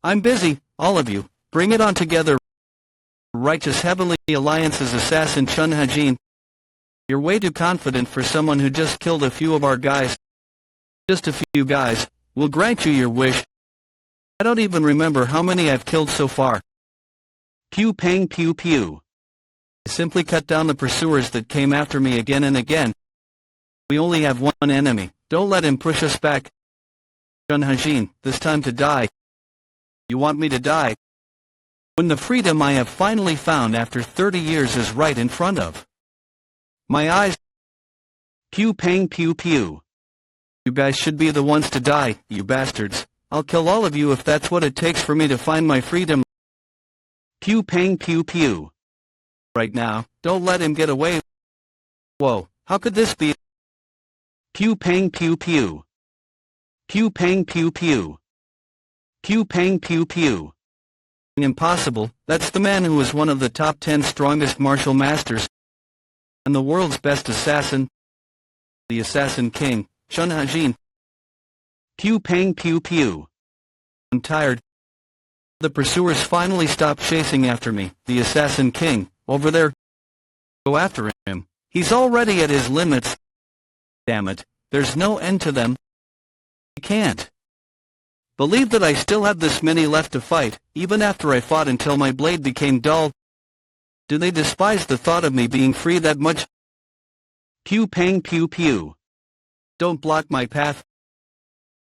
I'm busy, all of you. Bring it on together. Righteous Heavenly Alliance's assassin Chun Hajin. You're way too confident for someone who just killed a few of our guys. Just a few guys. We'll grant you your wish. I don't even remember how many I've killed so far. Pew pang pew pew. I simply cut down the pursuers that came after me again and again. We only have one enemy. Don't let him push us back. Chun Hajin, this time to die. You want me to die? When the freedom I have finally found after 30 years is right in front of my eyes. Pew pang pew pew. You guys should be the ones to die, you bastards. I'll kill all of you if that's what it takes for me to find my freedom. Pew pang pew pew. Right now, don't let him get away. Whoa, how could this be? Pew pang pew pew. Pew pang pew pew. Pew pang pew pew. Impossible. That's the man who was one of the top 10 strongest martial masters and the world's best assassin. The Assassin King, Chun Hajin. Pew pang pew pew. I'm tired. The pursuers finally stopped chasing after me. The Assassin King, over there. Go after him. He's already at his limits. Damn it, there's no end to them. I can't believe that I still have this many left to fight, even after I fought until my blade became dull. Do they despise the thought of me being free that much? Pew pang pew pew. Don't block my path.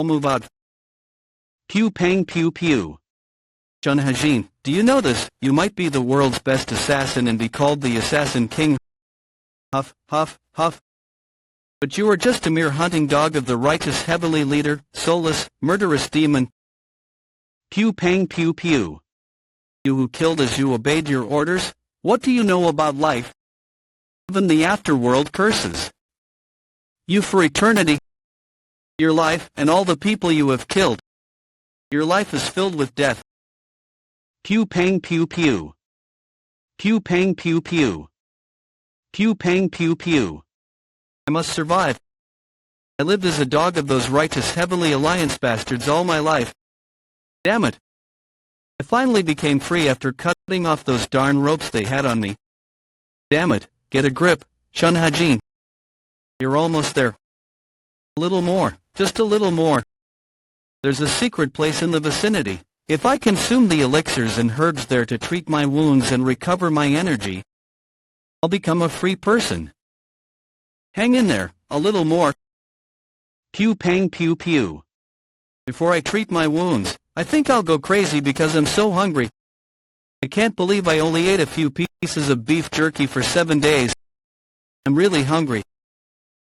I'll move out. Pew pang pew pew. Chun Hajin, do you know this? You might be the world's best assassin and be called the Assassin King. Huff, huff, huff. But you are just a mere hunting dog of the righteous heavenly leader, soulless, murderous demon. Pew pang pew pew. You who killed as you obeyed your orders? What do you know about life? Even the afterworld curses you for eternity. Your life, and all the people you have killed. Your life is filled with death. Pew pang pew pew. Pew pang pew pew. Pew pang pew pew. I must survive. I lived as a dog of those righteous Heavenly Alliance bastards all my life. Damn it. I finally became free after cutting off those darn ropes they had on me. Damn it, get a grip, Chun Hajin. You're almost there. A little more, just a little more. There's a secret place in the vicinity. If I consume the elixirs and herbs there to treat my wounds and recover my energy, I'll become a free person. Hang in there, a little more. Pew pang pew pew. Before I treat my wounds, I think I'll go crazy because I'm so hungry. I can't believe I only ate a few pieces of beef jerky for 7 days. I'm really hungry.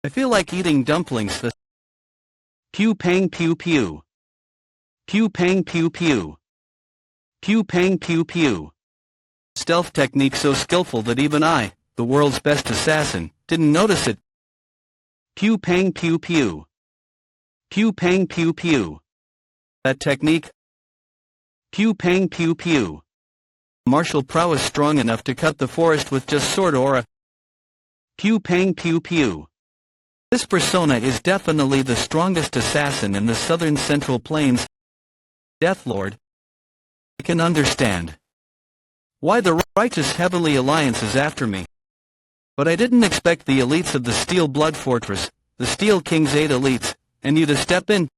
I feel like eating dumplings. Pew pang pew pew. Pew pang pew pew. Pew pang pew pew. Stealth technique so skillful that even I, the world's best assassin, didn't notice it. Pew pang pew pew. Pew pang pew pew. That technique? Pew pang pew pew. Martial prowess strong enough to cut the forest with just sword aura. Pew pang pew pew. This persona is definitely the strongest assassin in the southern central plains. Deathlord. I can understand why the righteous Heavenly Alliance is after me. But I didn't expect the elites of the Steel Blood Fortress, the Steel King's 8 elites, and you to step in.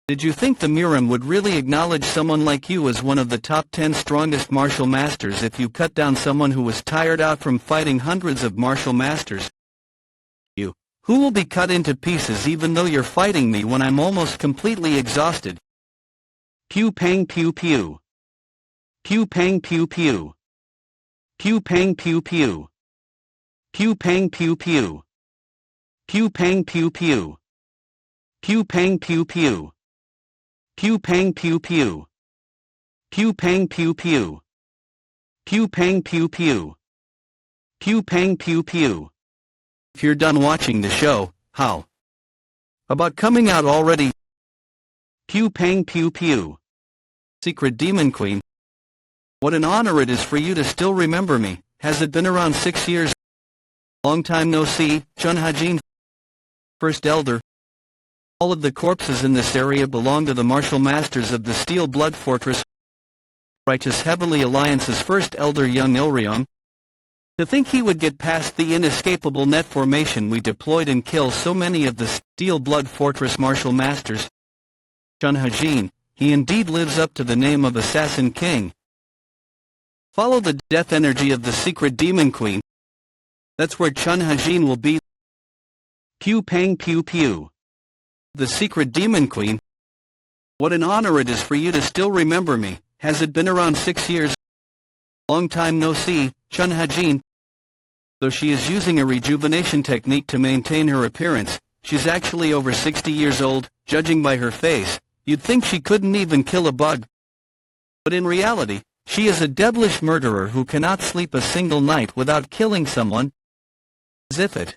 Did you think the Murim would really acknowledge someone like you as one of the top 10 strongest martial masters if you cut down someone who was tired out from fighting hundreds of martial masters? You, who will be cut into pieces even though you're fighting me when I'm almost completely exhausted. Pew pang pew pew. Pew pang pew pew. Pew pang pew pew. Pew pang pew pew. Pew pang pew pew. Pew pang pew pew. Pew pang pew pew. Pew pang pew pew. Pew pang pew pew. Pew pang pew pew. If you're done watching the show, how about coming out already? Pew pang pew pew. Secret Demon Queen. What an honor it is for you to still remember me. Has it been around 6 years? Long time no see, Chun Hajin. First Elder. All of the corpses in this area belong to the martial masters of the Steel Blood Fortress, Righteous Heavenly Alliance's first elder, young Ilryong. To think he would get past the inescapable net formation we deployed and kill so many of the Steel Blood Fortress martial masters. Chun Hajin, he indeed lives up to the name of Assassin King. Follow the death energy of the secret demon queen. That's where Chun Hajin will be. Pew pang pew pew. The secret demon queen. What an honor it is for you to still remember me. Has it been around 6 years? Long time no see, Chun Hajin. Though she is using a rejuvenation technique to maintain her appearance, she's actually over 60 years old, judging by her face. You'd think she couldn't even kill a bug. But in reality, she is a devilish murderer who cannot sleep a single night without killing someone. As if it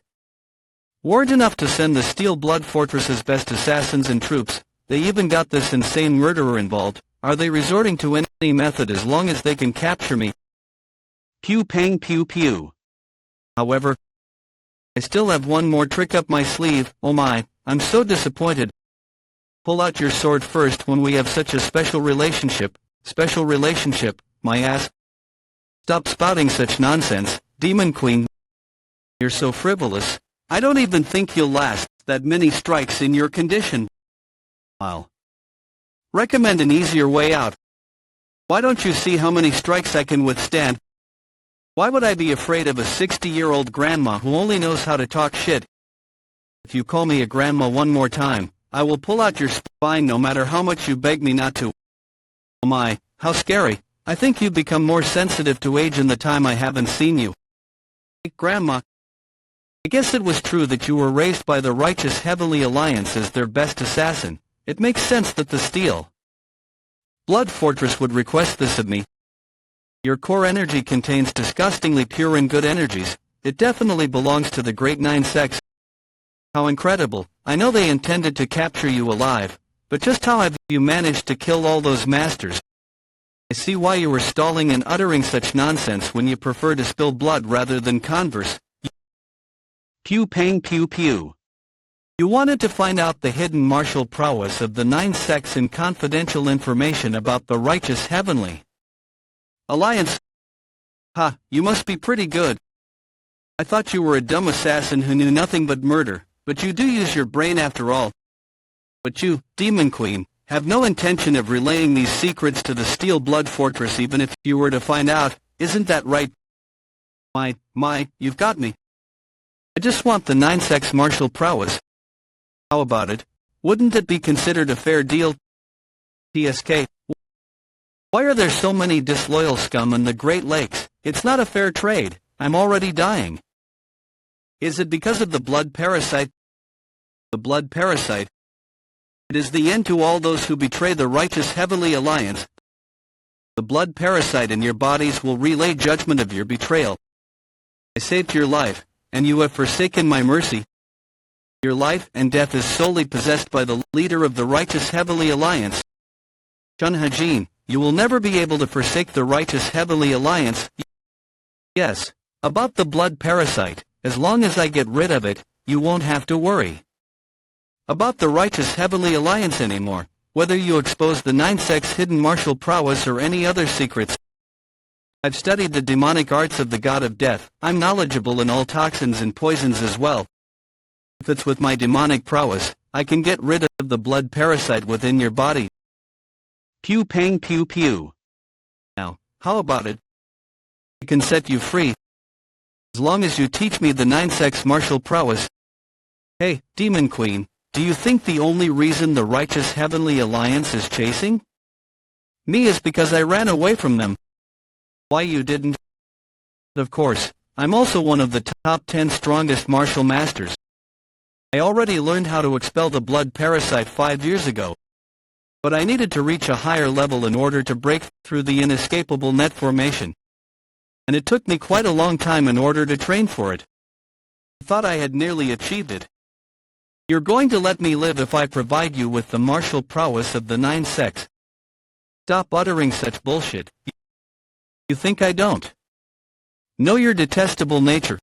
weren't enough to send the Steel Blood Fortress's best assassins and troops, they even got this insane murderer involved. Are they resorting to any method as long as they can capture me? Pew pang pew pew. However, I still have one more trick up my sleeve. Oh my, I'm so disappointed. Pull out your sword first when we have such a special relationship. Special relationship, my ass. Stop spouting such nonsense, Demon Queen. You're so frivolous. I don't even think you'll last that many strikes in your condition. I'll recommend an easier way out. Why don't you see how many strikes I can withstand? Why would I be afraid of a 60-year-old grandma who only knows how to talk shit? If you call me a grandma one more time, I will pull out your spine no matter how much you beg me not to. Oh my, how scary. I think you've become more sensitive to age in the time I haven't seen you. Grandma, I guess it was true that you were raised by the Righteous Heavenly Alliance as their best assassin. It makes sense that the Steel Blood Fortress would request this of me. Your core energy contains disgustingly pure and good energies. It definitely belongs to the Great Nine Sects. How incredible. I know they intended to capture you alive, but just how have you managed to kill all those masters? I see why you were stalling and uttering such nonsense when you prefer to spill blood rather than converse. Pew pang pew pew. You wanted to find out the hidden martial prowess of the Nine Sects and confidential information about the Righteous Heavenly Alliance. Ha, you must be pretty good. I thought you were a dumb assassin who knew nothing but murder, but you do use your brain after all. But you, Demon Queen, have no intention of relaying these secrets to the Steel Blood Fortress even if you were to find out, isn't that right? You've got me. I just want the Nine Sects martial prowess. How about it? Wouldn't it be considered a fair deal? TSK. Why are there so many disloyal scum in the Great Lakes? It's not a fair trade. I'm already dying. Is it because of the blood parasite? The blood parasite. It is the end to all those who betray the Righteous Heavenly Alliance. The blood parasite in your bodies will relay judgment of your betrayal. I saved your life, and you have forsaken my mercy. Your life and death is solely possessed by the leader of the Righteous Heavenly Alliance. Chun Hajin, you will never be able to forsake the Righteous Heavenly Alliance. Yes, about the blood parasite, as long as I get rid of it, you won't have to worry about the Righteous Heavenly Alliance anymore, whether you expose the Nine Sects' hidden martial prowess or any other secrets. I've studied the demonic arts of the God of Death. I'm knowledgeable in all toxins and poisons as well. If it's with my demonic prowess, I can get rid of the blood parasite within your body. Pew pang pew pew. Now, how about it? I can set you free, as long as you teach me the Nine Sects martial prowess. Hey, Demon Queen, do you think the only reason the Righteous Heavenly Alliance is chasing me is because I ran away from them? Why you didn't? Of course, I'm also one of the top 10 strongest martial masters. I already learned how to expel the blood parasite 5 years ago. But I needed to reach a higher level in order to break through the inescapable net formation. And it took me quite a long time in order to train for it. I thought I had nearly achieved it. You're going to let me live if I provide you with the martial prowess of the Nine Sects. Stop uttering such bullshit. You think I don't know your detestable nature?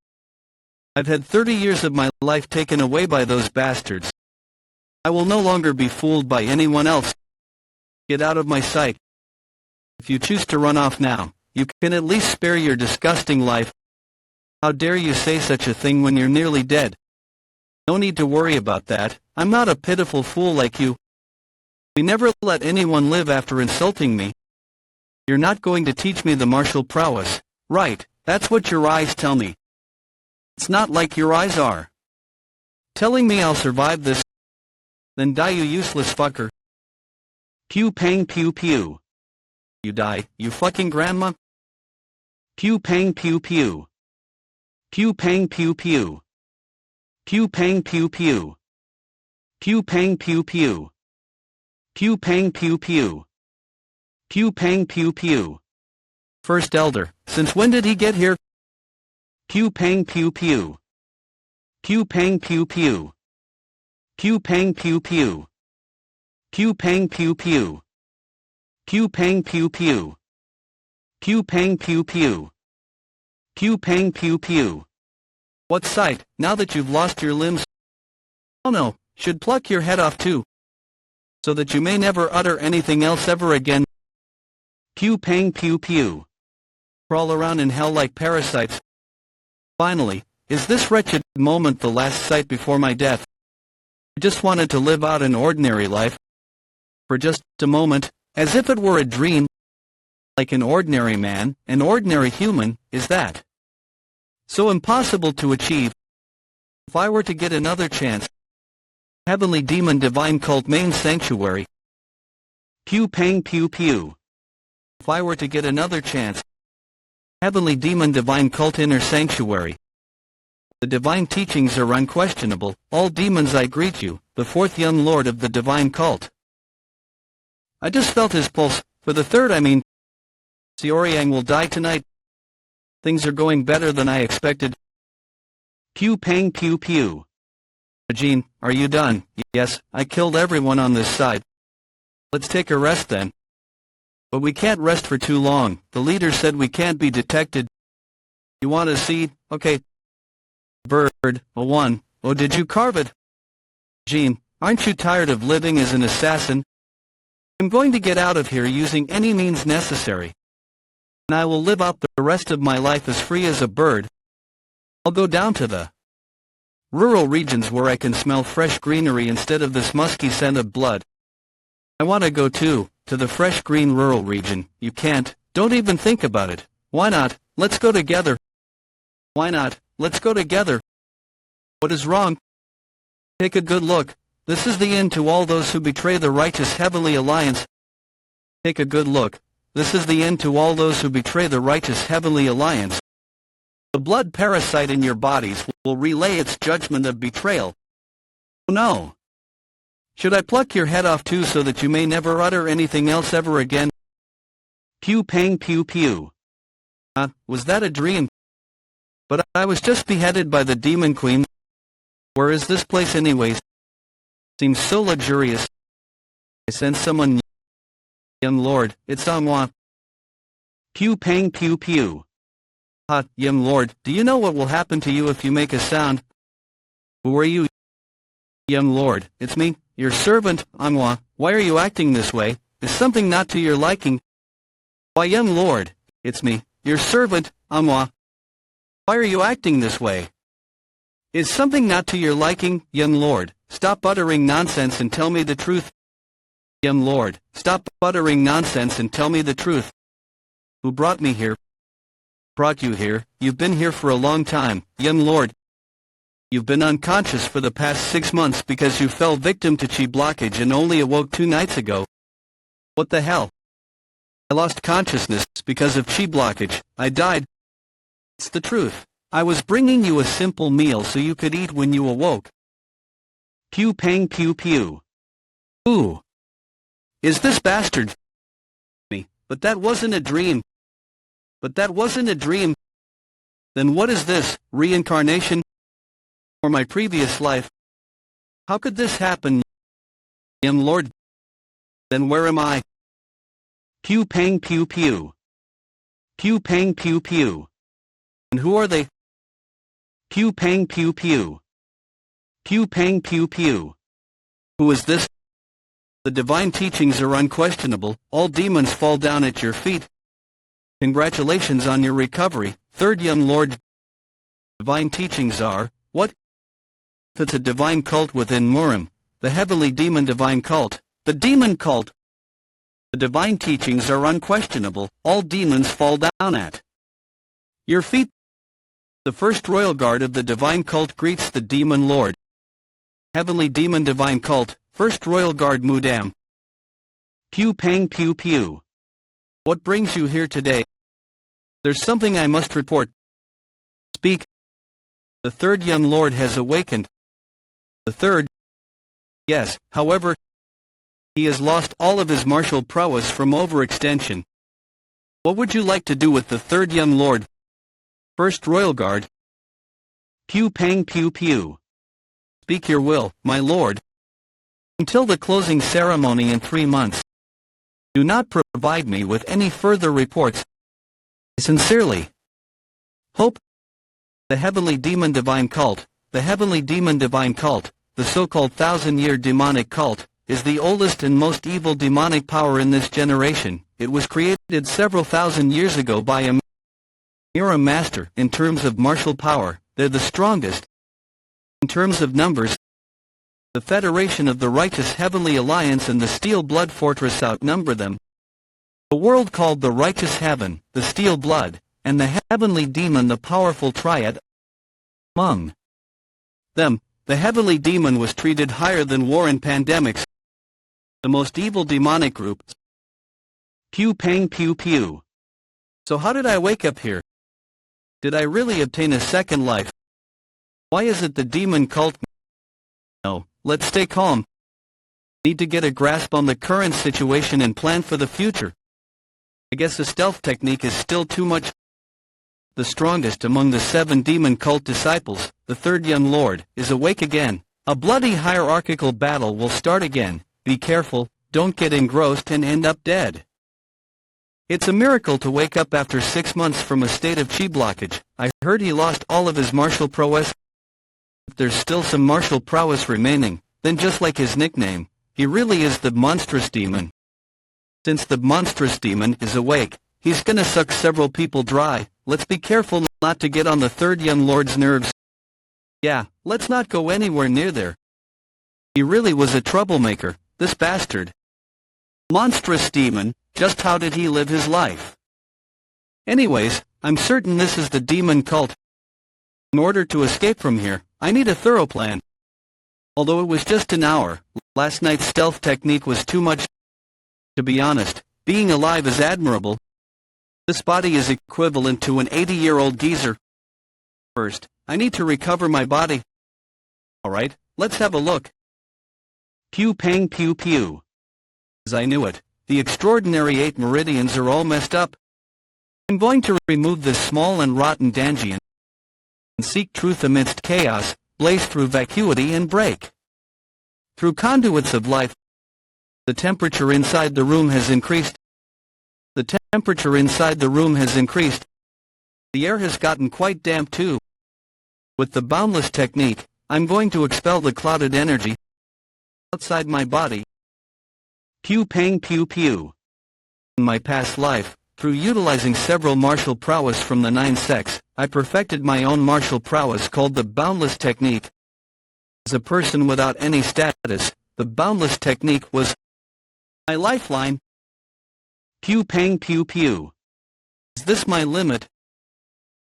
I've had 30 years of my life taken away by those bastards. I will no longer be fooled by anyone else. Get out of my sight. If you choose to run off now, you can at least spare your disgusting life. How dare you say such a thing when you're nearly dead? No need to worry about that. I'm not a pitiful fool like you. We never let anyone live after insulting me. You're not going to teach me the martial prowess, right? That's what your eyes tell me. It's not like your eyes are telling me I'll survive this. Then die, you useless fucker. Pew pang pew pew. You die, you fucking grandma. Pew pang pew pew. Pew pang pew pew. Pew pang pew pew. Pew pang pew pew. Pew pang pew pew. Pew pang pew pew. First Elder, since when did he get here? Pew pang pew pew. Pew pang pew pew. Pew pang pew pew. Pew pang pew pew. Pew pang pew pew. Pew pang pew pew. Pew pang pew pew. What sight, now that you've lost your limbs? Oh no, should pluck your head off too, so that you may never utter anything else ever again. Pew pang pew pew. Crawl around in hell like parasites. Finally, is this wretched moment the last sight before my death? I just wanted to live out an ordinary life. For just a moment, as if it were a dream. Like an ordinary man, an ordinary human, is that so impossible to achieve? If I were to get another chance. Heavenly Demon Divine Cult Main Sanctuary. Pew pang pew pew. If I were to get another chance. Heavenly Demon Divine Cult Inner Sanctuary. The divine teachings are unquestionable. All demons, I greet you, the fourth young lord of the divine cult. I just felt his pulse, for the third I mean. Xioriang will die tonight. Things are going better than I expected. Pew pang pew pew. Hajin, are you done? Yes, I killed everyone on this side. Let's take a rest then. But we can't rest for too long. The leader said we can't be detected. You want to see? Okay. Bird, a one. Oh, did you carve it? Jean, aren't you tired of living as an assassin? I'm going to get out of here using any means necessary. And I will live out the rest of my life as free as a bird. I'll go down to the rural regions where I can smell fresh greenery instead of this musky scent of blood. I want to go too, to the fresh green rural region. You can't. Don't even think about it. Why not? Let's go together. Why not? Let's go together. What is wrong? Take a good look. This is the end to all those who betray the righteous Heavenly Alliance. Take a good look. This is the end to all those who betray the righteous Heavenly Alliance. The blood parasite in your bodies will relay its judgment of betrayal. Oh no. Should I pluck your head off too so that you may never utter anything else ever again? Pew pang pew pew. Was that a dream? But I was just beheaded by the Demon Queen. Where is this place anyways? Seems so luxurious. I sense someone. Young lord, it's Manhwa. Pew pang pew pew. Young lord, do you know what will happen to you if you make a sound? Who are you? Young lord, it's me, your servant, Manhwa. Why are you acting this way? Is something not to your liking? Why, young lord, it's me, your servant, Manhwa. Why are you acting this way? Is something not to your liking, young lord? Stop uttering nonsense and tell me the truth. Young lord, stop uttering nonsense and tell me the truth. Who brought me here? Brought you here? You've been here for a long time, young lord. You've been unconscious for the past 6 months because you fell victim to chi blockage and only awoke 2 nights ago. What the hell? I lost consciousness because of chi blockage. I died. It's the truth. I was bringing you a simple meal so you could eat when you awoke. Pew pang pew pew. Ooh. Is this bastard me? But that wasn't a dream. But that wasn't a dream. Then what is this, reincarnation? Or my previous life? How could this happen, young lord? Then where am I? Pew pang pew pew. Pew pang pew pew. And who are they? Pew pang pew pew. Pew pang pew pew. Who is this? The divine teachings are unquestionable. All demons fall down at your feet. Congratulations on your recovery, third young lord. Divine teachings are, what? It's a divine cult within Murim, the heavenly demon divine cult, the demon cult. The divine teachings are unquestionable. All demons fall down at your feet. The first royal guard of the divine cult greets the demon lord. Heavenly demon divine cult, first royal guard Mudam. Pew pang pew pew. What brings you here today? There's something I must report. Speak. The third young lord has awakened. The third? Yes, however, he has lost all of his martial prowess from overextension. What would you like to do with the third young lord? First royal guard. Pew pang pew pew. Speak your will, my lord. Until the closing ceremony in 3 months. Do not provide me with any further reports. Sincerely. Hope. The heavenly demon divine cult, the heavenly demon divine cult, the so-called 1,000-year demonic cult, is the oldest and most evil demonic power in this generation. It was created several thousand years ago by a Murim master. In terms of martial power, they're the strongest. In terms of numbers, the Federation of the Righteous Heavenly Alliance and the Steel Blood Fortress outnumber them. The world called the Righteous Heaven, the Steel Blood, and the Heavenly Demon the Powerful Triad. Among them, the Heavenly Demon was treated higher than war and pandemics. The most evil demonic group. Pew pang pew pew. So how did I wake up here? Did I really obtain a second life? Why is it the demon cult? No, let's stay calm. Need to get a grasp on the current situation and plan for the future. I guess the stealth technique is still too much. The strongest among the 7 demon cult disciples, the third young lord, is awake again. A bloody hierarchical battle will start again. Be careful, don't get engrossed and end up dead. It's a miracle to wake up after 6 months from a state of chi blockage. I heard he lost all of his martial prowess. If there's still some martial prowess remaining, then just like his nickname, he really is the monstrous demon. Since the monstrous demon is awake, he's gonna suck several people dry. Let's be careful not to get on the third young lord's nerves. Yeah, let's not go anywhere near there. He really was a troublemaker, this bastard. Monstrous demon, just how did he live his life? Anyways, I'm certain this is the demon cult. In order to escape from here, I need a thorough plan. Although it was just an hour, last night's stealth technique was too much. To be honest, being alive is admirable. This body is equivalent to an 80-year-old geezer. First, I need to recover my body. Alright, let's have a look. Pew pang pew pew. As I knew it, the extraordinary 8 meridians are all messed up. I'm going to remove this small and rotten dungeon and seek truth amidst chaos, blaze through vacuity and break through conduits of life. The temperature inside the room has increased. The temperature inside the room has increased. The air has gotten quite damp too. With the boundless technique, I'm going to expel the clouded energy outside my body. Pew pang pew pew. In my past life, through utilizing several martial prowess from the 9 sects, I perfected my own martial prowess called the boundless technique. As a person without any status, the boundless technique was my lifeline. Pew pang pew pew. Is this my limit?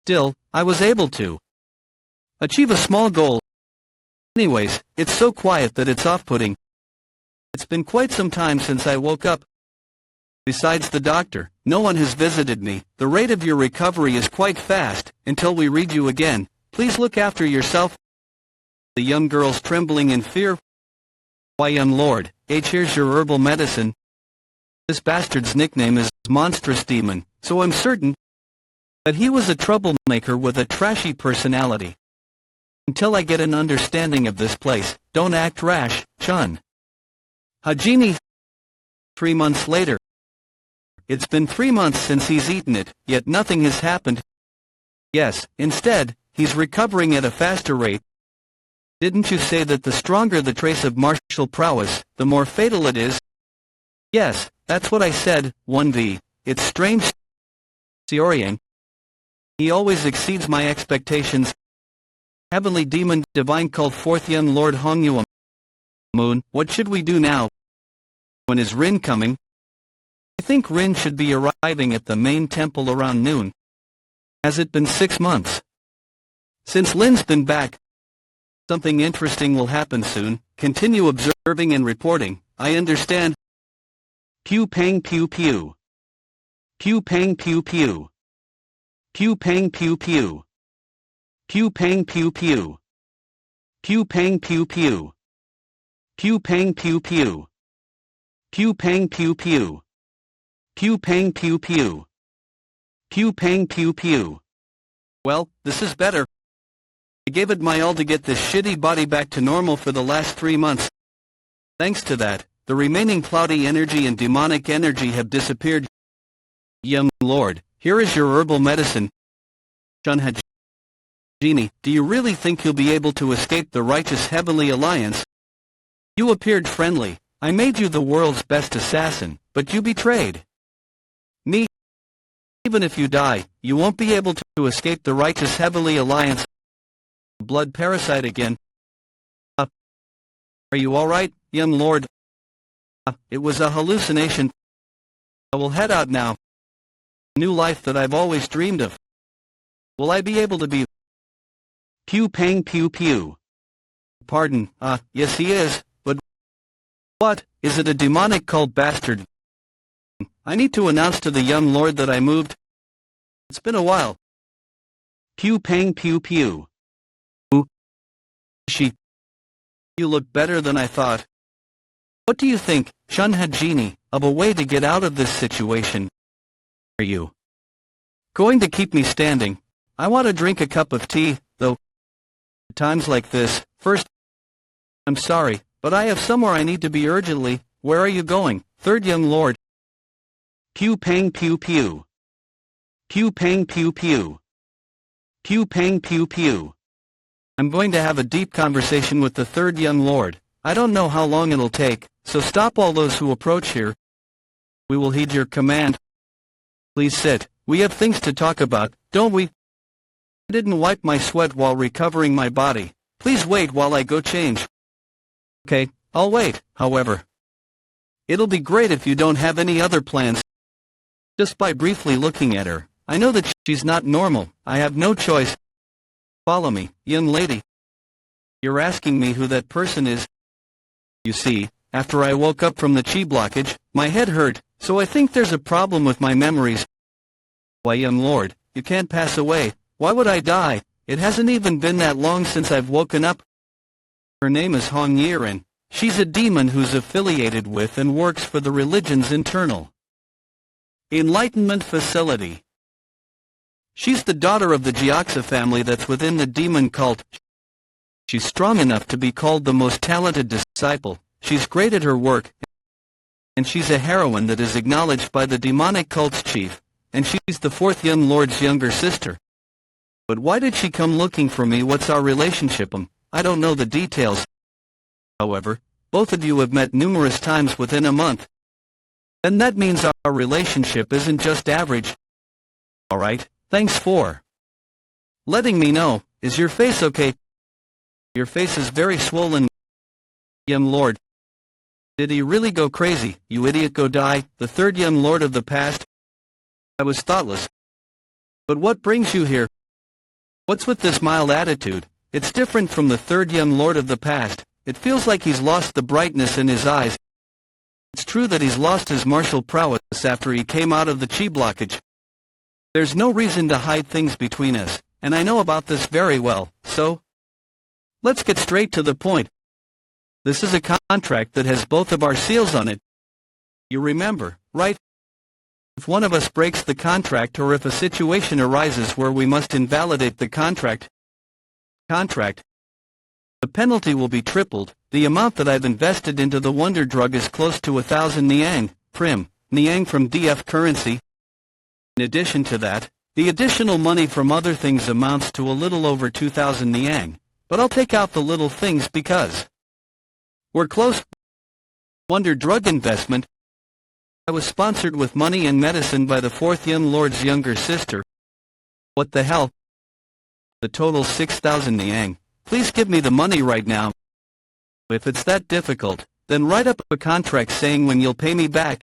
Still, I was able to achieve a small goal. Anyways, it's so quiet that it's off-putting. It's been quite some time since I woke up. Besides the doctor, no one has visited me. The rate of your recovery is quite fast. Until we read you again, please look after yourself. The young girl's trembling in fear. Why, young lord, here's your herbal medicine. This bastard's nickname is Monstrous Demon, so I'm certain that he was a troublemaker with a trashy personality. Until I get an understanding of this place, don't act rash, Chun Hajin. 3 months later. It's been 3 months since he's eaten it, yet nothing has happened. Yes, instead, he's recovering at a faster rate. Didn't you say that the stronger the trace of martial prowess, the more fatal it is? Yes, that's what I said, 1v. It's strange, Xiaoyang. He always exceeds my expectations. Heavenly demon divine cult fourth young lord Hongyuan. Moon, what should we do now? When is Rin coming? I think Rin should be arriving at the main temple around noon. Has it been 6 months? Since Lin's been back, something interesting will happen soon. Continue observing and reporting. I understand. Pew pang pew pew. Pew pang pew pew. Pew pang pew pew. Pew pang pew pew. Pew pang pew pew. Pew pang pew pew. Pew pang pew pew. Pew pang pew pew. Pew pang pew pew. Well, this is better. I gave it my all to get this shitty body back to normal for the last 3 months. Thanks to that, the remaining cloudy energy and demonic energy have disappeared. Young Lord, here is your herbal medicine. Chun Hajin, do you really think you'll be able to escape the righteous heavenly alliance? You appeared friendly. I made you the world's best assassin, but you betrayed me. Even if you die, you won't be able to escape the righteous heavenly alliance. Blood parasite again. Are you alright, young lord? It was a hallucination. I will head out now. New life that I've always dreamed of. Will I be able to be? Pew pang pew pew. Pardon, yes he is, but what, is it a demonic cult bastard? I need to announce to the young lord that I moved. It's been a while. Pew pang pew pew. You look better than I thought. What do you think, Chun Hajin, of a way to get out of this situation? Are you going to keep me standing? I want to drink a cup of tea, though. At times like this, first, I'm sorry, but I have somewhere I need to be urgently. Where are you going, third young lord? Pew pang pew pew. Pew pang pew pew. Pew pang pew pew. I'm going to have a deep conversation with the third young lord. I don't know how long it'll take, so stop all those who approach here. We will heed your command. Please sit. We have things to talk about, don't we? I didn't wipe my sweat while recovering my body. Please wait while I go change. Okay, I'll wait, however. It'll be great if you don't have any other plans. Just by briefly looking at her, I know that she's not normal. I have no choice. Follow me, young lady. You're asking me who that person is. You see, after I woke up from the chi blockage, my head hurt, so I think there's a problem with my memories. Why, young lord, you can't pass away. Why would I die? It hasn't even been that long since I've woken up. Her name is Hong Yiren. She's a demon who's affiliated with and works for the religion's internal enlightenment facility. She's the daughter of the Jiaxa family that's within the demon cult. She's strong enough to be called the most talented disciple. She's great at her work, and she's a heroine that is acknowledged by the demonic cult's chief, and she's the fourth young lord's younger sister. But why did she come looking for me? What's our relationship? I don't know the details. However, both of you have met numerous times within a month. And that means our relationship isn't just average. Alright, thanks for letting me know. Is your face okay? Your face is very swollen, young lord. Did he really go crazy? You idiot, go die, the third young lord of the past. I was thoughtless. But what brings you here? What's with this mild attitude? It's different from the third young lord of the past. It feels like he's lost the brightness in his eyes. It's true that he's lost his martial prowess after he came out of the chi blockage. There's no reason to hide things between us, and I know about this very well, so let's get straight to the point. This is a contract that has both of our seals on it. You remember, right? If one of us breaks the contract, or if a situation arises where we must invalidate the contract, the penalty will be tripled. The amount that I've invested into the wonder drug is close to 1,000 Niang, Niang from DF currency. In addition to that, the additional money from other things amounts to a little over 2,000 Niang, but I'll take out the little things because we're close. Wonder drug investment. I was sponsored with money and medicine by the fourth young lord's younger sister. What the hell? The total's 6,000 niang. Please give me the money right now. If it's that difficult, then write up a contract saying when you'll pay me back.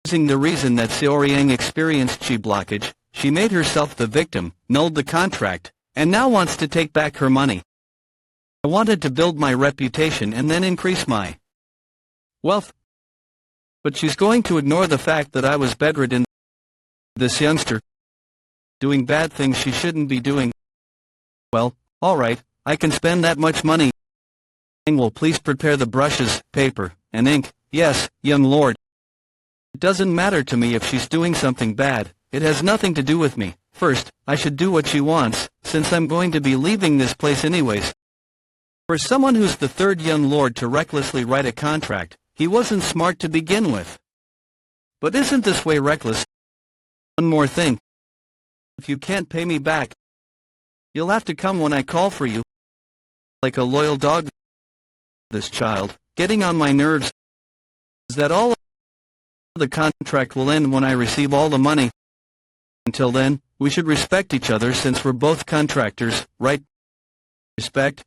Using the reason that Xiaoyang experienced chi blockage, she made herself the victim, nulled the contract, and now wants to take back her money. I wanted to build my reputation and then increase my wealth. But she's going to ignore the fact that I was bedridden. This youngster, doing bad things she shouldn't be doing. Well, alright, I can spend that much money. Will please prepare the brushes, paper, and ink. Yes, young lord. It doesn't matter to me if she's doing something bad, it has nothing to do with me. First, I should do what she wants, since I'm going to be leaving this place anyways. For someone who's the third young lord to recklessly write a contract, he wasn't smart to begin with. But isn't this way reckless? One more thing. If you can't pay me back, you'll have to come when I call for you. Like a loyal dog. This child, getting on my nerves. Is that all? The contract will end when I receive all the money. Until then, we should respect each other since we're both contractors, right? Respect?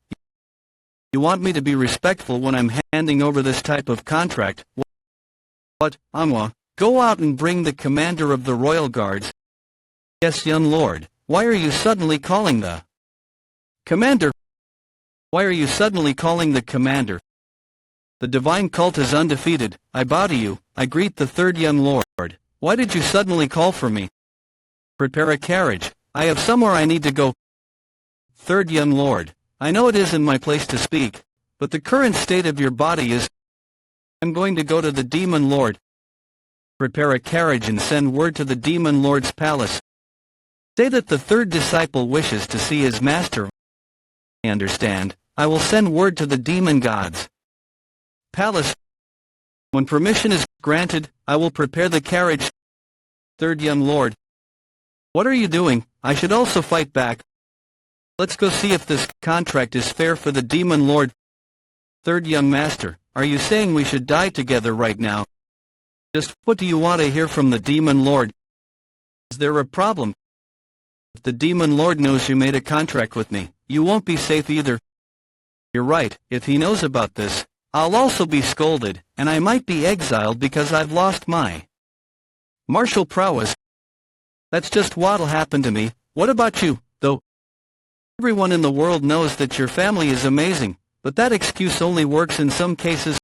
You want me to be respectful when I'm handing over this type of contract? What, Manhwa? Go out and bring the commander of the royal guards. Yes, young lord. Why are you suddenly calling the commander? Why are you suddenly calling the commander? The divine cult is undefeated. I bow to you. I greet the third young lord. Why did you suddenly call for me? Prepare a carriage. I have somewhere I need to go. Third young lord, I know it isn't my place to speak, but the current state of your body is... I'm going to go to the demon lord. Prepare a carriage and send word to the demon lord's palace. Say that the third disciple wishes to see his master. I understand. I will send word to the demon gods' palace. When permission is granted, I will prepare the carriage. Third young lord. What are you doing? I should also fight back. Let's go see if this contract is fair for the demon lord. Third young master, are you saying we should die together right now? Just what do you want to hear from the demon lord? Is there a problem? If the demon lord knows you made a contract with me, you won't be safe either. You're right, if he knows about this, I'll also be scolded, and I might be exiled because I've lost my martial prowess. That's just what'll happen to me. What about you, though? Everyone in the world knows that your family is amazing, but that excuse only works in some cases.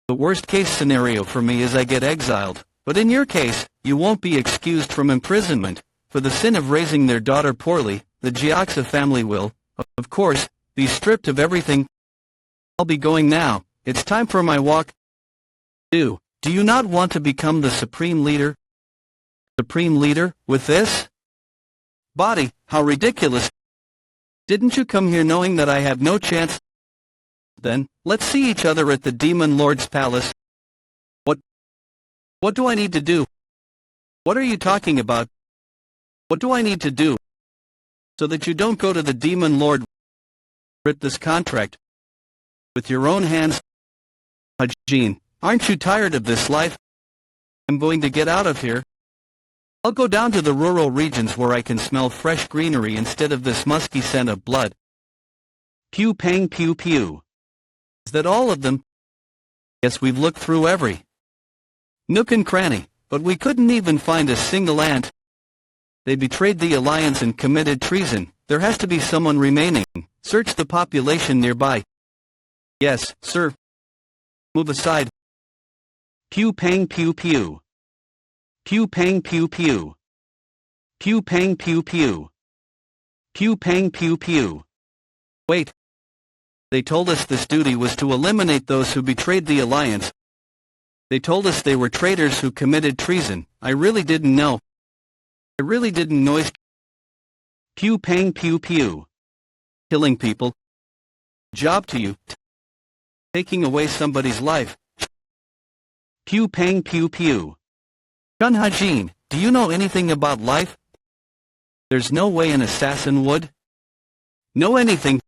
The worst case scenario for me is I get exiled, but in your case, you won't be excused from imprisonment. For the sin of raising their daughter poorly, the Jiaxa family will, of course, be stripped of everything. I'll be going now. It's time for my walk. Do you not want to become the supreme leader? Supreme leader, with this body? How ridiculous. Didn't you come here knowing that I have no chance? Then, let's see each other at the demon lord's palace. What do I need to do? What are you talking about? What do I need to do? So that you don't go to the demon lord. Rip this contract with your own hands. Hajin, aren't you tired of this life? I'm going to get out of here. I'll go down to the rural regions where I can smell fresh greenery instead of this musky scent of blood. Pew pang pew pew. Is that all of them? Yes, we've looked through every nook and cranny, but we couldn't even find a single ant. They betrayed the alliance and committed treason. There has to be someone remaining. Search the population nearby. Yes, sir. Move aside. Pew pang pew pew. Pew pang pew pew. Pew pang pew pew. Pew pang pew pew. Wait. They told us this duty was to eliminate those who betrayed the alliance. They told us they were traitors who committed treason. I really didn't know. I really didn't know. Pew pang pew pew. Killing people. Job to you. Taking away somebody's life. Pew pang pew pew. Chun Hajin, do you know anything about life? There's no way an assassin would know anything.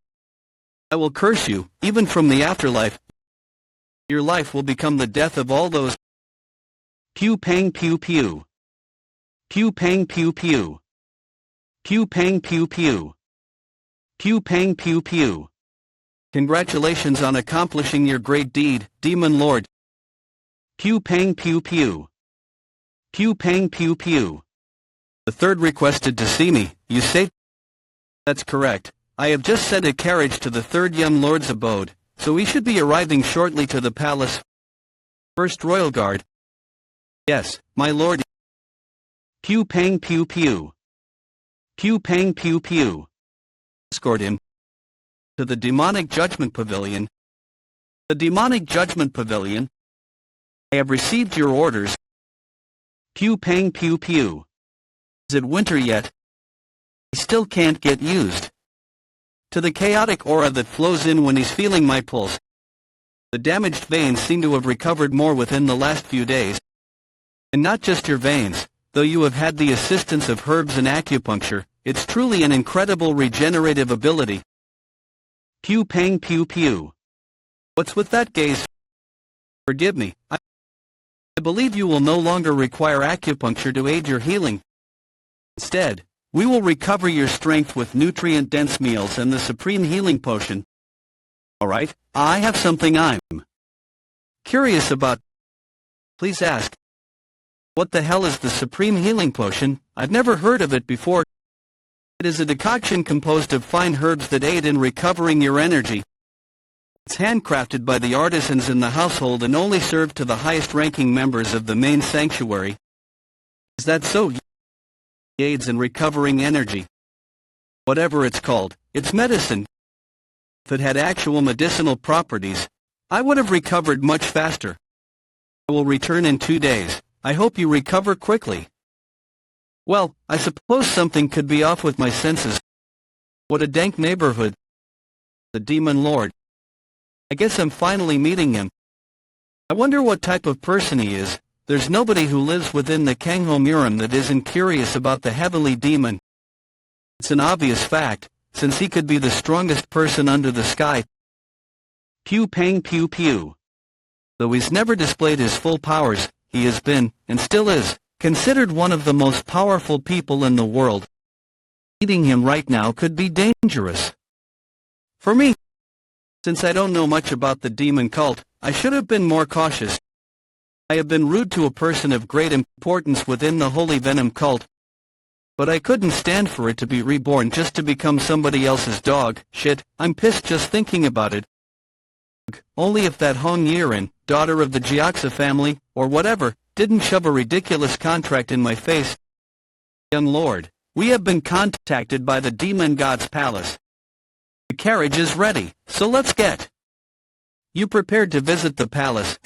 I will curse you, even from the afterlife. Your life will become the death of all those. Pew pang pew pew. Pew pang pew pew. Pew pang pew pew. Pew pang pew pew. Congratulations on accomplishing your great deed, Demon Lord. Pew pang pew pew. Pew pang pew pew. The third requested to see me, you say? That's correct. I have just sent a carriage to the third young lord's abode, so we should be arriving shortly to the palace. First Royal Guard. Yes, my lord. Pew pang pew pew. Pew pang pew pew. Escort him to the Demonic Judgment Pavilion. The Demonic Judgment Pavilion. I have received your orders. Pew pang pew pew. Is it winter yet? I still can't get used to the chaotic aura that flows in when he's feeling my pulse. The damaged veins seem to have recovered more within the last few days. And not just your veins, though you have had the assistance of herbs and acupuncture, it's truly an incredible regenerative ability. Pew pang pew pew. What's with that gaze? Forgive me, I believe you will no longer require acupuncture to aid your healing. Instead, we will recover your strength with nutrient-dense meals and the Supreme Healing Potion. Alright, I have something I'm curious about. Please ask. What the hell is the Supreme Healing Potion? I've never heard of it before. It is a decoction composed of fine herbs that aid in recovering your energy. It's handcrafted by the artisans in the household and only served to the highest-ranking members of the main sanctuary. Is that so? Aids in recovering energy. Whatever it's called, it's medicine. If it had actual medicinal properties, I would have recovered much faster. I will return in 2 days. I hope you recover quickly. Well, I suppose something could be off with my senses. What a dank neighborhood. The Demon Lord. I guess I'm finally meeting him. I wonder what type of person he is. There's nobody who lives within the Demonic Murim that isn't curious about the heavenly demon. It's an obvious fact, since he could be the strongest person under the sky. Pew pang pew pew. Though he's never displayed his full powers, he has been, and still is, considered one of the most powerful people in the world. Meeting him right now could be dangerous. For me, since I don't know much about the demon cult, I should have been more cautious. I have been rude to a person of great importance within the Holy Venom cult. But I couldn't stand for it to be reborn just to become somebody else's dog. Shit, I'm pissed just thinking about it. Only if that Hong Yiren, daughter of the Jiaxa family, or whatever, didn't shove a ridiculous contract in my face. Young lord, we have been contacted by the demon god's palace. The carriage is ready, so let's get you prepared to visit the palace.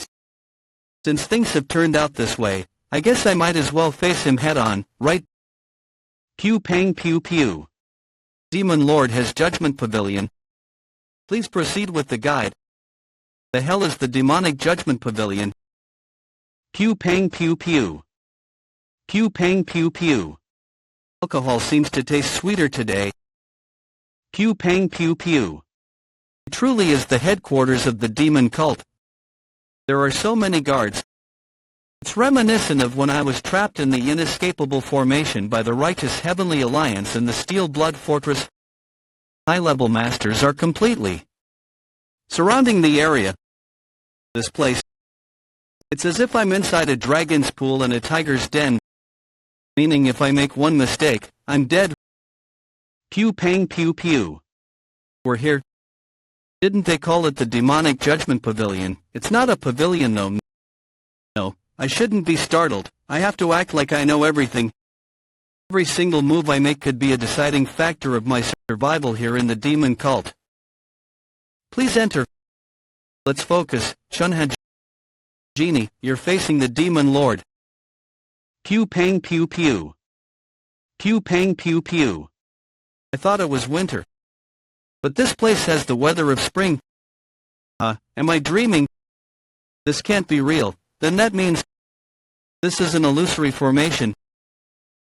Since things have turned out this way, I guess I might as well face him head-on, right? Pew pang pew pew. Demon Lord has Judgment Pavilion. Please proceed with the guide. The hell is the Demonic Judgment Pavilion? Pew pang pew pew. Pew pang pew pew. Alcohol seems to taste sweeter today. Pew pang pew pew. It truly is the headquarters of the demon cult. There are so many guards. It's reminiscent of when I was trapped in the inescapable formation by the righteous Heavenly Alliance in the Steel Blood Fortress. High-level masters are completely surrounding the area. This place. It's as if I'm inside a dragon's pool and a tiger's den. Meaning if I make one mistake, I'm dead. Pew pang pew pew. We're here. Didn't they call it the Demonic Judgment Pavilion? It's not a pavilion though. No, I shouldn't be startled. I have to act like I know everything. Every single move I make could be a deciding factor of my survival here in the demon cult. Please enter. Let's focus. Chun Hajin, you're facing the Demon Lord. Pew pang pew pew. Pew pang pew pew. I thought it was winter. But this place has the weather of spring. Am I dreaming? This can't be real. Then that means this is an illusory formation.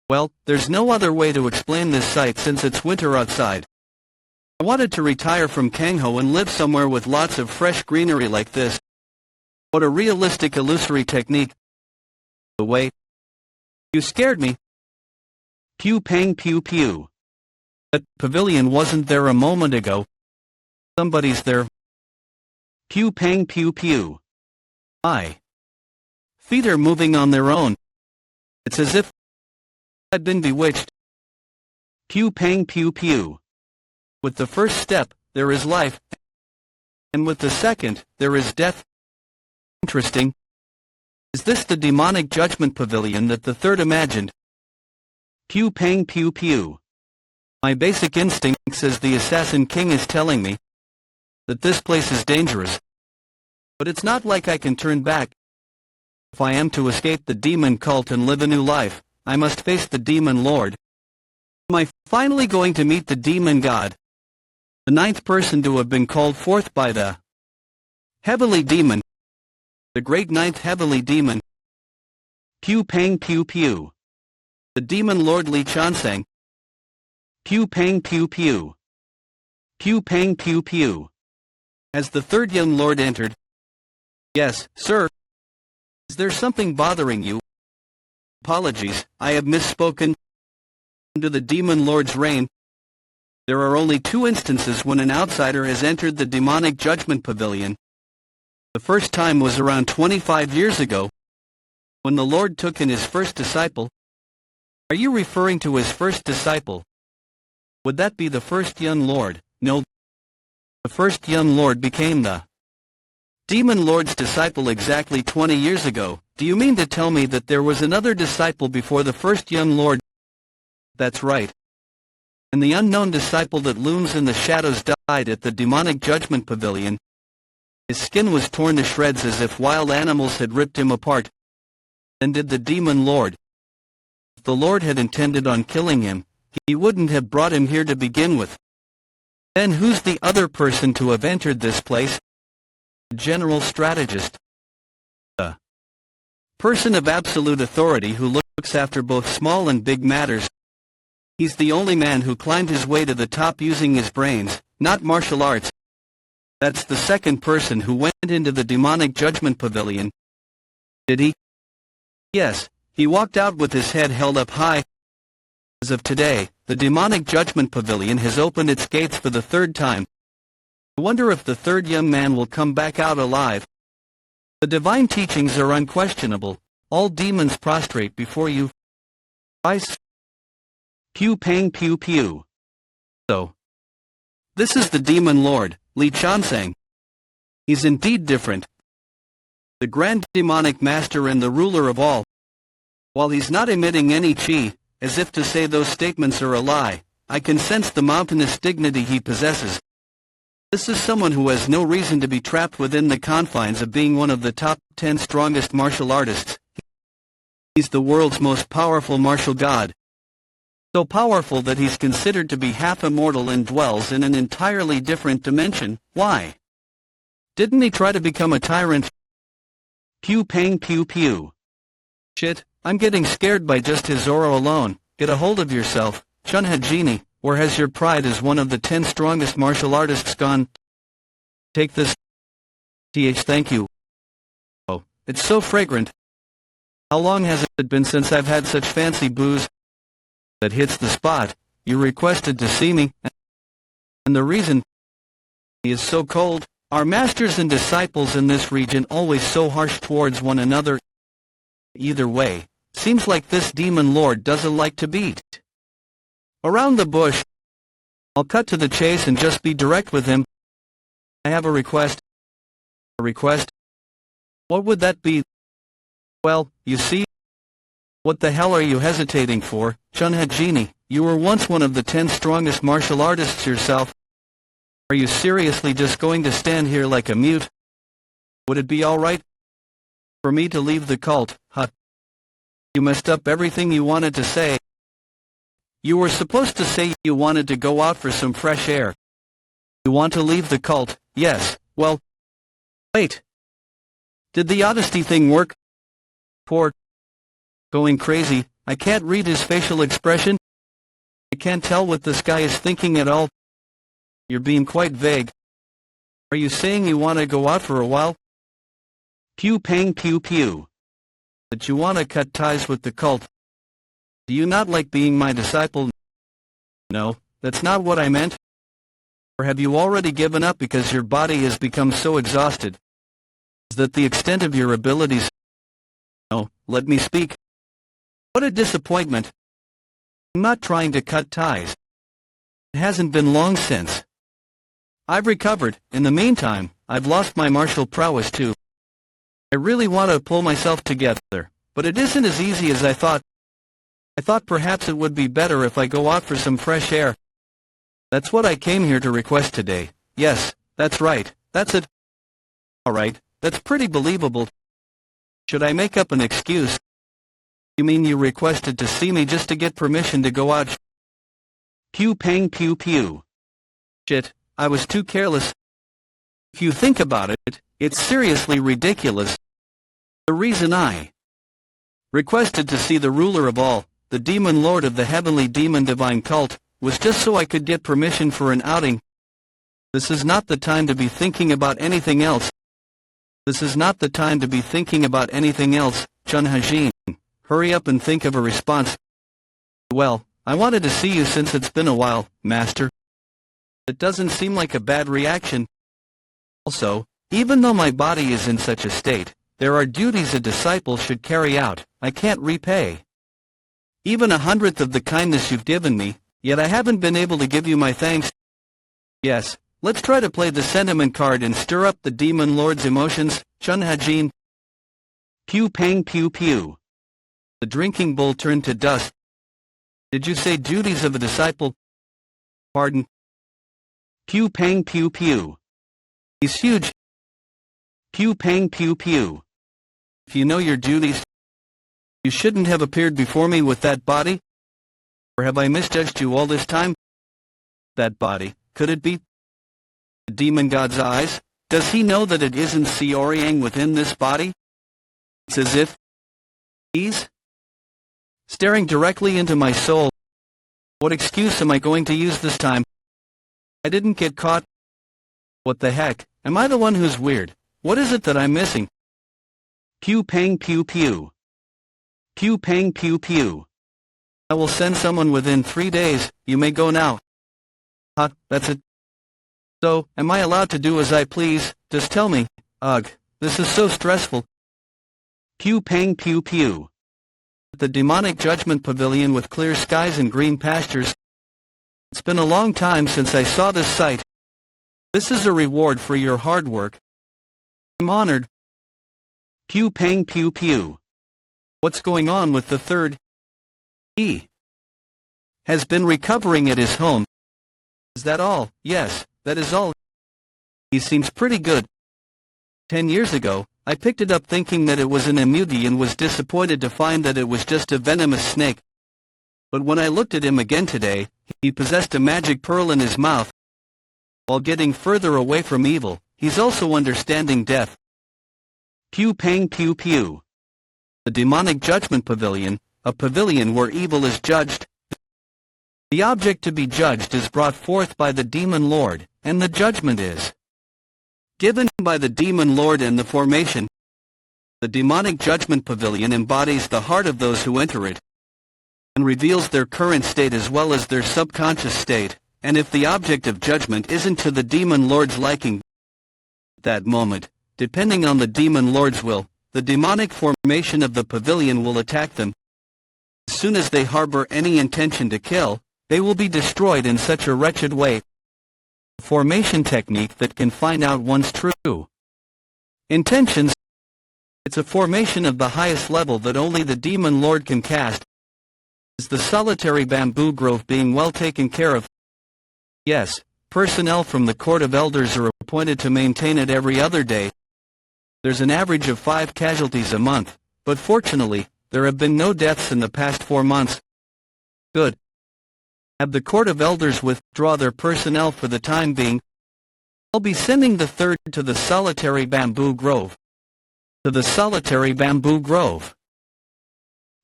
Well, there's no other way to explain this sight since it's winter outside. I wanted to retire from Kangho and live somewhere with lots of fresh greenery like this. What a realistic illusory technique. The way you scared me. Pew pang pew pew. That pavilion wasn't there a moment ago. Somebody's there. Pew pang pew pew. Feet are moving on their own. It's as if I'd been bewitched. Pew pang pew pew. With the first step, there is life, and with the second, there is death. Interesting. Is this the demonic judgment pavilion that the third imagined? Pew pang pew pew. My basic instinct says the Assassin King is telling me that this place is dangerous. But it's not like I can turn back. If I am to escape the demon cult and live a new life, I must face the demon lord. Am I finally going to meet the demon god? The ninth person to have been called forth by the heavenly demon. The great ninth heavenly demon. Pew pang pew pew. The demon lord Li Chansang. Pew pang pew pew. Pew pang pew pew. As the third young lord entered. Yes, sir. Is there something bothering you? Apologies, I have misspoken. Under the demon lord's reign, there are only 2 instances when an outsider has entered the demonic judgment pavilion. The first time was around 25 years ago, when the Lord took in his first disciple. Are you referring to his first disciple? Would that be the first young lord? No. The first young lord became the demon lord's disciple exactly 20 years ago. Do you mean to tell me that there was another disciple before the first young lord? That's right. And the unknown disciple that looms in the shadows died at the demonic judgment pavilion. His skin was torn to shreds as if wild animals had ripped him apart. Then did the demon lord. If the Lord had intended on killing him, he wouldn't have brought him here to begin with. Then who's the other person to have entered this place? The general strategist. A person of absolute authority who looks after both small and big matters. He's the only man who climbed his way to the top using his brains, not martial arts. That's the second person who went into the demonic judgment pavilion. Did he? Yes, he walked out with his head held up high. As of today, the demonic judgment pavilion has opened its gates for the 3rd time. I wonder if the third young man will come back out alive. The divine teachings are unquestionable. All demons prostrate before you. Ice. Pew pang pew pew. So, this is the demon lord, Li Chansang. He's indeed different. The grand demonic master and the ruler of all. While he's not emitting any chi, as if to say those statements are a lie, I can sense the mountainous dignity he possesses. This is someone who has no reason to be trapped within the confines of being one of the top 10 strongest martial artists. He's the world's most powerful martial god. So powerful that he's considered to be half immortal and dwells in an entirely different dimension. Why? Didn't he try to become a tyrant? Pew pang pew pew. Shit, I'm getting scared by just his aura alone. Get a hold of yourself, Chun Hajin, or has your pride as one of the 10 strongest martial artists gone? Take this. Thank you. Oh, it's so fragrant. How long has it been since I've had such fancy booze? That hits the spot. You requested to see me, and the reason he is so cold. Our masters and disciples in this region always so harsh towards one another. Either way, seems like this demon lord doesn't like to beat around the bush. I'll cut to the chase and just be direct with him. I have a request. A request? What would that be? Well, you see. What the hell are you hesitating for, Chun Hajin? You were once one of the 10 strongest martial artists yourself. Are you seriously just going to stand here like a mute? Would it be alright for me to leave the cult, huh? You messed up everything you wanted to say. You were supposed to say you wanted to go out for some fresh air. You want to leave the cult, yes, well, wait. Did the honesty thing work? Poor. Going crazy, I can't read his facial expression. I can't tell what this guy is thinking at all. You're being quite vague. Are you saying you want to go out for a while? Pew pang pew pew. That you want to cut ties with the cult? Do you not like being my disciple? No, that's not what I meant. Or have you already given up because your body has become so exhausted? Is that the extent of your abilities? No, let me speak. What a disappointment. I'm not trying to cut ties. It hasn't been long since. I've recovered. In the meantime, I've lost my martial prowess too. I really want to pull myself together, but it isn't as easy as I thought. I thought perhaps it would be better if I go out for some fresh air. That's what I came here to request today. Yes, that's right, that's it. Alright, that's pretty believable. Should I make up an excuse? You mean you requested to see me just to get permission to go out? Pew pang pew pew. Shit, I was too careless. If you think about it, it's seriously ridiculous. The reason I requested to see the ruler of all, the demon lord of the heavenly demon divine cult, was just so I could get permission for an outing. This is not the time to be thinking about anything else. This is not the time to be thinking about anything else, Chun Hajin. Hurry up and think of a response. Well, I wanted to see you since it's been a while, master. It doesn't seem like a bad reaction. Also, even though my body is in such a state, there are duties a disciple should carry out. I can't repay even 100th of the kindness you've given me, yet I haven't been able to give you my thanks. Yes, let's try to play the sentiment card and stir up the demon lord's emotions, Chun Hajin. Pew pang pew pew. The drinking bowl turned to dust. Did you say duties of a disciple? Pardon? Pew pang pew pew. He's huge. Pew pang pew pew. If you know your duties, you shouldn't have appeared before me with that body? Or have I misjudged you all this time? That body, could it be the demon god's eyes? Does he know that it isn't Seoryang within this body? It's as if he's staring directly into my soul. What excuse am I going to use this time? I didn't get caught. What the heck? Am I the one who's weird? What is it that I'm missing? Pew pang pew pew. Pew pang pew pew. I will send someone within 3 days. You may go now. That's it. So, am I allowed to do as I please? Just tell me. Ugh, this is so stressful. Pew pang pew pew. The demonic judgment pavilion with clear skies and green pastures. It's been a long time since I saw this sight. This is a reward for your hard work. I'm honored. Pew pang pew pew. What's going on with the third? He has been recovering at his home. Is that all? Yes, that is all. He seems pretty good. 10 years ago, I picked it up thinking that it was an immuti and was disappointed to find that it was just a venomous snake. But when I looked at him again today, he possessed a magic pearl in his mouth. While getting further away from evil, he's also understanding death. Pew pang pew pew. The demonic judgment pavilion, a pavilion where evil is judged. The object to be judged is brought forth by the demon lord, and the judgment is given by the demon lord and the formation. The demonic judgment pavilion embodies the heart of those who enter it, and reveals their current state as well as their subconscious state, and if the object of judgment isn't to the demon lord's liking at that moment, depending on the demon lord's will, the demonic formation of the pavilion will attack them. As soon as they harbor any intention to kill, they will be destroyed in such a wretched way. A formation technique that can find out one's true intentions. It's a formation of the highest level that only the demon lord can cast. Is the solitary bamboo grove being well taken care of? Yes, personnel from the Court of Elders are appointed to maintain it every other day. There's an average of 5 casualties a month, but fortunately, there have been no deaths in the past 4 months. Good. Have the Court of Elders withdraw their personnel for the time being. I'll be sending the third to the solitary bamboo grove. To the solitary bamboo grove.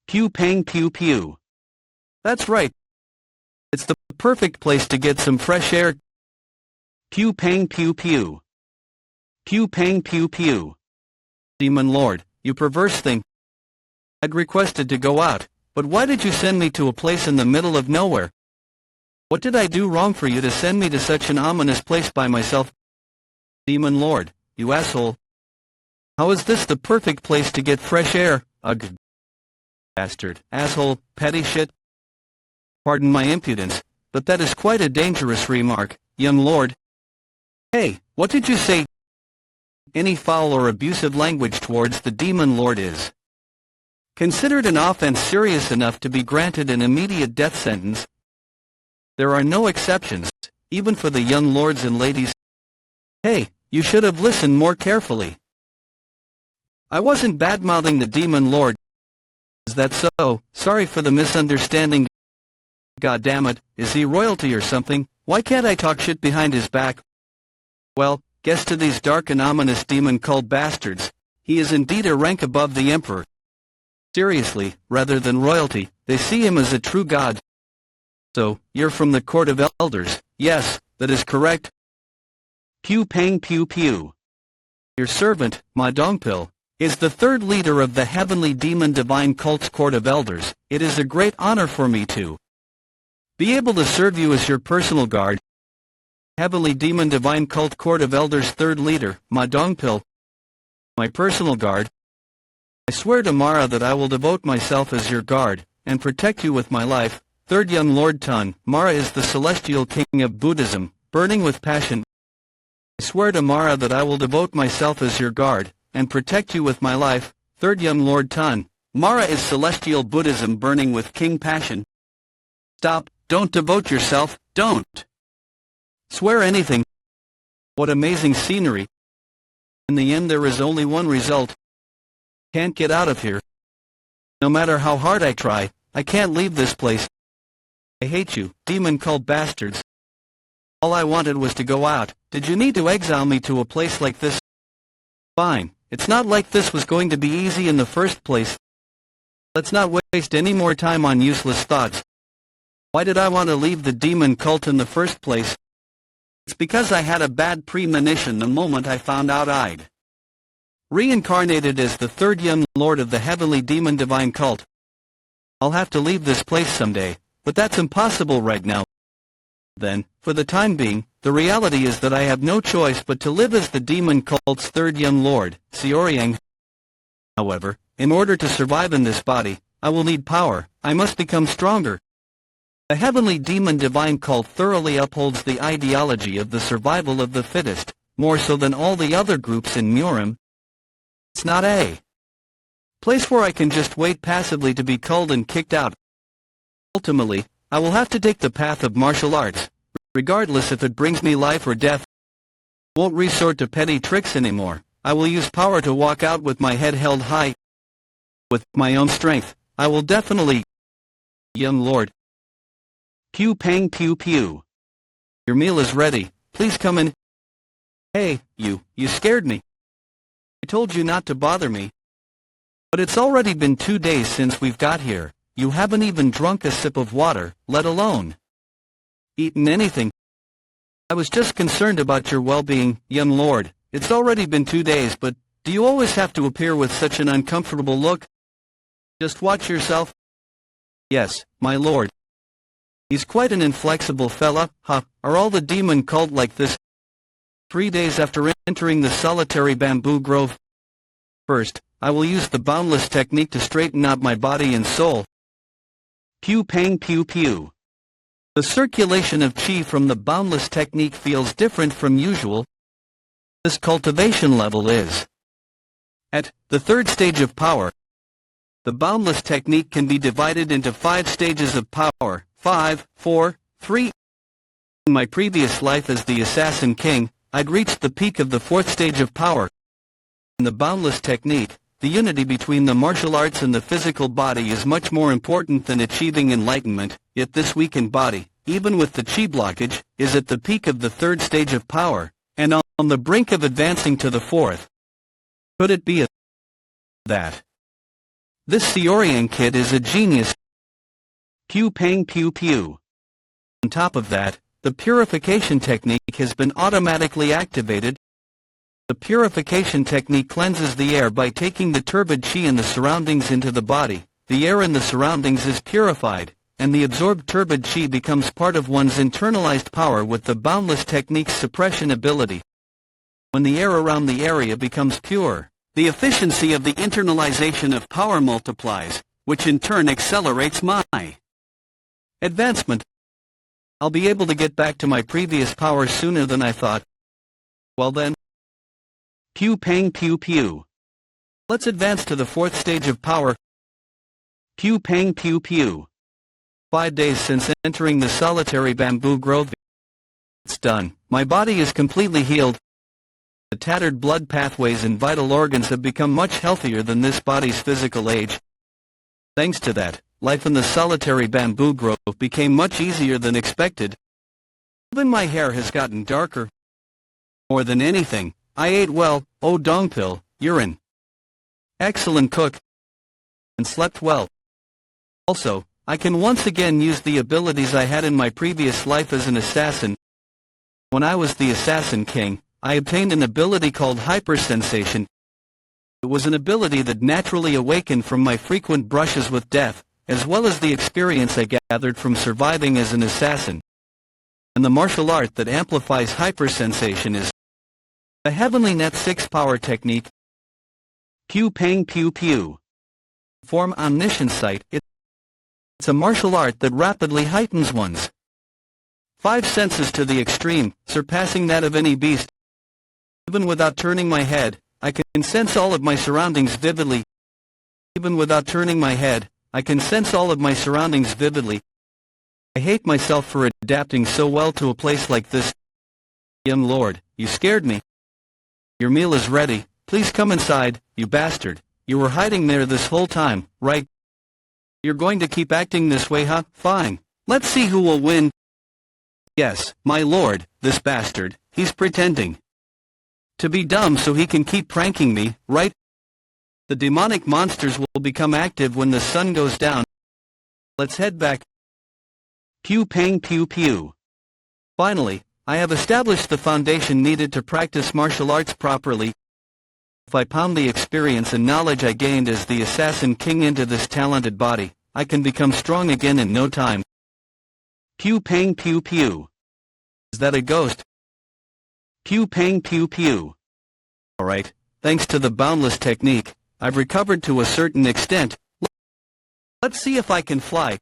Pew pang pew pew. That's right. It's the perfect place to get some fresh air. Pew pang pew pew. Pew pang pew pew. Demon Lord, you perverse thing. I'd requested to go out, but why did you send me to a place in the middle of nowhere? What did I do wrong for you to send me to such an ominous place by myself? Demon Lord, you asshole. How is this the perfect place to get fresh air? Ugh. Bastard, asshole, petty shit. Pardon my impudence, but that is quite a dangerous remark, young lord. Hey, what did you say? Any foul or abusive language towards the demon lord is considered an offense serious enough to be granted an immediate death sentence. There are no exceptions, even for the young lords and ladies. Hey, you should have listened more carefully. I wasn't bad-mouthing the demon lord. Is that so? Sorry for the misunderstanding. God damn it, is he royalty or something? Why can't I talk shit behind his back? Well, guess to these dark and ominous demon-called bastards, he is indeed a rank above the emperor. Seriously, rather than royalty, they see him as a true god. So, you're from the court of elders? Yes, that is correct. Pew pang pew pew. Your servant, my dongpil, is the third leader of the heavenly demon divine cult's court of elders. It is a great honor for me to be able to serve you as your personal guard. Heavenly demon divine cult court of elders third leader, my dongpil, my personal guard. I swear to Mara that I will devote myself as your guard, and protect you with my life. Third young Lord Tun, Mara is the celestial king of Buddhism, burning with passion. I swear to Mara that I will devote myself as your guard, and protect you with my life. Third young Lord Tun, Mara is celestial Buddhism burning with king passion. Stop, don't devote yourself, don't. Swear anything. What amazing scenery. In the end there is only one result. Can't get out of here. No matter how hard I try, I can't leave this place. I hate you, demon-called bastards. All I wanted was to go out. Did you need to exile me to a place like this? Fine, it's not like this was going to be easy in the first place. Let's not waste any more time on useless thoughts. Why did I want to leave the demon cult in the first place? It's because I had a bad premonition the moment I found out I'd reincarnated as the third young lord of the heavenly demon divine cult. I'll have to leave this place someday, but that's impossible right now. Then, for the time being, the reality is that I have no choice but to live as the demon cult's third young lord, Xiaoryang. However, in order to survive in this body, I will need power. I must become stronger. The heavenly demon divine cult thoroughly upholds the ideology of the survival of the fittest, more so than all the other groups in Murim. It's not a place where I can just wait passively to be culled and kicked out. Ultimately, I will have to take the path of martial arts, regardless if it brings me life or death. I won't resort to petty tricks anymore. I will use power to walk out with my head held high. With my own strength, I will definitely... Young lord. Pew pang pew pew. Your meal is ready. Please come in. Hey, you scared me. I told you not to bother me. But it's already been 2 days since we've got here. You haven't even drunk a sip of water, let alone eaten anything. I was just concerned about your well-being, young lord. It's already been 2 days, but do you always have to appear with such an uncomfortable look? Just watch yourself. Yes, my lord. He's quite an inflexible fella, huh? Are all the demon cult like this? 3 days after entering the solitary bamboo grove. First, I will use the boundless technique to straighten out my body and soul. Pew pang pew pew. The circulation of chi from the boundless technique feels different from usual. This cultivation level is at the third stage of power. The boundless technique can be divided into 5 stages of power. 5, 4, 3. In my previous life as the Assassin King, I'd reached the peak of the 4th stage of power. In the boundless technique, the unity between the martial arts and the physical body is much more important than achieving enlightenment, yet this weakened body, even with the chi blockage, is at the peak of the 3rd stage of power, and on the brink of advancing to the 4th. Could it be that this Xiaoryang kid is a genius? Pew pang pew pew. On top of that, the purification technique has been automatically activated. The purification technique cleanses the air by taking the turbid chi in the surroundings into the body. The air in the surroundings is purified, and the absorbed turbid chi becomes part of one's internalized power with the boundless technique's suppression ability. When the air around the area becomes pure, the efficiency of the internalization of power multiplies, which in turn accelerates my advancement. I'll be able to get back to my previous power sooner than I thought. Well then. Pew pang pew pew. Let's advance to the fourth stage of power. Pew pang pew pew. 5 days since entering the solitary bamboo grove. It's done. My body is completely healed. The tattered blood pathways and vital organs have become much healthier than this body's physical age. Thanks to that, life in the solitary bamboo grove became much easier than expected. Even my hair has gotten darker. More than anything, I ate well, oh dongpil, urine. Excellent cook. And slept well. Also, I can once again use the abilities I had in my previous life as an assassin. When I was the Assassin King, I obtained an ability called hypersensation. It was an ability that naturally awakened from my frequent brushes with death, as well as the experience I gathered from surviving as an assassin. And the martial art that amplifies hypersensation is the Heavenly Net 6 power technique. Pew pang pew pew. Form omniscient sight. It's a martial art that rapidly heightens one's 5 senses to the extreme, surpassing that of any beast. Even without turning my head, I can sense all of my surroundings vividly. Even without turning my head, I can sense all of my surroundings vividly. I hate myself for adapting so well to a place like this. Young Lord, you scared me. Your meal is ready, please come inside, you bastard. You were hiding there this whole time, right? You're going to keep acting this way, huh? Fine. Let's see who will win. Yes, my lord, this bastard, he's pretending to be dumb so he can keep pranking me, right? The demonic monsters will become active when the sun goes down. Let's head back. Pew pang pew pew. Finally, I have established the foundation needed to practice martial arts properly. If I pound the experience and knowledge I gained as the Assassin King into this talented body, I can become strong again in no time. Pew pang pew pew. Is that a ghost? Pew pang pew pew. Alright, thanks to the boundless technique, I've recovered to a certain extent. Let's see if I can fly.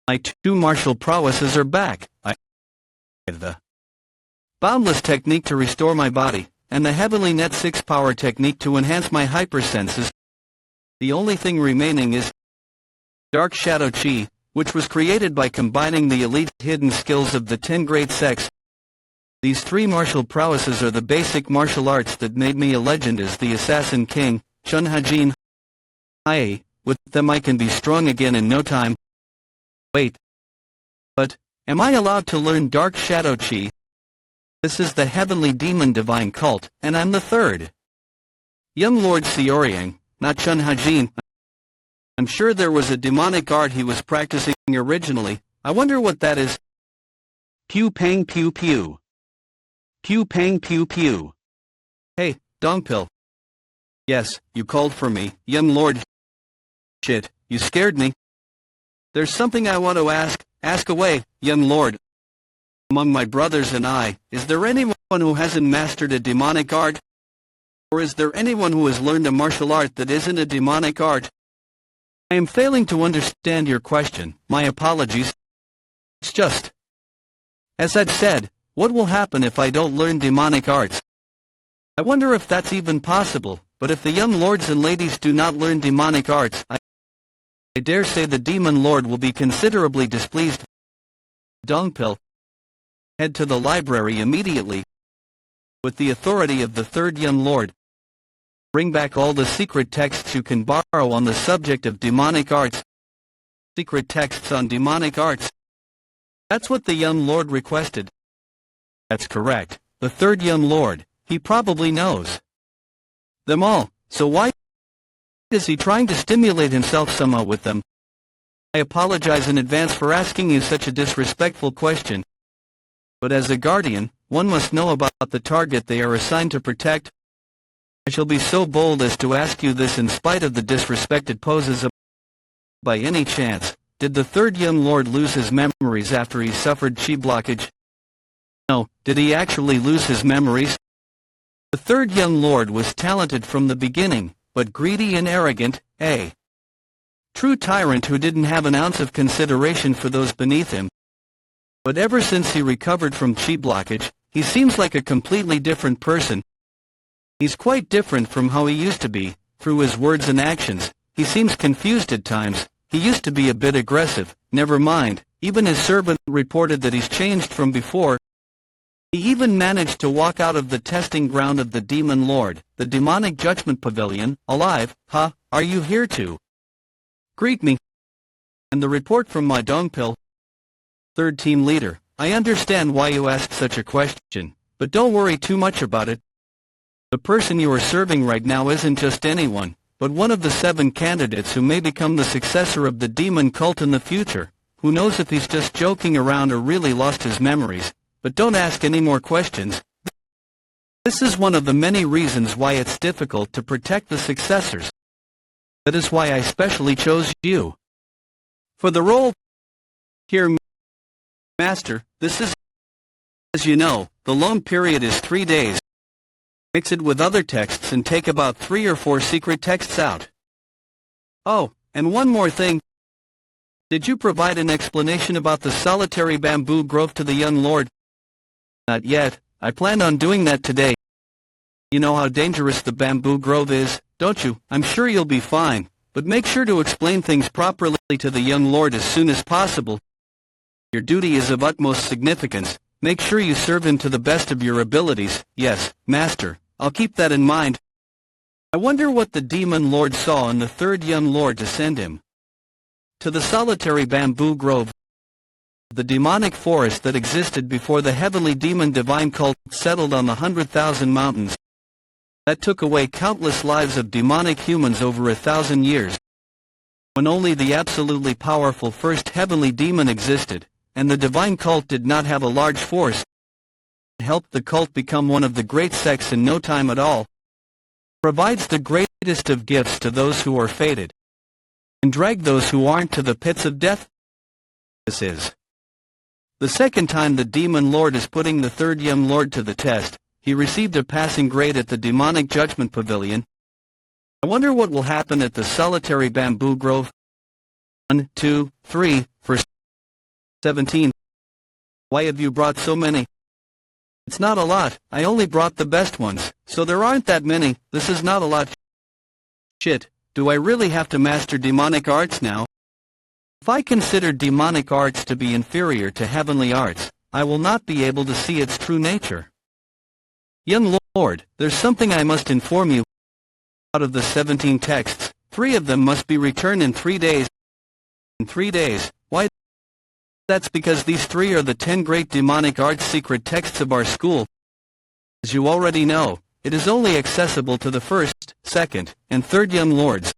My 2 martial prowesses are back. The boundless technique to restore my body, and the Heavenly Net 6 power technique to enhance my hypersenses. The only thing remaining is Dark Shadow Chi, which was created by combining the elite hidden skills of the 10 great sects. These 3 martial prowesses are the basic martial arts that made me a legend as the Assassin King, Chun Hajin. With them I can be strong again in no time. Wait. But, am I allowed to learn Dark Shadow Chi? This is the Heavenly Demon Divine Cult, and I'm the 3rd. Young Lord Seoryang, not Chun Hajin. I'm sure there was a demonic art he was practicing originally. I wonder what that is. Pew pang pew pew. Pew pang pew pew. Hey, Dongpil. Yes, you called for me, young lord. Shit, you scared me. There's something I want to ask. Ask away, young lord. Among my brothers and I, is there anyone who hasn't mastered a demonic art? Or is there anyone who has learned a martial art that isn't a demonic art? I am failing to understand your question, my apologies. It's just, as I've said, what will happen if I don't learn demonic arts? I wonder if that's even possible, but if the young lords and ladies do not learn demonic arts, I dare say the demon lord will be considerably displeased. Dongpil, head to the library immediately. With the authority of the 3rd young lord, bring back all the secret texts you can borrow on the subject of demonic arts. Secret texts on demonic arts. That's what the young lord requested. That's correct, the 3rd young lord, he probably knows them all, so why is he trying to stimulate himself somehow with them? I apologize in advance for asking you such a disrespectful question. But as a guardian, one must know about the target they are assigned to protect. I shall be so bold as to ask you this in spite of the disrespect it poses. By any chance, did the third young lord lose his memories after he suffered chi blockage? No, did he actually lose his memories? The third young lord was talented from the beginning, but greedy and arrogant, a true tyrant who didn't have an ounce of consideration for those beneath him. But ever since he recovered from chi blockage, he seems like a completely different person. He's quite different from how he used to be. Through his words and actions, he seems confused at times. He used to be a bit aggressive. Never mind, even his servant reported that he's changed from before. He even managed to walk out of the testing ground of the Demon Lord, the Demonic Judgment Pavilion, alive. Are you here to greet me? And the report from my dongpil. Third team leader, I understand why you asked such a question, but don't worry too much about it. The person you are serving right now isn't just anyone, but one of the 7 candidates who may become the successor of the demon cult in the future. Who knows if he's just joking around or really lost his memories, but don't ask any more questions. This is one of the many reasons why it's difficult to protect the successors. That is why I specially chose you for the role. Here, Master, this is, as you know, the loan period is 3 days. Mix it with other texts and take about 3 or 4 secret texts out. Oh, and one more thing. Did you provide an explanation about the solitary bamboo grove to the young lord? Not yet. I plan on doing that today. You know how dangerous the bamboo grove is, don't you? I'm sure you'll be fine, but make sure to explain things properly to the young lord as soon as possible. Your duty is of utmost significance. Make sure you serve him to the best of your abilities. Yes, Master, I'll keep that in mind. I wonder what the Demon Lord saw in the third young lord to send him to the solitary bamboo grove, the demonic forest that existed before the heavenly demon divine cult settled on the 100,000 mountains. That took away countless lives of demonic humans over 1,000 years. When only the absolutely powerful first heavenly demon existed, and the divine cult did not have a large force, it helped the cult become one of the great sects in no time at all. Provides the greatest of gifts to those who are fated, and drag those who aren't to the pits of death. This is the second time the Demon Lord is putting the third young lord to the test. He received a passing grade at the Demonic Judgment Pavilion. I wonder what will happen at the solitary bamboo grove. 1, 2, 3, for 17. Why have you brought so many? It's not a lot. I only brought the best ones, so there aren't that many. This is not a lot. Shit, do I really have to master demonic arts now? If I consider demonic arts to be inferior to heavenly arts, I will not be able to see its true nature. Young Lord, there's something I must inform you. Out of the 17 texts, 3 of them must be returned in 3 days. In 3 days, why? That's because these 3 are the 10 great demonic arts secret texts of our school. As you already know, it is only accessible to the first, second, and third young lords.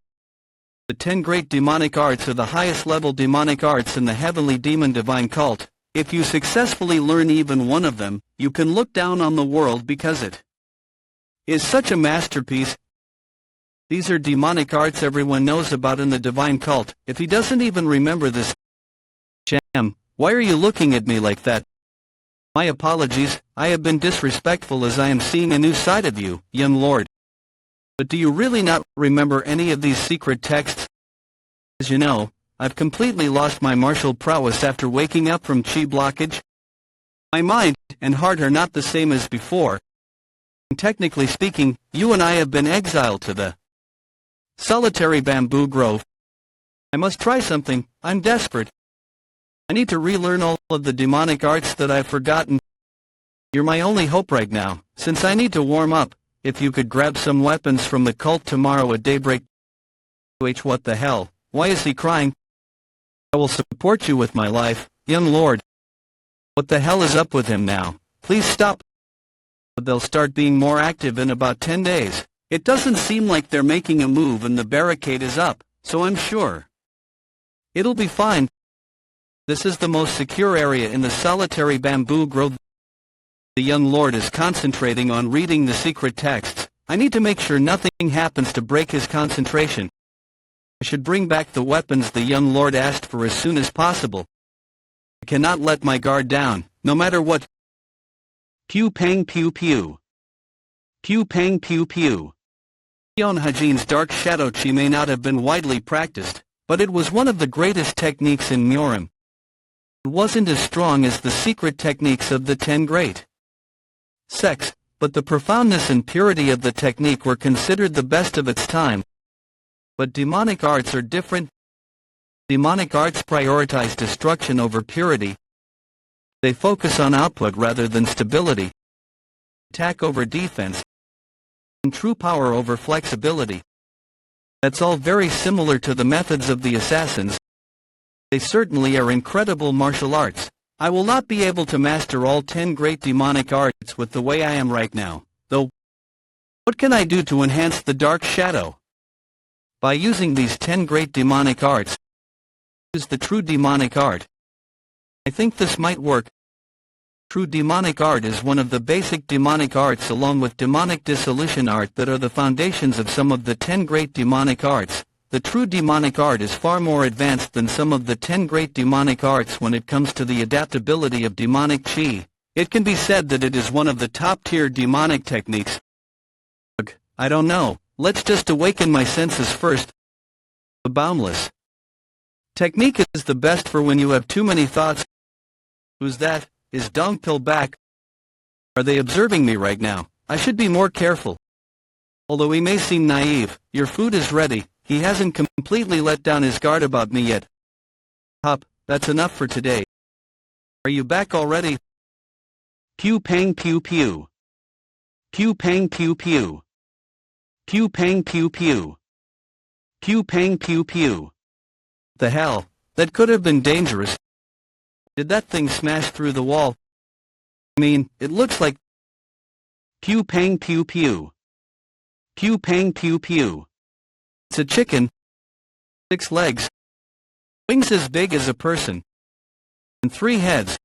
The 10 great demonic arts are the highest level demonic arts in the heavenly demon divine cult. If you successfully learn even one of them, you can look down on the world because it is such a masterpiece. These are demonic arts everyone knows about in the divine cult. If he doesn't even remember this, Sham, why are you looking at me like that? My apologies, I have been disrespectful as I am seeing a new side of you, young lord. But do you really not remember any of these secret texts? As you know, I've completely lost my martial prowess after waking up from chi blockage. My mind and heart are not the same as before. And technically speaking, you and I have been exiled to the solitary bamboo grove. I must try something. I'm desperate. I need to relearn all of the demonic arts that I've forgotten. You're my only hope right now, since I need to warm up. If you could grab some weapons from the cult tomorrow at daybreak. What the hell? Why is he crying? I will support you with my life, young lord. What the hell is up with him now? Please stop. They'll start being more active in about 10 days. It doesn't seem like they're making a move and the barricade is up, so I'm sure it'll be fine. This is the most secure area in the solitary bamboo grove. The young lord is concentrating on reading the secret texts. I need to make sure nothing happens to break his concentration. I should bring back the weapons the young lord asked for as soon as possible. I cannot let my guard down, no matter what. Pew pang pew pew. Pew pang pew pew. Chun Hajin's dark shadow chi may not have been widely practiced, but it was one of the greatest techniques in Murim. It wasn't as strong as the secret techniques of the 10 great sects, but the profoundness and purity of the technique were considered the best of its time. But demonic arts are different. Demonic arts prioritize destruction over purity. They focus on output rather than stability, attack over defense, and true power over flexibility. That's all very similar to the methods of the assassins. They certainly are incredible martial arts. I will not be able to master all 10 great demonic arts with the way I am right now, though. What can I do to enhance the dark shadow? By using these 10 great demonic arts, is the true demonic art. I think this might work. True demonic art is one of the basic demonic arts along with demonic dissolution art that are the foundations of some of the 10 great demonic arts. The true demonic art is far more advanced than some of the 10 great demonic arts when it comes to the adaptability of demonic chi. It can be said that it is one of the top-tier demonic techniques. I don't know, let's just awaken my senses first. The boundless technique is the best for when you have too many thoughts. Who's that? Is Dong Pill back? Are they observing me right now? I should be more careful. Although he may seem naive, your food is ready. He hasn't completely let down his guard about me yet. Hop, that's enough for today. Are you back already? Pew pang pew pew. Pew pang pew pew. Pew pang pew pew. Pew pang pew pew. The hell? That could have been dangerous. Did that thing smash through the wall? I mean, it looks like... Pew pang pew pew. Pew pang pew pew. It's a chicken. 6 legs. Wings as big as a person. And 3 heads.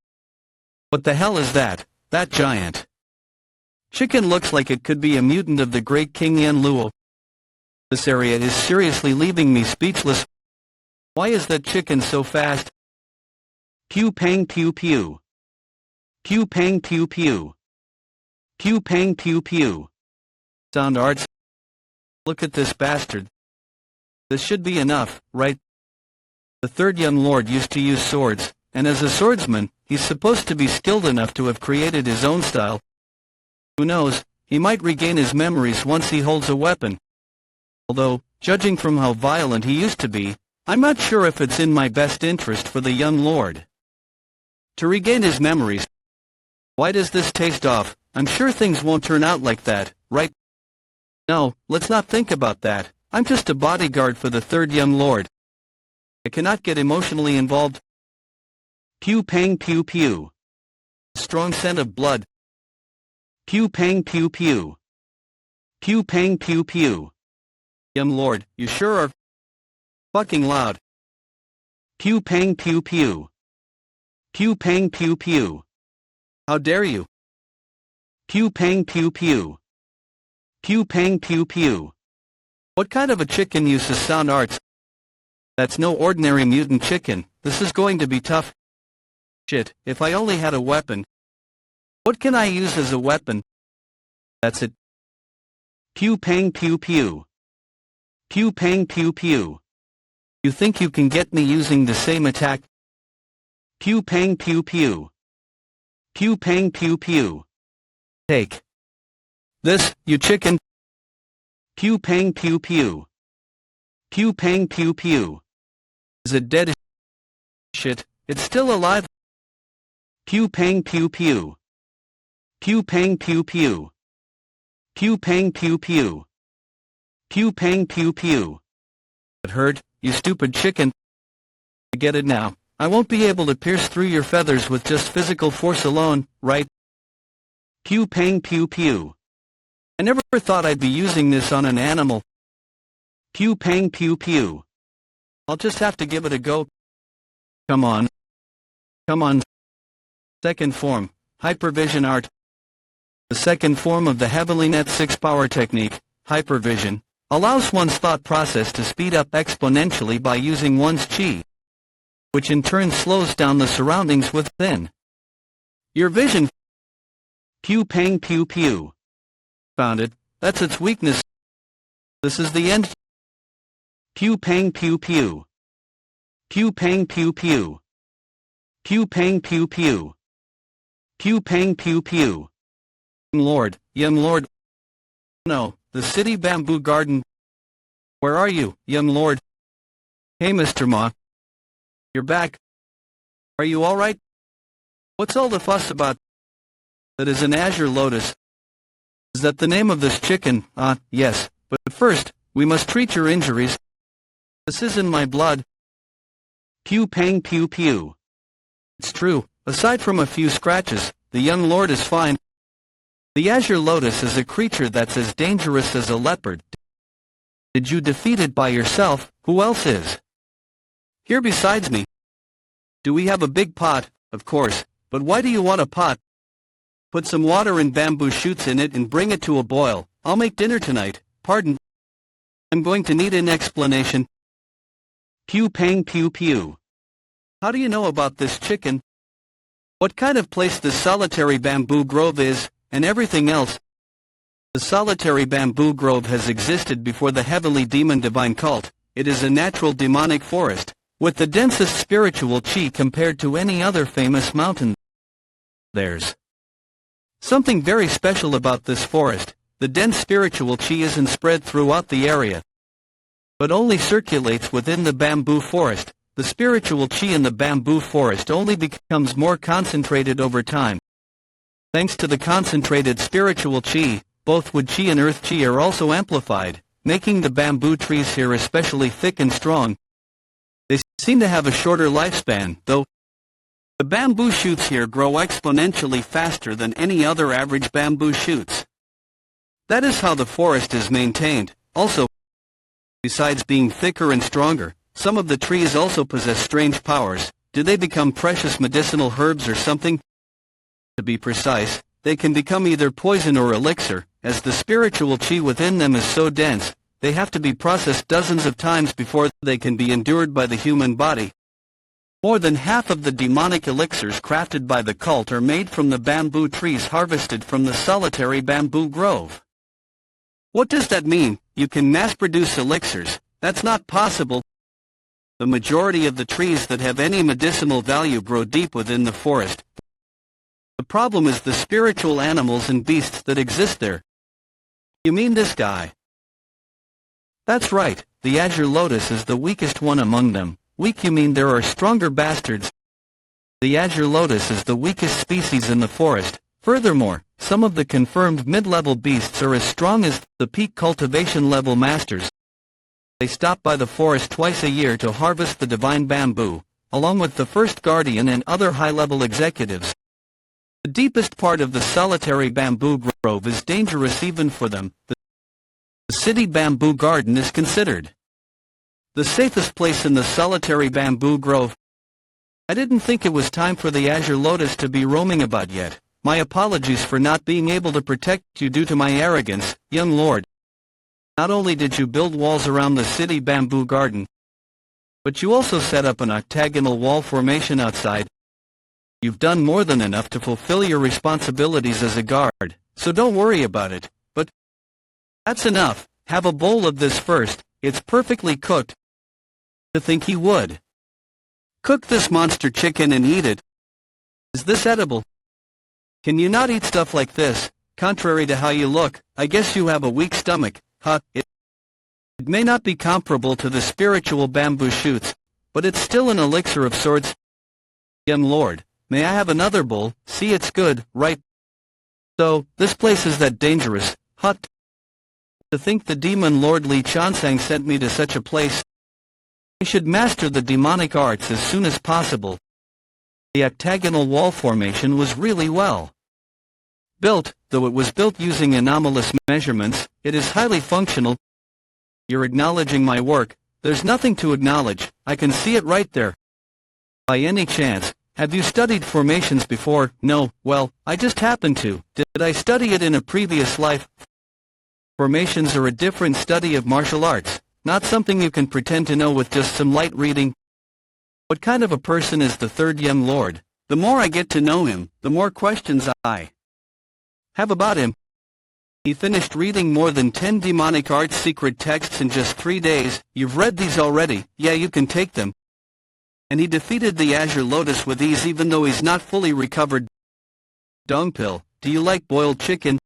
What the hell is that? That giant chicken looks like it could be a mutant of the great King Yen Luo. This area is seriously leaving me speechless. Why is that chicken so fast? Pew pang pew pew. Pew pang pew pew. Pew pang pew pew. Sound arts. Look at this bastard. This should be enough, right? The third young lord used to use swords, and as a swordsman, he's supposed to be skilled enough to have created his own style. Who knows, he might regain his memories once he holds a weapon. Although, judging from how violent he used to be, I'm not sure if it's in my best interest for the young lord to regain his memories. Why does this taste off? I'm sure things won't turn out like that, right? No, let's not think about that. I'm just a bodyguard for the third young lord. I cannot get emotionally involved. Pew pang pew pew. Strong scent of blood. Pew pang pew pew. Pew pang pew pew. Young lord, you sure are fucking loud. Pew pang pew pew. Pew pang pew pew. How dare you? Pew pang pew pew. Pew pang pew pew. What kind of a chicken uses sound arts? That's no ordinary mutant chicken. This is going to be tough. Shit, if I only had a weapon. What can I use as a weapon? That's it. Pew pang pew pew. Pew pang pew pew. You think you can get me using the same attack? Pew pang pew pew. Pew pang pew pew. Take this, you chicken. Pew pang pew pew. Pew pang pew pew. Is it dead? Shit, it's still alive. Pew pang pew pew. Pew pang pew pew. Pew pang pew pew. Pew pang pew pew. It hurt, you stupid chicken. I get it now. I won't be able to pierce through your feathers with just physical force alone, right? Pew pang pew pew. I never thought I'd be using this on an animal. Pew pang pew pew. I'll just have to give it a go. Come on. Come on. Second form, hypervision art. The second form of the heavily net 6 power technique, hypervision, allows one's thought process to speed up exponentially by using one's chi, which in turn slows down the surroundings within. Your vision. Pew pang pew pew. Found it. That's its weakness. This is the end. Pew pang pew pew. Pew pang pew pew. Pew pang pew pew. Pew pang pew pew. Lord, young Lord. No, the city bamboo garden. Where are you, young Lord? Hey, Mr. Ma. You're back. Are you all right? What's all the fuss about? That is an azure lotus. Is that the name of this chicken? Yes. But first, we must treat your injuries. This is in my blood. Pew pang pew pew. It's true. Aside from a few scratches, the young lord is fine. The azure lotus is a creature that's as dangerous as a leopard. Did you defeat it by yourself? Who else is here besides me? Do we have a big pot? Of course. But why do you want a pot? Put some water and bamboo shoots in it and bring it to a boil. I'll make dinner tonight. Pardon. I'm going to need an explanation. Pew pang pew pew. How do you know about this chicken? What kind of place this solitary bamboo grove is, and everything else? The solitary bamboo grove has existed before the heavily demon divine cult. It is a natural demonic forest, with the densest spiritual chi compared to any other famous mountain. There's something very special about this forest. The dense spiritual chi isn't spread throughout the area, but only circulates within the bamboo forest. The spiritual chi in the bamboo forest only becomes more concentrated over time. Thanks to the concentrated spiritual chi, both wood chi and earth chi are also amplified, making the bamboo trees here especially thick and strong. They seem to have a shorter lifespan, though. The bamboo shoots here grow exponentially faster than any other average bamboo shoots. That is how the forest is maintained. Also, besides being thicker and stronger, some of the trees also possess strange powers. Do they become precious medicinal herbs or something? To be precise, they can become either poison or elixir. As the spiritual chi within them is so dense, they have to be processed dozens of times before they can be endured by the human body. More than half of the demonic elixirs crafted by the cult are made from the bamboo trees harvested from the solitary bamboo grove. What does that mean? You can mass-produce elixirs? That's not possible. The majority of the trees that have any medicinal value grow deep within the forest. The problem is the spiritual animals and beasts that exist there. You mean this guy? That's right, the azure lotus is the weakest one among them. Weak? You mean there are stronger bastards? The azure lotus is the weakest species in the forest. Furthermore, some of the confirmed mid-level beasts are as strong as the peak cultivation level masters. They stop by the forest twice a year to harvest the divine bamboo, along with the first guardian and other high-level executives. The deepest part of the solitary bamboo grove is dangerous even for them. The city bamboo garden is considered the safest place in the solitary bamboo grove. I didn't think it was time for the azure lotus to be roaming about yet. My apologies for not being able to protect you due to my arrogance, young lord. Not only did you build walls around the city bamboo garden, but you also set up an octagonal wall formation outside. You've done more than enough to fulfill your responsibilities as a guard, so don't worry about it. But that's enough. Have a bowl of this first. It's perfectly cooked. To think he would cook this monster chicken and eat it. Is this edible? Can you not eat stuff like this? Contrary to how you look, I guess you have a weak stomach. It may not be comparable to the spiritual bamboo shoots, but it's still an elixir of sorts. Young lord, may I have another bowl? See, it's good, right? So, this place is that dangerous. To think the demon Lord Li Chansang sent me to such a place. I should master the demonic arts as soon as possible. The octagonal wall formation was really well built, though it was built using anomalous measurements. It is highly functional. You're acknowledging my work. There's nothing to acknowledge. I can see it right there. By any chance, have you studied formations before? No, well, I just happened to. Did I study it in a previous life? Formations are a different study of martial arts, not something you can pretend to know with just some light reading. What kind of a person is the third young lord? The more I get to know him, the more questions I have about him. He finished reading more than 10 demonic arts secret texts in just 3 days. You've read these already, yeah, you can take them. And he defeated the Azure Lotus with ease even though he's not fully recovered. Dongpil, do you like boiled chicken?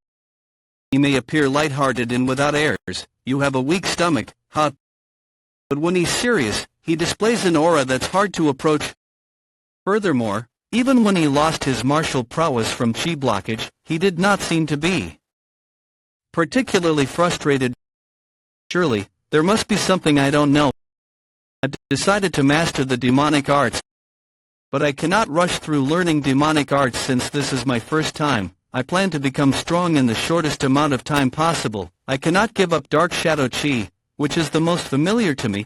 He may appear lighthearted and without airs. You have a weak stomach, huh? But when he's serious, he displays an aura that's hard to approach. Furthermore, even when he lost his martial prowess from chi blockage, he did not seem to be particularly frustrated. Surely, there must be something I don't know. I decided to master the demonic arts. But I cannot rush through learning demonic arts since this is my first time. I plan to become strong in the shortest amount of time possible. I cannot give up Dark Shadow Chi, which is the most familiar to me.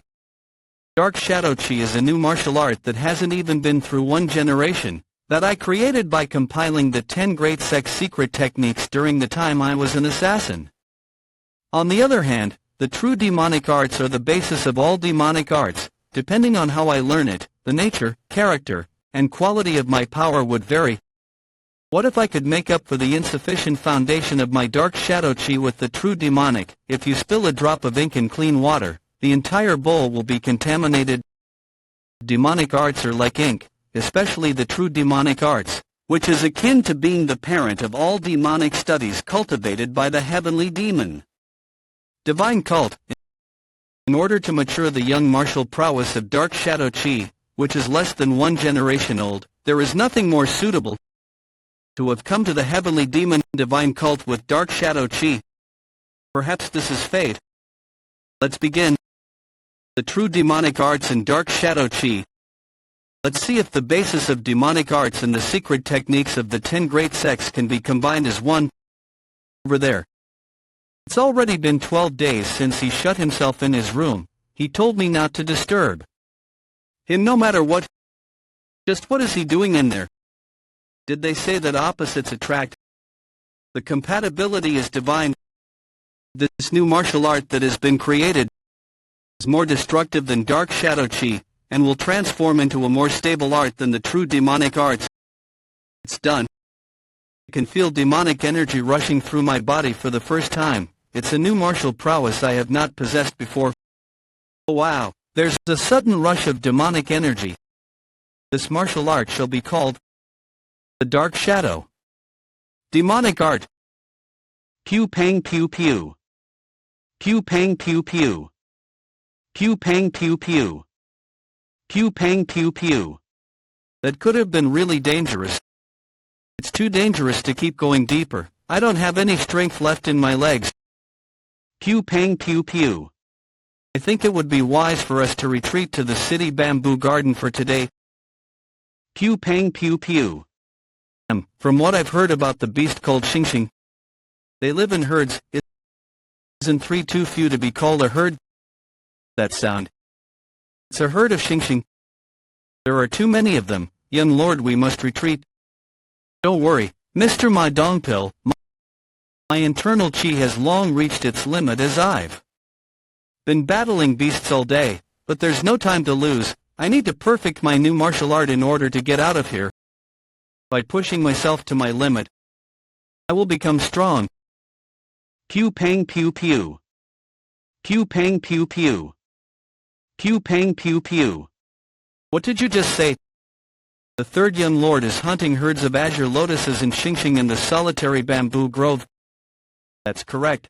Dark Shadow Chi is a new martial art that hasn't even been through one generation, that I created by compiling the 10 great sex secret techniques during the time I was an assassin. On the other hand, the true demonic arts are the basis of all demonic arts. Depending on how I learn it, the nature, character, and quality of my power would vary. What if I could make up for the insufficient foundation of my Dark Shadow Chi with the true demonic? If you spill a drop of ink in clean water, the entire bowl will be contaminated. Demonic arts are like ink, especially the true demonic arts, which is akin to being the parent of all demonic studies cultivated by the heavenly demon. Divine Cult. In order to mature the young martial prowess of Dark Shadow Chi, which is less than 1 generation old, there is nothing more suitable to have come to the heavenly demon Divine Cult with Dark Shadow Chi. Perhaps this is fate. Let's begin. The true demonic arts and Dark Shadow Chi. Let's see if the basis of demonic arts and the secret techniques of the 10 great sects can be combined as one. Over there. It's already been 12 days since he shut himself in his room. He told me not to disturb him no matter what. Just what is he doing in there? Did they say that opposites attract? The compatibility is divine. This new martial art that has been created is more destructive than Dark Shadow Chi, and will transform into a more stable art than the true demonic arts. It's done. I can feel demonic energy rushing through my body for the first time. It's a new martial prowess I have not possessed before. Oh wow, there's a sudden rush of demonic energy. This martial art shall be called the Dark Shadow Demonic Art. Pew pang pew pew. Pew pang pew pew. Pew pang pew pew. Pew pang pew pew. That could have been really dangerous. It's too dangerous to keep going deeper. I don't have any strength left in my legs. Pew pang pew pew. I think it would be wise for us to retreat to the city bamboo garden for today. Pew pang pew pew. From what I've heard about the beast called Xingxing, they live in herds. Isn't 3 too few to be called a herd? That sound. It's a herd of Xingxing. There are too many of them. Young lord, we must retreat. Don't worry, Mr. My Dongpil. My internal chi has long reached its limit as I've been battling beasts all day, but there's no time to lose. I need to perfect my new martial art in order to get out of here. By pushing myself to my limit, I will become strong. Pew pang pew pew. Pew pang pew pew. Pew pang pew pew. What did you just say? The third young lord is hunting herds of azure lotuses in Xingxing in the solitary bamboo grove. That's correct.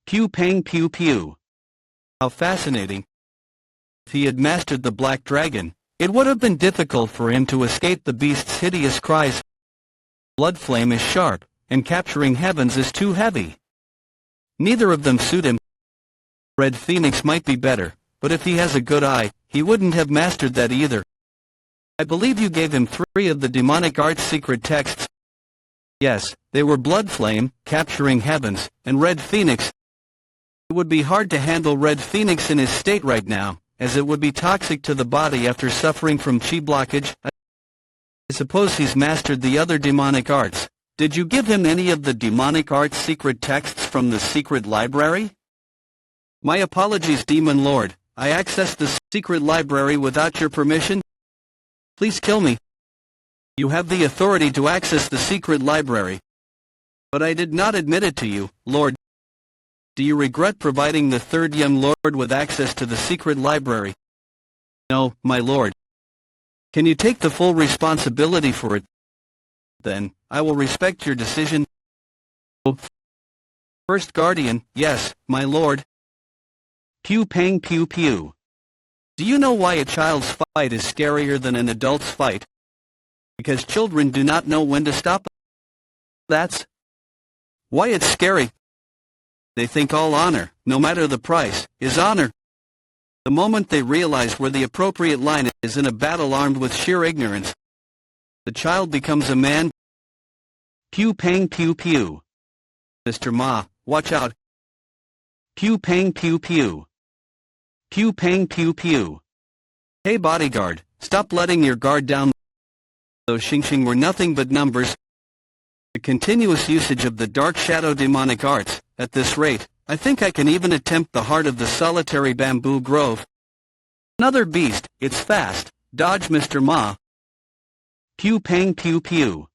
Pew pang pew pew. How fascinating. If he had mastered the black dragon, it would have been difficult for him to escape the beast's hideous cries. Blood flame is sharp, and capturing heavens is too heavy. Neither of them suit him. Red Phoenix might be better, but if he has a good eye, he wouldn't have mastered that either. I believe you gave him 3 of the demonic arts secret texts. Yes, they were Blood Flame, Capturing Heavens, and Red Phoenix. It would be hard to handle Red Phoenix in his state right now, as it would be toxic to the body after suffering from chi blockage. suppose he's mastered the other demonic arts. Did you give him any of the demonic arts secret texts from the secret library? My apologies, Demon Lord. I accessed the secret library without your permission. Please kill me. You have the authority to access the secret library. But I did not admit it to you, Lord. Do you regret providing the third young lord with access to the secret library? No, my lord. Can you take the full responsibility for it? Then, I will respect your decision. First guardian, yes, my lord. Pew pang pew pew. Do you know why a child's fight is scarier than an adult's fight? Because children do not know when to stop. That's why it's scary. They think all honor, no matter the price, is honor. The moment they realize where the appropriate line is in a battle armed with sheer ignorance, the child becomes a man. Pew pang pew pew. Mr. Ma, watch out. Pew pang pew pew. Pew pang pew pew. Hey bodyguard, stop letting your guard down. Those Xingxing were nothing but numbers. The continuous usage of the dark shadow demonic arts, at this rate, I think I can even attempt the heart of the solitary bamboo grove. Another beast, it's fast. Dodge, Mr. Ma. Pew pang pew pew.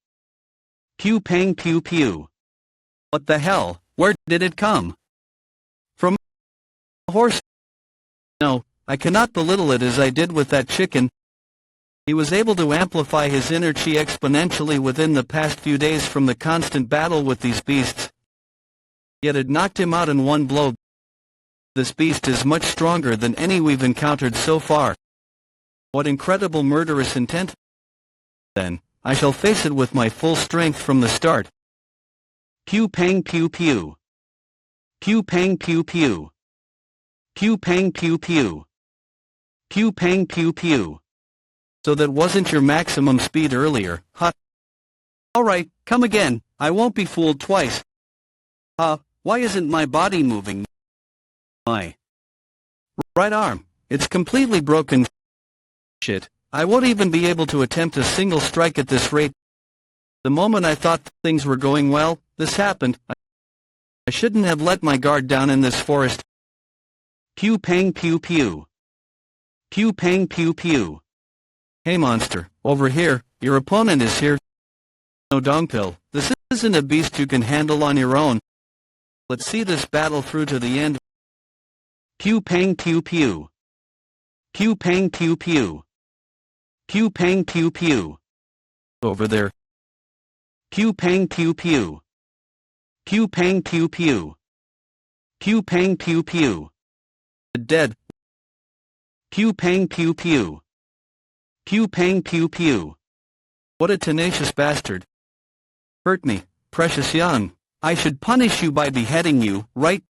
Pew pang pew pew. What the hell? Where did it come? From a horse? No, I cannot belittle it as I did with that chicken. He was able to amplify his inner chi exponentially within the past few days from the constant battle with these beasts. Yet it knocked him out in one blow. This beast is much stronger than any we've encountered so far. What incredible murderous intent! Then, I shall face it with my full strength from the start. Pew pang pew pew. Pew pang pew pew. Pew pang pew pew. Pew pang pew pew. So that wasn't your maximum speed earlier, huh? Alright, come again, I won't be fooled twice. Why isn't my body moving? My right arm, it's completely broken. Shit, I won't even be able to attempt a single strike at this rate. The moment I thought things were going well, this happened. I shouldn't have let my guard down in this forest. Pew pang pew pew. Pew pang pew pew. Hey monster, over here, your opponent is here. No dongpill, this isn't a beast you can handle on your own. Let's see this battle through to the end. Pew pang pew pew. Pew pang pew pew. Pew pang pew pew. Over there. Pew pang pew pew. Pew pang pew pew. Pew pang pew pew. Dead. Pew pang pew pew. Pew pang pew pew. What a tenacious bastard. Hurt me, precious young. I should punish you by beheading you, right?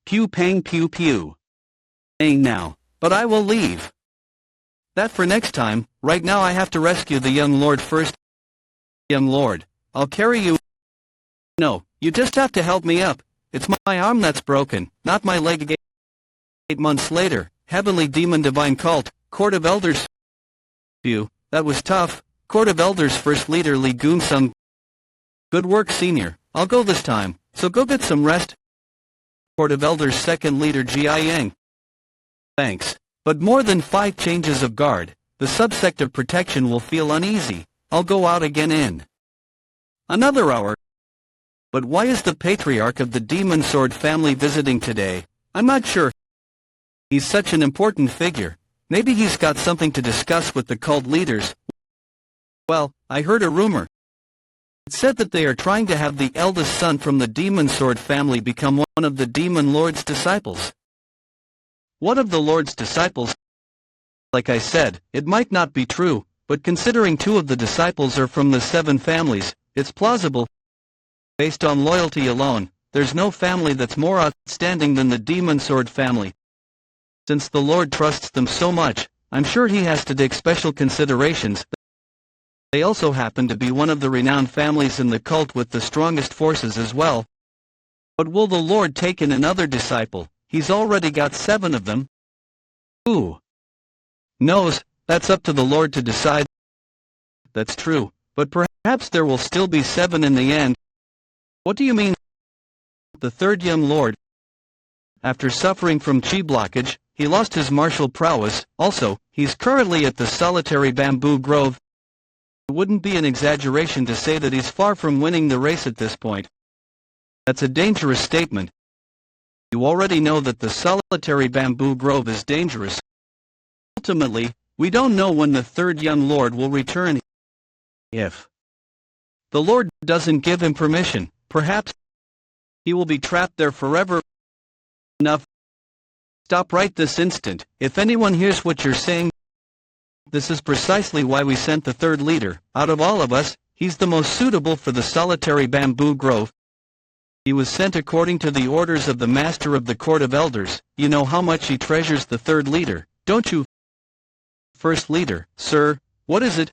Pew pang pew pew. Ain't now, but I will leave. That for next time. Right now I have to rescue the young lord first. Young lord, I'll carry you. No, you just have to help me up. It's my arm that's broken, not my leg. 8 months later, Heavenly Demon Divine Cult, Court of Elders. Phew, that was tough. Court of Elders First Leader Lee Goon-sung. Good work, Senior. I'll go this time, so go get some rest. Court of Elders Second Leader G.I. Yang. Thanks. But more than 5 changes of guard, the subsect of protection will feel uneasy. I'll go out again in another hour. But why is the patriarch of the Demon Sword family visiting today? I'm not sure. He's such an important figure. Maybe he's got something to discuss with the cult leaders. Well, I heard a rumor. It said that they are trying to have the eldest son from the Demon Sword family become one of the Demon Lord's disciples. What of the Lord's disciples? Like I said, it might not be true, but considering 2 of the disciples are from the 7 families, it's plausible. Based on loyalty alone, there's no family that's more outstanding than the Demon Sword family. Since the Lord trusts them so much, I'm sure he has to take special considerations. They also happen to be one of the renowned families in the cult with the strongest forces as well. But will the Lord take in another disciple? He's already got 7 of them. Who knows? That's up to the Lord to decide. That's true, but perhaps there will still be 7 in the end. What do you mean? The third young lord. After suffering from chi blockage, he lost his martial prowess. Also, he's currently at the solitary bamboo grove. It wouldn't be an exaggeration to say that he's far from winning the race at this point. That's a dangerous statement. You already know that the solitary bamboo grove is dangerous. Ultimately, we don't know when the third young lord will return. If the Lord doesn't give him permission, perhaps he will be trapped there forever. Enough. Stop right this instant. If anyone hears what you're saying, this is precisely why we sent the third leader. Out of all of us, he's the most suitable for the solitary bamboo grove. He was sent according to the orders of the master of the court of elders. You know how much he treasures the third leader, don't you? First leader, sir, what is it?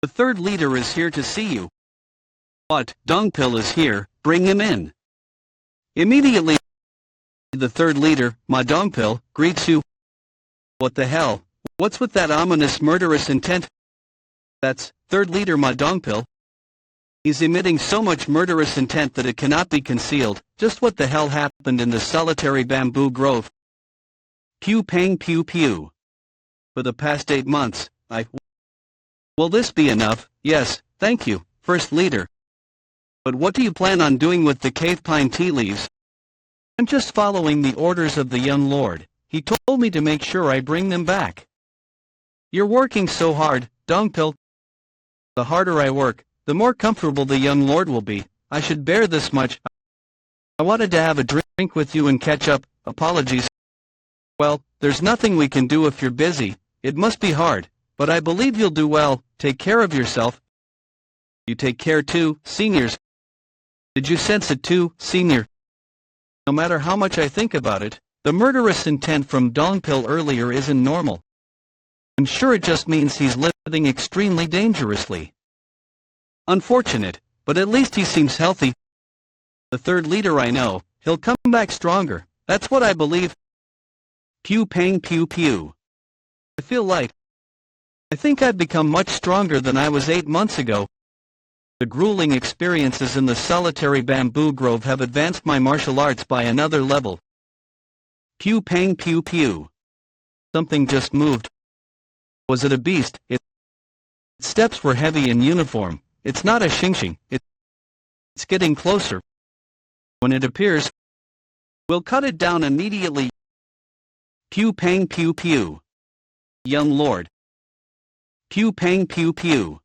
The third leader is here to see you. What? Dongpil is here, bring him in. Immediately, the third leader, Ma Dongpil, greets you. What the hell? What's with that ominous murderous intent? That's third leader Ma Dongpil. He's emitting so much murderous intent that it cannot be concealed. Just what the hell happened in the solitary bamboo grove? Pew pang pew pew. For the past 8 months, Will this be enough? Yes, thank you, first leader. But what do you plan on doing with the cave pine tea leaves? I'm just following the orders of the young lord. He told me to make sure I bring them back. You're working so hard, Dongpil. The harder I work, the more comfortable the young lord will be. I should bear this much. I wanted to have a drink with you and catch up. Apologies. Well, there's nothing we can do if you're busy. It must be hard, but I believe you'll do well. Take care of yourself. You take care too, seniors. Did you sense it too, senior? No matter how much I think about it, the murderous intent from Dongpil earlier isn't normal. I'm sure it just means he's living extremely dangerously. Unfortunate, but at least he seems healthy. The third leader I know, he'll come back stronger. That's what I believe. Pew pang pew pew. I feel light. I think I've become much stronger than I was 8 months ago. The grueling experiences in the solitary bamboo grove have advanced my martial arts by another level. Pew pang pew pew. Something just moved. Was it a beast? Its steps were heavy and uniform. It's not a xingxing. It's getting closer. When it appears, we'll cut it down immediately. Pew pang pew pew. Young lord. Pew pang pew pew.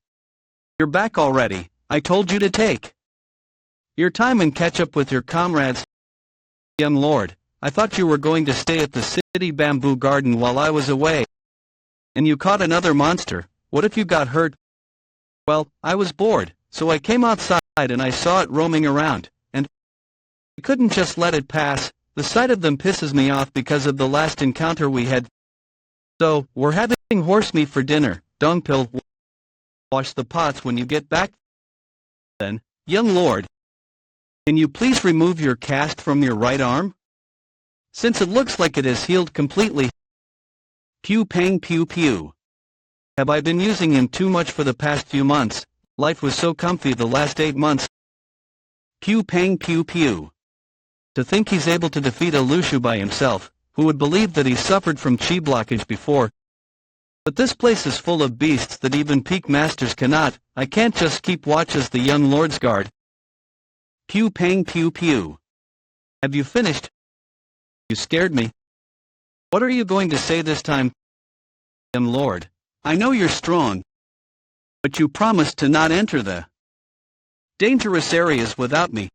You're back already. I told you to take your time and catch up with your comrades. Young lord, I thought you were going to stay at the city bamboo garden while I was away. And you caught another monster. What if you got hurt? Well, I was bored, so I came outside and I saw it roaming around, and I couldn't just let it pass. The sight of them pisses me off because of the last encounter we had. So, we're having horse meat for dinner. Dongpil, wash the pots when you get back. Then, young lord, can you please remove your cast from your right arm? Since it looks like it has healed completely. Pew pang pew pew. Have I been using him too much for the past few months? Life was so comfy the last 8 months. Pew pang pew pew. To think he's able to defeat a Lushu by himself. Who would believe that he suffered from chi blockage before? But this place is full of beasts that even peak masters cannot. I can't just keep watch as the young lord's guard. Pew pang pew pew. Have you finished? You scared me. What are you going to say this time? Young lord, I know you're strong, but you promised to not enter the dangerous areas without me.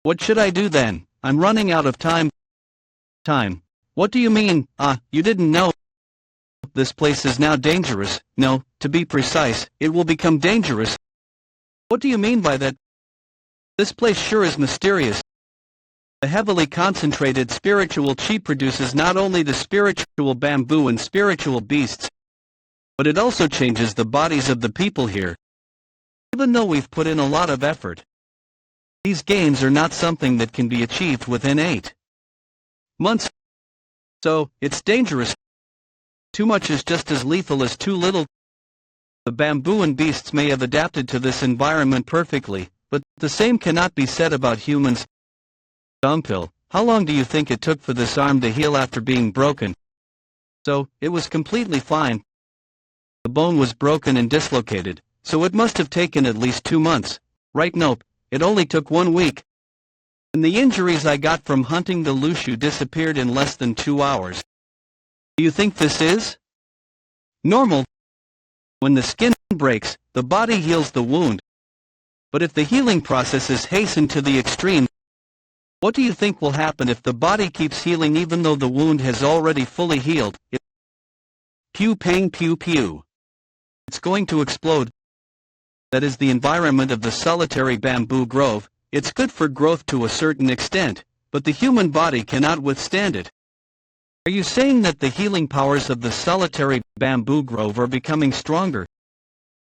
What should I do then? I'm running out of time. Time. What do you mean? You didn't know. This place is now dangerous. No, to be precise, it will become dangerous. What do you mean by that? This place sure is mysterious. The heavily concentrated spiritual chi produces not only the spiritual bamboo and spiritual beasts, but it also changes the bodies of the people here. Even though we've put in a lot of effort, these gains are not something that can be achieved within 8 months. So, it's dangerous. Too much is just as lethal as too little. The bamboo and beasts may have adapted to this environment perfectly, but the same cannot be said about humans. Dumpil, how long do you think it took for this arm to heal after being broken? So, it was completely fine. The bone was broken and dislocated, so it must have taken at least 2 months. Right? Nope, it only took 1 week. And the injuries I got from hunting the lushu disappeared in less than 2 hours. Do you think this is normal? When the skin breaks, the body heals the wound. But if the healing process is hastened to the extreme, what do you think will happen if the body keeps healing even though the wound has already fully healed? Pew pang pew pew. It's going to explode. That is the environment of the solitary bamboo grove. It's good for growth to a certain extent, but the human body cannot withstand it. Are you saying that the healing powers of the solitary bamboo grove are becoming stronger?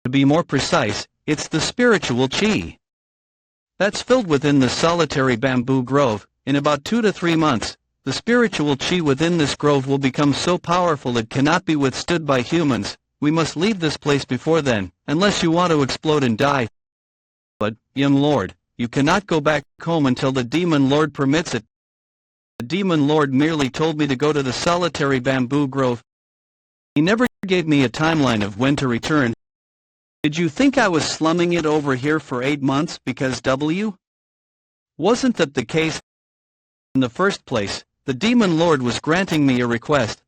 To be more precise, it's the spiritual chi that's filled within the solitary bamboo grove. In about 2 to 3 months, the spiritual chi within this grove will become so powerful it cannot be withstood by humans. We must leave this place before then, unless you want to explode and die. But, young lord, you cannot go back home until the demon lord permits it. The demon lord merely told me to go to the solitary bamboo grove. He never gave me a timeline of when to return. Did you think I was slumming it over here for 8 months because wasn't that the case? In the first place, the demon lord was granting me a request.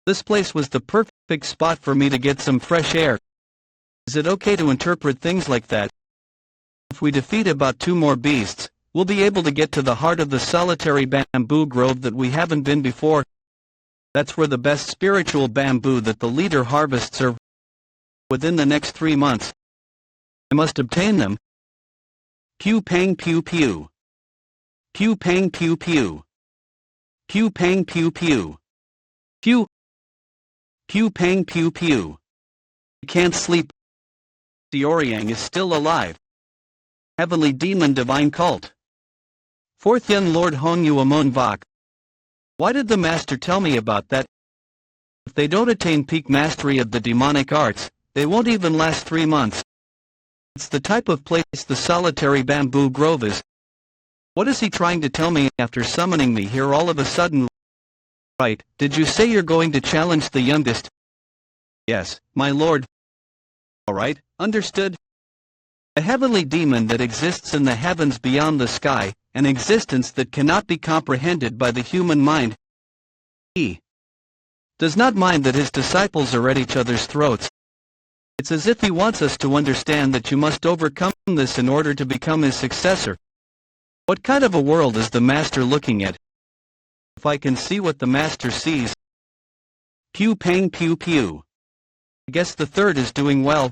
This place was the perfect spot for me to get some fresh air. Is it okay to interpret things like that? If we defeat about 2 more beasts, we'll be able to get to the heart of the solitary bamboo grove that we haven't been before. That's where the best spiritual bamboo that the leader harvests are within the next 3 months. I must obtain them. Pew pang pew pew. Pew pang pew pew. Pew pang pew pew. Pew. Pew pang pew pew. I can't sleep. The Oryang is still alive. Heavenly Demon Divine Cult. 4th Young Lord Hong Yu Amon Vok. Why did the Master tell me about that? If they don't attain peak mastery of the demonic arts, they won't even last 3 months. It's the type of place the solitary bamboo grove is. What is he trying to tell me after summoning me here all of a sudden? Right, did you say you're going to challenge the youngest? Yes, my lord. Alright, understood. A heavenly demon that exists in the heavens beyond the sky, an existence that cannot be comprehended by the human mind. He does not mind that his disciples are at each other's throats. It's as if he wants us to understand that you must overcome this in order to become his successor. What kind of a world is the Master looking at? If I can see what the Master sees. Pew pang pew pew. I guess the third is doing well.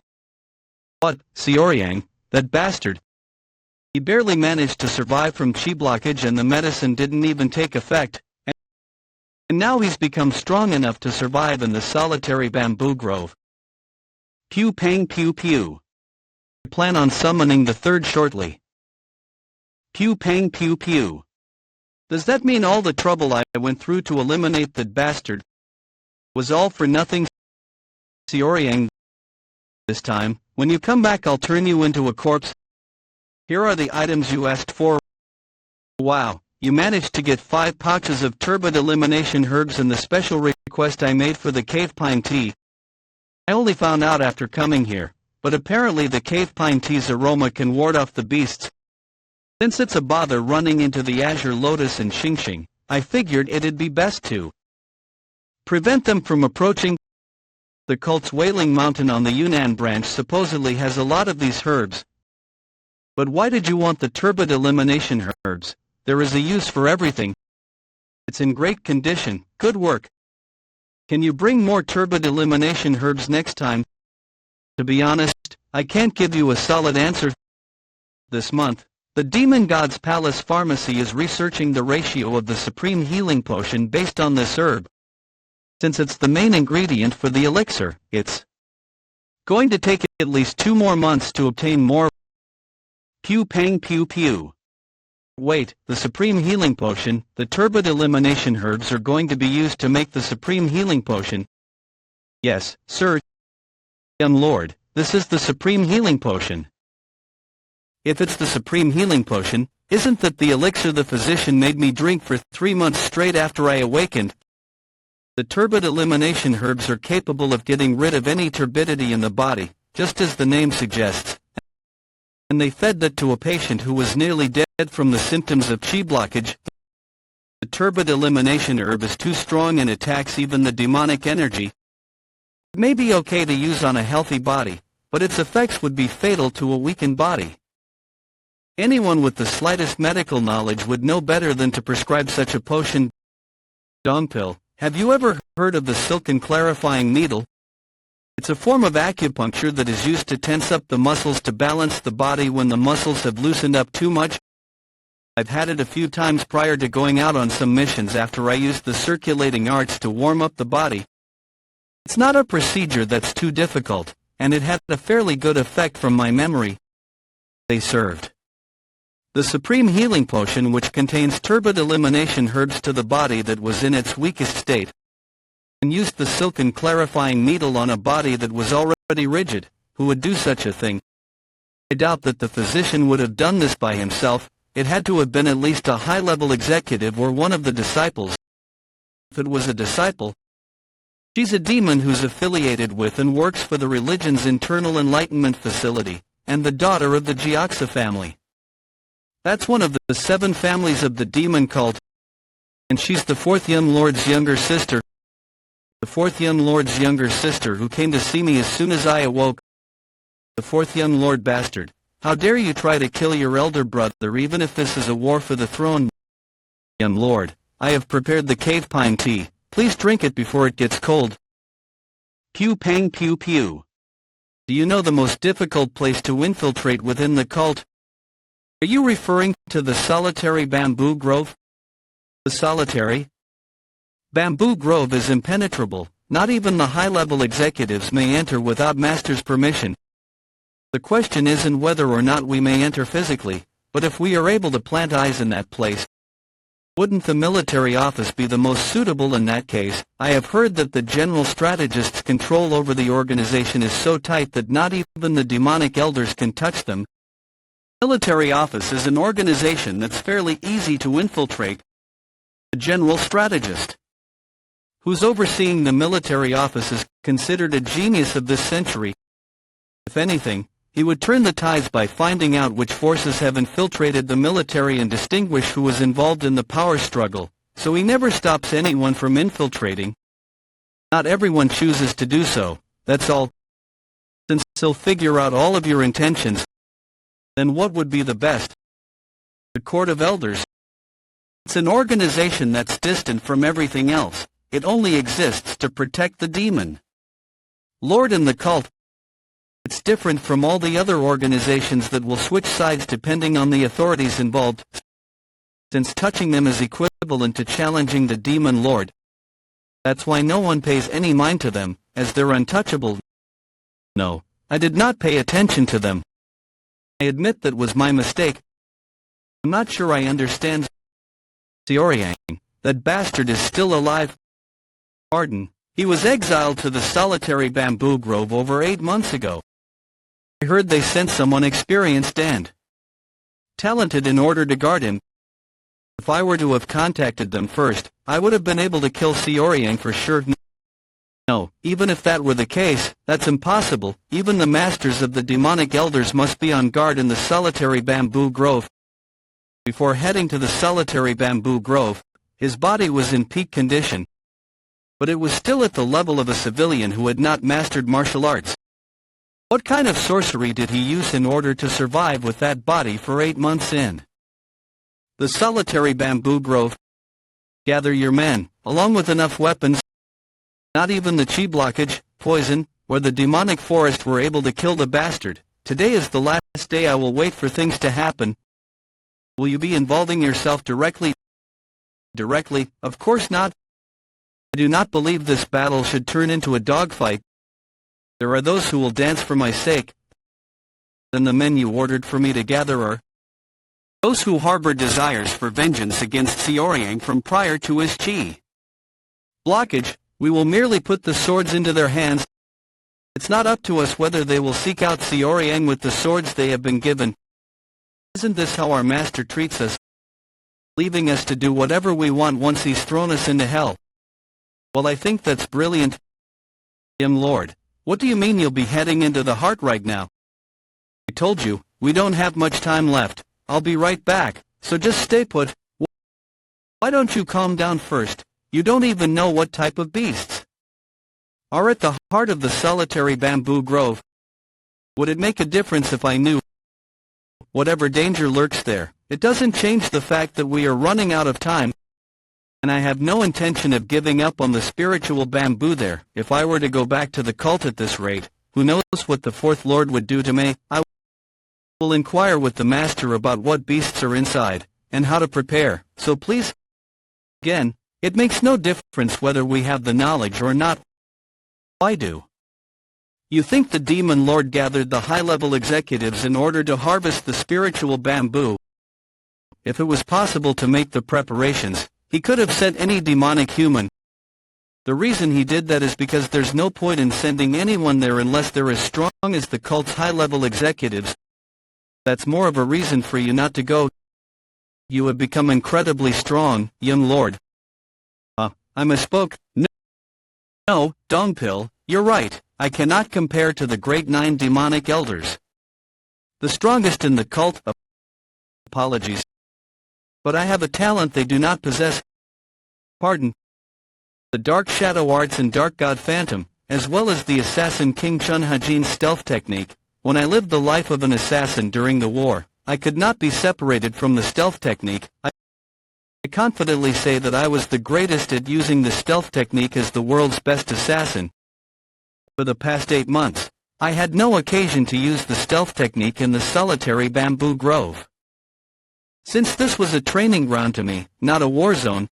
What, Xiaoryang, that bastard? He barely managed to survive from chi blockage and the medicine didn't even take effect. And now he's become strong enough to survive in the solitary bamboo grove. Pew pang pew pew. I plan on summoning the third shortly. Pew pang pew pew. Does that mean all the trouble I went through to eliminate that bastard was all for nothing? Xiaoryang, this time, when you come back I'll turn you into a corpse. Here are the items you asked for. Wow, you managed to get 5 pouches of turbid elimination herbs and the special request I made for the cave pine tea. I only found out after coming here, but apparently the cave pine tea's aroma can ward off the beasts. Since it's a bother running into the azure lotus and Xingxing, I figured it'd be best to prevent them from approaching. The cult's Wailing Mountain on the Yunnan branch supposedly has a lot of these herbs. But why did you want the turbid elimination herbs? There is a use for everything. It's in great condition, good work. Can you bring more turbid elimination herbs next time? To be honest, I can't give you a solid answer. This month, the Demon God's Palace Pharmacy is researching the ratio of the Supreme Healing Potion based on this herb. Since it's the main ingredient for the elixir, it's going to take at least 2 more months to obtain more. Pew pang pew pew. Wait, the Supreme Healing Potion, the turbid elimination herbs are going to be used to make the Supreme Healing Potion? Yes, sir. Lord, this is the supreme healing potion. If it's the supreme healing potion, isn't that the elixir the physician made me drink for 3 months straight after I awakened? The turbid elimination herbs are capable of getting rid of any turbidity in the body, just as the name suggests, and they fed that to a patient who was nearly dead from the symptoms of chi blockage. The turbid elimination herb is too strong and attacks even the demonic energy. It may be okay to use on a healthy body, but its effects would be fatal to a weakened body. Anyone with the slightest medical knowledge would know better than to prescribe such a potion. Dong pill. Have you ever heard of the silken clarifying needle? It's a form of acupuncture that is used to tense up the muscles to balance the body when the muscles have loosened up too much. I've had it a few times prior to going out on some missions after I used the circulating arts to warm up the body. It's not a procedure that's too difficult, and it had a fairly good effect from my memory. They served the supreme healing potion, which contains turbid elimination herbs to the body that was in its weakest state, and used the silken clarifying needle on a body that was already rigid. Who would do such a thing? I doubt that the physician would have done this by himself. It had to have been at least a high-level executive or one of the disciples. If it was a disciple, she's a demon who's affiliated with and works for the religion's internal enlightenment facility, and the daughter of the Jiaxa family. That's one of the 7 families of the demon cult, and she's the 4th Yum Lord's younger sister. The 4th Yum Lord's younger sister who came to see me as soon as I awoke. The 4th Yum Lord bastard. How dare you try to kill your elder brother even if this is a war for the throne? Yum Lord, I have prepared the cave pine tea. Please drink it before it gets cold. Pew pang pew pew. Do you know the most difficult place to infiltrate within the cult? Are you referring to the solitary bamboo grove? The solitary bamboo grove is impenetrable. Not even the high-level executives may enter without master's permission. The question isn't whether or not we may enter physically, but if we are able to plant eyes in that place. Wouldn't the military office be the most suitable in that case? I have heard that the general strategist's control over the organization is so tight that not even the demonic elders can touch them. Military office is an organization that's fairly easy to infiltrate. The general strategist, who's overseeing the military office, is considered a genius of this century. If anything, he would turn the tides by finding out which forces have infiltrated the military and distinguish who is involved in the power struggle, so he never stops anyone from infiltrating. Not everyone chooses to do so, that's all. Since he'll figure out all of your intentions, then what would be the best? The Court of Elders. It's an organization that's distant from everything else. It only exists to protect the demon Lord and the cult. It's different from all the other organizations that will switch sides depending on the authorities involved, since touching them is equivalent to challenging the demon lord. That's why no one pays any mind to them, as they're untouchable. No, I did not pay attention to them. I admit that was my mistake. I'm not sure I understand. Xiaoyang, that bastard is still alive. Pardon, he was exiled to the solitary bamboo grove over 8 months ago. I heard they sent someone experienced and talented in order to guard him. If I were to have contacted them first, I would have been able to kill Xiaoyang for sure. No, even if that were the case, that's impossible. Even the masters of the demonic elders must be on guard in the solitary bamboo grove. Before heading to the solitary bamboo grove, his body was in peak condition, but it was still at the level of a civilian who had not mastered martial arts. What kind of sorcery did he use in order to survive with that body for 8 months in the solitary bamboo grove? Gather your men, along with enough weapons. Not even the chi blockage, poison, or the demonic forest were able to kill the bastard. Today is the last day I will wait for things to happen. Will you be involving yourself directly? Directly, of course not. I do not believe this battle should turn into a dogfight. There are those who will dance for my sake. Then the men you ordered for me to gather are those who harbor desires for vengeance against Xiaoyang from prior to his chi blockage. We will merely put the swords into their hands. It's not up to us whether they will seek out Seoriang with the swords they have been given. Isn't this how our master treats us, leaving us to do whatever we want once he's thrown us into hell? Well, I think that's brilliant. Lord, what do you mean you'll be heading into the heart right now? I told you, we don't have much time left. I'll be right back, so just stay put. Why don't you calm down first? You don't even know what type of beasts are at the heart of the solitary bamboo grove. Would it make a difference if I knew whatever danger lurks there? It doesn't change the fact that we are running out of time, and I have no intention of giving up on the spiritual bamboo there. If I were to go back to the cult at this rate, who knows what the Fourth Lord would do to me? I will inquire with the Master about what beasts are inside, and how to prepare, so please. Again, it makes no difference whether we have the knowledge or not. I do. You think the Demon Lord gathered the high-level executives in order to harvest the spiritual bamboo? If it was possible to make the preparations, he could have sent any demonic human. The reason he did that is because there's no point in sending anyone there unless they're as strong as the cult's high-level executives. That's more of a reason for you not to go. You have become incredibly strong, young lord. I misspoke. No, Dongpil, you're right. I cannot compare to the great 9 demonic elders, the strongest in the cult. Apologies. But I have a talent they do not possess. Pardon. The Dark Shadow Arts and Dark God Phantom, as well as the Assassin King Chun Hajin's stealth technique. When I lived the life of an assassin during the war, I could not be separated from the stealth technique. I confidently say that I was the greatest at using the stealth technique as the world's best assassin. For the past 8 months, I had no occasion to use the stealth technique in the solitary bamboo grove. Since this was a training ground to me, not a war zone,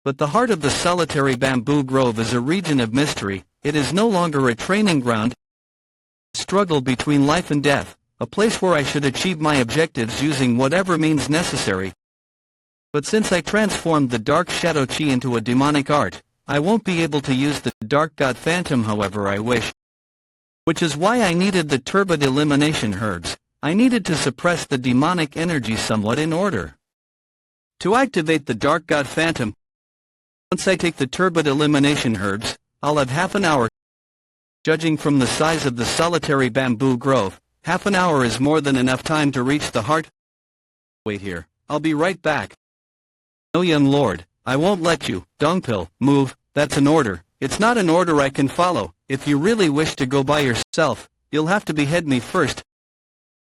but the heart of the solitary bamboo grove is a region of mystery. It is no longer a training ground, a struggle between life and death, a place where I should achieve my objectives using whatever means necessary. But since I transformed the Dark Shadow Chi into a demonic art, I won't be able to use the Dark God Phantom however I wish. Which is why I needed the turbid elimination herbs. I needed to suppress the demonic energy somewhat in order to activate the Dark God Phantom. Once I take the turbid elimination herbs, I'll have half an hour. Judging from the size of the solitary bamboo grove, half an hour is more than enough time to reach the heart. Wait here, I'll be right back. No, young lord, I won't let you, Dongpil, move. That's an order. It's not an order I can follow. If you really wish to go by yourself, you'll have to behead me first.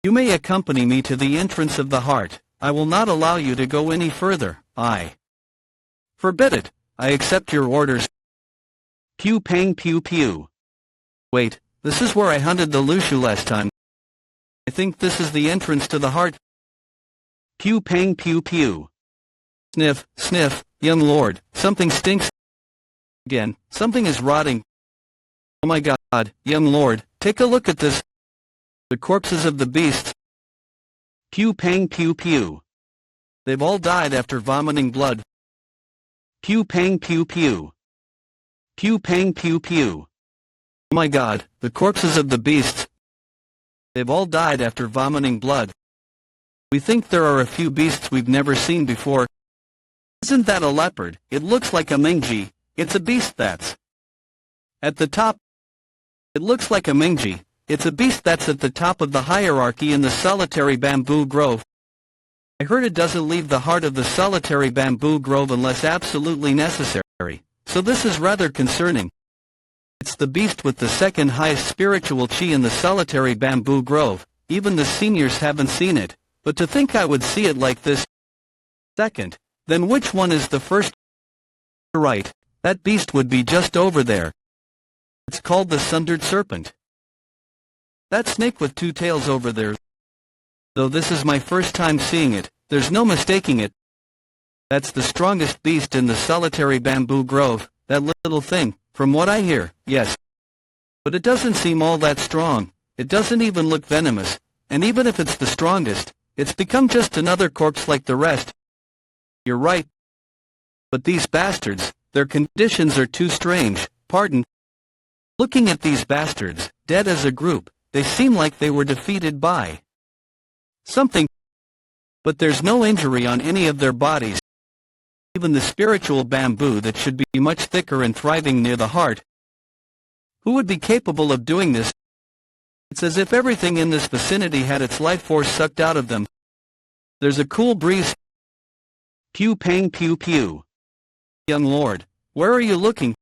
You may accompany me to the entrance of the heart. I will not allow you to go any further. I forbid it. I accept your orders. Pew pang pew pew. Wait, this is where I hunted the Lushu last time. I think this is the entrance to the heart. Pew pang pew pew. Sniff, sniff, young lord, something stinks. Again, something is rotting. Oh my god, young lord, take a look at this. The corpses of the beasts. Pew pang pew pew. They've all died after vomiting blood. Pew pang pew pew. Pew pang pew pew. Oh my god, the corpses of the beasts. They've all died after vomiting blood. We think there are a few beasts we've never seen before. Isn't that a leopard? It looks like a Mingji. It's a beast that's at the top. It looks like a Mingji. It's a beast that's at the top of the hierarchy in the solitary bamboo grove. I heard it doesn't leave the heart of the solitary bamboo grove unless absolutely necessary, so this is rather concerning. It's the beast with the second highest spiritual chi in the solitary bamboo grove. Even the seniors haven't seen it, but to think I would see it like this. Second, then which one is the first? Right, that beast would be just over there. It's called the sundered serpent. That snake with 2 tails over there. Though this is my first time seeing it, there's no mistaking it. That's the strongest beast in the solitary bamboo grove, that little thing, from what I hear, yes. But it doesn't seem all that strong. It doesn't even look venomous, and even if it's the strongest, it's become just another corpse like the rest. You're right. But these bastards, their conditions are too strange. Pardon. Looking at these bastards, dead as a group, they seem like they were defeated by something, but there's no injury on any of their bodies. Even the spiritual bamboo that should be much thicker and thriving near the heart. Who would be capable of doing this? It's as if everything in this vicinity had its life force sucked out of them. There's a cool breeze. Pew pang pew pew. Young lord, where are you looking?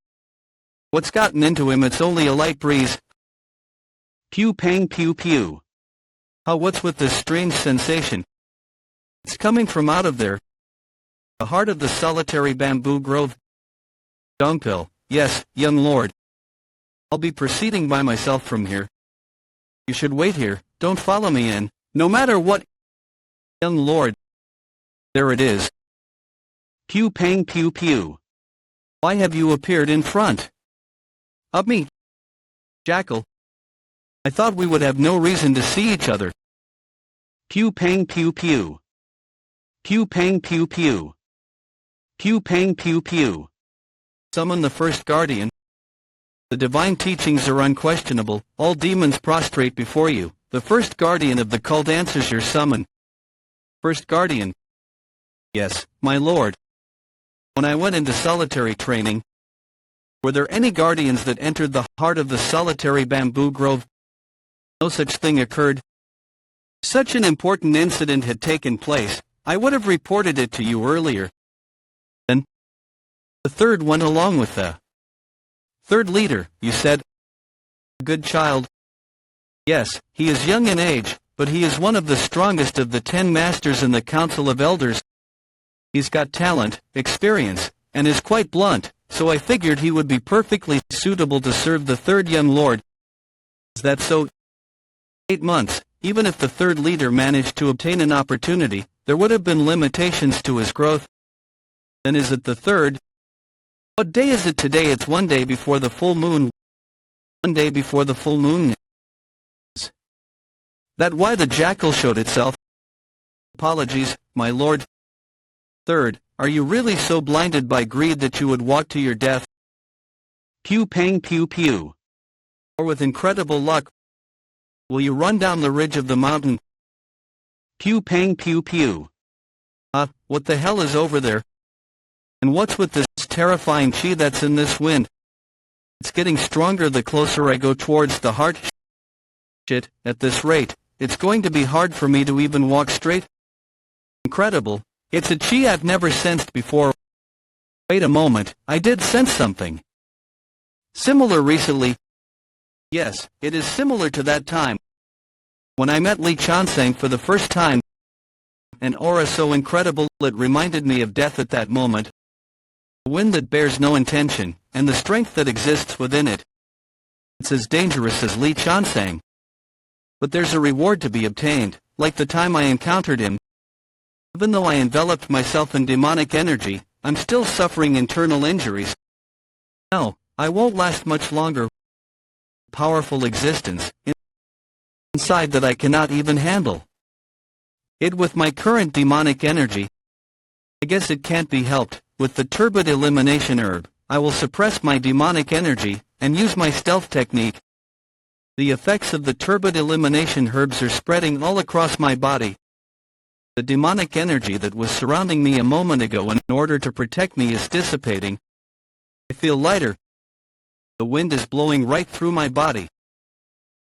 What's gotten into him? It's only a light breeze. Pew pang pew pew. What's with this strange sensation? It's coming from out of there. The heart of the solitary bamboo grove. Dungpill, yes, young lord. I'll be proceeding by myself from here. You should wait here, don't follow me in, no matter what. Young lord. There it is. Pew pang pew pew. Why have you appeared in front of me? Jackal. I thought we would have no reason to see each other. Pew pang pew pew. Pew pang pew pew. Pew pang pew pew. Summon the first guardian. The divine teachings are unquestionable. All demons prostrate before you. The first guardian of the cult answers your summon. First guardian. Yes, my lord. When I went into solitary training, were there any guardians that entered the heart of the solitary bamboo grove? No such thing occurred. Such an important incident had taken place, I would have reported it to you earlier. Then, the third went along with the third leader, you said. A good child. Yes, he is young in age, but he is one of the strongest of the 10 masters in the Council of Elders. He's got talent, experience, and is quite blunt, so I figured he would be perfectly suitable to serve the third young lord. Is that so? 8 months, even if the third leader managed to obtain an opportunity, there would have been limitations to his growth. Then is it the third? What day is it today? It's 1 day before the full moon. 1 day before the full moon. That why the jackal showed itself? Apologies, my lord. Third, are you really so blinded by greed that you would walk to your death? Pew pang pew pew. Or with incredible luck, will you run down the ridge of the mountain? Pew pang pew pew. What the hell is over there? And what's with this terrifying chi that's in this wind? It's getting stronger the closer I go towards the heart. Shit, at this rate, it's going to be hard for me to even walk straight. Incredible. It's a chi I've never sensed before. Wait a moment, I did sense something similar recently. Yes, it is similar to that time when I met Li Chansang for the first time. An aura so incredible it reminded me of death at that moment. A wind that bears no intention, and the strength that exists within it. It's as dangerous as Li Chansang. But there's a reward to be obtained, like the time I encountered him. Even though I enveloped myself in demonic energy, I'm still suffering internal injuries. No, I won't last much longer. Powerful existence inside that I cannot even handle it with my current demonic energy. I guess it can't be helped. With the turbid elimination herb, I will suppress my demonic energy and use my stealth technique. The effects of the turbid elimination herbs are spreading all across my body. The demonic energy that was surrounding me a moment ago in order to protect me is dissipating. I feel lighter. The wind is blowing right through my body.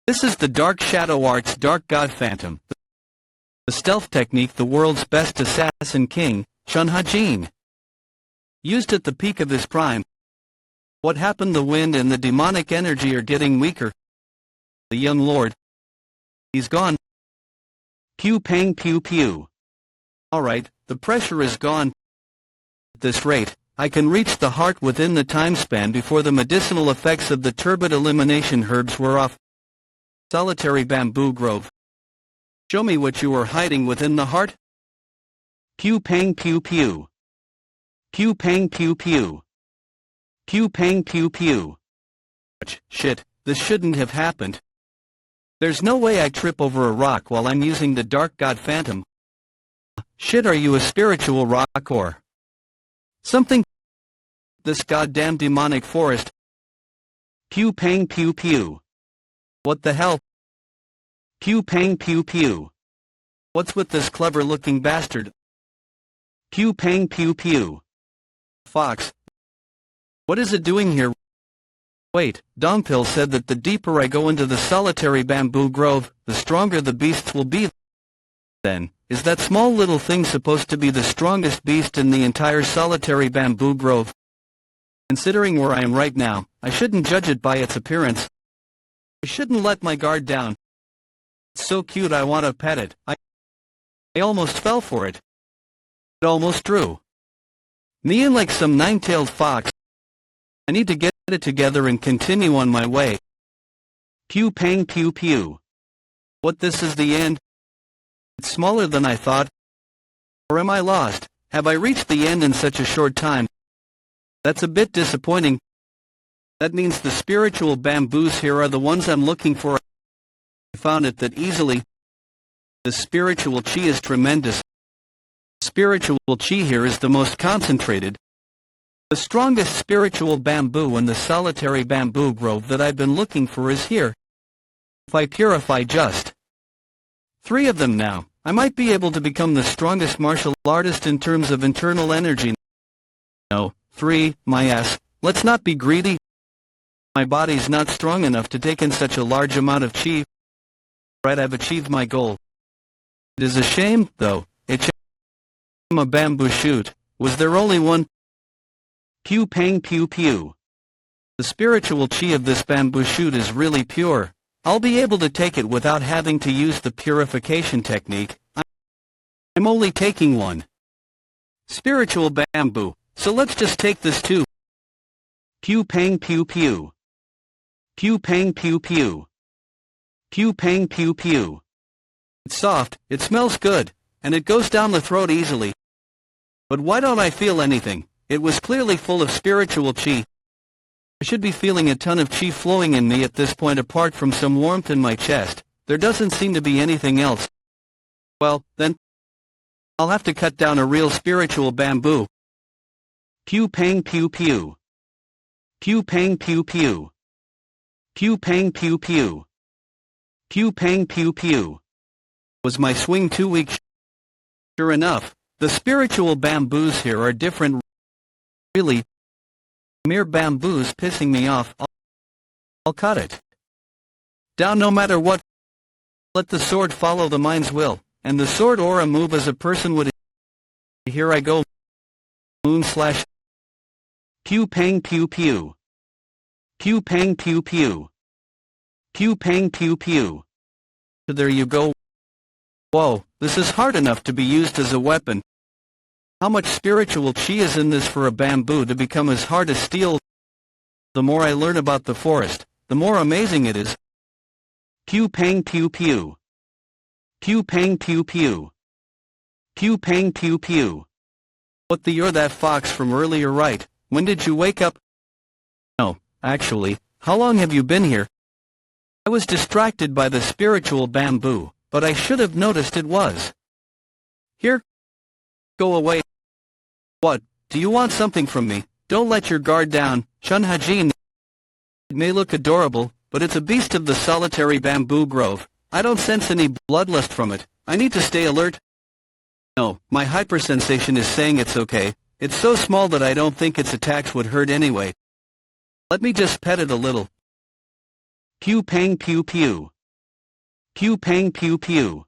This is the Dark Shadow Arts Dark God Phantom. The stealth technique the world's best assassin king, Chun Hajin, used at the peak of his prime. What happened? The wind and the demonic energy are getting weaker. The young lord. He's gone. Pew pang pew pew. Alright, the pressure is gone. At this rate, I can reach the heart within the time span before the medicinal effects of the turbid elimination herbs were off. Solitary bamboo grove. Show me what you are hiding within the heart. Pew pang pew pew. Pew pang pew pew. Pew pang pew pew. Shit, this shouldn't have happened. There's no way I trip over a rock while I'm using the Dark God Phantom. Shit, are you a spiritual rock or something? This goddamn demonic forest. Pew pang pew pew. What the hell? Pew pang pew pew. What's with this clever-looking bastard? Pew pang pew pew. Fox. What is it doing here? Wait, Dongpil said that the deeper I go into the solitary bamboo grove, the stronger the beasts will be. Then, is that small little thing supposed to be the strongest beast in the entire solitary bamboo grove? Considering where I am right now, I shouldn't judge it by its appearance. I shouldn't let my guard down. It's so cute I want to pet it. I almost fell for it. It almost drew me in like some nine-tailed fox. I need to get it together and continue on my way. Pew pang pew pew. What, this is the end? It's smaller than I thought. Or am I lost? Have I reached the end in such a short time? That's a bit disappointing. That means the spiritual bamboos here are the ones I'm looking for. I found it that easily. The spiritual chi is tremendous. Spiritual chi here is the most concentrated. The strongest spiritual bamboo in the solitary bamboo grove that I've been looking for is here. If I purify just 3 of them now, I might be able to become the strongest martial artist in terms of internal energy. No, 3, my ass, let's not be greedy. My body's not strong enough to take in such a large amount of chi. Right, I've achieved my goal. It is a shame, though. I'm a bamboo shoot. Was there only one? Pew pang pew pew. The spiritual chi of this bamboo shoot is really pure. I'll be able to take it without having to use the purification technique. I'm only taking one spiritual bamboo, so let's just take this too. Pew pang pew pew. Pew pang pew pew. Pew pang pew pew. It's soft, it smells good, and it goes down the throat easily. But why don't I feel anything? It was clearly full of spiritual chi. I should be feeling a ton of chi flowing in me at this point apart from some warmth in my chest. There doesn't seem to be anything else. Well, then, I'll have to cut down a real spiritual bamboo. Pew pang pew pew. Pew pang pew pew. Pew pang pew pew. Pew pang pew pew. Was my swing too weak? Sure enough, the spiritual bamboos here are different. Really, mere bamboos pissing me off. I'll cut it down no matter what. Let the sword follow the mind's will, and the sword aura move as a person would. Here I go. Moon slash. Pew pang pew pew. Pew pang pew pew. Pew pang pew pew. There you go. Whoa, this is hard enough to be used as a weapon. How much spiritual chi is in this for a bamboo to become as hard as steel? The more I learn about the forest, the more amazing it is. Pew pang pew pew. Pew pang pew pew. Pew pang pew pew. What the, you're that fox from earlier, right? When did you wake up? No, actually, how long have you been here? I was distracted by the spiritual bamboo, but I should have noticed it was here. Go away. What, do you want something from me? Don't let your guard down, Chun Hajin. It may look adorable, but it's a beast of the solitary bamboo grove. I don't sense any bloodlust from it. I need to stay alert. No, my hypersensation is saying it's okay. It's so small that I don't think its attacks would hurt anyway. Let me just pet it a little. Pew pang pew pew. Pew pang pew pew.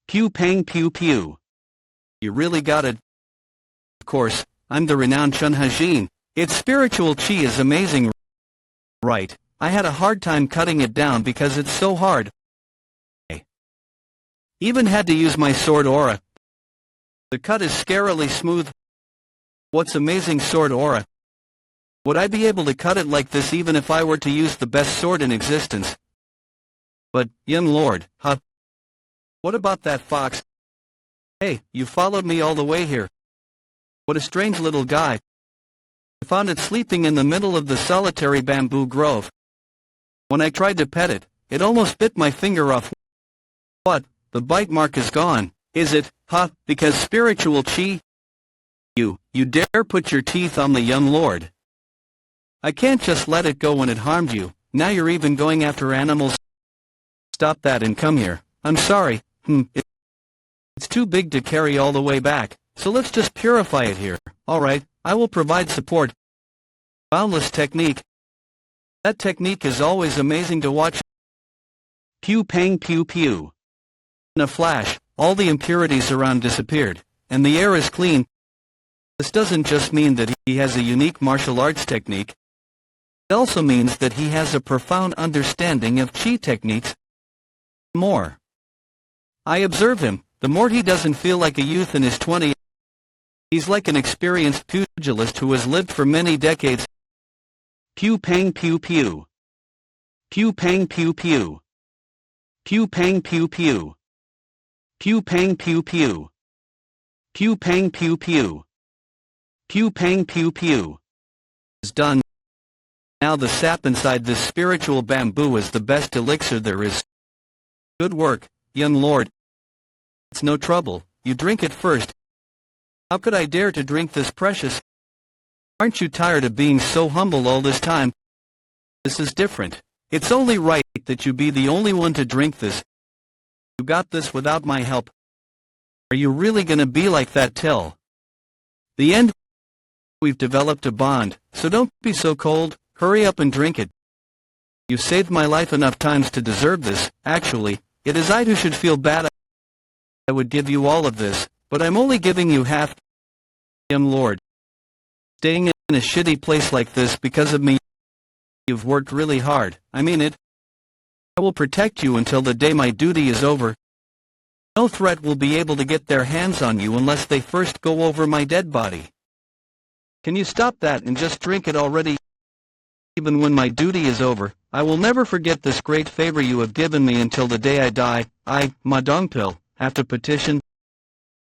Pew pang pew pew. You really got it. Of course, I'm the renowned Chun Hajin. Its spiritual chi is amazing. Right, I had a hard time cutting it down because it's so hard. I even had to use my sword aura. The cut is scarily smooth. What's amazing sword aura? Would I be able to cut it like this even if I were to use the best sword in existence? But, young lord, huh? What about that fox? Hey, you followed me all the way here. What a strange little guy. I found it sleeping in the middle of the solitary bamboo grove. When I tried to pet it, it almost bit my finger off. What, the bite mark is gone, is it, huh, because spiritual chi? You dare put your teeth on the young lord? I can't just let it go when it harmed you. Now you're even going after animals. Stop that and come here. I'm sorry. It's too big to carry all the way back, so let's just purify it here. Alright, I will provide support. Boundless technique. That technique is always amazing to watch. Pew pang pew pew. In a flash, all the impurities around disappeared, and the air is clean. This doesn't just mean that he has a unique martial arts technique. It also means that he has a profound understanding of chi techniques. More. I observe him. The more he doesn't feel like a youth in his 20s. He's like an experienced pugilist who has lived for many decades. Pew pang pew pew. Pew pang pew pew. Pew pang pew pew. Pew pang pew pew. Pew pang pew pew. Pew pang pew pew. Is done. Now the sap inside this spiritual bamboo is the best elixir there is. Good work, young lord. It's no trouble, you drink it first. How could I dare to drink this precious? Aren't you tired of being so humble all this time? This is different. It's only right that you be the only one to drink this. You got this without my help. Are you really gonna be like that till the end? We've developed a bond, so don't be so cold. Hurry up and drink it. You've saved my life enough times to deserve this. Actually, it is I who should feel bad. I would give you all of this, but I'm only giving you half. Lord. Staying in a shitty place like this because of me. You've worked really hard, I mean it. I will protect you until the day my duty is over. No threat will be able to get their hands on you unless they first go over my dead body. Can you stop that and just drink it already? Even when my duty is over, I will never forget this great favor you have given me until the day I die. Ma Dongpil, have to petition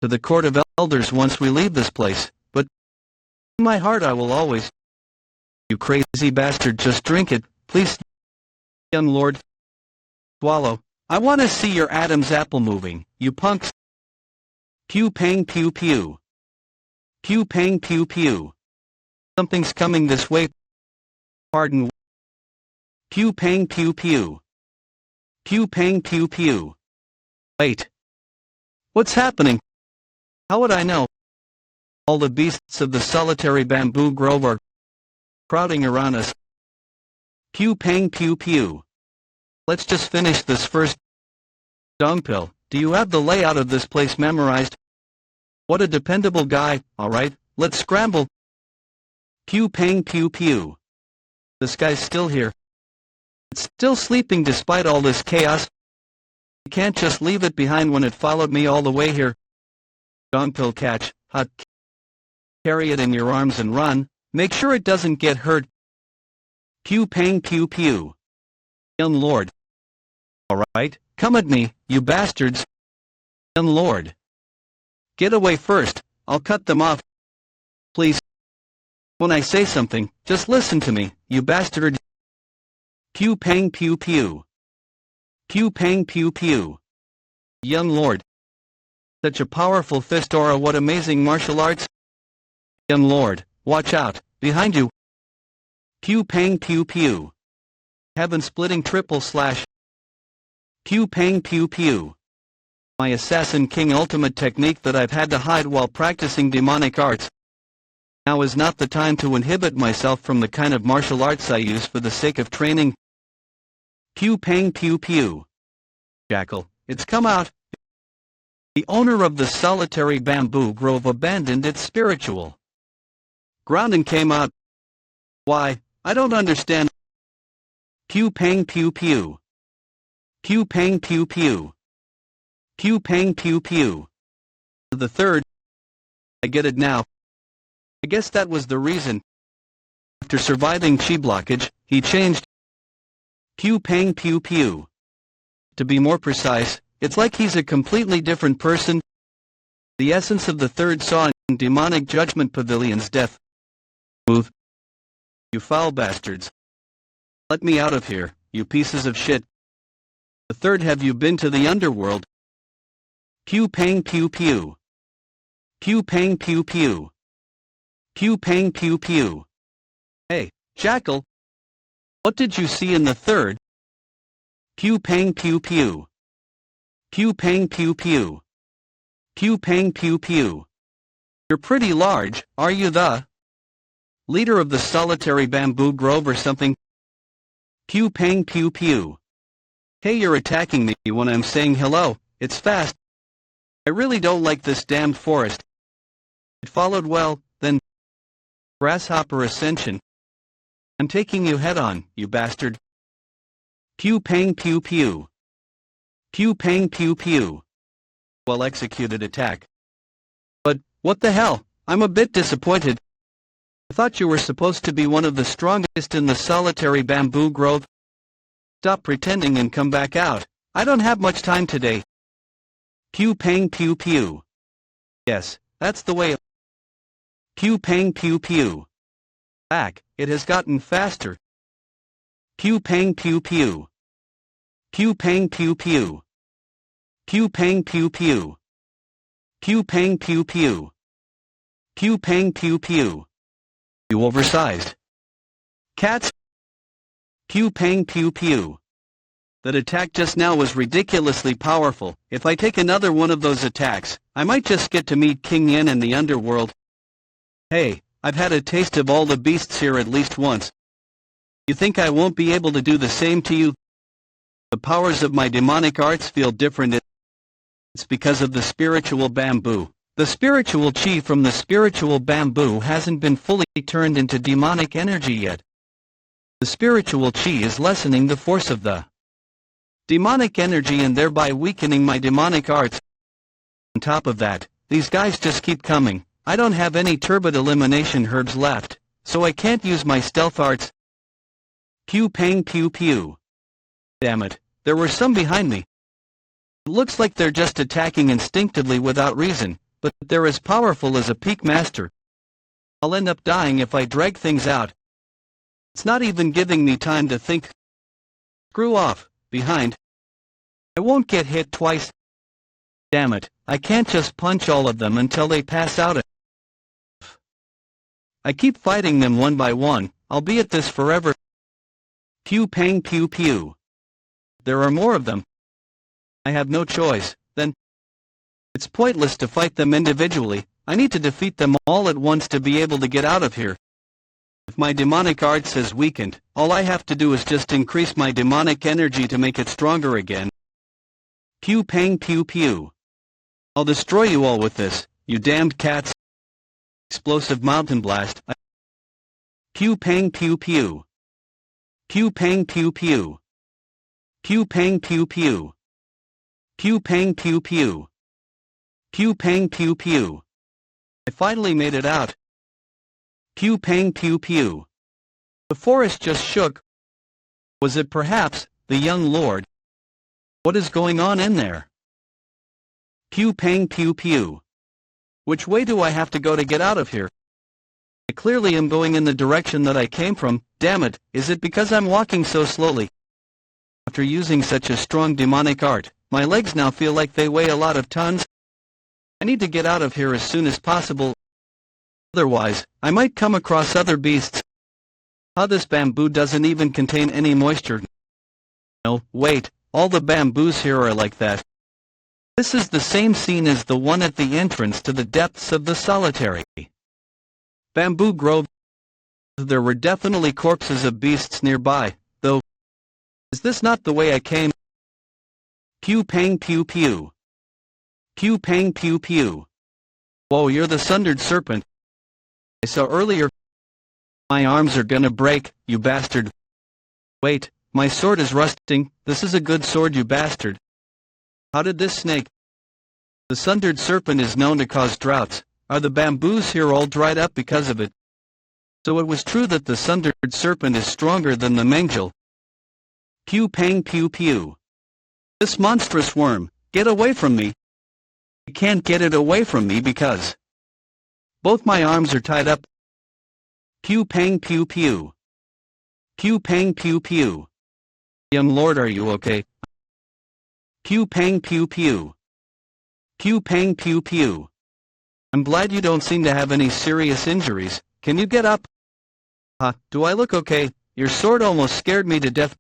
to the court of elders once we leave this place, but in my heart I will always. You crazy bastard, just drink it, please. Young lord. Swallow. I want to see your Adam's apple moving, you punks. Pew pang pew pew. Pew pang pew pew. Something's coming this way. Pardon. Pew pang pew pew. Pew pang pew pew. Wait. What's happening? How would I know? All the beasts of the solitary bamboo grove are crowding around us. Pew pang pew pew. Let's just finish this first. Dongpil, do you have the layout of this place memorized? What a dependable guy. Alright, let's scramble. Pew pang pew pew. This guy's still here. It's still sleeping despite all this chaos. You can't just leave it behind when it followed me all the way here. Dongpil, catch, hot. Carry it in your arms and run. Make sure it doesn't get hurt. Pew pang pew pew. Young lord. Alright, come at me, you bastards. Young lord. Get away first, I'll cut them off. Please. When I say something, just listen to me, you bastard. Pew pang pew pew. Pew pang pew pew. Young lord. Such a powerful fist aura, what amazing martial arts. Young lord, watch out, behind you. Pew pang pew pew. Heaven-splitting triple slash. Pew pang pew pew. My Assassin King ultimate technique that I've had to hide while practicing demonic arts. Now is not the time to inhibit myself from the kind of martial arts I use for the sake of training. Pew pang pew pew. Jackal, it's come out. The owner of the solitary bamboo grove abandoned its spiritual ground and came out. Why, I don't understand. Pew pang pew pew. Pew pang pew pew. Pew pang pew pew. The third. I get it now. I guess that was the reason. After surviving chi blockage, he changed. Pew pang pew pew. To be more precise, it's like he's a completely different person. The essence of the third saw in Demonic Judgment Pavilion's death. Move. You foul bastards. Let me out of here, you pieces of shit. The third, have you been to the underworld? Pew pang pew pew. Pew pang pew pew. Pew pang pew pew. Hey, Jackal, what did you see in the third? Pew pang pew pew. Pew pang pew pew. Pew pang pew pew. You're pretty large, are you the leader of the solitary bamboo grove or something? Pew pang pew pew. Hey, you're attacking me when I'm saying hello. It's fast. I really don't like this damned forest. It followed well, then grasshopper ascension. I'm taking you head on, you bastard. Pew pang pew pew. Pew pang pew pew. Well executed attack. But, what the hell, I'm a bit disappointed. I thought you were supposed to be one of the strongest in the solitary bamboo grove. Stop pretending and come back out. I don't have much time today. Pew pang pew pew. Yes, that's the way. Pew pang pew pew. Back, it has gotten faster. Pew pang pew pew. Pew pang pew pew. Pew pang pew pew. Pew pang pew pew. Pew pang pew pew. You oversized cats. Pew pang pew pew. That attack just now was ridiculously powerful. If I take another one of those attacks, I might just get to meet King Yen in the underworld. Hey, I've had a taste of all the beasts here at least once. You think I won't be able to do the same to you? The powers of my demonic arts feel different. It's because of the spiritual bamboo. The spiritual chi from the spiritual bamboo hasn't been fully turned into demonic energy yet. The spiritual chi is lessening the force of the demonic energy and thereby weakening my demonic arts. On top of that, these guys just keep coming. I don't have any turbid elimination herbs left, so I can't use my stealth arts. Pew pang pew pew. Damn it, there were some behind me. It looks like they're just attacking instinctively without reason, but they're as powerful as a peak master. I'll end up dying if I drag things out. It's not even giving me time to think. Screw off, behind. I won't get hit twice. Damn it, I can't just punch all of them until they pass out. I keep fighting them one by one. I'll be at this forever. Pew pang pew pew. There are more of them. I have no choice, then. It's pointless to fight them individually. I need to defeat them all at once to be able to get out of here. If my demonic arts has weakened, all I have to do is just increase my demonic energy to make it stronger again. Pew pang pew pew. I'll destroy you all with this, you damned cats. Explosive mountain blast. Pew pang pew pew. Pew pang pew pew. Pew pang pew pew. Pew pang pew pew. Pew pang pew pew. I finally made it out. Pew pang pew pew. The forest just shook. Was it perhaps the young lord? What is going on in there? Pew pang pew pew. Which way do I have to go to get out of here? I clearly am going in the direction that I came from. Damn it, is it because I'm walking so slowly? After using such a strong demonic art, my legs now feel like they weigh a lot of tons. I need to get out of here as soon as possible. Otherwise, I might come across other beasts. How this bamboo doesn't even contain any moisture. No, wait, all the bamboos here are like that. This is the same scene as the one at the entrance to the depths of the solitary bamboo grove. There were definitely corpses of beasts nearby, though. Is this not the way I came? Pew pang pew pew. Pew pang pew pew. Whoa, you're the sundered serpent I saw earlier. My arms are gonna break, you bastard. Wait, my sword is rusting. This is a good sword, you bastard. How did this snake? The sundered serpent is known to cause droughts. Are the bamboos here all dried up because of it? So it was true that the sundered serpent is stronger than the Mengjal. Pew pang pew pew. This monstrous worm, get away from me. I can't get it away from me because both my arms are tied up. Pew pang pew pew. Pew pang pew pew. Young lord, are you okay? Pew pang pew pew. Pew pang pew pew. I'm glad you don't seem to have any serious injuries. Can you get up? Do I look okay? Your sword almost scared me to death.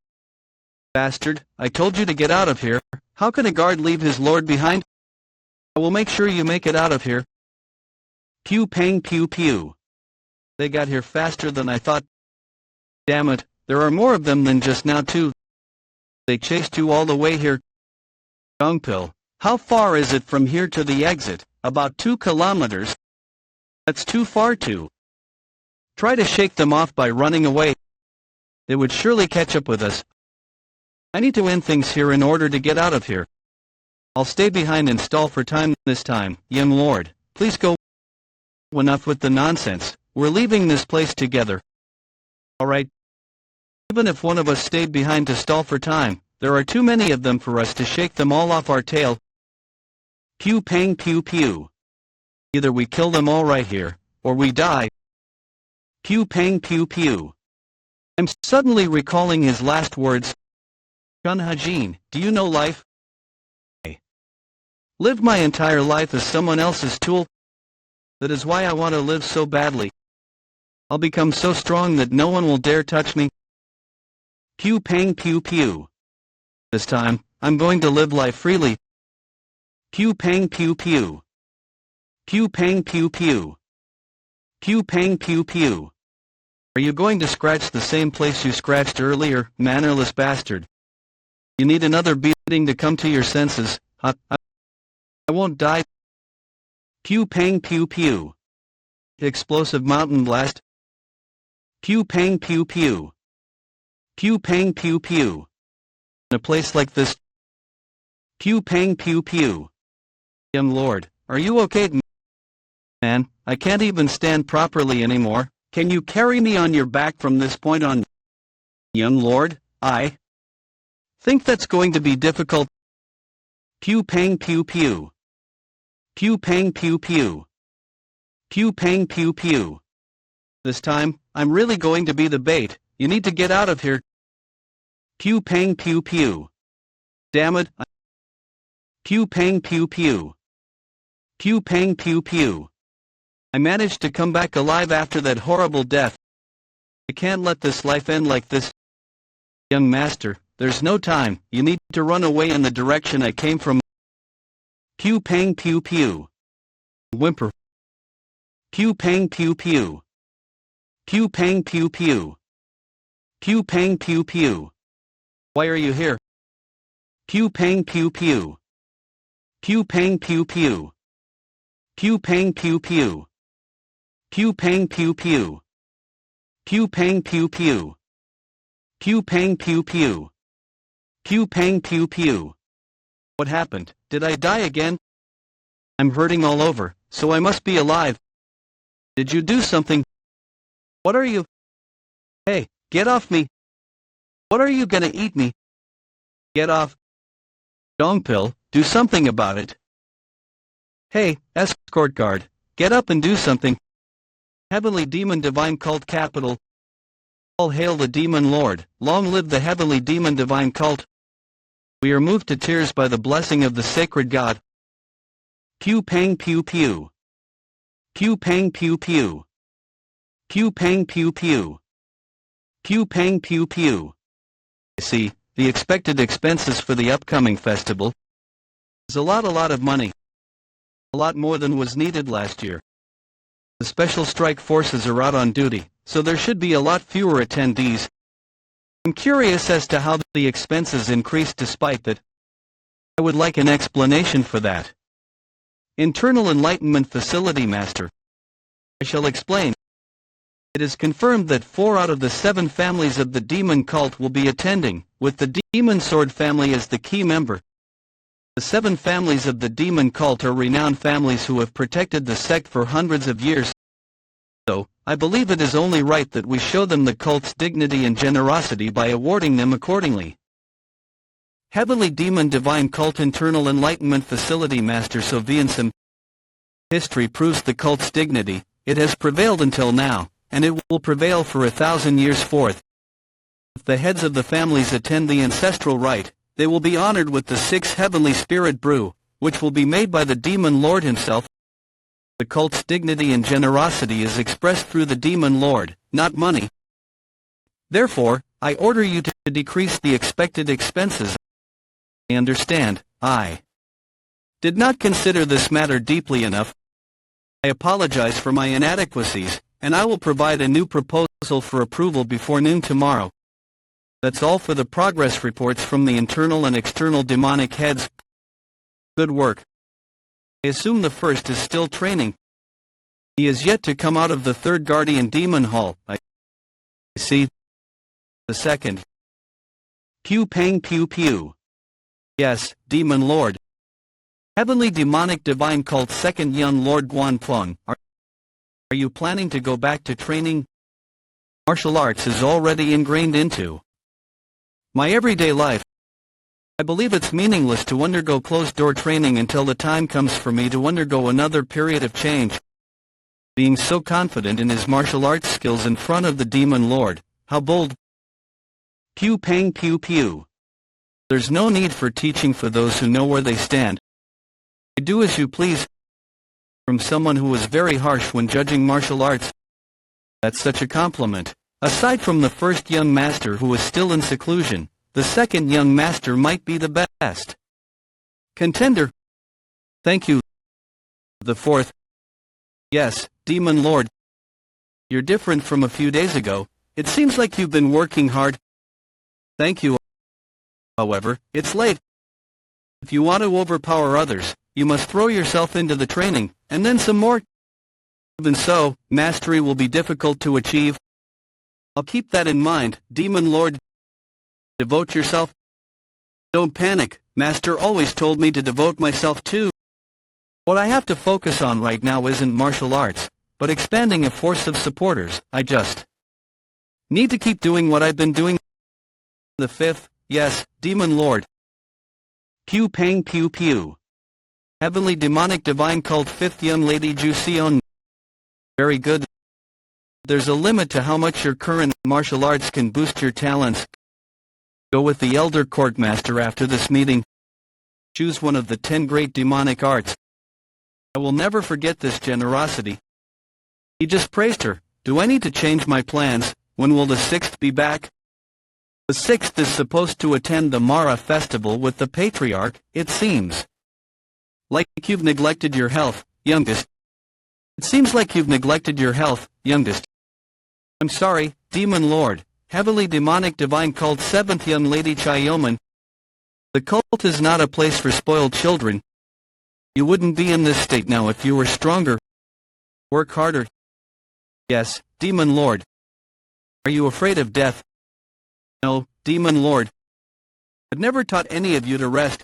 Bastard, I told you to get out of here. How can a guard leave his lord behind? I will make sure you make it out of here. Pew pang pew pew. They got here faster than I thought. Damn it, there are more of them than just now too. They chased you all the way here. Dongpil, how far is it from here to the exit? About 2 kilometers. That's too far too. Try to shake them off by running away. They would surely catch up with us. I need to end things here in order to get out of here. I'll stay behind and stall for time this time. Young lord, please go. Enough with the nonsense. We're leaving this place together. Alright. Even if one of us stayed behind to stall for time, there are too many of them for us to shake them all off our tail. Pew pang pew pew. Either we kill them all right here, or we die. Pew pang pew pew. I'm suddenly recalling his last words. Chun Hajin, do you know life? I lived my entire life as someone else's tool. That is why I want to live so badly. I'll become so strong that no one will dare touch me. Pew pang pew pew. This time, I'm going to live life freely. Pew pang pew pew. Pew pang pew pew. Pew pang pew pew. Are you going to scratch the same place you scratched earlier, mannerless bastard? You need another beating to come to your senses. I won't die. Pew pang pew pew. Explosive mountain blast. Pew pang pew pew. Pew pang pew pew. In a place like this. Pew pang pew pew. Young lord, are you okay? Man, I can't even stand properly anymore. Can you carry me on your back from this point on? Young lord, I think that's going to be difficult. Pew pang pew pew. Pew pang pew pew. Pew pang pew pew. This time, I'm really going to be the bait. You need to get out of here. Pew pang pew pew. Damn it. Pew pang pew pew. Pew pang pew pew. I managed to come back alive after that horrible death. I can't let this life end like this. Young master, there's no time. You need to run away in the direction I came from. Pew pang pew pew. Whimper. Pew pang pew pew. Pew pang pew pew. Pew pang pew pew. Why are you here? Pew pang pew pew. Pew pang pew pew. Pew pang pew pew. Pew pang pew pew. Pew pang pew pew. Pew pang pew pew. Pew pang pew pew. What happened? Did I die again? I'm hurting all over, so I must be alive. Did you do something? What are you? Hey, get off me. What are you gonna eat me? Get off. Dongpil, do something about it. Hey, escort guard, get up and do something. Heavenly Demon Divine Cult Capital. All hail the Demon Lord, long live the Heavenly Demon Divine Cult. We are moved to tears by the blessing of the sacred God. Pew pang pew pew. Pew pang pew pew. Pew pang pew pew. Pew pang pew pew. See, the expected expenses for the upcoming festival is a lot of money. A lot more than was needed last year. The special strike forces are out on duty, so there should be a lot fewer attendees. I'm curious as to how the expenses increased despite that. I would like an explanation for that. Internal Enlightenment Facility Master. I shall explain. It is confirmed that 4 out of the 7 families of the demon cult will be attending, with the Demon Sword family as the key member. The 7 families of the demon cult are renowned families who have protected the sect for hundreds of years. So, I believe it is only right that we show them the cult's dignity and generosity by awarding them accordingly. Heavenly Demon Divine Cult Internal Enlightenment Facility Master Soviansim. History proves the cult's dignity. It has prevailed until now, and it will prevail for 1,000 years forth. If the heads of the families attend the ancestral rite, they will be honored with the 6 heavenly spirit brew, which will be made by the Demon Lord himself. The cult's dignity and generosity is expressed through the Demon Lord, not money. Therefore, I order you to decrease the expected expenses. I understand. I did not consider this matter deeply enough. I apologize for my inadequacies, and I will provide a new proposal for approval before noon tomorrow. That's all for the progress reports from the internal and external demonic heads. Good work. I assume the first is still training. He is yet to come out of the third guardian demon hall. I see. The second. Pew pang pew pew. Yes, demon lord. Heavenly demonic divine cult second young lord Guan Plong. Are you planning to go back to training? Martial arts is already ingrained into my everyday life. I believe it's meaningless to undergo closed-door training until the time comes for me to undergo another period of change. Being so confident in his martial arts skills in front of the demon lord, how bold. Pew pang pew pew. There's no need for teaching for those who know where they stand. Do as you please. From someone who was very harsh when judging martial arts. That's such a compliment. Aside from the first young master who was still in seclusion, the second young master might be the best contender. Thank you. The fourth. Yes, demon lord. You're different from a few days ago. It seems like you've been working hard. Thank you. However, it's late. If you want to overpower others, you must throw yourself into the training, and then some more. Even so, mastery will be difficult to achieve. I'll keep that in mind, Demon Lord. Devote yourself. Don't panic, Master always told me to devote myself to. What I have to focus on right now isn't martial arts, but expanding a force of supporters. I just need to keep doing what I've been doing. The fifth, yes, Demon Lord. Pew pang pew pew. Heavenly demonic divine cult fifth young lady Ju Sion. Very good. There's a limit to how much your current martial arts can boost your talents. Go with the elder court master after this meeting. Choose one of the 10 great demonic arts. I will never forget this generosity. He just praised her. Do I need to change my plans? When will the sixth be back? The sixth is supposed to attend the Mara festival with the patriarch, it seems. Like you've neglected your health, youngest. It seems like you've neglected your health, youngest. I'm sorry, Demon Lord. Heavily demonic divine cult seventh young lady Chayoman. The cult is not a place for spoiled children. You wouldn't be in this state now if you were stronger. Work harder. Yes, Demon Lord. Are you afraid of death? No, Demon Lord. I've never taught any of you to rest.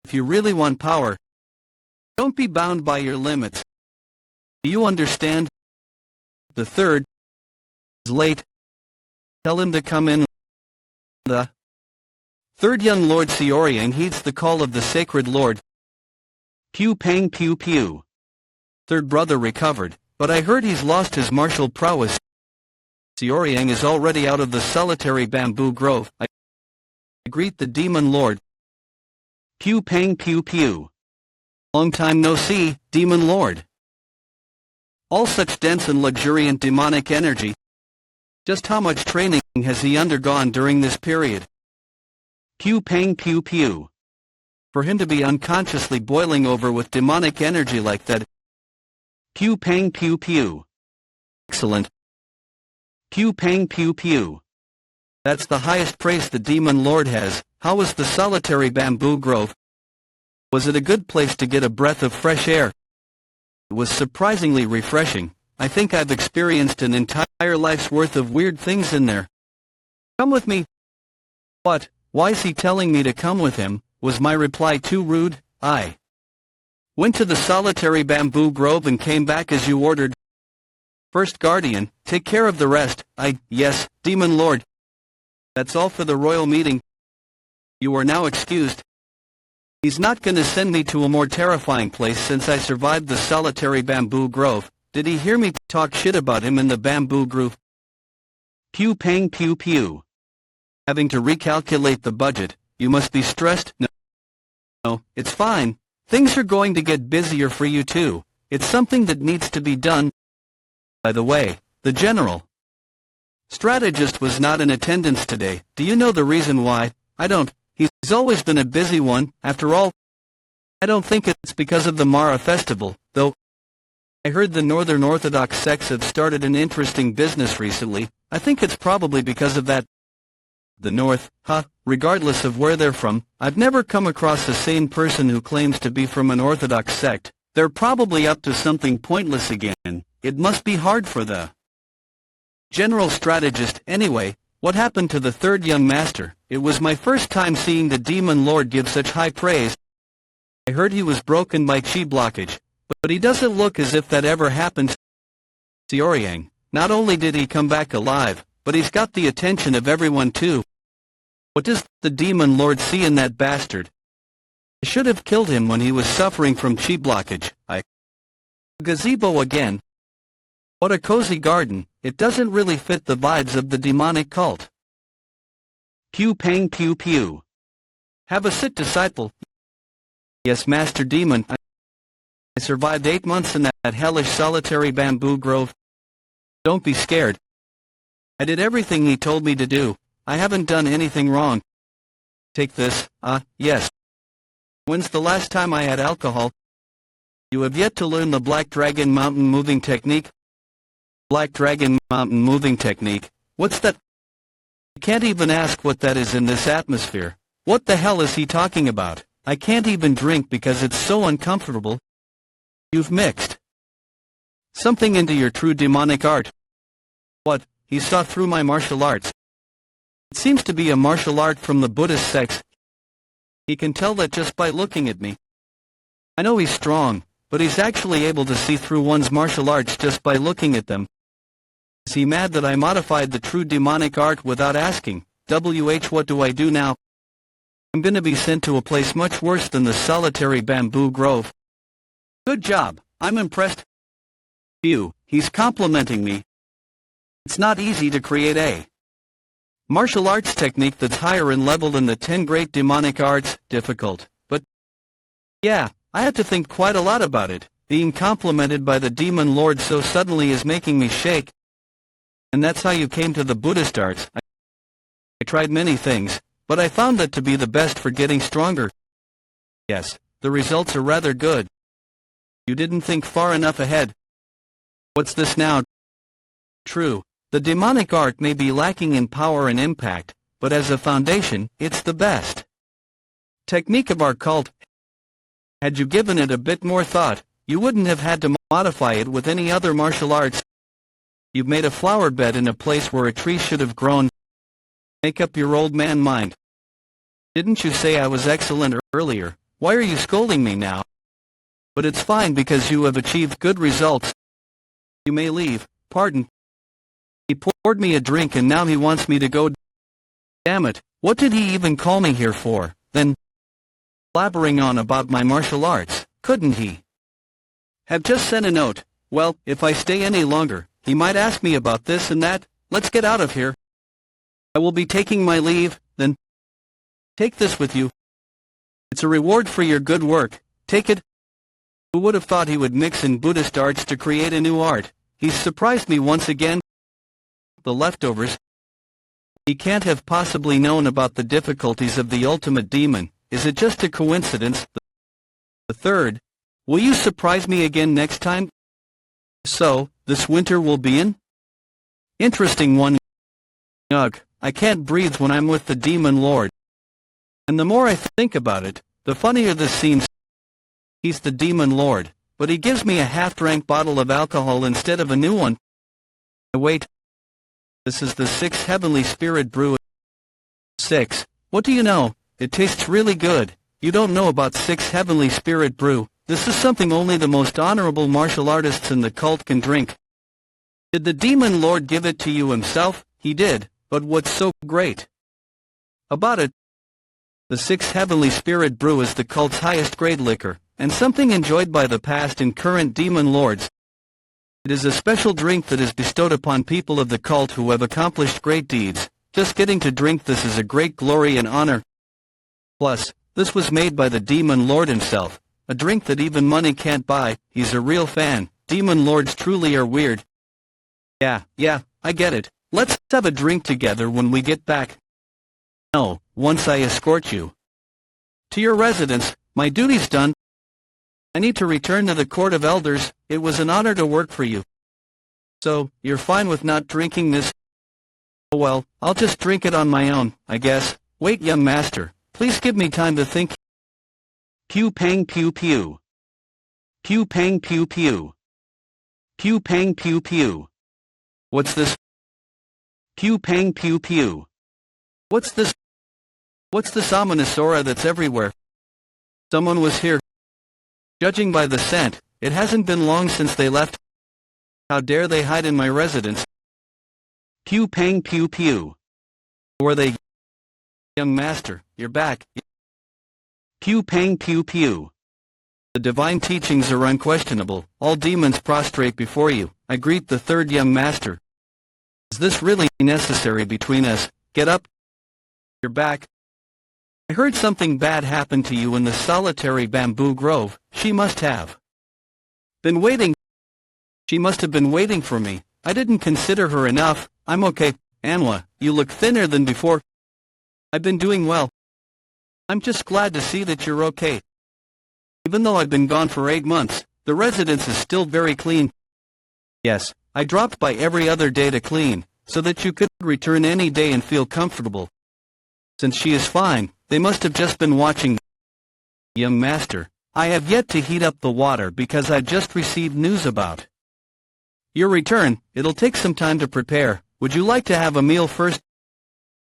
If you really want power, don't be bound by your limits. Do you understand? The third is late. Tell him to come in. The third young Lord Seoriang heeds the call of the sacred Lord. Pew pang pew pew. Third brother recovered, but I heard he's lost his martial prowess. Seoriang is already out of the solitary bamboo grove. I greet the Demon Lord. Pew pang pew pew. Long time no see, Demon Lord. All such dense and luxuriant demonic energy. Just how much training has he undergone during this period? Pew pang pew pew. For him to be unconsciously boiling over with demonic energy like that. Pew pang pew pew. Excellent. Pew pang pew pew. That's the highest praise the Demon Lord has. How was the solitary bamboo grove? Was it a good place to get a breath of fresh air? It was surprisingly refreshing. I think I've experienced an entire life's worth of weird things in there. Come with me. What? Why is he telling me to come with him? Was my reply too rude? I went to the solitary bamboo grove and came back as you ordered. First Guardian, take care of the rest. Yes, Demon Lord. That's all for the royal meeting. You are now excused. He's not gonna send me to a more terrifying place since I survived the solitary bamboo grove. Did he hear me talk shit about him in the bamboo grove? Pew pang pew pew. Having to recalculate the budget, you must be stressed? No, it's fine. Things are going to get busier for you too. It's something that needs to be done. By the way, the general Strategist was not in attendance today. Do you know the reason why? I don't. He's always been a busy one. After all, I don't think it's because of the Mara festival, though. I heard the Northern Orthodox sects have started an interesting business recently. I think it's probably because of that. The North, regardless of where they're from, I've never come across a sane person who claims to be from an Orthodox sect. They're probably up to something pointless again. It must be hard for the general strategist. Anyway, what happened to the third young master? It was my first time seeing the Demon Lord give such high praise. I heard he was broken by chi blockage, but he doesn't look as if that ever happened. Xiaoyang, not only did he come back alive, but he's got the attention of everyone too. What does the Demon Lord see in that bastard? I should have killed him when he was suffering from chi blockage. Gazebo again. What a cozy garden. It doesn't really fit the vibes of the demonic cult. Pew pang pew pew. Have a sit, disciple. Yes, Master Demon. I survived 8 months in that hellish solitary bamboo grove. Don't be scared. I did everything he told me to do. I haven't done anything wrong. Take this. Yes. When's the last time I had alcohol? You have yet to learn the Black Dragon Mountain moving technique? Black Dragon Mountain moving technique? What's that? I can't even ask what that is in this atmosphere. What the hell is he talking about? I can't even drink because it's so uncomfortable. You've mixed something into your true demonic art. What? He saw through my martial arts. It seems to be a martial art from the Buddhist sects. He can tell that just by looking at me. I know he's strong, but he's actually able to see through one's martial arts just by looking at them. Is he mad that I modified the true demonic art without asking? What do I do now? I'm gonna be sent to a place much worse than the solitary bamboo grove. Good job, I'm impressed. Phew, he's complimenting me. It's not easy to create a martial arts technique that's higher in level than the 10 great demonic arts. Difficult, but yeah, I had to think quite a lot about it. Being complimented by the Demon Lord so suddenly is making me shake. And that's how you came to the Buddhist arts. I tried many things, but I found that to be the best for getting stronger. Yes, the results are rather good. You didn't think far enough ahead. What's this now? True, the demonic art may be lacking in power and impact, but as a foundation, it's the best technique of our cult. Had you given it a bit more thought, you wouldn't have had to modify it with any other martial arts. You've made a flower bed in a place where a tree should have grown. Make up your old man mind. Didn't you say I was excellent earlier? Why are you scolding me now? But it's fine because you have achieved good results. You may leave. Pardon. He poured me a drink and now he wants me to go. Damn it, what did he even call me here for, then? Blabbering on about my martial arts, couldn't he have just sent a note? Well, if I stay any longer, he might ask me about this and that. Let's get out of here. I will be taking my leave, then. Take this with you. It's a reward for your good work. Take it. Who would have thought he would mix in Buddhist arts to create a new art? He's surprised me once again. The leftovers. He can't have possibly known about the difficulties of the ultimate demon. Is it just a coincidence? The third. Will you surprise me again next time? So, this winter will be in? Interesting one. Ugh, I can't breathe when I'm with the Demon Lord. And the more I think about it, the funnier this seems. He's the Demon Lord, but he gives me a half-drank bottle of alcohol instead of a new one. Wait. This is the 6th Heavenly Spirit Brew. 6. What do you know? It tastes really good. You don't know about 6th Heavenly Spirit Brew. This is something only the most honorable martial artists in the cult can drink. Did the Demon Lord give it to you himself? He did, but what's so great about it? The 6th Heavenly Spirit Brew is the cult's highest grade liquor, and something enjoyed by the past and current Demon Lords. It is a special drink that is bestowed upon people of the cult who have accomplished great deeds. Just getting to drink this is a great glory and honor. Plus, this was made by the Demon Lord himself, a drink that even money can't buy. He's a real fan. Demon Lords truly are weird. Yeah, I get it. Let's have a drink together when we get back. No, once I escort you to your residence. My duty's done. I need to return to the Court of Elders. It was an honor to work for you. So, you're fine with not drinking this? Oh well, I'll just drink it on my own, I guess. Wait, young master, please give me time to think. Pew pang pew pew. Pew pang pew pew. Pew pang pew pew. What's this? Pew pang pew pew. What's this? What's this ominous aura that's everywhere? Someone was here. Judging by the scent, it hasn't been long since they left. How dare they hide in my residence? Pew pang pew pew. Who are they? Young master, you're back. Pew pang pew pew. The divine teachings are unquestionable. All demons prostrate before you. I greet the third young master. Is this really necessary between us? Get up. You're back. I heard something bad happened to you in the solitary bamboo grove. She must have been waiting. She must have been waiting for me. I didn't consider her enough. I'm okay. Manhwa, you look thinner than before. I've been doing well. I'm just glad to see that you're okay. Even though I've been gone for 8 months, the residence is still very clean. Yes, I dropped by every other day to clean, so that you could return any day and feel comfortable. Since she is fine, they must have just been watching. Young master, I have yet to heat up the water because I just received news about your return. It'll take some time to prepare. Would you like to have a meal first?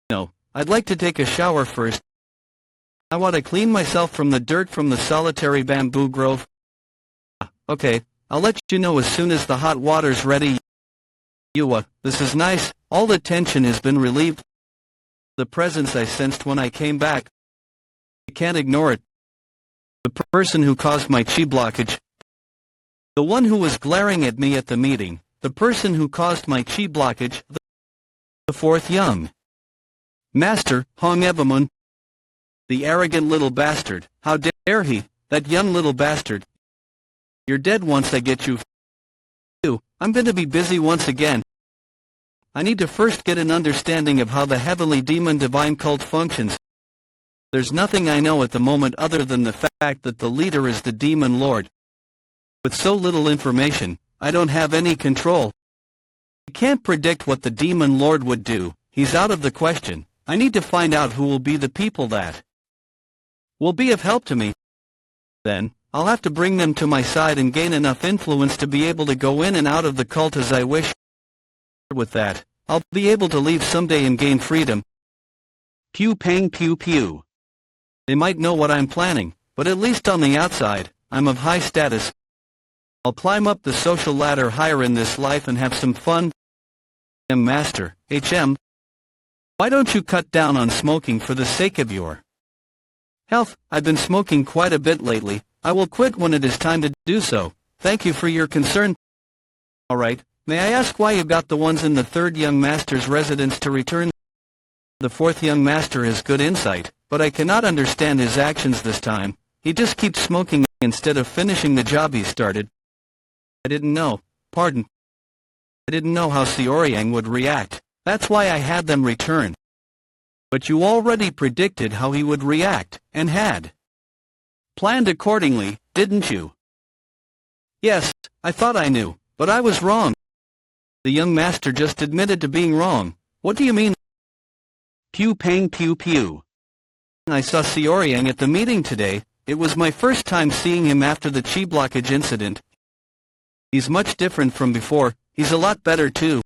No, I'd like to take a shower first. I want to clean myself from the dirt from the solitary bamboo grove. Okay, I'll let you know as soon as the hot water's ready. This is nice. All the tension has been relieved. The presence I sensed when I came back. I can't ignore it. The person who caused my chi blockage. The one who was glaring at me at the meeting. The person who caused my chi blockage. The fourth young master, Hong Evamun. The arrogant little bastard. How dare he, that young little bastard. You're dead once I get you. I'm going to be busy once again. I need to first get an understanding of how the heavenly demon divine cult functions. There's nothing I know at the moment other than the fact that the leader is the demon lord. With so little information, I don't have any control. I can't predict what the demon lord would do. He's out of the question. I need to find out who will be the people that will be of help to me. Then, I'll have to bring them to my side and gain enough influence to be able to go in and out of the cult as I wish. With that, I'll be able to leave someday and gain freedom. Pew pang pew pew. They might know what I'm planning, but at least on the outside, I'm of high status. I'll climb up the social ladder higher in this life and have some fun. Master, HM. Why don't you cut down on smoking for the sake of your health? I've been smoking quite a bit lately. I will quit when it is time to do so. Thank you for your concern. Alright, may I ask why you got the ones in the third young master's residence to return? The fourth young master has good insight, but I cannot understand his actions this time. He just keeps smoking instead of finishing the job he started. I didn't know. Pardon. I didn't know how Xiaoryang would react. That's why I had them return. But you already predicted how he would react, and had planned accordingly, didn't you? Yes, I thought I knew, but I was wrong. The young master just admitted to being wrong. What do you mean? Pew pang pew pew. I saw Xiaoryang at the meeting today. It was my first time seeing him after the chi blockage incident. He's much different from before. He's a lot better too.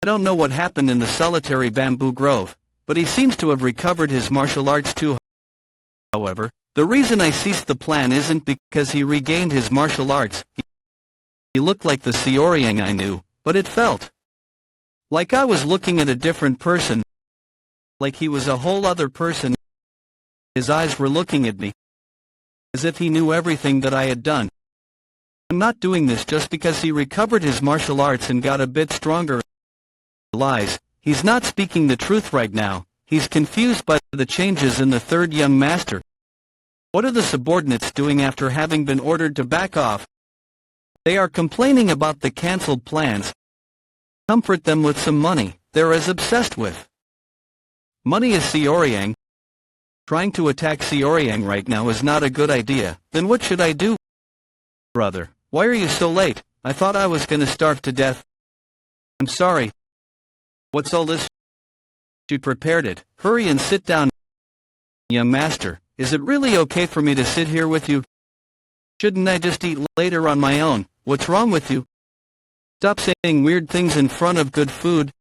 I don't know what happened in the solitary bamboo grove, but he seems to have recovered his martial arts too. However, the reason I ceased the plan isn't because he regained his martial arts. He looked like the Xiaoryang I knew, but it felt like I was looking at a different person. Like he was a whole other person. His eyes were looking at me, as if he knew everything that I had done. I'm not doing this just because he recovered his martial arts and got a bit stronger. Lies. He's not speaking the truth right now. He's confused by the changes in the third young master. What are the subordinates doing after having been ordered to back off? They are complaining about the cancelled plans. Comfort them with some money. they're as obsessed with money as Seoryang. Trying to attack Seoryang right now is not a good idea. Then what should I do? Brother, why are you so late? I thought I was gonna starve to death. I'm sorry. What's all this? She prepared it. Hurry and sit down. Young master, is it really okay for me to sit here with you? Shouldn't I just eat later on my own? What's wrong with you? Stop saying weird things in front of good food.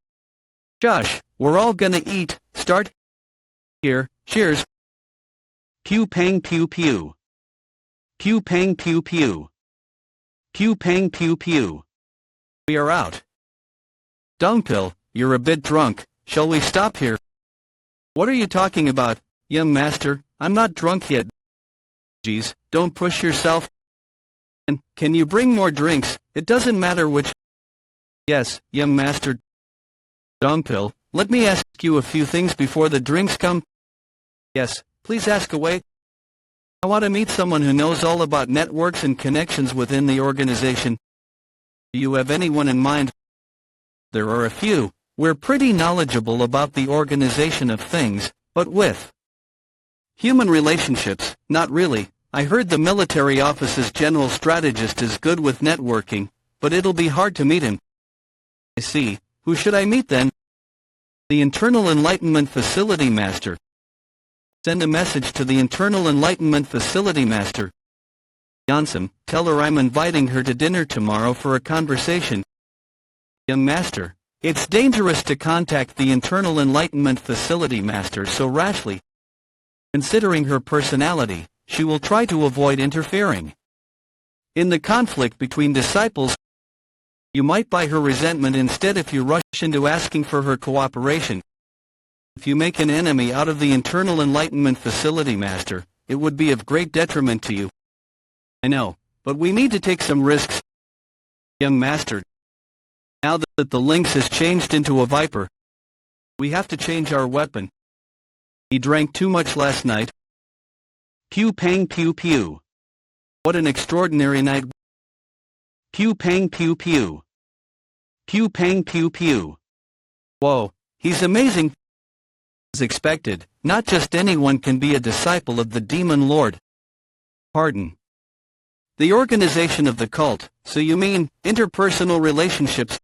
Josh, we're all gonna eat. Start here. Cheers. Pew pang pew pew. Pew pang pew pew. Pew pang pew pew. We are out. Dungpill, you're a bit drunk. Shall we stop here? What are you talking about, young master? I'm not drunk yet. Geez, don't push yourself. And can you bring more drinks? It doesn't matter which. Yes, young master. Dungpill, let me ask you a few things before the drinks come. Yes, please ask away. I want to meet someone who knows all about networks and connections within the organization. Do you have anyone in mind? There are a few. We're pretty knowledgeable about the organization of things, but with human relationships, not really. I heard the military office's general strategist is good with networking, but it'll be hard to meet him. I see. Who should I meet then? The Internal Enlightenment Facility Master. Send a message to the Internal Enlightenment Facility Master. Yansum, tell her I'm inviting her to dinner tomorrow for a conversation. Young master, it's dangerous to contact the Internal Enlightenment Facility Master so rashly. Considering her personality, she will try to avoid interfering in the conflict between disciples. You might buy her resentment instead if you rush into asking for her cooperation. If you make an enemy out of the Internal Enlightenment Facility Master, it would be of great detriment to you. I know, but we need to take some risks. Young master, now that the lynx has changed into a viper, we have to change our weapon. He drank too much last night. Pew pang pew pew. What an extraordinary night. Pew pang pew pew. Pew pang pew pew. Whoa, he's amazing. As expected, not just anyone can be a disciple of the Demon Lord. Pardon. The organization of the cult, so you mean interpersonal relationships?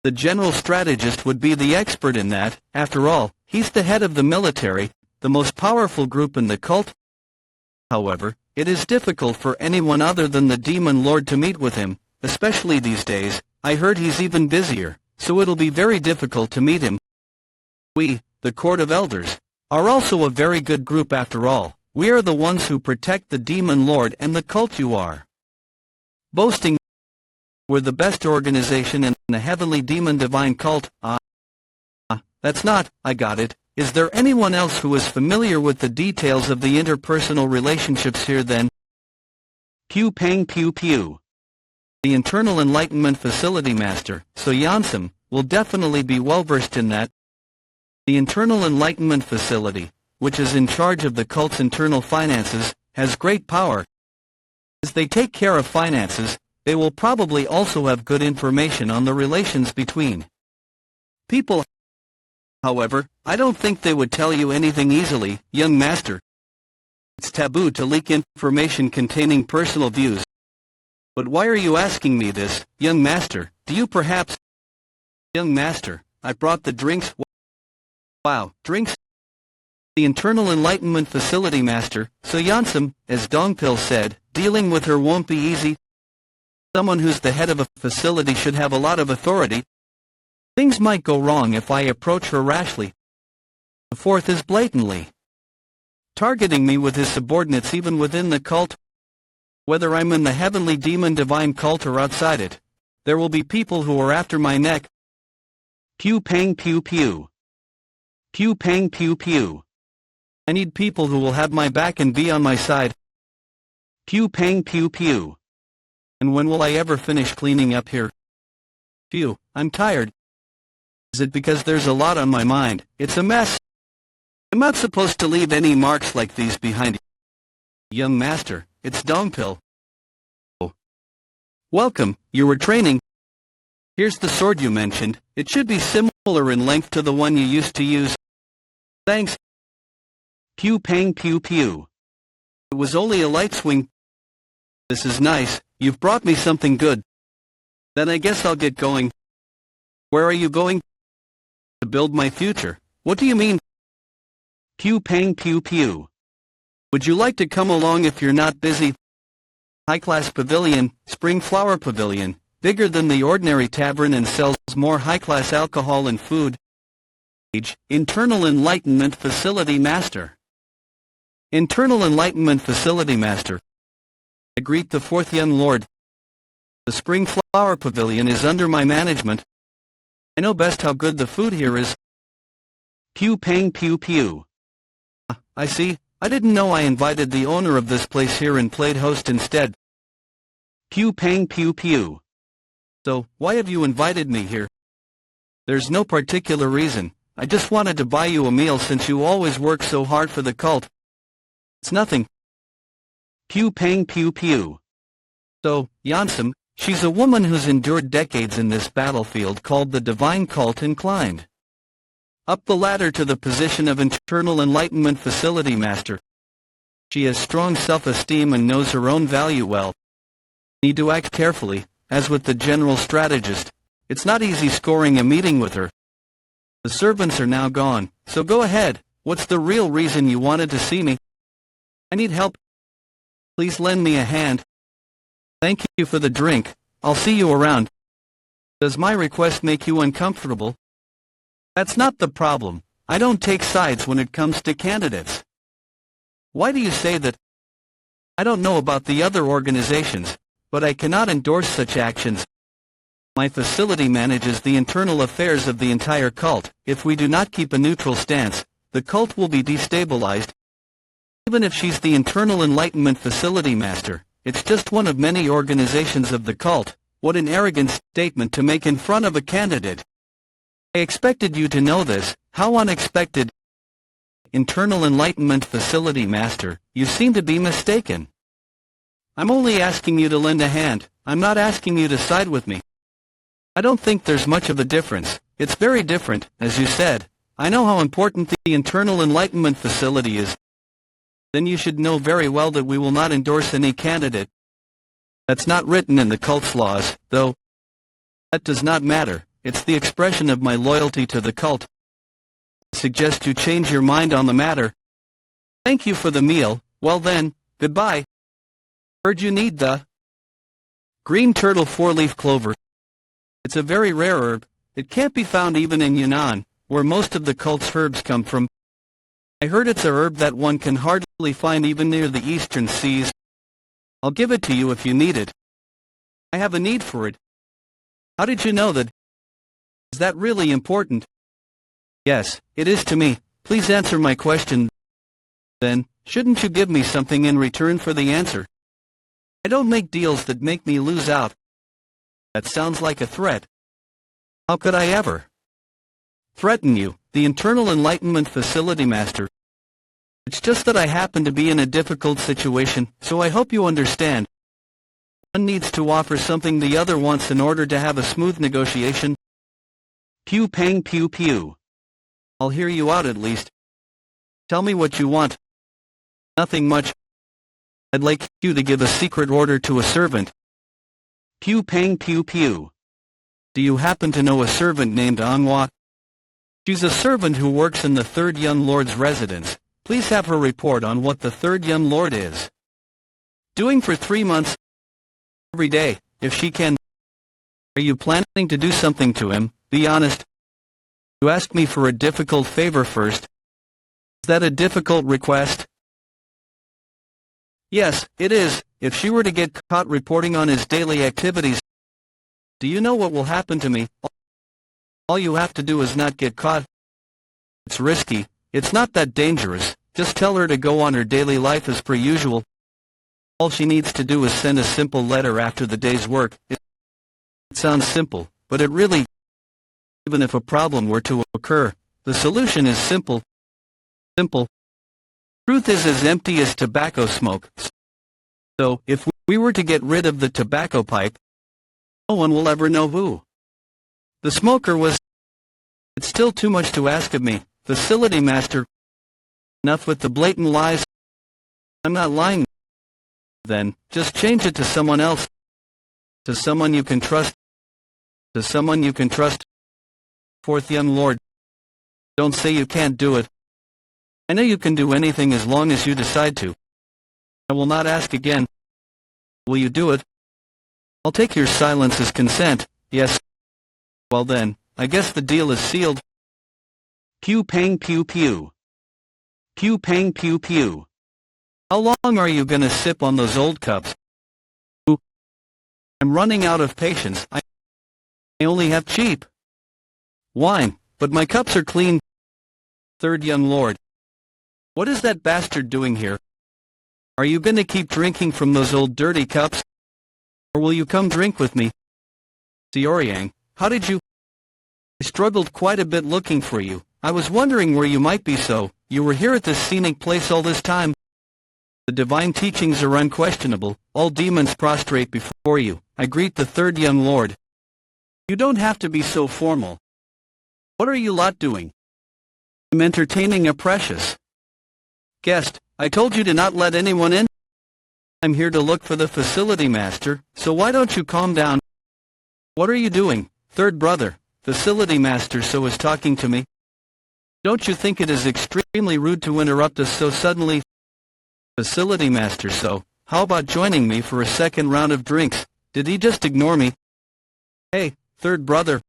The general strategist would be the expert in that. After all, he's the head of the military, the most powerful group in the cult. However, it is difficult for anyone other than the Demon Lord to meet with him, especially these days. I heard he's even busier, so it'll be very difficult to meet him. We, the Court of Elders, are also a very good group after all. We are the ones who protect the Demon Lord and the cult you are boasting. We're the best organization in the Heavenly Demon Divine Cult. That's not, I got it. Is there anyone else who is familiar with the details of the interpersonal relationships here then? Pew pang pew pew. The Internal Enlightenment Facility Master, so Yansum, will definitely be well versed in that. The Internal Enlightenment Facility, which is in charge of the cult's internal finances, has great power. As they take care of finances, they will probably also have good information on the relations between people. However, I don't think they would tell you anything easily, young master. It's taboo to leak information containing personal views. But why are you asking me this, young master? Do you perhaps... Young master, I brought the drinks. Wow, drinks? The Internal Enlightenment Facility Master, so Yansum, as Dongpil said, dealing with her won't be easy. Someone who's the head of a facility should have a lot of authority. Things might go wrong if I approach her rashly. The fourth is blatantly targeting me with his subordinates even within the cult. Whether I'm in the Heavenly Demon Divine Cult or outside it, there will be people who are after my neck. Pew pang pew pew. Pew pang pew pew. I need people who will have my back and be on my side. Pew pang pew pew. And when will I ever finish cleaning up here? Phew, I'm tired. Is it because there's a lot on my mind? It's a mess. I'm not supposed to leave any marks like these behind. Young master, it's Dongpil. Oh. Welcome, you were training. Here's the sword you mentioned. It should be similar similar in length to the one you used to use. Thanks. Pew pang pew pew. It was only a light swing. This is nice, you've brought me something good. Then I guess I'll get going. Where are you going? To build my future. What do you mean? Pew pang pew pew. Would you like to come along if you're not busy? High-class pavilion, spring flower pavilion, bigger than the ordinary tavern and sells more high-class alcohol and food. Internal Enlightenment Facility Master. Internal Enlightenment Facility Master. I greet the fourth young lord. The spring flower pavilion is under my management. I know best how good the food here is. Pew pang pew pew. I see. I didn't know I invited the owner of this place here and played host instead. Pew pang pew pew. So, why have you invited me here? There's no particular reason. I just wanted to buy you a meal since you always work so hard for the cult. It's nothing. Pew pang pew pew. So, Yansum, she's a woman who's endured decades in this battlefield called the Divine Cult and climbed up the ladder to the position of Internal Enlightenment Facility Master. She has strong self-esteem and knows her own value well. Need to act carefully, as with the general strategist. It's not easy scoring a meeting with her. The servants are now gone, so go ahead. What's the real reason you wanted to see me? I need help. Please lend me a hand. Thank you for the drink. I'll see you around. Does my request make you uncomfortable? That's not the problem. I don't take sides when it comes to candidates. Why do you say that? I don't know about the other organizations, but I cannot endorse such actions. My facility manages the internal affairs of the entire cult. If we do not keep a neutral stance, the cult will be destabilized. Even if she's the Internal Enlightenment Facility Master, it's just one of many organizations of the cult. What an arrogant statement to make in front of a candidate. I expected you to know this. How unexpected. Internal Enlightenment Facility Master, you seem to be mistaken. I'm only asking you to lend a hand. I'm not asking you to side with me. I don't think there's much of a difference. It's very different, as you said. I know how important the Internal Enlightenment Facility is. Then you should know very well that we will not endorse any candidate. That's not written in the cult's laws, though. That does not matter. It's the expression of my loyalty to the cult. I suggest you change your mind on the matter. Thank you for the meal. Well then, goodbye. Heard you need the green turtle four-leaf clover. It's a very rare herb. It can't be found even in Yunnan, where most of the cult's herbs come from. I heard it's a herb that one can hardly find even near the eastern seas. I'll give it to you if you need it. I have a need for it. How did you know that? Is that really important? Yes, it is to me. Please answer my question. Then, shouldn't you give me something in return for the answer? I don't make deals that make me lose out. That sounds like a threat. How could I ever threaten you, the Internal Enlightenment Facility Master? It's just that I happen to be in a difficult situation, so I hope you understand. One needs to offer something the other wants in order to have a smooth negotiation. Pew pang pew pew. I'll hear you out at least. Tell me what you want. Nothing much. I'd like you to give a secret order to a servant. Pew pang pew pew. Do you happen to know a servant named Manhwa? She's a servant who works in the third young lord's residence. Please have her report on what the third young lord is doing for 3 months every day, if she can. Are you planning to do something to him? Be honest. You asked me for a difficult favor first. Is that a difficult request? Yes, it is. If she were to get caught reporting on his daily activities, do you know what will happen to me? All you have to do is not get caught. It's risky. It's not that dangerous. Just tell her to go on her daily life as per usual. All she needs to do is send a simple letter after the day's work. It sounds simple, but it really, even if a problem were to occur, the solution is simple. Simple. Truth is as empty as tobacco smoke. So, if we were to get rid of the tobacco pipe, no one will ever know who the smoker was. It's still too much to ask of me, facility master. Enough with the blatant lies. I'm not lying. Then, just change it to someone else. To someone you can trust. To someone you can trust. Fourth young lord. Don't say you can't do it. I know you can do anything as long as you decide to. I will not ask again. Will you do it? I'll take your silence as consent, yes. Well then, I guess the deal is sealed. Pew pang pew pew. Pew pang pew pew. How long are you gonna sip on those old cups? I'm running out of patience. I only have cheap wine, but my cups are clean. Third young lord. What is that bastard doing here? Are you gonna keep drinking from those old dirty cups? Or will you come drink with me? Xiaoyang, how did you? I struggled quite a bit looking for you. I was wondering where you might be, so you were here at this scenic place all this time. The divine teachings are unquestionable. All demons prostrate before you. I greet the third young lord. You don't have to be so formal. What are you lot doing? I'm entertaining a precious guest. I told you to not let anyone in. I'm here to look for the facility master, so why don't you calm down? What are you doing, third brother? Facility master so is talking to me. Don't you think it is extremely rude to interrupt us so suddenly? Facility master so, how about joining me for a second round of drinks? Did he just ignore me? Hey, third brother.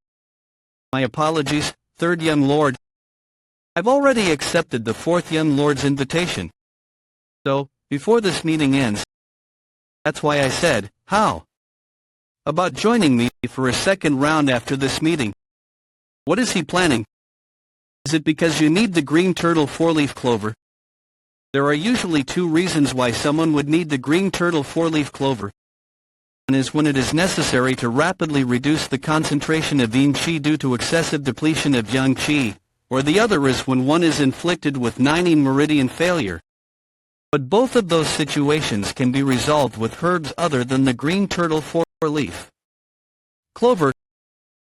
My apologies, third young lord. I've already accepted the fourth young lord's invitation. So, before this meeting ends, that's why I said, how about joining me for a second round after this meeting? What is he planning? Is it because you need the green turtle four-leaf clover? There are usually two reasons why someone would need the green turtle four-leaf clover. One is when it is necessary to rapidly reduce the concentration of yin qi due to excessive depletion of yang qi, or the other is when one is inflicted with 9 meridian failure. But both of those situations can be resolved with herbs other than the green turtle four-leaf clover.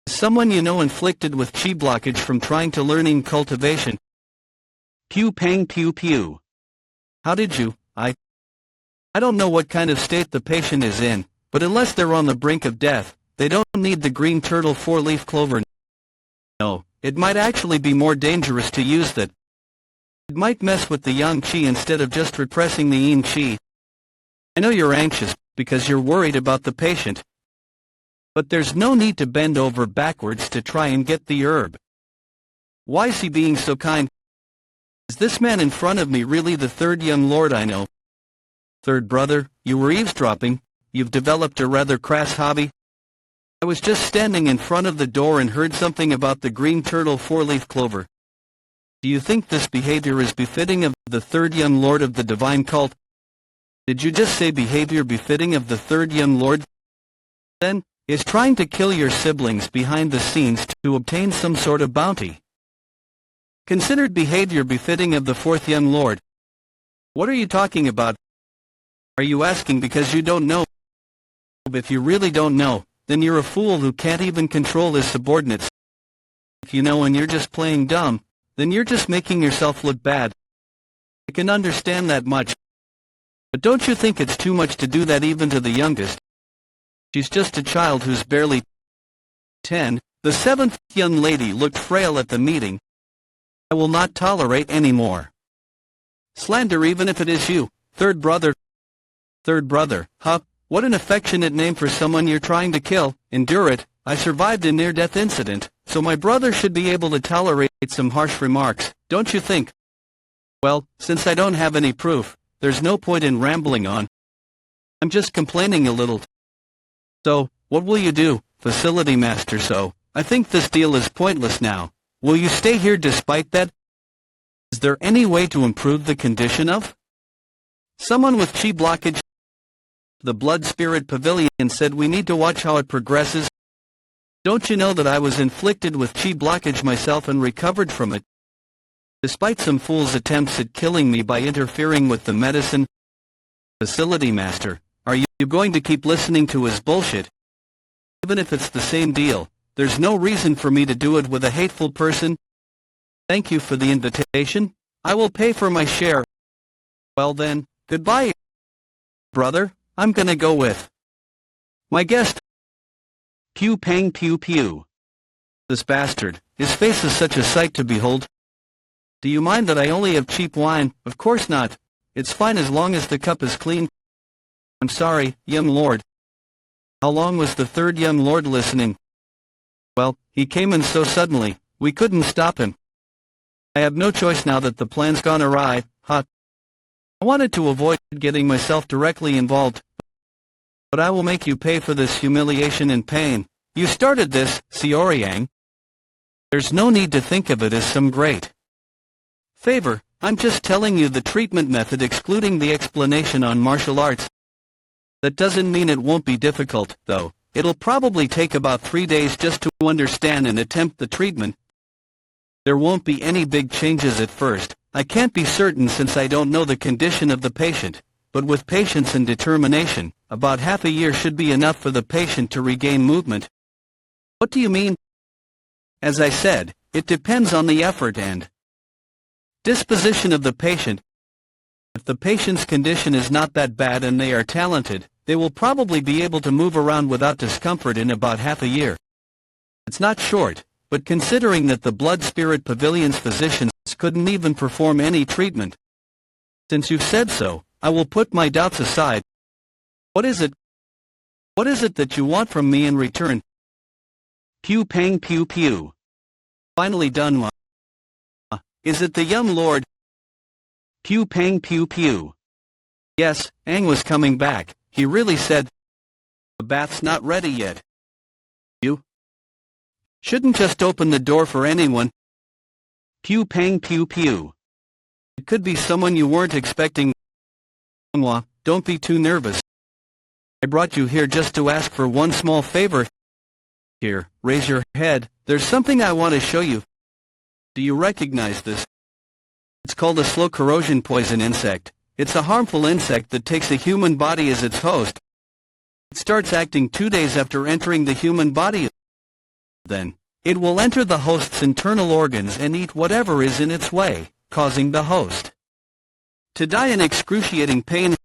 Someone you know inflicted with chi blockage from trying to learn in cultivation. Pew pang pew pew. How did you? I don't know what kind of state the patient is in, but unless they're on the brink of death, they don't need the green turtle four-leaf clover. No, it might actually be more dangerous to use that. It might mess with the yang qi instead of just repressing the yin qi. I know you're anxious because you're worried about the patient. But there's no need to bend over backwards to try and get the herb. Why is he being so kind? Is this man in front of me really the third young lord I know? Third brother, you were eavesdropping. You've developed a rather crass hobby. I was just standing in front of the door and heard something about the green turtle four-leaf clover. Do you think this behavior is befitting of the third young lord of the divine cult? Did you just say behavior befitting of the third young lord? Then, is trying to kill your siblings behind the scenes to obtain some sort of bounty considered behavior befitting of the fourth young lord? What are you talking about? Are you asking because you don't know? If you really don't know, then you're a fool who can't even control his subordinates. If you know and you're just playing dumb, then you're just making yourself look bad. I can understand that much. But don't you think it's too much to do that even to the youngest? She's just a child who's barely 10. The seventh young lady looked frail at the meeting. I will not tolerate any more slander, even if it is you, third brother. Third brother, huh? What an affectionate name for someone you're trying to kill. Endure it. I survived a near-death incident, so my brother should be able to tolerate some harsh remarks, don't you think? Well, since I don't have any proof, there's no point in rambling on. I'm just complaining a little. So, what will you do, facility master? So, I think this deal is pointless now. Will you stay here despite that? Is there any way to improve the condition of someone with chi blockage? The Blood Spirit Pavilion said we need to watch how it progresses. Don't you know that I was inflicted with chi blockage myself and recovered from it? Despite some fool's attempts at killing me by interfering with the medicine. Facility master, are you going to keep listening to his bullshit? Even if it's the same deal, there's no reason for me to do it with a hateful person. Thank you for the invitation. I will pay for my share. Well then, goodbye, brother. I'm gonna go with my guest. Pew pang pew pew. This bastard, his face is such a sight to behold. Do you mind that I only have cheap wine? Of course not. It's fine as long as the cup is clean. I'm sorry, young lord. How long was the third young lord listening? Well, he came in so suddenly, we couldn't stop him. I have no choice now that the plan's gone awry, I wanted to avoid getting myself directly involved, but I will make you pay for this humiliation and pain. You started this, Xiaoyang. There's no need to think of it as some great favor. I'm just telling you the treatment method, excluding the explanation on martial arts. That doesn't mean it won't be difficult, though. It'll probably take about 3 days just to understand and attempt the treatment. There won't be any big changes at first. I can't be certain since I don't know the condition of the patient, but with patience and determination, about half a year should be enough for the patient to regain movement. What do you mean? As I said, it depends on the effort and disposition of the patient. If the patient's condition is not that bad and they are talented, they will probably be able to move around without discomfort in about half a year. It's not short, but considering that the Blood Spirit Pavilion's physicians couldn't even perform any treatment. Since you've said so, I will put my doubts aside. What is it? What is it that you want from me in return? Pew pang pew pew. Finally done. Is it the young lord? Pew pang pew pew. Yes, Aang was coming back. He really said, the bath's not ready yet. You shouldn't just open the door for anyone. Pew pang pew pew. It could be someone you weren't expecting. Manhwa, don't be too nervous. I brought you here just to ask for one small favor. Here, raise your head. There's something I want to show you. Do you recognize this? It's called a slow corrosion poison insect. It's a harmful insect that takes a human body as its host. It starts acting 2 days after entering the human body. Then, it will enter the host's internal organs and eat whatever is in its way, causing the host to die in excruciating pain.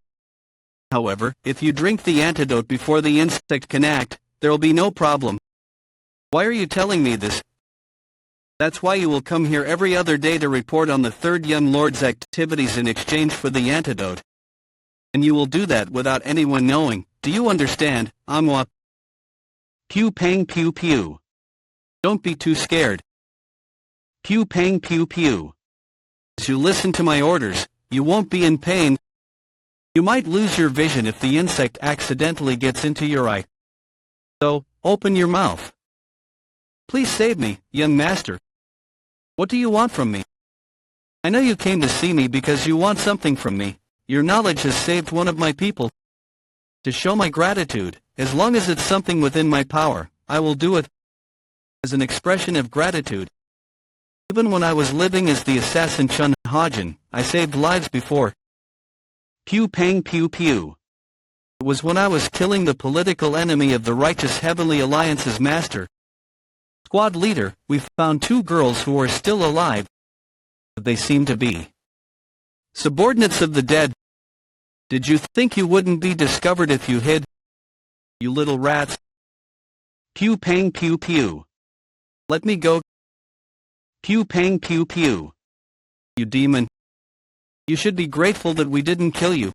However, if you drink the antidote before the insect can act, there'll be no problem. Why are you telling me this? That's why you will come here every other day to report on the third young lord's activities in exchange for the antidote. And you will do that without anyone knowing. Do you understand, Manhwa? Pew pang pew pew. Don't be too scared. Pew pang pew pew. As you listen to my orders, you won't be in pain. You might lose your vision if the insect accidentally gets into your eye. So, open your mouth. Please save me, young master. What do you want from me? I know you came to see me because you want something from me. Your knowledge has saved one of my people. To show my gratitude, as long as it's something within my power, I will do it. As an expression of gratitude. Even when I was living as the assassin Chun Hajin, I saved lives before. Pew pang pew pew. It was when I was killing the political enemy of the righteous Heavenly Alliance's master. Squad leader, we found 2 girls who are still alive. They seem to be subordinates of the dead. Did you think you wouldn't be discovered if you hid? You little rats. Pew pang pew pew. Let me go. Pew pang pew pew. You demon. You should be grateful that we didn't kill you.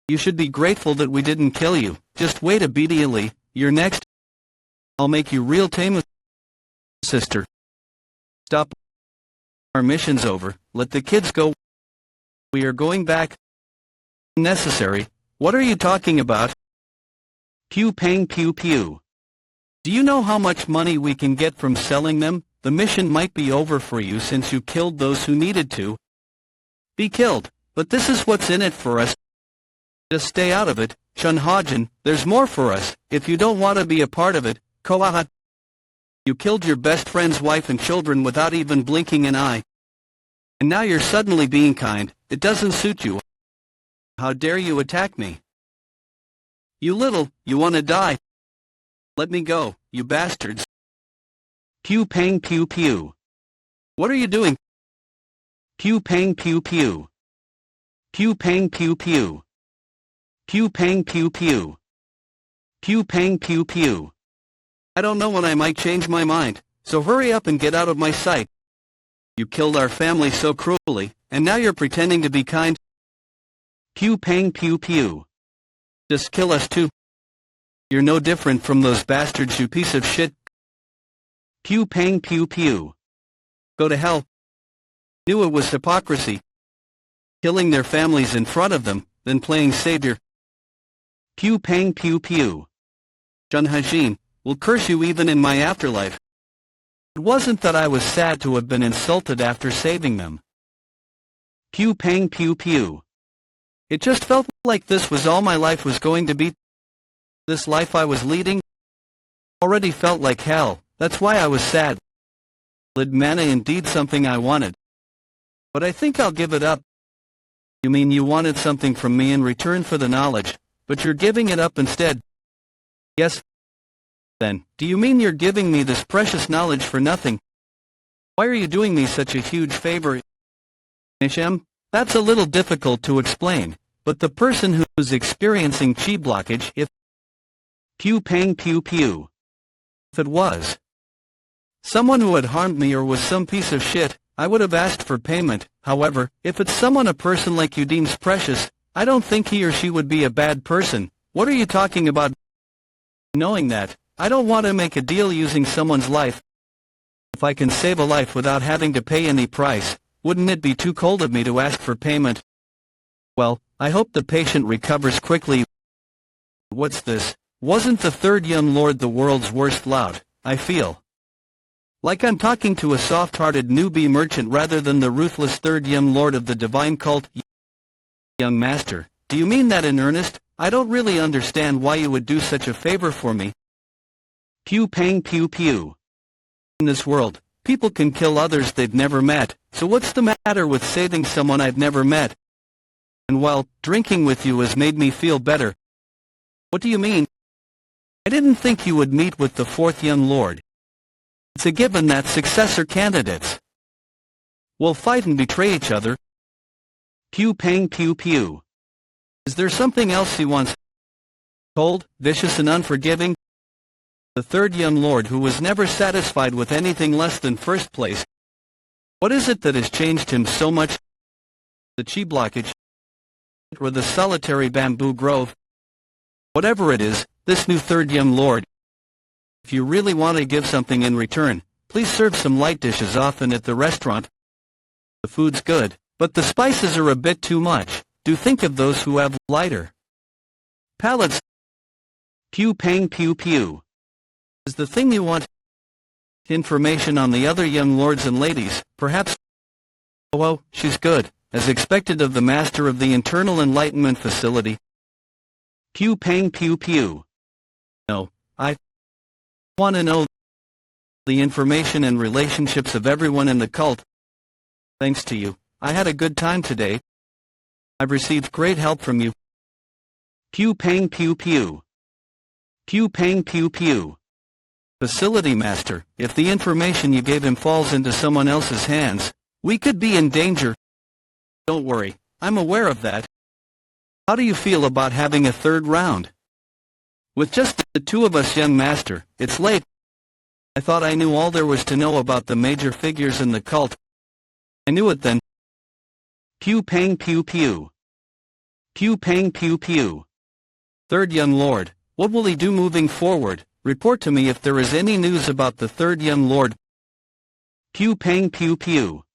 You should be grateful that we didn't kill you. Just wait obediently. You're next. I'll make you real tame. Sister. Stop. Our mission's over. Let the kids go. We are going back. Necessary. What are you talking about? Pew pang pew pew. Do you know how much money we can get from selling them? The mission might be over for you since you killed those who needed to be killed, but this is what's in it for us. Just stay out of it, Chun Hajin. There's more for us. If you don't want to be a part of it, Koaha. You killed your best friend's wife and children without even blinking an eye. And now you're suddenly being kind. It doesn't suit you. How dare you attack me? You want to die. Let me go, you bastards. Pew pang pew pew. What are you doing? Pew pang pew pew. Pew pang pew pew. Pew pang pew pew. Pew pang pew pew. I don't know when I might change my mind, so hurry up and get out of my sight. You killed our family so cruelly, and now you're pretending to be kind. Pew pang pew pew. Just kill us too. You're no different from those bastards, you piece of shit. Pew pang pew pew. Go to hell. Knew it was hypocrisy. Killing their families in front of them, then playing savior. Pew pang pew pew. Chun Hajin will curse you even in my afterlife. It wasn't that I was sad to have been insulted after saving them. Pew pang pew pew. It just felt like this was all my life was going to be. This life I was leading already felt like hell. That's why I was sad. Lid mana indeed something I wanted. But I think I'll give it up. You mean you wanted something from me in return for the knowledge, but you're giving it up instead? Yes. Then, do you mean you're giving me this precious knowledge for nothing? Why are you doing me such a huge favor? Nishem, that's a little difficult to explain, but the person who's experiencing chi blockage, if Pew pang pew pew. If it was someone who had harmed me or was some piece of shit, I would have asked for payment. However, if it's someone a person like you deems precious, I don't think he or she would be a bad person. What are you talking about? Knowing that, I don't want to make a deal using someone's life. If I can save a life without having to pay any price, wouldn't it be too cold of me to ask for payment? Well, I hope the patient recovers quickly. What's this? Wasn't the third young lord the world's worst lout? I feel like I'm talking to a soft-hearted newbie merchant rather than the ruthless third young lord of the divine cult. Young master, do you mean that in earnest? I don't really understand why you would do such a favor for me. Pew pang pew pew. In this world, people can kill others they've never met, so what's the matter with saving someone I've never met? And well, drinking with you has made me feel better. What do you mean? I didn't think you would meet with the fourth young lord. It's a given that successor candidates will fight and betray each other. Pew pang pew pew. Is there something else he wants? Cold, vicious and unforgiving? The third young lord who was never satisfied with anything less than first place. What is it that has changed him so much? The chi blockage? Or the solitary bamboo grove? Whatever it is, this new third young lord. If you really want to give something in return, please serve some light dishes often at the restaurant. The food's good, but the spices are a bit too much. Do think of those who have lighter palates. Pew pang pew pew. Is the thing you want information on the other young lords and ladies, perhaps? Oh, she's good, as expected of the master of the internal enlightenment facility. Pew pang pew pew. No, I want to know the information and relationships of everyone in the cult. Thanks to you, I had a good time today. I've received great help from you. Pew pang pew pew. Pew pang pew pew. Facility master, if the information you gave him falls into someone else's hands, we could be in danger. Don't worry, I'm aware of that. How do you feel about having a third round? With just the two of us, young master, it's late. I thought I knew all there was to know about the major figures in the cult. I knew it then. Pew pang pew pew. Pew pang pew pew. Third young lord, what will he do moving forward? Report to me if there is any news about the third young lord. Pew pang pew pew.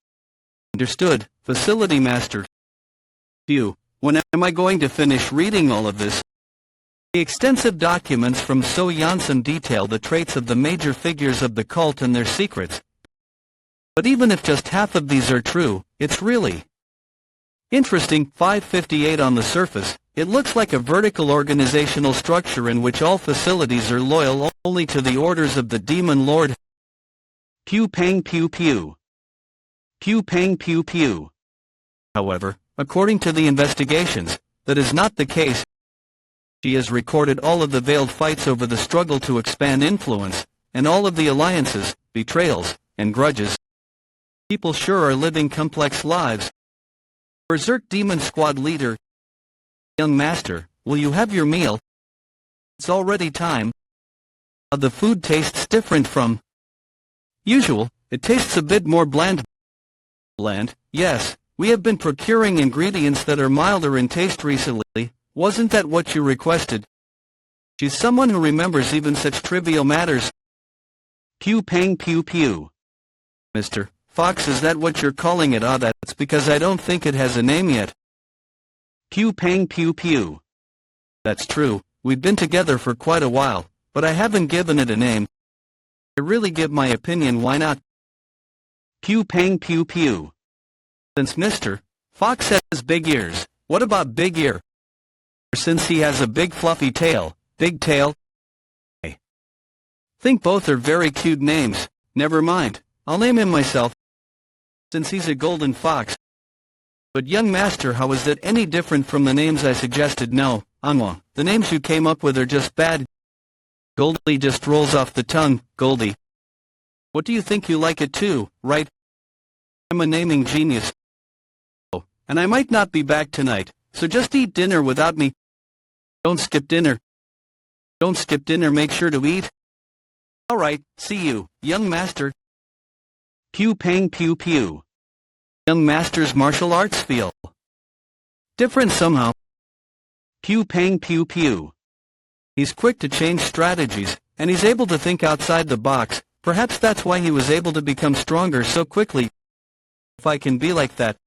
Understood, facility master. Phew, when am I going to finish reading all of this? The extensive documents from So Janssen detail the traits of the major figures of the cult and their secrets. But even if just half of these are true, it's really interesting. 558 on the surface, it looks like a vertical organizational structure in which all facilities are loyal only to the orders of the demon lord. Pew pang pew pew. Pew pang pew pew. However, according to the investigations, that is not the case. She has recorded all of the veiled fights over the struggle to expand influence, and all of the alliances, betrayals, and grudges. People sure are living complex lives. Berserk Demon Squad leader. Young master, will you have your meal? It's already time. The food tastes different from usual. It tastes a bit more bland. Bland, yes. We have been procuring ingredients that are milder in taste recently. Wasn't that what you requested? She's someone who remembers even such trivial matters. Pew pang pew pew. Mr. Fox, is that what you're calling it? That's because I don't think it has a name yet. Pew pang pew pew. That's true. We've been together for quite a while, but I haven't given it a name. I really give my opinion, why not? Pew pang pew pew. Since Mr. Fox has big ears, what about Big Ear? Since he has a big fluffy tail, Big Tail? I think both are very cute names. Never mind, I'll name him myself, since he's a golden fox. But young master, how is that any different from the names I suggested? No, Manhwa, the names you came up with are just bad. Goldie just rolls off the tongue, Goldie. What do you think? You like it too, right? I'm a naming genius. Oh, and I might not be back tonight, so just eat dinner without me. Don't skip dinner. Don't skip dinner, make sure to eat. Alright, see you, young master. Pew pang pew pew. Young master's martial arts feel different somehow. Pew pang pew pew. He's quick to change strategies, and he's able to think outside the box. Perhaps that's why he was able to become stronger so quickly. If I can be like that.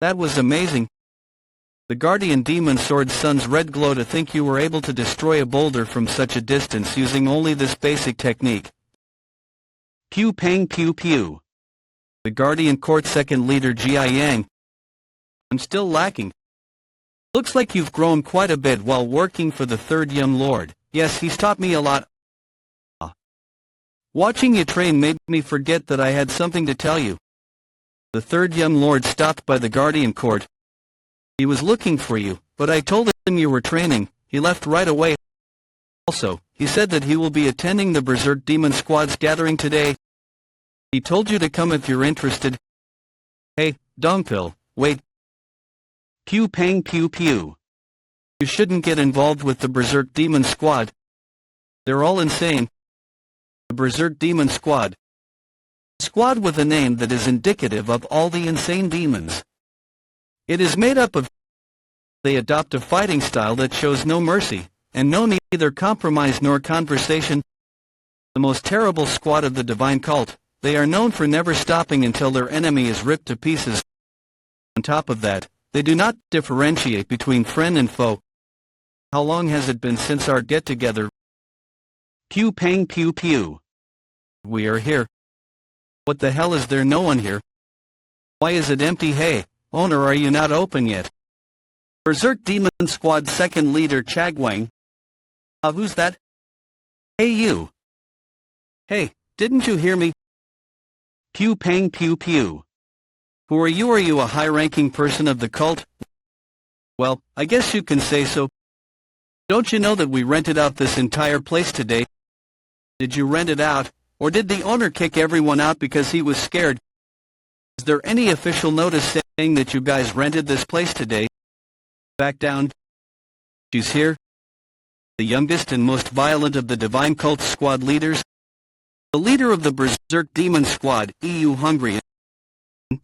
That was amazing. The Guardian Demon Sword Sun's red glow, to think you were able to destroy a boulder from such a distance using only this basic technique. Pew pang pew pew. The Guardian Court Second Leader Jia Yang. I'm still lacking. Looks like you've grown quite a bit while working for the Third Young Lord. Yes, he's taught me a lot. Watching you train made me forget that I had something to tell you. The Third Young Lord stopped by the Guardian Court. He was looking for you, but I told him you were training. He left right away. Also, he said that he will be attending the Berserk Demon Squad's gathering today. He told you to come if you're interested. Hey, Dongpil, wait. Pew pang pew pew. You shouldn't get involved with the Berserk Demon Squad. They're all insane. The Berserk Demon Squad. A squad with a name that is indicative of all the insane demons. It is made up of. They adopt a fighting style that shows no mercy, and no neither compromise nor conversation. The most terrible squad of the divine cult. They are known for never stopping until their enemy is ripped to pieces. On top of that, they do not differentiate between friend and foe. How long has it been since our get-together? Pew pang pew pew. We are here. What the hell, is there no one here? Why is it empty? Hey, owner, are you not open yet? Berserk Demon Squad Second Leader Chagwang. Who's that? Hey you. Hey, didn't you hear me? Pew pang pew pew. Who are you? Are you a high-ranking person of the cult? Well, I guess you can say so. Don't you know that we rented out this entire place today? Did you rent it out, or did the owner kick everyone out because he was scared? Is there any official notice saying that you guys rented this place today? Back down. She's here. The youngest and most violent of the Divine Cult Squad leaders. The leader of the Berserk Demon Squad, EU Hungry.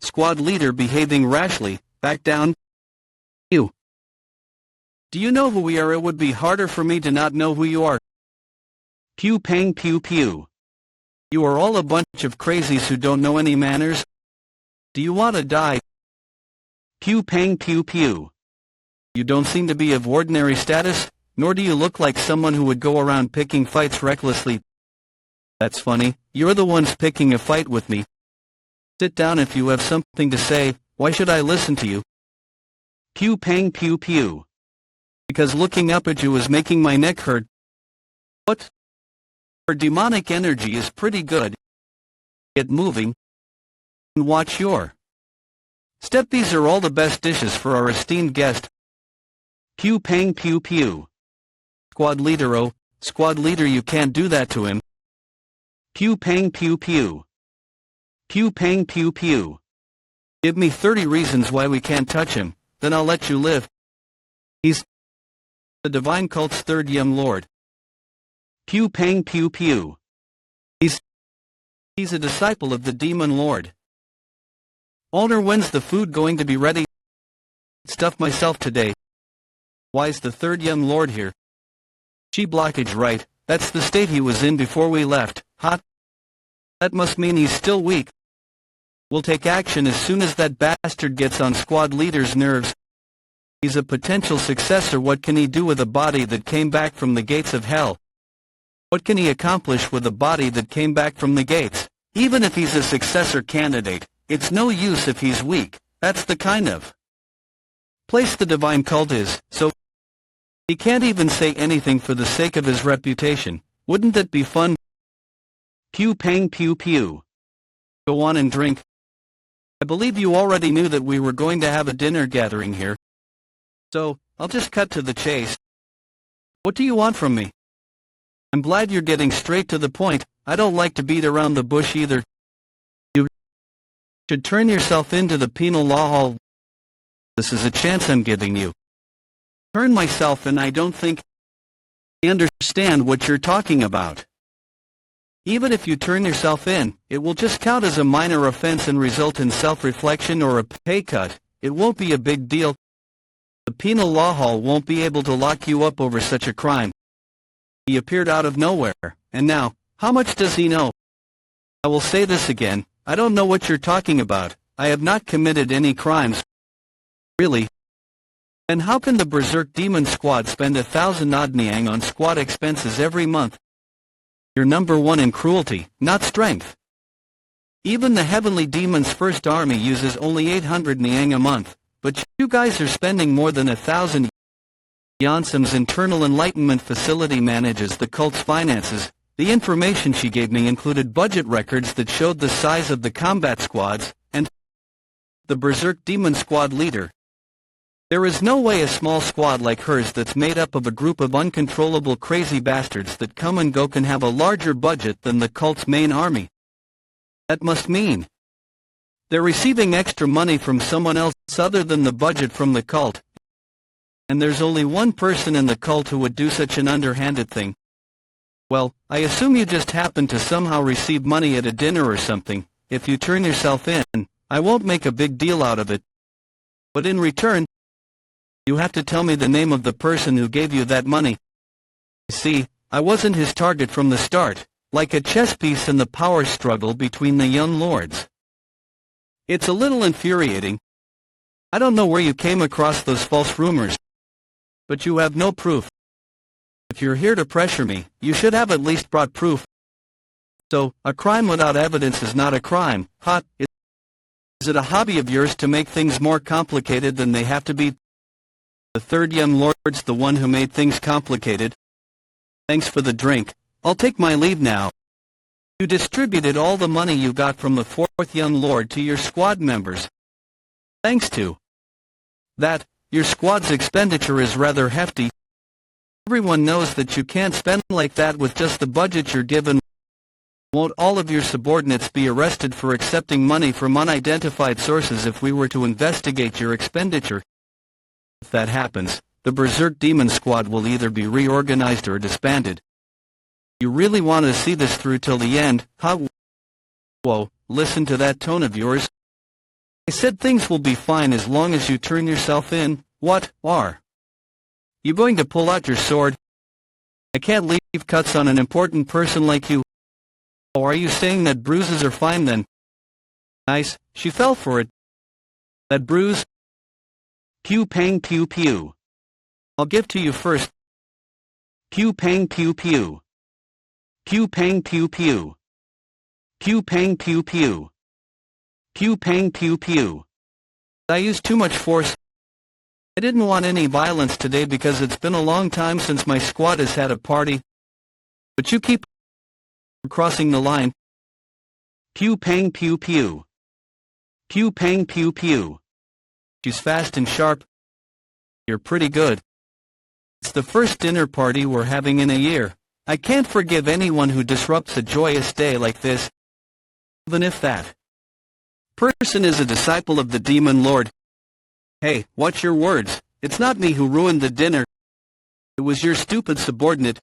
Squad leader behaving rashly. Back down. You. Do you know who we are? It would be harder for me to not know who you are. Pew pang pew pew. You are all a bunch of crazies who don't know any manners. Do you want to die? Pew pang pew pew. You don't seem to be of ordinary status, nor do you look like someone who would go around picking fights recklessly. That's funny, you're the ones picking a fight with me. Sit down if you have something to say. Why should I listen to you? Pew pang pew pew. Because looking up at you is making my neck hurt. What? Her demonic energy is pretty good. Get moving. And watch your step. These are all the best dishes for our esteemed guest. Pew pang pew pew. Squad leader, oh, squad leader, you can't do that to him. Pew pang pew pew. Pew pang pew pew. Give me 30 reasons why we can't touch him, then I'll let you live. He's the divine cult's third young lord. Pew pang pew pew. He's a disciple of the demon lord. Owner, when's the food going to be ready? Stuffed myself today. Why's the third young lord here? Chi blockage, right? That's the state he was in before we left. Hot. That must mean he's still weak. We'll take action as soon as that bastard gets on squad leader's nerves. He's a potential successor. What can he do with a body that came back from the gates of hell? What can he accomplish with a body that came back from the gates? Even if he's a successor candidate, it's no use if he's weak. That's the kind of place the divine cult is, so he can't even say anything for the sake of his reputation. Wouldn't that be fun? Pew pang pew pew. Go on and drink. I believe you already knew that we were going to have a dinner gathering here. So, I'll just cut to the chase. What do you want from me? I'm glad you're getting straight to the point. I don't like to beat around the bush either. You should turn yourself into the penal law hall. This is a chance I'm giving you. Turn myself in. I don't think I understand what you're talking about. Even if you turn yourself in, it will just count as a minor offense and result in self-reflection or a pay cut. It won't be a big deal. The penal law hall won't be able to lock you up over such a crime. He appeared out of nowhere, and now, how much does he know? I will say this again, I don't know what you're talking about. I have not committed any crimes. Really? And how can the Berserk Demon Squad spend 1,000 odd Niang on squad expenses every month? You're number one in cruelty, not strength. Even the Heavenly Demon's first army uses only 800 Niang a month, but you guys are spending more than 1,000. Yansam's internal enlightenment facility manages the cult's finances. The information she gave me included budget records that showed the size of the combat squads, and the Berserk Demon Squad leader. There is no way a small squad like hers that's made up of a group of uncontrollable crazy bastards that come and go can have a larger budget than the cult's main army. That must mean they're receiving extra money from someone else other than the budget from the cult. And there's only one person in the cult who would do such an underhanded thing. Well, I assume you just happened to somehow receive money at a dinner or something. If you turn yourself in, I won't make a big deal out of it. But in return, you have to tell me the name of the person who gave you that money. See, I wasn't his target from the start, like a chess piece in the power struggle between the young lords. It's a little infuriating. I don't know where you came across those false rumors, but you have no proof. If you're here to pressure me, you should have at least brought proof. So, a crime without evidence is not a crime. Hot. Is it a hobby of yours to make things more complicated than they have to be? The third young lord's the one who made things complicated. Thanks for the drink. I'll take my leave now. You distributed all the money you got from the fourth young lord to your squad members. Thanks to that, your squad's expenditure is rather hefty. Everyone knows that you can't spend like that with just the budget you're given. Won't all of your subordinates be arrested for accepting money from unidentified sources if we were to investigate your expenditure? If that happens, the Berserk Demon Squad will either be reorganized or disbanded. You really want to see this through till the end, huh? Whoa, listen to that tone of yours. I said things will be fine as long as you turn yourself in. What are you going to pull out your sword? I can't leave cuts on an important person like you. Oh, are you saying that bruises are fine then? Nice, she fell for it. That bruise? Pew pang pew pew. I'll give to you first. Pew pang pew pew. Pew pang pew pew. Pew pang pew pew. Pew pang pew pew. I used too much force. I didn't want any violence today because it's been a long time since my squad has had a party. But you keep crossing the line. Pew pang pew pew. Pew pang pew pew. She's fast and sharp. You're pretty good. It's the first dinner party we're having in a year. I can't forgive anyone who disrupts a joyous day like this, even if that person is a disciple of the demon lord. Hey, watch your words. It's not me who ruined the dinner. It was your stupid subordinate.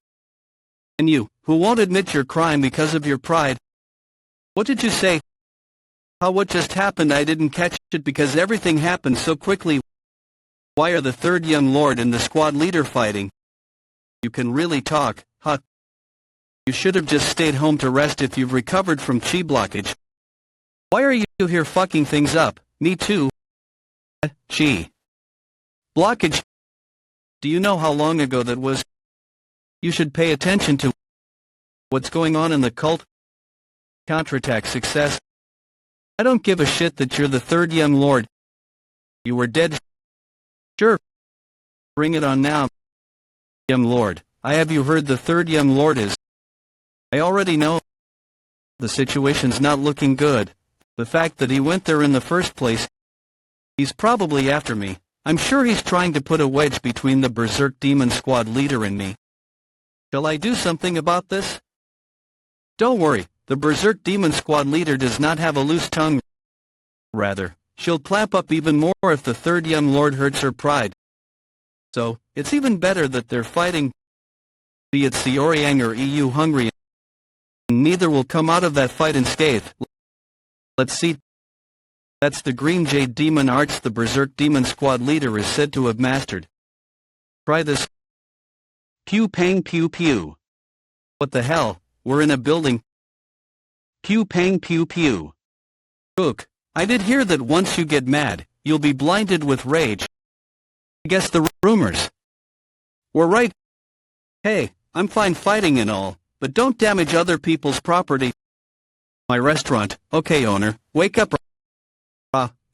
And you, who won't admit your crime because of your pride. What did you say? How what just happened? I didn't catch it because everything happened so quickly. Why are the third young lord and the squad leader fighting? You can really talk, huh? You should have just stayed home to rest if you've recovered from chi blockage. Why are you here fucking things up? Me too. Chi blockage. Do you know how long ago that was? You should pay attention to what's going on in the cult. Counterattack success. I don't give a shit that you're the third young lord. You were dead. Sure. Bring it on now. Young lord, I have you heard the third young lord is. I already know. The situation's not looking good. The fact that he went there in the first place. He's probably after me. I'm sure he's trying to put a wedge between the Berserk Demon Squad leader and me. Shall I do something about this? Don't worry, the Berserk Demon Squad leader does not have a loose tongue. Rather, she'll clamp up even more if the third young lord hurts her pride. So, it's even better that they're fighting. Be it Seoryang or EU Hungry, and neither will come out of that fight unscathed. Let's see. That's the Green Jade Demon Arts the Berserk Demon Squad leader is said to have mastered. Try this. Pew pang pew pew. What the hell? We're in a building. Pew pang pew pew. Ook, I did hear that once you get mad, you'll be blinded with rage. I guess the rumors were right. Hey, I'm fine fighting and all, but don't damage other people's property. My restaurant, okay owner, wake up.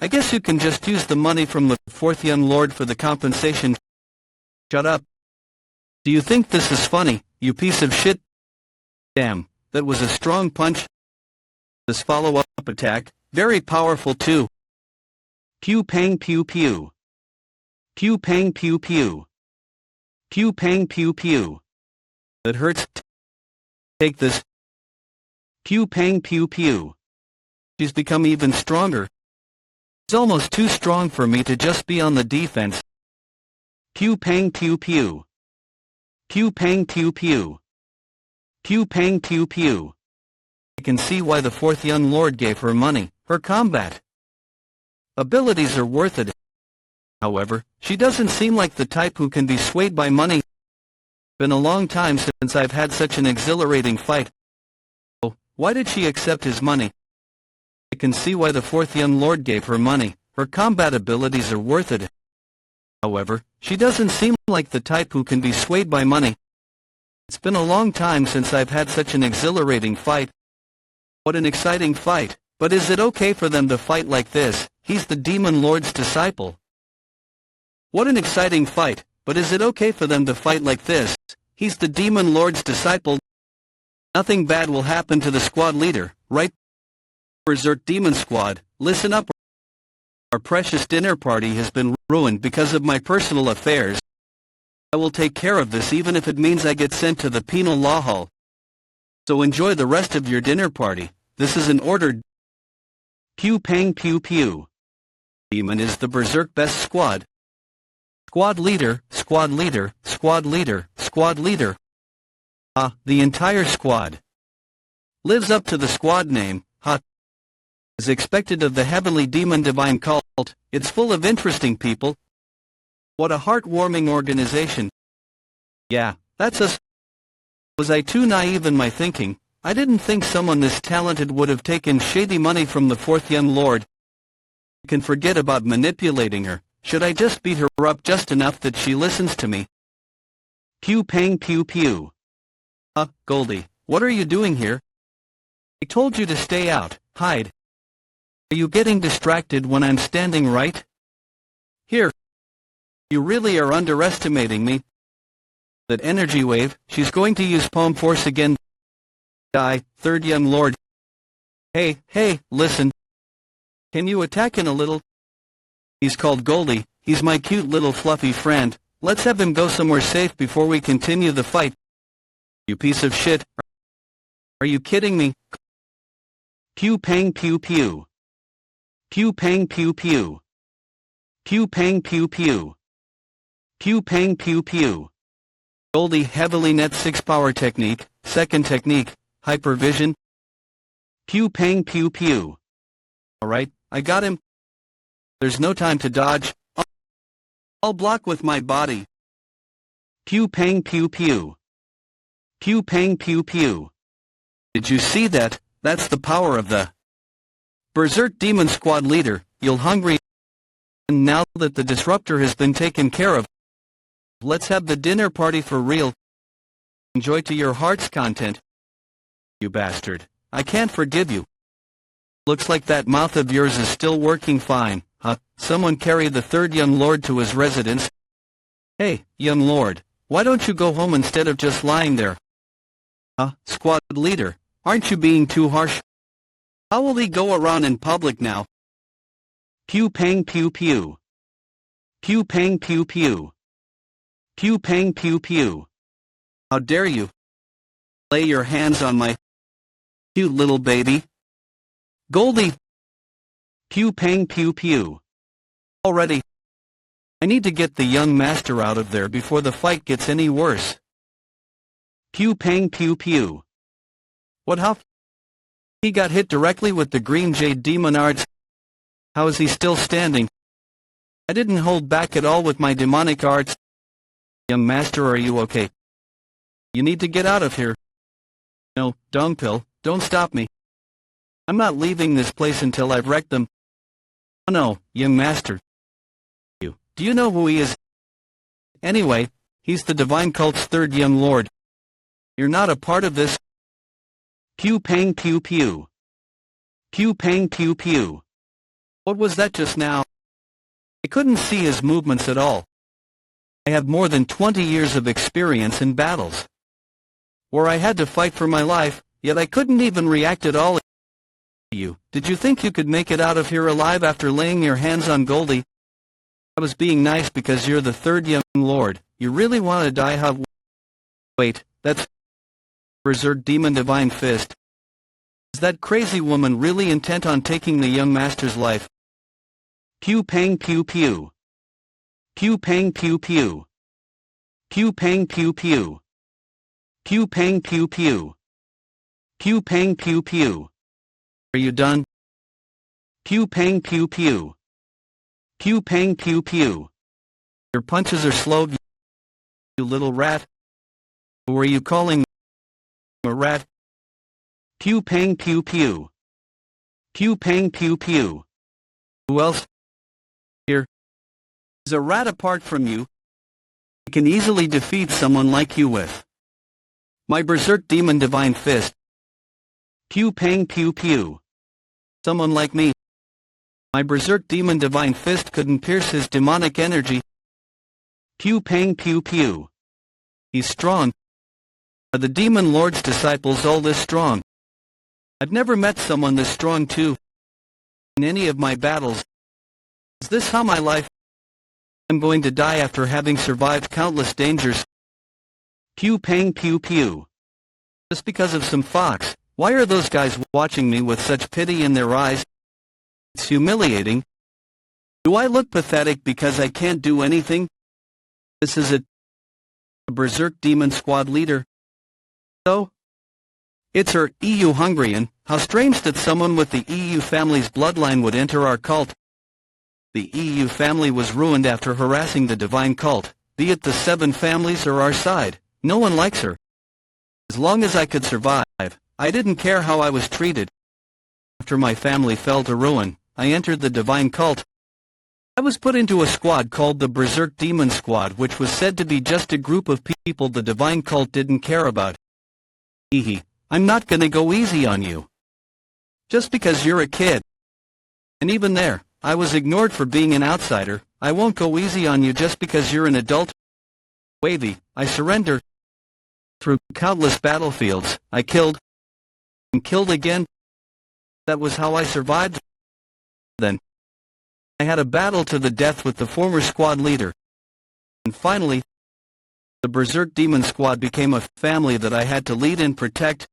I guess you can just use the money from the fourth young lord for the compensation. Shut up. Do you think this is funny, you piece of shit? Damn, that was a strong punch. This follow-up attack, very powerful too. Pew pang pew pew. Pew pang pew pew. Pew pang pew pew. That hurts. Take this. Pew pang pew pew. She's become even stronger. It's almost too strong for me to just be on the defense. Pew pang pew pew. Pew pang pew pew. Pew pang pew pew. I can see why the fourth young lord gave her money. Her combat abilities are worth it. However, she doesn't seem like the type who can be swayed by money. Been a long time since I've had such an exhilarating fight. Oh, why did she accept his money? I can see why the fourth young lord gave her money. Her combat abilities are worth it. However, she doesn't seem like the type who can be swayed by money. It's been a long time since I've had such an exhilarating fight. What an exciting fight. But is it okay for them to fight like this? He's the demon lord's disciple. What an exciting fight. But is it okay for them to fight like this? He's the demon lord's disciple. Nothing bad will happen to the squad leader, right? Berserk Demon Squad, listen up. Our precious dinner party has been ruined because of my personal affairs. I will take care of this even if it means I get sent to the penal law hall. So enjoy the rest of your dinner party. This is an order. Pew pang pew pew. Demon is the Berserk best squad. Squad leader, squad leader, squad leader, squad leader. The entire squad lives up to the squad name, as expected of the heavenly demon divine cult. It's full of interesting people. What a heartwarming organization. Yeah, that's us. Was I too naive in my thinking? I didn't think someone this talented would have taken shady money from the fourth young lord. I can forget about manipulating her. Should I just beat her up just enough that she listens to me? Pew pang pew pew. Goldie, what are you doing here? I told you to stay out, hide. Are you getting distracted when I'm standing right here? You really are underestimating me. That energy wave, she's going to use palm force again. Die, third young lord. Hey, listen. Can you attack in a little? He's called Goldie, he's my cute little fluffy friend. Let's have him go somewhere safe before we continue the fight. You piece of shit. Are you kidding me? Pew pang pew pew. Pew pang pew pew. Pew pang pew pew. Pew pang pew pew. Goldie heavily net 6 power technique, second technique, hypervision. Pew pang pew pew. Alright, I got him. There's no time to dodge. I'll block with my body. Pew pang pew pew. Pew pang pew pew. Did you see that? That's the power of the Berserk Demon Squad leader. You'll hungry. And now that the disruptor has been taken care of, let's have the dinner party for real. Enjoy to your heart's content. You bastard. I can't forgive you. Looks like that mouth of yours is still working fine, huh? Someone carry the third young lord to his residence. Hey, young lord, why don't you go home instead of just lying there? Huh, squad leader, aren't you being too harsh? How will he go around in public now? Pew pang pew pew. Pew pang pew pew. Pew pang pew pew. How dare you? Lay your hands on my cute little baby. Goldie! Pew pang pew pew. Already. I need to get the young master out of there before the fight gets any worse. Pew pang pew pew. What how? He got hit directly with the green jade demon arts. How is he still standing? I didn't hold back at all with my demonic arts. Young master, are you okay? You need to get out of here. No, Dongpill, don't stop me. I'm not leaving this place until I've wrecked them. Oh no, young master. Do you know who he is? Anyway, he's the divine cult's third young lord. You're not a part of this. Pew pang pew pew. Pew pang pew pew. What was that just now? I couldn't see his movements at all. I have more than 20 years of experience in battles, where I had to fight for my life, yet I couldn't even react at all. Did you think you could make it out of here alive after laying your hands on Goldie? I was being nice because you're the third young lord. You really want to die, huh? Wait, that's Berserk Demon Divine Fist. Is that crazy woman really intent on taking the young master's life? Pew pang pew pew. Pew pang pew pew. Pew pang pew pew. Pew pang pew pew. Pew pang pew pew. Are you done? Pew pang pew pew. Pew pang pew pew. Your punches are slow, you little rat. Who are you calling me? A rat? Pew pang pew pew. Pew pang pew pew. Who else here is a rat apart from you? I can easily defeat someone like you with my Berserk Demon Divine Fist. Pew pang pew pew. Someone like me. My Berserk Demon Divine Fist couldn't pierce his demonic energy. Pew pang pew pew. He's strong. Are the Demon Lord's disciples all this strong? I've never met someone this strong too. In any of my battles. Is this how my life? I'm going to die after having survived countless dangers. Pew pang pew pew. Just because of some fox. Why are those guys watching me with such pity in their eyes? It's humiliating. Do I look pathetic because I can't do anything? This is a Berserk Demon Squad leader. So? It's her, EU Hungarian. How strange that someone with the EU family's bloodline would enter our cult. The EU family was ruined after harassing the divine cult, be it the 7 families or our side. No one likes her. As long as I could survive, I didn't care how I was treated. After my family fell to ruin, I entered the divine cult. I was put into a squad called the Berserk Demon Squad, which was said to be just a group of people the divine cult didn't care about. Hehe, I'm not gonna go easy on you. Just because you're a kid. And even there, I was ignored for being an outsider. I won't go easy on you just because you're an adult. Wavy, I surrender. Through countless battlefields, I killed and killed again. That was how I survived. Then, I had a battle to the death with the former squad leader. And finally, The Berserk Demon Squad became a family that I had to lead and protect,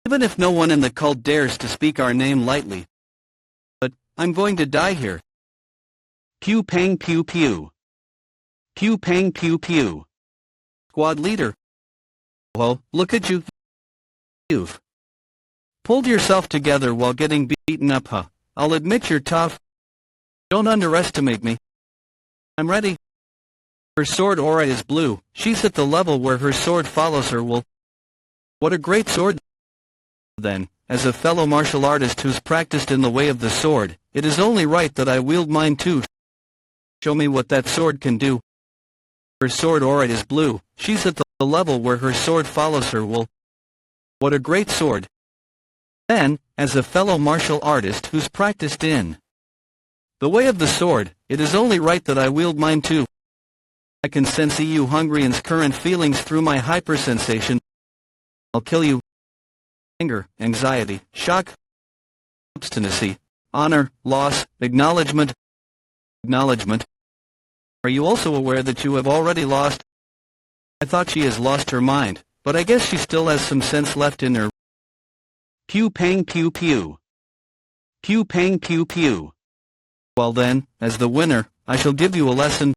even if no one in the cult dares to speak our name lightly. But I'm going to die here. Pew pang pew pew. Pew pang pew pew. Squad leader. Well, look at you. You've pulled yourself together while getting beaten up, huh? I'll admit you're tough. Don't underestimate me. I'm ready. Her sword aura is blue. She's at the level where her sword follows her. Well, what a great sword. Then, as a fellow martial artist who's practiced in the way of the sword, it is only right that I wield mine too. Show me what that sword can do. Her sword aura is blue. She's at the level where her sword follows her. Well, what a great sword. Then, as a fellow martial artist who's practiced in the way of the sword, it is only right that I wield mine too. I can sense you Hungarian's current feelings through my hypersensation. I'll kill you. Anger, anxiety, shock, obstinacy, honor, loss, acknowledgement. Acknowledgement. Are you also aware that you have already lost? I thought she has lost her mind, but I guess she still has some sense left in her. Pew pang pew pew. Pew pang pew pew. Well then, as the winner, I shall give you a lesson.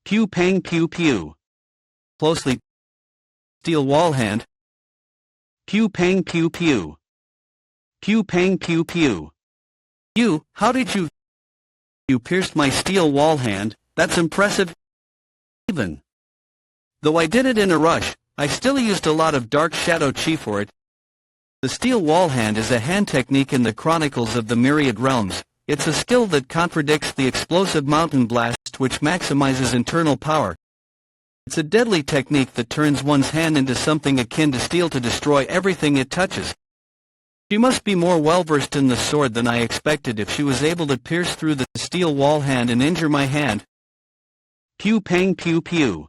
Pew pang pew pew. Closely. Steel wall hand. Pew pang pew pew. Pew pang pew pew. You, how did you? You pierced my steel wall hand. That's impressive. Even though I did it in a rush, I still used a lot of dark shadow chi for it. The steel wall hand is a hand technique in the Chronicles of the Myriad Realms. It's a skill that contradicts the explosive mountain blast which maximizes internal power. It's a deadly technique that turns one's hand into something akin to steel to destroy everything it touches. She must be more well-versed in the sword than I expected if she was able to pierce through the steel wall hand and injure my hand. Pew pang pew pew.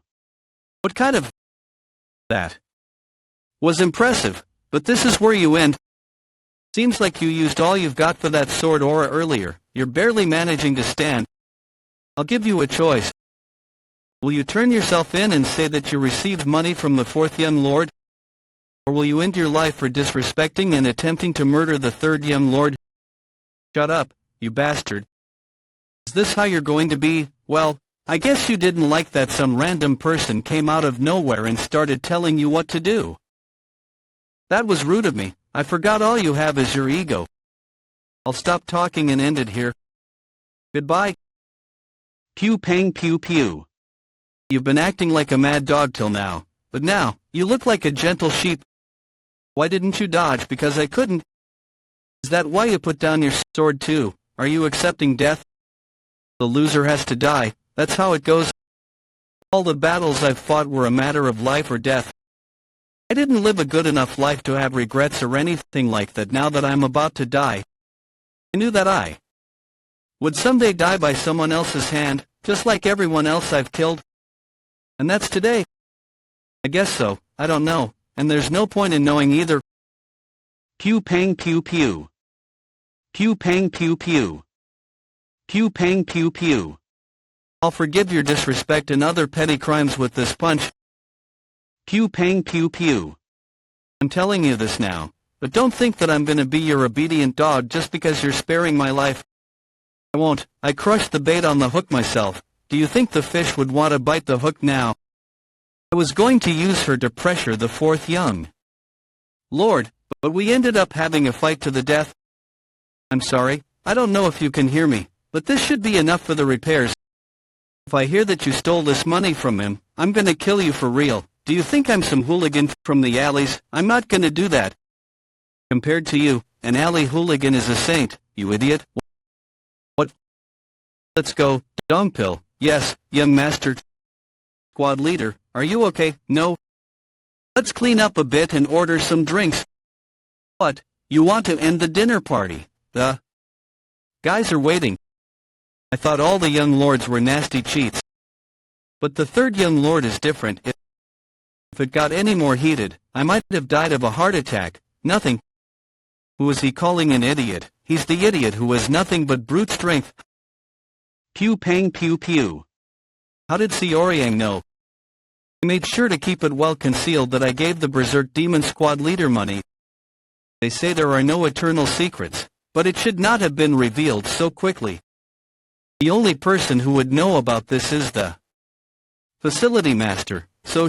What kind of... That was impressive, but this is where you end. Seems like you used all you've got for that sword aura earlier. You're barely managing to stand. I'll give you a choice. Will you turn yourself in and say that you received money from the fourth young lord? Or will you end your life for disrespecting and attempting to murder the third young lord? Shut up, you bastard. Is this how you're going to be? Well, I guess you didn't like that some random person came out of nowhere and started telling you what to do. That was rude of me. I forgot all you have is your ego. I'll stop talking and end it here. Goodbye. Pew pang pew pew. You've been acting like a mad dog till now, but now, you look like a gentle sheep. Why didn't you dodge? Because I couldn't. Is that why you put down your sword too? Are you accepting death? The loser has to die, that's how it goes. All the battles I've fought were a matter of life or death. I didn't live a good enough life to have regrets or anything like that. Now that I'm about to die, I knew that I would someday die by someone else's hand, just like everyone else I've killed. And that's today. I guess so, I don't know, and there's no point in knowing either. Pew pang pew pew. Pew pang pew pew. Pew pang pew pew. I'll forgive your disrespect and other petty crimes with this punch. Pew pang pew pew. I'm telling you this now, but don't think that I'm gonna be your obedient dog just because you're sparing my life. I won't. I crushed the bait on the hook myself. Do you think the fish would want to bite the hook now? I was going to use her to pressure the fourth young lord, but we ended up having a fight to the death. I'm sorry, I don't know if you can hear me, but this should be enough for the repairs. If I hear that you stole this money from him, I'm gonna kill you for real. Do you think I'm some hooligan from the alleys? I'm not gonna do that. Compared to you, an alley hooligan is a saint, you idiot. What? Let's go, Dongpill. Yes, young master. Squad leader, are you okay? No. Let's clean up a bit and order some drinks. What? You want to end the dinner party? The guys are waiting. I thought all the young lords were nasty cheats. But the third young lord is different. If it got any more heated, I might have died of a heart attack. Nothing. Who is he calling an idiot? He's the idiot who has nothing but brute strength. Pew pang pew pew. How did Xiaoryang know? I made sure to keep it well concealed that I gave the Berserk Demon Squad leader money. They say there are no eternal secrets, but it should not have been revealed so quickly. The only person who would know about this is the facility master, so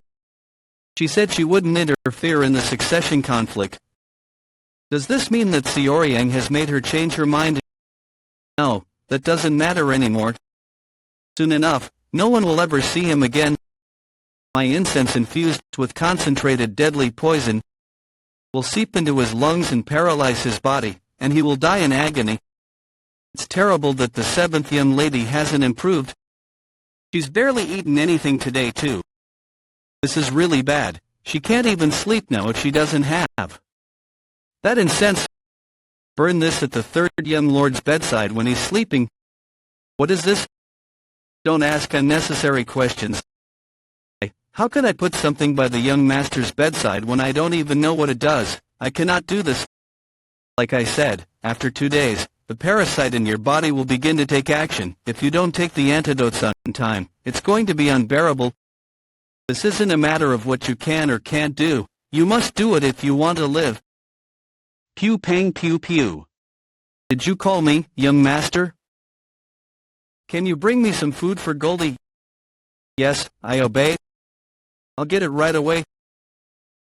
she said she wouldn't interfere in the succession conflict. Does this mean that Xiaoyang has made her change her mind? No, that doesn't matter anymore. Soon enough, no one will ever see him again. My incense infused with concentrated deadly poison will seep into his lungs and paralyze his body, and he will die in agony. It's terrible that the seventh young lady hasn't improved. She's barely eaten anything today too. This is really bad. She can't even sleep now if she doesn't have that incense. Burn this at the third young lord's bedside when he's sleeping. What is this? Don't ask unnecessary questions. How can I put something by the young master's bedside when I don't even know what it does? I cannot do this. Like I said, after 2 days, the parasite in your body will begin to take action. If you don't take the antidotes on time, it's going to be unbearable. This isn't a matter of what you can or can't do. You must do it if you want to live. Pew pang pew pew. Did you call me, young master? Can you bring me some food for Goldie? Yes, I obey. I'll get it right away.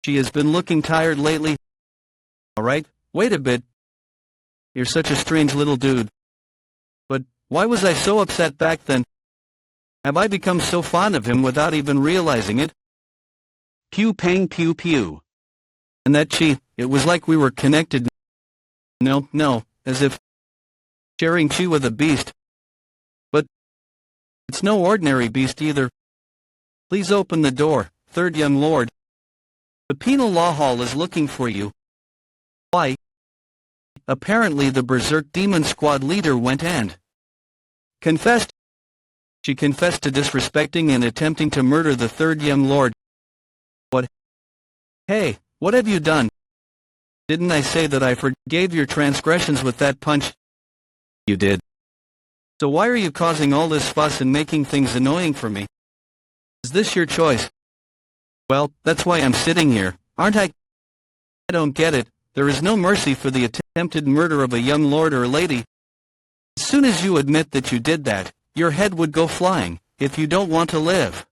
She has been looking tired lately. Alright, wait a bit. You're such a strange little dude. But why was I so upset back then? Have I become so fond of him without even realizing it? Pew pang pew pew. And that it was like we were connected. No, as if sharing chi with a beast. But it's no ordinary beast either. Please open the door, third young lord. The penal law hall is looking for you. Why? Apparently the Berserk Demon Squad leader went and confessed. She confessed to disrespecting and attempting to murder the third young lord. What? Hey, what have you done? Didn't I say that I forgave your transgressions with that punch? You did. So why are you causing all this fuss and making things annoying for me? Is this your choice? Well, that's why I'm sitting here, aren't I? I don't get it. There is no mercy for the attempted murder of a young lord or lady. As soon as you admit that you did that, your head would go flying, if you don't want to live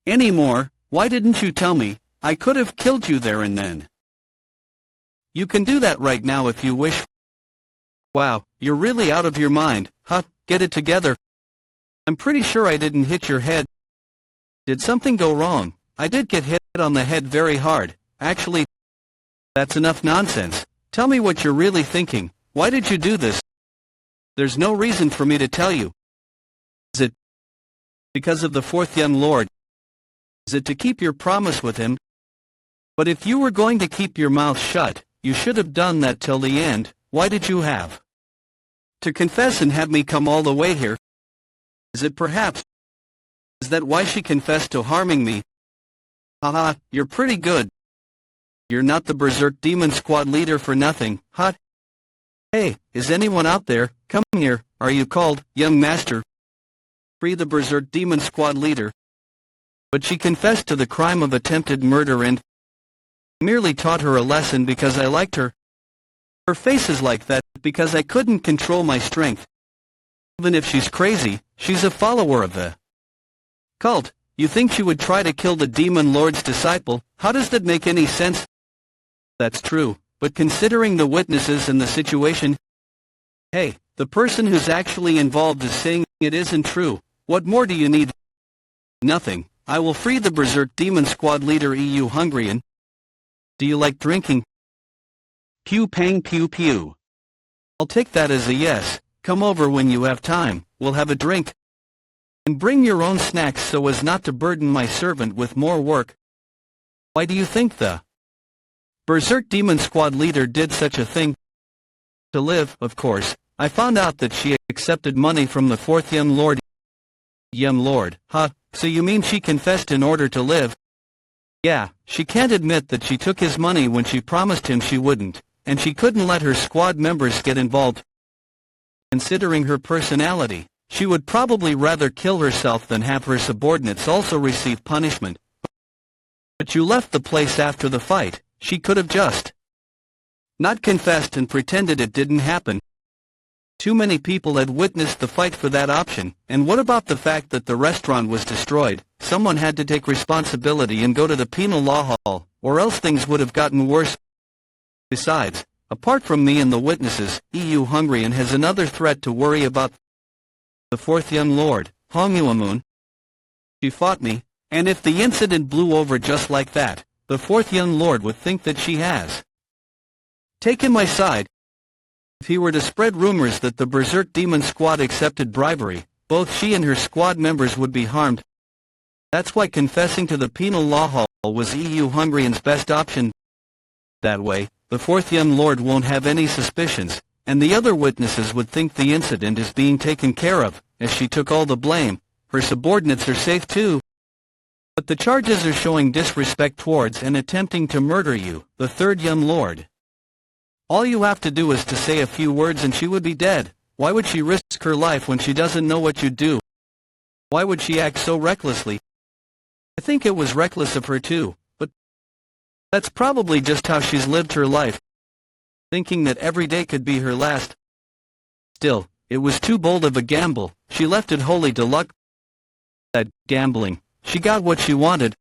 anymore. Why didn't you tell me? I could have killed you there and then. You can do that right now if you wish. Wow, you're really out of your mind, huh? Get it together. I'm pretty sure I didn't hit your head. Did something go wrong? I did get hit on the head very hard, actually. That's enough nonsense. Tell me what you're really thinking. Why did you do this? There's no reason for me to tell you. Is it because of the fourth young lord? Is it to keep your promise with him? But if you were going to keep your mouth shut, you should have done that till the end. Why did you have to confess and have me come all the way here? Is it perhaps? Is that why she confessed to harming me? Haha, you're pretty good. You're not the Berserk Demon Squad leader for nothing, huh? Hey, is anyone out there? Come here. Are you called, young master? Free the Berserk Demon Squad leader. But she confessed to the crime of attempted murder and merely taught her a lesson because I liked her. Her face is like that because I couldn't control my strength. Even if she's crazy, she's a follower of the cult. You think she would try to kill the Demon Lord's disciple? How does that make any sense? That's true, but considering the witnesses and the situation... Hey, the person who's actually involved is saying it isn't true. What more do you need? Nothing. I will free the Berserk Demon Squad leader. EU Hungarian. Do you like drinking? Pew pang pew pew. I'll take that as a yes. Come over when you have time. We'll have a drink. And bring your own snacks so as not to burden my servant with more work. Why do you think the Berserk Demon Squad leader did such a thing? To live, of course. I found out that she accepted money from the fourth young lord. Young lord, huh? So you mean she confessed in order to live? Yeah, she can't admit that she took his money when she promised him she wouldn't, and she couldn't let her squad members get involved. Considering her personality, she would probably rather kill herself than have her subordinates also receive punishment. But you left the place after the fight. She could have just not confessed and pretended it didn't happen. Too many people had witnessed the fight for that option, and what about the fact that the restaurant was destroyed? Someone had to take responsibility and go to the penal law hall, or else things would have gotten worse. Besides, apart from me and the witnesses, EU Hungarian has another threat to worry about. The fourth young lord, Hong Yuamun. She fought me, and if the incident blew over just like that, the fourth young lord would think that she has taken my side. If he were to spread rumors that the Berserk Demon Squad accepted bribery, both she and her squad members would be harmed. That's why confessing to the penal law hall was EU Hungarian's best option. That way, the fourth young lord won't have any suspicions, and the other witnesses would think the incident is being taken care of, as she took all the blame. Her subordinates are safe too. But the charges are showing disrespect towards and attempting to murder you, the third young lord. All you have to do is to say a few words and she would be dead. Why would she risk her life when she doesn't know what you'd do? Why would she act so recklessly? I think it was reckless of her too, but that's probably just how she's lived her life, thinking that every day could be her last. Still, it was too bold of a gamble. She left it wholly to luck. That gambling. She got what she wanted.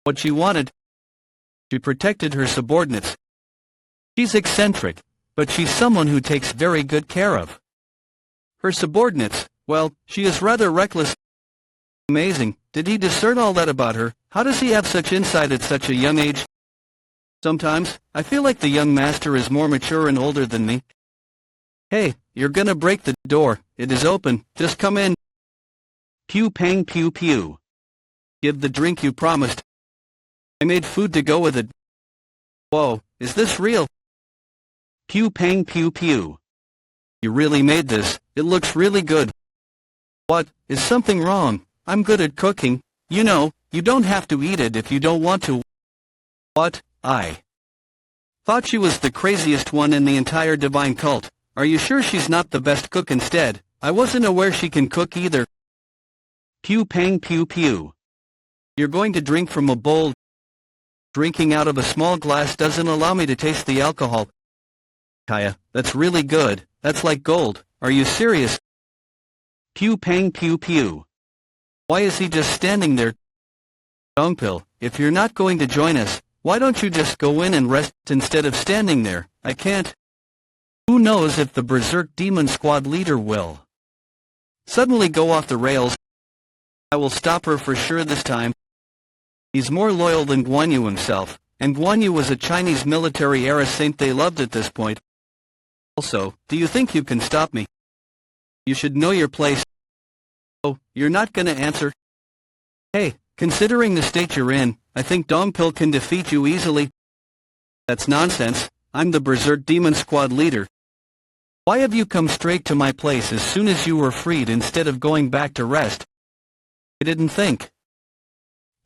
What she wanted. She protected her subordinates. She's eccentric, but she's someone who takes very good care of her subordinates. Well, she is rather reckless. Amazing. Did he discern all that about her? How does he have such insight at such a young age? Sometimes, I feel like the young master is more mature and older than me. Hey, you're gonna break the door. It is open. Just come in. Pew pang pew pew. Give the drink you promised. I made food to go with it. Whoa, is this real? Pew pang pew pew. You really made this. It looks really good. What, is something wrong? I'm good at cooking. You know, you don't have to eat it if you don't want to. What? I thought she was the craziest one in the entire divine cult. Are you sure she's not the best cook instead? I wasn't aware she can cook either. Pew pang pew pew. You're going to drink from a bowl. Drinking out of a small glass doesn't allow me to taste the alcohol. Kaya, that's really good. That's like gold. Are you serious? Pew pang pew pew. Why is he just standing there? Dongpil, if you're not going to join us, why don't you just go in and rest instead of standing there? I can't. Who knows if the Berserk Demon Squad leader will suddenly go off the rails. I will stop her for sure this time. He's more loyal than Guan Yu himself, and Guan Yu was a Chinese military-era saint they loved at this point. Also, do you think you can stop me? You should know your place. Oh, you're not gonna answer? Hey, considering the state you're in, I think Dongpil can defeat you easily. That's nonsense. I'm the Berserk Demon Squad leader. Why have you come straight to my place as soon as you were freed instead of going back to rest? I didn't think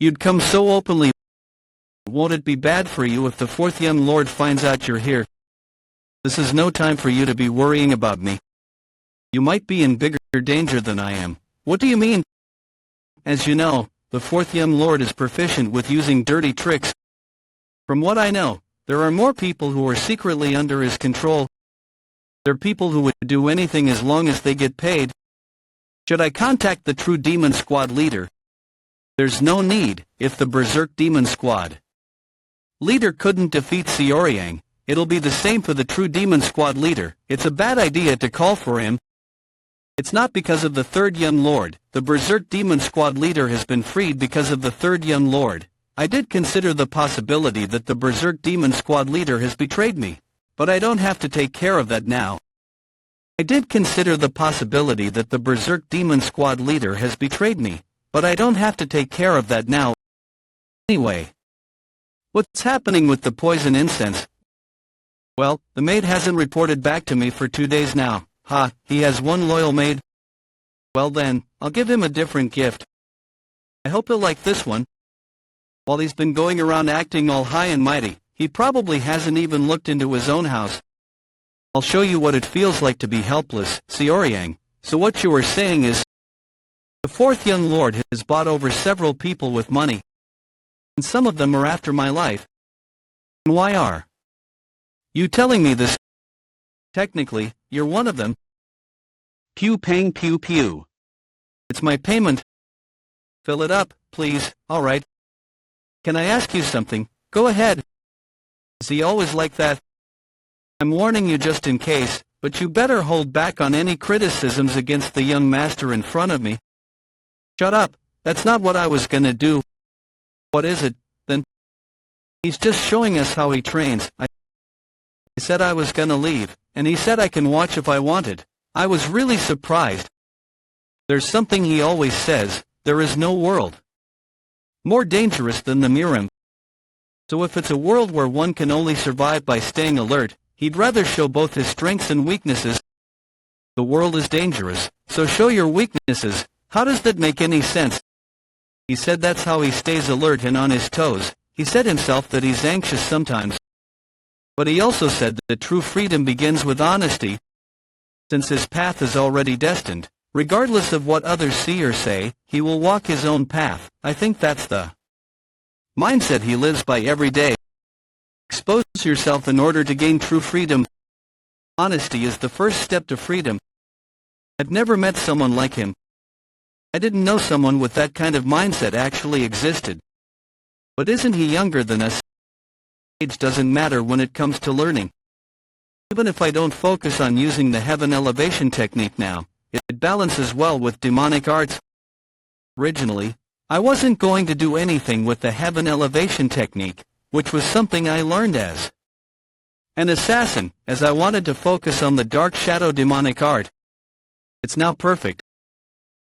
you'd come so openly. Won't it be bad for you if the fourth young lord finds out you're here? This is no time for you to be worrying about me. You might be in bigger danger than I am. What do you mean? As you know, the fourth young lord is proficient with using dirty tricks. From what I know, there are more people who are secretly under his control. They're people who would do anything as long as they get paid. Should I contact the true Demon Squad leader? There's no need. If the Berserk Demon Squad leader couldn't defeat Xiaoyang, it'll be the same for the true Demon Squad leader. It's a bad idea to call for him. It's not because of the third young lord. The Berserk Demon Squad leader has been freed because of the third young lord. I did consider the possibility that the Berserk Demon Squad leader has betrayed me, but I don't have to take care of that now. I did consider the possibility that the Berserk Demon Squad leader has betrayed me, but I don't have to take care of that now. Anyway, what's happening with the poison incense? Well, the maid hasn't reported back to me for 2 days now. Ha, he has one loyal maid. Well then, I'll give him a different gift. I hope he'll like this one. While he's been going around acting all high and mighty, he probably hasn't even looked into his own house. I'll show you what it feels like to be helpless, Xiaoyang. So what you were saying is, the fourth young lord has bought over several people with money. and some of them are after my life. And why are you telling me this? Technically, you're one of them. Pew pang pew pew. It's my payment. Fill it up, please. Alright. Can I ask you something? Go ahead. Is he always like that? I'm warning you just in case, but you better hold back on any criticisms against the young master in front of me. Shut up. That's not what I was gonna do. What is it, then? He's just showing us how he trains. I said I was gonna leave, and he said I can watch if I wanted. I was really surprised. There's something he always says: there is no world more dangerous than the Murim. So if it's a world where one can only survive by staying alert, he'd rather show both his strengths and weaknesses. The world is dangerous, so show your weaknesses. How does that make any sense? He said that's how he stays alert and on his toes. He said himself that he's anxious sometimes. But he also said that true freedom begins with honesty. Since his path is already destined, regardless of what others see or say, he will walk his own path. I think that's the mindset he lives by every day. Expose yourself in order to gain true freedom. Honesty is the first step to freedom. I've never met someone like him. I didn't know someone with that kind of mindset actually existed. But isn't he younger than us? Age doesn't matter when it comes to learning. Even if I don't focus on using the heaven elevation technique now, it balances well with demonic arts. Originally, I wasn't going to do anything with the heaven elevation technique, which was something I learned as an assassin, as I wanted to focus on the dark shadow demonic art. It's now perfect.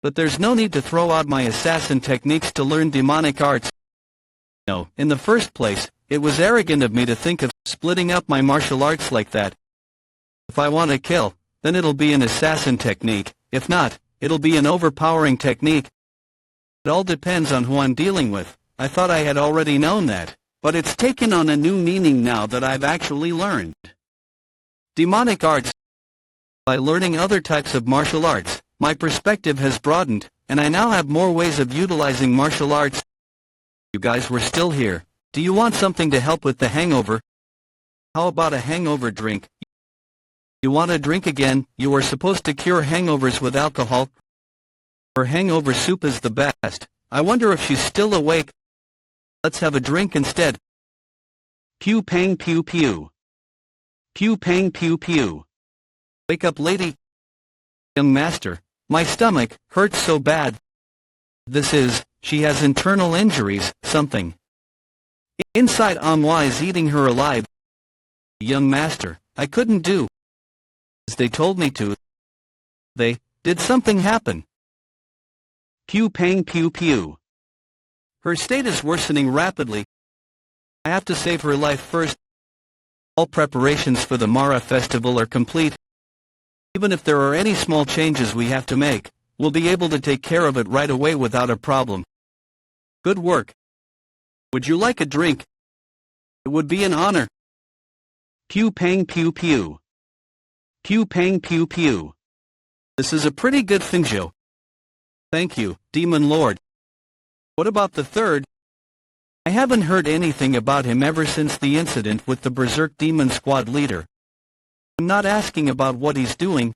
But there's no need to throw out my assassin techniques to learn demonic arts. No, in the first place, it was arrogant of me to think of splitting up my martial arts like that. If I want to kill, then it'll be an assassin technique. If not, it'll be an overpowering technique. It all depends on who I'm dealing with. I thought I had already known that, but it's taken on a new meaning now that I've actually learned demonic arts. By learning other types of martial arts, my perspective has broadened, and I now have more ways of utilizing martial arts. You guys were still here. Do you want something to help with the hangover? How about a hangover drink? You want a drink again? You are supposed to cure hangovers with alcohol. Her hangover soup is the best. I wonder if she's still awake. Let's have a drink instead. Pew pang pew pew. Pew pang pew pew. Wake up, lady. Young master, my stomach hurts so bad. She has internal injuries, something inside Manhwa is eating her alive. Young master, I couldn't do as they told me to. Did something happen? Pew pang pew pew. Her state is worsening rapidly. I have to save her life first. All preparations for the Mara festival are complete. Even if there are any small changes we have to make, we'll be able to take care of it right away without a problem. Good work. Would you like a drink? It would be an honor. Pew pang pew pew. Pew pang pew pew. This is a pretty good thing, Joe. Thank you, Demon Lord. What about the third? I haven't heard anything about him ever since the incident with the Berserk Demon Squad leader. I'm not asking about what he's doing.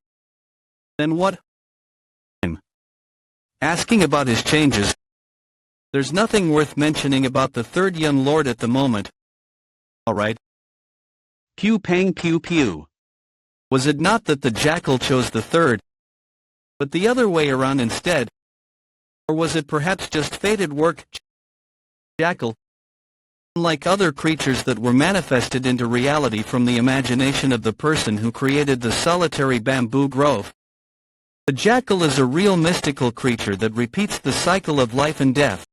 Then what? I'm asking about his changes. There's nothing worth mentioning about the third young lord at the moment. Alright. Pew pang pew pew. Was it not that the jackal chose the third, but the other way around instead? Or was it perhaps just fated work? Jackal, unlike other creatures that were manifested into reality from the imagination of the person who created the solitary bamboo grove, the jackal is a real mystical creature that repeats the cycle of life and death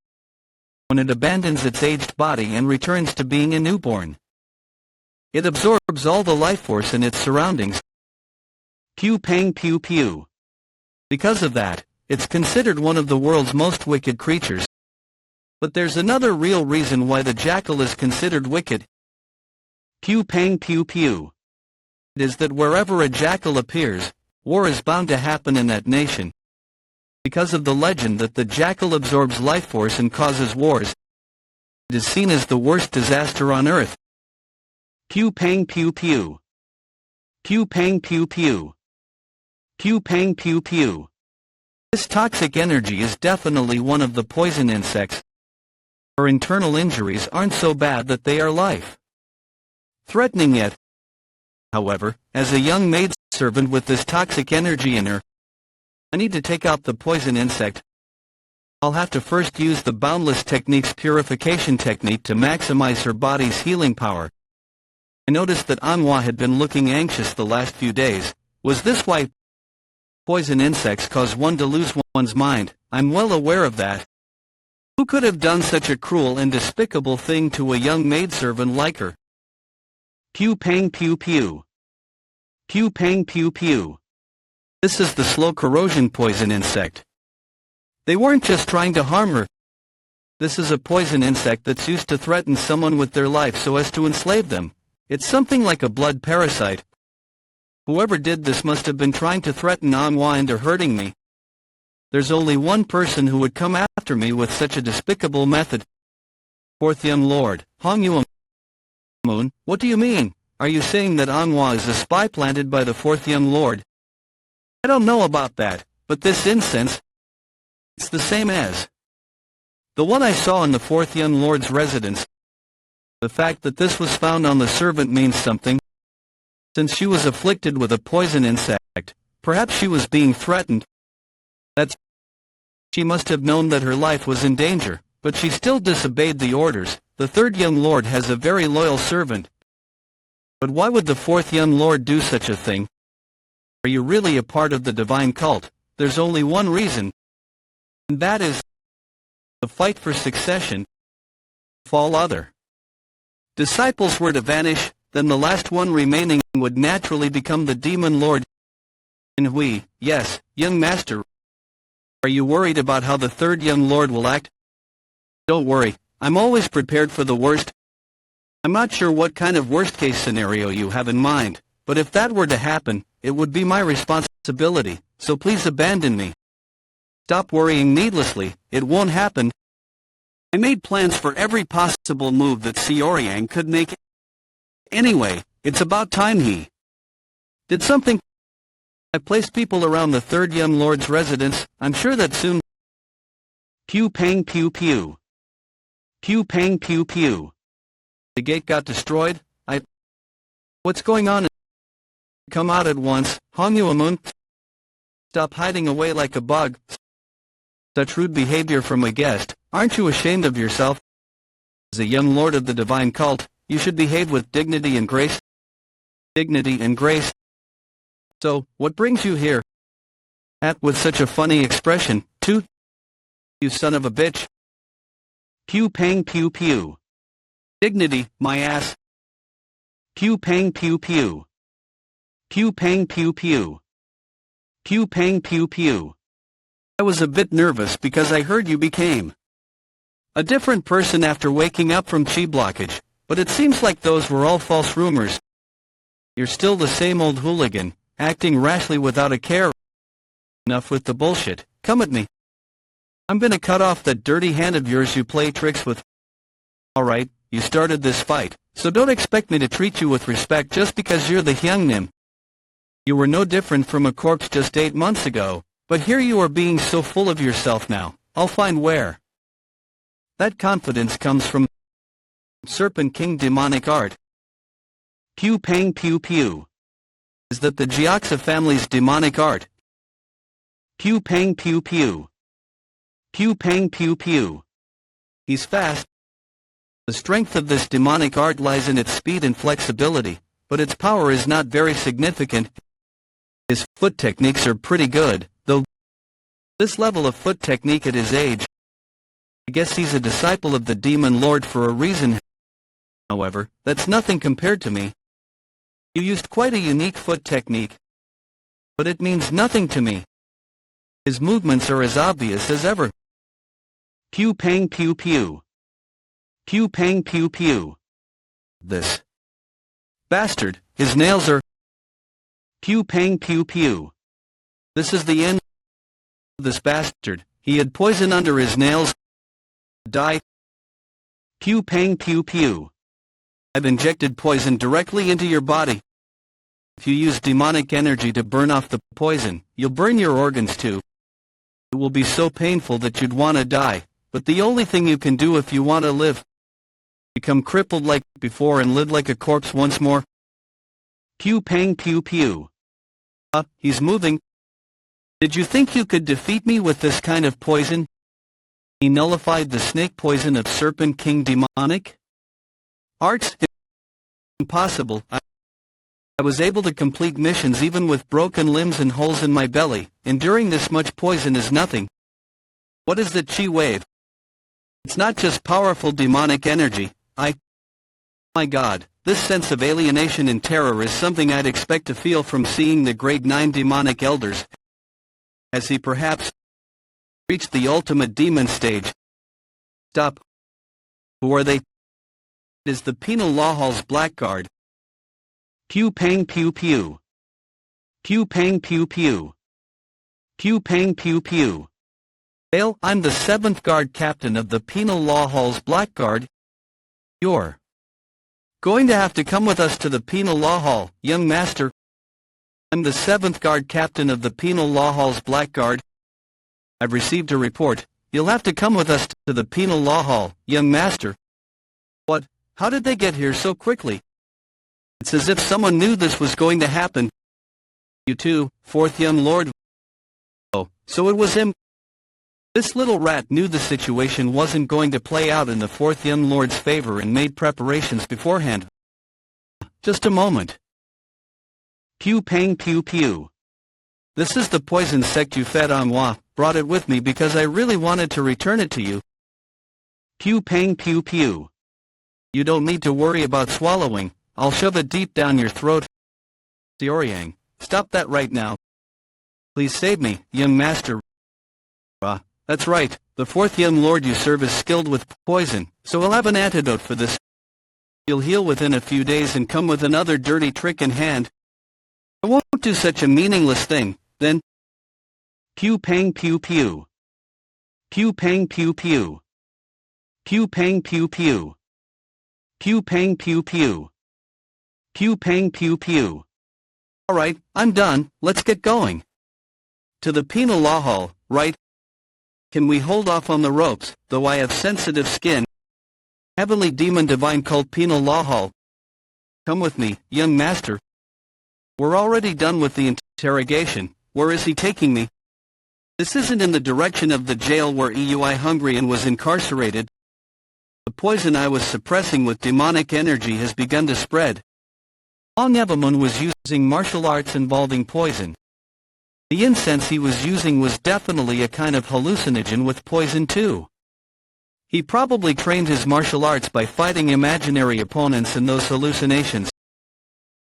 when it abandons its aged body and returns to being a newborn. It absorbs all the life force in its surroundings. Pew pang pew pew. Because of that, it's considered one of the world's most wicked creatures. But there's another real reason why the jackal is considered wicked. Pew pang pew pew. It is that wherever a jackal appears, war is bound to happen in that nation. Because of the legend that the jackal absorbs life force and causes wars. It is seen as the worst disaster on Earth. Pew pang pew pew. Pew pang pew pew. Pew pang pew pew. This toxic energy is definitely one of the poison insects. Her internal injuries aren't so bad that they are life-threatening yet. However, as a young maidservant with this toxic energy in her, I need to take out the poison insect. I'll have to first use the Boundless Technique's purification technique to maximize her body's healing power. I noticed that Manhwa had been looking anxious the last few days. Was this why poison insects cause one to lose one's mind? I'm well aware of that. Who could have done such a cruel and despicable thing to a young maidservant like her? Pew pang pew pew. Pew pang pew pew. This is the slow corrosion poison insect. They weren't just trying to harm her. This is a poison insect that's used to threaten someone with their life so as to enslave them. It's something like a blood parasite. Whoever did this must have been trying to threaten Manhwa into hurting me. There's only one person who would come after me with such a despicable method. Fourth young lord, Manhwa. What do you mean? Are you saying that Manhwa is a spy planted by the fourth young lord? I don't know about that, but this incense, it's the same as the one I saw in the fourth young lord's residence. The fact that this was found on the servant means something. Since she was afflicted with a poison insect, perhaps she was being threatened. She must have known that her life was in danger, but she still disobeyed the orders. The third young lord has a very loyal servant. But why would the fourth young lord do such a thing? Are you really a part of the divine cult? There's only one reason, and that is the fight for succession. If all other disciples were to vanish, then the last one remaining would naturally become the demon lord. And yes, young master. Are you worried about how the third young lord will act? Don't worry, I'm always prepared for the worst. I'm not sure what kind of worst-case scenario you have in mind, but if that were to happen, it would be my responsibility, so please abandon me. Stop worrying needlessly, it won't happen. I made plans for every possible move that Xiaoyang could make. Anyway, it's about time he did something. I placed people around the third young lord's residence. I'm sure that soon. Pew pang pew pew. Pew pang pew pew. The gate got destroyed. What's going on? Come out at once, Manhwa. Stop hiding away like a bug. Such rude behavior from a guest. Aren't you ashamed of yourself? As a young lord of the divine cult, you should behave with dignity and grace. Dignity and grace. So, what brings you here? With such a funny expression, too? You son of a bitch. Pew pang pew pew. Dignity, my ass. Pew pang pew pew. Pew pang pew pew. Pew pang pew pew. I was a bit nervous because I heard you became a different person after waking up from chi blockage, but it seems like those were all false rumors. You're still the same old hooligan, acting rashly without a care. Enough with the bullshit, come at me. I'm gonna cut off that dirty hand of yours you play tricks with. Alright, you started this fight, so don't expect me to treat you with respect just because you're the Hyungnim. You were no different from a corpse just 8 months ago. But here you are being so full of yourself now. I'll find where that confidence comes from. Serpent King demonic art. Pew pang pew pew. Is that the Jiaxa family's demonic art? Pew pang pew pew. Pew pang pew pew. He's fast. The strength of this demonic art lies in its speed and flexibility, but its power is not very significant. His foot techniques are pretty good, though. This level of foot technique at his age, I guess he's a disciple of the demon lord for a reason. However, that's nothing compared to me. You used quite a unique foot technique, but it means nothing to me. His movements are as obvious as ever. Pew pang pew pew. Pew pang pew pew. This bastard, his nails are. Pew pang pew pew. This is the end of this bastard. He had poison under his nails. Die. Pew pang pew pew. I've injected poison directly into your body. If you use demonic energy to burn off the poison, you'll burn your organs too. It will be so painful that you'd want to die, but the only thing you can do if you want to live, become crippled like before and live like a corpse once more. Pew pang pew pew. He's moving. Did you think you could defeat me with this kind of poison? He nullified the snake poison of Serpent King Demonic Arts? Impossible. I was able to complete missions even with broken limbs and holes in my belly. Enduring this much poison is nothing. What is the chi wave? It's not just powerful demonic energy. My God, this sense of alienation and terror is something I'd expect to feel from seeing the grade 9 demonic elders. Has he perhaps reached the ultimate demon stage? Stop. Who are they? It is the penal law hall's blackguard. Pew pang pew pew. Pew pang pew pew. Pew pang pew pew. Dale, I'm the 7th guard captain of the penal law hall's blackguard. You're going to have to come with us to the penal law hall, young master. I'm the 7th guard captain of the penal law hall's blackguard. I've received a report. You'll have to come with us to the penal law hall, young master. What? How did they get here so quickly? It's as if someone knew this was going to happen. You too, 4th young lord. Oh, so it was him. This little rat knew the situation wasn't going to play out in the 4th young lord's favor and made preparations beforehand. Just a moment. Pew pang pew pew. This is the poison sect you fed on moi. Brought it with me because I really wanted to return it to you. Pew pang pew pew. You don't need to worry about swallowing. I'll shove it deep down your throat. Xiaoyang, stop that right now. Please save me, young master. That's right, the 4th young lord you serve is skilled with poison, so he'll have an antidote for this. You'll heal within a few days and come with another dirty trick in hand. I won't do such a meaningless thing, then. Pew pang pew pew. Pew pang pew pew. Pew pang pew pew. Pew pang pew pew. Pew pang pew pew. Alright, I'm done, let's get going. To the penal law hall, right? Can we hold off on the ropes, though I have sensitive skin? Heavenly Demon Divine Cult Penal Law Hall. Come with me, young master. We're already done with the interrogation. Where is he taking me? This isn't in the direction of the jail where Eui Hungrian was incarcerated. The poison I was suppressing with demonic energy has begun to spread. Long Evamun was using martial arts involving poison. The incense he was using was definitely a kind of hallucinogen with poison too. He probably trained his martial arts by fighting imaginary opponents in those hallucinations.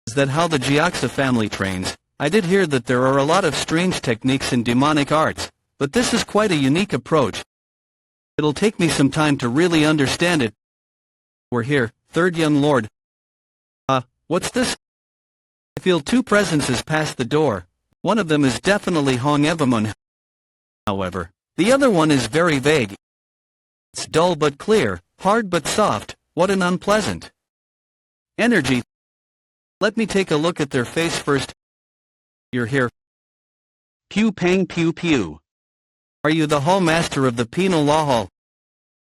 Is that how the Jiaxa family trains? I did hear that there are a lot of strange techniques in demonic arts, but this is quite a unique approach. It'll take me some time to really understand it. We're here, 3rd young lord. What's this? I feel 2 presences past the door. One of them is definitely Hong Evamun. However, the other one is very vague. It's dull but clear, hard but soft. What an unpleasant energy. Let me take a look at their face first. You're here. Pew pang pew pew. Are you the hall master of the penal law hall?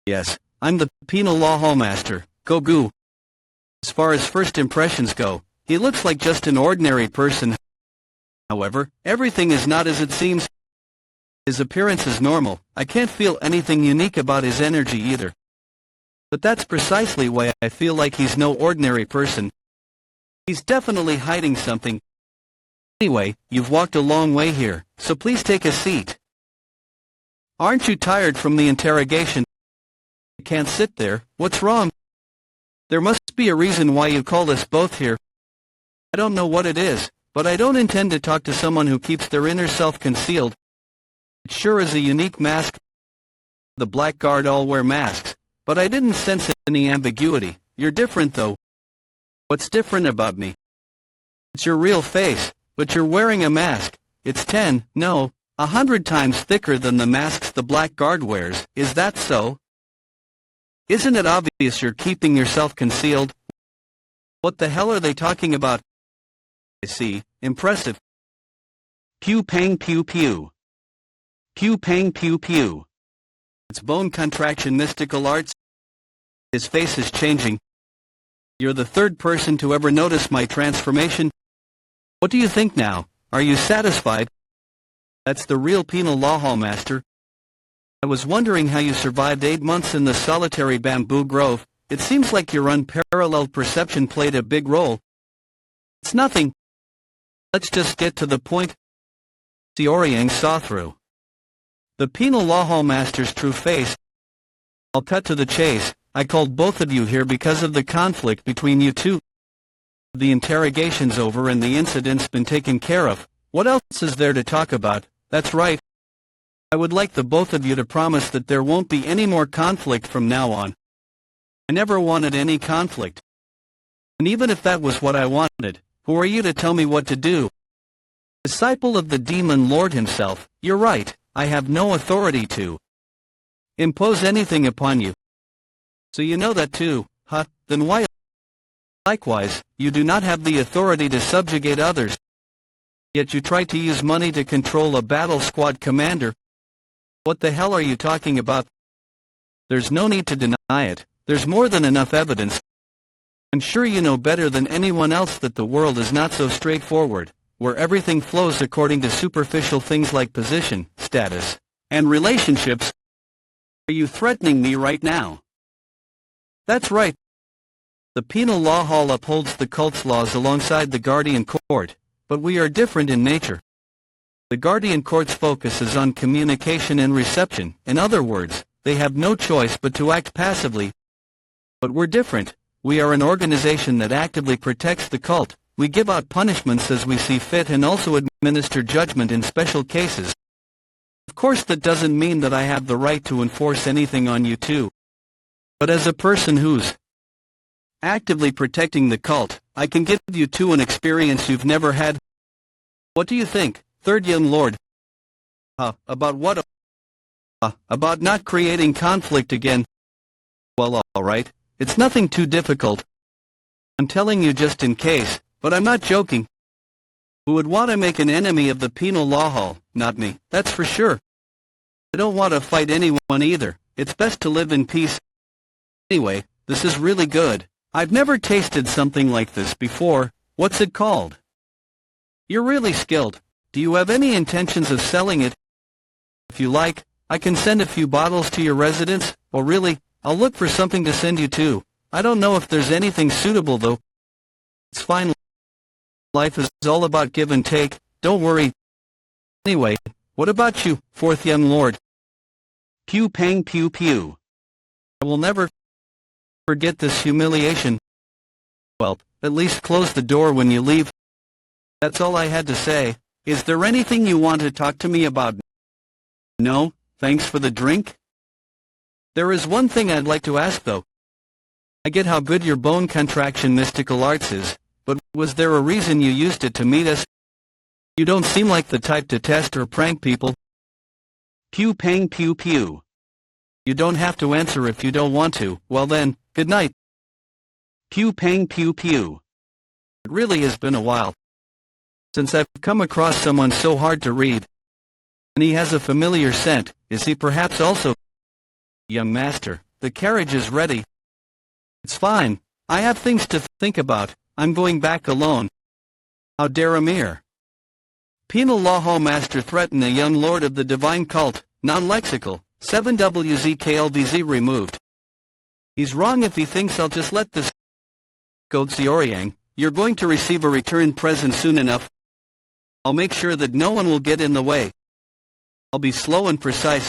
Yes, I'm the penal law hall master, Gogu. As far as first impressions go, he looks like just an ordinary person. However, everything is not as it seems. His appearance is normal. I can't feel anything unique about his energy either. But that's precisely why I feel like he's no ordinary person. He's definitely hiding something. Anyway, you've walked a long way here, so please take a seat. Aren't you tired from the interrogation? I can't sit there. What's wrong? There must be a reason why you called us both here. I don't know what it is, but I don't intend to talk to someone who keeps their inner self concealed. It sure is a unique mask. The blackguard all wear masks, but I didn't sense any ambiguity. You're different though. What's different about me? It's your real face, but you're wearing a mask. It's 10, no, 100 times thicker than the masks the blackguard wears. Is that so? Isn't it obvious you're keeping yourself concealed? What the hell are they talking about? I see. Impressive. Pew pang pew pew. Pew pang pew pew. It's bone contraction mystical arts. His face is changing. You're the third person to ever notice my transformation. What do you think now? Are you satisfied? That's the real penal law hall master. I was wondering how you survived 8 months in the solitary bamboo grove. It seems like your unparalleled perception played a big role. It's nothing. Let's just get to the point. Xiaoyang saw through the penal law hall master's true face. I'll cut to the chase. I called both of you here because of the conflict between you two. The interrogation's over and the incident's been taken care of. What else is there to talk about? That's right. I would like the both of you to promise that there won't be any more conflict from now on. I never wanted any conflict. And even if that was what I wanted, who are you to tell me what to do? Disciple of the demon lord himself, you're right, I have no authority to impose anything upon you. So you know that too, huh? Then why? Likewise, you do not have the authority to subjugate others. Yet you try to use money to control a battle squad commander. What the hell are you talking about? There's no need to deny it. There's more than enough evidence. I'm sure you know better than anyone else that the world is not so straightforward, where everything flows according to superficial things like position, status, and relationships. Are you threatening me right now? That's right. The penal law hall upholds the cult's laws alongside the guardian court, but we are different in nature. The guardian court's focus is on communication and reception. In other words, they have no choice but to act passively. But we're different. We are an organization that actively protects the cult. We give out punishments as we see fit and also administer judgment in special cases. Of course, that doesn't mean that I have the right to enforce anything on you too. But as a person who's actively protecting the cult, I can give you two an experience you've never had. What do you think, third young lord? About what? About not creating conflict again. Well, alright, it's nothing too difficult. I'm telling you just in case, but I'm not joking. Who would want to make an enemy of the penal law hall? Not me, that's for sure. I don't want to fight anyone either. It's best to live in peace. Anyway, this is really good. I've never tasted something like this before. What's it called? You're really skilled. Do you have any intentions of selling it? If you like, I can send a few bottles to your residence, or really, I'll look for something to send you to. I don't know if there's anything suitable though. It's fine. Life is all about give and take, don't worry. Anyway, what about you, fourth young lord? Pew pang pew pew. I will never forget this humiliation. Well, at least close the door when you leave. That's all I had to say. Is there anything you want to talk to me about? No, thanks for the drink. There is one thing I'd like to ask though. I get how good your bone contraction mystical arts is, but was there a reason you used it to meet us? You don't seem like the type to test or prank people. Pew pang pew pew. You don't have to answer if you don't want to. Well then, good night. Pew pang pew pew. It really has been a while since I've come across someone so hard to read. And he has a familiar scent. Is he perhaps also? Young master, the carriage is ready. It's fine. I have things to think about. I'm going back alone. How dare Amir? Penal law hall master threaten a young lord of the divine cult, non-lexical, 7WZKLVZ removed. He's wrong if he thinks I'll just let this go. Xiaoyang, you're going to receive a return present soon enough. I'll make sure that no one will get in the way. I'll be slow and precise.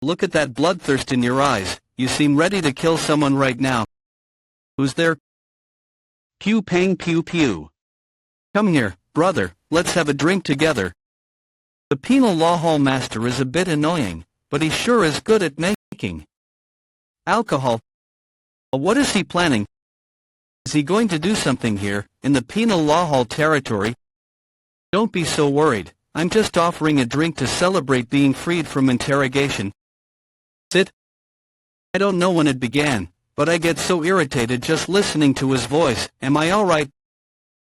Look at that bloodthirst in your eyes. You seem ready to kill someone right now. Who's there? Pew pang pew pew. Come here, brother, let's have a drink together. The penal law hall master is a bit annoying, but he sure is good at making alcohol. What is he planning? Is he going to do something here, in the penal law hall territory? Don't be so worried. I'm just offering a drink to celebrate being freed from interrogation. Sit. I don't know when it began, but I get so irritated just listening to his voice. Am I alright?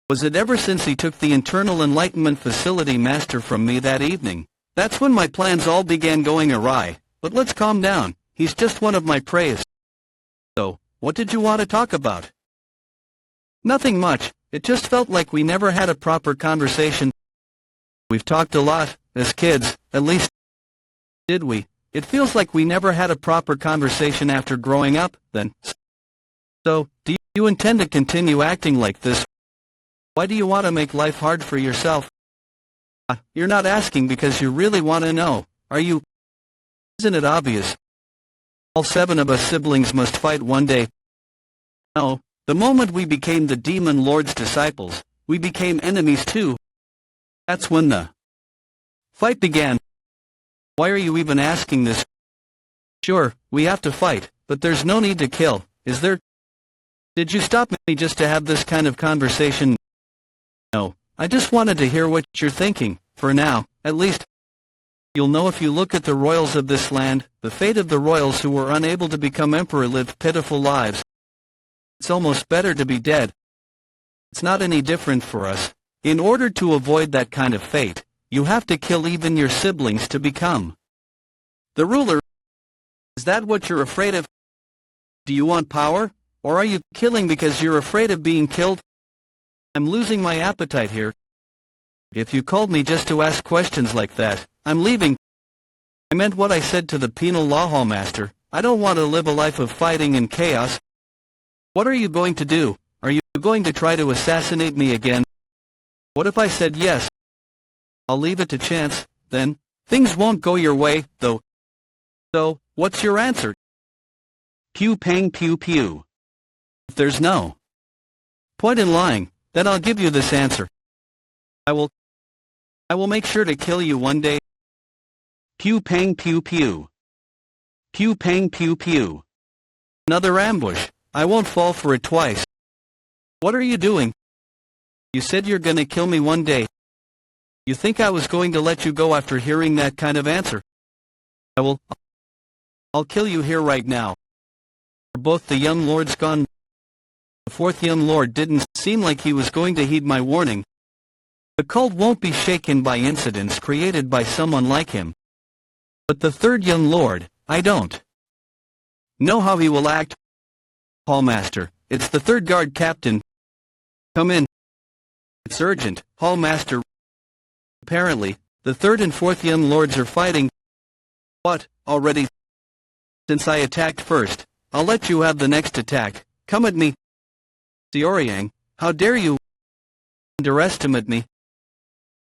Was it ever since he took the internal enlightenment facility master from me that evening? That's when my plans all began going awry. But let's calm down, he's just one of my preys. So, what did you want to talk about? Nothing much, it just felt like we never had a proper conversation. We've talked a lot, as kids, at least. Did we? It feels like we never had a proper conversation after growing up, then. So, do you intend to continue acting like this? Why do you want to make life hard for yourself? You're not asking because you really want to know, are you? Isn't it obvious? All 7 of us siblings must fight one day. No, the moment we became the Demon Lord's disciples, we became enemies too. That's when the fight began. Why are you even asking this? Sure, we have to fight, but there's no need to kill, is there? Did you stop me just to have this kind of conversation? No, I just wanted to hear what you're thinking, for now, at least. You'll know if you look at the royals of this land. The fate of the royals who were unable to become emperor lived pitiful lives. It's almost better to be dead. It's not any different for us. In order to avoid that kind of fate, you have to kill even your siblings to become the ruler. Is that what you're afraid of? Do you want power, or are you killing because you're afraid of being killed? I'm losing my appetite here. If you called me just to ask questions like that, I'm leaving. I meant what I said to the penal law hall master. I don't want to live a life of fighting and chaos. What are you going to do? Are you going to try to assassinate me again? What if I said yes? I'll leave it to chance, then. Things won't go your way, though. So, what's your answer? Pew pang pew pew. If there's no point in lying, then I'll give you this answer. I will make sure to kill you one day. Pew pang pew pew. Pew pang pew pew. Another ambush. I won't fall for it twice. What are you doing? You said you're gonna kill me one day. You think I was going to let you go after hearing that kind of answer? I'll kill you here right now. Are both the young lords gone? The 4th young lord didn't seem like he was going to heed my warning. The cult won't be shaken by incidents created by someone like him. But the 3rd young lord, I don't know how he will act. Hallmaster, it's the 3rd guard captain. Come in. It's urgent, Hallmaster. Apparently, the 3rd and 4th young lords are fighting. What, already? Since I attacked first, I'll let you have the next attack. Come at me. Xiaoryang, how dare you underestimate me?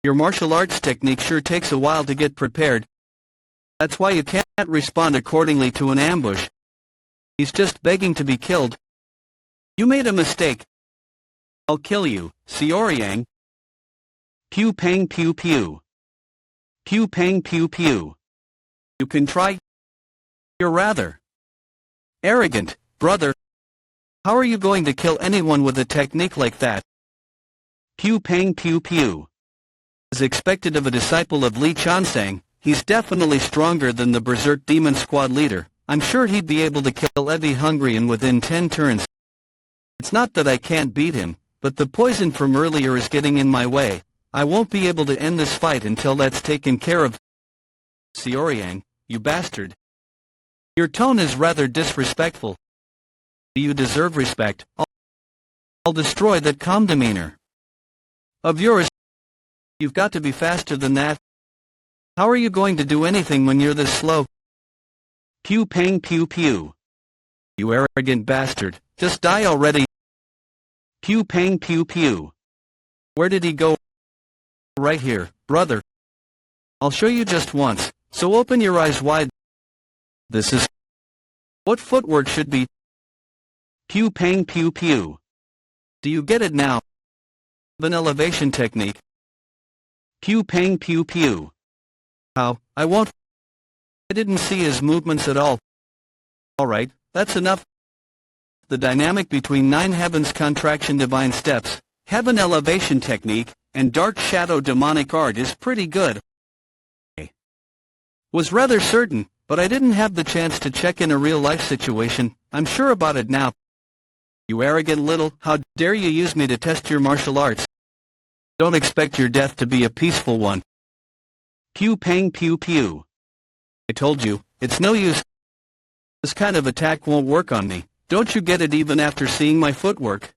Your martial arts technique sure takes a while to get prepared. That's why you can't respond accordingly to an ambush. He's just begging to be killed. You made a mistake. I'll kill you, Xiaoryang. Pew pang pew pew. Pew pang pew pew. You can try. You're rather arrogant, brother. How are you going to kill anyone with a technique like that? Pew pang pew pew. As expected of a disciple of Li Chansang, he's definitely stronger than the Berserk Demon Squad leader. I'm sure he'd be able to kill every Hungarian within 10 turns. It's not that I can't beat him, but the poison from earlier is getting in my way. I won't be able to end this fight until that's taken care of. Xiaoryang, you bastard. Your tone is rather disrespectful. Do you deserve respect? I'll destroy that calm demeanor of yours. You've got to be faster than that. How are you going to do anything when you're this slow? Pew pang pew pew. You arrogant bastard, just die already. Pew pang pew pew. Where did he go? Right here, brother. I'll show you just once, so open your eyes wide. This is what footwork should be. Pew pang pew pew. Do you get it now? An elevation technique. Pew pang pew pew. How? I won't. I didn't see his movements at all. Alright, that's enough. The dynamic between 9 heavens contraction divine steps, heaven elevation technique, and dark shadow demonic art is pretty good. Was rather certain, but I didn't have the chance to check in a real-life situation. I'm sure about it now. You arrogant little, how dare you use me to test your martial arts? Don't expect your death to be a peaceful one. Pew pang pew pew. I told you, it's no use. This kind of attack won't work on me. Don't you get it even after seeing my footwork?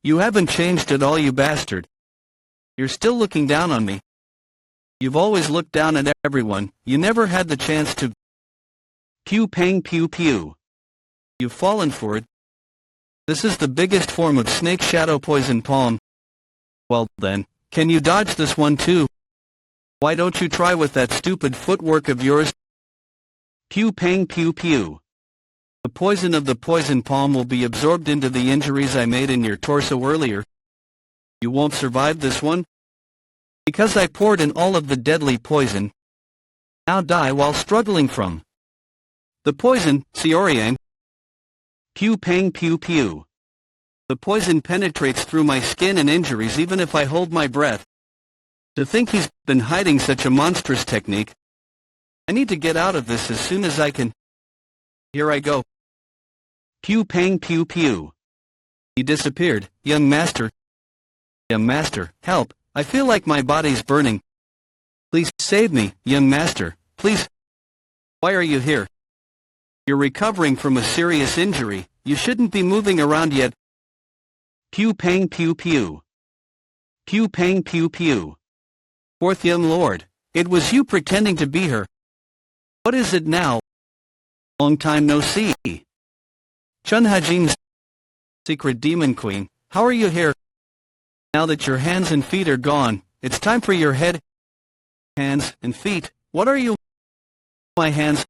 You haven't changed at all, you bastard. You're still looking down on me. You've always looked down at everyone. You never had the chance to. Pew pang pew pew. You've fallen for it. This is the biggest form of snake shadow poison palm. Well then, can you dodge this one too? Why don't you try with that stupid footwork of yours? Pew pang pew pew. The poison of the poison palm will be absorbed into the injuries I made in your torso earlier. You won't survive this one. Because I poured in all of the deadly poison. Now die while struggling from the poison, Xioriang. Pew pang pew pew. The poison penetrates through my skin and injuries even if I hold my breath. To think he's been hiding such a monstrous technique. I need to get out of this as soon as I can. Here I go. Pew pang pew pew. He disappeared, young master. Young master, help, I feel like my body's burning. Please save me, young master, please. Why are you here? You're recovering from a serious injury. You shouldn't be moving around yet. Pew pang pew pew. Pew pang pew pew. Fourth young lord, it was you pretending to be her. What is it now? Long time no see. Chun Hajin's secret demon queen, how are you here? Now that your hands and feet are gone, it's time for your head. Hands and feet, what are you? My hands.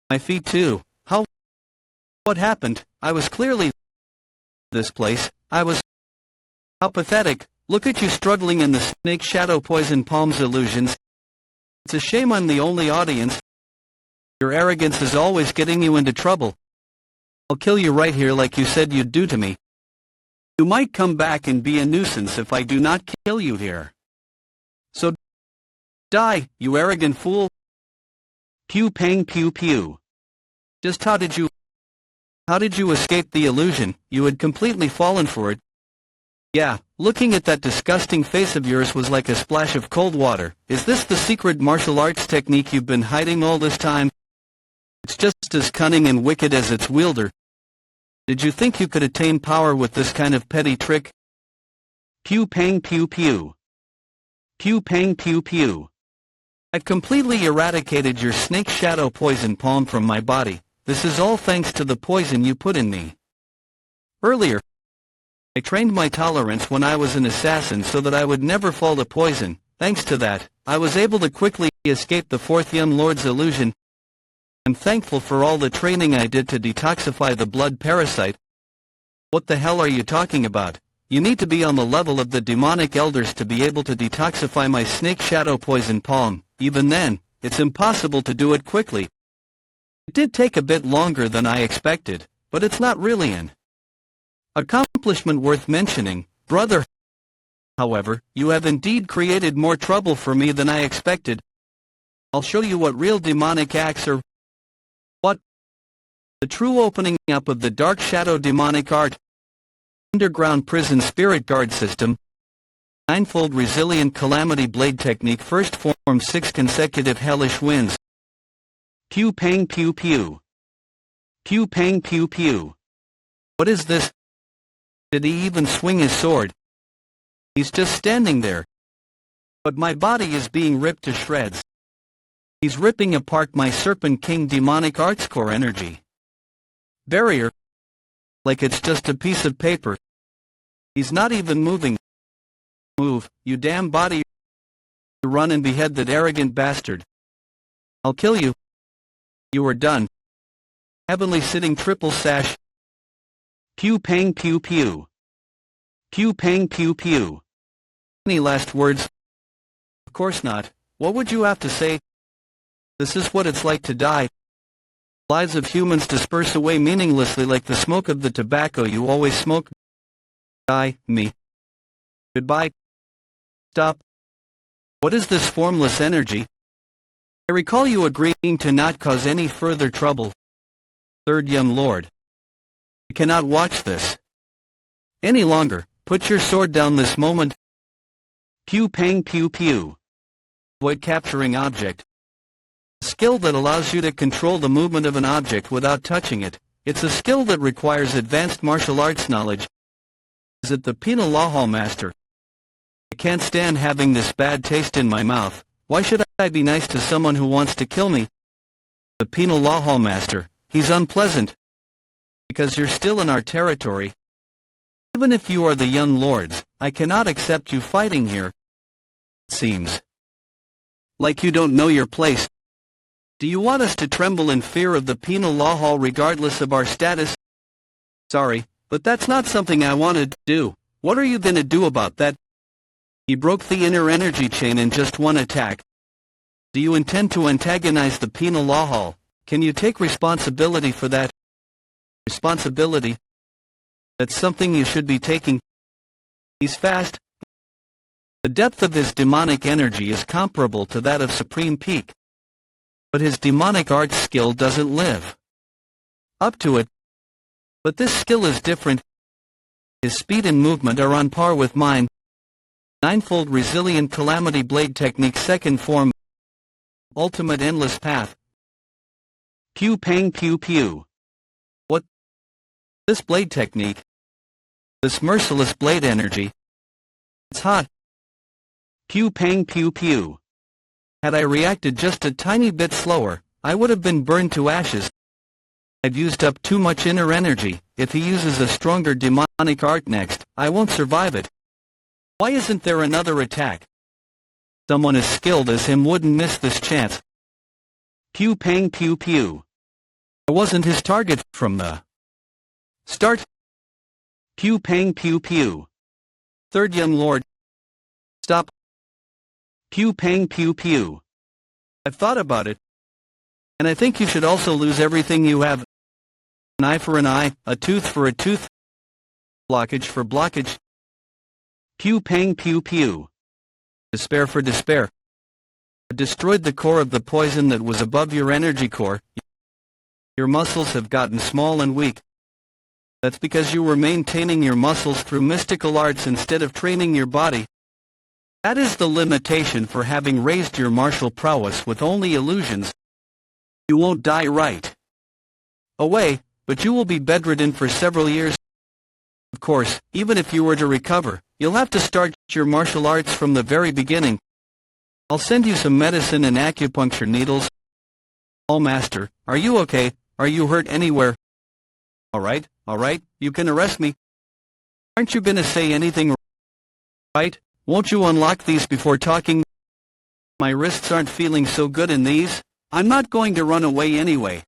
My feet too. How? What happened? I was clearly this place. I was. How pathetic. Look at you struggling in the snake shadow poison palms illusions. It's a shame I'm the only audience. Your arrogance is always getting you into trouble. I'll kill you right here like you said you'd do to me. You might come back and be a nuisance if I do not kill you here. So die, you arrogant fool. Pew pang pew pew. Just how did you escape the illusion? You had completely fallen for it. Yeah, looking at that disgusting face of yours was like a splash of cold water. Is this the secret martial arts technique you've been hiding all this time? It's just as cunning and wicked as its wielder. Did you think you could attain power with this kind of petty trick? Pew pang pew pew. Pew pang pew pew. I've completely eradicated your snake shadow poison palm from my body. This is all thanks to the poison you put in me. Earlier, I trained my tolerance when I was an assassin so that I would never fall to poison. Thanks to that, I was able to quickly escape the fourth young lord's illusion. I'm thankful for all the training I did to detoxify the blood parasite. What the hell are you talking about? You need to be on the level of the demonic elders to be able to detoxify my snake shadow poison palm. Even then, it's impossible to do it quickly. It did take a bit longer than I expected, but it's not really an accomplishment worth mentioning, brother. However, you have indeed created more trouble for me than I expected. I'll show you what real demonic acts are. What? The true opening up of the dark shadow demonic art. Underground prison spirit guard system. Ninefold resilient calamity blade technique first form 6 consecutive hellish winds. Pew pang pew pew. Pew pang pew pew. What is this? Did he even swing his sword? He's just standing there. But my body is being ripped to shreds. He's ripping apart my Serpent King demonic arts core energy barrier. Like it's just a piece of paper. He's not even moving. Move, you damn body. Run and behead that arrogant bastard. I'll kill you. You are done. Heavenly sitting triple sash. Pew pang pew pew. Pew pang pew pew. Any last words? Of course not. What would you have to say? This is what it's like to die. Lives of humans disperse away meaninglessly like the smoke of the tobacco you always smoke. Die, me. Goodbye. Stop. What is this formless energy? I recall you agreeing to not cause any further trouble. Third young lord. I cannot watch this any longer. Put your sword down this moment. Pew pang pew pew. Avoid capturing object. A skill that allows you to control the movement of an object without touching it. It's a skill that requires advanced martial arts knowledge. Is it the penal law hall master? I can't stand having this bad taste in my mouth. Why should I be nice to someone who wants to kill me? The penal law hall master. He's unpleasant. Because you're still in our territory. Even if you are the young lords, I cannot accept you fighting here. It seems like you don't know your place. Do you want us to tremble in fear of the penal law hall regardless of our status? Sorry, but that's not something I want to do. What are you gonna do about that? He broke the inner energy chain in just one attack. Do you intend to antagonize the penal law hall? Can you take responsibility for that? Responsibility? That's something you should be taking. He's fast. The depth of his demonic energy is comparable to that of Supreme Peak. But his demonic arts skill doesn't live up to it. But this skill is different. His speed and movement are on par with mine. Ninefold Resilient Calamity Blade Technique Second Form. Ultimate Endless Path. Pew pang pew pew. What? This blade technique. This merciless blade energy. It's hot. Pew pang pew pew. Had I reacted just a tiny bit slower, I would have been burned to ashes. I've used up too much inner energy. If he uses a stronger demonic art next, I won't survive it. Why isn't there another attack? Someone as skilled as him wouldn't miss this chance. Pew pang pew pew. I wasn't his target from the start. Pew pang pew pew. Third young lord. Stop. Pew pang pew pew. I've thought about it. And I think you should also lose everything you have. An eye for an eye, a tooth for a tooth. Blockage for blockage. Pew pang pew pew. Despair for despair. I destroyed the core of the poison that was above your energy core. Your muscles have gotten small and weak. That's because you were maintaining your muscles through mystical arts instead of training your body. That is the limitation for having raised your martial prowess with only illusions. You won't die right away, but you will be bedridden for several years. Of course, even if you were to recover, you'll have to start your martial arts from the very beginning. I'll send you some medicine and acupuncture needles. Oh, master, are you okay? Are you hurt anywhere? Alright, you can arrest me. Aren't you gonna say anything, right? Won't you unlock these before talking? My wrists aren't feeling so good in these. I'm not going to run away anyway.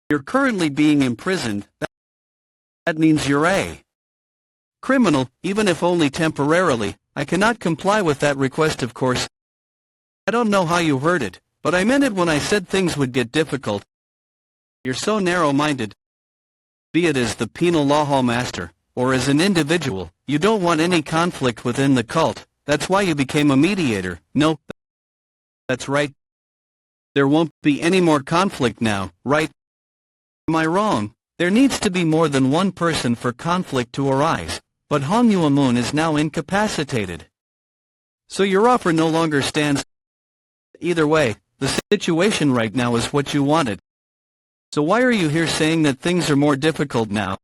You're currently being imprisoned. That means you're a criminal, even if only temporarily. I cannot comply with that request, of course. I don't know how you heard it, but I meant it when I said things would get difficult. You're so narrow-minded. Be it as the penal law hall master, or as an individual, you don't want any conflict within the cult. That's why you became a mediator. No, that's right. There won't be any more conflict now, right? Am I wrong? There needs to be more than one person for conflict to arise, but Hong Yuamun is now incapacitated. So your offer no longer stands. Either way, the situation right now is what you wanted. So why are you here saying that things are more difficult now?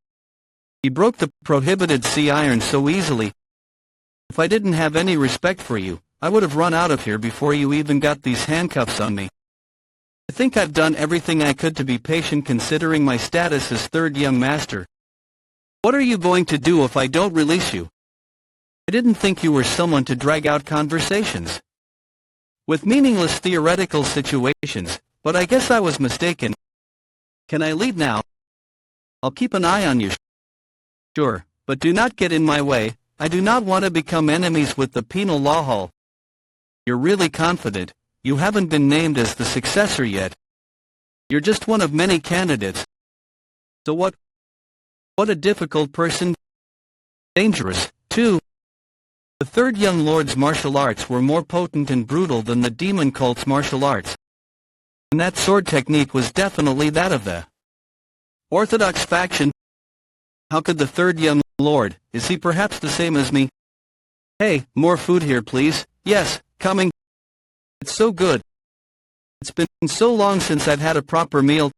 He broke the prohibited sea iron so easily. If I didn't have any respect for you, I would have run out of here before you even got these handcuffs on me. I think I've done everything I could to be patient considering my status as third young master. What are you going to do if I don't release you? I didn't think you were someone to drag out conversations with meaningless theoretical situations, but I guess I was mistaken. Can I leave now? I'll keep an eye on you. Sure, but do not get in my way. I do not want to become enemies with the penal law hall. You're really confident. You haven't been named as the successor yet. You're just one of many candidates. So what? What a difficult person. Dangerous, too. The third young lord's martial arts were more potent and brutal than the demon cult's martial arts. And that sword technique was definitely that of the Orthodox faction. How could the third young lord, is he perhaps the same as me? Hey, more food here please. Yes, coming. It's so good. It's been so long since I've had a proper meal.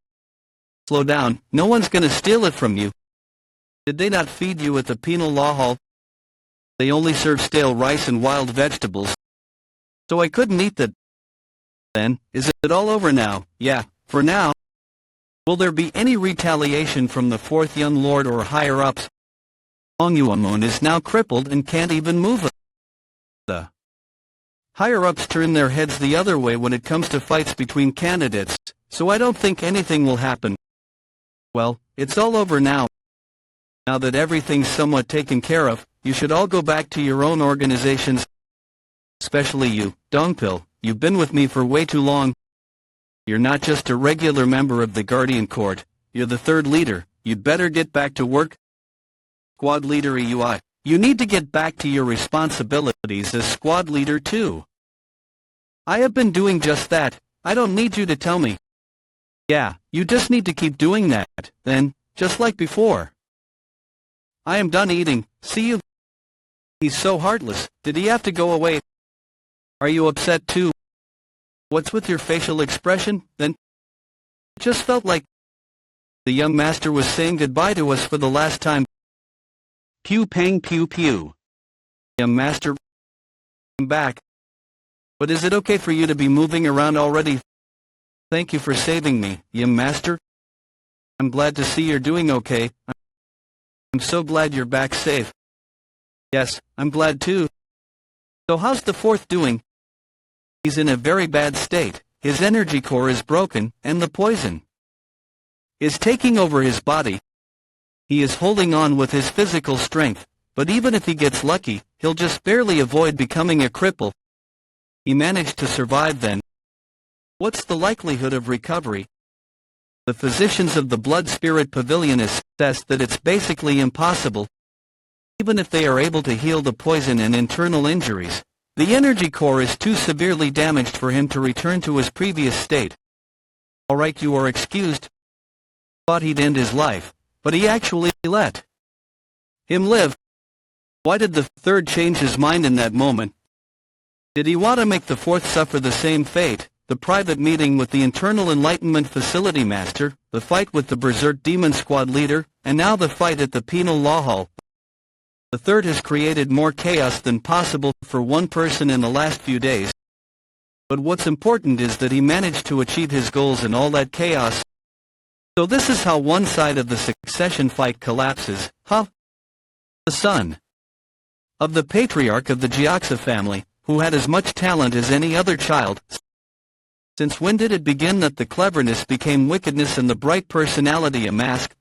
Slow down, no one's gonna steal it from you. Did they not feed you at the penal law hall? They only serve stale rice and wild vegetables. So I couldn't eat that. Then, is it all over now? Yeah, for now. Will there be any retaliation from the fourth young lord or higher-ups? Hong Yuamon is now crippled and can't even move. The higher-ups turn their heads the other way when it comes to fights between candidates, so I don't think anything will happen. Well, it's all over now. Now that everything's somewhat taken care of, you should all go back to your own organizations. Especially you, Dongpil, you've been with me for way too long. You're not just a regular member of the Guardian Court, you're the third leader. You'd better get back to work. Squad Leader EUI, you need to get back to your responsibilities as Squad Leader too. I have been doing just that, I don't need you to tell me. Yeah, you just need to keep doing that, then, just like before. I am done eating, see you. He's so heartless, did he have to go away? Are you upset too? What's with your facial expression, then? It just felt like the young master was saying goodbye to us for the last time. Pew pang pew pew. Young master, I'm back. But is it okay for you to be moving around already? Thank you for saving me, young master. I'm glad to see you're doing okay. I'm so glad you're back safe. Yes, I'm glad too. So how's the fourth doing? He's in a very bad state. His energy core is broken, and the poison is taking over his body. He is holding on with his physical strength, but even if he gets lucky, he'll just barely avoid becoming a cripple. He managed to survive then. What's the likelihood of recovery? The physicians of the Blood Spirit Pavilion assess that it's basically impossible. Even if they are able to heal the poison and internal injuries, the energy core is too severely damaged for him to return to his previous state. Alright, you are excused. Thought he'd end his life, but he actually let him live. Why did the third change his mind in that moment? Did he want to make the fourth suffer the same fate? The private meeting with the Internal Enlightenment Facility Master, the fight with the Berserk Demon Squad leader, and now the fight at the Penal Law Hall. The third has created more chaos than possible for one person in the last few days. But what's important is that he managed to achieve his goals in all that chaos. So this is how one side of the succession fight collapses, huh? The son of the patriarch of the Jiaxa family, who had as much talent as any other child. Since when did it begin that the cleverness became wickedness and the bright personality a mask?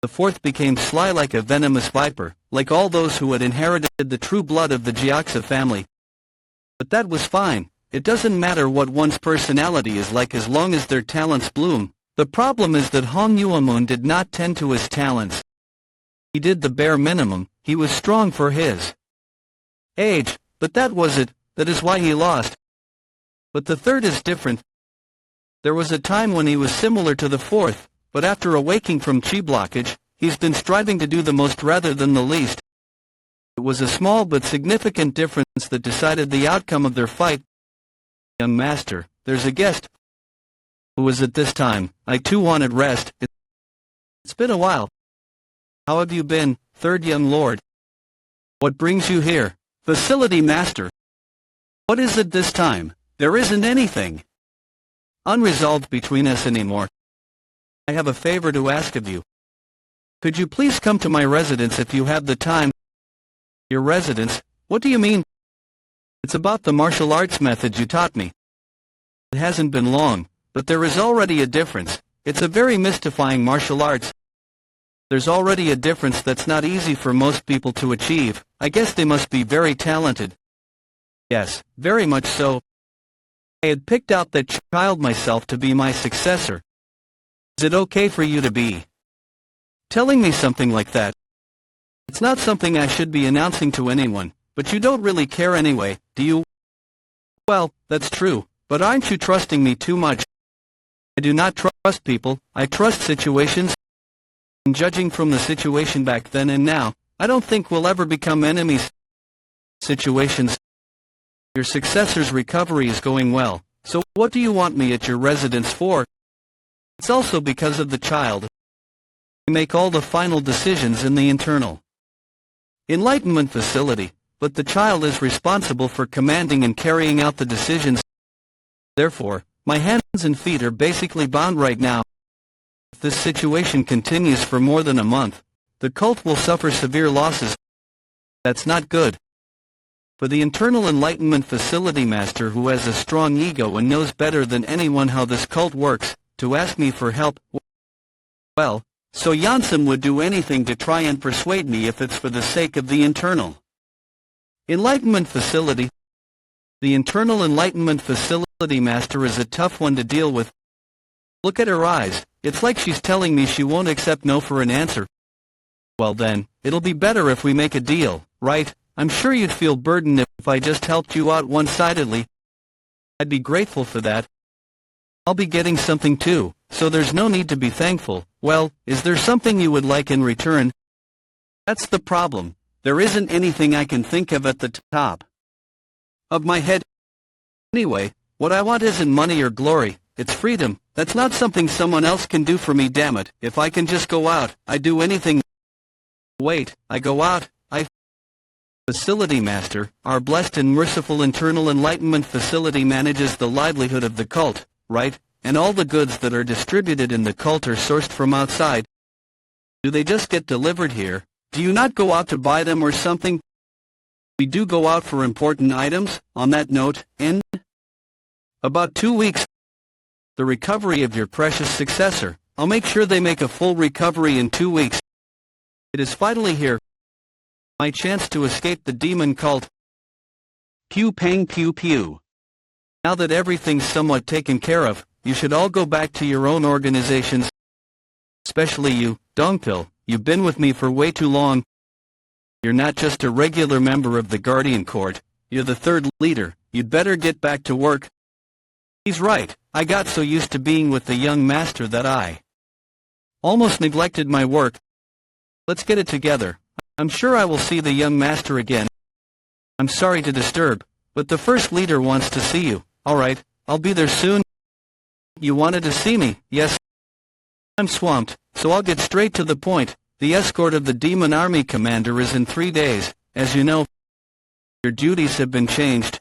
The fourth became sly like a venomous viper, like all those who had inherited the true blood of the Jiaxa family. But that was fine. It doesn't matter what one's personality is like as long as their talents bloom. The problem is that Hong Yuamun did not tend to his talents. He did the bare minimum. He was strong for his age, but that was it. That is why he lost. But the third is different. There was a time when he was similar to the fourth, but after awaking from chi blockage, he's been striving to do the most rather than the least. It was a small but significant difference that decided the outcome of their fight. Young master, there's a guest. Who is it this time? I too wanted rest. It's been a while. How have you been, third young lord? What brings you here? Facility master. What is it this time? There isn't anything unresolved between us anymore. I have a favor to ask of you. Could you please come to my residence if you have the time? Your residence? What do you mean? It's about the martial arts method you taught me. It hasn't been long, but there is already a difference. It's a very mystifying martial arts. There's already a difference that's not easy for most people to achieve. I guess they must be very talented. Yes, very much so. I had picked out that child myself to be my successor. Is it okay for you to be telling me something like that? It's not something I should be announcing to anyone, but you don't really care anyway, do you? Well, that's true, but aren't you trusting me too much? I do not trust people, I trust situations. And judging from the situation back then and now, I don't think we'll ever become enemies. Situations. Your successor's recovery is going well, so what do you want me at your residence for? It's also because of the child. We make all the final decisions in the internal enlightenment facility, but the child is responsible for commanding and carrying out the decisions. Therefore, my hands and feet are basically bound right now. If this situation continues for more than a month, the cult will suffer severe losses. That's not good. For the internal enlightenment facility master who has a strong ego and knows better than anyone how this cult works, to ask me for help, well, so Yansum would do anything to try and persuade me if it's for the sake of the internal enlightenment facility. The internal enlightenment facility master is a tough one to deal with. Look at her eyes, it's like she's telling me she won't accept no for an answer. Well then, it'll be better if we make a deal, right? I'm sure you'd feel burdened if I just helped you out one-sidedly. I'd be grateful for that. I'll be getting something too, so there's no need to be thankful. Well, is there something you would like in return? That's the problem. There isn't anything I can think of at the top of my head. Anyway, what I want isn't money or glory, it's freedom. That's not something someone else can do for me, damn it. If I can just go out, I do anything. Wait, I go out, Facility Master, our blessed and merciful internal enlightenment facility manages the livelihood of the cult, right? And all the goods that are distributed in the cult are sourced from outside. Do they just get delivered here? Do you not go out to buy them or something? We do go out for important items. On that note, in about 2 weeks, the recovery of your precious successor. I'll make sure they make a full recovery in 2 weeks. It is finally here. My chance to escape the demon cult. Pew pang pew pew. Now that everything's somewhat taken care of, you should all go back to your own organizations. Especially you, Dongpil, you've been with me for way too long. You're not just a regular member of the Guardian Court, you're the third leader, you'd better get back to work. He's right, I got so used to being with the young master that I almost neglected my work. Let's get it together. I'm sure I will see the young master again. I'm sorry to disturb, but the first leader wants to see you. Alright, I'll be there soon. You wanted to see me, yes? I'm swamped, so I'll get straight to the point. The escort of the demon army commander is in 3 days. As you know, your duties have been changed.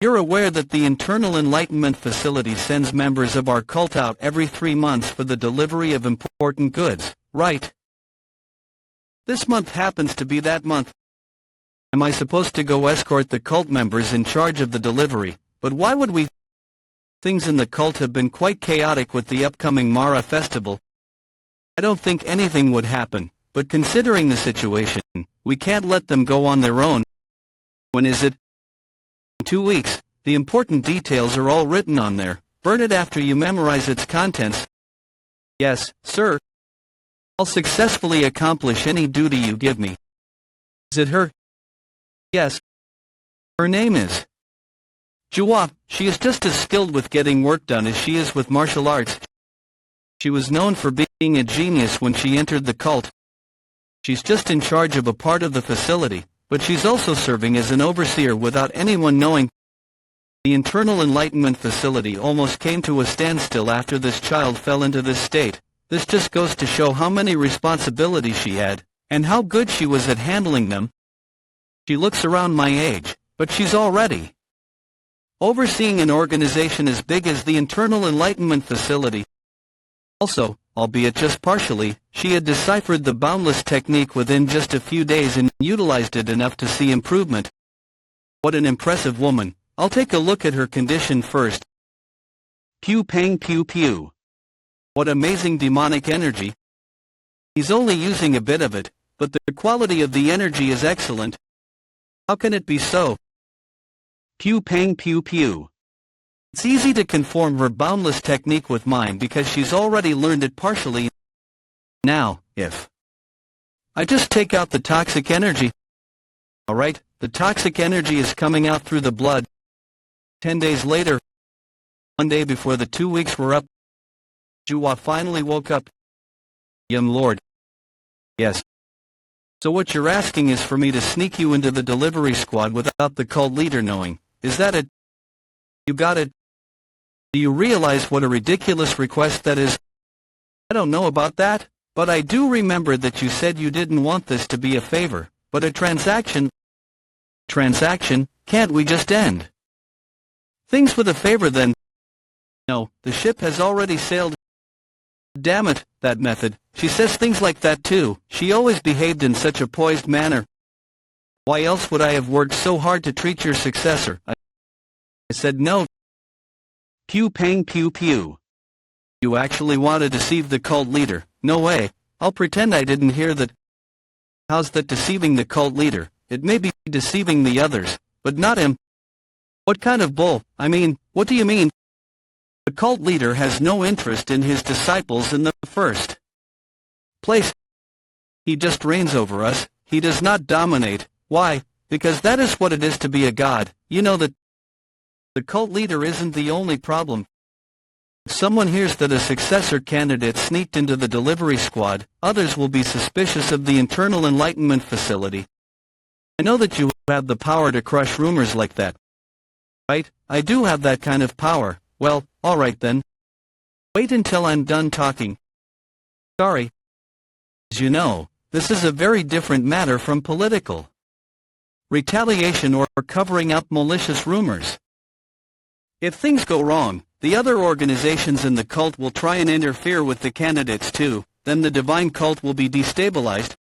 You're aware that the internal enlightenment facility sends members of our cult out every 3 months for the delivery of important goods, right? This month happens to be that month. Am I supposed to go escort the cult members in charge of the delivery? But why would we? Things in the cult have been quite chaotic with the upcoming Mara festival. I don't think anything would happen, but considering the situation, we can't let them go on their own. When is it? In 2 weeks. The important details are all written on there. Burn it after you memorize its contents. Yes, sir. I'll successfully accomplish any duty you give me. Is it her? Yes. Her name is Jua. She is just as skilled with getting work done as she is with martial arts. She was known for being a genius when she entered the cult. She's just in charge of a part of the facility, but she's also serving as an overseer without anyone knowing. The internal enlightenment facility almost came to a standstill after this child fell into this state. This just goes to show how many responsibilities she had, and how good she was at handling them. She looks around my age, but she's already overseeing an organization as big as the internal enlightenment facility. Also, albeit just partially, she had deciphered the boundless technique within just a few days and utilized it enough to see improvement. What an impressive woman. I'll take a look at her condition first. Pew pang pew pew. What amazing demonic energy. He's only using a bit of it, but the quality of the energy is excellent. How can it be so? Pew pang pew pew. It's easy to conform her boundless technique with mine because she's already learned it partially. Now, if I just take out the toxic energy. Alright, the toxic energy is coming out through the blood. 10 days later, one day before the 2 weeks were up, Juwa finally woke up. Young lord. Yes. So what you're asking is for me to sneak you into the delivery squad without the cult leader knowing. Is that it? You got it? Do you realize what a ridiculous request that is? I don't know about that, but I do remember that you said you didn't want this to be a favor, but a transaction. Transaction? Can't we just end things with a favor then? No, the ship has already sailed. Damn it, that method. She says things like that too. She always behaved in such a poised manner. Why else would I have worked so hard to treat your successor? I said no. Pew pang pew pew. You actually want to deceive the cult leader? No way. I'll pretend I didn't hear that. How's that deceiving the cult leader? It may be deceiving the others, but not him. What kind of bull? I mean, what do you mean? The cult leader has no interest in his disciples in the first place. He just reigns over us. He does not dominate. Why? Because that is what it is to be a god. You know that the cult leader isn't the only problem. If someone hears that a successor candidate sneaked into the delivery squad, others will be suspicious of the internal enlightenment facility. I know that you have the power to crush rumors like that. Right? I do have that kind of power. Well, alright then. Wait until I'm done talking. Sorry. As you know, this is a very different matter from political retaliation or covering up malicious rumors. If things go wrong, the other organizations in the cult will try and interfere with the candidates too, then the divine cult will be destabilized.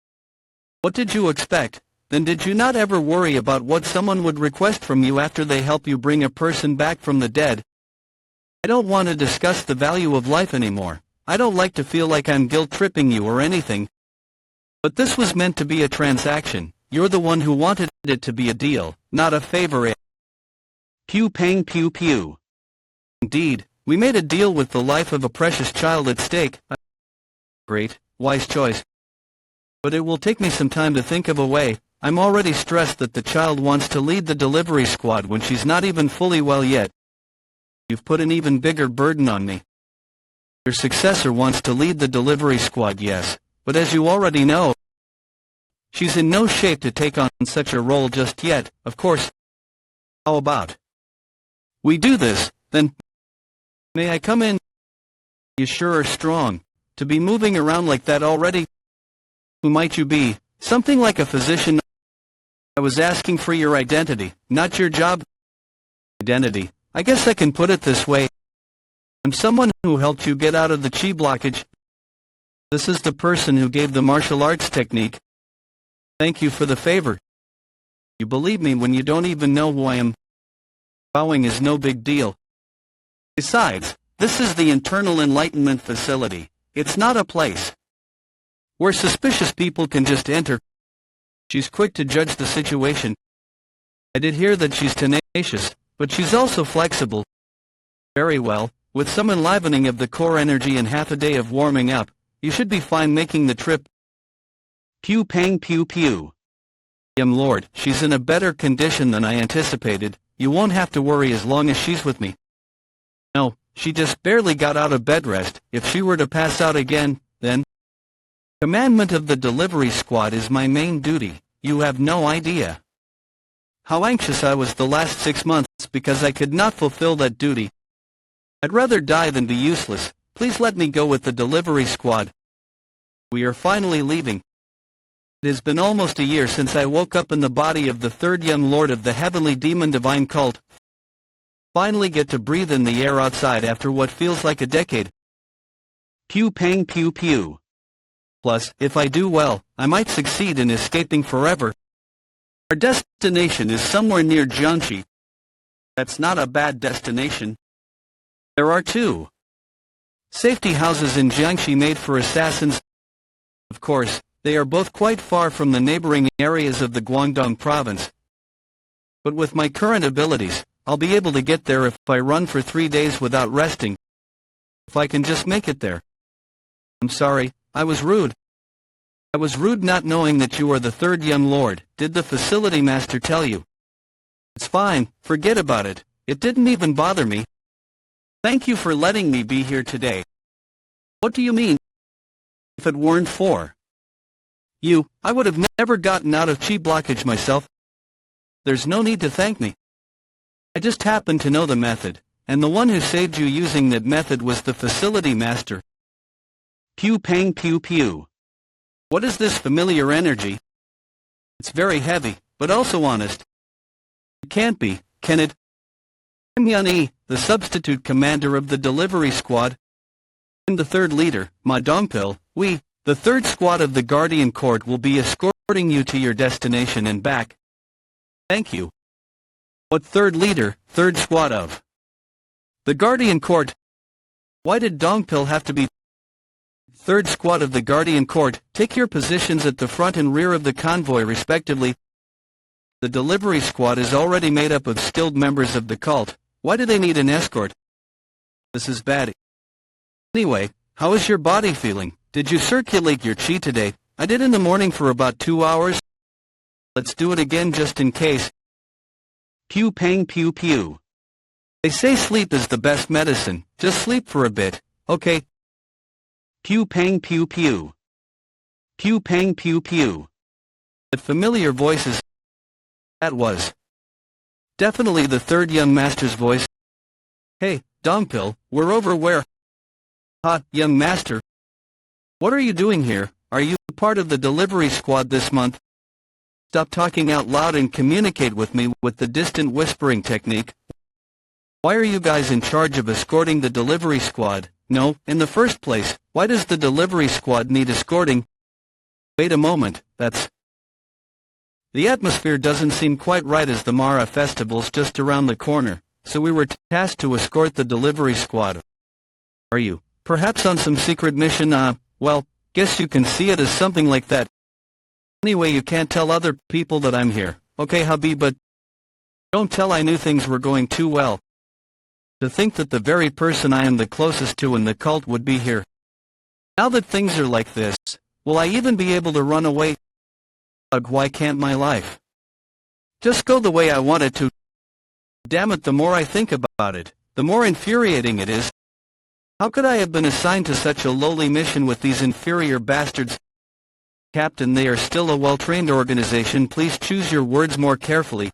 What did you expect? Then did you not ever worry about what someone would request from you after they help you bring a person back from the dead? I don't want to discuss the value of life anymore. I don't like to feel like I'm guilt-tripping you or anything. But this was meant to be a transaction. You're the one who wanted it to be a deal, not a favor. Pew pang pew pew. Indeed, we made a deal with the life of a precious child at stake. Great, wise choice. But it will take me some time to think of a way. I'm already stressed that the child wants to lead the delivery squad when she's not even fully well yet. You've put an even bigger burden on me. Your successor wants to lead the delivery squad, yes, but as you already know, she's in no shape to take on such a role just yet, of course. How about we do this, then? May I come in? You sure are strong. To be moving around like that already? Who might you be? Something like a physician? I was asking for your identity, not your job. Identity. I guess I can put it this way. I'm someone who helped you get out of the chi blockage. This is the person who gave the martial arts technique. Thank you for the favor. You believe me when you don't even know who I am. Bowing is no big deal. Besides, this is the internal enlightenment facility. It's not a place where suspicious people can just enter. She's quick to judge the situation. I did hear that she's tenacious, but she's also flexible. Very well, with some enlivening of the core energy and half a day of warming up, you should be fine making the trip. Pew pang pew pew. Lord, she's in a better condition than I anticipated. You won't have to worry as long as she's with me. No, she just barely got out of bed rest. If she were to pass out again, then commandment of the delivery squad is my main duty. You have no idea how anxious I was the last 6 months because I could not fulfill that duty. I'd rather die than be useless. Please let me go with the delivery squad. We are finally leaving. It has been almost a year since I woke up in the body of the third young lord of the heavenly demon divine cult. Finally get to breathe in the air outside after what feels like a decade. Pew pang pew pew. Plus, if I do well, I might succeed in escaping forever. Our destination is somewhere near Jiangxi. That's not a bad destination. There are 2 safety houses in Jiangxi made for assassins. Of course, they are both quite far from the neighboring areas of the Guangdong province. But with my current abilities, I'll be able to get there if I run for 3 days without resting. If I can just make it there. I'm sorry, I was rude. I was rude not knowing that you are the third young lord. Did the facility master tell you? It's fine, forget about it. It didn't even bother me. Thank you for letting me be here today. What do you mean? If it weren't for you, I would have never gotten out of chi blockage myself. There's no need to thank me. I just happen to know the method, and the one who saved you using that method was the facility master. Pew pang pew pew. What is this familiar energy? It's very heavy, but also honest. It can't be, can it? I'm Yun-E, the substitute commander of the delivery squad. I'm the third leader, Ma Dongpil. We, the third squad of the Guardian Court, will be escorting you to your destination and back. Thank you. What third leader, third squad of? The Guardian Court. Why did Dongpil have to be third squad of the Guardian Court? Take your positions at the front and rear of the convoy respectively. The delivery squad is already made up of skilled members of the cult. Why do they need an escort? This is bad. Anyway, how is your body feeling? Did you circulate your chi today? I did in the morning for about 2 hours. Let's do it again just in case. Pew pang pew pew. They say sleep is the best medicine. Just sleep for a bit, okay? Pew pang pew pew. Pew pang pew pew. That familiar voices. That was definitely the third young master's voice. Hey, Dongpil, we're over where? Young master. What are you doing here? Are you part of the delivery squad this month? Stop talking out loud and communicate with me with the distant whispering technique. Why are you guys in charge of escorting the delivery squad? No, in the first place, why does the delivery squad need escorting? Wait a moment, that's... The atmosphere doesn't seem quite right as the Mara festival's just around the corner, so we were tasked to escort the delivery squad. Are you, perhaps on some secret mission? Well, guess you can see it as something like that. Anyway, you can't tell other people that I'm here, okay hubby, but don't tell I knew things were going too well. To think that the very person I am the closest to in the cult would be here. Now that things are like this, will I even be able to run away? Why can't my life just go the way I want it to? Damn it, the more I think about it, the more infuriating it is. How could I have been assigned to such a lowly mission with these inferior bastards? Captain, they are still a well-trained organization. Please choose your words more carefully.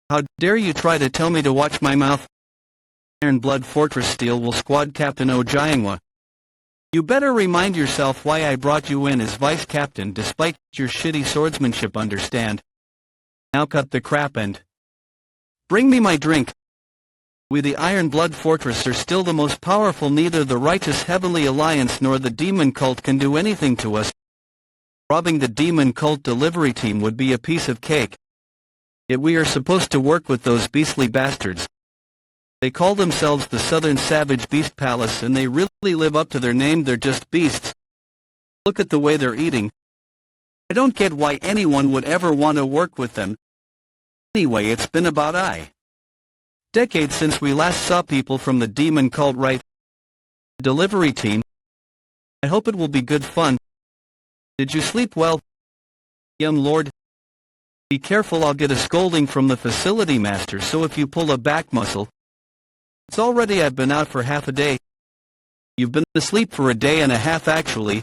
How dare you try to tell me to watch my mouth? Iron Blood Fortress Steel will Squad Captain Ojiangwa. You better remind yourself why I brought you in as Vice Captain despite your shitty swordsmanship, understand? Now cut the crap and bring me my drink. We the Iron Blood Fortress are still the most powerful. Neither the Righteous Heavenly Alliance nor the Demon Cult can do anything to us. Robbing the Demon Cult delivery team would be a piece of cake. Yet we are supposed to work with those beastly bastards. They call themselves the Southern Savage Beast Palace and they really live up to their name. They're just beasts. Look at the way they're eating. I don't get why anyone would ever want to work with them. Anyway, it's been about decades since we last saw people from the Demon Cult, right? Delivery team. I hope it will be good fun. Did you sleep well, young lord? Be careful, I'll get a scolding from the facility master, so if you pull a back muscle. It's already I've been out for half a day. You've been asleep for a day and a half actually.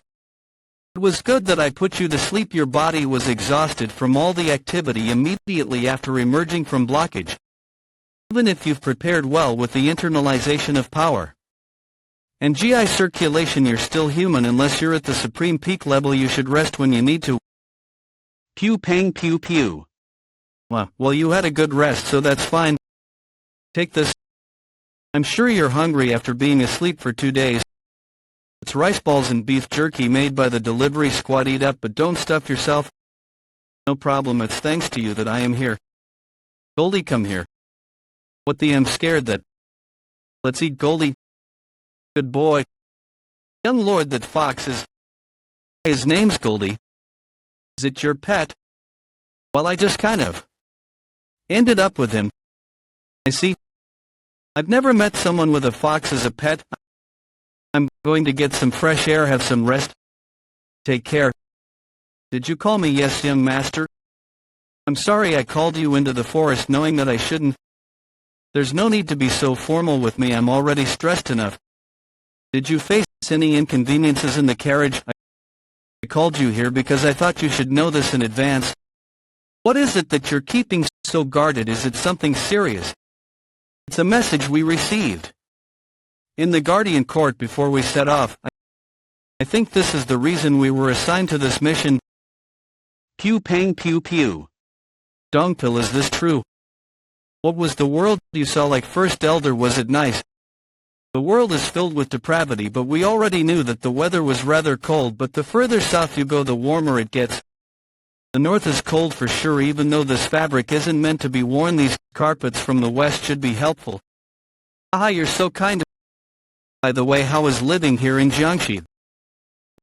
It was good that I put you to sleep. Your body was exhausted from all the activity immediately after emerging from blockage. Even if you've prepared well with the internalization of power and GI circulation, you're still human unless you're at the supreme peak level. You should rest when you need to. Pew pang pew pew. Well, you had a good rest, so that's fine. Take this. I'm sure you're hungry after being asleep for 2 days. It's rice balls and beef jerky made by the delivery squad. Eat up, but don't stuff yourself. No problem, it's thanks to you that I am here. Goldie, come here. What the I'm scared that... Let's eat, Goldie. Good boy. Young lord, that fox is... His name's Goldie. Is it your pet? Well, I just kind of ended up with him. I see. I've never met someone with a fox as a pet. I'm going to get some fresh air, have some rest. Take care. Did you call me? Yes, young master. I'm sorry I called you into the forest knowing that I shouldn't. There's no need to be so formal with me. I'm already stressed enough. Did you face any inconveniences in the carriage? I called you here because I thought you should know this in advance. What is it that you're keeping so guarded? Is it something serious? It's a message we received in the Guardian Court before we set off. I think this is the reason we were assigned to this mission. Pew pang pew pew. Dongpil, is this true? What was the world you saw like First Elder? Was it nice? The world is filled with depravity, but we already knew that the weather was rather cold, but the further south you go the warmer it gets. The north is cold for sure, even though this fabric isn't meant to be worn. These carpets from the west should be helpful. Ah, you're so kind. By the way, how is living here in Jiangxi?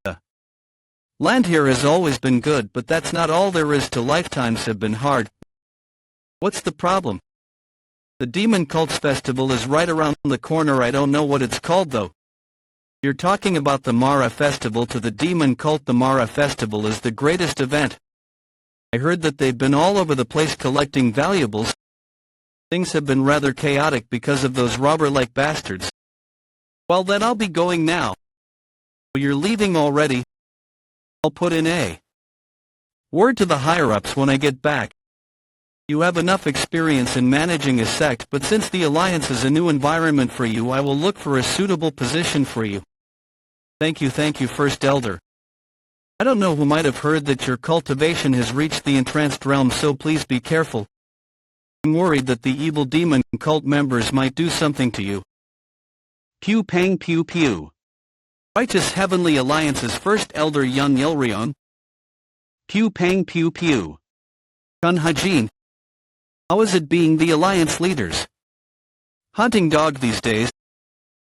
The land here has always been good, but that's not all there is to. Lifetimes have been hard. What's the problem? The Demon Cults Festival is right around the corner. I don't know what it's called though. You're talking about the Mara Festival. To the Demon Cult, the Mara Festival is the greatest event. I heard that they've been all over the place collecting valuables. Things have been rather chaotic because of those robber-like bastards. Well then, I'll be going now. You're leaving already? I'll put in a word to the higher-ups when I get back. You have enough experience in managing a sect, but since the Alliance is a new environment for you, I will look for a suitable position for you. Thank you, First Elder. I don't know who might have heard that your cultivation has reached the entranced realm, so please be careful. I'm worried that the evil demon cult members might do something to you. Pew pang pew pew. Righteous Heavenly Alliance's First Elder Young Ilrion. Pew pang pew pew. Chun Hajin. How is it being the Alliance leaders? Hunting dog these days.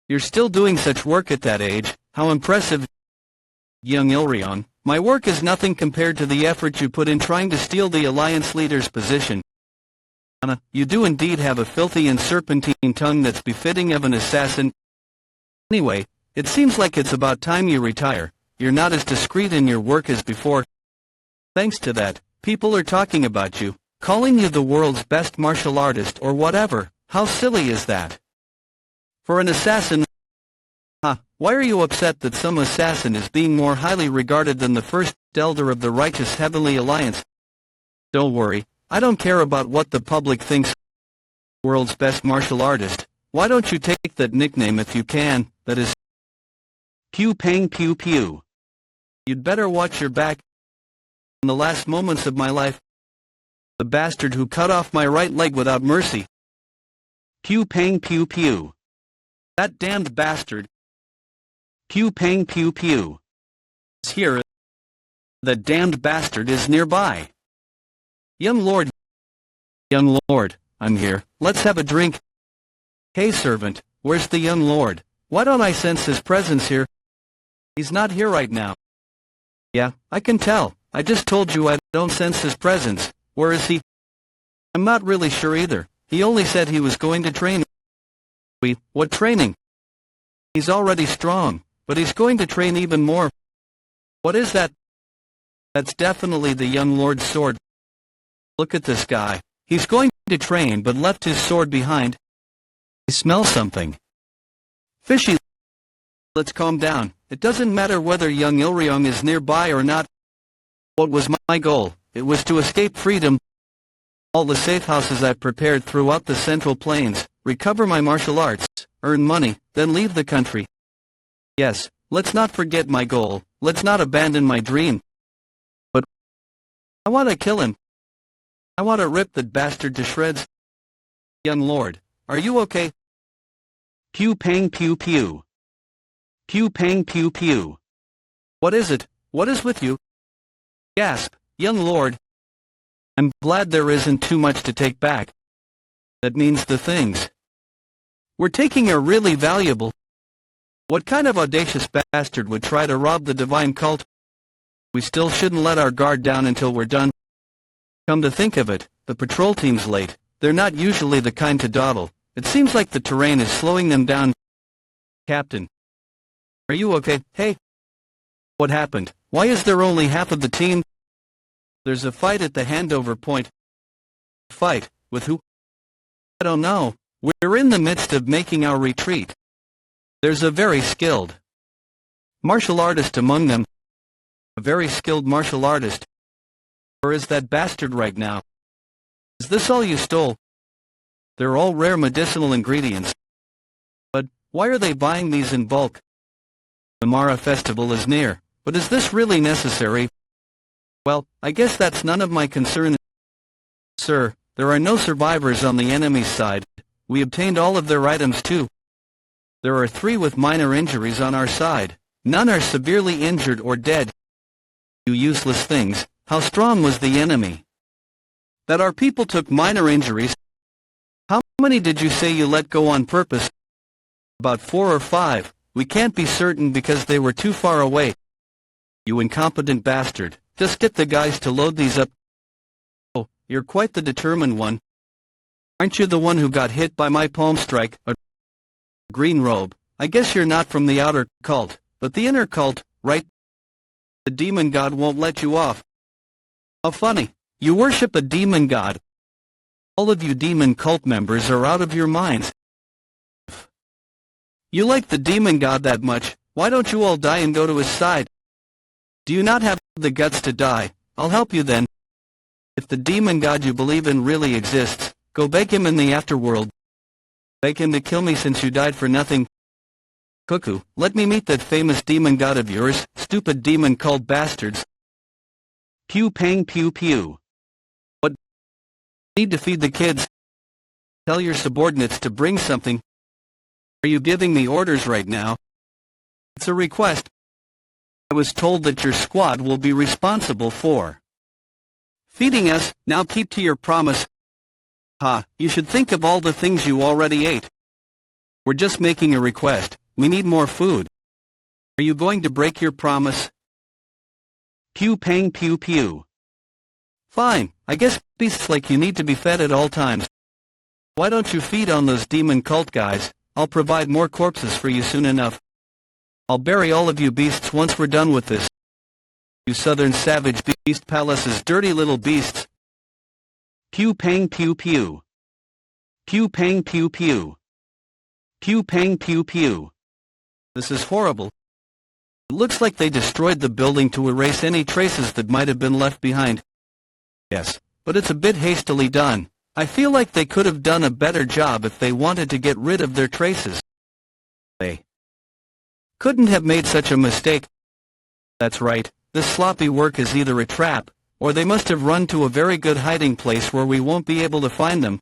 You're still doing such work at that age, how impressive. Young Ilrion, my work is nothing compared to the effort you put in trying to steal the Alliance leader's position. Anna, you do indeed have a filthy and serpentine tongue that's befitting of an assassin. Anyway, it seems like it's about time you retire. You're not as discreet in your work as before. Thanks to that, people are talking about you, calling you the world's best martial artist or whatever. How silly is that? For an assassin. Why are you upset that some assassin is being more highly regarded than the First Elder of the Righteous Heavenly Alliance? Don't worry, I don't care about what the public thinks. World's best martial artist. Why don't you take that nickname if you can? That is. Pew pang pew pew. You'd better watch your back. In the last moments of my life, the bastard who cut off my right leg without mercy. Pew pang pew pew. That damned bastard. Pew pang pew pew. Is here. The damned bastard is nearby. Young Lord, I'm here. Let's have a drink. Hey servant, where's the young lord? Why don't I sense his presence here? He's not here right now. Yeah, I can tell. I just told you I don't sense his presence. Where is he? I'm not really sure either. He only said he was going to train. What training? He's already strong, but he's going to train even more. What is that? That's definitely the young lord's sword. Look at this guy. He's going to train but left his sword behind. I smell something fishy. Let's calm down. It doesn't matter whether young Ilryong is nearby or not. What was my goal? It was to escape freedom. All the safe houses I've prepared throughout the Central Plains, recover my martial arts, earn money, then leave the country. Yes, let's not forget my goal. Let's not abandon my dream. But I want to kill him. I want to rip that bastard to shreds. Young lord, are you okay? Pew pang pew pew. Pew pang pew pew. What is it? What is with you? Gasp, young lord. I'm glad there isn't too much to take back. That means the things we're taking are really valuable. What kind of audacious bastard would try to rob the divine cult? We still shouldn't let our guard down until we're done. Come to think of it, the patrol team's late. They're not usually the kind to dawdle. It seems like the terrain is slowing them down. Captain, are you okay? Hey, what happened? Why is there only half of the team? There's a fight at the handover point. Fight? With who? I don't know. We're in the midst of making our retreat. There's a very skilled martial artist among them. A very skilled martial artist. Or is that bastard right now? Is this all you stole? They're all rare medicinal ingredients. But why are they buying these in bulk? The Mara festival is near, but is this really necessary? Well, I guess that's none of my concern. Sir, there are no survivors on the enemy's side. We obtained all of their items too. There are 3 with minor injuries on our side. None are severely injured or dead. You useless things, how strong was the enemy? That our people took minor injuries. How many did you say you let go on purpose? About 4 or 5. We can't be certain because they were too far away. You incompetent bastard, just get the guys to load these up. Oh, you're quite the determined one. Aren't you the one who got hit by my palm strike? A green robe. I guess you're not from the outer cult, but the inner cult, right? The demon god won't let you off. How funny. You worship a demon god. All of you demon cult members are out of your minds. You like the demon god that much, why don't you all die and go to his side? Do you not have the guts to die? I'll help you then. If the demon god you believe in really exists, go beg him in the afterworld. Beg him to kill me since you died for nothing. Cuckoo, let me meet that famous demon god of yours, stupid demon cult bastards. Pew pang pew pew. What? Need to feed the kids. Tell your subordinates to bring something. Are you giving me orders right now? It's a request. I was told that your squad will be responsible for feeding us. Now keep to your promise. Ha, you should think of all the things you already ate. We're just making a request. We need more food. Are you going to break your promise? Pew pang pew pew. Fine, I guess beasts like you need to be fed at all times. Why don't you feed on those demon cult guys? I'll provide more corpses for you soon enough. I'll bury all of you beasts once we're done with this. You southern savage beast palaces, dirty little beasts. Pew pang pew pew. Pew pang pew pew. Pew pang pew pew. This is horrible. It looks like they destroyed the building to erase any traces that might have been left behind. Yes, but it's a bit hastily done. I feel like they could have done a better job if they wanted to get rid of their traces. They couldn't have made such a mistake. That's right, this sloppy work is either a trap, or they must have run to a very good hiding place where we won't be able to find them.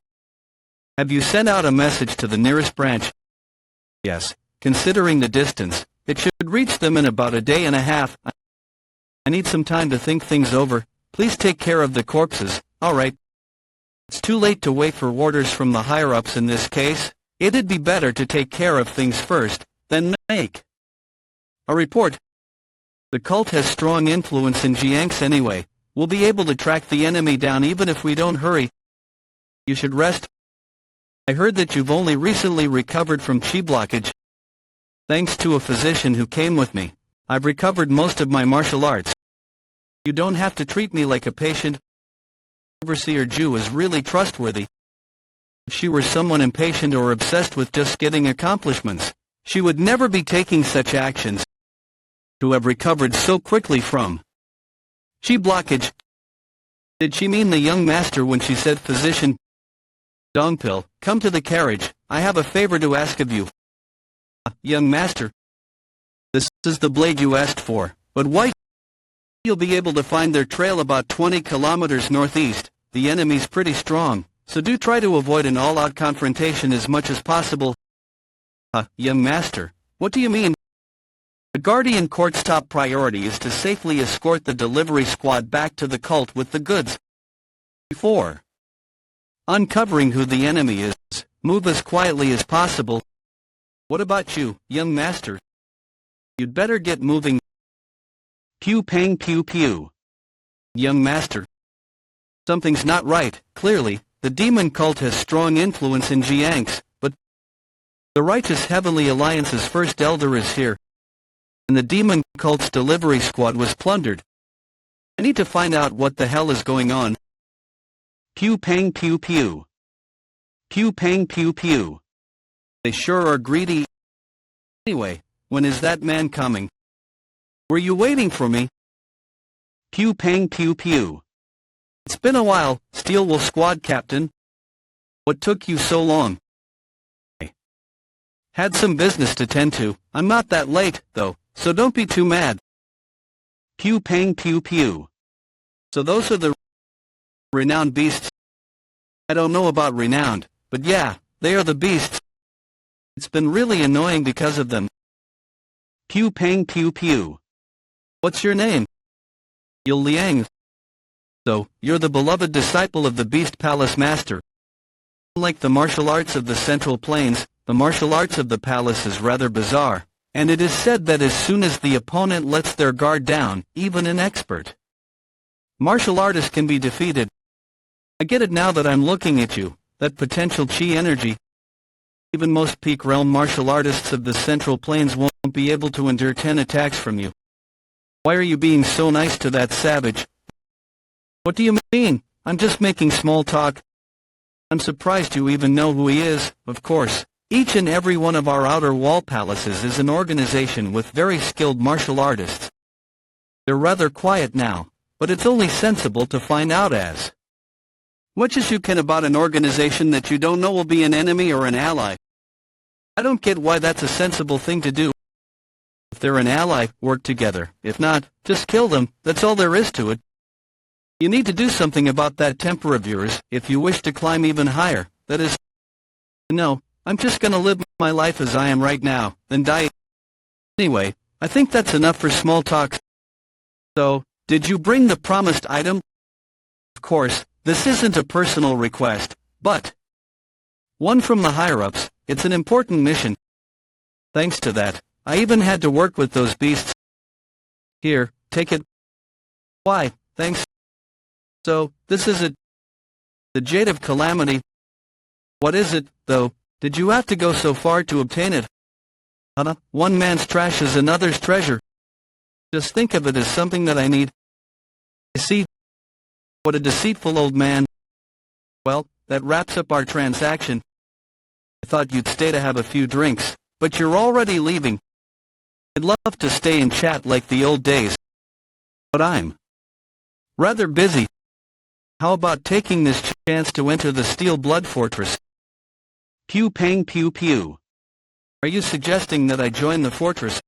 Have you sent out a message to the nearest branch? Yes, considering the distance, it should reach them in about a day and a half. I need some time to think things over. Please take care of the corpses, alright? It's too late to wait for orders from the higher-ups in this case. It'd be better to take care of things first, then make a report. The cult has strong influence in Jiangx anyway. We'll be able to track the enemy down even if we don't hurry. You should rest. I heard that you've only recently recovered from chi blockage. Thanks to a physician who came with me, I've recovered most of my martial arts. You don't have to treat me like a patient. Overseer Ju is really trustworthy. If she were someone impatient or obsessed with just getting accomplishments, she would never be taking such actions. To have recovered so quickly from chi blockage. Did she mean the young master when she said physician? Dongpil, come to the carriage. I have a favor to ask of you. Young master. This is the blade you asked for, but why? You'll be able to find their trail about 20 kilometers northeast. The enemy's pretty strong, so do try to avoid an all-out confrontation as much as possible. Young master, what do you mean? The Guardian Court's top priority is to safely escort the delivery squad back to the cult with the goods. Before uncovering who the enemy is, move as quietly as possible. What about you, young master? You'd better get moving. Pew pang pew pew. Young master. Something's not right, clearly. The demon cult has strong influence in Jiangx, but the righteous Heavenly Alliance's first elder is here, and the demon cult's delivery squad was plundered. I need to find out what the hell is going on. Pew pang pew pew. Pew pang pew pew. They sure are greedy. Anyway, when is that man coming? Were you waiting for me? Pew pang pew pew. It's been a while, Steel Wolf Squad Captain. What took you so long? Had some business to tend to. I'm not that late, though, so don't be too mad. Pew pang pew pew. So those are the renowned beasts? I don't know about renowned, but yeah, they are the beasts. It's been really annoying because of them. Pew pang pew pew. What's your name? Yul Liang. So, you're the beloved disciple of the Beast Palace Master. Like the martial arts of the Central Plains, the martial arts of the palace is rather bizarre, and it is said that as soon as the opponent lets their guard down, even an expert martial artist can be defeated. I get it now that I'm looking at you, that potential chi energy. Even most peak realm martial artists of the Central Plains won't be able to endure 10 attacks from you. Why are you being so nice to that savage? What do you mean? I'm just making small talk. I'm surprised you even know who he is. Of course, each and every one of our outer wall palaces is an organization with very skilled martial artists. They're rather quiet now, but it's only sensible to find out as much as you can about an organization that you don't know will be an enemy or an ally. I don't get why that's a sensible thing to do. If they're an ally, work together. If not, just kill them. That's all there is to it. You need to do something about that temper of yours if you wish to climb even higher. That is, no, I'm just gonna live my life as I am right now, then die. Anyway, I think that's enough for small talk. So, did you bring the promised item? Of course, this isn't a personal request, but one from the higher-ups. It's an important mission. Thanks to that, I even had to work with those beasts. Here, take it. Why, thanks. So, this is it. The Jade of Calamity. What is it, though? Did you have to go so far to obtain it? One man's trash is another's treasure. Just think of it as something that I need. I see. What a deceitful old man. Well, that wraps up our transaction. I thought you'd stay to have a few drinks, but you're already leaving. I'd love to stay and chat like the old days, but I'm rather busy. How about taking this chance to enter the Steel Blood Fortress? Pew pang pew pew. Are you suggesting that I join the fortress?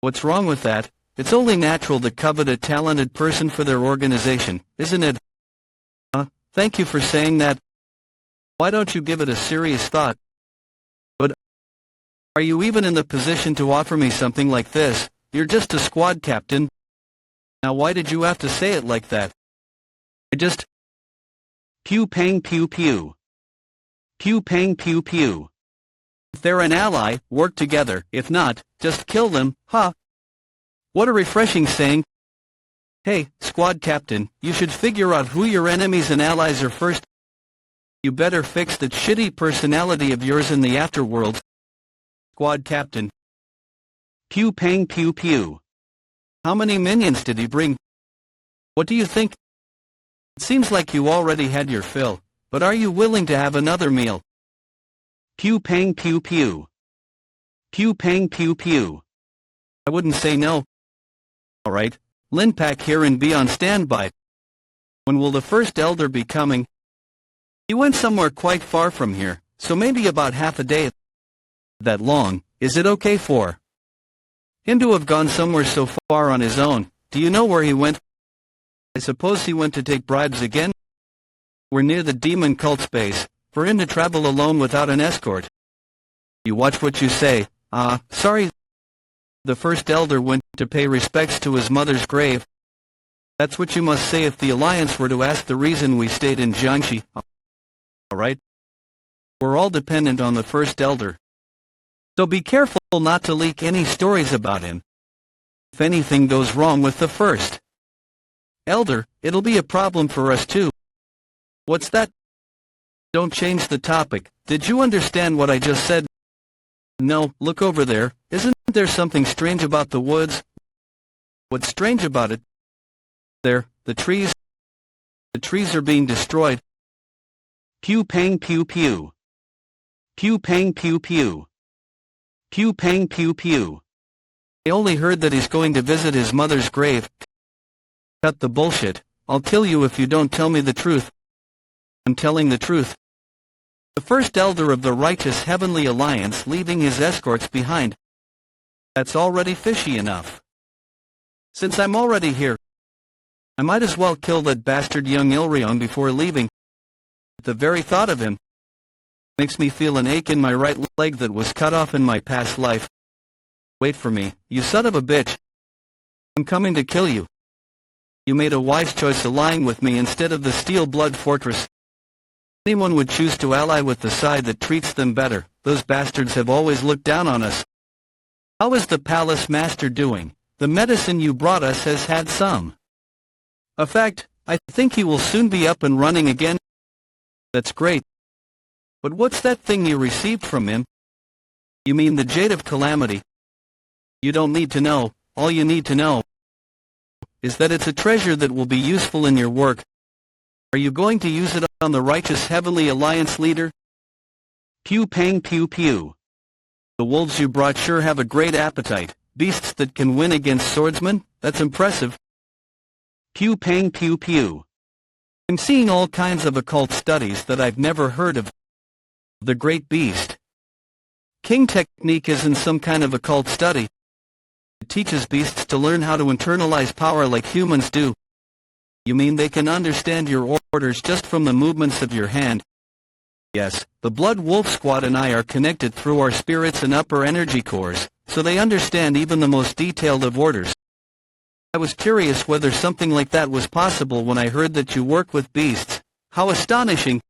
What's wrong with that? It's only natural to covet a talented person for their organization, isn't it? Thank you for saying that. Why don't you give it a serious thought? But are you even in the position to offer me something like this? You're just a squad captain. Now why did you have to say it like that? I just... Pew pang pew pew. Pew pang pew pew. If they're an ally, work together. If not, just kill them, huh? What a refreshing saying. Hey, squad captain, you should figure out who your enemies and allies are first. You better fix that shitty personality of yours in the afterworld. Squad captain. Pew pang pew pew. How many minions did he bring? What do you think? It seems like you already had your fill, but are you willing to have another meal? Pew pang pew pew. Pew pang pew pew. I wouldn't say no. Alright, Linpak here and be on standby. When will the first elder be coming? He went somewhere quite far from here, so maybe about half a day. That long, is it okay for him to have gone somewhere so far on his own? Do you know where he went? I suppose he went to take bribes again? We're near the demon cult's base, for him to travel alone without an escort. You watch what you say. Sorry. The first elder went to pay respects to his mother's grave. That's what you must say if the Alliance were to ask the reason we stayed in Jiangxi. Alright? We're all dependent on the first elder. So be careful not to leak any stories about him. If anything goes wrong with the first elder, it'll be a problem for us too. What's that? Don't change the topic. Did you understand what I just said? No, look over there. Isn't there something strange about the woods? What's strange about it? There, the trees. The trees are being destroyed. Pew pang pew pew. Pew pang pew pew. Pew pang pew pew. I only heard that he's going to visit his mother's grave. Cut the bullshit. I'll kill you if you don't tell me the truth. I'm telling the truth. The first elder of the righteous heavenly alliance leaving his escorts behind. That's already fishy enough. Since I'm already here, I might as well kill that bastard young Ilryong before leaving. The very thought of him makes me feel an ache in my right leg that was cut off in my past life. Wait for me, you son of a bitch. I'm coming to kill you. You made a wise choice allying with me instead of the Steel Blood Fortress. Anyone would choose to ally with the side that treats them better. Those bastards have always looked down on us. How is the Palace Master doing? The medicine you brought us has had some effect. I think he will soon be up and running again. That's great. But what's that thing you received from him? You mean the Jade of Calamity? You don't need to know. All you need to know is that it's a treasure that will be useful in your work. Are you going to use it on the righteous heavenly alliance leader? Pew pang pew pew. The wolves you brought sure have a great appetite. Beasts that can win against swordsmen? That's impressive. Pew pang pew pew. I'm seeing all kinds of occult studies that I've never heard of. The Great Beast. King technique isn't some kind of occult study. It teaches beasts to learn how to internalize power like humans do. You mean they can understand your orders just from the movements of your hand? Yes, the Blood Wolf Squad and I are connected through our spirits and upper energy cores, so they understand even the most detailed of orders. I was curious whether something like that was possible when I heard that you work with beasts. How astonishing!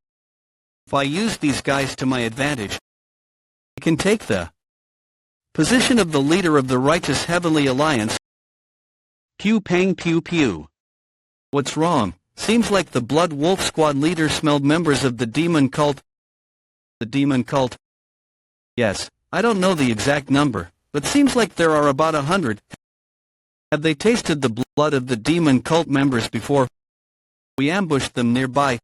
If I use these guys to my advantage, I can take the position of the leader of the righteous heavenly alliance. Pew pang pew pew. What's wrong? Seems like the Blood Wolf Squad leader smelled members of the demon cult. The demon cult? Yes, I don't know the exact number, but seems like there are about 100. Have they tasted the blood of the demon cult members before? We ambushed them nearby.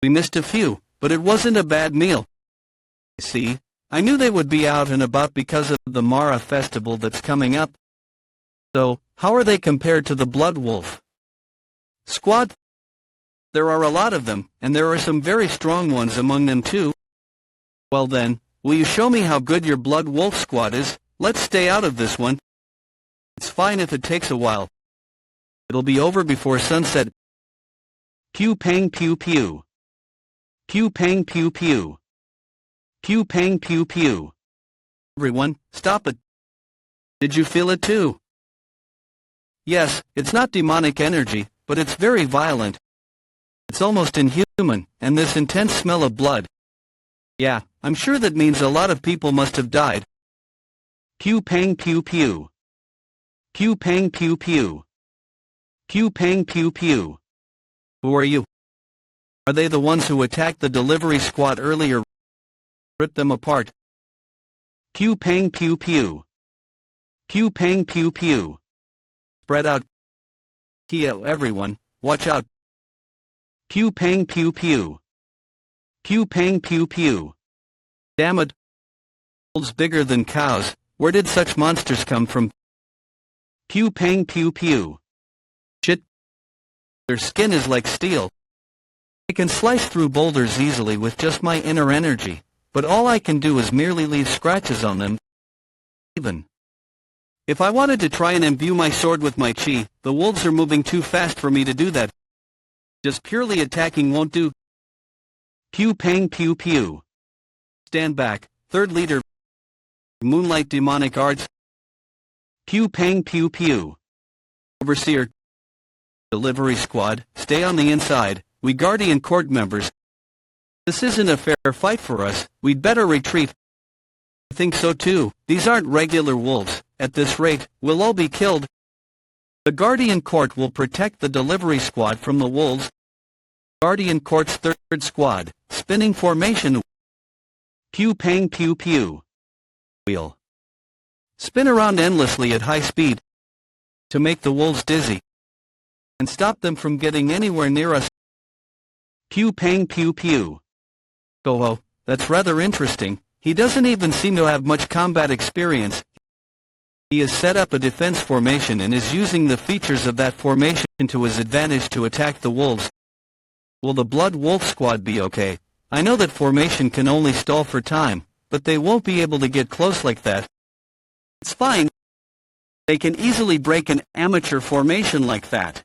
We missed a few, but it wasn't a bad meal. See, I knew they would be out and about because of the Mara festival that's coming up. So, how are they compared to the Blood Wolf Squad? There are a lot of them, and there are some very strong ones among them too. Well then, will you show me how good your Blood Wolf Squad is? Let's stay out of this one. It's fine if it takes a while. It'll be over before sunset. Pew pang pew pew. Pew pang pew pew. Pew pang pew pew. Everyone, stop it. Did you feel it too? Yes, it's not demonic energy, but it's very violent. It's almost inhuman, and this intense smell of blood. Yeah, I'm sure that means a lot of people must have died. Pew pang pew pew. Pew pang pew pew. Pew pang pew pew. Who are you? Are they the ones who attacked the delivery squad earlier? Ripped them apart. Pew pang pew pew. Pew pang pew pew. Spread out. Everyone, watch out. Pew pang pew pew. Pew pang pew pew. Damn it. Wolves bigger than cows. Where did such monsters come from? Pew pang pew pew. Shit. Their skin is like steel. I can slice through boulders easily with just my inner energy, but all I can do is merely leave scratches on them. Even if I wanted to try and imbue my sword with my chi, the wolves are moving too fast for me to do that. Just purely attacking won't do. Pew pang pew pew. Stand back, third leader. Moonlight demonic arts. Pew pang pew pew. Overseer. Delivery squad, stay on the inside. We Guardian Court members. This isn't a fair fight for us. We'd better retreat. I think so too. These aren't regular wolves. At this rate, we'll all be killed. The Guardian Court will protect the delivery squad from the wolves. Guardian Court's third squad, spinning formation. Pew pang pew pew. Wheel. Spin around endlessly at high speed to make the wolves dizzy and stop them from getting anywhere near us. Pew pang pew pew. Go-ho, that's rather interesting. He doesn't even seem to have much combat experience. He has set up a defense formation and is using the features of that formation to his advantage to attack the wolves. Will the Blood Wolf Squad be okay? I know that formation can only stall for time, but they won't be able to get close like that. It's fine. They can easily break an amateur formation like that.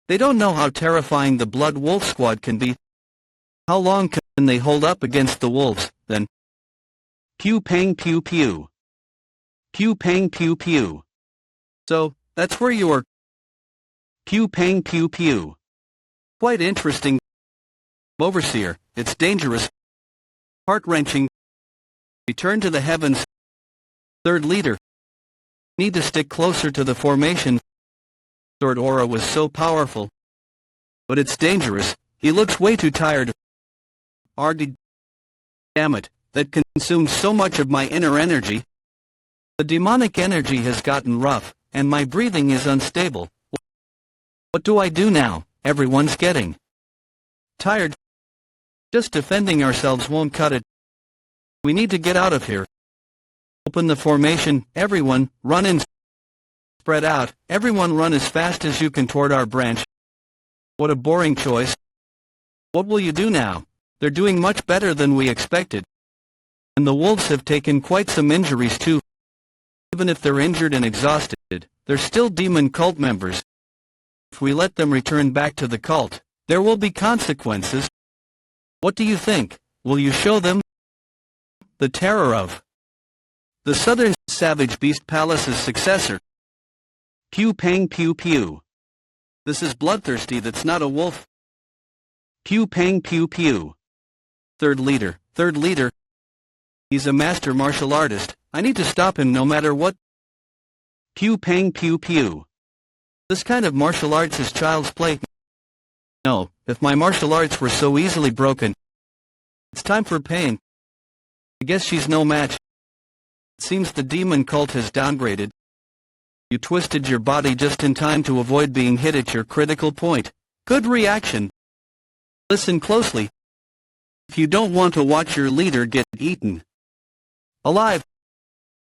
They don't know how terrifying the Blood Wolf Squad can be. How long can they hold up against the wolves, then? Pew pang pew pew. Pew pang pew pew. So, that's where you are. Pew pang pew pew. Quite interesting. Overseer, it's dangerous. Heart-wrenching. Return to the heavens. Third leader. Need to stick closer to the formation. Sword aura was so powerful. But it's dangerous. He looks way too tired. RD. Damn it, that consumed so much of my inner energy. The demonic energy has gotten rough, and my breathing is unstable. What do I do now? Everyone's getting tired. Just defending ourselves won't cut it. We need to get out of here. Open the formation, everyone, run in. Spread out, everyone run as fast as you can toward our branch. What a boring choice. What will you do now? They're doing much better than we expected. And the wolves have taken quite some injuries too. Even if they're injured and exhausted, they're still demon cult members. If we let them return back to the cult, there will be consequences. What do you think? Will you show them the terror of the Southern Savage Beast Palace's successor? Pew pang pew pew. This is bloodthirsty, that's not a wolf. Pew pang pew pew. Third leader. He's a master martial artist. I need to stop him no matter what. Pew pang pew pew. This kind of martial arts is child's play. No, if my martial arts were so easily broken. It's time for pain. I guess she's no match. It seems the demon cult has downgraded. You twisted your body just in time to avoid being hit at your critical point. Good reaction. Listen closely. If you don't want to watch your leader get eaten alive,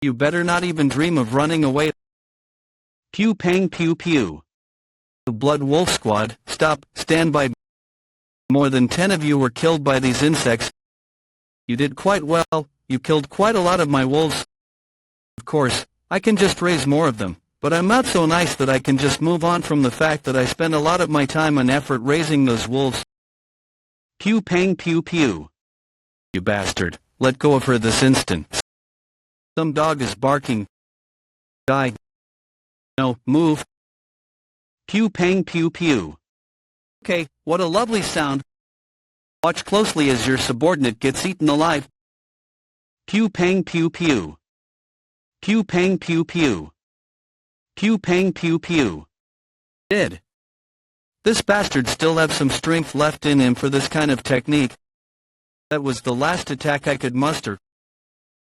you better not even dream of running away. Pew pang pew pew. The Blood Wolf Squad, stop, stand by. More than 10 of you were killed by these insects. You did quite well, you killed quite a lot of my wolves. Of course, I can just raise more of them, but I'm not so nice that I can just move on from the fact that I spend a lot of my time and effort raising those wolves. Pew pang pew pew. You bastard, let go of her this instant. Some dog is barking. Die. No, move. Pew pang pew pew. Okay, what a lovely sound. Watch closely as your subordinate gets eaten alive. Pew pang pew pew. Pew pang pew pew. Pew pang pew pew. Dead. This bastard still have some strength left in him for this kind of technique. That was the last attack I could muster.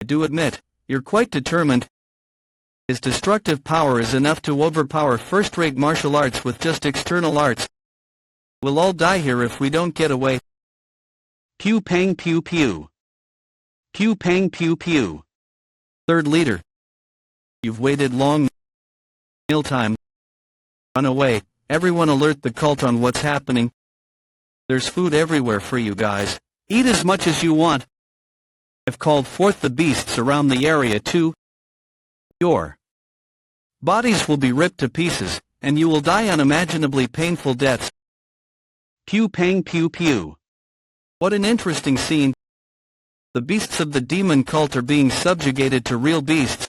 I do admit, you're quite determined. His destructive power is enough to overpower first-rate martial arts with just external arts. We'll all die here if we don't get away. Pew pang pew pew. Pew pang pew pew. Third leader. You've waited long. Mealtime. Run away. Everyone alert the cult on what's happening. There's food everywhere for you guys. Eat as much as you want. I've called forth the beasts around the area too. Your bodies will be ripped to pieces, and you will die unimaginably painful deaths. Pew pang pew pew. What an interesting scene. The beasts of the demon cult are being subjugated to real beasts.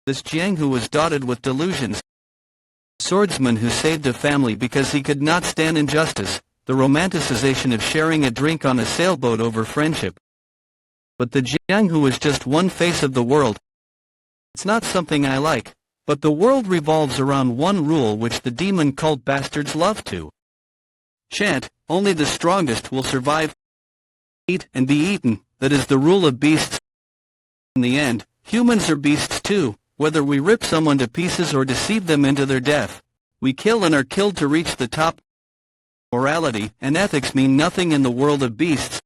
This Jiang who was dotted with delusions. Swordsman who saved a family because he could not stand injustice, the romanticization of sharing a drink on a sailboat over friendship. But the Jiang who is just one face of the world. It's not something I like, but the world revolves around one rule which the demon cult bastards love to chant, only the strongest will survive. Eat and be eaten, that is the rule of beasts. In the end, humans are beasts too, whether we rip someone to pieces or deceive them into their death. We kill and are killed to reach the top. Morality and ethics mean nothing in the world of beasts.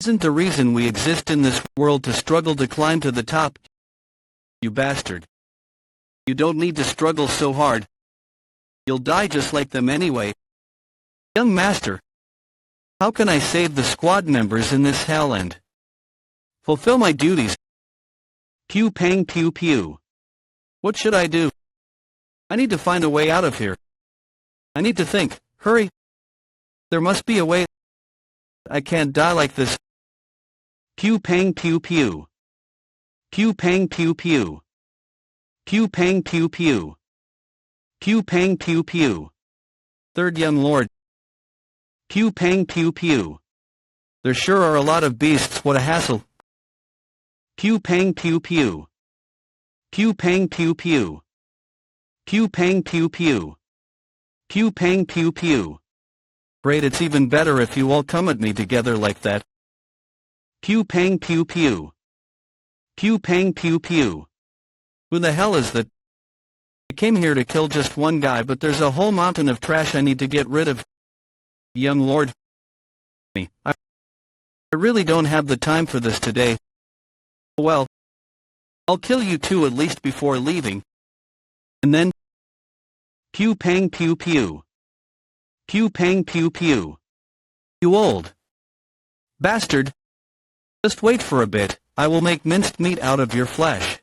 Isn't the reason we exist in this world to struggle to climb to the top? You bastard. You don't need to struggle so hard. You'll die just like them anyway. Young master, how can I save the squad members in this hell and fulfill my duties? Pew pang pew pew. What should I do? I need to find a way out of here. I need to think. Hurry. There must be a way. I can't die like this. Pew pang pew pew. Pew pang pew pew. Pew pang pew pew. Pew pang pew pew. Third young lord. Pew pang pew pew. There sure are a lot of beasts, what a hassle. Pew pang pew pew. Pew pang pew pew. Pew pang pew pew. Pew pang pew pew. Great, it's even better if you all come at me together like that. Pew pang pew pew. Pew pang pew pew. Who the hell is that? I came here to kill just one guy, but there's a whole mountain of trash I need to get rid of. Young lord. I really don't have the time for this today. Well, I'll kill you too at least before leaving. And then... Pew pang pew pew. Pew pang pew pew. You old bastard. Just wait for a bit, I will make minced meat out of your flesh.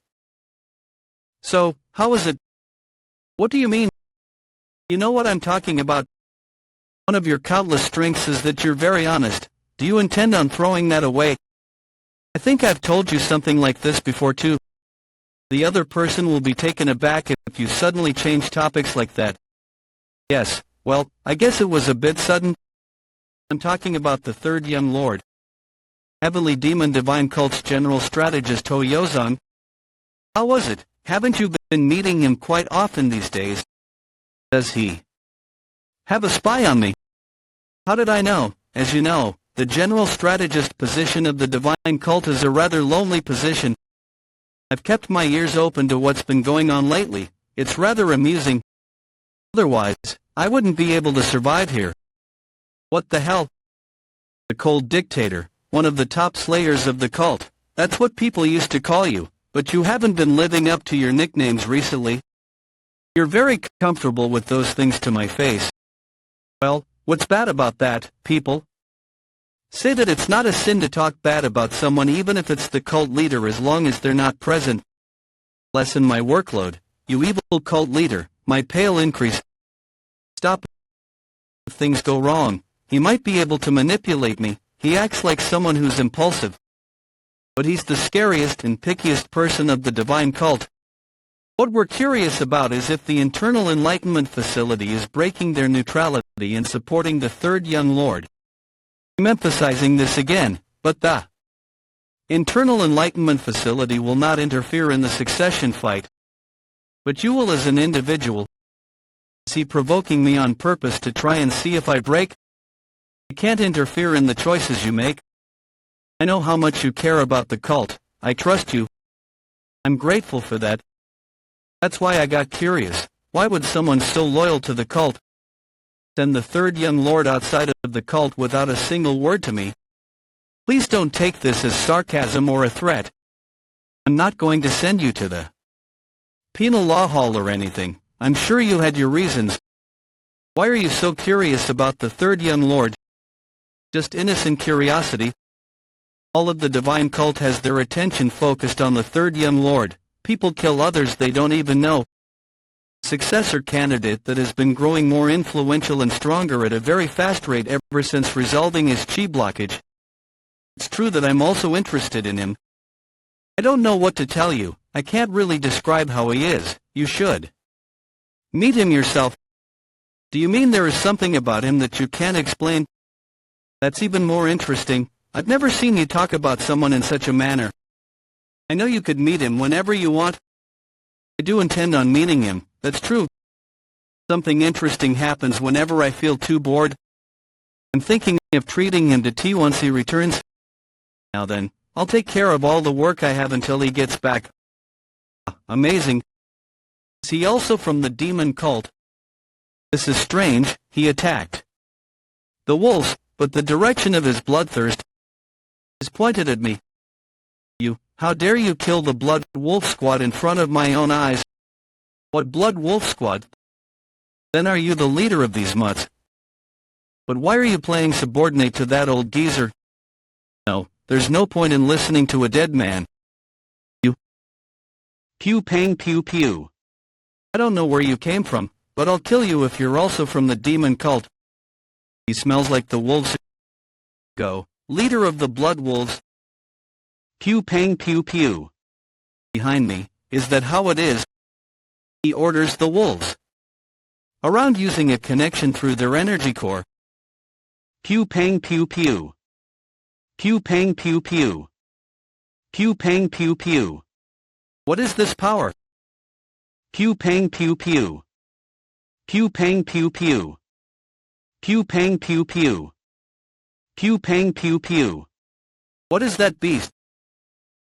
So, how is it? What do you mean? You know what I'm talking about. One of your countless strengths is that you're very honest. Do you intend on throwing that away? I think I've told you something like this before too. The other person will be taken aback if you suddenly change topics like that. Yes, well, I guess it was a bit sudden. I'm talking about the third young lord. Heavenly Demon Divine Cult's General Strategist Ho Yozong. How was it? Haven't you been meeting him quite often these days? Does he have a spy on me? How did I know? As you know, the General Strategist position of the Divine Cult is a rather lonely position. I've kept my ears open to what's been going on lately. It's rather amusing. Otherwise, I wouldn't be able to survive here. What the hell? The Cold Dictator, one of the top slayers of the cult. That's what people used to call you, but you haven't been living up to your nicknames recently. You're very comfortable with those things to my face. Well, what's bad about that, people? Say that it's not a sin to talk bad about someone even if it's the cult leader as long as they're not present. Lessen my workload, you evil cult leader, my pale increase. Stop. If things go wrong, he might be able to manipulate me. He acts like someone who's impulsive. But he's the scariest and pickiest person of the divine cult. What we're curious about is if the Internal Enlightenment Facility is breaking their neutrality and supporting the third young lord. I'm emphasizing this again, but the Internal Enlightenment Facility will not interfere in the succession fight. But you will as an individual. Is he provoking me on purpose to try and see if I break? I can't interfere in the choices you make. I know how much you care about the cult. I trust you. I'm grateful for that. That's why I got curious. Why would someone so loyal to the cult send the third young lord outside of the cult without a single word to me? Please don't take this as sarcasm or a threat. I'm not going to send you to the penal law hall or anything. I'm sure you had your reasons. Why are you so curious about the third young lord? Just innocent curiosity. All of the divine cult has their attention focused on the third young lord. People kill others they don't even know. Successor candidate that has been growing more influential and stronger at a very fast rate ever since resolving his chi blockage. It's true that I'm also interested in him. I don't know what to tell you. I can't really describe how he is. You should meet him yourself. Do you mean there is something about him that you can't explain? That's even more interesting. I've never seen you talk about someone in such a manner. I know you could meet him whenever you want. I do intend on meeting him, that's true. Something interesting happens whenever I feel too bored. I'm thinking of treating him to tea once he returns. Now then, I'll take care of all the work I have until he gets back. Amazing. Is he also from the demon cult? This is strange, he attacked the wolves, but the direction of his bloodthirst He's pointed at me. You, how dare you kill the Blood Wolf Squad in front of my own eyes? What Blood Wolf Squad? Then are you the leader of these mutts? But why are you playing subordinate to that old geezer? No, there's no point in listening to a dead man. You. Pew pang pew pew. I don't know where you came from, but I'll kill you if you're also from the demon cult. He smells like the wolves. Go, leader of the Blood Wolves. Pew pang pew pew. Behind me, is that how it is? He orders the wolves around using a connection through their energy core. Pew pang pew pew. Pew pang pew pew. Pew pang pew pew. What is this power? Pew pang pew pew. Pew pang pew pew. Pew pang pew pew. Pew pang pew pew. What is that beast?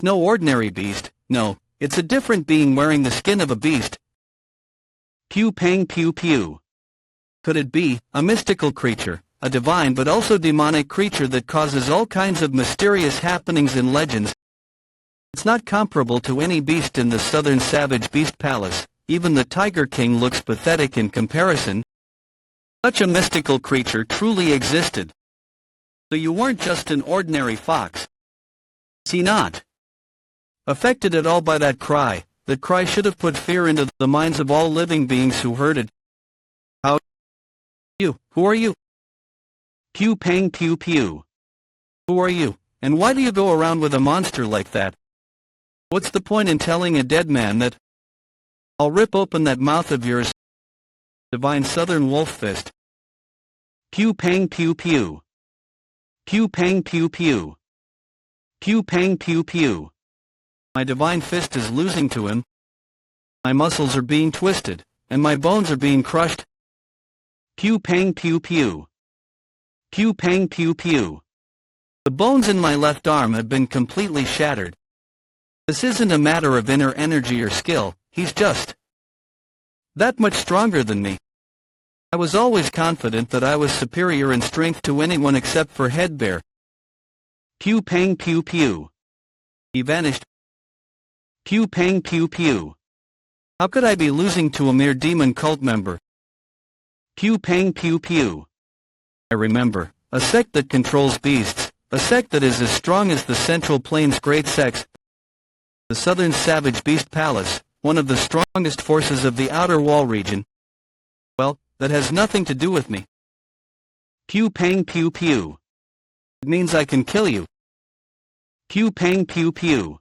No ordinary beast, no, it's a different being wearing the skin of a beast. Pew pang pew pew. Could it be a mystical creature, a divine but also demonic creature that causes all kinds of mysterious happenings and legends? It's not comparable to any beast in the southern savage beast palace. Even the Tiger King looks pathetic in comparison. Such a mystical creature truly existed. So you weren't just an ordinary fox. See not? Affected at all by that cry should have put fear into the minds of all living beings who heard it. How? You, who are you? Pew pang pew pew. Who are you, and why do you go around with a monster like that? What's the point in telling a dead man that? I'll rip open that mouth of yours. Divine Southern Wolf Fist. Pew pang pew pew. Pew pang pew pew. Pew pang pew pew. My divine fist is losing to him. My muscles are being twisted, and my bones are being crushed. Pew pang pew pew. Pew pang pew pew. The bones in my left arm have been completely shattered. This isn't a matter of inner energy or skill, he's just that much stronger than me. I was always confident that I was superior in strength to anyone except for Headbear. Pew pang pew pew. He vanished. Pew pang pew pew. How could I be losing to a mere demon cult member? Pew pang pew pew. I remember, a sect that controls beasts, a sect that is as strong as the Central Plains Great Sects, the Southern Savage Beast Palace, one of the strongest forces of the Outer Wall region. Well, that has nothing to do with me. Pew pang pew pew. It means I can kill you. Pew pang pew pew.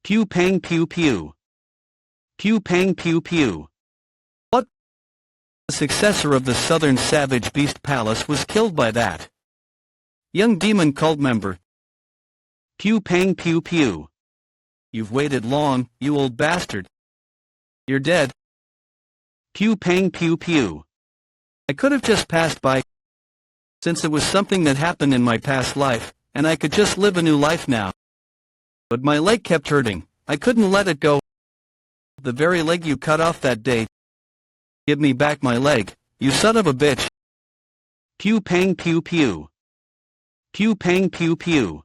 Pew pang pew pew. Pew pang pew pew. What? The successor of the Southern Savage Beast Palace was killed by that young demon cult member. Pew pang pew pew. You've waited long, you old bastard. You're dead. Pew pang pew pew. I could have just passed by, since it was something that happened in my past life, and I could just live a new life now. But my leg kept hurting, I couldn't let it go. The very leg you cut off that day. Give me back my leg, you son of a bitch. Pew pang pew pew. Pew pang pew pew.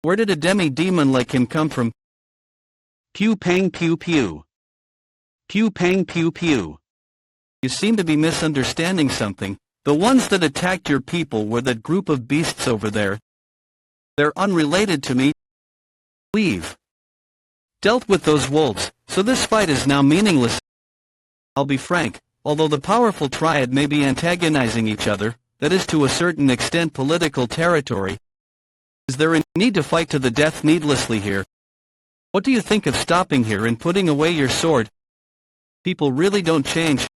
Where did a demi-demon like him come from? Pew pang pew pew. Pew pang pew pew. You seem to be misunderstanding something. The ones that attacked your people were that group of beasts over there. They're unrelated to me. Leave. Dealt with those wolves, so this fight is now meaningless. I'll be frank, although the powerful triad may be antagonizing each other, that is to a certain extent political territory. Is there a need to fight to the death needlessly here? What do you think of stopping here and putting away your sword? People really don't change.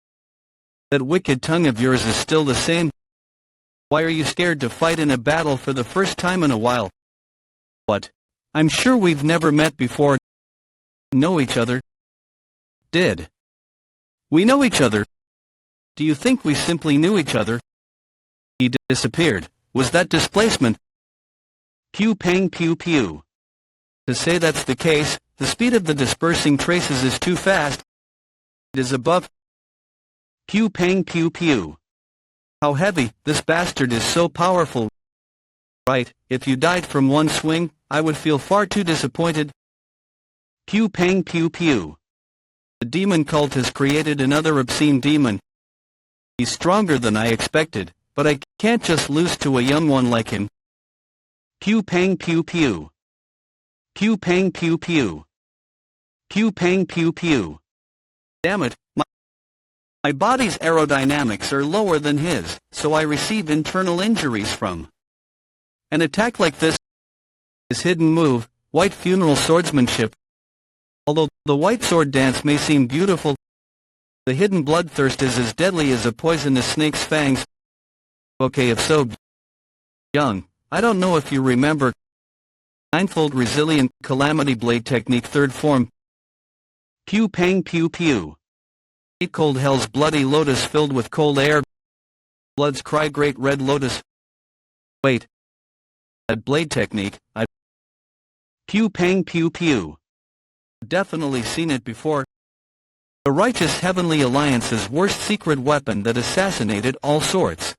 That wicked tongue of yours is still the same. Why are you scared to fight in a battle for the first time in a while? What? I'm sure we've never met before. Know each other? Did we know each other? Do you think we simply knew each other? He disappeared. Was that displacement? Pew pang pew pew. To say that's the case, the speed of the dispersing traces is too fast. It is above. Pew pang pew pew. How heavy, this bastard is so powerful. Right, if you died from one swing, I would feel far too disappointed. Pew pang pew pew. The demon cult has created another obscene demon. He's stronger than I expected, but I can't just lose to a young one like him. Pew pang pew pew. Pew pang pew pew. Pew pang pew pew. Damn it, my body's aerodynamics are lower than his, so I receive internal injuries from an attack like this. His hidden move, white funeral swordsmanship. Although the white sword dance may seem beautiful, the hidden bloodthirst is as deadly as a poisonous snake's fangs. Okay, if so, young, I don't know if you remember Ninefold Resilient Calamity Blade Technique 3rd form. Pew pang pew pew. Eat cold hell's bloody lotus filled with cold air. Blood's cry great red lotus. Wait. That blade technique, I Pew pang pew pew. definitely seen it before. The righteous Heavenly Alliance's worst secret weapon that assassinated all sorts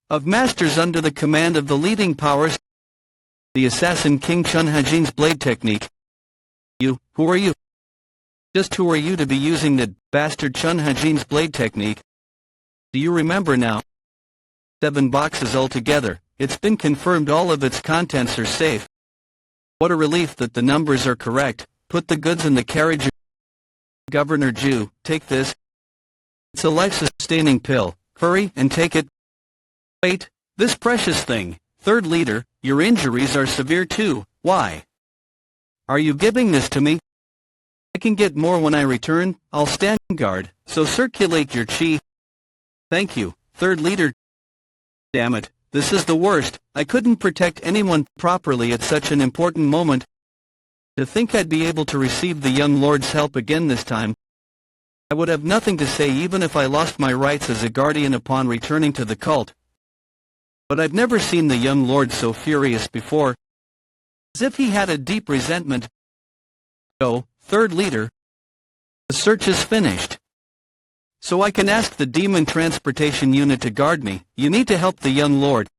of masters under the command of the leading powers. The assassin King Chun Hajin's blade technique. Who are you? Just who are you to be using the bastard Chun Hajin's blade technique? Do you remember now? 7 boxes altogether. It's been confirmed all of its contents are safe. What a relief that the numbers are correct. Put the goods in the carriage. Governor Jew, take this. It's a life-sustaining pill. Hurry and take it. Wait, this precious thing. 3rd leader, your injuries are severe too. Why are you giving this to me? I can get more when I return. I'll stand guard, so circulate your chi. Thank you, 3rd leader. Damn it, this is the worst. I couldn't protect anyone properly at such an important moment. To think I'd be able to receive the young lord's help again this time. I would have nothing to say even if I lost my rights as a guardian upon returning to the cult. But I've never seen the young lord so furious before. As if he had a deep resentment. Oh, 3rd leader. The search is finished. So I can ask the demon transportation unit to guard me. You need to help the young lord.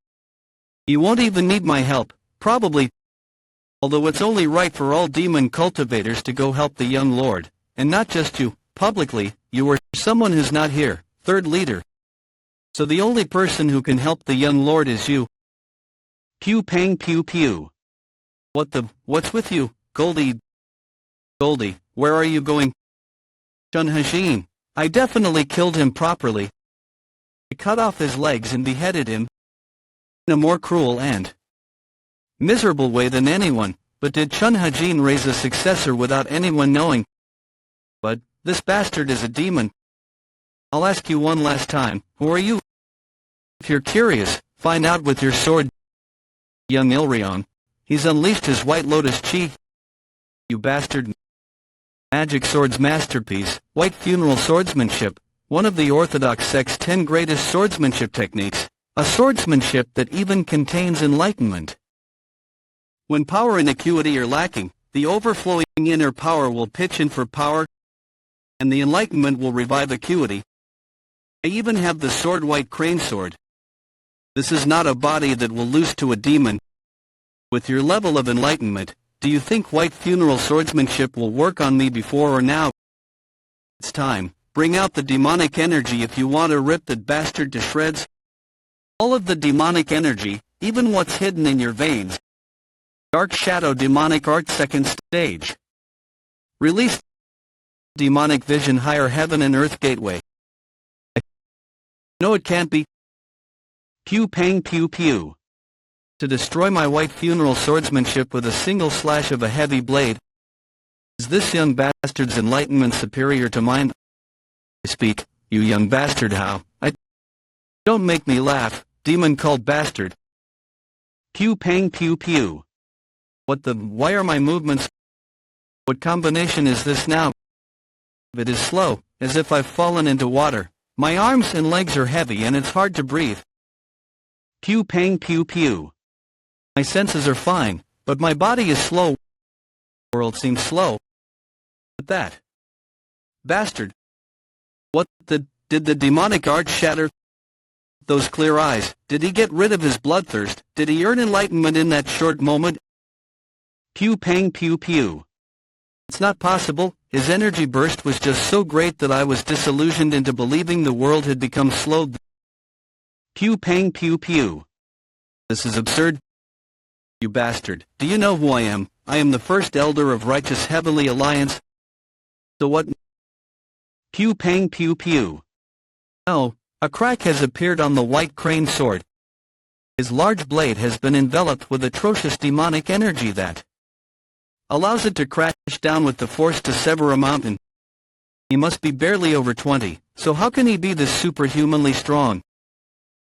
You won't even need my help, probably. Although it's only right for all demon cultivators to go help the young lord, and not just you, publicly. You or someone who's not here, 3rd leader. So the only person who can help the young lord is you. Pew pang pew pew. What's with you, Goldie? Goldie, where are you going? Chun Hajin, I definitely killed him properly. I cut off his legs and beheaded him. In a more cruel and miserable way than anyone, but did Chun Hajin raise a successor without anyone knowing? But this bastard is a demon. I'll ask you one last time, who are you? If you're curious, find out with your sword. Young Ilrion. He's unleashed his white lotus chi. You bastard. Magic sword's masterpiece, white funeral swordsmanship, one of the Orthodox sect's 10 greatest swordsmanship techniques, a swordsmanship that even contains enlightenment. When power and acuity are lacking, the overflowing inner power will pitch in for power, and the enlightenment will revive acuity. I even have the sword white crane sword. This is not a body that will lose to a demon. With your level of enlightenment, do you think white funeral swordsmanship will work on me before or now? It's time. Bring out the demonic energy if you want to rip that bastard to shreds. All of the demonic energy, even what's hidden in your veins. Dark Shadow Demonic Art 2nd Stage. Release Demonic Vision Higher Heaven and Earth Gateway. No, it can't be. Pew pang pew pew. To destroy my white funeral swordsmanship with a single slash of a heavy blade. Is this young bastard's enlightenment superior to mine? I speak, you young bastard, how? Don't make me laugh, demon called bastard. Pew pang pew pew. Why are my movements? What combination is this now? It is slow, as if I've fallen into water. My arms and legs are heavy and it's hard to breathe. Pew pang pew pew. My senses are fine, but my body is slow. The world seems slow. But that bastard. Did the demonic art shatter? Those clear eyes, did he get rid of his bloodthirst? Did he earn enlightenment in that short moment? Pew pang pew pew. It's not possible. His energy burst was just so great that I was disillusioned into believing the world had become slowed. Pew pang pew pew. This is absurd. You bastard. Do you know who I am? I am the first elder of righteous Heavenly Alliance. So what? Pew pang pew pew. No, a crack has appeared on the white crane sword. His large blade has been enveloped with atrocious demonic energy that allows it to crash down with the force to sever a mountain. He must be barely over 20, so how can he be this superhumanly strong?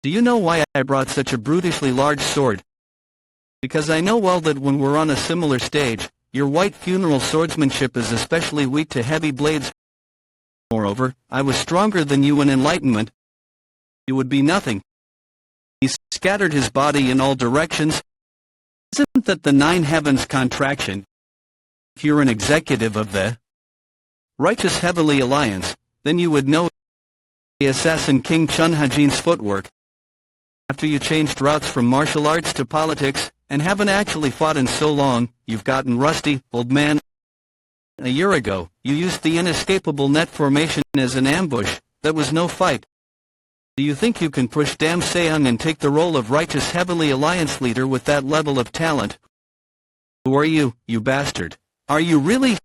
Do you know why I brought such a brutishly large sword? Because I know well that when we're on a similar stage, your white funeral swordsmanship is especially weak to heavy blades. Moreover, I was stronger than you in enlightenment. You would be nothing. He scattered his body in all directions. Isn't that the nine heavens contraction? If you're an executive of the Righteous Heavenly Alliance, then you would know the assassin King Chun Hajin's footwork. After you changed routes from martial arts to politics, and haven't actually fought in so long, you've gotten rusty, old man. A year ago, you used the inescapable net formation as an ambush. That was no fight. Do you think you can push Dam Seung and take the role of Righteous Heavenly Alliance leader with that level of talent? Who are you, you bastard? Are you really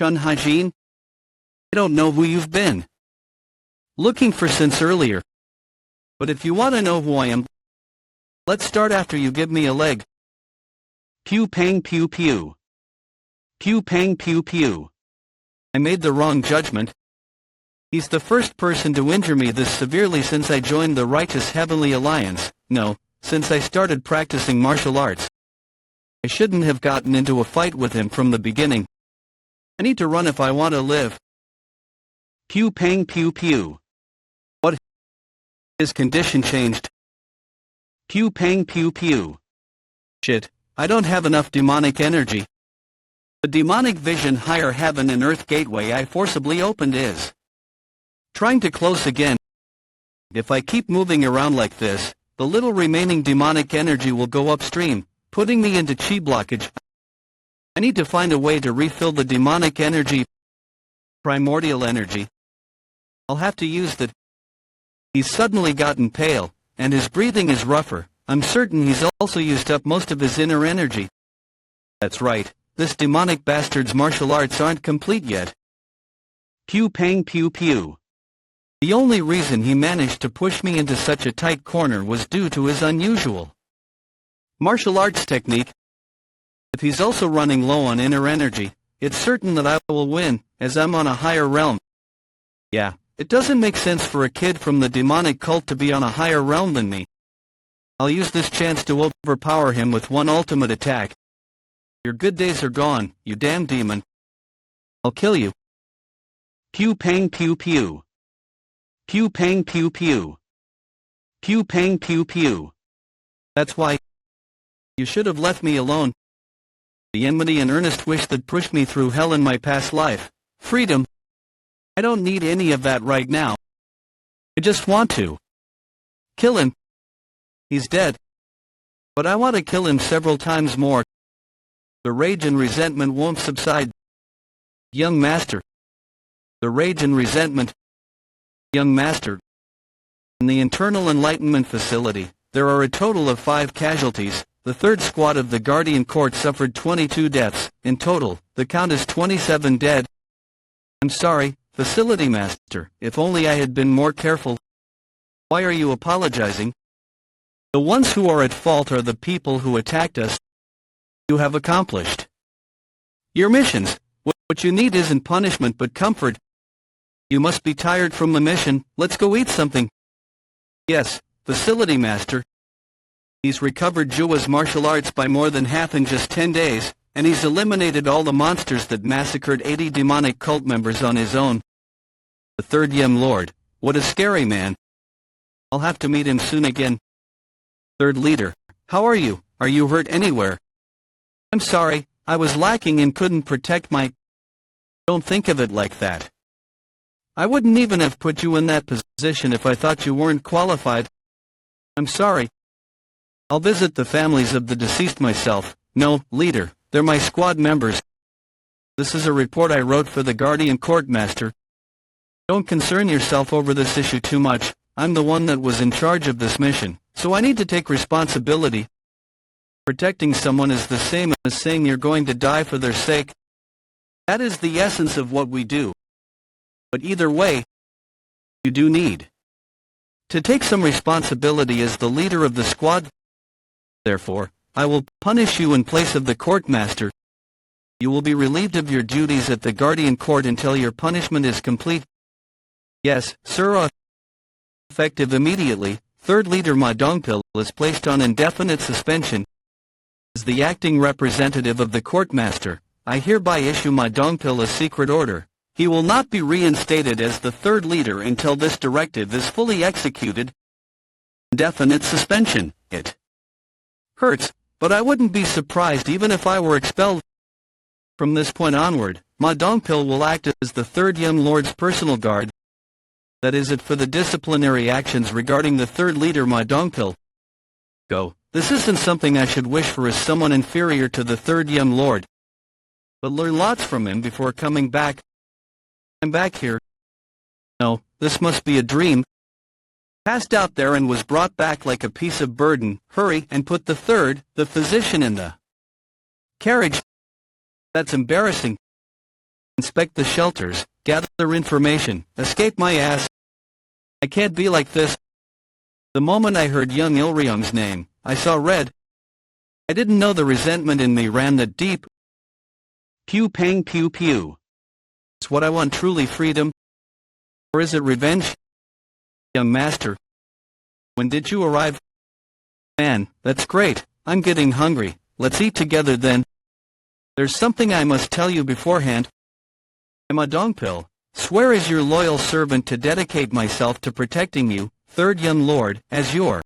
Chun Hajin? I don't know who you've been looking for since earlier. But if you want to know who I am, let's start after you give me a leg. Pew pang pew pew. Pew pang pew pew. I made the wrong judgment. He's the first person to injure me this severely since I joined the Righteous Heavenly Alliance. No, since I started practicing martial arts. I shouldn't have gotten into a fight with him from the beginning. I need to run if I want to live. Pew pang pew pew. What? His condition changed. Pew pang pew pew. Shit, I don't have enough demonic energy. The demonic vision higher heaven and earth gateway I forcibly opened is trying to close again. If I keep moving around like this, the little remaining demonic energy will go upstream, putting me into chi blockage. I need to find a way to refill the demonic energy, primordial energy. I'll have to use that. He's suddenly gotten pale, and his breathing is rougher. I'm certain he's also used up most of his inner energy. That's right, this demonic bastard's martial arts aren't complete yet. Pew pang pew pew. The only reason he managed to push me into such a tight corner was due to his unusual martial arts technique. If he's also running low on inner energy, it's certain that I will win, as I'm on a higher realm. Yeah, it doesn't make sense for a kid from the demonic cult to be on a higher realm than me. I'll use this chance to overpower him with one ultimate attack. Your good days are gone, you damn demon. I'll kill you. Pew pang pew pew. Pew pang pew pew. Pew pang pew pew. That's why you should have left me alone. The enmity and earnest wish that pushed me through hell in my past life. Freedom. I don't need any of that right now. I just want to kill him. He's dead. But I want to kill him several times more. The rage and resentment won't subside. Young master. The rage and resentment. Young master. In the internal enlightenment facility, there are a total of 5 casualties. The third squad of the Guardian Court suffered 22 deaths. In total, the count is 27 dead. I'm sorry, Facility Master, if only I had been more careful. Why are you apologizing? The ones who are at fault are the people who attacked us. You have accomplished your missions. What you need isn't punishment but comfort. You must be tired from the mission. Let's go eat something. Yes, Facility Master. He's recovered Juwa's martial arts by more than half in just 10 days, and he's eliminated all the monsters that massacred 80 demonic cult members on his own. The third Yem Lord. What a scary man. I'll have to meet him soon again. Third Leader. How are you? Are you hurt anywhere? I'm sorry, I was lacking and couldn't protect my... Don't think of it like that. I wouldn't even have put you in that position if I thought you weren't qualified. I'm sorry. I'll visit the families of the deceased myself. No, leader, they're my squad members. This is a report I wrote for the Guardian Courtmaster. Don't concern yourself over this issue too much. I'm the one that was in charge of this mission, so I need to take responsibility. Protecting someone is the same as saying you're going to die for their sake. That is the essence of what we do. But either way, you do need to take some responsibility as the leader of the squad. Therefore, I will punish you in place of the courtmaster. You will be relieved of your duties at the Guardian Court until your punishment is complete. Yes, sir. Effective immediately, third leader Ma Dongpil is placed on indefinite suspension. As the acting representative of the courtmaster, I hereby issue Ma Dongpil a secret order. He will not be reinstated as the third leader until this directive is fully executed. Indefinite suspension. It hurts, but I wouldn't be surprised even if I were expelled. From this point onward, Ma Dongpil will act as the third young lord's personal guard. That is it for the disciplinary actions regarding the third leader Ma Dongpil. Go. This isn't something I should wish for as someone inferior to the third young lord, but learn lots from him before coming back. I'm back here. No, this must be a dream. Passed out there and was brought back like a piece of burden. Hurry and put the physician in the carriage. That's embarrassing. Inspect the shelters, gather information, escape my ass. I can't be like this. The moment I heard young Ilryong's name, I saw red. I didn't know the resentment in me ran that deep. Pew pang pew pew. Is what I want truly freedom? Or is it revenge? Young master, when did you arrive? Man, that's great. I'm getting hungry. Let's eat together then. There's something I must tell you beforehand. I'm a Dongpil. Swear as your loyal servant to dedicate myself to protecting you, third young lord, as your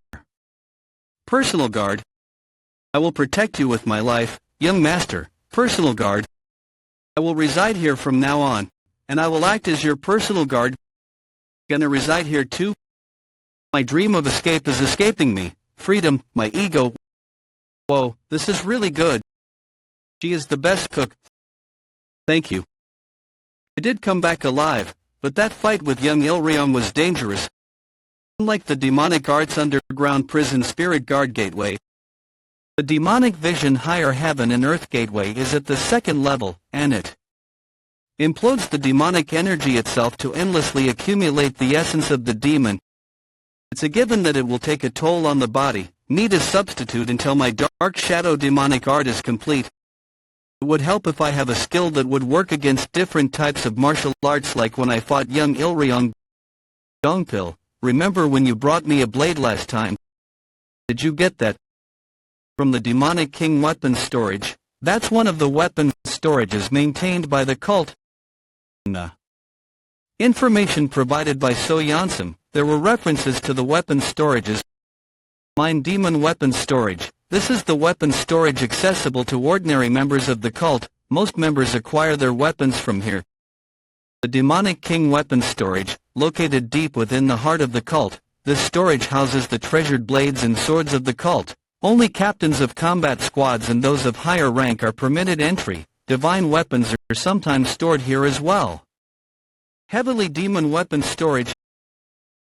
personal guard. I will protect you with my life, young master, personal guard. I will reside here from now on, and I will act as your personal guard. Gonna reside here too? My dream of escape is escaping me. Freedom, my ego. Whoa, this is really good. She is the best cook. Thank you. I did come back alive, but that fight with young Ilryong was dangerous. Unlike the demonic arts underground prison spirit guard gateway, the demonic vision higher heaven and earth gateway is at the second level, and it implodes the demonic energy itself to endlessly accumulate the essence of the demon. It's a given that it will take a toll on the body. Need a substitute until my dark shadow demonic art is complete. It would help if I have a skill that would work against different types of martial arts, like when I fought young Ilryong. Dongpil, remember when you brought me a blade last time? Did you get that from the Demonic King weapons storage? That's one of the weapons storages maintained by the cult. Information provided by So Yansum. There were references to the weapons storages. Mine Demon Weapons Storage. This is the weapons storage accessible to ordinary members of the cult. Most members acquire their weapons from here. The Demonic King weapons storage, located deep within the heart of the cult. This storage houses the treasured blades and swords of the cult. Only captains of combat squads and those of higher rank are permitted entry. Divine weapons are sometimes stored here as well. Heavily Demon Weapons Storage.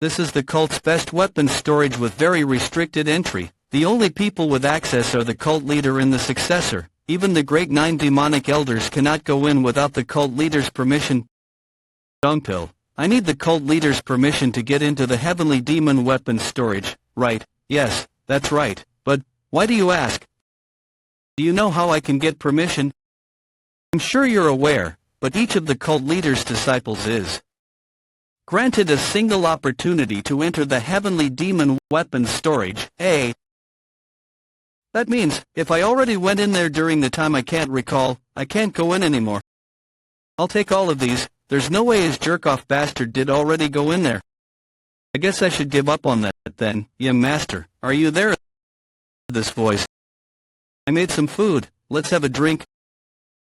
This is the cult's best weapons storage with very restricted entry. The only people with access are the cult leader and the successor. Even the great 9 demonic elders cannot go in without the cult leader's permission. Dongpil, I need the cult leader's permission to get into the heavenly demon weapons storage. Right, yes, that's right. But, why do you ask? Do you know how I can get permission? I'm sure you're aware, but each of the cult leader's disciples is granted a single opportunity to enter the heavenly demon weapons storage. That means, if I already went in there during the time I can't recall, I can't go in anymore. I'll take all of these. There's no way his jerk-off bastard did already go in there. I guess I should give up on that then. Young master, are you there? This voice. I made some food. Let's have a drink.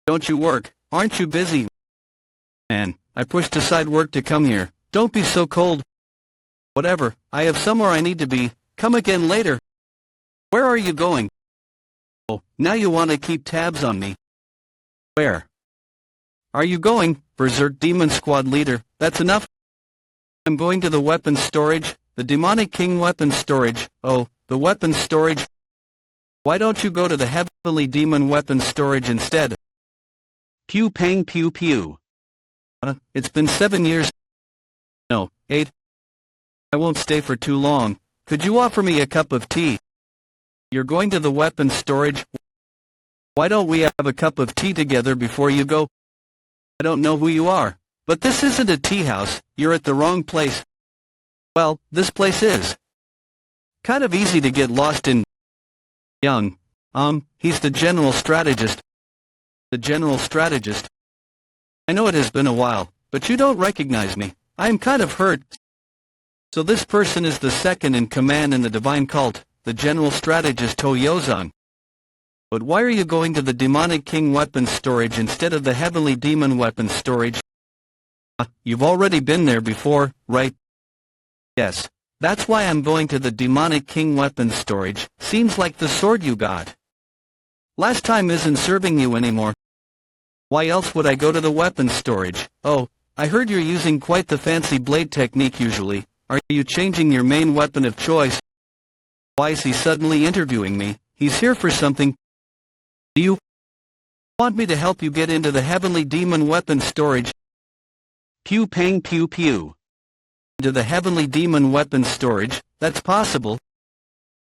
Don't you work? Aren't you busy? Man, I pushed aside work to come here. Don't be so cold. Whatever, I have somewhere I need to be. Come again later. Where are you going? Oh, now you want to keep tabs on me. Where are you going, Berserk Demon Squad leader? That's enough. I'm going to the weapons storage, the Demonic King weapons storage. Oh, the weapons storage. Why don't you go to the Heavenly Demon weapons storage instead? Pew pang pew pew. It's been 7 years. No, 8. I won't stay for too long. Could you offer me a cup of tea? You're going to the weapons storage? Why don't we have a cup of tea together before you go? I don't know who you are, but this isn't a tea house. You're at the wrong place. Well, this place is kind of easy to get lost in. Young. He's the general strategist. The general strategist. I know it has been a while, but you don't recognize me. I am kind of hurt. So this person is the second in command in the divine cult, the general strategist Toyozan. But why are you going to the Demonic King weapons storage instead of the Heavenly Demon weapons storage? You've already been there before, right? Yes. That's why I'm going to the Demonic King weapons storage. Seems like the sword you got last time isn't serving you anymore. Why else would I go to the weapons storage? Oh, I heard you're using quite the fancy blade technique usually. Are you changing your main weapon of choice? Why is he suddenly interviewing me? He's here for something. Do you want me to help you get into the Heavenly Demon weapons storage? Pew pang pew pew. To the Heavenly Demon weapons storage? That's possible.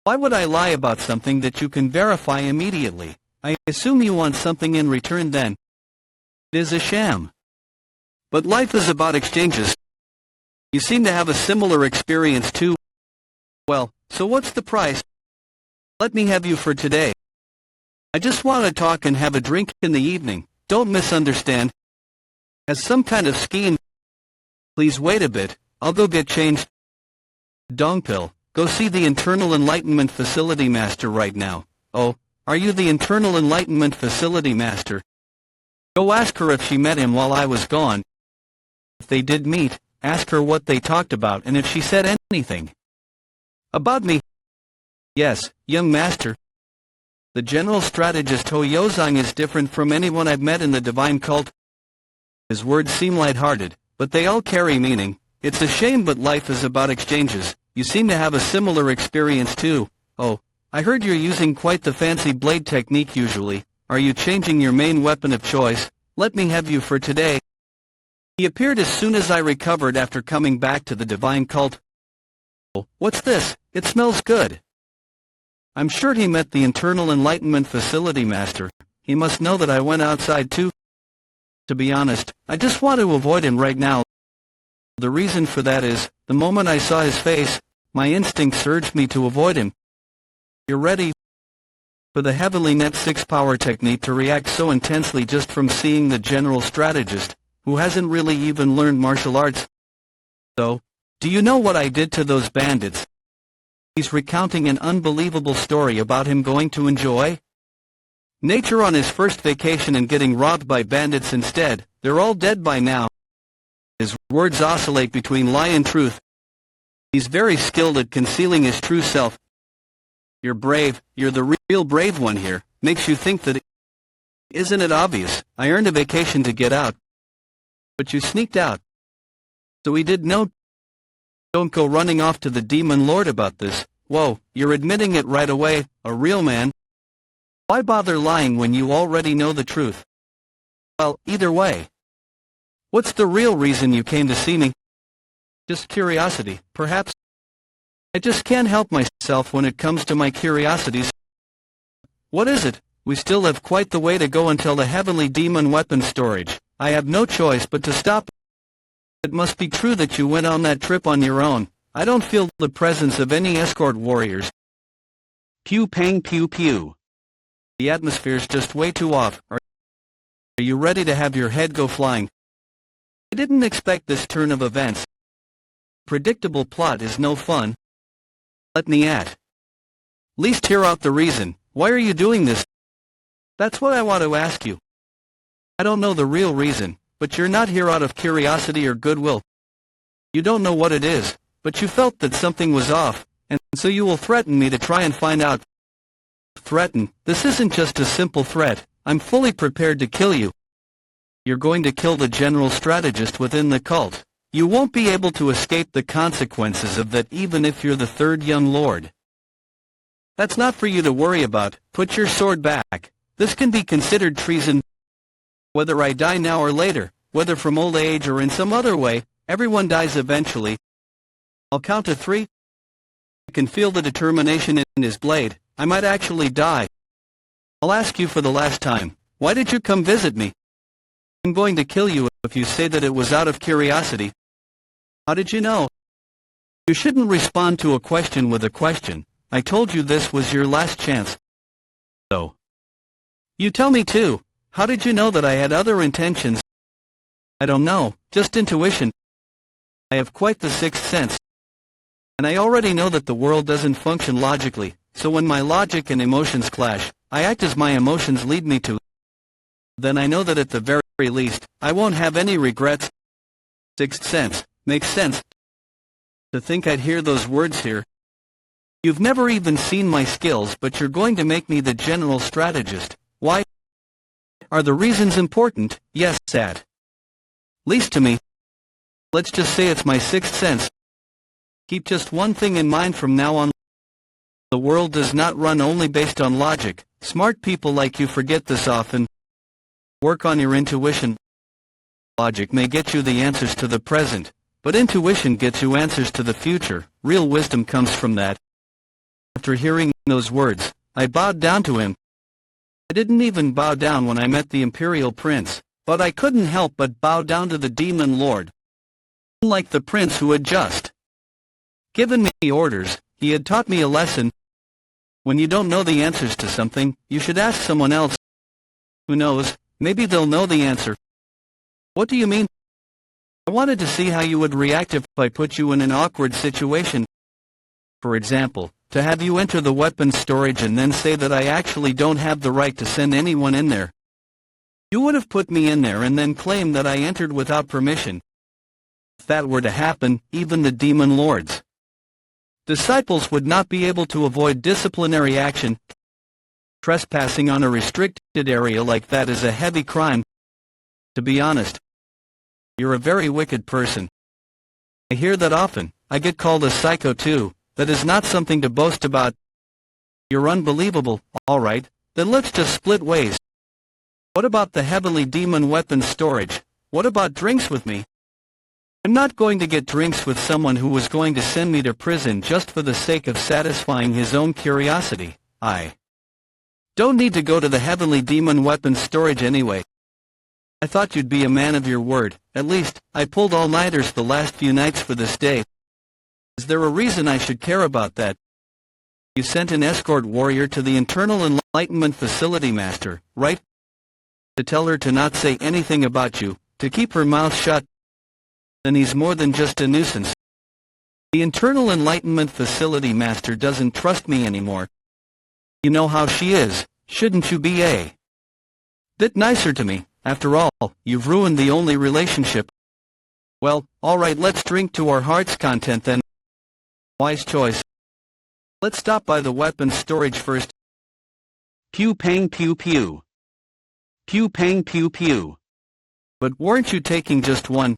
Why would I lie about something that you can verify immediately? I assume you want something in return then. It is a sham. But life is about exchanges. You seem to have a similar experience too. Well, so what's the price? Let me have you for today. I just want to talk and have a drink in the evening. Don't misunderstand. As some kind of scheme. Please wait a bit. I'll go get changed. Dongpil, go see the Internal Enlightenment Facility Master right now. Oh, are you the Internal Enlightenment Facility Master? Go ask her if she met him while I was gone. If they did meet, ask her what they talked about and if she said anything about me. Yes, young master. The general strategist Toyozang is different from anyone I've met in the divine cult. His words seem light-hearted, but they all carry meaning. It's a shame, but life is about exchanges. You seem to have a similar experience too. Oh, I heard you're using quite the fancy blade technique usually. Are you changing your main weapon of choice? Let me have you for today. He appeared as soon as I recovered after coming back to the divine cult. Oh, what's this? It smells good. I'm sure he met the Internal Enlightenment Facility Master. He must know that I went outside too. To be honest, I just want to avoid him right now. The reason for that is, the moment I saw his face, my instincts urged me to avoid him. You're ready for the Heavenly Net 6 power technique to react so intensely just from seeing the general strategist, who hasn't really even learned martial arts. So, do you know what I did to those bandits? He's recounting an unbelievable story about him going to enjoy nature on his first vacation and getting robbed by bandits instead. They're all dead by now. His words oscillate between lie and truth. He's very skilled at concealing his true self. You're brave, you're the real brave one here. Makes you think that isn't it obvious? I earned a vacation to get out. But you sneaked out. So he did no. Don't go running off to the Demon Lord about this. Whoa, you're admitting it right away, a real man. Why bother lying when you already know the truth? Well, either way. What's the real reason you came to see me? Just curiosity, perhaps? I just can't help myself when it comes to my curiosities. What is it? We still have quite the way to go until the Heavenly Demon weapon storage. I have no choice but to stop. It must be true that you went on that trip on your own. I don't feel the presence of any escort warriors. Pew pang pew pew. The atmosphere's just way too off. Are you ready to have your head go flying? I didn't expect this turn of events. Predictable plot is no fun. Let me at least hear out the reason. Why are you doing this? That's what I want to ask you. I don't know the real reason. but you're not here out of curiosity or goodwill. You don't know what it is, but you felt that something was off, and so you will threaten me to try and find out. Threaten? This isn't just a simple threat. I'm fully prepared to kill you. You're going to kill the general strategist within the cult. You won't be able to escape the consequences of that even if you're the third young lord. That's not for you to worry about. Put your sword back. This can be considered treason. Whether I die now or later, whether from old age or in some other way, everyone dies eventually. I'll count to 3. I can feel the determination in his blade. I might actually die. I'll ask you for the last time. Why did you come visit me? I'm going to kill you if you say that it was out of curiosity. How did you know? You shouldn't respond to a question with a question. I told you this was your last chance. So. You tell me too. How did you know that I had other intentions? I don't know, just intuition. I have quite the sixth sense. And I already know that the world doesn't function logically, so when my logic and emotions clash, I act as my emotions lead me to. Then I know that at the very least, I won't have any regrets. Sixth sense, makes sense. To think I'd hear those words here. You've never even seen my skills, but you're going to make me the general strategist. Why? Are the reasons important? Yes, at least to me. Let's just say it's my sixth sense. Keep just one thing in mind from now on. The world does not run only based on logic. Smart people like you forget this often. Work on your intuition. Logic may get you the answers to the present, but intuition gets you answers to the future. Real wisdom comes from that. After hearing those words, I bowed down to him. I didn't even bow down when I met the Imperial Prince, but I couldn't help but bow down to the Demon Lord. Like the prince who had just given me orders, he had taught me a lesson. When you don't know the answers to something, you should ask someone else. Who knows, maybe they'll know the answer. What do you mean? I wanted to see how you would react if I put you in an awkward situation. For example, to have you enter the weapons storage and then say that I actually don't have the right to send anyone in there. You would have put me in there and then claimed that I entered without permission. If that were to happen, even the demon lords' disciples would not be able to avoid disciplinary action. Trespassing on a restricted area like that is a heavy crime. To be honest, you're a very wicked person. I hear that often. I get called a psycho too. That is not something to boast about. You're unbelievable. All right, then let's just split ways. What about the heavenly demon weapons storage? What about drinks with me? I'm not going to get drinks with someone who was going to send me to prison just for the sake of satisfying his own curiosity. I don't need to go to the heavenly demon weapons storage anyway. I thought you'd be a man of your word. At least, I pulled all-nighters the last few nights for this day. Is there a reason I should care about that? You sent an escort warrior to the Internal Enlightenment Facility Master, right? To tell her to not say anything about you, to keep her mouth shut. Then he's more than just a nuisance. The Internal Enlightenment Facility Master doesn't trust me anymore. You know how she is. Shouldn't you be a bit nicer to me? After all, you've ruined the only relationship. Well, alright, let's drink to our heart's content then. Wise choice. Let's stop by the weapons storage first. Pew pang pew pew. Pew pang pew pew. But weren't you taking just one?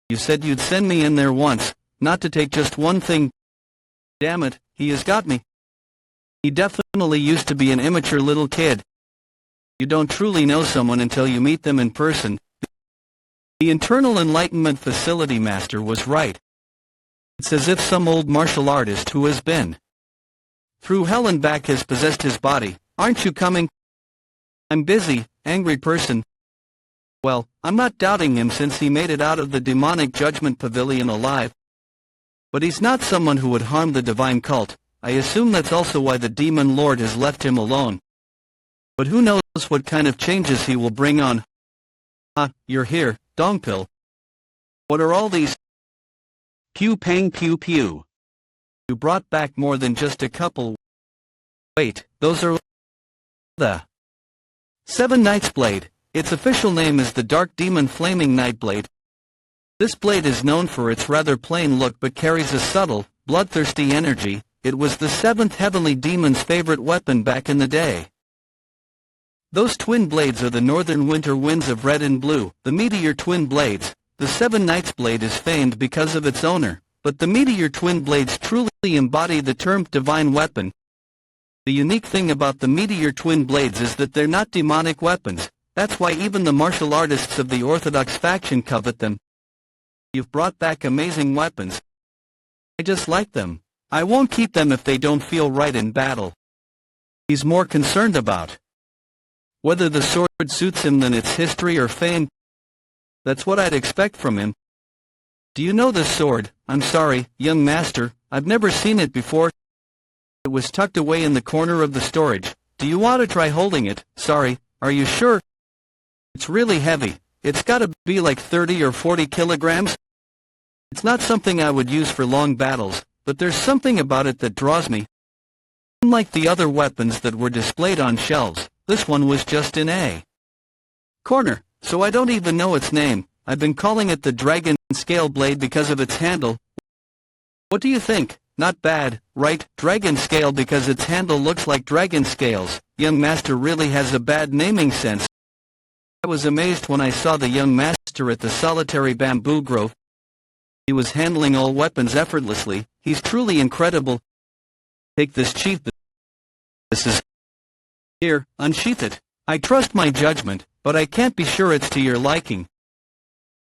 You said you'd send me in there once, not to take just one thing. Damn it, he has got me. He definitely used to be an immature little kid. You don't truly know someone until you meet them in person. The Internal Enlightenment Facility Master was right. It's as if some old martial artist who has been through hell and back has possessed his body. Aren't you coming? I'm busy, angry person. Well, I'm not doubting him since he made it out of the demonic judgment pavilion alive. But he's not someone who would harm the divine cult. I assume that's also why the demon lord has left him alone. But who knows what kind of changes he will bring on. You're here, Dongpil. What are all these? Pew pang pew pew. You brought back more than just a couple. Wait, those are the 7 Knights Blade. Its official name is the Dark Demon Flaming Nightblade. This blade is known for its rather plain look but carries a subtle, bloodthirsty energy. It was the seventh heavenly demon's favorite weapon back in the day. Those twin blades are the northern winter winds of red and blue, the meteor twin blades. The Seven Knights blade is famed because of its owner, but the meteor twin blades truly embody the term divine weapon. The unique thing about the meteor twin blades is that they're not demonic weapons. That's why even the martial artists of the Orthodox faction covet them. You've brought back amazing weapons. I just like them. I won't keep them if they don't feel right in battle. He's more concerned about whether the sword suits him than its history or fame. That's what I'd expect from him. Do you know this sword? I'm sorry, young master, I've never seen it before. It was tucked away in the corner of the storage. Do you want to try holding it? Sorry, are you sure? It's really heavy. It's gotta be like 30 or 40 kilograms. It's not something I would use for long battles, but there's something about it that draws me. Unlike the other weapons that were displayed on shelves, this one was just in a corner, so I don't even know its name. I've been calling it the Dragon Scale Blade because of its handle. What do you think? Not bad, right? Dragon Scale because its handle looks like dragon scales. Young master really has a bad naming sense. I was amazed when I saw the young master at the solitary bamboo grove. He was handling all weapons effortlessly. He's truly incredible. Take this sheath. This is... Here, unsheath it. I trust my judgment, but I can't be sure it's to your liking.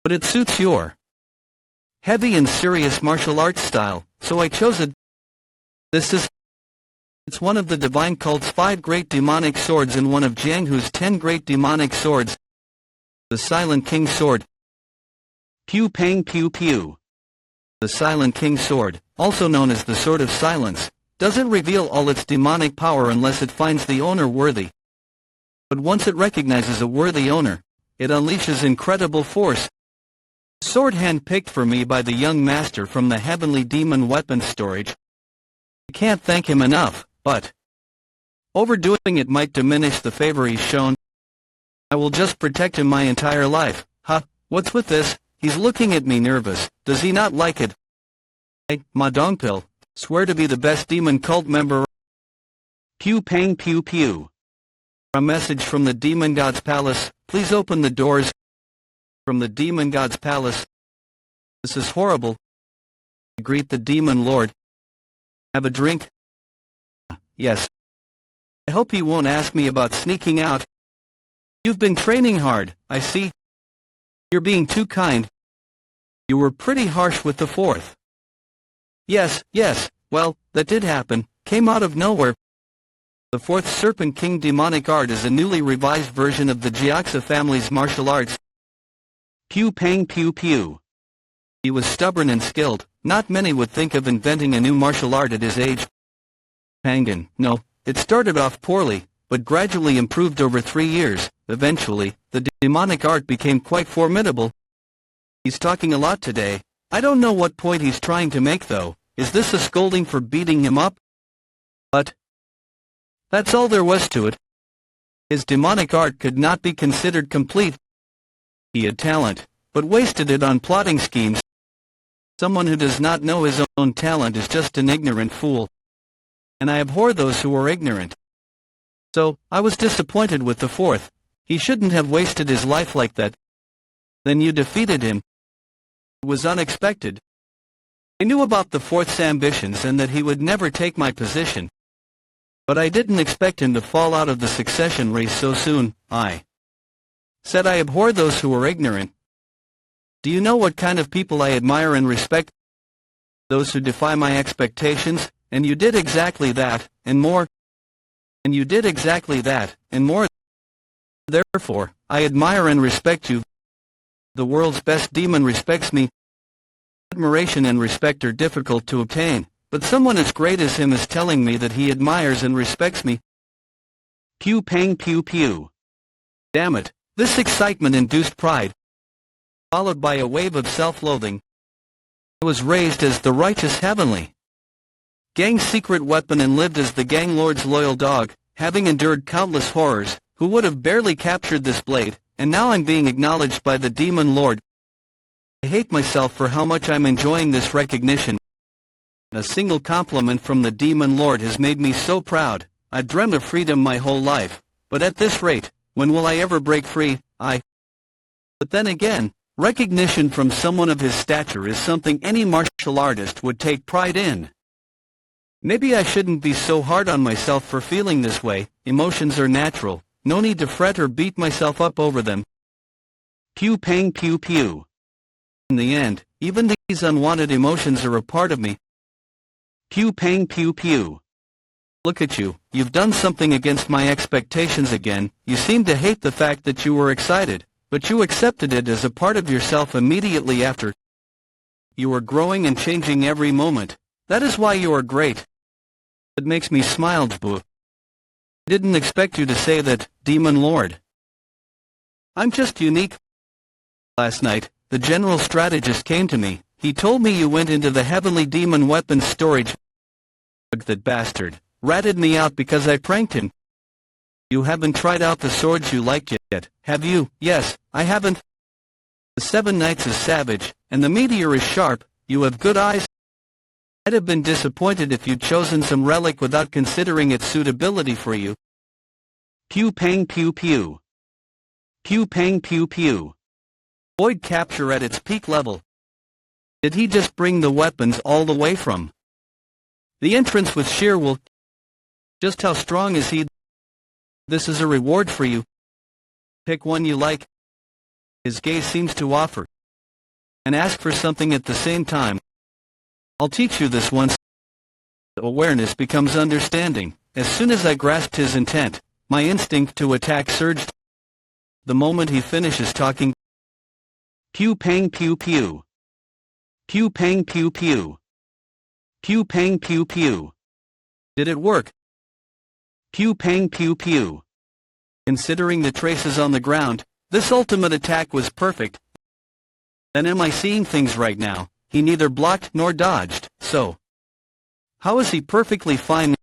But it suits your heavy and serious martial arts style, so I chose it. It's one of the divine cult's 5 great demonic swords and one of Jianghu's 10 great demonic swords. The Silent King Sword. Pew pang pew pew. The Silent King Sword, also known as the Sword of Silence, doesn't reveal all its demonic power unless it finds the owner worthy. But once it recognizes a worthy owner, it unleashes incredible force. Sword hand-picked for me by the young master from the Heavenly Demon Weapons Storage. I can't thank him enough, but overdoing it might diminish the favor he's shown. I will just protect him my entire life. Huh, what's with this? He's looking at me nervous. Does he not like it? Hey, Ma Dongpil, swear to be the best demon cult member. Pew pang pew pew. A message from the Demon God's Palace. Please open the doors. From the Demon God's Palace. This is horrible. Greet the Demon Lord. Have a drink? Yes. I hope he won't ask me about sneaking out. You've been training hard, I see. You're being too kind. You were pretty harsh with the fourth. Yes, well, that did happen. Came out of nowhere. The fourth Serpent King demonic art is a newly revised version of the Jiaxa family's martial arts. Pew pang pew pew. He was stubborn and skilled. Not many would think of inventing a new martial art at his age. Pangan, no, it started off poorly, but gradually improved over 3 years. Eventually, the demonic art became quite formidable. He's talking a lot today. I don't know what point he's trying to make though. Is this a scolding for beating him up? But that's all there was to it. His demonic art could not be considered complete. He had talent, but wasted it on plotting schemes. Someone who does not know his own talent is just an ignorant fool. And I abhor those who are ignorant. So, I was disappointed with the fourth. He shouldn't have wasted his life like that. Then you defeated him. It was unexpected. I knew about the fourth's ambitions and that he would never take my position. But I didn't expect him to fall out of the succession race so soon. I said I abhor those who are ignorant. Do you know what kind of people I admire and respect? Those who defy my expectations, and you did exactly that, and more. And you did exactly that, and more. Therefore, I admire and respect you. The world's best demon respects me. Admiration and respect are difficult to obtain, but someone as great as him is telling me that he admires and respects me. Pew pang pew pew. Damn it, this excitement induced pride, followed by a wave of self-loathing. I was raised as the righteous heavenly gang's secret weapon and lived as the gang lord's loyal dog, having endured countless horrors. Who would have barely captured this blade, and now I'm being acknowledged by the Demon Lord. I hate myself for how much I'm enjoying this recognition. A single compliment from the Demon Lord has made me so proud. I've dreamt of freedom my whole life, but at this rate, when will I ever break free? But then again, recognition from someone of his stature is something any martial artist would take pride in. Maybe I shouldn't be so hard on myself for feeling this way. Emotions are natural, no need to fret or beat myself up over them. Pew pang pew pew. In the end, even these unwanted emotions are a part of me. Pew pang pew pew. Look at you, you've done something against my expectations again. You seem to hate the fact that you were excited, but you accepted it as a part of yourself immediately after. You are growing and changing every moment. That is why you are great. It makes me smile, Boo. I didn't expect you to say that, Demon Lord. I'm just unique. Last night, the general strategist came to me. He told me you went into the heavenly demon weapons storage. That bastard ratted me out because I pranked him. You haven't tried out the swords you like yet, have you? Yes, I haven't. The 7 Knights is savage, and the meteor is sharp. You have good eyes. I'd have been disappointed if you'd chosen some relic without considering its suitability for you. Pew pang pew pew. Pew pang pew pew. Void capture at its peak level. Did he just bring the weapons all the way from the entrance with sheer will? Just how strong is he? This is a reward for you. Pick one you like. His gaze seems to offer and ask for something at the same time. I'll teach you this once. Awareness becomes understanding. As soon as I grasped his intent, my instinct to attack surged. The moment he finishes talking. Pew pang pew pew. Pew pang pew pew. Pew pang pew pew. Did it work? Pew pang pew pew. Considering the traces on the ground, this ultimate attack was perfect. Then am I seeing things right now? He neither blocked nor dodged, so how is he perfectly fine?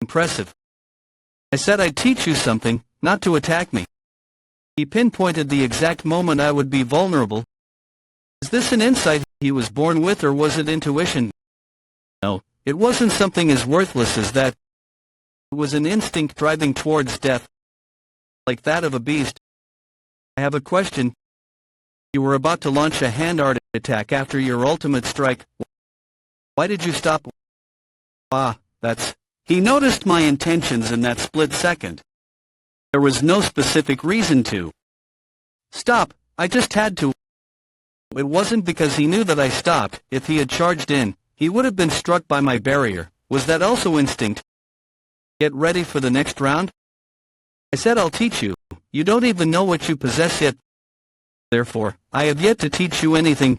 Impressive. I said I'd teach you something, not to attack me. He pinpointed the exact moment I would be vulnerable. Is this an insight he was born with, or was it intuition? No, it wasn't something as worthless as that. It was an instinct driving towards death, like that of a beast. I have a question. You were about to launch a hand art attack after your ultimate strike. Why did you stop? That's... He noticed my intentions in that split second. There was no specific reason to stop, I just had to. It wasn't because he knew that I stopped. If he had charged in, he would have been struck by my barrier. Was that also instinct? Get ready for the next round? I said I'll teach you. You don't even know what you possess yet. Therefore, I have yet to teach you anything.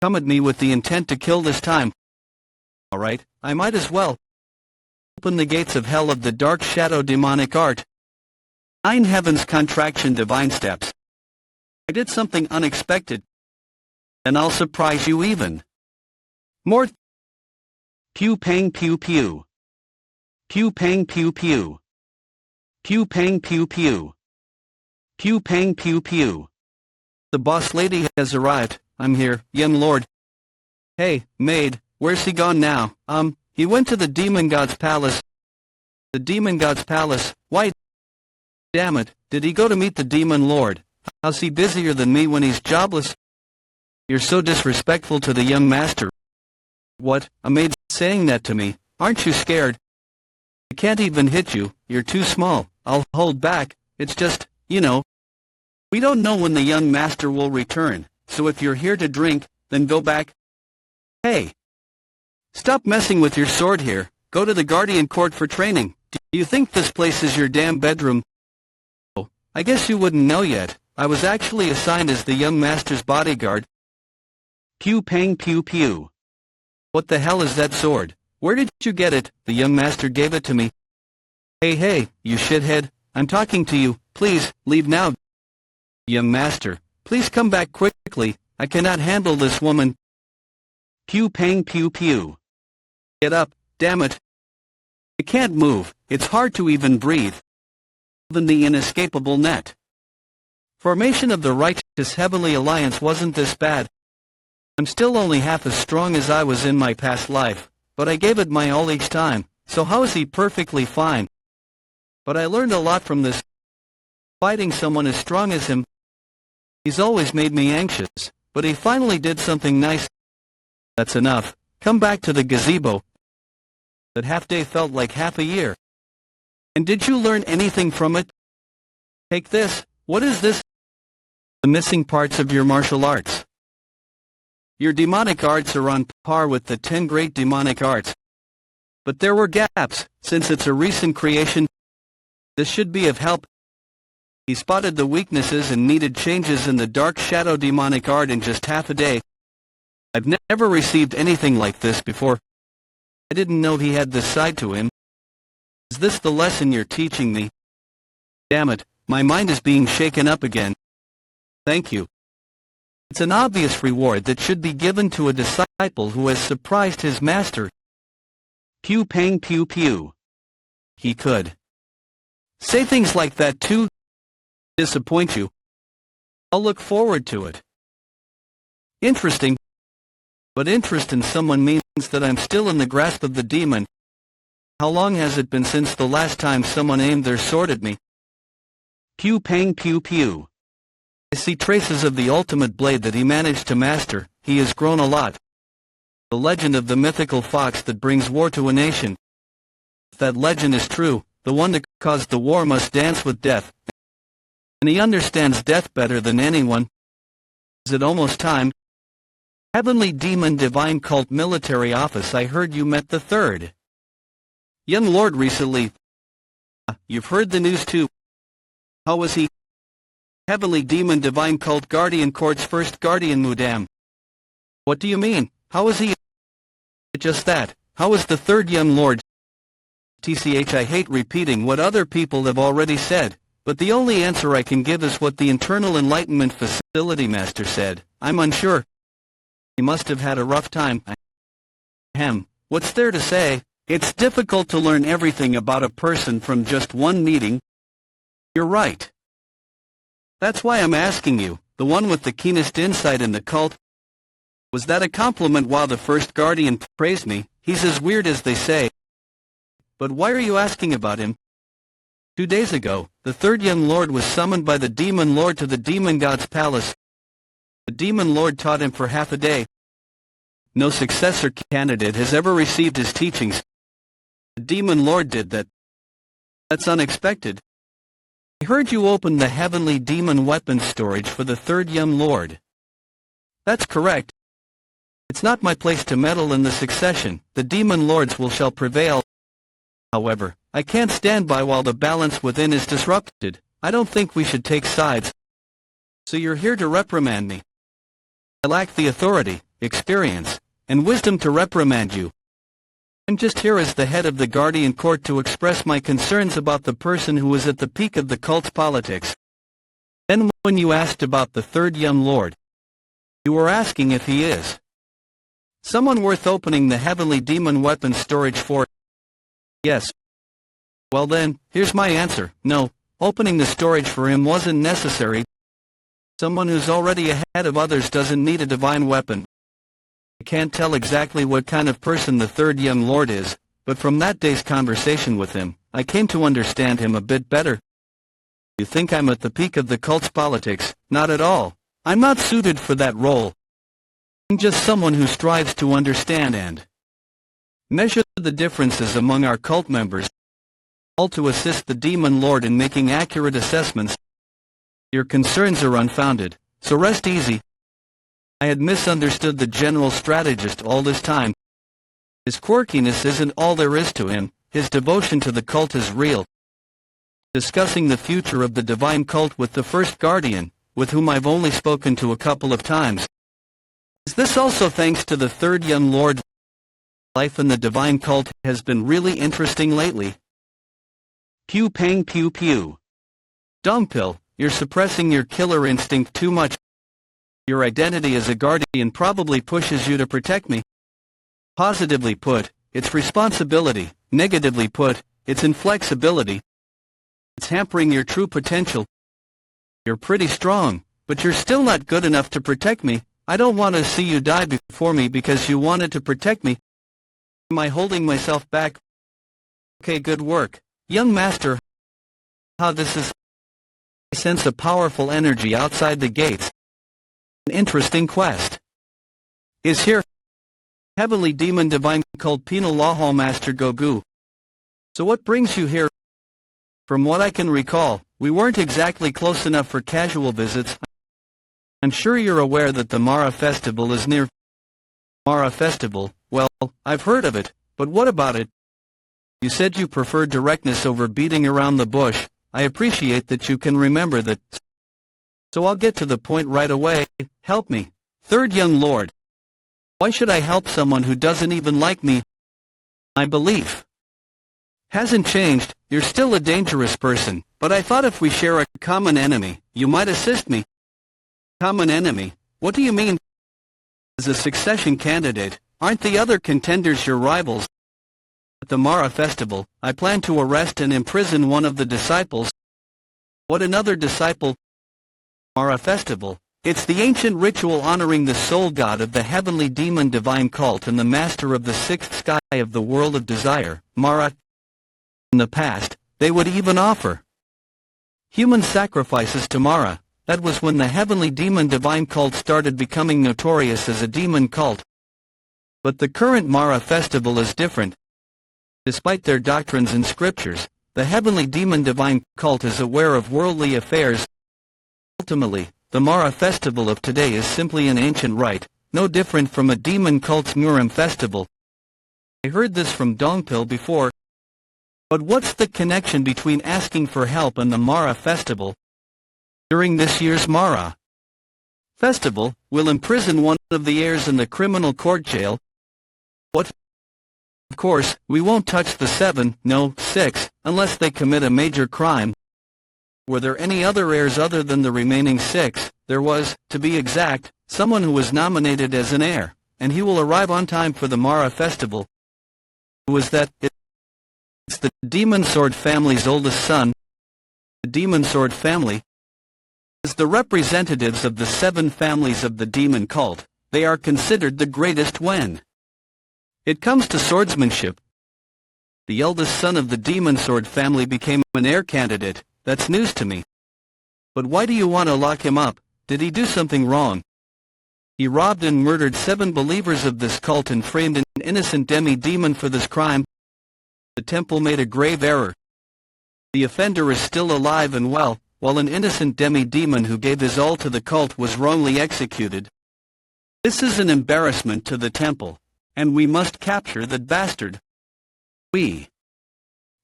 Come at me with the intent to kill this time. Alright, I might as well. Open the gates of hell of the dark shadow demonic art. 9 heavens contraction divine steps. I did something unexpected. And I'll surprise you even more. Pew pang pew pew. Pew pang pew pew. Pew pang pew pew. Pew pang pew pew. The boss lady has arrived. I'm here, young lord. Hey, maid, where's he gone now? He went to the demon god's palace. The demon god's palace? Why? Damn it, did he go to meet the demon lord? How's he busier than me when he's jobless? You're so disrespectful to the young master. What, a maid saying that to me? Aren't you scared? I can't even hit you, you're too small. I'll hold back, it's just, you know. We don't know when the young master will return, so if you're here to drink, then go back. Hey! Stop messing with your sword here, go to the guardian court for training. Do you think this place is your damn bedroom? Oh, I guess you wouldn't know yet. I was actually assigned as the young master's bodyguard. Pew pang pew pew. What the hell is that sword? Where did you get it? The young master gave it to me. Hey, you shithead, I'm talking to you, please, leave now. Young master, please come back quickly, I cannot handle this woman. Pew pang pew pew. Get up, damn it. I can't move, it's hard to even breathe. Even the inescapable net. Formation of the righteous heavenly alliance wasn't this bad. I'm still only half as strong as I was in my past life, but I gave it my all each time, so how is he perfectly fine? But I learned a lot from this. Fighting someone as strong as him, he's always made me anxious, but he finally did something nice. That's enough. Come back to the gazebo. That half day felt like half a year. And did you learn anything from it? Take this. What is this? The missing parts of your martial arts. Your demonic arts are on par with the 10 great demonic arts. But there were gaps, since it's a recent creation. This should be of help. He spotted the weaknesses and needed changes in the dark shadow demonic art in just half a day. I've never received anything like this before. I didn't know he had this side to him. Is this the lesson you're teaching me? Damn it, my mind is being shaken up again. Thank you. It's an obvious reward that should be given to a disciple who has surprised his master. Pew pang pew pew. He could say things like that too. Disappoint you. I'll look forward to it. Interesting. But interest in someone means that I'm still in the grasp of the demon. How long has it been since the last time someone aimed their sword at me? Pew pang pew pew. I see traces of the ultimate blade that he managed to master. He has grown a lot. The legend of the mythical fox that brings war to a nation. If that legend is true, the one that caused the war must dance with death. And he understands death better than anyone. Is it almost time? Heavenly Demon Divine Cult Military Office. I heard you met the third young lord recently. You've heard the news too. How was he? Heavenly Demon Divine Cult Guardian Court's first Guardian Mudam. What do you mean? How is he? Just that. How is the third young lord? TCH, I hate repeating what other people have already said, but the only answer I can give is what the Internal Enlightenment Facility Master said. I'm unsure. He must have had a rough time. What's there to say? It's difficult to learn everything about a person from just one meeting. You're right. That's why I'm asking you, the one with the keenest insight in the cult. Was that a compliment while the first guardian praised me? He's as weird as they say. But why are you asking about him? 2 days ago, the third young lord was summoned by the demon lord to the demon god's palace. The demon lord taught him for half a day. No successor candidate has ever received his teachings. The demon lord did that. That's unexpected. I heard you opened the heavenly demon weapons storage for the third young lord. That's correct. It's not my place to meddle in the succession. The demon lords shall prevail. However, I can't stand by while the balance within is disrupted. I don't think we should take sides. So you're here to reprimand me. I lack the authority, experience, and wisdom to reprimand you. I'm just here as the head of the Guardian Court to express my concerns about the person who is at the peak of the cult's politics. Then when you asked about the third young lord, you were asking if he is someone worth opening the heavenly demon weapons storage for. Yes. Well then, here's my answer. No, opening the storage for him wasn't necessary. Someone who's already ahead of others doesn't need a divine weapon. I can't tell exactly what kind of person the third young lord is, but from that day's conversation with him, I came to understand him a bit better. You think I'm at the peak of the cult's politics? Not at all. I'm not suited for that role. I'm just someone who strives to understand and measure the differences among our cult members, all to assist the demon lord in making accurate assessments. Your concerns are unfounded, so rest easy. I had misunderstood the general strategist all this time. His quirkiness isn't all there is to him. His devotion to the cult is real. Discussing the future of the divine cult with the first guardian, with whom I've only spoken to a couple of times. Is this also thanks to the third young lord? Life in the divine cult has been really interesting lately. Pew pang pew pew. Dumbpill, you're suppressing your killer instinct too much. Your identity as a guardian probably pushes you to protect me. Positively put, it's responsibility. Negatively put, it's inflexibility. It's hampering your true potential. You're pretty strong, but you're still not good enough to protect me. I don't want to see you die before me because you wanted to protect me. Am I holding myself back? Okay, good work, young master. How this is. I sense a powerful energy outside the gates. An interesting quest is here. Heavenly Demon Divine Cult Penal Law Hall Master Gogu. So what brings you here? From what I can recall, we weren't exactly close enough for casual visits. I'm sure you're aware that the Mara Festival is near. Mara Festival, well, I've heard of it, but what about it? You said you prefer directness over beating around the bush. I appreciate that you can remember that. So I'll get to the point right away. Help me, third young lord. Why should I help someone who doesn't even like me? My belief hasn't changed. You're still a dangerous person, but I thought if we share a common enemy, you might assist me. Common enemy? What do you mean? As a succession candidate, aren't the other contenders your rivals? At the Mara Festival, I plan to arrest and imprison one of the disciples. What, another disciple? Mara Festival. It's the ancient ritual honoring the soul god of the heavenly demon divine cult and the master of the sixth sky of the world of desire, Mara. In the past, they would even offer human sacrifices to Mara. That was when the heavenly demon divine cult started becoming notorious as a demon cult. But the current Mara Festival is different. Despite their doctrines and scriptures, the heavenly demon divine cult is aware of worldly affairs. Ultimately, the Mara Festival of today is simply an ancient rite, no different from a demon cult's Murim festival. I heard this from Dongpil before. But what's the connection between asking for help and the Mara Festival? During this year's Mara Festival, we'll imprison one of the heirs in the criminal court jail. What? Of course, we won't touch the 7, no, 6, unless they commit a major crime. Were there any other heirs other than the remaining 6? There was, to be exact, someone who was nominated as an heir, and he will arrive on time for the Mara Festival. Who was that? It's the Demon Sword family's oldest son. The Demon Sword family is the representatives of the 7 families of the demon cult. They are considered the greatest when it comes to swordsmanship. The eldest son of the Demon Sword family became an heir candidate. That's news to me. But why do you want to lock him up? Did he do something wrong? He robbed and murdered 7 believers of this cult and framed an innocent demi-demon for this crime. The temple made a grave error. The offender is still alive and well, while an innocent demi-demon who gave his all to the cult was wrongly executed. This is an embarrassment to the temple, and we must capture that bastard. We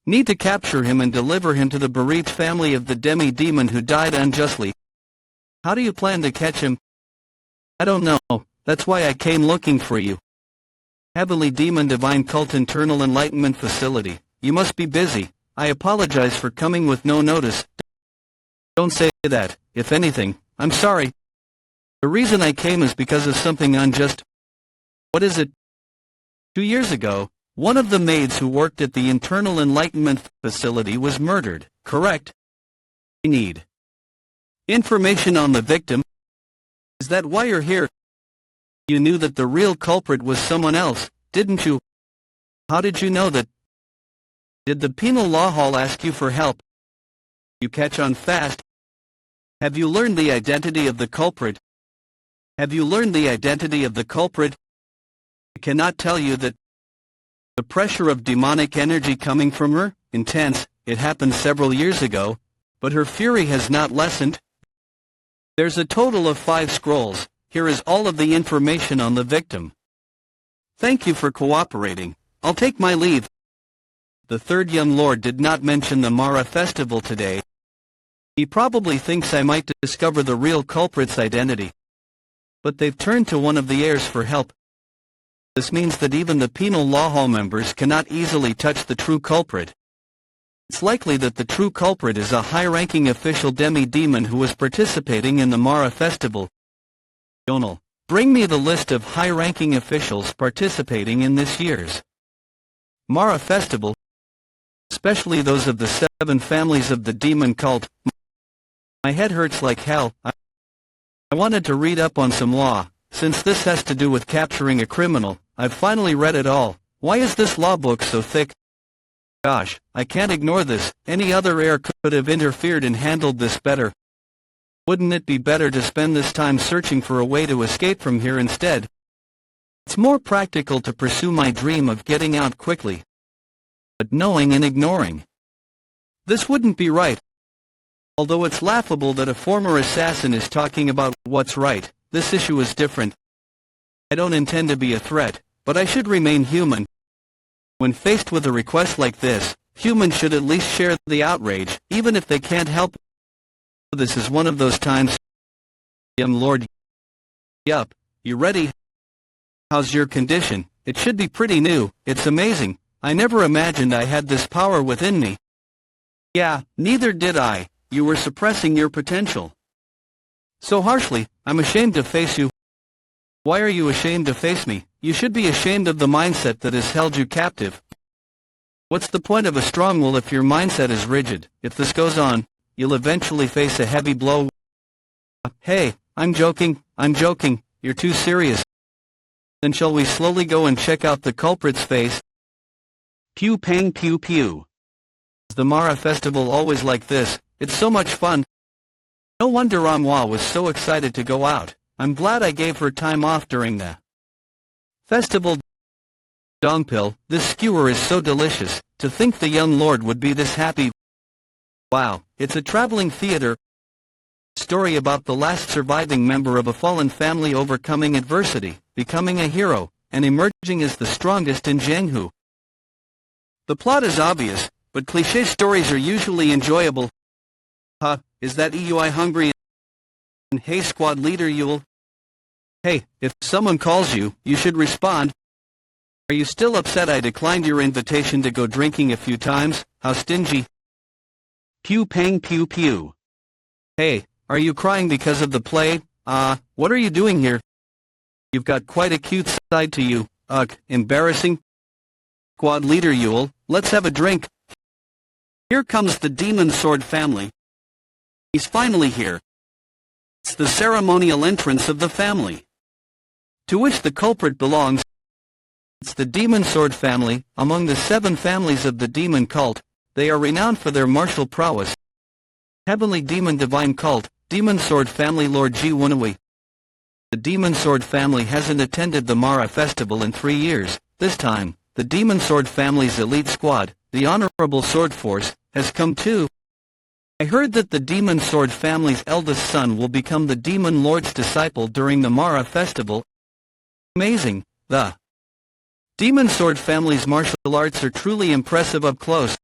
need to capture him and deliver him to the bereaved family of the demi-demon who died unjustly. How do you plan to catch him? I don't know, that's why I came looking for you. Heavenly Demon Divine Cult Internal Enlightenment Facility. You must be busy. I apologize for coming with no notice. Don't say that. If anything, I'm sorry. The reason I came is because of something unjust. What is it? 2 years ago, one of the maids who worked at the Internal Enlightenment Facility was murdered, correct? I need information on the victim. Is that why you're here? You knew that the real culprit was someone else, didn't you? How did you know that? Did the Penal Law Hall ask you for help? You catch on fast. Have you learned the identity of the culprit? Have you learned the identity of the culprit? I cannot tell you that. The pressure of demonic energy coming from her, intense. It happened several years ago, but her fury has not lessened. There's a total of 5 scrolls. Here is all of the information on the victim. Thank you for cooperating. I'll take my leave. The third young lord did not mention the Mara Festival today. He probably thinks I might discover the real culprit's identity. But they've turned to one of the heirs for help. This means that even the Penal Law Hall members cannot easily touch the true culprit. It's likely that the true culprit is a high-ranking official demi-demon who is participating in the Mara Festival. Donal, bring me the list of high-ranking officials participating in this year's Mara Festival, especially those of the 7 families of the demon cult. My head hurts like hell. I wanted to read up on some law. Since this has to do with capturing a criminal, I've finally read it all. Why is this law book so thick? Gosh, I can't ignore this. Any other heir could have interfered and handled this better. Wouldn't it be better to spend this time searching for a way to escape from here instead? It's more practical to pursue my dream of getting out quickly. But knowing and ignoring. This wouldn't be right. Although it's laughable that a former assassin is talking about what's right, this issue is different. I don't intend to be a threat, but I should remain human. When faced with a request like this, humans should at least share the outrage, even if they can't help it. This is one of those times. Young Lord. Yup, you ready? How's your condition? It should be pretty new. It's amazing. I never imagined I had this power within me. Yeah, neither did I. You were suppressing your potential. So harshly, I'm ashamed to face you. Why are you ashamed to face me? You should be ashamed of the mindset that has held you captive. What's the point of a strong will if your mindset is rigid? If this goes on, you'll eventually face a heavy blow. Hey, I'm joking, you're too serious. Then shall we slowly go and check out the culprit's face? Pew pang pew pew. Is the Mara festival always like this? It's so much fun. No wonder Manhwa was so excited to go out. I'm glad I gave her time off during the festival. Dongpil, this skewer is so delicious. To think the young lord would be this happy. Wow, it's a traveling theater. Story about the last surviving member of a fallen family overcoming adversity, becoming a hero, and emerging as the strongest in Jianghu. The plot is obvious, but cliché stories are usually enjoyable. Is that EUI hungry? And hey squad leader Yule. Hey, if someone calls you, you should respond. Are you still upset I declined your invitation to go drinking a few times? How stingy. Pew pang pew pew. Hey, are you crying because of the play? What are you doing here? You've got quite a cute side to you. Embarrassing. Squad leader Yule, let's have a drink. Here comes the Demon Sword family. He's finally here. It's the ceremonial entrance of the family, to which the culprit belongs. It's the Demon Sword family. Among the 7 families of the demon cult, they are renowned for their martial prowess. Heavenly Demon Divine Cult, Demon Sword family Lord Ji Wunui. The Demon Sword family hasn't attended the Mara festival in 3 years. This time, the Demon Sword family's elite squad, the Honorable Sword Force, has come too. I heard that the Demon Sword family's eldest son will become the Demon Lord's disciple during the Mara festival. Amazing. The Demon Sword family's martial arts are truly impressive up close.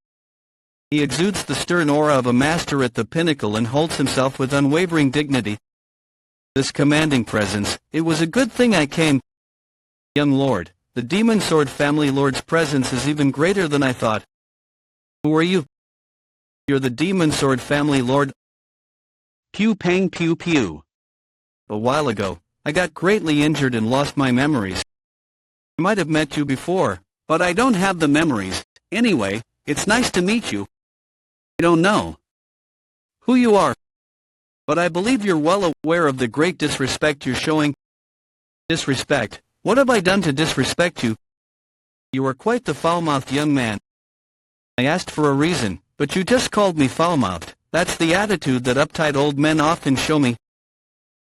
He exudes the stern aura of a master at the pinnacle and holds himself with unwavering dignity. This commanding presence, it was a good thing I came. Young Lord, the Demon Sword family Lord's presence is even greater than I thought. Who are you? You're the Demon Sword family Lord. Pew pang pew pew. A while ago, I got greatly injured and lost my memories. I might have met you before, but I don't have the memories. Anyway, it's nice to meet you. I don't know who you are, but I believe you're well aware of the great disrespect you're showing. Disrespect? What have I done to disrespect you? You are quite the foul-mouthed young man. I asked for a reason, but you just called me foul-mouthed. That's the attitude that uptight old men often show me.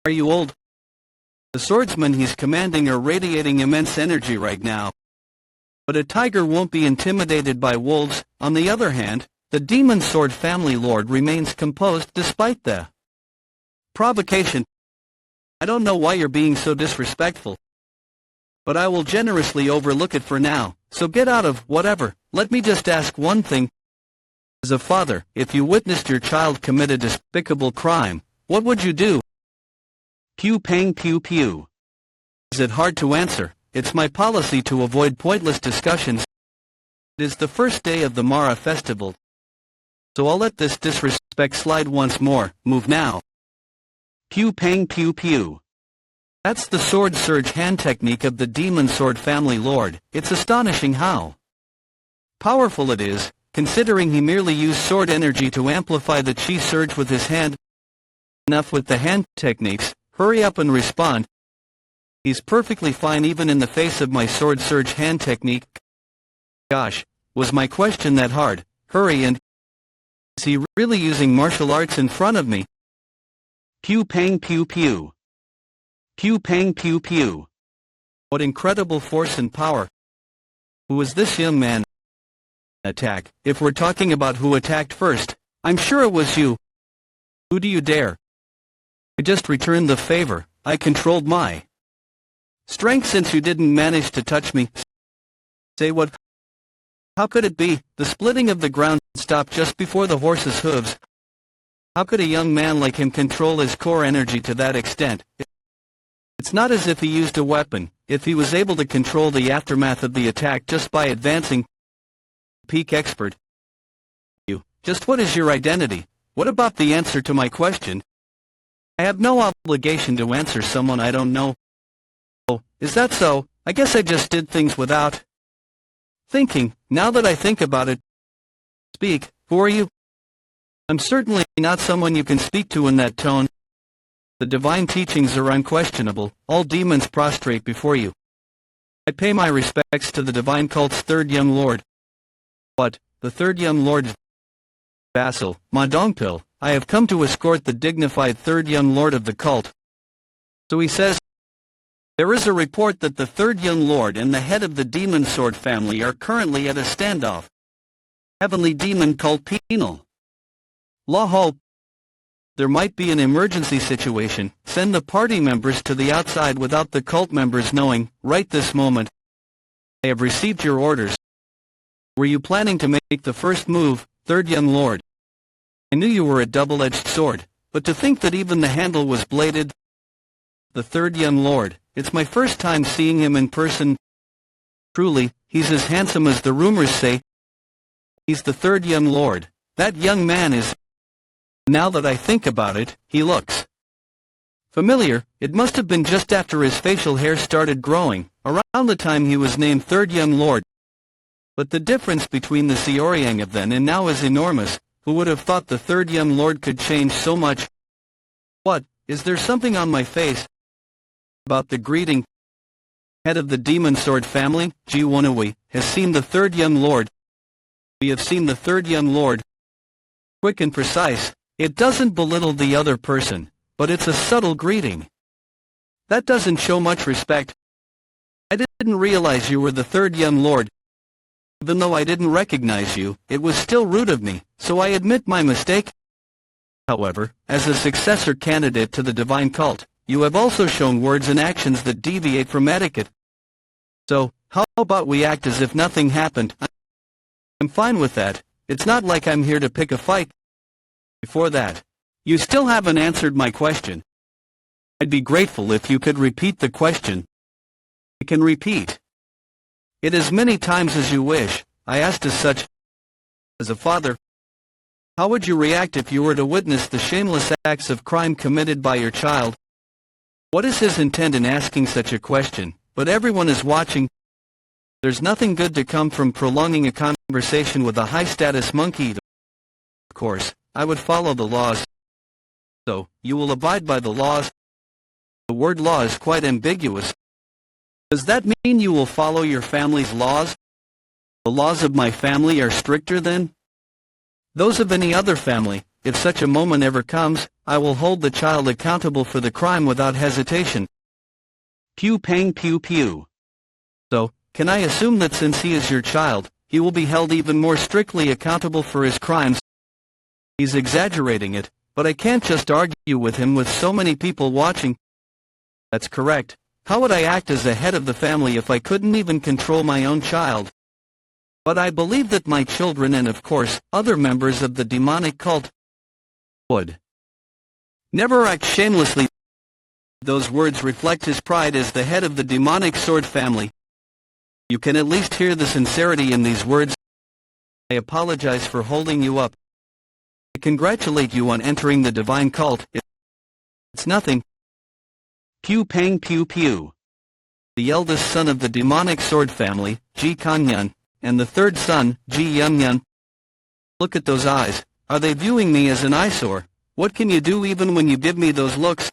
Are you old? The swordsmen he's commanding are radiating immense energy right now. But a tiger won't be intimidated by wolves. On the other hand, the Demon Sword family lord remains composed despite the provocation. I don't know why you're being so disrespectful, but I will generously overlook it for now, so get out of whatever. Let me just ask one thing. As a father, if you witnessed your child commit a despicable crime, what would you do? Pew pang pew pew. Is it hard to answer? It's my policy to avoid pointless discussions. It is the first day of the Mara festival, so I'll let this disrespect slide once more. Move now. Pew pang pew pew. That's the sword surge hand technique of the Demon Sword family lord. It's astonishing how powerful it is, considering he merely used sword energy to amplify the chi surge with his hand. Enough with the hand techniques, hurry up and respond. He's perfectly fine even in the face of my sword surge hand technique. Gosh, was my question that hard? Hurry, and is he really using martial arts in front of me? Pew pang pew pew. Pew pang pew pew. What incredible force and power. Who is this young man? Attack. If we're talking about who attacked first, I'm sure it was you. Who do you dare? I just returned the favor. I controlled my strength since you didn't manage to touch me. Say what? How could it be? The splitting of the ground stopped just before the horse's hooves. How could a young man like him control his core energy to that extent? It's not as if he used a weapon. If he was able to control the aftermath of the attack just by advancing, peak expert. You. Just what is your identity? What about the answer to my question? I have no obligation to answer someone I don't know. Oh, is that so? I guess I just did things without thinking. Now that I think about it. Speak. Who are you? I'm certainly not someone you can speak to in that tone. The divine teachings are unquestionable. All demons prostrate before you. I pay my respects to the divine cult's third young lord. What? The third young lord? Vassal, Ma Dongpil, I have come to escort the dignified third young lord of the cult. So he says, there is a report that the third young lord and the head of the demon sword family are currently at a standoff. Heavenly demon cult penal. Law hope. There might be an emergency situation. Send the party members to the outside without the cult members knowing, right this moment. I have received your orders. Were you planning to make the first move, third young lord? I knew you were a double-edged sword, but to think that even the handle was bladed. The third young lord, it's my first time seeing him in person. Truly, he's as handsome as the rumors say. He's the third young lord. That young man is... Now that I think about it, he looks familiar. It must have been just after his facial hair started growing, around the time he was named third young lord. But the difference between the Xioriang of then and now is enormous. Who would have thought the third young lord could change so much? What, is there something on my face? About the greeting? Head of the demon sword family, Jiwanui, has seen the third young lord. We have seen the third young lord. Quick and precise. It doesn't belittle the other person, but it's a subtle greeting. That doesn't show much respect. I didn't realize you were the third young lord. Even though I didn't recognize you, it was still rude of me, so I admit my mistake. However, as a successor candidate to the divine cult, you have also shown words and actions that deviate from etiquette. So, how about we act as if nothing happened? I'm fine with that. It's not like I'm here to pick a fight. Before that, you still haven't answered my question. I'd be grateful if you could repeat the question. I can repeat it as many times as you wish. I asked as such. As a father, how would you react if you were to witness the shameless acts of crime committed by your child? What is his intent in asking such a question? But everyone is watching. There's nothing good to come from prolonging a conversation with a high-status monkey. Of course, I would follow the laws. So, you will abide by the laws? The word law is quite ambiguous. Does that mean you will follow your family's laws? The laws of my family are stricter then? Those of any other family. If such a moment ever comes, I will hold the child accountable for the crime without hesitation. Pew pang pew pew. So, can I assume that since he is your child, he will be held even more strictly accountable for his crimes? He's exaggerating it, but I can't just argue with him with so many people watching. That's correct. How would I act as the head of the family if I couldn't even control my own child? But I believe that my children and of course, other members of the demonic cult would never act shamelessly. Those words reflect his pride as the head of the demonic sword family. You can at least hear the sincerity in these words. I apologize for holding you up. I congratulate you on entering the divine cult. It's nothing. Pew pang pew pew. The eldest son of the demonic sword family, Ji Kanyan, and the third son, Ji Yunyan. Look at those eyes. Are they viewing me as an eyesore? what can you do even when you give me those looks?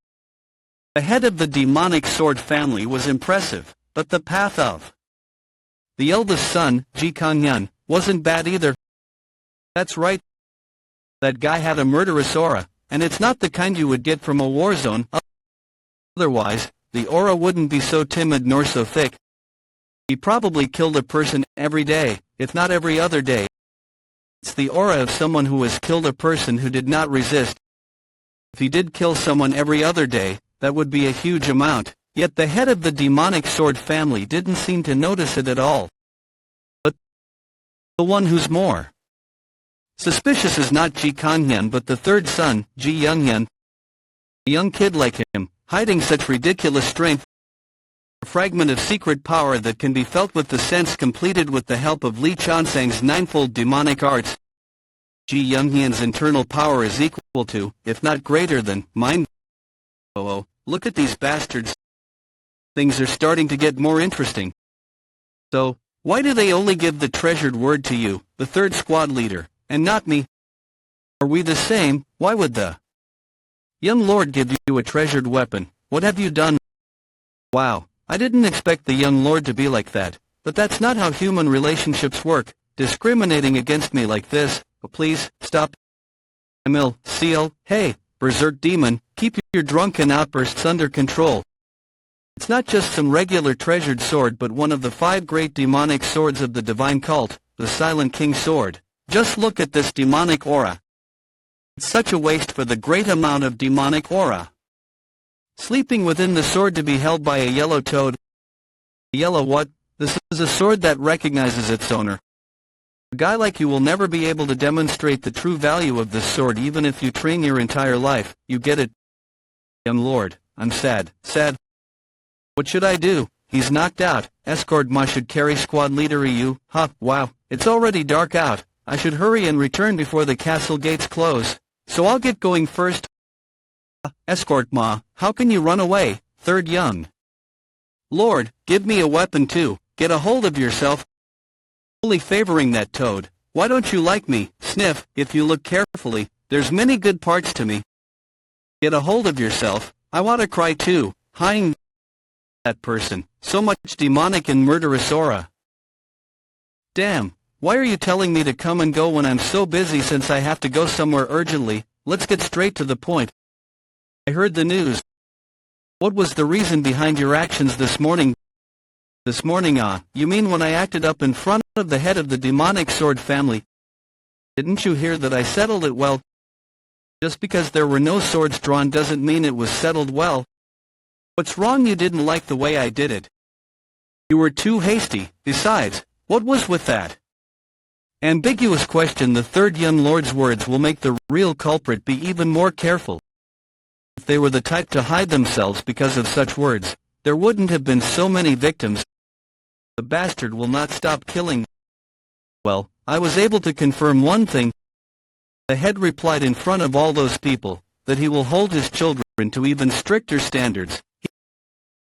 The head of the demonic sword family was impressive, but the path of the eldest son, Ji Kanghyun, wasn't bad either. That's right. That guy had a murderous aura, and it's not the kind you would get from a war zone. Otherwise, the aura wouldn't be so timid nor so thick. He probably killed a person every day, if not every other day. It's the aura of someone who has killed a person who did not resist. If he did kill someone every other day, that would be a huge amount, yet the head of the demonic sword family didn't seem to notice it at all. But the one who's more suspicious is not Ji Kanghyun but the third son, Ji Younghyun. A young kid like him, hiding such ridiculous strength, a fragment of secret power that can be felt with the sense completed with the help of Li Chansang's ninefold demonic arts. Ji Younghyun's internal power is equal to, if not greater than, mine. Oh, look at these bastards. Things are starting to get more interesting. So, why do they only give the treasured word to you, the third squad leader, and not me? Are we the same? Why would the young lord give you a treasured weapon? What have you done? Wow, I didn't expect the young lord to be like that, but that's not how human relationships work, discriminating against me like this. Oh, please, stop. Emil, Seal, hey, berserk demon, keep your drunken outbursts under control. It's not just some regular treasured sword but one of the 5 great demonic swords of the divine cult, the Silent King sword. Just look at this demonic aura. It's such a waste for the great amount of demonic aura sleeping within the sword to be held by a yellow toad. A yellow what? This is a sword that recognizes its owner. A guy like you will never be able to demonstrate the true value of this sword even if you train your entire life, you get it? Young lord, I'm sad. What should I do? He's knocked out. Escort Ma should carry squad leader Ryu. Huh, wow, it's already dark out. I should hurry and return before the castle gates close. So I'll get going first. Escort Ma, how can you run away? Third young lord, give me a weapon too. Get a hold of yourself. Only favoring that toad. Why don't you like me? Sniff, if you look carefully, there's many good parts to me. Get a hold of yourself. I want to cry too. Hein. That person. So much demonic and murderous aura. Damn, why are you telling me to come and go when I'm so busy since I have to go somewhere urgently? Let's get straight to the point. I heard the news. What was the reason behind your actions this morning? This morning, you mean when I acted up in front of the head of the demonic sword family? Didn't you hear that I settled it well? Just because there were no swords drawn doesn't mean it was settled well. What's wrong? You didn't like the way I did it. You were too hasty. Besides, what was with that ambiguous question? The third young lord's words will make the real culprit be even more careful. If they were the type to hide themselves because of such words, there wouldn't have been so many victims. The bastard will not stop killing. Well, I was able to confirm one thing. The head replied in front of all those people, that he will hold his children to even stricter standards.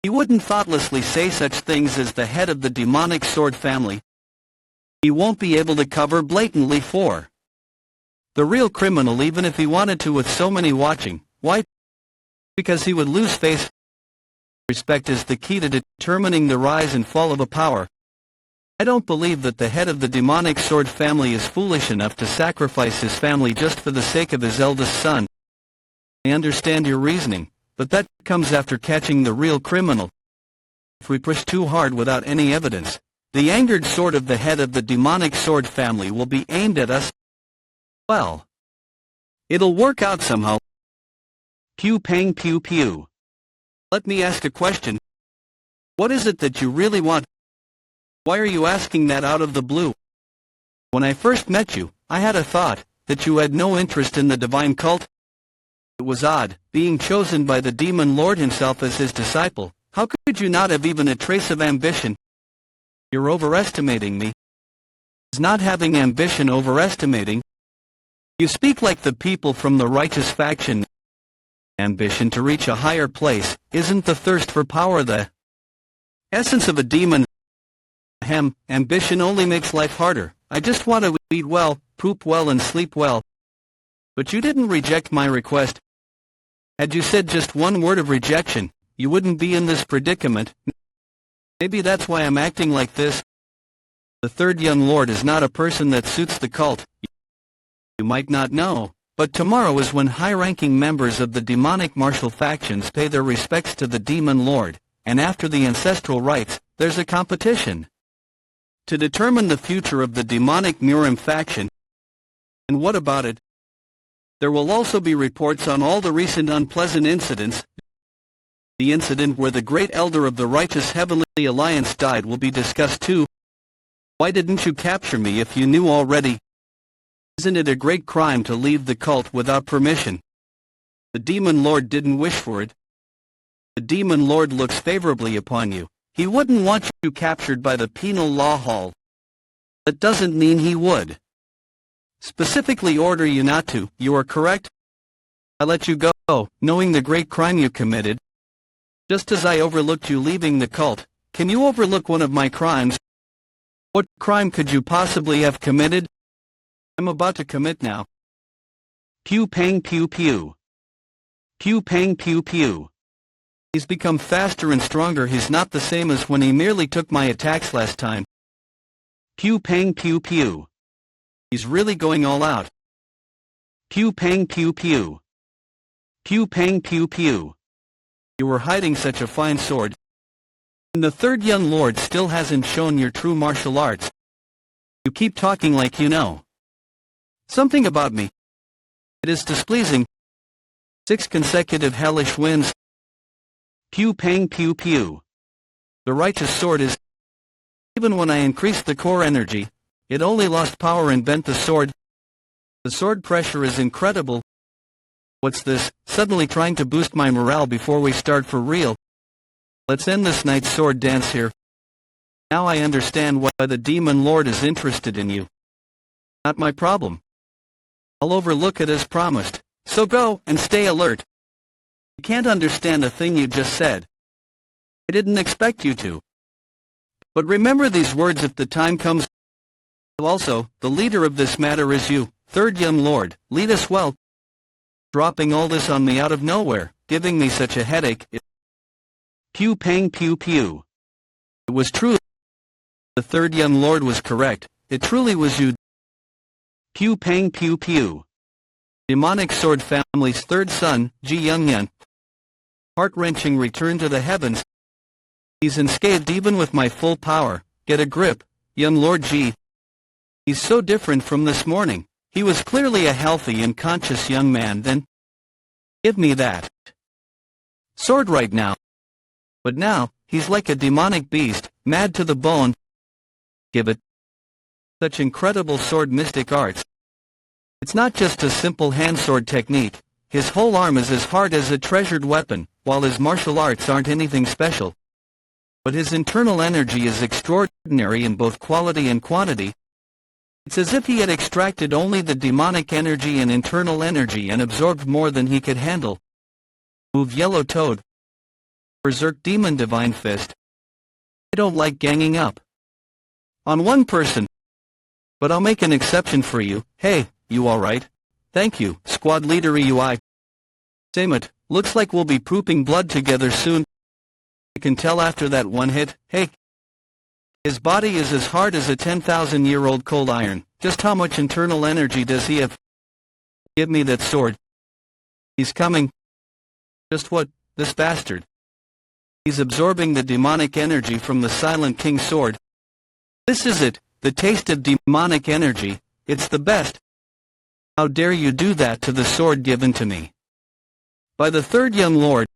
He wouldn't thoughtlessly say such things as the head of the demonic sword family. He won't be able to cover blatantly for the real criminal even if he wanted to with so many watching. Why? Because he would lose face. Respect is the key to determining the rise and fall of a power. I don't believe that the head of the demonic sword family is foolish enough to sacrifice his family just for the sake of his eldest son. I understand your reasoning, but that comes after catching the real criminal. If we push too hard without any evidence, the angered sword of the head of the demonic sword family will be aimed at us. Well, it'll work out somehow. Pew pang pew pew. Let me ask a question. What is it that you really want? Why are you asking that out of the blue? When I first met you, I had a thought, that you had no interest in the divine cult. It was odd, being chosen by the demon lord himself as his disciple. How could you not have even a trace of ambition? You're overestimating me. Is not having ambition overestimating? You speak like the people from the righteous faction. Ambition to reach a higher place, isn't the thirst for power the essence of a demon? Ambition only makes life harder. I just want to eat well, poop well and sleep well. But you didn't reject my request. Had you said just one word of rejection, you wouldn't be in this predicament. Maybe that's why I'm acting like this. The third young lord is not a person that suits the cult. You might not know, but tomorrow is when high-ranking members of the demonic martial factions pay their respects to the demon lord, and after the ancestral rites, there's a competition to determine the future of the Demonic Murim faction. And what about it? There will also be reports on all the recent unpleasant incidents. The incident where the great elder of the righteous Heavenly Alliance died will be discussed too. Why didn't you capture me if you knew already? Isn't it a great crime to leave the cult without permission? The Demon Lord didn't wish for it. The Demon Lord looks favorably upon you. He wouldn't want you captured by the penal law hall. That doesn't mean he would specifically order you not to. You are correct. I let you go, knowing the great crime you committed. Just as I overlooked you leaving the cult, can you overlook one of my crimes? What crime could you possibly have committed? I'm about to commit now. Pew pang pew pew. Pew pang pew pew. He's become faster and stronger. He's not the same as when he merely took my attacks last time. Pew pang pew pew. He's really going all out. Pew pang pew pew. Pew pang pew pew. You were hiding such a fine sword. And the third young lord still hasn't shown your true martial arts. You keep talking like you know something about me. It is displeasing. 6 consecutive hellish wins. Pew pang pew pew. The righteous sword is... Even when I increased the core energy, it only lost power and bent the sword. The sword pressure is incredible. What's this, suddenly trying to boost my morale before we start for real? Let's end this night's sword dance here. Now I understand why the Demon Lord is interested in you. Not my problem. I'll overlook it as promised, so go and stay alert. I can't understand a thing you just said. I didn't expect you to. But remember these words if the time comes. Also, the leader of this matter is you, third young lord. Lead us well. Dropping all this on me out of nowhere, giving me such a headache. Pew pang pew pew. It was true. The third young lord was correct. It truly was you. Pew pang pew pew. Demonic sword family's third son, Ji Youngyun. Heart-wrenching return to the heavens. He's unscathed even with my full power. Get a grip, young Lord Ji. He's so different from this morning. He was clearly a healthy and conscious young man then. Give me that sword right now. But now, he's like a demonic beast, mad to the bone. Give it. Such incredible sword mystic arts. It's not just a simple hand sword technique. His whole arm is as hard as a treasured weapon, while his martial arts aren't anything special. But his internal energy is extraordinary in both quality and quantity. It's as if he had extracted only the demonic energy and internal energy and absorbed more than he could handle. Move Yellow Toad. Berserk Demon Divine Fist. I don't like ganging up on one person. But I'll make an exception for you. Hey, you alright? Thank you, squad leader EUI. Same it, looks like we'll be pooping blood together soon. I can tell after that one hit. Hey. His body is as hard as a 10,000-year-old cold iron. Just how much internal energy does he have? Give me that sword. He's coming. Just what? This bastard. He's absorbing the demonic energy from the Silent King sword. This is it, the taste of demonic energy. It's the best. How dare you do that to the sword given to me by the third young lord?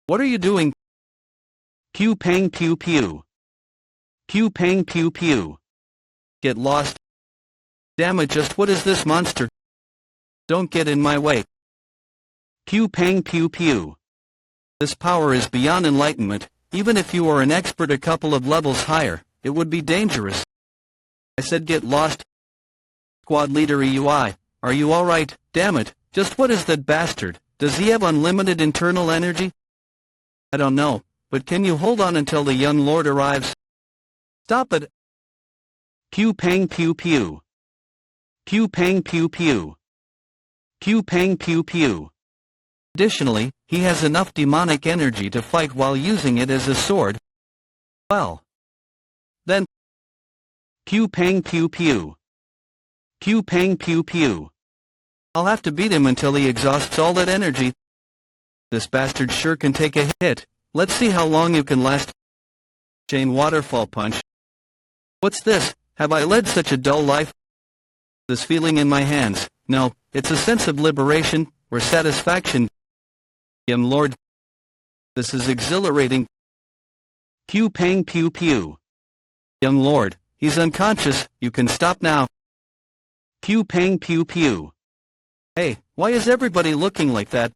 What are you doing? Pew pang pew pew. Pew pang pew pew. Get lost. Damn it, just what is this monster? Don't get in my way. Pew pang pew pew. This power is beyond enlightenment. Even if you were an expert a couple of levels higher, it would be dangerous. I said get lost. Squad leader EUI, are you alright? Damn it, just what is that bastard? Does he have unlimited internal energy? I don't know, but can you hold on until the young lord arrives? Stop it. Pew pang pew pew. Pew pang pew pew. Pew pang pew pew. Additionally, he has enough demonic energy to fight while using it as a sword. Well, then, Pew pang pew pew. Pew pang pew pew. I'll have to beat him until he exhausts all that energy. This bastard sure can take a hit. Let's see how long you can last. Chain waterfall punch. What's this? Have I led such a dull life? This feeling in my hands. No, it's a sense of liberation, or satisfaction. Lord. This is exhilarating. Pew pang pew pew. Young Lord, he's unconscious, you can stop now. Pew pang pew pew. Hey, why is everybody looking like that?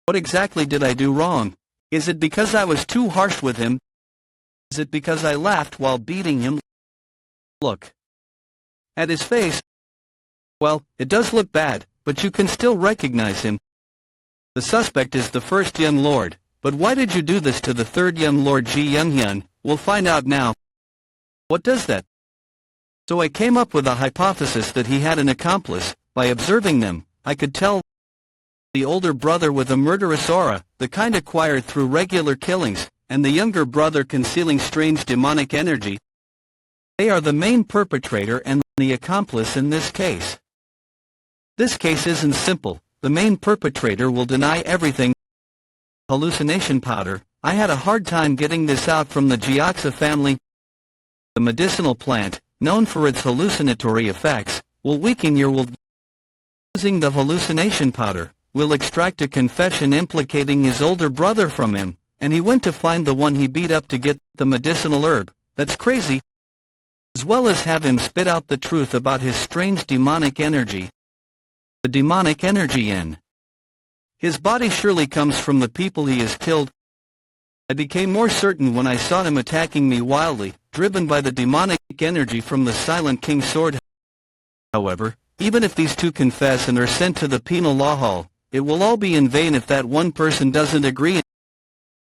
What exactly did I do wrong? Is it because I was too harsh with him? Is it because I laughed while beating him? Look at his face. Well, it does look bad, but you can still recognize him. The suspect is the first young lord, but why did you do this to the third young lord Ji Younghyun? We'll find out now. What does that? So I came up with a hypothesis that he had an accomplice. By observing them, I could tell the older brother with a murderous aura, the kind acquired through regular killings, and the younger brother concealing strange demonic energy. They are the main perpetrator and the accomplice in this case. This case isn't simple. The main perpetrator will deny everything. Hallucination powder. I had a hard time getting this out from the Jiaxa family. The medicinal plant, known for its hallucinatory effects, will weaken your will. Using the hallucination powder, will extract a confession implicating his older brother from him, and he went to find the one he beat up to get the medicinal herb. That's crazy. As well as have him spit out the truth about his strange demonic energy. The demonic energy in his body surely comes from the people he has killed. I became more certain when I saw him attacking me wildly, driven by the demonic energy from the Silent King's sword. However, even if these two confess and are sent to the penal law hall, it will all be in vain if that one person doesn't agree.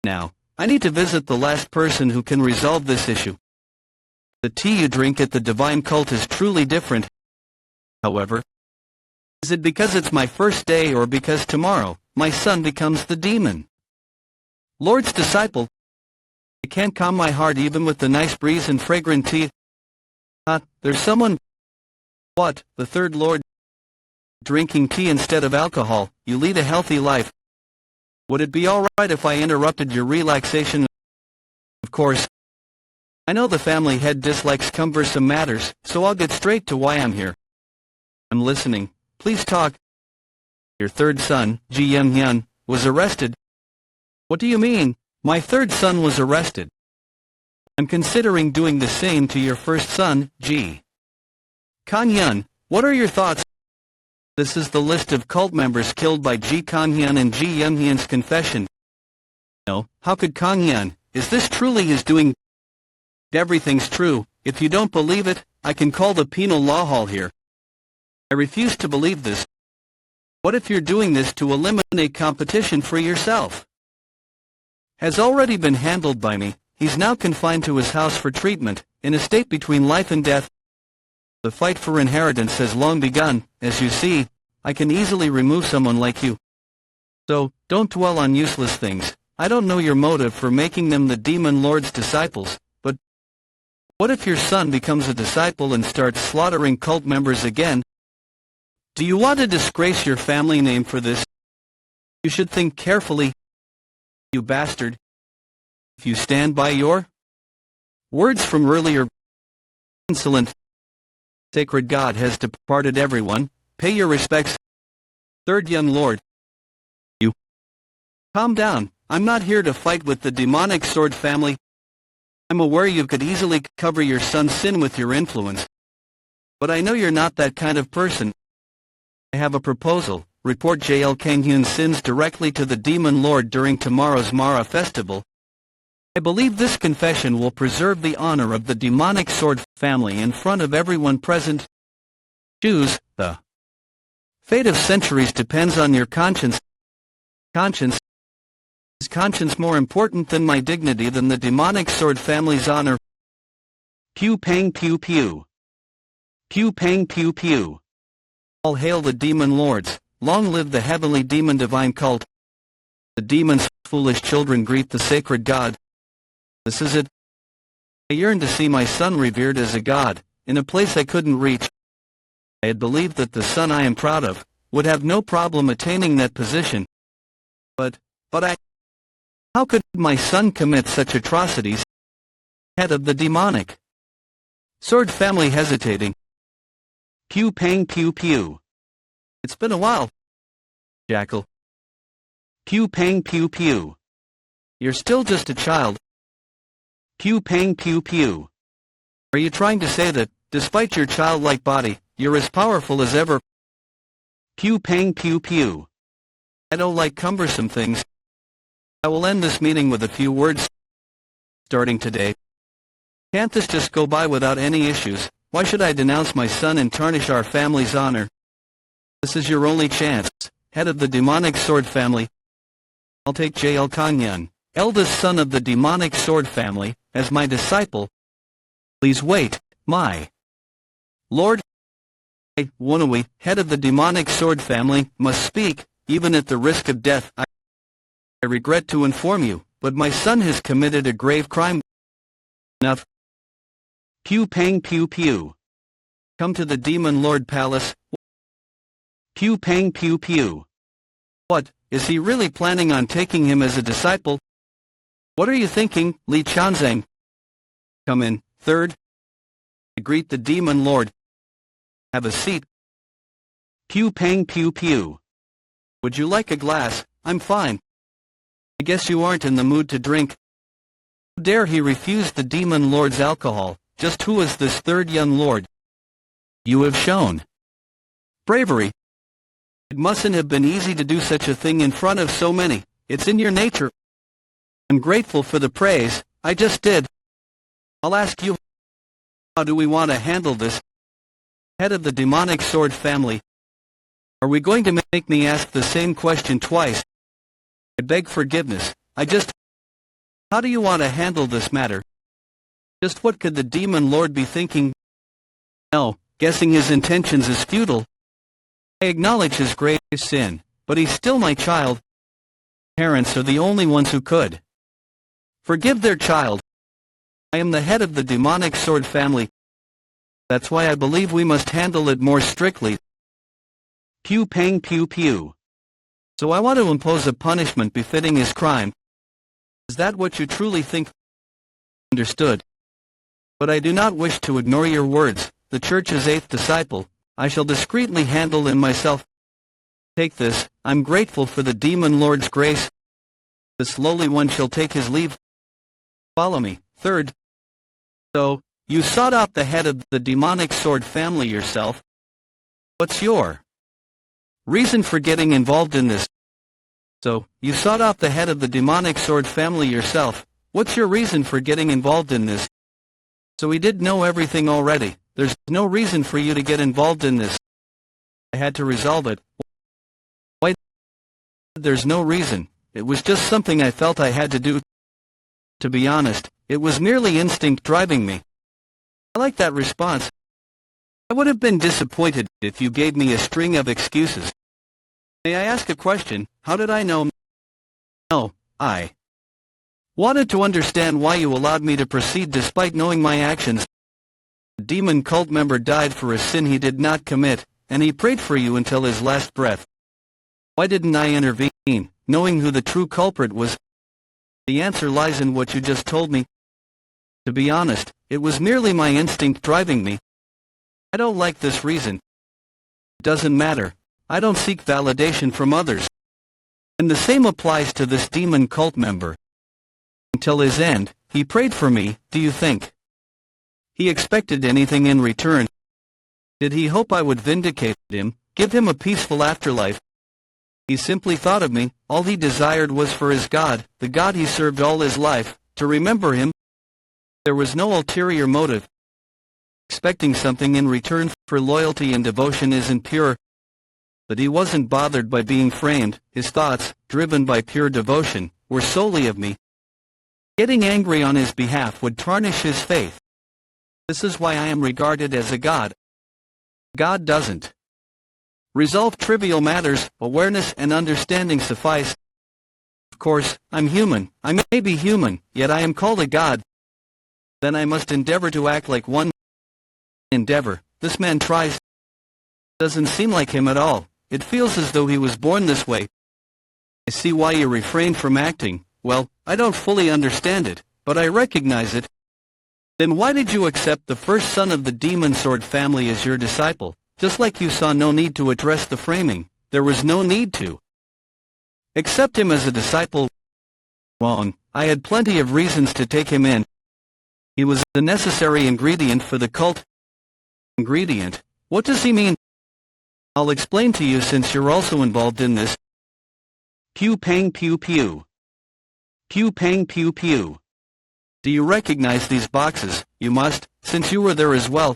Now, I need to visit the last person who can resolve this issue. The tea you drink at the divine cult is truly different. However, is it because it's my first day or because tomorrow, my son becomes the demon Lord's disciple? I can't calm my heart even with the nice breeze and fragrant tea. There's someone. What, the third Lord? Drinking tea instead of alcohol, you lead a healthy life. Would it be alright if I interrupted your relaxation? Of course. I know the family head dislikes cumbersome matters, so I'll get straight to why I'm here. I'm listening. Please talk. Your third son, Ji Younghyun, was arrested. What do you mean? My third son was arrested. I'm considering doing the same to your first son, Ji Kanhyun. What are your thoughts? This is the list of cult members killed by Ji Kanhyun and Ji Younghyun's confession. No, how could Kanhyun? Is this truly his doing? Everything's true. If you don't believe it, I can call the penal law hall here. I refuse to believe this. What if you're doing this to eliminate competition for yourself? Has already been handled by me. He's now confined to his house for treatment, in a state between life and death. The fight for inheritance has long begun. As you see, I can easily remove someone like you. So, don't dwell on useless things. I don't know your motive for making them the demon lord's disciples, but what if your son becomes a disciple and starts slaughtering cult members again? Do you want to disgrace your family name for this? You should think carefully, you bastard. If you stand by your words from earlier, insolent. Sacred God has departed. Everyone, pay your respects. Third young lord. You. Calm down. I'm not here to fight with the demonic sword family. I'm aware you could easily cover your son's sin with your influence. But I know you're not that kind of person. I have a proposal. Report JL Kangyun's sins directly to the Demon Lord during tomorrow's Mara festival. I believe this confession will preserve the honor of the demonic sword family in front of everyone present. Choose. The fate of centuries depends on your conscience. Conscience. Is conscience more important than my dignity, than the demonic sword family's honor? Pew pang pew pew. Pew pang pew pew. All hail the demon lords. long live the heavenly demon divine cult. The demon's foolish children greet the sacred god. This is it. I yearned to see my son revered as a god, in a place I couldn't reach. I had believed that the son I am proud of would have no problem attaining that position. But how could my son commit such atrocities? Head of the demonic sword family hesitating. Pew pang pew pew. It's been a while, Jackal. Pew pang pew pew. You're still just a child. Pew pang pew pew. Are you trying to say that, despite your childlike body, you're as powerful as ever? Pew pang pew pew. I don't like cumbersome things. I will end this meeting with a few words. Starting today. Can't this just go by without any issues? Why should I denounce my son and tarnish our family's honor? This is your only chance, head of the demonic sword family. I'll take J.L. Kanyan, eldest son of the demonic sword family, as my disciple. Please wait, my lord. I, Wonowi, head of the demonic sword family, must speak, even at the risk of death. I regret to inform you, but my son has committed a grave crime. Enough. Pew pang pew pew. Come to the Demon Lord Palace. Pew pang pew pew. What, is he really planning on taking him as a disciple? What are you thinking, Li Chanzang? Come in, third. I greet the Demon Lord. Have a seat. Pew pang pew pew. Would you like a glass? I'm fine. I guess you aren't in the mood to drink. How dare he refuse the Demon Lord's alcohol? Just who is this third young lord? You have shown bravery. It mustn't have been easy to do such a thing in front of so many. It's in your nature. I'm grateful for the praise. I just did. I'll ask you, how do we want to handle this? Head of the demonic sword family. Are we going to make me ask the same question twice? I beg forgiveness. How do you want to handle this matter? Just what could the Demon Lord be thinking? No, guessing his intentions is futile. I acknowledge his grave sin, but he's still my child. Parents are the only ones who could forgive their child. I am the head of the demonic sword family. That's why I believe we must handle it more strictly. Pew pang pew pew. So I want to impose a punishment befitting his crime. Is that what you truly think? Understood. But I do not wish to ignore your words. The Church's eighth disciple, I shall discreetly handle in myself. Take this, I'm grateful for the Demon Lord's grace. This lowly one shall take his leave. Follow me, third. So, you sought out the head of the demonic sword family yourself. What's your reason for getting involved in this? So, you sought out the head of the demonic sword family yourself. What's your reason for getting involved in this? So we did know everything already. There's no reason for you to get involved in this. I had to resolve it. Why? There's no reason. It was just something I felt I had to do. To be honest, it was merely instinct driving me. I like that response. I would have been disappointed if you gave me a string of excuses. May I ask a question? How did I know? No, I wanted to understand why you allowed me to proceed despite knowing my actions. A demon cult member died for a sin he did not commit, and he prayed for you until his last breath. Why didn't I intervene, knowing who the true culprit was? The answer lies in what you just told me. To be honest, it was merely my instinct driving me. I don't like this reason. It doesn't matter. I don't seek validation from others. And the same applies to this demon cult member. Until his end, he prayed for me. Do you think he expected anything in return? Did he hope I would vindicate him, give him a peaceful afterlife? He simply thought of me. All he desired was for his God, the God he served all his life, to remember him. There was no ulterior motive. Expecting something in return for loyalty and devotion isn't pure. But he wasn't bothered by being framed. His thoughts, driven by pure devotion, were solely of me. Getting angry on his behalf would tarnish his faith. This is why I am regarded as a god. God doesn't resolve trivial matters, awareness and understanding suffice. Of course, I'm human, I may be human, yet I am called a god. Then I must endeavor to act like one. Endeavor, this man tries. Doesn't seem like him at all, it feels as though he was born this way. I see why you refrain from acting. Well, I don't fully understand it, but I recognize it. Then why did you accept the first son of the demon sword family as your disciple? Just like you saw no need to address the framing, there was no need to accept him as a disciple. Wrong, I had plenty of reasons to take him in. He was the necessary ingredient for the cult. Ingredient? What does he mean? I'll explain to you since you're also involved in this. Pew pang pew pew. Pew pang pew pew. Do you recognize these boxes? You must, since you were there as well.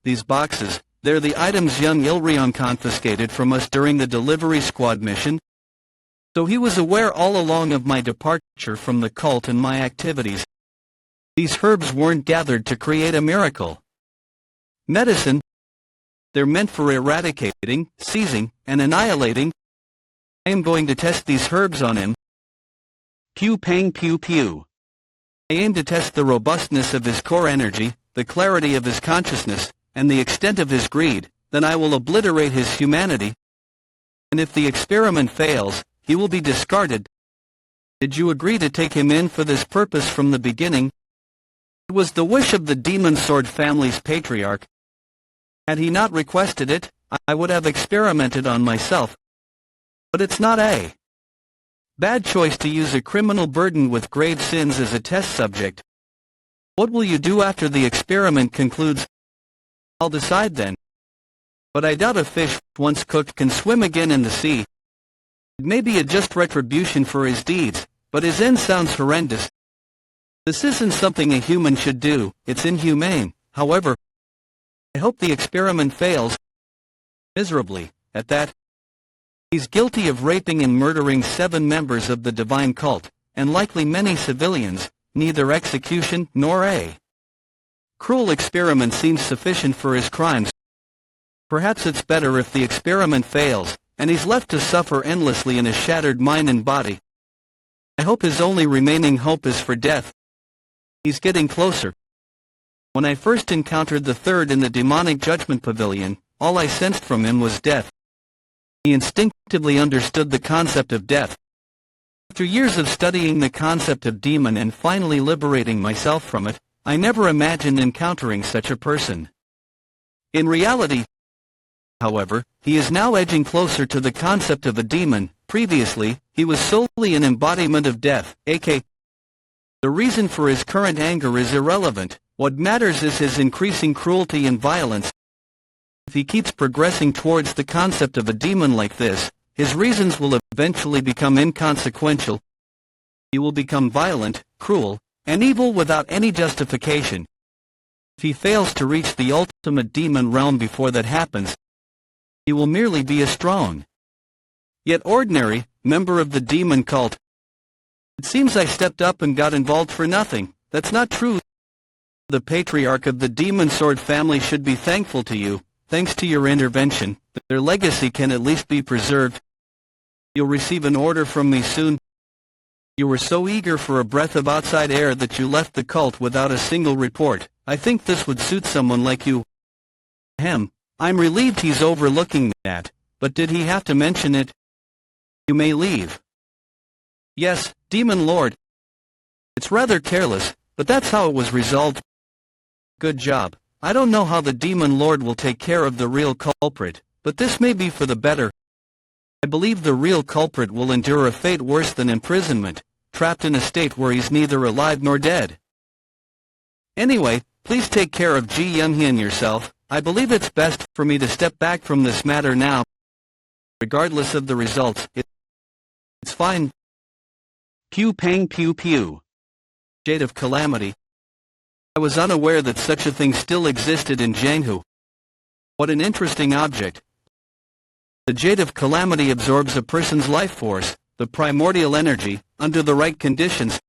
These boxes, they're the items young Ilrion confiscated from us during the delivery squad mission. So he was aware all along of my departure from the cult and my activities. These herbs weren't gathered to create a miracle. Medicine. They're meant for eradicating, seizing, and annihilating. I am going to test these herbs on him. Pew pang pew pew. I aim to test the robustness of his core energy, the clarity of his consciousness, and the extent of his greed. Then I will obliterate his humanity. And if the experiment fails, he will be discarded. Did you agree to take him in for this purpose from the beginning? It was the wish of the Demon Sword family's patriarch. Had he not requested it, I would have experimented on myself. But it's not a bad choice to use a criminal burdened with grave sins as a test subject. What will you do after the experiment concludes? I'll decide then. But I doubt a fish, once cooked, can swim again in the sea. It may be a just retribution for his deeds, but his end sounds horrendous. This isn't something a human should do, it's inhumane. However, I hope the experiment fails miserably, at that. He's guilty of raping and murdering 7 members of the divine cult, and likely many civilians. Neither execution nor a cruel experiment seems sufficient for his crimes. Perhaps it's better if the experiment fails, and he's left to suffer endlessly in a shattered mind and body. I hope his only remaining hope is for death. He's getting closer. When I first encountered the third in the demonic judgment pavilion, all I sensed from him was death. He instinctively understood the concept of death. After years of studying the concept of demon and finally liberating myself from it, I never imagined encountering such a person. In reality, however, he is now edging closer to the concept of a demon. Previously, he was solely an embodiment of death, aka the reason for his current anger is irrelevant. What matters is his increasing cruelty and violence. If he keeps progressing towards the concept of a demon like this, his reasons will eventually become inconsequential. He will become violent, cruel, and evil without any justification. If he fails to reach the ultimate demon realm before that happens, he will merely be a strong, yet ordinary, member of the demon cult. It seems I stepped up and got involved for nothing. That's not true. The patriarch of the Demon Sword family should be thankful to you. Thanks to your intervention, their legacy can at least be preserved. You'll receive an order from me soon. You were so eager for a breath of outside air that you left the cult without a single report. I think this would suit someone like you. I'm relieved he's overlooking that, but did he have to mention it? You may leave. Yes, Demon Lord. It's rather careless, but that's how it was resolved. Good job. I don't know how the Demon Lord will take care of the real culprit, but this may be for the better. I believe the real culprit will endure a fate worse than imprisonment, trapped in a state where he's neither alive nor dead. Anyway, please take care of Ji Young-hee and yourself. I believe it's best for me to step back from this matter now. Regardless of the results, it's fine. Pew pang pew pew. Jade of Calamity. I was unaware that such a thing still existed in Jianghu. What an interesting object. The Jade of Calamity absorbs a person's life force, the primordial energy, under the right conditions.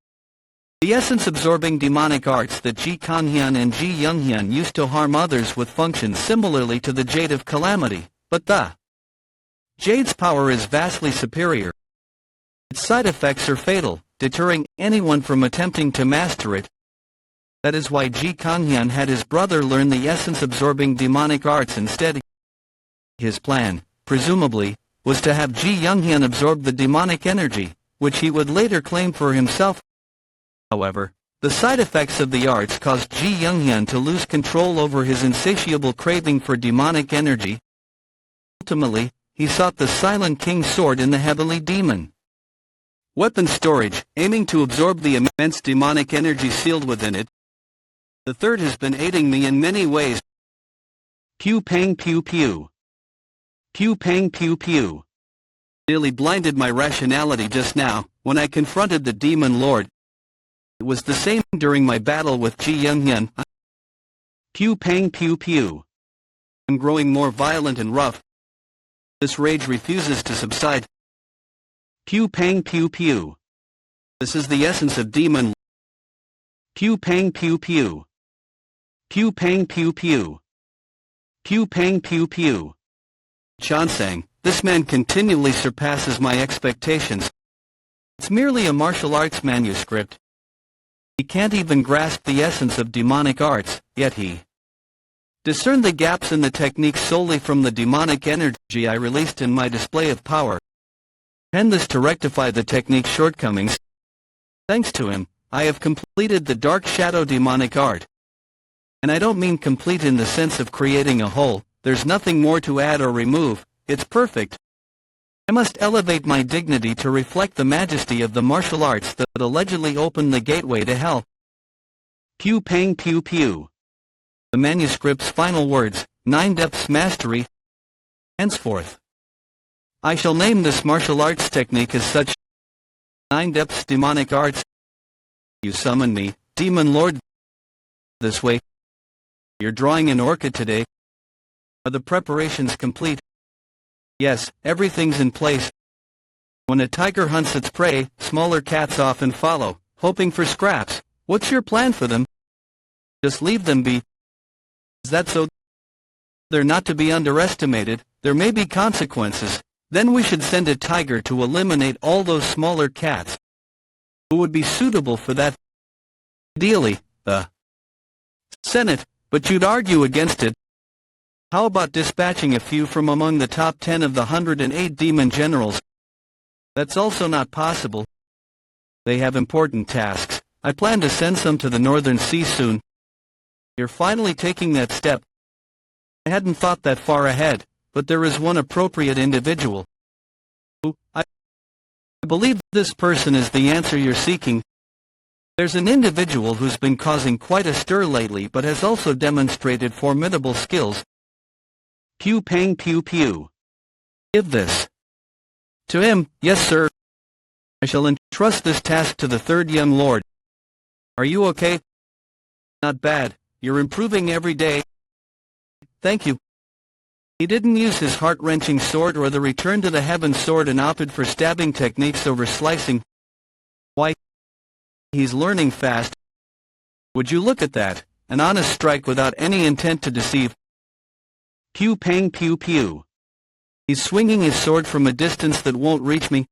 The essence-absorbing demonic arts that Ji Kanhyun and Ji Younghyun used to harm others with functions similarly to the Jade of Calamity. but the Jade's power is vastly superior. Its side effects are fatal, deterring anyone from attempting to master it. That is why Ji Kanghyun had his brother learn the essence-absorbing demonic arts instead. His plan, presumably, was to have Ji Younghyun absorb the demonic energy, which he would later claim for himself. However, the side effects of the arts caused Ji Younghyun to lose control over his insatiable craving for demonic energy. Ultimately, he sought the Silent King's sword in the Heavenly Demon weapon storage, aiming to absorb the immense demonic energy sealed within it. The third has been aiding me in many ways. Pew pang pew pew. Pew pang pew pew. Nearly blinded my rationality just now, when I confronted the Demon Lord. It was the same during my battle with Ji Younghyun. Pew pang pew pew. I'm growing more violent and rough. This rage refuses to subside. Pew pang pew pew. This is the essence of demon. Pew pang pew pew. Pew pang pew pew. Pew pang pew pew. Chansang, this man continually surpasses my expectations. It's merely a martial arts manuscript. He can't even grasp the essence of demonic arts, yet he discerned the gaps in the technique solely from the demonic energy I released in my display of power. And this to rectify the technique's shortcomings. Thanks to him, I have completed the Dark Shadow demonic art. And I don't mean complete in the sense of creating a whole, there's nothing more to add or remove, it's perfect. I must elevate my dignity to reflect the majesty of the martial arts that allegedly opened the gateway to hell. Pew pang pew pew. The manuscript's final words, 9 depths mastery. Henceforth, I shall name this martial arts technique as such. 9 depths demonic arts. You summon me, Demon Lord. This way. You're drawing an orchid today. Are the preparations complete? Yes, everything's in place. When a tiger hunts its prey, smaller cats often follow, hoping for scraps. What's your plan for them? Just leave them be. Is that so? They're not to be underestimated, there may be consequences. Then we should send a tiger to eliminate all those smaller cats. Who would be suitable for that? Ideally, the Senate, but you'd argue against it. How about dispatching a few from among the top 10 of the 108 demon generals? That's also not possible. They have important tasks. I plan to send some to the Northern Sea soon. You're finally taking that step. I hadn't thought that far ahead, but there is one appropriate individual. I believe this person is the answer you're seeking. There's an individual who's been causing quite a stir lately but has also demonstrated formidable skills. Pew pang pew pew. Give this to him. Yes, sir. I shall entrust this task to the third young lord. Are you okay? Not bad. You're improving every day. Thank you. He didn't use his heart-wrenching sword or the return to the heaven sword and opted for stabbing techniques over slicing. Why? He's learning fast. Would you look at that? An honest strike without any intent to deceive. Pew pang pew pew. He's swinging his sword from a distance that won't reach me.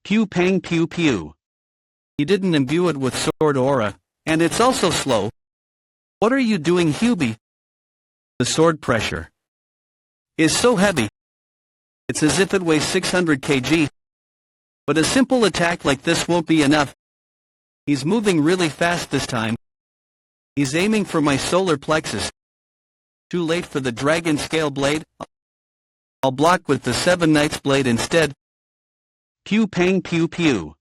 Pew pang pew pew. He didn't imbue it with sword aura, and it's also slow. What are you doing, Hubie? The sword pressure is so heavy. It's as if it weighs 600 kg. But a simple attack like this won't be enough. He's moving really fast this time. He's aiming for my solar plexus. Too late for the dragon scale blade. I'll block with the Seven Knights blade instead. Pew pang pew pew.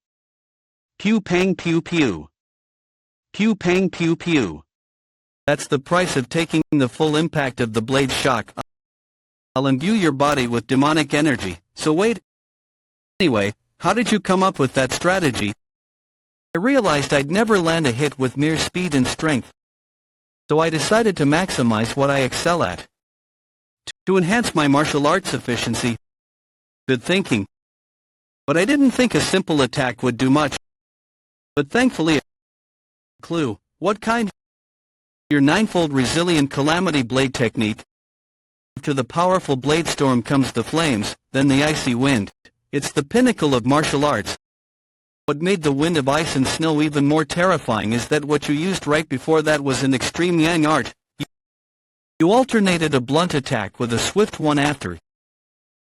Pew pang pew pew. Pew pang pew pew. That's the price of taking the full impact of the blade's shock. I'll imbue your body with demonic energy, so wait. Anyway, how did you come up with that strategy? I realized I'd never land a hit with mere speed and strength. So I decided to maximize what I excel at. To enhance my martial arts efficiency. Good thinking. But I didn't think a simple attack would do much. But thankfully, clue, what kind? Your ninefold resilient calamity blade technique. to the powerful blade storm comes the flames, then the icy wind. It's the pinnacle of martial arts. What made the wind of ice and snow even more terrifying is that what you used right before that was an extreme yang art. You alternated a blunt attack with a swift one after.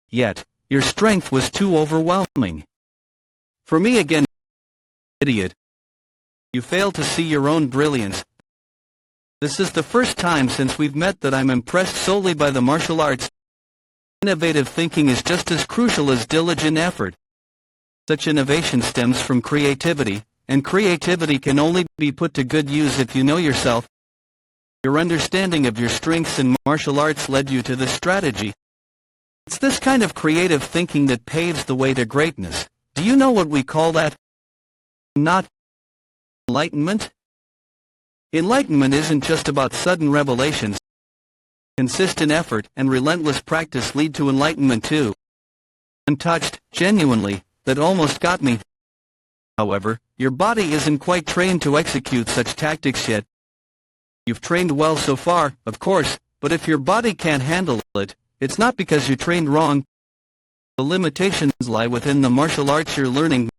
Yet, your strength was too overwhelming. For me again, idiot. You fail to see your own brilliance. This is the first time since we've met that I'm impressed solely by the martial arts. Innovative thinking is just as crucial as diligent effort. Such innovation stems from creativity, and creativity can only be put to good use if you know yourself. Your understanding of your strengths in martial arts led you to this strategy. It's this kind of creative thinking that paves the way to greatness. Do you know what we call that? Not enlightenment? Enlightenment isn't just about sudden revelations. Consistent effort and relentless practice lead to enlightenment too. Untouched, genuinely, that almost got me. However, your body isn't quite trained to execute such tactics yet. You've trained well so far, of course, but if your body can't handle it, it's not because you trained wrong. The limitations lie within the martial arts you're learning.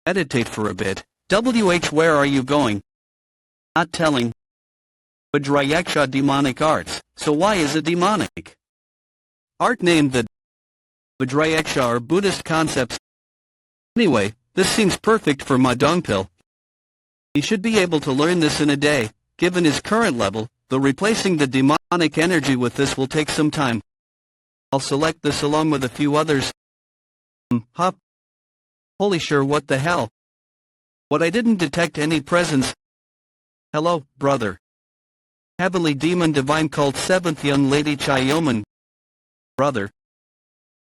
Meditate for a bit. Where are you going? Not telling. Vajrayaksha demonic arts, so why is it demonic? Art named the Vajrayaksha are Buddhist concepts. Anyway, this seems perfect for Ma Dongpil. He should be able to learn this in a day, given his current level, though replacing the demonic energy with this will take some time. I'll select this along with a few others. Holy sure, what the hell? What, I didn't detect any presence. Hello, brother. Heavenly Demon Divine Cult 7th Young Lady Chayoman. Brother.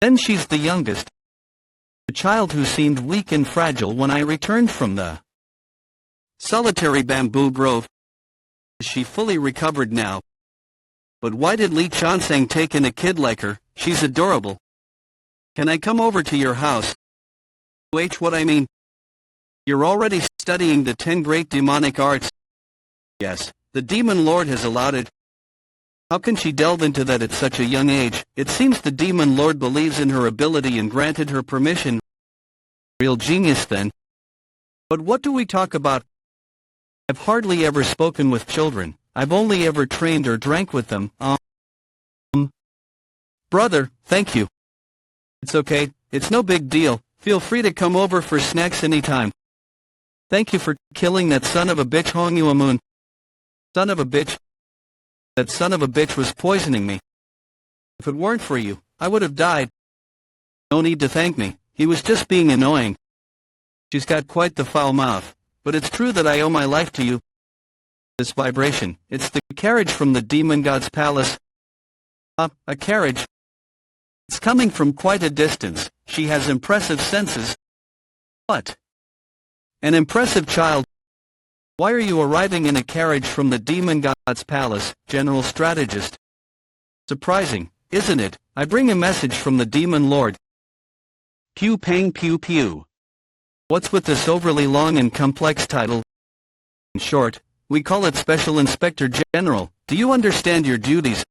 Then she's the youngest. The child who seemed weak and fragile when I returned from the solitary bamboo grove. Is she fully recovered now? But why did Li Chansang take in a kid like her? She's adorable. Can I come over to your house? What I mean? You're already studying the 10 great demonic arts. Yes, the Demon Lord has allowed it. How can she delve into that at such a young age? It seems the Demon Lord believes in her ability and granted her permission. Real genius then. But what do we talk about? I've hardly ever spoken with children. I've only ever trained or drank with them. Brother, thank you. It's okay, it's no big deal. Feel free to come over for snacks anytime. Thank you for killing that son of a bitch Hongyuamun. Son of a bitch. That son of a bitch was poisoning me. If it weren't for you, I would have died. No need to thank me, he was just being annoying. She's got quite the foul mouth, but it's true that I owe my life to you. This vibration, it's the carriage from the demon god's palace. A carriage. It's coming from quite a distance. She has impressive senses. What? An impressive child. Why are you arriving in a carriage from the demon god's palace, general strategist? Surprising, isn't it? I bring a message from the demon lord. Pew pang pew pew. What's with this overly long and complex title? In short, we call it Special Inspector General. Do you understand your duties?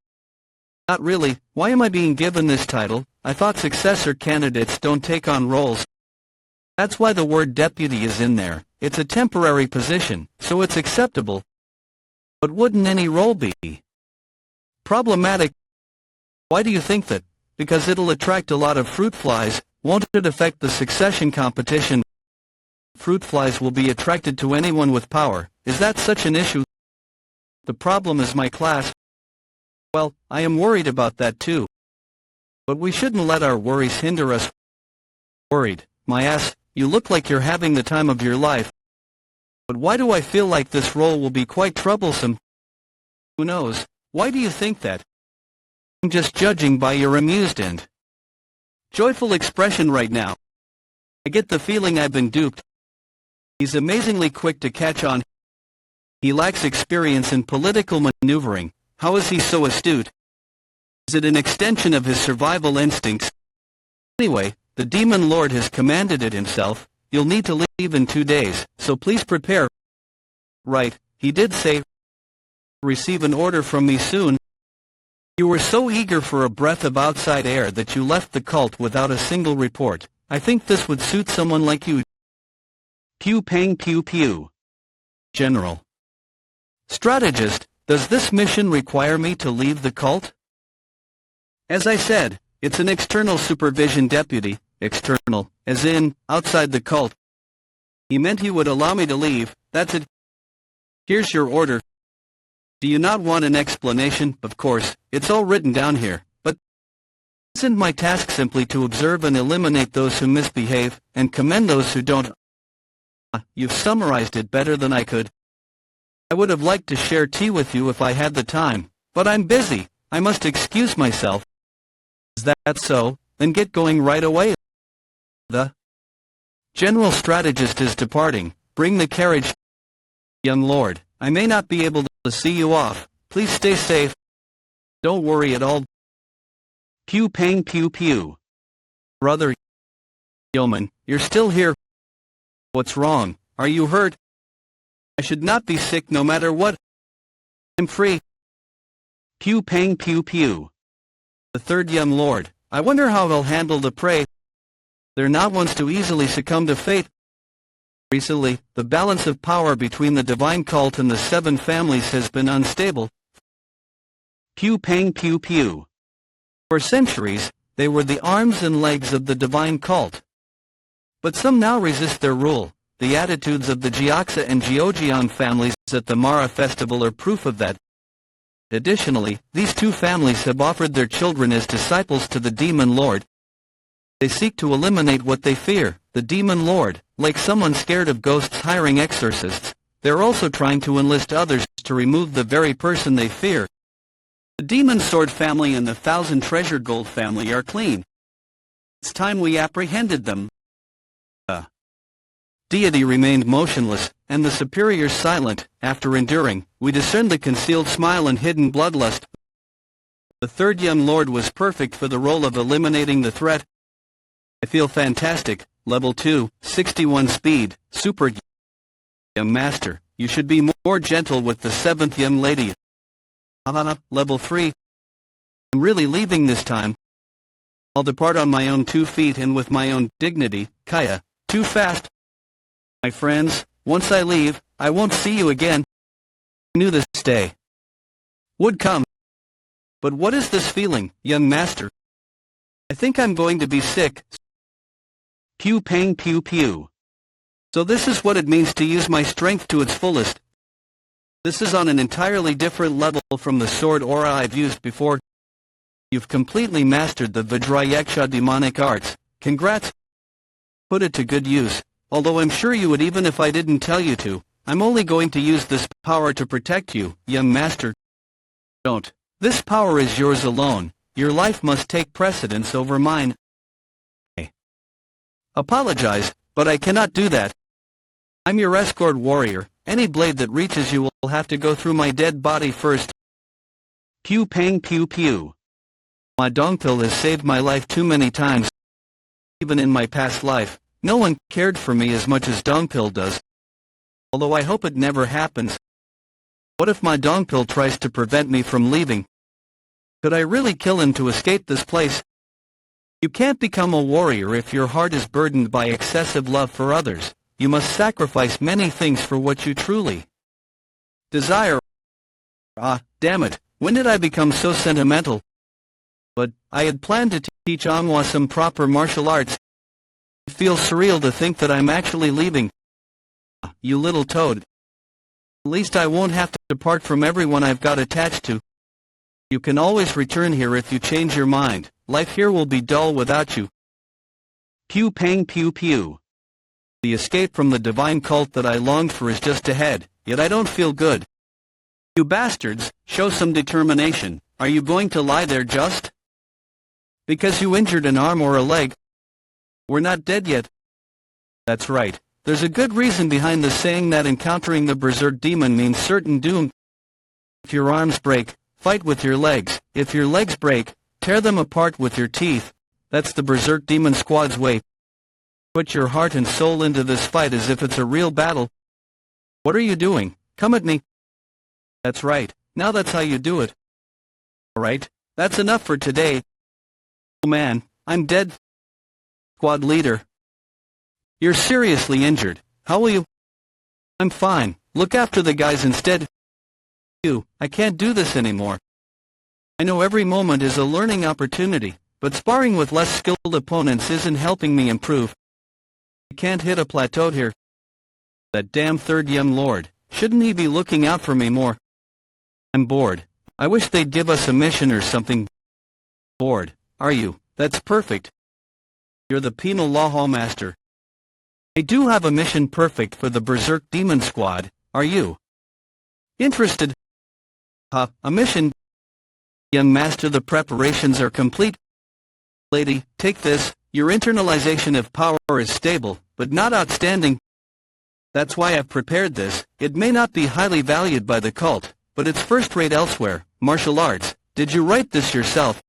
Not really. Why am I being given this title? I thought successor candidates don't take on roles. That's why the word deputy is in there. It's a temporary position, so it's acceptable. But wouldn't any role be problematic? Why do you think that? Because it'll attract a lot of fruit flies. Won't it affect the succession competition? Fruit flies will be attracted to anyone with power. Is that such an issue? The problem is my class. Well, I am worried about that too. But we shouldn't let our worries hinder us. Worried, my ass, you look like you're having the time of your life. But why do I feel like this role will be quite troublesome? Who knows? Why do you think that? I'm just judging by your amused and joyful expression right now. I get the feeling I've been duped. He's amazingly quick to catch on. He lacks experience in political maneuvering. How is he so astute? Is it an extension of his survival instincts? Anyway, the Demon Lord has commanded it himself. You'll need to leave in 2 days, so please prepare. Right, he did say, receive an order from me soon. You were so eager for a breath of outside air that you left the cult without a single report. I think this would suit someone like you. Pew pang pew pew. General. Strategist, does this mission require me to leave the cult? As I said, it's an external supervision deputy, external, as in, outside the cult. He meant he would allow me to leave, that's it. Here's your order. Do you not want an explanation? Of course, it's all written down here, but isn't my task simply to observe and eliminate those who misbehave, and commend those who don't? You've summarized it better than I could. I would have liked to share tea with you if I had the time, but I'm busy. I must excuse myself. Is that so? Then get going right away. The general strategist is departing. Bring the carriage. Young lord, I may not be able to see you off. Please stay safe. Don't worry at all. Pew pang pew pew. Brother yeoman, you're still here. What's wrong? Are you hurt? I should not be sick no matter what. I'm free. Pew pang pew pew. The third young lord, I wonder how they'll handle the prey. They're not ones to easily succumb to fate. Recently, the balance of power between the divine cult and the 7 families has been unstable. Pew pang pew pew. For centuries, they were the arms and legs of the divine cult. But some now resist their rule. The attitudes of the Gyeoksa and Jeojeon families at the Mara festival are proof of that. Additionally, these 2 families have offered their children as disciples to the demon lord. They seek to eliminate what they fear, the demon lord. Like someone scared of ghosts hiring exorcists, they're also trying to enlist others to remove the very person they fear. The demon sword family and the 1,000 treasure gold family are clean. It's time we apprehended them. The deity remained motionless, and the superiors silent. After enduring, we discerned the concealed smile and hidden bloodlust. The third young lord was perfect for the role of eliminating the threat. I feel fantastic. Level 2, 61 speed, super. Young master, you should be more gentle with the 7th young lady. Level 3. I'm really leaving this time. I'll depart on my own 2 feet and with my own dignity. Kaya, too fast. My friends, once I leave, I won't see you again. I knew this day would come. But what is this feeling, young master? I think I'm going to be sick. Pew pang pew pew. So this is what it means to use my strength to its fullest. This is on an entirely different level from the sword aura I've used before. You've completely mastered the Vajrayeksha demonic arts. Congrats. Put it to good use, although I'm sure you would even if I didn't tell you to. I'm only going to use this power to protect you, young master. Don't. This power is yours alone. Your life must take precedence over mine. Apologize, but I cannot do that. I'm your escort warrior. Any blade that reaches you will have to go through my dead body first. Pew pang pew pew. My dongpil has saved my life too many times. Even in my past life, no one cared for me as much as dongpil does. Although I hope it never happens. What if my dongpil tries to prevent me from leaving? Could I really kill him to escape this place? You can't become a warrior if your heart is burdened by excessive love for others. You must sacrifice many things for what you truly desire. Ah, damn it, when did I become so sentimental? But I had planned to teach Manhwa some proper martial arts. It feels surreal to think that I'm actually leaving. You little toad. At least I won't have to depart from everyone I've got attached to. You can always return here if you change your mind. Life here will be dull without you. Pew pang pew pew. The escape from the divine cult that I longed for is just ahead, yet I don't feel good. You bastards, show some determination. Are you going to lie there just because you injured an arm or a leg? We're not dead yet. That's right. There's a good reason behind the saying that encountering the berserk demon means certain doom. If your arms break, fight with your legs. If your legs break, tear them apart with your teeth. That's the berserk demon squad's way. Put your heart and soul into this fight as if it's a real battle. What are you doing? Come at me. That's right. Now that's how you do it. Alright, That's enough for today. Oh man, I'm dead. Squad leader. You're seriously injured. How will you? I'm fine. Look after the guys instead. I can't do this anymore. I know every moment is a learning opportunity, but sparring with less skilled opponents isn't helping me improve. I can't hit a plateau here. That damn third young lord, shouldn't he be looking out for me more? I'm bored. I wish they'd give us a mission or something. Bored, are you? That's perfect. You're the penal law hall master. I do have a mission perfect for the Berserk Demon Squad, are you? Interested? A mission? Young master, the preparations are complete. Lady, take this. Your internalization of power is stable, but not outstanding. That's why I've prepared this. It may not be highly valued by the cult, but it's first-rate elsewhere. Martial arts. Did you write this yourself?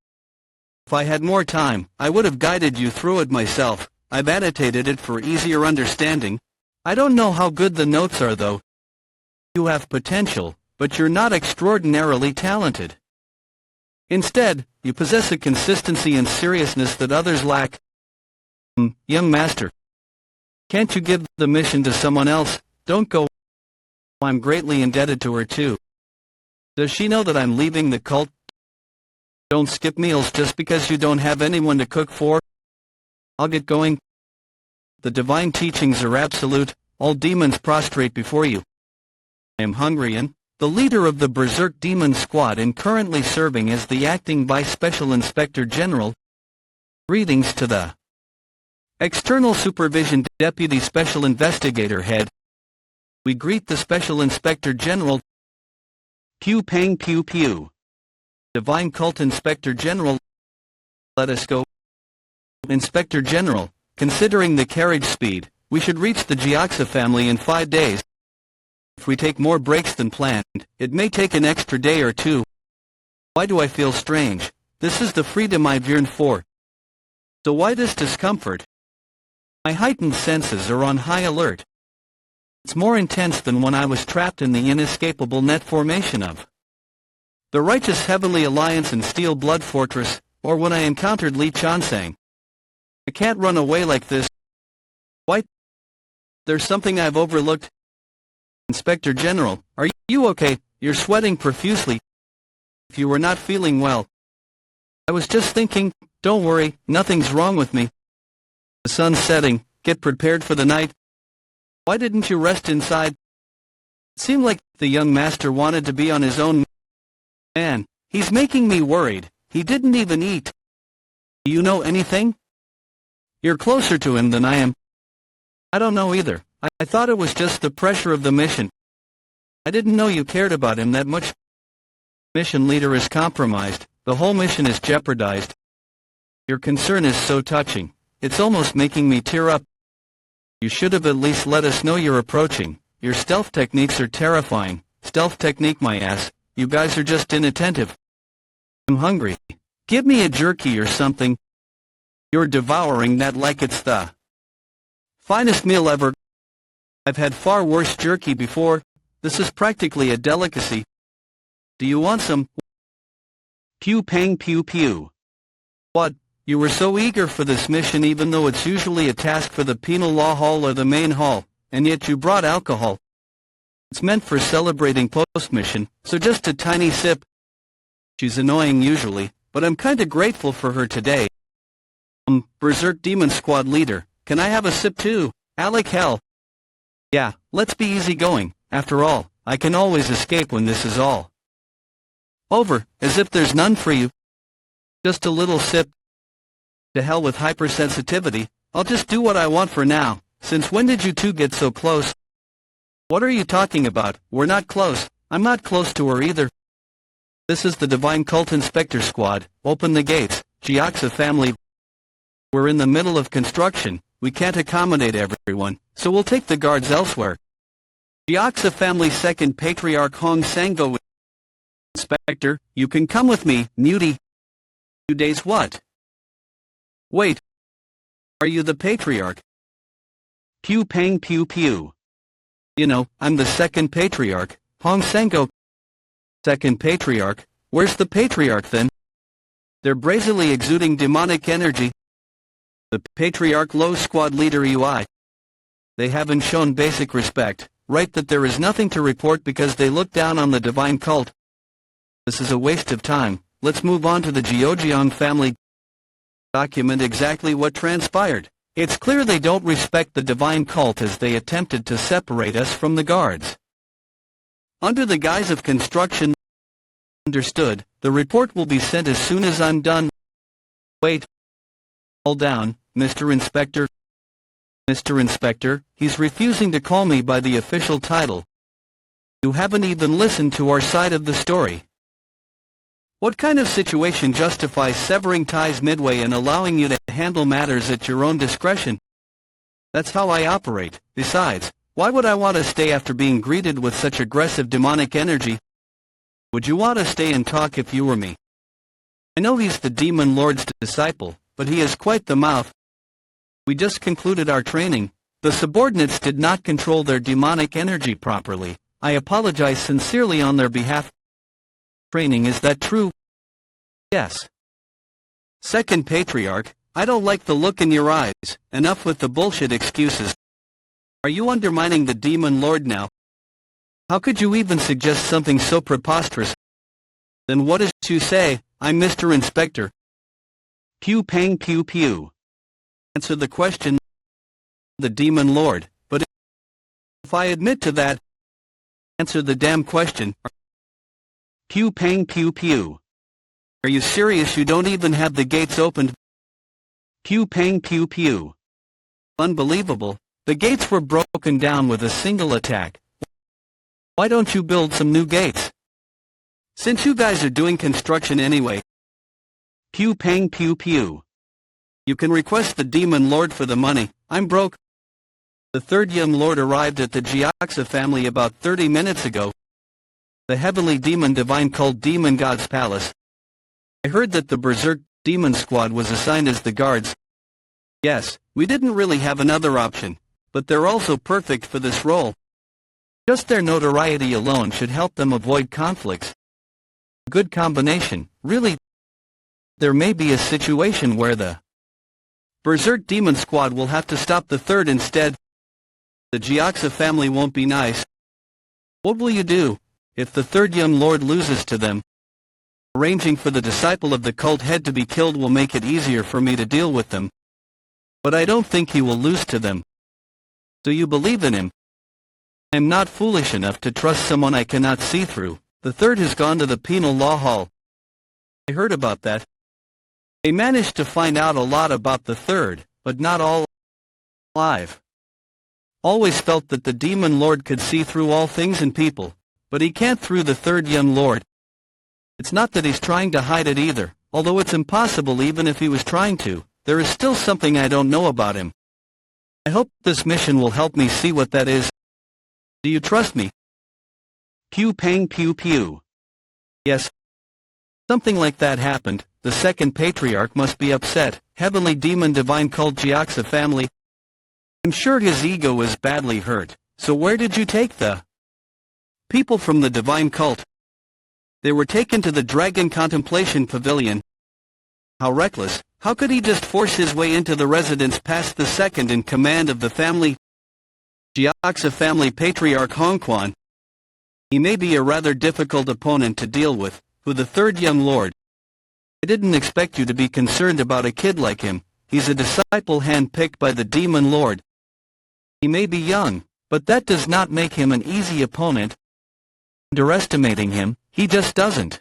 If I had more time, I would have guided you through it myself. I've annotated it for easier understanding. I don't know how good the notes are though. You have potential, but you're not extraordinarily talented. Instead, you possess a consistency and seriousness that others lack. Young master. Can't you give the mission to someone else? Don't go. I'm greatly indebted to her too. Does she know that I'm leaving the cult? Don't skip meals just because you don't have anyone to cook for. I'll get going. The divine teachings are absolute. All demons prostrate before you. I am Hungrian, the leader of the Berserk Demon Squad and currently serving as the acting Vice Special Inspector General. Greetings to the External Supervision Deputy Special Investigator Head. We greet the Special Inspector General. Pew pang pew pew. Divine Cult Inspector General. Let us go. Inspector General, considering the carriage speed, we should reach the Jiaxa family in 5 days. If we take more breaks than planned, it may take an extra day or two. Why do I feel strange? This is the freedom I've yearned for. So why this discomfort? My heightened senses are on high alert. It's more intense than when I was trapped in the inescapable net formation of the Righteous Heavenly Alliance and Steel Blood Fortress, or when I encountered Li Chansang. I can't run away like this. Why? There's something I've overlooked. Inspector General, are you okay? You're sweating profusely. If you were not feeling well. I was just thinking, don't worry, nothing's wrong with me. The sun's setting, get prepared for the night. Why didn't you rest inside? It seemed like the young master wanted to be on his own. Man, he's making me worried. He didn't even eat. Do you know anything? You're closer to him than I am. I don't know either. I thought it was just the pressure of the mission. I didn't know you cared about him that much. Mission leader is compromised. The whole mission is jeopardized. Your concern is so touching. It's almost making me tear up. You should have at least let us know you're approaching. Your stealth techniques are terrifying. Stealth technique, my ass. You guys are just inattentive. I'm hungry. Give me a jerky or something. You're devouring that like it's the finest meal ever. I've had far worse jerky before. This is practically a delicacy. Do you want some? Pew pang pew pew. What? You were so eager for this mission even though it's usually a task for the penal law hall or the main hall, and yet you brought alcohol. It's meant for celebrating post-mission, so just a tiny sip. She's annoying usually, but I'm kinda grateful for her today. Berserk Demon Squad leader, can I have a sip too? Alec hell. Yeah, let's be easygoing. After all, I can always escape when this is all over, as if there's none for you. Just a little sip. To hell with hypersensitivity, I'll just do what I want for now. Since when did you two get so close? What are you talking about? We're not close. I'm not close to her either. This is the Divine Cult Inspector Squad. Open the gates. Jiaxa family. We're in the middle of construction. We can't accommodate everyone, so we'll take the guards elsewhere. Jiaxa family second patriarch Hong Sango. Inspector, you can come with me, Mutie. 2 days what? Wait. Are you the patriarch? Pew pang pew pew. You know, I'm the second patriarch, Hong Sango. Second patriarch? Where's the patriarch then? They're brazenly exuding demonic energy. The Patriarch Low Squad leader UI. They haven't shown basic respect, right? That there is nothing to report because they look down on the divine cult. This is a waste of time. Let's move on to the Jeojeong family. Document exactly what transpired. It's clear they don't respect the divine cult as they attempted to separate us from the guards. Under the guise of construction. Understood. The report will be sent as soon as I'm done. Wait. Hold down, Mr. Inspector. Mr. Inspector, he's refusing to call me by the official title. You haven't even listened to our side of the story. What kind of situation justifies severing ties midway and allowing you to handle matters at your own discretion? That's how I operate. Besides, why would I want to stay after being greeted with such aggressive demonic energy? Would you want to stay and talk if you were me? I know he's the Demon Lord's disciple, but he has quite the mouth. We just concluded our training. The subordinates did not control their demonic energy properly. I apologize sincerely on their behalf. Training, is that true? Yes. Second Patriarch, I don't like the look in your eyes. Enough with the bullshit excuses. Are you undermining the Demon Lord now? How could you even suggest something so preposterous? Then what is you say? I'm Mr. Inspector. Pew pang pew pew. Answer the question. The Demon Lord. But if I admit to that, answer the damn question. Pew pang pew pew. Are you serious? You don't even have the gates opened. Pew pang pew pew. Unbelievable. The gates were broken down with a single attack. Why don't you build some new gates? Since you guys are doing construction anyway. Pew pang pew pew. You can request the Demon Lord for the money. I'm broke. The third young lord arrived at the Jiaxa family about 30 minutes ago. The heavenly demon divine called Demon God's Palace. I heard that the Berserk Demon Squad was assigned as the guards. Yes, we didn't really have another option, but they're also perfect for this role. Just their notoriety alone should help them avoid conflicts. Good combination, really. There may be a situation where the Berserk Demon Squad will have to stop the third instead. The Jiaxa family won't be nice. What will you do if the third young lord loses to them? Arranging for the disciple of the cult head to be killed will make it easier for me to deal with them. But I don't think he will lose to them. Do you believe in him? I am not foolish enough to trust someone I cannot see through. The third has gone to the penal law hall. I heard about that. They managed to find out a lot about the third, but not all alive. Always felt that the Demon Lord could see through all things and people, but he can't through the third young lord. It's not that he's trying to hide it either, although it's impossible even if he was trying to. There is still something I don't know about him. I hope this mission will help me see what that is. Do you trust me? Pew pang pew pew. Yes. Something like that happened. The second Patriarch must be upset. Heavenly Demon Divine Cult Jiaxa family. I'm sure his ego is badly hurt. So where did you take the people from the Divine Cult? They were taken to the Dragon Contemplation Pavilion. How reckless. How could he just force his way into the residence past the second in command of the family? Jiaxa family Patriarch Hongquan. He may be a rather difficult opponent to deal with, who the third young lord. I didn't expect you to be concerned about a kid like him. He's a disciple hand-picked by the Demon Lord. He may be young, but that does not make him an easy opponent. Underestimating him, he just doesn't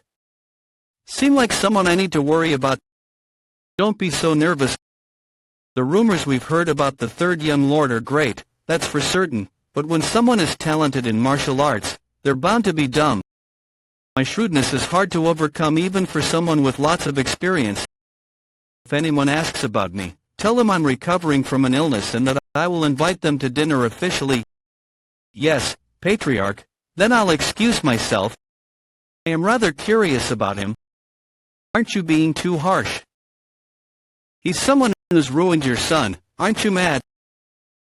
seem like someone I need to worry about. Don't be so nervous. The rumors we've heard about the third young lord are great, that's for certain, but when someone is talented in martial arts, they're bound to be dumb. My shrewdness is hard to overcome even for someone with lots of experience. If anyone asks about me, tell them I'm recovering from an illness and that I will invite them to dinner officially. Yes, Patriarch, then I'll excuse myself. I am rather curious about him. Aren't you being too harsh? He's someone who's ruined your son, aren't you mad?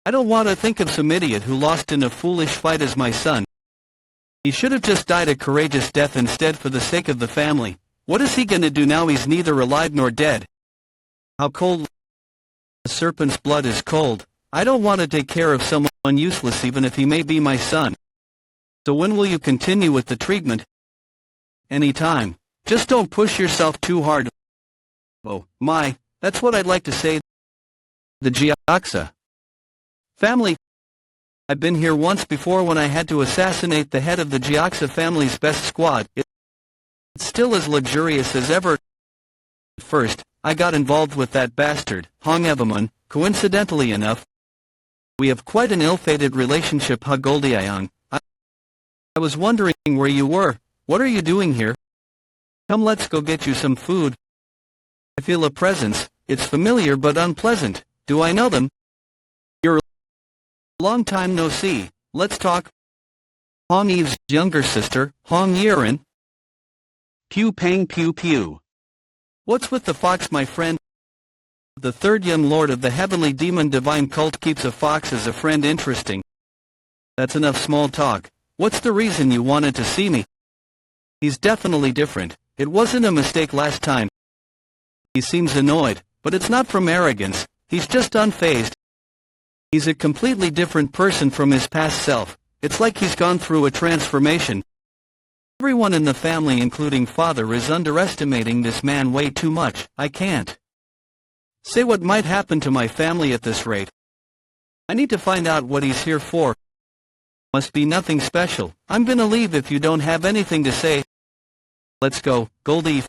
I don't want to think of some idiot who lost in a foolish fight as my son. He should have just died a courageous death instead for the sake of the family. What is he gonna do now he's neither alive nor dead? How cold? The serpent's blood is cold. I don't want to take care of someone useless even if he may be my son. So when will you continue with the treatment? Anytime. Just don't push yourself too hard. Oh, my, that's what I'd like to say. The Jiaxa family. I've been here once before when I had to assassinate the head of the Jiaxa family's best squad. It's still as luxurious as ever. First, I got involved with that bastard, Hong Evamun. Coincidentally enough, we have quite an ill-fated relationship. Hagoldiayang. I was wondering where you were. What are you doing here? Come, let's go get you some food. I feel a presence. It's familiar but unpleasant. Do I know them? You're long time no see. Let's talk. Hong Eve's younger sister, Hong Yiren. Pew pang pew pew. What's with the fox, my friend? The third young lord of the heavenly demon divine cult keeps a fox as a friend. Interesting. That's enough small talk. What's the reason you wanted to see me? He's definitely different. It wasn't a mistake last time. He seems annoyed, but it's not from arrogance. He's just unfazed. He's a completely different person from his past self. It's like he's gone through a transformation. Everyone in the family, including father, is underestimating this man way too much. I can't say what might happen to my family at this rate. I need to find out what he's here for. Must be nothing special. I'm gonna leave if you don't have anything to say. Let's go, Goldie.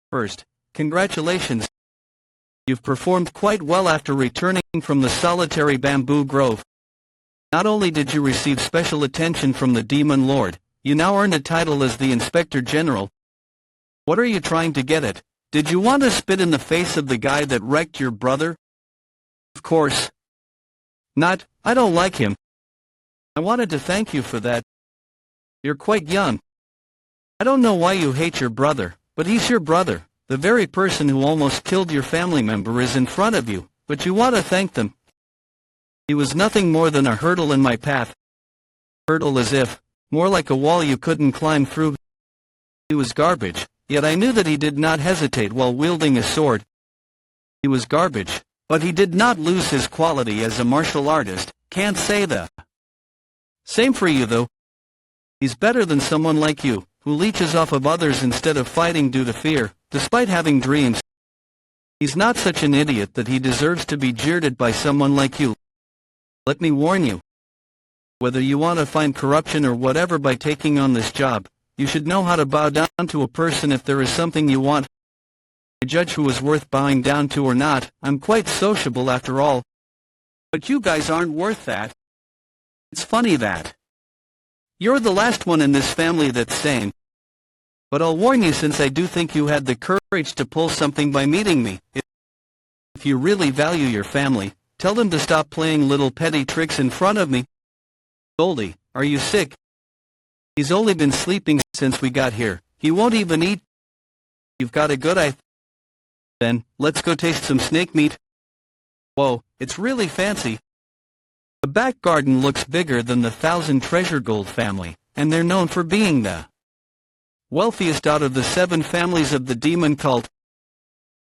First, congratulations. You've performed quite well after returning from the solitary bamboo grove. Not only did you receive special attention from the Demon Lord, you now earned a title as the Inspector General. What are you trying to get at? Did you want to spit in the face of the guy that wrecked your brother? Of course not. I don't like him. I wanted to thank you for that. You're quite young. I don't know why you hate your brother, but he's your brother. The very person who almost killed your family member is in front of you, but you want to thank them. He was nothing more than a hurdle in my path. Hurdle as if, more like a wall you couldn't climb through. He was garbage, yet I knew that he did not hesitate while wielding a sword. He was garbage, but he did not lose his quality as a martial artist. Can't say the same for you though. He's better than someone like you, who leeches off of others instead of fighting due to fear, despite having dreams. He's not such an idiot that he deserves to be jeered at by someone like you. Let me warn you. Whether you want to find corruption or whatever by taking on this job, you should know how to bow down to a person if there is something you want. I judge who is worth bowing down to or not. I'm quite sociable after all. But you guys aren't worth that. It's funny that you're the last one in this family that's sane. But I'll warn you, since I do think you had the courage to pull something by meeting me. If you really value your family, tell them to stop playing little petty tricks in front of me. Goldie, are you sick? He's only been sleeping since we got here. He won't even eat. You've got a good eye. Then, let's go taste some snake meat. Whoa, it's really fancy. The back garden looks bigger than the 1,000 Treasure Gold family, and they're known for being the wealthiest out of the 7 families of the demon cult.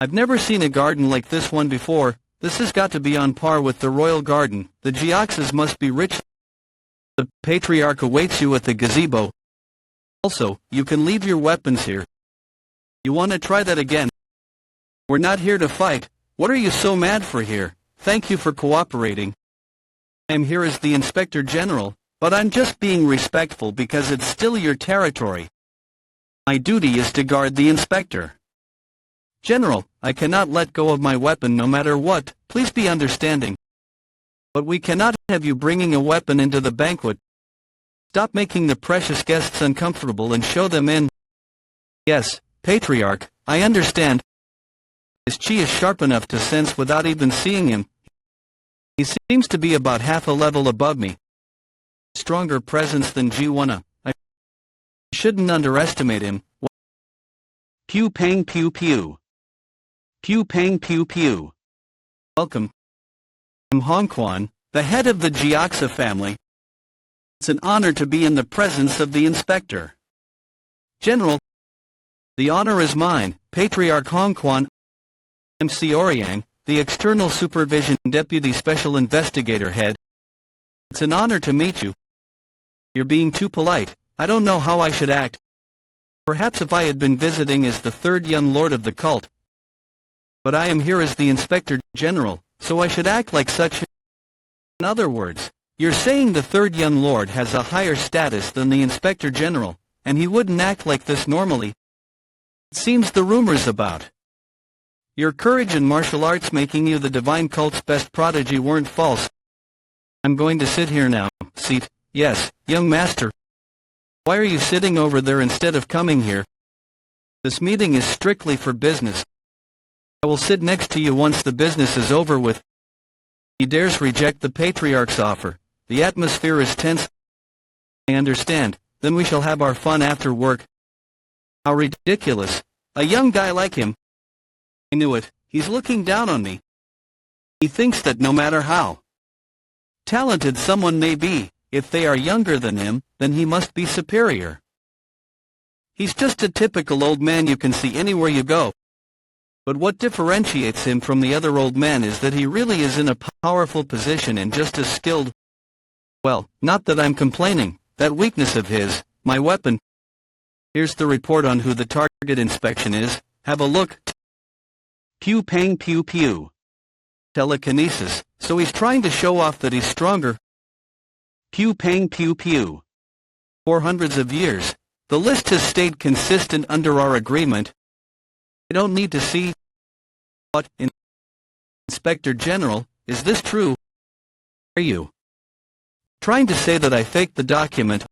I've never seen a garden like this one before. This has got to be on par with the royal garden. The Jiaxas must be rich. The patriarch awaits you at the gazebo. Also, you can leave your weapons here. You want to try that again? We're not here to fight. What are you so mad for here? Thank you for cooperating. I'm here as the Inspector General, but I'm just being respectful because it's still your territory. My duty is to guard the Inspector General. I cannot let go of my weapon no matter what. Please be understanding. But we cannot have you bringing a weapon into the banquet. Stop making the precious guests uncomfortable and show them in. Yes, Patriarch, I understand. His chi is sharp enough to sense without even seeing him. He seems to be about half a level above me. Stronger presence than Jiwana. I shouldn't underestimate him. Pew pang pew pew. Pew pang pew pew. Welcome. I'm Hongquan, the head of the Jiaxa family. It's an honor to be in the presence of the Inspector General. The honor is mine, Patriarch Hongquan. I'm Xiaoyang, the External Supervision Deputy Special Investigator Head. It's an honor to meet you. You're being too polite. I don't know how I should act. Perhaps if I had been visiting as the third young lord of the cult. But I am here as the Inspector General, so I should act like such. In other words, you're saying the third young lord has a higher status than the Inspector General, and he wouldn't act like this normally. It seems the rumors about your courage and martial arts making you the divine cult's best prodigy weren't false. I'm going to sit here now. Seat. Yes, young master. Why are you sitting over there instead of coming here? This meeting is strictly for business. I will sit next to you once the business is over with. He dares reject the Patriarch's offer. The atmosphere is tense. I understand. Then we shall have our fun after work. How ridiculous. A young guy like him. I knew it. He's looking down on me. He thinks that no matter how talented someone may be, if they are younger than him, then he must be superior. He's just a typical old man you can see anywhere you go. But what differentiates him from the other old men is that he really is in a powerful position and just as skilled. Well, not that I'm complaining. That weakness of his, my weapon. Here's the report on who the target inspection is. Have a look. Pew pang pew pew. Telekinesis, so he's trying to show off that he's stronger. Pew pang pew pew. For hundreds of years, the list has stayed consistent under our agreement. I don't need to see. What, Inspector General, is this true? Are you trying to say that I faked the document?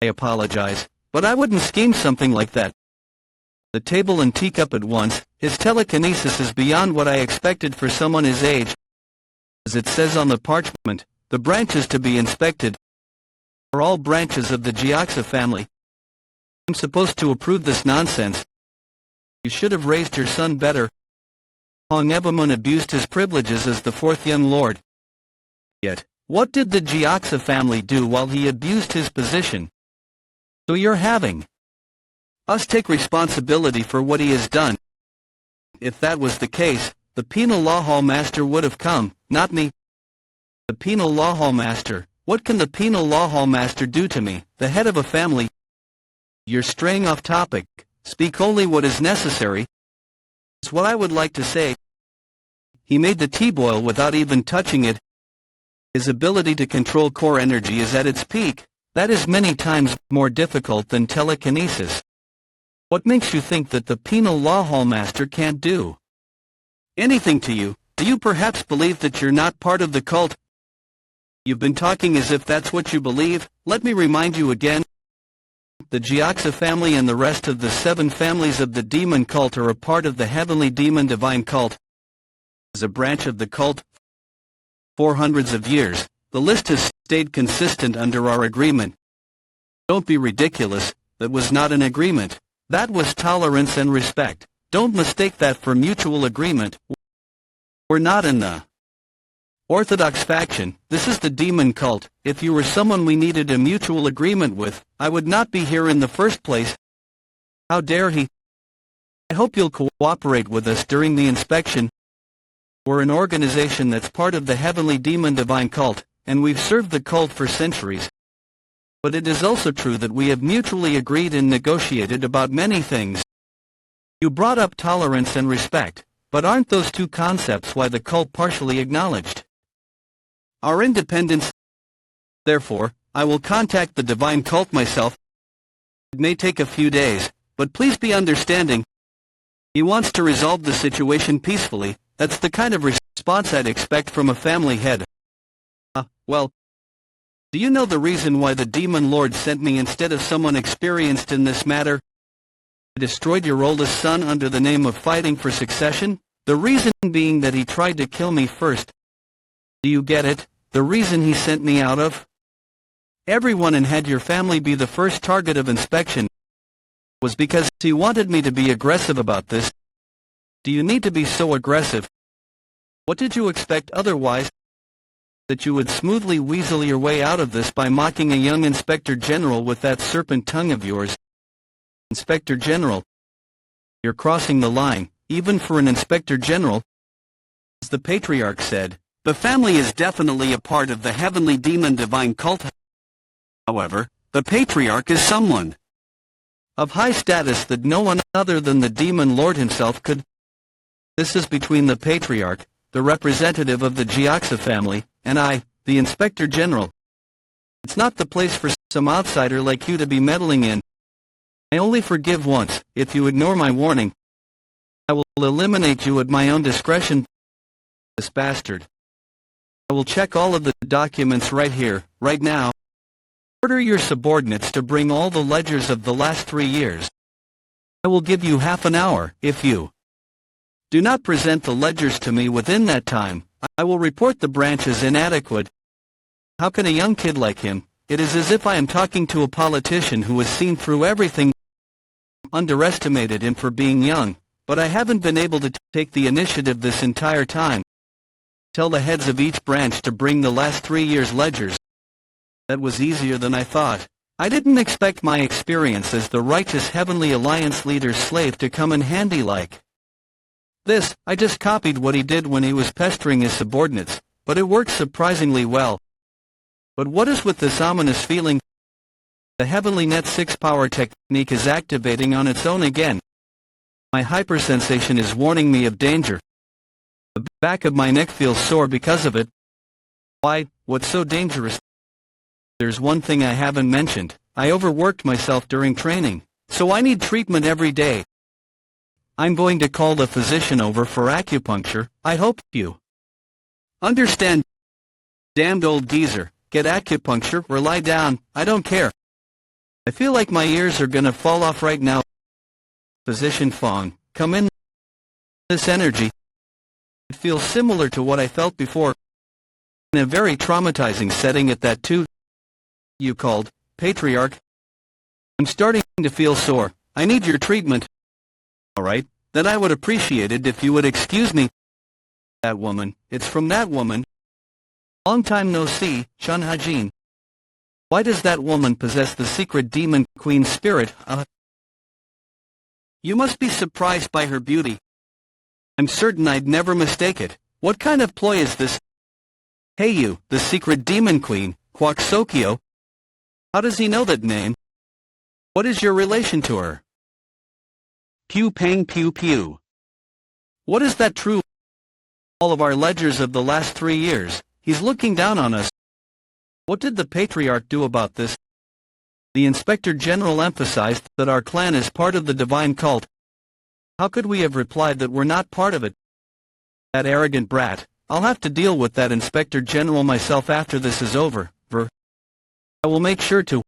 I apologize, but I wouldn't scheme something like that. The table and teacup at once. His telekinesis is beyond what I expected for someone his age. As it says on the parchment, the branches to be inspected are all branches of the Jiaxa family. I'm supposed to approve this nonsense. You should have raised your son better. Hong Ebamun abused his privileges as the fourth young lord. Yet, what did the Jiaxa family do while he abused his position? So you're having us take responsibility for what he has done. If that was the case, the penal law hall master would have come, not me. The penal law hall master. What can the penal law hall master do to me, the head of a family? You're straying off topic. Speak only what is necessary. It's what I would like to say. He made the tea boil without even touching it. His ability to control core energy is at its peak. That is many times more difficult than telekinesis. What makes you think that the penal law hall master can't do anything to you? Do you perhaps believe that you're not part of the cult? You've been talking as if that's what you believe. Let me remind you again. The Jiaxa family and the rest of the 7 families of the demon cult are a part of the heavenly demon divine cult. As a branch of the cult, for hundreds of years, the list has stayed consistent under our agreement. Don't be ridiculous. That was not an agreement. That was tolerance and respect. Don't mistake that for mutual agreement. We're not in the Orthodox faction. This is the demon cult. If you were someone we needed a mutual agreement with, I would not be here in the first place. How dare he? I hope you'll cooperate with us during the inspection. We're an organization that's part of the heavenly demon divine cult, and we've served the cult for centuries. But it is also true that we have mutually agreed and negotiated about many things. You brought up tolerance and respect, but aren't those two concepts why the cult partially acknowledged our independence? Therefore, I will contact the divine cult myself. It may take a few days, but please be understanding. He wants to resolve the situation peacefully. That's the kind of response I'd expect from a family head. Well, do you know the reason why the demon lord sent me instead of someone experienced in this matter? He destroyed your oldest son under the name of fighting for succession? The reason being that he tried to kill me first. Do you get it? The reason he sent me out of everyone and had your family be the first target of inspection was because he wanted me to be aggressive about this. Do you need to be so aggressive? What did you expect otherwise? That you would smoothly weasel your way out of this by mocking a young Inspector General with that serpent tongue of yours? Inspector General, You're crossing the line, even for an inspector general. As the patriarch said, the family is definitely a part of the heavenly demon divine cult. However, the patriarch is someone of high status that no one other than the demon lord himself could. This is between the patriarch, the representative of the Jiaxa family, and I, the inspector general. It's not the place for some outsider like you to be meddling in. I only forgive once. If you ignore my warning, I will eliminate you at my own discretion. This bastard. I will check all of the documents right here, right now. Order your subordinates to bring all the ledgers of the last 3 years. I will give you half an hour. If you do not present the ledgers to me within that time, I will report the branch as inadequate. How can a young kid like him? It is as if I am talking to a politician who has seen through everything. Underestimated him for being young, but I haven't been able to take the initiative this entire time. Tell the heads of each branch to bring the last 3 years' ledgers. That was easier than I thought. I didn't expect my experience as the righteous Heavenly Alliance leader's slave to come in handy like this. I just copied what he did when he was pestering his subordinates, but it worked surprisingly well. But what is with this ominous feeling? The Heavenly Net 6 power technique is activating on its own again. My hypersensation is warning me of danger. The back of my neck feels sore because of it. Why, what's so dangerous? There's one thing I haven't mentioned. I overworked myself during training, so I need treatment every day. I'm going to call the physician over for acupuncture. I hope you understand. Damned old geezer, get acupuncture or lie down, I don't care. I feel like my ears are gonna fall off right now. Physician Fong, come in. This energy. It feels similar to what I felt before. In a very traumatizing setting at that too. You called, patriarch. I'm starting to feel sore. I need your treatment. Alright, then I would appreciate it if you would excuse me. That woman, it's from that woman. Long time no see, Chun Hajin. Why does that woman possess the secret demon queen spirit? You must be surprised by her beauty. I'm certain I'd never mistake it. What kind of ploy is this? Hey you, the secret demon queen, Kwak-Sokyo. How does he know that name? What is your relation to her? Pew pang pew pew. What is that true? All of our ledgers of the last 3 years, he's looking down on us. What did the patriarch do about this? The inspector general emphasized that our clan is part of the divine cult. How could we have replied that we're not part of it? That arrogant brat. I'll have to deal with that inspector general myself after this is over. I will make sure to.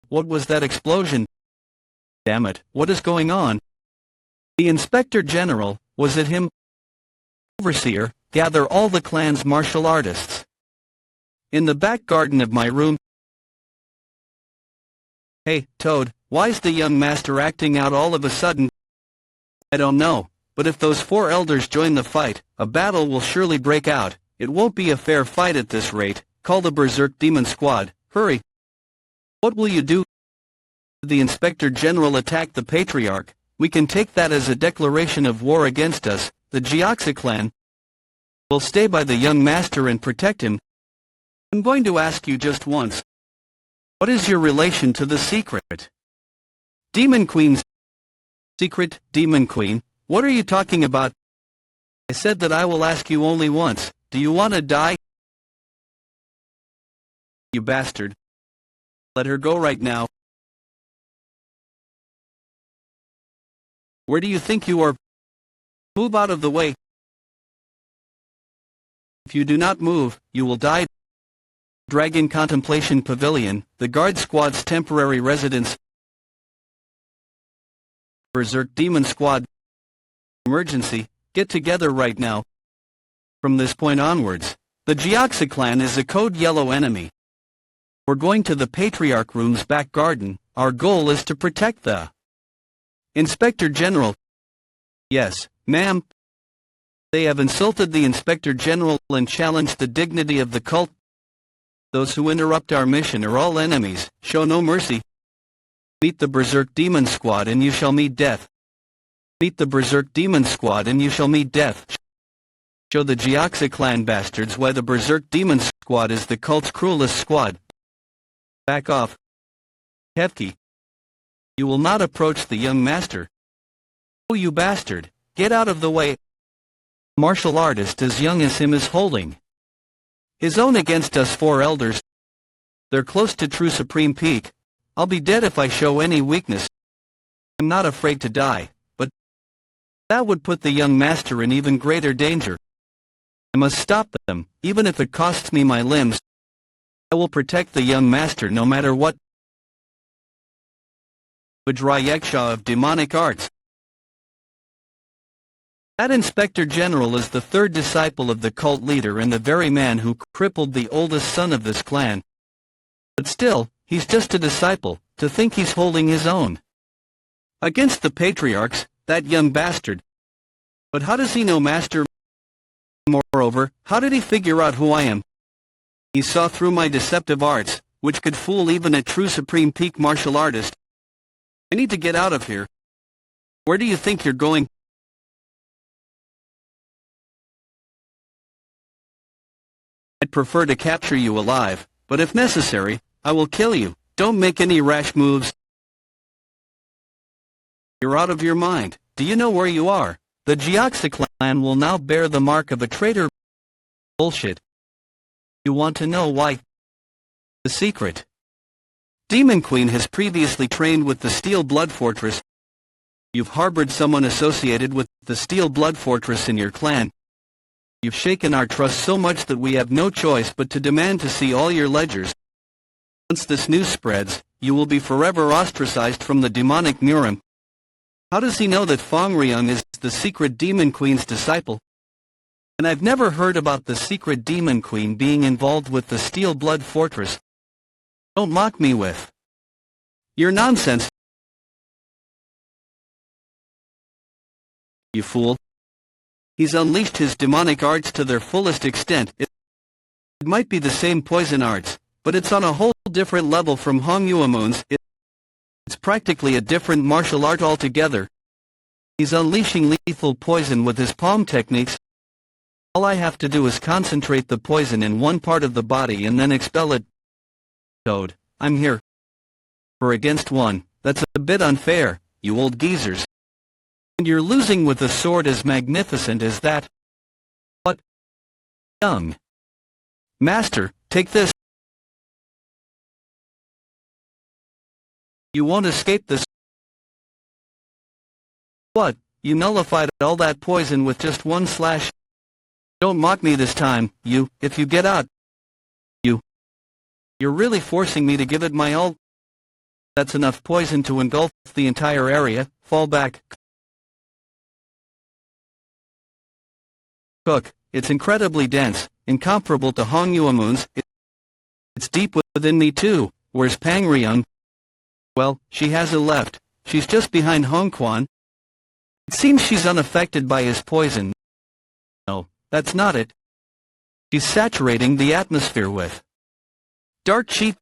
What was that explosion? Damn it, what is going on? The inspector general, was it him? Overseer, gather all the clan's martial artists. In the back garden of my room. Hey, Toad, why's the young master acting out all of a sudden? I don't know, but if those 4 elders join the fight, a battle will surely break out. It won't be a fair fight at this rate. Call the Berserk Demon Squad, hurry. What will you do? The Inspector General attacked the Patriarch. We can take that as a declaration of war against us. The Jiaxa clan will stay by the young master and protect him. I'm going to ask you just once. What is your relation to the secret Demon Queen's secret Demon Queen? What are you talking about? I said that I will ask you only once. Do you want to die? You bastard. Let her go right now. Where do you think you are? Move out of the way. If you do not move, you will die. Dragon Contemplation Pavilion, the guard squad's temporary residence. Berserk Demon Squad. Emergency, get together right now. From this point onwards, the Jiaxa clan is a code yellow enemy. We're going to the Patriarch Room's back garden. Our goal is to protect the Inspector General. Yes, ma'am. They have insulted the Inspector General and challenged the dignity of the cult. Those who interrupt our mission are all enemies. Show no mercy. Meet the Berserk Demon Squad and you shall meet death. Meet the Berserk Demon Squad and you shall meet death. Show the Jiaxia clan bastards why the Berserk Demon Squad is the cult's cruelest squad. Back off. Hevki. You will not approach the young master. Oh, you bastard, get out of the way. Martial artist as young as him is holding his own against us four elders. They're close to true supreme peak. I'll be dead if I show any weakness. I'm not afraid to die, but that would put the young master in even greater danger. I must stop them, even if it costs me my limbs. I will protect the young master no matter what. Vajrayeksha of demonic arts. That Inspector General is the third disciple of the cult leader and the very man who crippled the oldest son of this clan. But still, he's just a disciple, to think he's holding his own against the patriarchs, that young bastard. But how does he know master? Moreover, how did he figure out who I am? He saw through my deceptive arts, which could fool even a true supreme peak martial artist. I need to get out of here. Where do you think you're going? I'd prefer to capture you alive, but if necessary, I will kill you. Don't make any rash moves. You're out of your mind. Do you know where you are? The Jiaxia clan will now bear the mark of a traitor. Bullshit. You want to know why? The secret. Demon Queen has previously trained with the Steel Blood Fortress. You've harbored someone associated with the Steel Blood Fortress in your clan. You've shaken our trust so much that we have no choice but to demand to see all your ledgers. Once this news spreads, you will be forever ostracized from the Demonic Murim. How does he know that Fengriang is the secret Demon Queen's disciple? And I've never heard about the secret Demon Queen being involved with the Steel Blood Fortress. Don't mock me with your nonsense, you fool. He's unleashed his demonic arts to their fullest extent. It might be the same poison arts, but it's on a whole different level from Hong Yuamun's. It's practically a different martial art altogether. He's unleashing lethal poison with his palm techniques. All I have to do is concentrate the poison in one part of the body and then expel it. Toad, I'm here. For against one, that's a bit unfair, you old geezers. And you're losing with a sword as magnificent as that. What? Young master, take this. You won't escape this. What? You nullified all that poison with just one slash? Don't mock me this time, you, if you get out. You're really forcing me to give it my all. That's enough poison to engulf the entire area. Fall back. Cook, it's incredibly dense, incomparable to Hong Yuamun's. It's deep within me too. Where's Fengriang? Well, she hasn't left. She's just behind Hong Quan. It seems she's unaffected by his poison. No, that's not it. She's saturating the atmosphere with dark chi.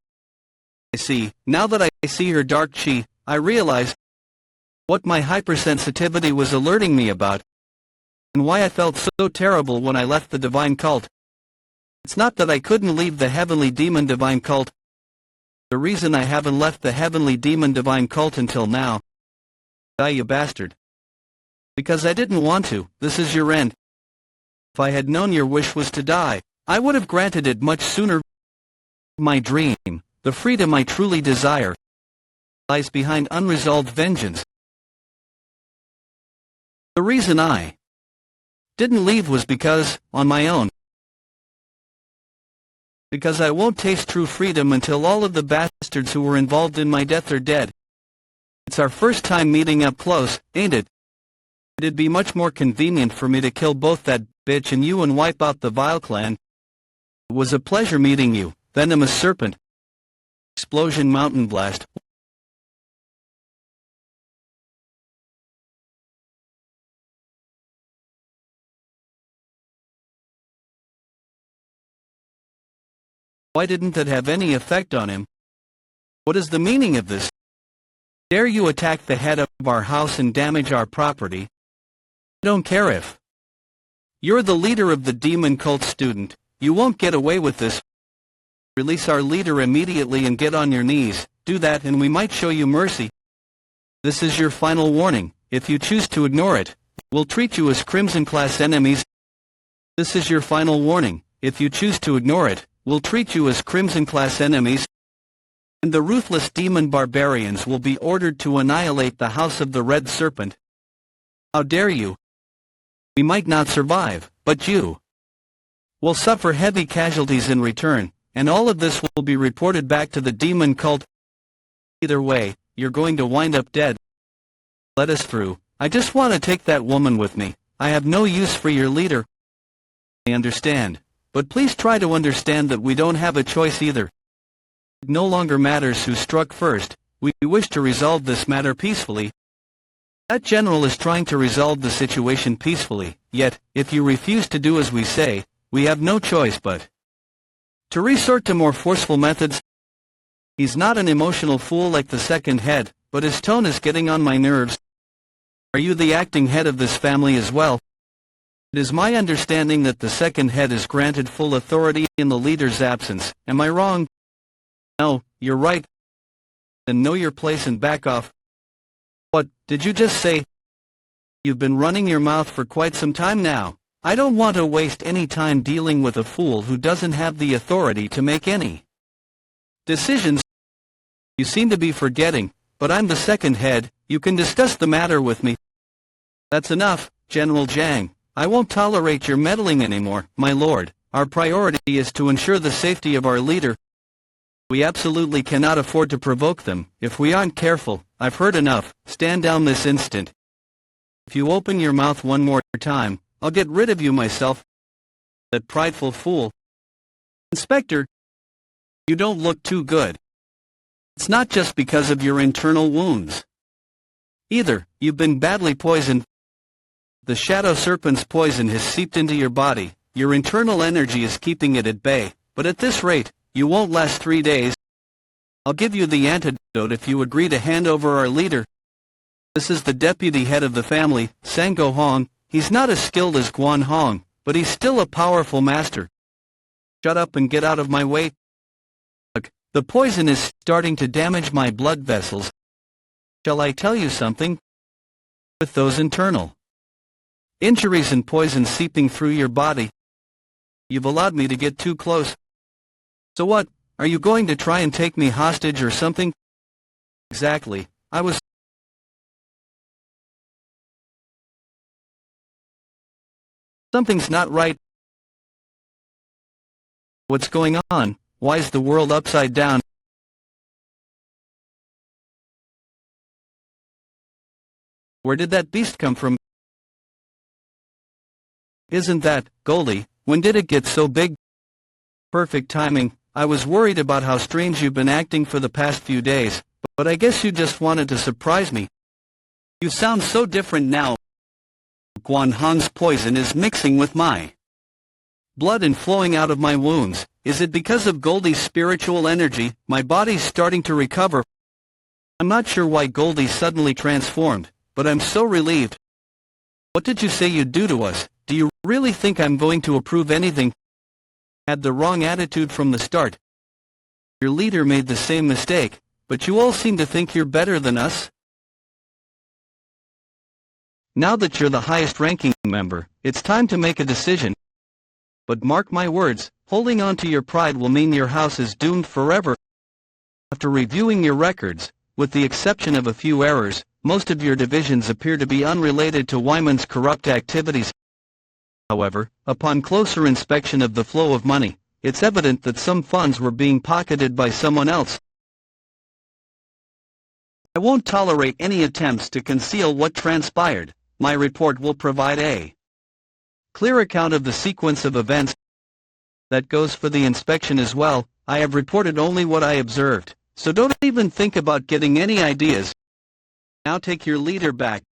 I see. Now that I see her dark chi, I realize what my hypersensitivity was alerting me about, and why I felt so terrible when I left the divine cult. It's not that I couldn't leave the heavenly demon divine cult. The reason I haven't left the heavenly demon divine cult until now, die you bastard. Because I didn't want to. This is your end. If I had known your wish was to die, I would have granted it much sooner. My dream, the freedom I truly desire, lies behind unresolved vengeance. The reason I didn't leave was because, on my own, because I won't taste true freedom until all of the bastards who were involved in my death are dead. It's our first time meeting up close, ain't it? It'd be much more convenient for me to kill both that bitch and you and wipe out the Vile clan. It was a pleasure meeting you, venomous serpent. Explosion mountain blast. Why didn't that have any effect on him? What is the meaning of this? Dare you attack the head of our house and damage our property? I don't care if you're the leader of the demon cult student, you won't get away with this. Release our leader immediately and get on your knees. Do that and we might show you mercy. This is your final warning. If you choose to ignore it, we'll treat you as Crimson Class enemies. This is your final warning. If you choose to ignore it, we'll treat you as Crimson Class enemies. And the ruthless demon barbarians will be ordered to annihilate the House of the Red Serpent. How dare you? We might not survive, but you will suffer heavy casualties in return, and all of this will be reported back to the demon cult. Either way, you're going to wind up dead. Let us through. I just want to take that woman with me. I have no use for your leader. I understand. But please try to understand that we don't have a choice either. It no longer matters who struck first. We wish to resolve this matter peacefully. That general is trying to resolve the situation peacefully, yet, if you refuse to do as we say, we have no choice but to resort to more forceful methods. He's not an emotional fool like the second head, but his tone is getting on my nerves. Are you the acting head of this family as well? It is my understanding that the second head is granted full authority in the leader's absence. Am I wrong? No, you're right. Then know your place and back off. What did you just say? You've been running your mouth for quite some time now. I don't want to waste any time dealing with a fool who doesn't have the authority to make any decisions. You seem to be forgetting, but I'm the second head. You can discuss the matter with me. That's enough, General Zhang. I won't tolerate your meddling anymore, my lord. Our priority is to ensure the safety of our leader. We absolutely cannot afford to provoke them. If we aren't careful, I've heard enough. Stand down this instant. If you open your mouth one more time, I'll get rid of you myself. That prideful fool. Inspector, you don't look too good. It's not just because of your internal wounds. Either, you've been badly poisoned. The shadow serpent's poison has seeped into your body. Your internal energy is keeping it at bay, but at this rate, you won't last 3 days. I'll give you the antidote if you agree to hand over our leader. This is the deputy head of the family, Sango Hong. He's not as skilled as Guan Hong, but he's still a powerful master. Shut up and get out of my way. Look, the poison is starting to damage my blood vessels. Shall I tell you something? With those internal injuries and poison seeping through your body, you've allowed me to get too close. So what, are you going to try and take me hostage or something? Exactly, Something's not right. What's going on? Why is the world upside down? Where did that beast come from? Isn't that, Goldie, when did it get so big? Perfect timing. I was worried about how strange you've been acting for the past few days, but I guess you just wanted to surprise me. You sound so different now. Guan Hong's poison is mixing with my blood and flowing out of my wounds. Is it because of Goldie's spiritual energy? My body's starting to recover. I'm not sure why Goldie suddenly transformed, but I'm so relieved. What did you say you'd do to us? Do you really think I'm going to approve anything? Had the wrong attitude from the start. Your leader made the same mistake, but you all seem to think you're better than us. Now that you're the highest-ranking member, it's time to make a decision. But mark my words, holding on to your pride will mean your house is doomed forever. After reviewing your records, with the exception of a few errors, most of your divisions appear to be unrelated to Wyman's corrupt activities. However, upon closer inspection of the flow of money, it's evident that some funds were being pocketed by someone else. I won't tolerate any attempts to conceal what transpired. My report will provide a clear account of the sequence of events. That goes for the inspection as well. I have reported only what I observed, so don't even think about getting any ideas. Now take your leader back.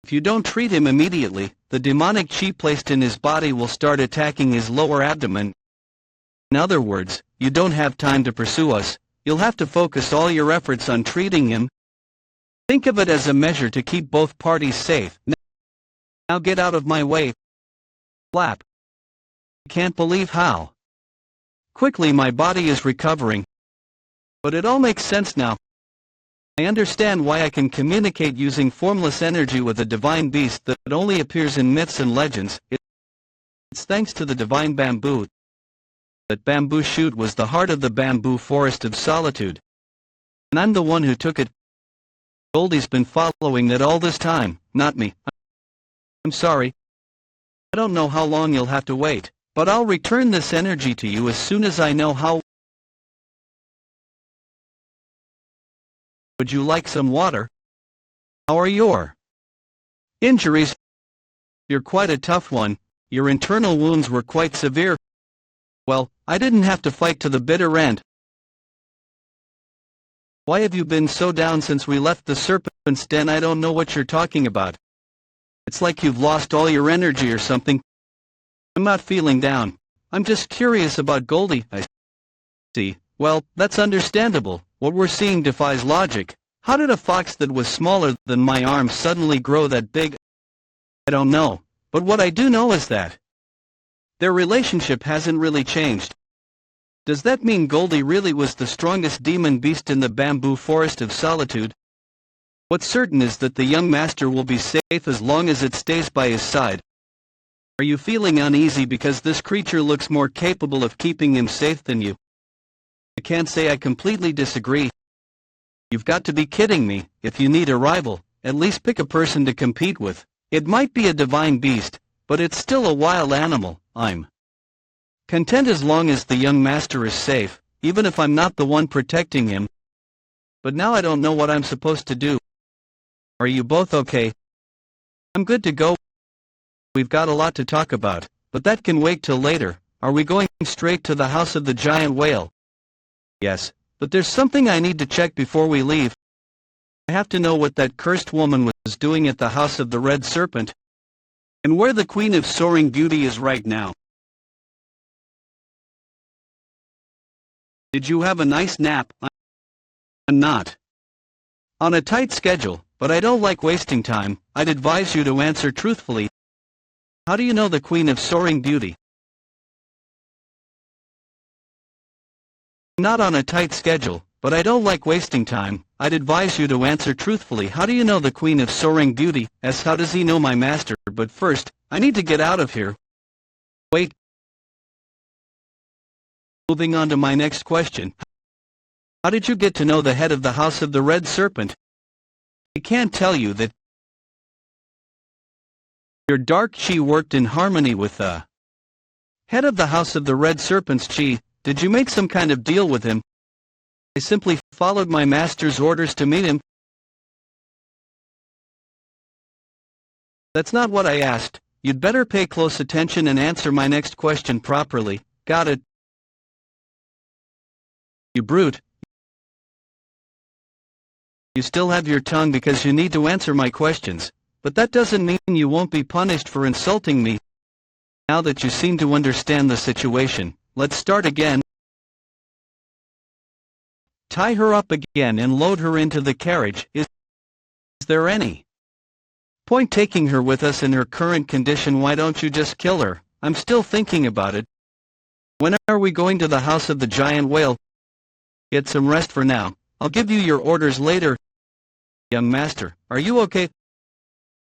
If you don't treat him immediately, the demonic chi placed in his body will start attacking his lower abdomen. In other words, you don't have time to pursue us. You'll have to focus all your efforts on treating him. Think of it as a measure to keep both parties safe. Now get out of my way. Flap. I can't believe how quickly my body is recovering. But it all makes sense now. I understand why I can communicate using formless energy with a divine beast that only appears in myths and legends. It's thanks to the divine bamboo. That bamboo shoot was the heart of the bamboo forest of solitude. And I'm the one who took it. Goldie's been following that all this time, not me. I'm sorry. I don't know how long you'll have to wait, but I'll return this energy to you as soon as I know how. Would you like some water? How are your injuries? You're quite a tough one. Your internal wounds were quite severe. Well, I didn't have to fight to the bitter end. Why have you been so down since we left the serpent's den? I don't know what you're talking about. It's like you've lost all your energy or something. I'm not feeling down. I'm just curious about Goldie. I see. Well, that's understandable. What we're seeing defies logic. How did a fox that was smaller than my arm suddenly grow that big? I don't know. But what I do know is that their relationship hasn't really changed. Does that mean Goldie really was the strongest demon beast in the bamboo forest of solitude? What's certain is that the young master will be safe as long as it stays by his side. Are you feeling uneasy because this creature looks more capable of keeping him safe than you? I can't say I completely disagree. You've got to be kidding me. If you need a rival, at least pick a person to compete with. It might be a divine beast, but it's still a wild animal. I'm content as long as the young master is safe, even if I'm not the one protecting him. But now I don't know what I'm supposed to do. Are you both okay? I'm good to go. We've got a lot to talk about, but that can wait till later. Are we going straight to the house of the giant whale? Yes, but there's something I need to check before we leave. I have to know what that cursed woman was doing at the house of the red serpent, and where the Queen of Soaring Beauty is right now. Did you have a nice nap? I'm not on a tight schedule, but I don't like wasting time. I'd advise you to answer truthfully. How do you know the Queen of Soaring Beauty? Not on a tight schedule, but I don't like wasting time. I'd advise you to answer truthfully. How do you know the Queen of Soaring Beauty? As how does he know my master? But first, I need to get out of here. Wait. Moving on to my next question. How did you get to know the head of the House of the Red Serpent? I can't tell you that your dark chi worked in harmony with the head of the House of the Red Serpent's chi. Did you make some kind of deal with him? I simply followed my master's orders to meet him. That's not what I asked. You'd better pay close attention and answer my next question properly. Got it? You brute. You still have your tongue because you need to answer my questions, but that doesn't mean you won't be punished for insulting me. Now that you seem to understand the situation, let's start again. Tie her up again and load her into the carriage. Is there any point taking her with us in her current condition? Why don't you just kill her? I'm still thinking about it. When are we going to the house of the giant whale? Get some rest for now. I'll give you your orders later. Young master, are you okay?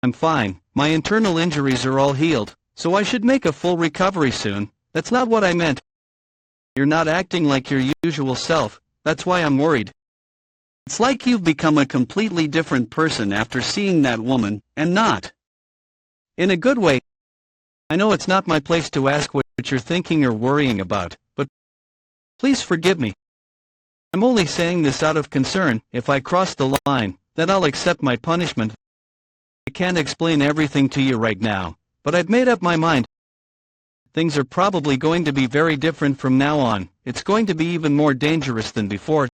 I'm fine. My internal injuries are all healed, so I should make a full recovery soon. That's not what I meant. You're not acting like your usual self. That's why I'm worried. It's like you've become a completely different person after seeing that woman, and not in a good way. I know it's not my place to ask what you're thinking or worrying about, but please forgive me. I'm only saying this out of concern. If I cross the line, then I'll accept my punishment. I can't explain everything to you right now, but I've made up my mind. Things are probably going to be very different from now on. It's going to be even more dangerous than before.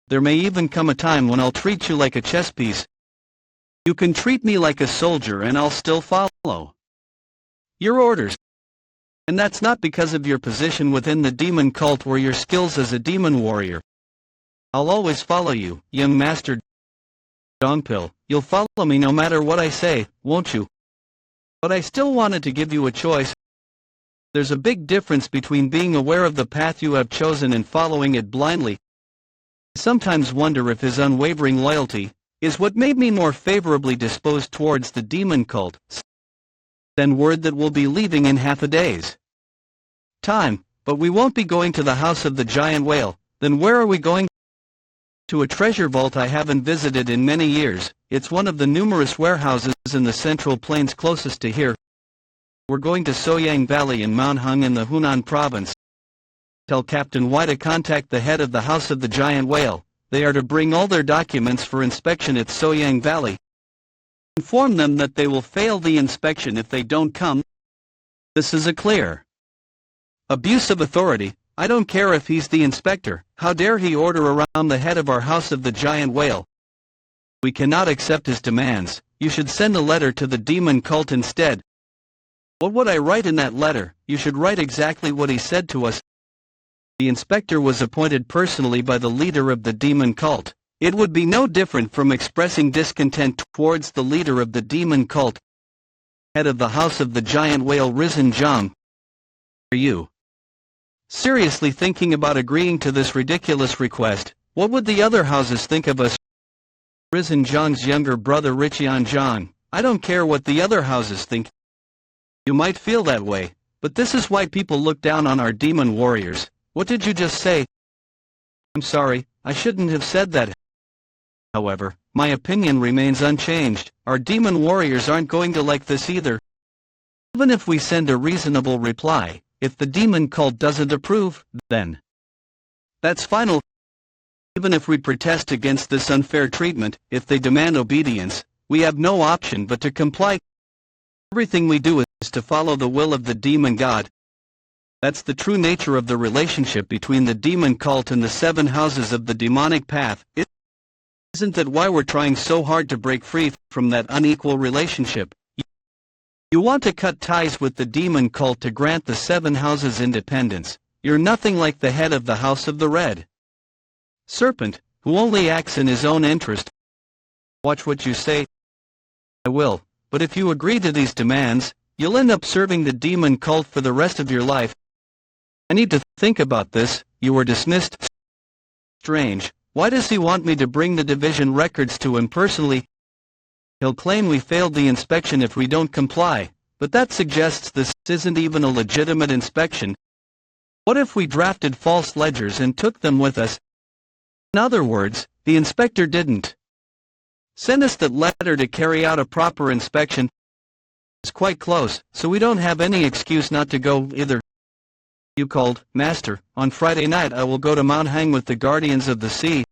There may even come a time when I'll treat you like a chess piece. You can treat me like a soldier and I'll still follow your orders. And that's not because of your position within the demon cult or your skills as a demon warrior. I'll always follow you, young master. Dongpil, you'll follow me no matter what I say, won't you? But I still wanted to give you a choice. There's a big difference between being aware of the path you have chosen and following it blindly. I sometimes wonder if his unwavering loyalty is what made me more favorably disposed towards the demon cult. Then word that we'll be leaving in half a day's time, but we won't be going to the house of the giant whale. Then where are we going? To a treasure vault I haven't visited in many years. It's one of the numerous warehouses in the Central Plains closest to here. We're going to Soyang Valley in Manhwa in the Hunan province. Tell Captain Y to contact the head of the House of the Giant Whale. They are to bring all their documents for inspection at Soyang Valley. Inform them that they will fail the inspection if they don't come. This is a clear abuse of authority. I don't care if he's the inspector. How dare he order around the head of our House of the Giant Whale? We cannot accept his demands. You should send a letter to the demon cult instead. What would I write in that letter? You should write exactly what he said to us. The inspector was appointed personally by the leader of the demon cult. It would be no different from expressing discontent towards the leader of the demon cult. Head of the House of the Giant Whale, Risen Zhang. Are you seriously thinking about agreeing to this ridiculous request? What would the other houses think of us? Risen Zhang's younger brother Richian Zhang. I don't care what the other houses think. You might feel that way, but this is why people look down on our demon warriors. What did you just say? I'm sorry, I shouldn't have said that. However, my opinion remains unchanged. Our demon warriors aren't going to like this either. Even if we send a reasonable reply, if the demon cult doesn't approve, then that's final. Even if we protest against this unfair treatment, if they demand obedience, we have no option but to comply. Everything we do is to follow the will of the demon god. That's the true nature of the relationship between the demon cult and the 7 houses of the demonic path. Isn't that why we're trying so hard to break free from that unequal relationship? You want to cut ties with the demon cult to grant the 7 houses independence. You're nothing like the head of the House of the Red Serpent, who only acts in his own interest. Watch what you say. I will, but if you agree to these demands, you'll end up serving the demon cult for the rest of your life. I need to think about this. You were dismissed. Strange. Why does he want me to bring the division records to him personally? He'll claim we failed the inspection if we don't comply, but that suggests this isn't even a legitimate inspection. What if we drafted false ledgers and took them with us? In other words, the inspector didn't send us that letter to carry out a proper inspection. It's quite close, so we don't have any excuse not to go either. You called, Master. On Friday night I will go to Mount Hang with the Guardians of the Sea.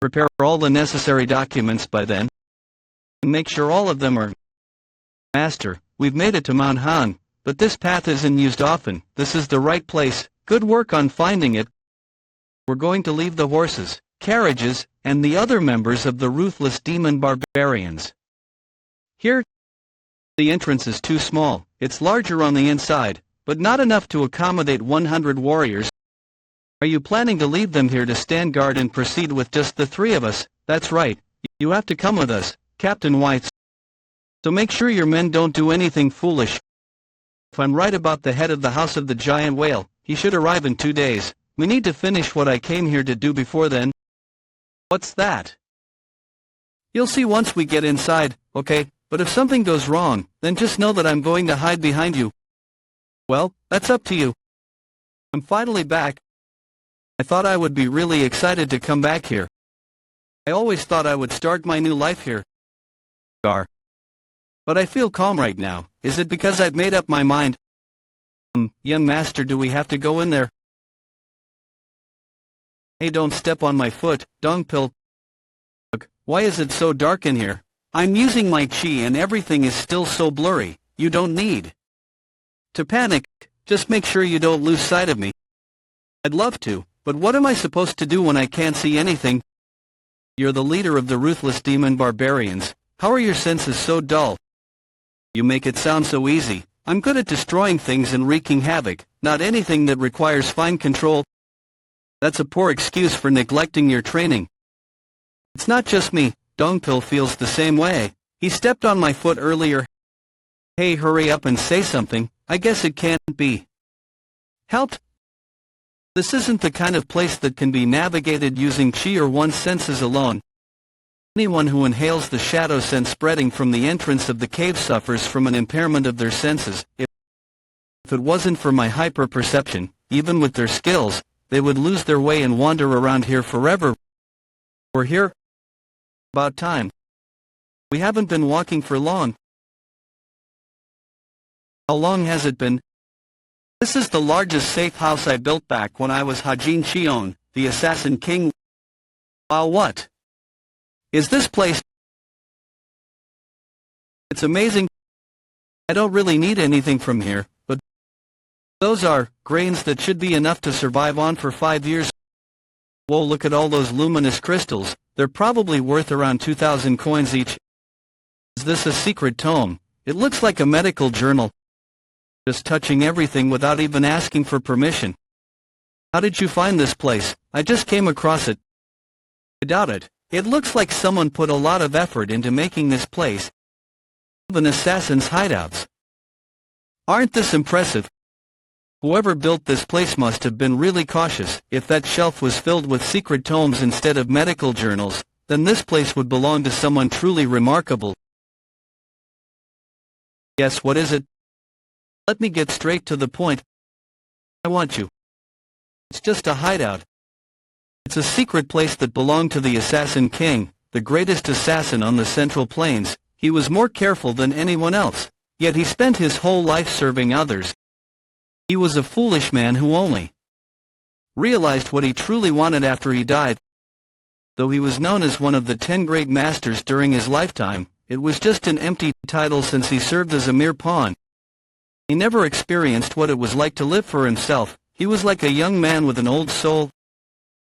Prepare all the necessary documents by then. Make sure all of them are. Master, we've made it to Mount Han, but this path isn't used often. This is the right place. Good work on finding it. We're going to leave the horses, carriages, and the other members of the ruthless demon barbarians here. The entrance is too small. It's larger on the inside, but not enough to accommodate 100 warriors. Are you planning to leave them here to stand guard and proceed with just the 3 of us? That's right. You have to come with us, Captain White. So make sure your men don't do anything foolish. If I'm right about the head of the House of the Giant Whale, he should arrive in 2 days. We need to finish what I came here to do before then. What's that? You'll see once we get inside, okay? But if something goes wrong, then just know that I'm going to hide behind you. Well, that's up to you. I'm finally back. I thought I would be really excited to come back here. I always thought I would start my new life here. But I feel calm right now. Is it because I've made up my mind? Young master, do we have to go in there? Hey, don't step on my foot, Dongpil. Why is it so dark in here? I'm using my chi and everything is still so blurry. You don't need to panic. Just make sure you don't lose sight of me. I'd love to, but what am I supposed to do when I can't see anything? You're the leader of the ruthless demon barbarians. How are your senses so dull? You make it sound so easy. I'm good at destroying things and wreaking havoc, not anything that requires fine control. That's a poor excuse for neglecting your training. It's not just me. Dongpil feels the same way. He stepped on my foot earlier. Hey, hurry up and say something. I guess it can't be helped. This isn't the kind of place that can be navigated using chi or one's senses alone. Anyone who inhales the shadow scent spreading from the entrance of the cave suffers from an impairment of their senses. If it wasn't for my hyper-perception, even with their skills, they would lose their way and wander around here forever. We're here. About time. We haven't been walking for long. How long has it been? This is the largest safe house I built back when I was Hajin Xion, the Assassin King. Wow, what? Is this place? It's amazing. I don't really need anything from here, but those are grains that should be enough to survive on for 5 years. Whoa, look at all those luminous crystals. They're probably worth around 2,000 coins each. Is this a secret tome? It looks like a medical journal. Just touching everything without even asking for permission. How did you find this place? I just came across it. I doubt it. It looks like someone put a lot of effort into making this place. Even assassin's hideouts. Aren't this impressive? Whoever built this place must have been really cautious. If that shelf was filled with secret tomes instead of medical journals, then this place would belong to someone truly remarkable. Yes, what is it? Let me get straight to the point. I want you. It's just a hideout. It's a secret place that belonged to the Assassin King, the greatest assassin on the Central Plains. He was more careful than anyone else, yet he spent his whole life serving others. He was a foolish man who only realized what he truly wanted after he died. Though he was known as one of the 10 great masters during his lifetime, it was just an empty title since he served as a mere pawn. He never experienced what it was like to live for himself. He was like a young man with an old soul.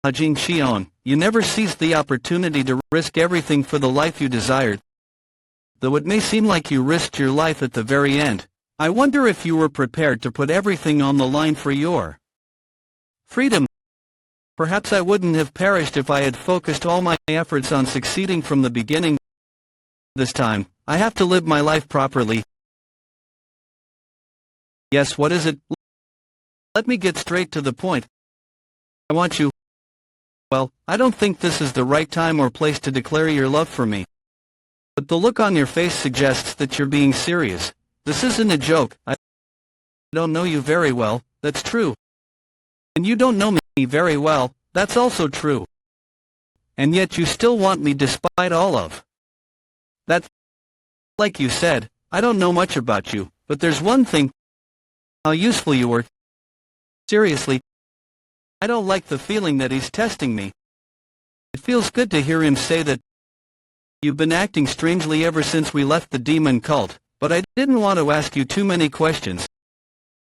Hajin Xion, you never seized the opportunity to risk everything for the life you desired. Though it may seem like you risked your life at the very end, I wonder if you were prepared to put everything on the line for your freedom. Perhaps I wouldn't have perished if I had focused all my efforts on succeeding from the beginning. This time, I have to live my life properly. Yes, what is it? Let me get straight to the point. I want you. Well, I don't think this is the right time or place to declare your love for me. But the look on your face suggests that you're being serious. This isn't a joke. I don't know you very well, that's true. And you don't know me very well, that's also true. And yet you still want me despite all of that. Like you said, I don't know much about you, but there's one thing. How useful you were. Seriously. I don't like the feeling that he's testing me. It feels good to hear him say that. You've been acting strangely ever since we left the demon cult, but I didn't want to ask you too many questions.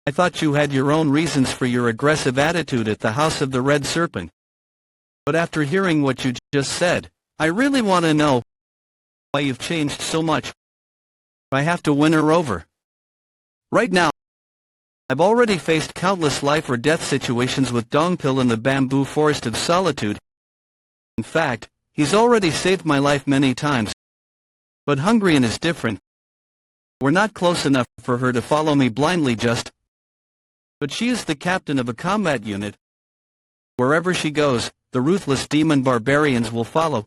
I thought you had your own reasons for your aggressive attitude at the House of the Red Serpent. But after hearing what you just said, I really want to know why you've changed so much. I have to win her over. Right now, I've already faced countless life or death situations with Dongpil in the bamboo forest of solitude. In fact, he's already saved my life many times. But Hungrian is different. We're not close enough for her to follow me blindly just. But she is the captain of a combat unit. Wherever she goes, the ruthless demon barbarians will follow.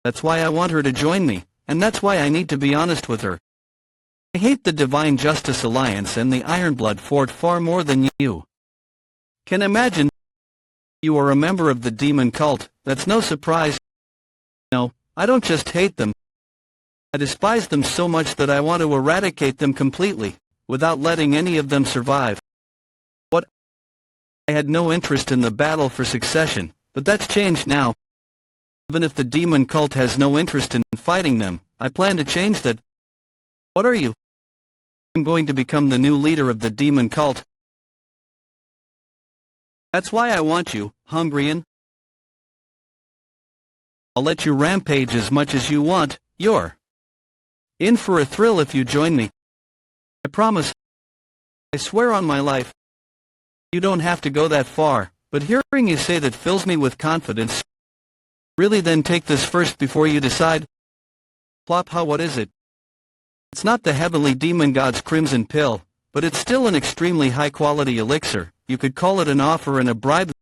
That's why I want her to join me, and that's why I need to be honest with her. I hate the Divine Justice Alliance and the Ironblood Fort far more than you can imagine. You are a member of the demon cult, that's no surprise. No, I don't just hate them. I despise them so much that I want to eradicate them completely, without letting any of them survive. What? I had no interest in the battle for succession, but that's changed now. Even if the demon cult has no interest in fighting them, I plan to change that. What are you? I'm going to become the new leader of the demon cult. That's why I want you, Hungrian. I'll let you rampage as much as you want. You're in for a thrill if you join me. I promise. I swear on my life. You don't have to go that far, but hearing you say that fills me with confidence. Really, then take this first before you decide? Plop, how, what is it? It's not the heavenly demon god's crimson pill, but it's still an extremely high-quality elixir. You could call it an offer and a bribe.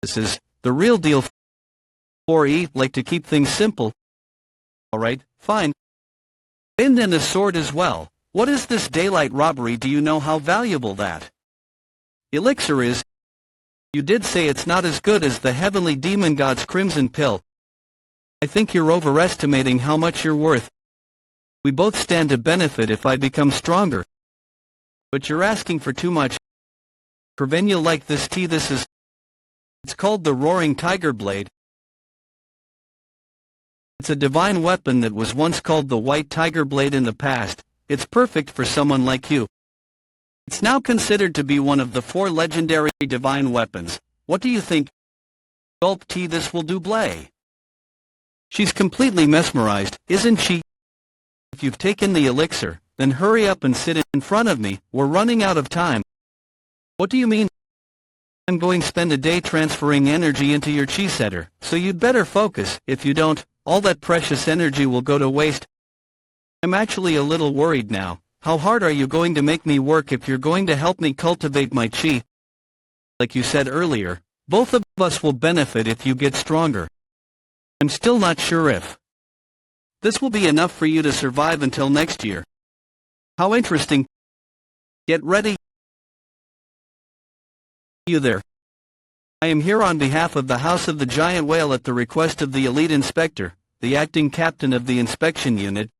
This is the real deal. 4E, like to keep things simple. Alright, fine. And then a sword as well. What is this daylight robbery? Do you know how valuable that elixir is? You did say it's not as good as the heavenly demon god's crimson pill. I think you're overestimating how much you're worth. We both stand to benefit if I become stronger. But you're asking for too much. When you like this tea, it's called the Roaring Tiger Blade. It's a divine weapon that was once called the White Tiger Blade in the past. It's perfect for someone like you. It's now considered to be one of the 4 legendary divine weapons. What do you think? Gulp tea, this will do blay. She's completely mesmerized, isn't she? If you've taken the elixir, then hurry up and sit in front of me. We're running out of time. What do you mean? I'm going to spend a day transferring energy into your chi setter, so you'd better focus. If you don't, all that precious energy will go to waste. I'm actually a little worried now. How hard are you going to make me work if you're going to help me cultivate my chi? Like you said earlier, both of us will benefit if you get stronger. I'm still not sure if this will be enough for you to survive until next year. How interesting. Get ready. You there. I am here on behalf of the House of the Giant Whale at the request of the elite inspector, the acting captain of the inspection unit.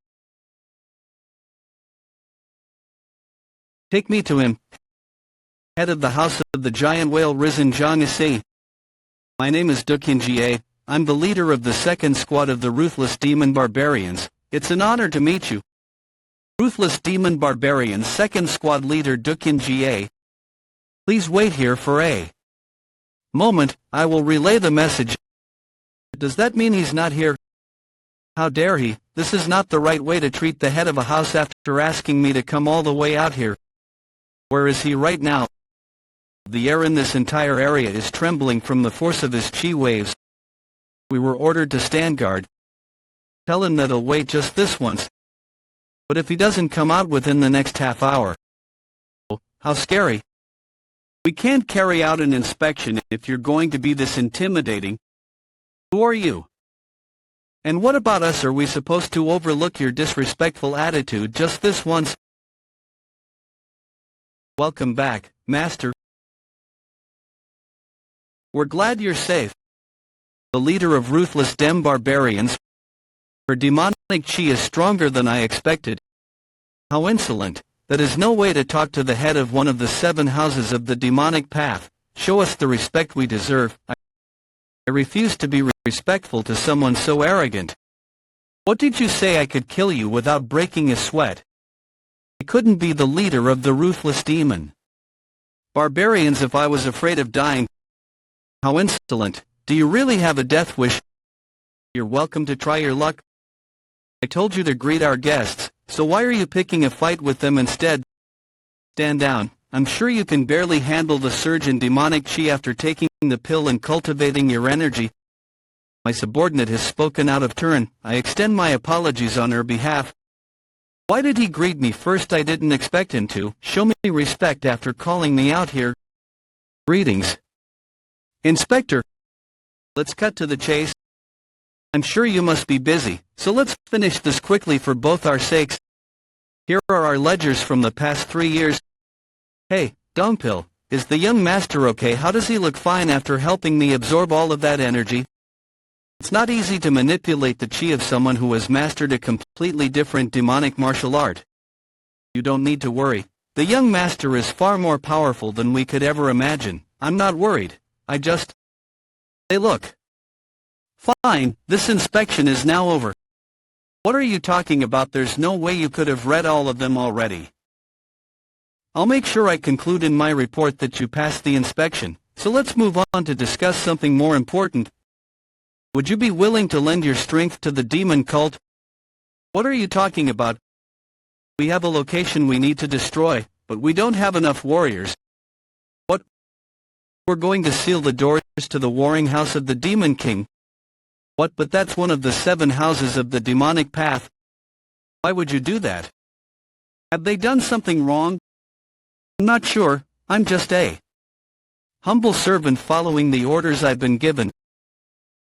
Take me to him. Head of the House of the Giant Whale, Risen Zhang Isi. My name is Dukin Jie. I'm the leader of the 2nd Squad of the Ruthless Demon Barbarians. It's an honor to meet you. Ruthless Demon Barbarians 2nd Squad Leader Dukin Jie. Please wait here for a moment. I will relay the message. Does that mean he's not here? How dare he? This is not the right way to treat the head of a house after asking me to come all the way out here. Where is he right now? The air in this entire area is trembling from the force of his chi waves. We were ordered to stand guard. Tell him that he'll wait just this once. But if he doesn't come out within the next half hour... Oh, how scary. We can't carry out an inspection if you're going to be this intimidating. Who are you? And what about us? Are we supposed to overlook your disrespectful attitude just this once? Welcome back, Master. We're glad you're safe. The leader of Ruthless Dem Barbarians. Her demonic chi is stronger than I expected. How insolent. That is no way to talk to the head of one of the 7 houses of the demonic path. Show us the respect we deserve. I refuse to be respectful to someone so arrogant. What did you say? I could kill you without breaking a sweat? I couldn't be the leader of the ruthless demon barbarians if I was afraid of dying. How insolent. Do you really have a death wish? You're welcome to try your luck. I told you to greet our guests, so why are you picking a fight with them instead? Stand down. I'm sure you can barely handle the surge in demonic chi after taking the pill and cultivating your energy. My subordinate has spoken out of turn. I extend my apologies on her behalf. Why did he greet me first? I didn't expect him to. Show me respect after calling me out here. Greetings, Inspector. Let's cut to the chase. I'm sure you must be busy, so let's finish this quickly for both our sakes. Here are our ledgers from the past 3 years. Hey, Dongpil, is the young master okay? How does he look? Fine after helping me absorb all of that energy. It's not easy to manipulate the chi of someone who has mastered a completely different demonic martial art. You don't need to worry. The young master is far more powerful than we could ever imagine. I'm not worried. I just... Hey, look. Fine, this inspection is now over. What are you talking about? There's no way you could have read all of them already. I'll make sure I conclude in my report that you passed the inspection, so let's move on to discuss something more important. Would you be willing to lend your strength to the demon cult? What are you talking about? We have a location we need to destroy, but we don't have enough warriors. What? We're going to seal the doors to the warring house of the Demon King. What? But that's one of the 7 houses of the demonic path. Why would you do that? Have they done something wrong? I'm not sure, I'm just a humble servant following the orders I've been given.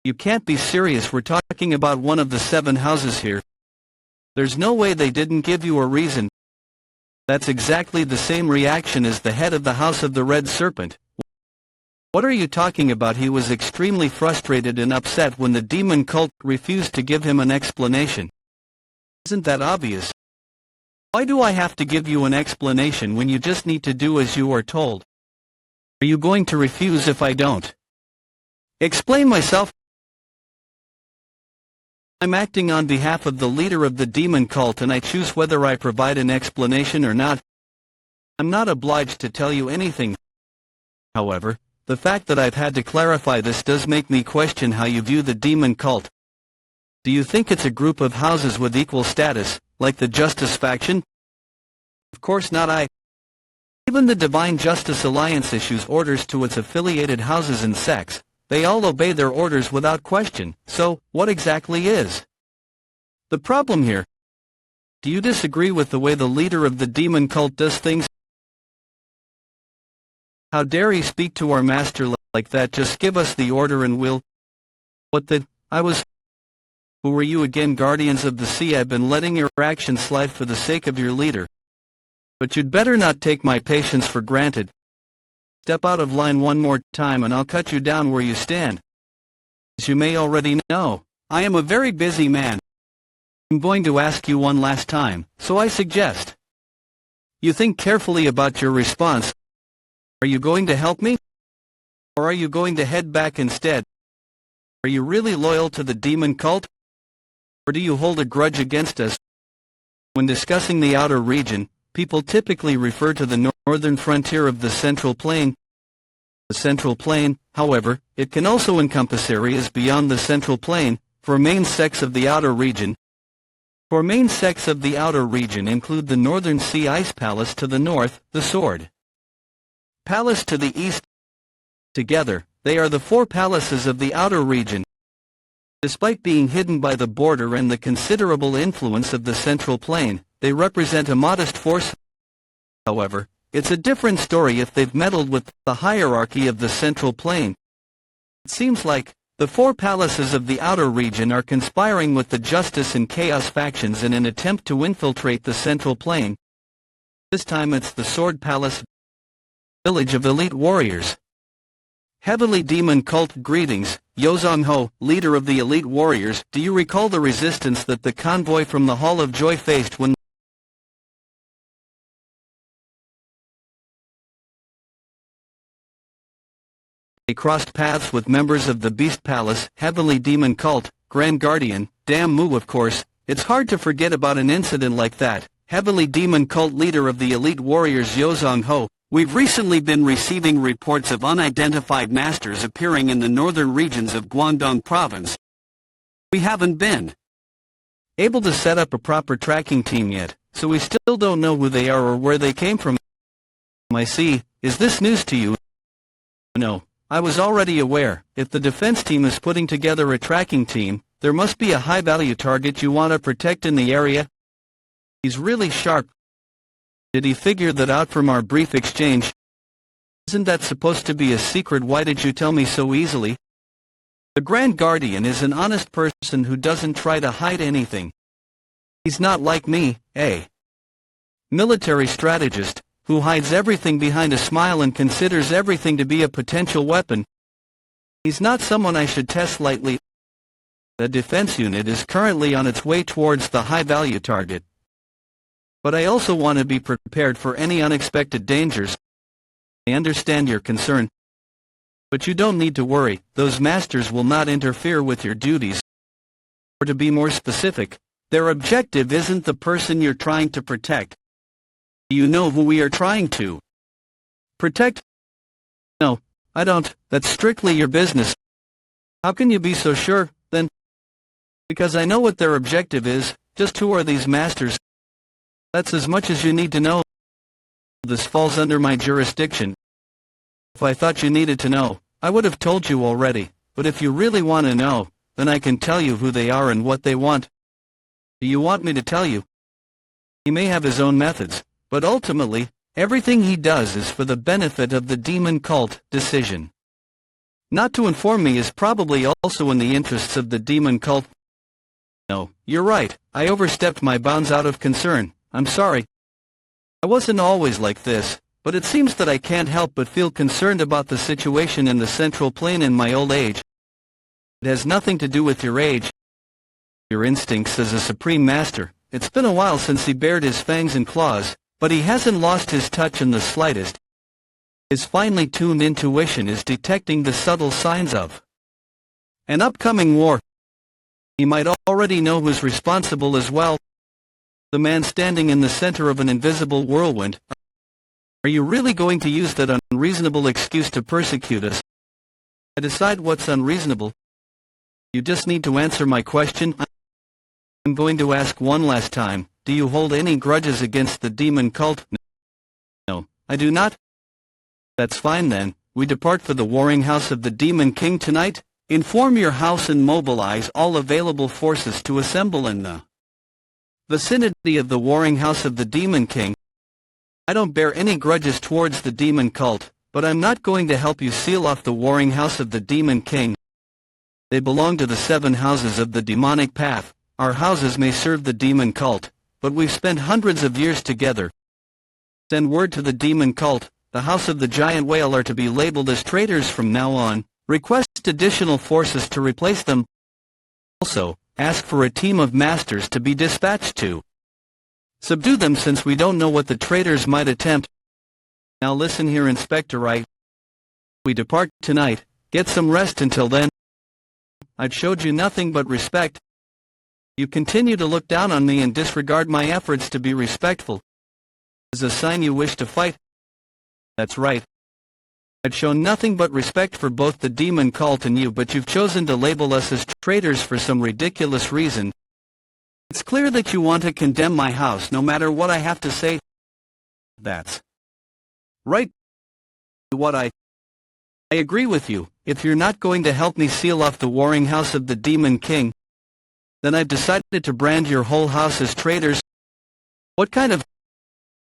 You can't be serious, we're talking about one of the 7 houses here. There's no way they didn't give you a reason. That's exactly the same reaction as the head of the House of the Red Serpent. What are you talking about? He was extremely frustrated and upset when the demon cult refused to give him an explanation. Isn't that obvious? Why do I have to give you an explanation when you just need to do as you are told? Are you going to refuse if I don't explain myself? I'm acting on behalf of the leader of the demon cult and I choose whether I provide an explanation or not. I'm not obliged to tell you anything. However, the fact that I've had to clarify this does make me question how you view the demon cult. Do you think it's a group of houses with equal status, like the Justice faction? Of course not. Even the Divine Justice Alliance issues orders to its affiliated houses and sects. They all obey their orders without question, so what exactly is the problem here? Do you disagree with the way the leader of the demon cult does things? How dare he speak to our master like that? Just give us the order and we'll... What the... Who were you again? Guardians of the Sea. I've been letting your actions slide for the sake of your leader. But you'd better not take my patience for granted. Step out of line one more time and I'll cut you down where you stand. As you may already know, I am a very busy man. I'm going to ask you one last time, so I suggest you think carefully about your response. Are you going to help me? Or are you going to head back instead? Are you really loyal to the demon cult? Or do you hold a grudge against us? When discussing the outer region, people typically refer to the northern frontier of the Central Plain. The Central Plain, however, it can also encompass areas beyond the Central Plain, for main sects of the outer region. For main sects of the outer region include the Northern Sea Ice Palace to the north, the Sword Palace to the east. Together, they are the 4 palaces of the outer region. Despite being hidden by the border and the considerable influence of the Central Plain, they represent a modest force. However, it's a different story if they've meddled with the hierarchy of the Central Plain. It seems like the 4 palaces of the outer region are conspiring with the Justice and Chaos factions in an attempt to infiltrate the Central Plain. This time it's the Sword Palace, village of elite warriors. Heavenly Demon Cult. Greetings, Yozong Ho, leader of the elite warriors. Do you recall the resistance that the convoy from the Hall of Joy faced when they crossed paths with members of the Beast Palace, Heavenly Demon Cult, Grand Guardian, Damn Mu? Of course, it's hard to forget about an incident like that. Heavenly Demon Cult, leader of the elite warriors Yozong Ho. We've recently been receiving reports of unidentified masters appearing in the northern regions of Guangdong province. We haven't been able to set up a proper tracking team yet, so we still don't know who they are or where they came from. I see. Is this news to you? No, I was already aware. If the defense team is putting together a tracking team, there must be a high-value target you want to protect in the area. He's really sharp. Did he figure that out from our brief exchange? Isn't that supposed to be a secret? Why did you tell me so easily? The Grand Guardian is an honest person who doesn't try to hide anything. He's not like me, a military strategist, who hides everything behind a smile and considers everything to be a potential weapon. He's not someone I should test lightly. The defense unit is currently on its way towards the high-value target. But I also want to be prepared for any unexpected dangers. I understand your concern. But you don't need to worry, those masters will not interfere with your duties. Or to be more specific, their objective isn't the person you're trying to protect. Do you know who we are trying to protect? No, I don't. That's strictly your business. How can you be so sure, then? Because I know what their objective is. Just who are these masters? That's as much as you need to know. This falls under my jurisdiction. If I thought you needed to know, I would have told you already. But if you really want to know, then I can tell you who they are and what they want. Do you want me to tell you? He may have his own methods, but ultimately, everything he does is for the benefit of the demon cult. Decision not to inform me is probably also in the interests of the demon cult. No, you're right, I overstepped my bounds out of concern. I'm sorry. I wasn't always like this, but it seems that I can't help but feel concerned about the situation in the central plane in my old age. It has nothing to do with your age. Your instincts as a supreme master. It's been a while since he bared his fangs and claws, but he hasn't lost his touch in the slightest. His finely tuned intuition is detecting the subtle signs of an upcoming war. He might already know who's responsible as well. The man standing in the center of an invisible whirlwind. Are you really going to use that unreasonable excuse to persecute us? I decide what's unreasonable. You just need to answer my question. I'm going to ask one last time. Do you hold any grudges against the demon cult? No, I do not. That's fine then. We depart for the warring house of the Demon King tonight. Inform your house and mobilize all available forces to assemble in the vicinity of the warring house of the Demon King. I don't bear any grudges towards the demon cult, but I'm not going to help you seal off the warring house of the Demon King. They belong to the 7 houses of the demonic path. Our houses may serve the demon cult, but we've spent hundreds of years together. Send word to the demon cult. The house of the giant whale are to be labeled as traitors from now on. Request additional forces to replace them. Also, ask for a team of masters to be dispatched to subdue them, since we don't know what the traitors might attempt. Now listen here, Inspector Wright. We depart tonight. Get some rest until then. I've showed you nothing but respect. You continue to look down on me and disregard my efforts to be respectful. Is a sign you wish to fight? That's right. I've shown nothing but respect for both the demon cult and you, but you've chosen to label us as traitors for some ridiculous reason. It's clear that you want to condemn my house no matter what I have to say. That's right. What I agree with you. If you're not going to help me seal off the warring house of the Demon King, then I've decided to brand your whole house as traitors. What kind of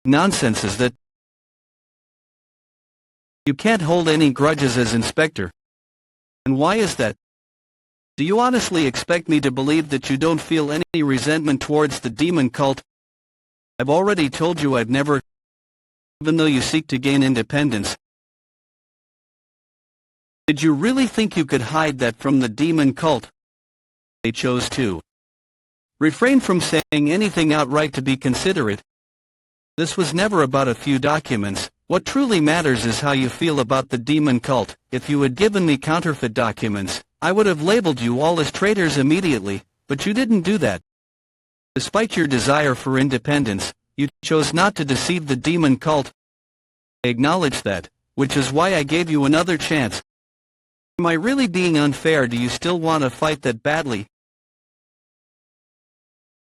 nonsense is that? You can't hold any grudges as inspector. And why is that? Do you honestly expect me to believe that you don't feel any resentment towards the demon cult? I've already told you I've never, even though you seek to gain independence. Did you really think you could hide that from the demon cult? They chose to refrain from saying anything outright to be considerate. This was never about a few documents. What truly matters is how you feel about the demon cult. If you had given me counterfeit documents, I would have labeled you all as traitors immediately, but you didn't do that. Despite your desire for independence, you chose not to deceive the demon cult. I acknowledge that, which is why I gave you another chance. Am I really being unfair? Do you still want to fight that badly?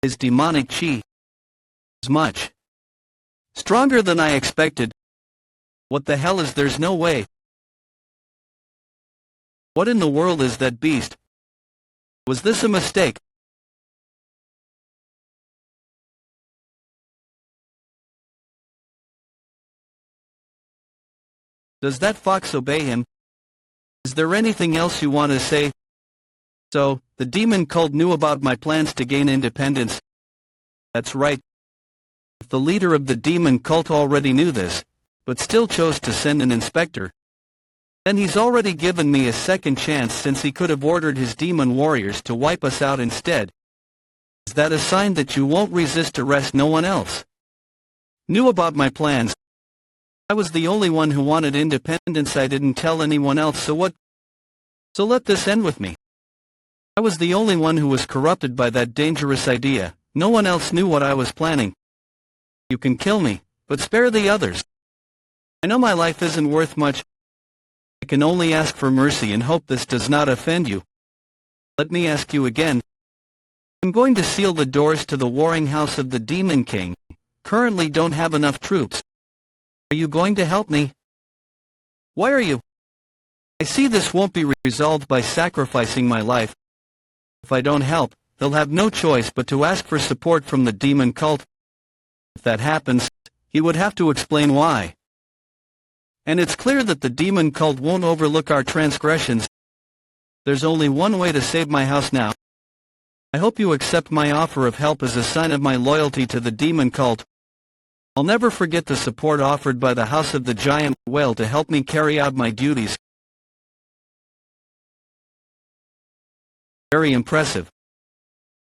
His demonic chi is much stronger than I expected. What the hell is? There's no way. What in the world is that beast? Was this a mistake? Does that fox obey him? Is there anything else you want to say? So, the demon cult knew about my plans to gain independence. That's right. If the leader of the demon cult already knew this, but still chose to send an inspector, then he's already given me a second chance, since he could have ordered his demon warriors to wipe us out instead. Is that a sign that you won't resist arrest? No one else knew about my plans. I was the only one who wanted independence. I didn't tell anyone else, so what? So let this end with me. I was the only one who was corrupted by that dangerous idea. No one else knew what I was planning. You can kill me, but spare the others. I know my life isn't worth much. I can only ask for mercy and hope this does not offend you. Let me ask you again. I'm going to seal the doors to the warring house of the Demon King. Currently don't have enough troops. Are you going to help me? Why are you? I see this won't be resolved by sacrificing my life. If I don't help, they'll have no choice but to ask for support from the demon cult. If that happens, he would have to explain why. And it's clear that the demon cult won't overlook our transgressions. There's only one way to save my house now. I hope you accept my offer of help as a sign of my loyalty to the demon cult. I'll never forget the support offered by the House of the Giant Whale to help me carry out my duties. Very impressive.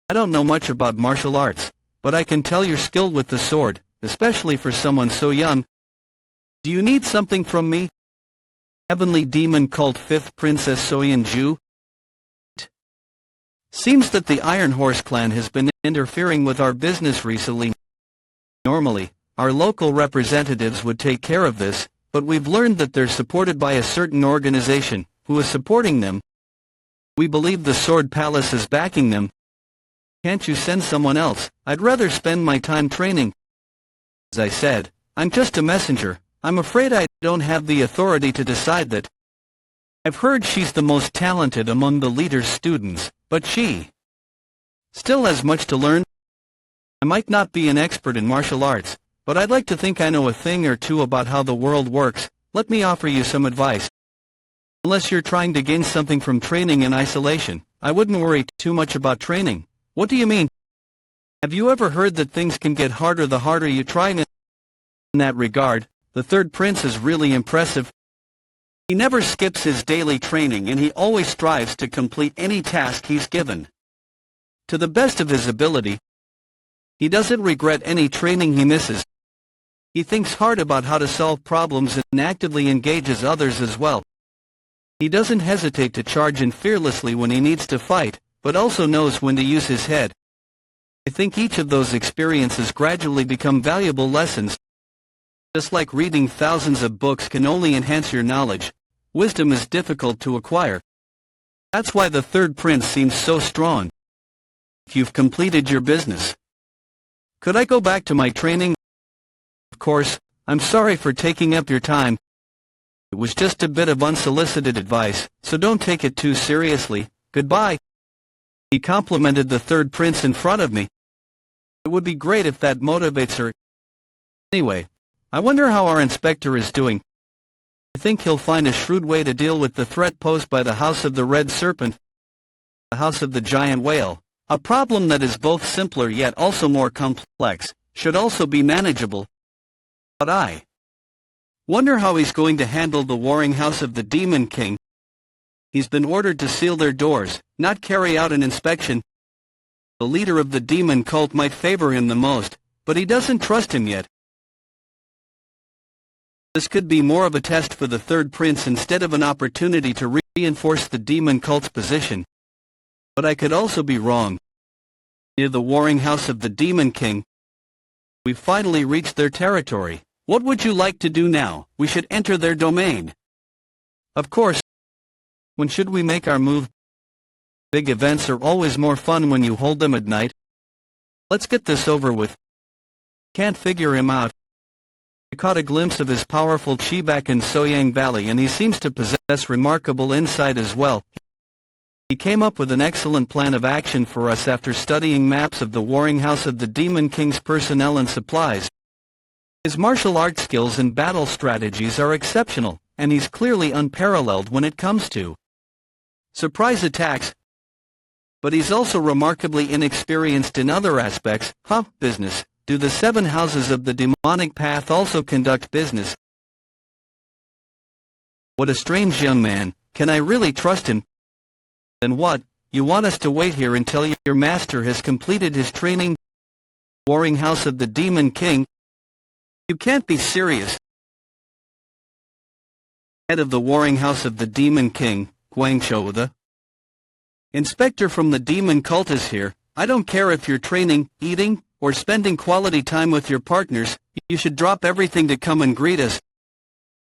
I don't know much about martial arts, but I can tell you're skilled with the sword, especially for someone so young. Do you need something from me? Heavenly Demon Cult 5th Princess Soyeon Ju? Seems that the Iron Horse clan has been interfering with our business recently. Normally, our local representatives would take care of this, but we've learned that they're supported by a certain organization, who is supporting them. We believe the Sword Palace is backing them. Can't you send someone else? I'd rather spend my time training. As I said, I'm just a messenger. I'm afraid I don't have the authority to decide that. I've heard she's the most talented among the leader's students, but she still has much to learn. I might not be an expert in martial arts, but I'd like to think I know a thing or two about how the world works. Let me offer you some advice. Unless you're trying to gain something from training in isolation, I wouldn't worry too much about training. What do you mean? Have you ever heard that things can get harder the harder you try? In that regard, the third prince is really impressive. He never skips his daily training and he always strives to complete any task he's given to the best of his ability. He doesn't regret any training he misses. He thinks hard about how to solve problems and actively engages others as well. He doesn't hesitate to charge in fearlessly when he needs to fight, but also knows when to use his head. I think each of those experiences gradually become valuable lessons. Just like reading thousands of books can only enhance your knowledge, wisdom is difficult to acquire. That's why the third prince seems so strong. You've completed your business. Could I go back to my training? Of course, I'm sorry for taking up your time. It was just a bit of unsolicited advice, so don't take it too seriously. Goodbye. He complimented the third prince in front of me. It would be great if that motivates her. Anyway, I wonder how our inspector is doing. I think he'll find a shrewd way to deal with the threat posed by the House of the Red Serpent, the House of the Giant Whale. A problem that is both simpler yet also more complex, should also be manageable. But I wonder how he's going to handle the warring House of the Demon King. He's been ordered to seal their doors, not carry out an inspection. The leader of the demon cult might favor him the most, but he doesn't trust him yet. This could be more of a test for the third prince instead of an opportunity to reinforce the demon cult's position. But I could also be wrong. Near the warring House of the Demon King, we've finally reached their territory. What would you like to do now? We should enter their domain. Of course. When should we make our move? Big events are always more fun when you hold them at night. Let's get this over with. Can't figure him out. I caught a glimpse of his powerful chi back in Soyang Valley and he seems to possess remarkable insight as well. He came up with an excellent plan of action for us after studying maps of the warring House of the Demon King's personnel and supplies. His martial arts skills and battle strategies are exceptional, and he's clearly unparalleled when it comes to surprise attacks. But he's also remarkably inexperienced in other aspects. Business. Do the 7 houses of the demonic path also conduct business? What a strange young man. Can I really trust him? Then what? You want us to wait here until your master has completed his training? Warring House of the Demon King? You can't be serious. Head of the warring House of the Demon King, Guangzhou the inspector from the demon cult is here. I don't care if you're training, eating, or spending quality time with your partners, you should drop everything to come and greet us.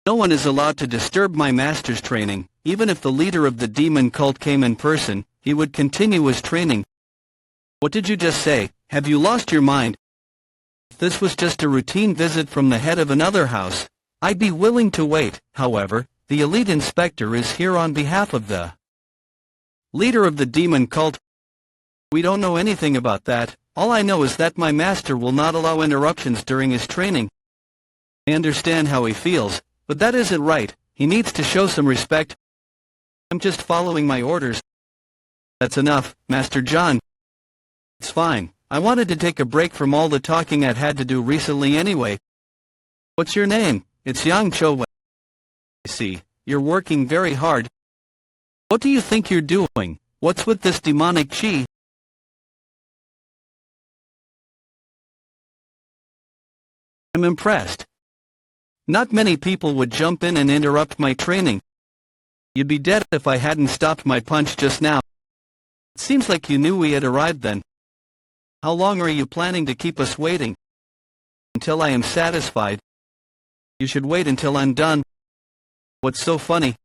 No one is allowed to disturb my master's training. Even if the leader of the demon cult came in person, he would continue his training. What did you just say? Have you lost your mind? If this was just a routine visit from the head of another house, I'd be willing to wait. However, the elite inspector is here on behalf of the leader of the demon cult. We don't know anything about that. All I know is that my master will not allow interruptions during his training. I understand how he feels, but that isn't right. He needs to show some respect. I'm just following my orders. That's enough, Master John. It's fine. I wanted to take a break from all the talking I'd had to do recently anyway. What's your name? It's Yang Cho. I see. You're working very hard. What do you think you're doing? What's with this demonic chi? I'm impressed. Not many people would jump in and interrupt my training. You'd be dead if I hadn't stopped my punch just now. It seems like you knew we had arrived then. How long are you planning to keep us waiting? Until I am satisfied. You should wait until I'm done. What's so funny?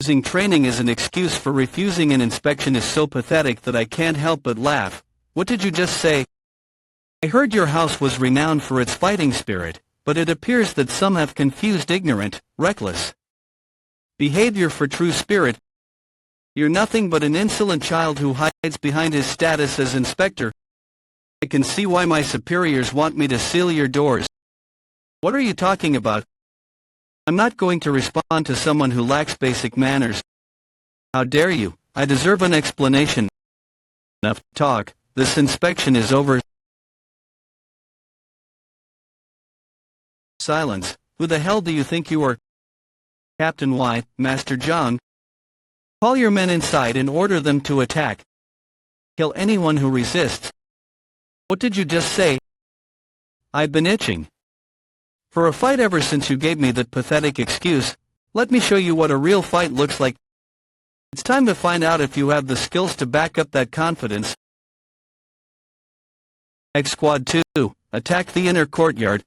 Using training as an excuse for refusing an inspection is so pathetic that I can't help but laugh. What did you just say? I heard your house was renowned for its fighting spirit, but it appears that some have confused ignorant, reckless behavior for true spirit. You're nothing but an insolent child who hides behind his status as inspector. I can see why my superiors want me to seal your doors. What are you talking about? I'm not going to respond to someone who lacks basic manners. How dare you? I deserve an explanation. Enough talk. This inspection is over. Silence. Who the hell do you think you are? Captain Y, Master John. Call your men inside and order them to attack. Kill anyone who resists. What did you just say? I've been itching for a fight ever since you gave me that pathetic excuse. Let me show you what a real fight looks like. It's time to find out if you have the skills to back up that confidence. X Squad 2, attack the inner courtyard.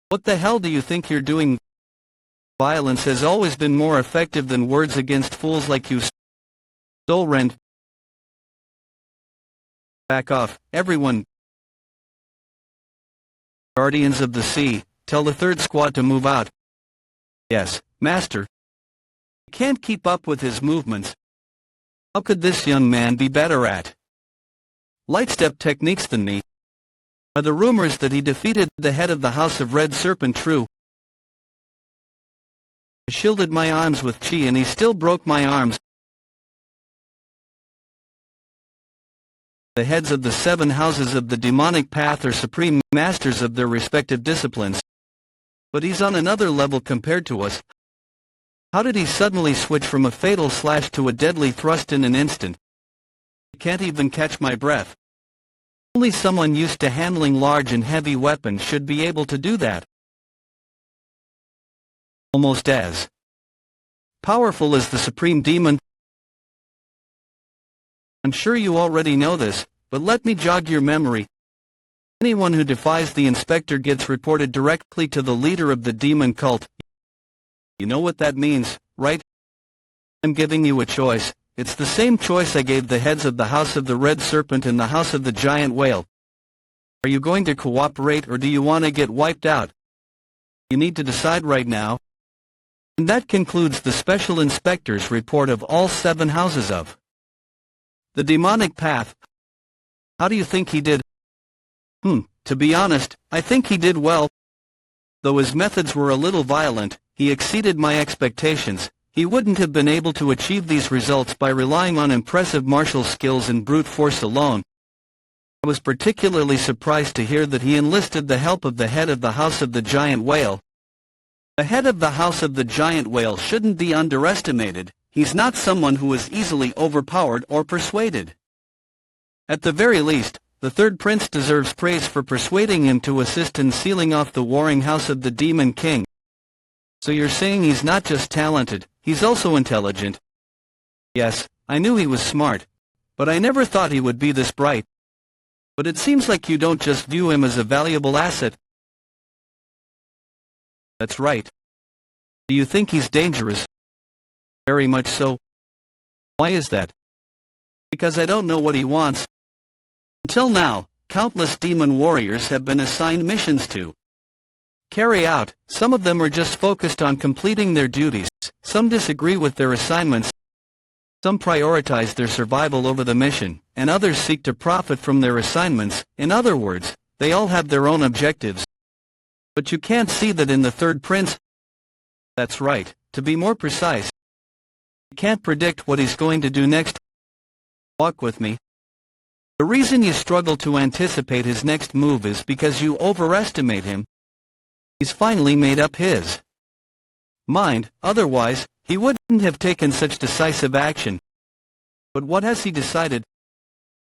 What the hell do you think you're doing? Violence has always been more effective than words against fools like you. Soul Rend. Back off, everyone. Guardians of the Sea, tell the third squad to move out. Yes, Master. I can't keep up with his movements. How could this young man be better at lightstep techniques than me? Are the rumors that he defeated the head of the House of Red Serpent true? I shielded my arms with chi and he still broke my arms. The heads of the 7 houses of the demonic path are supreme masters of their respective disciplines. But he's on another level compared to us. How did he suddenly switch from a fatal slash to a deadly thrust in an instant? I can't even catch my breath. Only someone used to handling large and heavy weapons should be able to do that. Almost as powerful as the supreme demon. I'm sure you already know this, but let me jog your memory. Anyone who defies the inspector gets reported directly to the leader of the demon cult. You know what that means, right? I'm giving you a choice. It's the same choice I gave the heads of the House of the Red Serpent and the House of the Giant Whale. Are you going to cooperate or do you want to get wiped out? You need to decide right now. And that concludes the Special Inspector's report of all 7 houses of the demonic path. How do you think he did? To be honest, I think he did well. Though his methods were a little violent, he exceeded my expectations. He wouldn't have been able to achieve these results by relying on impressive martial skills and brute force alone. I was particularly surprised to hear that he enlisted the help of the head of the House of the Giant Whale. The head of the House of the Giant Whale shouldn't be underestimated. He's not someone who is easily overpowered or persuaded. At the very least, the third prince deserves praise for persuading him to assist in sealing off the warring House of the Demon King. So you're saying he's not just talented, he's also intelligent. Yes, I knew he was smart, but I never thought he would be this bright. But it seems like you don't just view him as a valuable asset. That's right. Do you think he's dangerous? Very much so. Why is that? Because I don't know what he wants. Until now, countless demon warriors have been assigned missions to carry out. Some of them are just focused on completing their duties, some disagree with their assignments. Some prioritize their survival over the mission, and others seek to profit from their assignments. In other words, they all have their own objectives. But you can't see that in the third prince. That's right, to be more precise. You can't predict what he's going to do next. Walk with me. The reason you struggle to anticipate his next move is because you overestimate him. He's finally made up his mind, otherwise, he wouldn't have taken such decisive action. But what has he decided?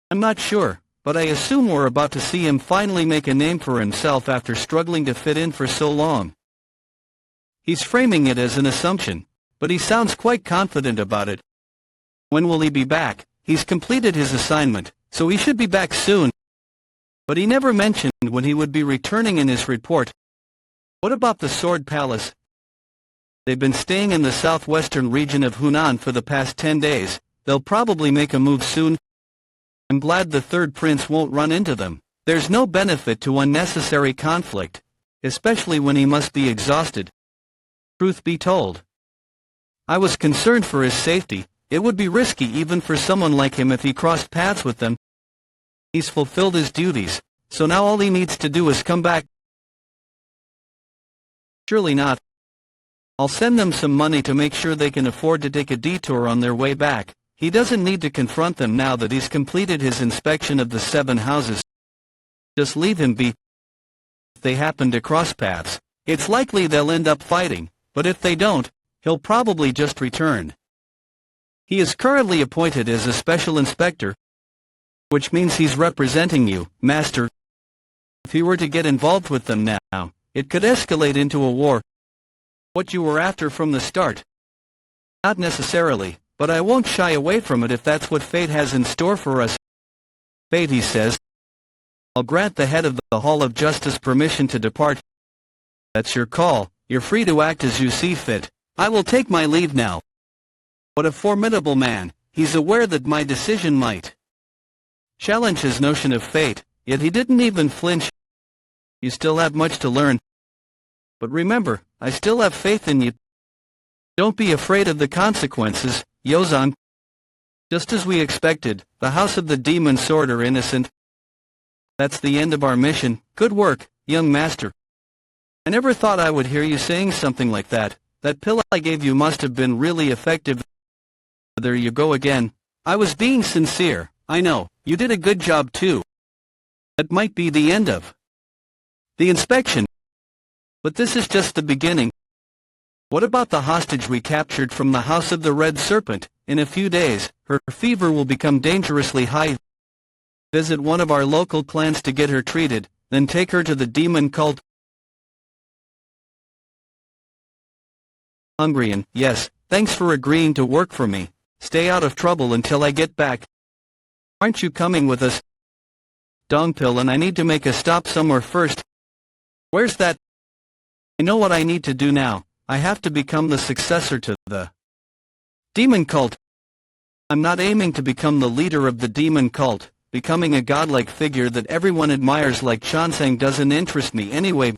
I'm not sure, but I assume we're about to see him finally make a name for himself after struggling to fit in for so long. He's framing it as an assumption, but he sounds quite confident about it. When will he be back? He's completed his assignment, so he should be back soon. But he never mentioned when he would be returning in his report. What about the Sword Palace? They've been staying in the southwestern region of Hunan for the past 10 days. They'll probably make a move soon. I'm glad the third prince won't run into them. There's no benefit to unnecessary conflict, especially when he must be exhausted. Truth be told, I was concerned for his safety. It would be risky even for someone like him if he crossed paths with them. He's fulfilled his duties, so now all he needs to do is come back. Surely not. I'll send them some money to make sure they can afford to take a detour on their way back. He doesn't need to confront them now that he's completed his inspection of the 7 houses. Just leave him be. If they happen to cross paths, it's likely they'll end up fighting, but if they don't, he'll probably just return. He is currently appointed as a special inspector, which means he's representing you, Master. If he were to get involved with them now, it could escalate into a war. What you were after from the start? Not necessarily, but I won't shy away from it if that's what fate has in store for us. Fate, he says. I'll grant the head of the Hall of Justice permission to depart. That's your call. You're free to act as you see fit. I will take my leave now. What a formidable man. He's aware that my decision might challenge his notion of fate, yet he didn't even flinch. You still have much to learn. But remember, I still have faith in you. Don't be afraid of the consequences, Yozan. Just as we expected, the House of the Demon Sword are innocent. That's the end of our mission. Good work, young master. I never thought I would hear you saying something like that. That pill I gave you must have been really effective. There you go again. I was being sincere, I know. You did a good job too. That might be the end of the inspection. But this is just the beginning. What about the hostage we captured from the House of the Red Serpent? In a few days, her fever will become dangerously high. Visit one of our local clans to get her treated, then take her to the demon cult. Hungrian, yes, thanks for agreeing to work for me. Stay out of trouble until I get back. Aren't you coming with us? Dongpil and I need to make a stop somewhere first. Where's that? I know what I need to do now. I have to become the successor to the demon cult. I'm not aiming to become the leader of the demon cult. Becoming a godlike figure that everyone admires like Chansang doesn't interest me anyway.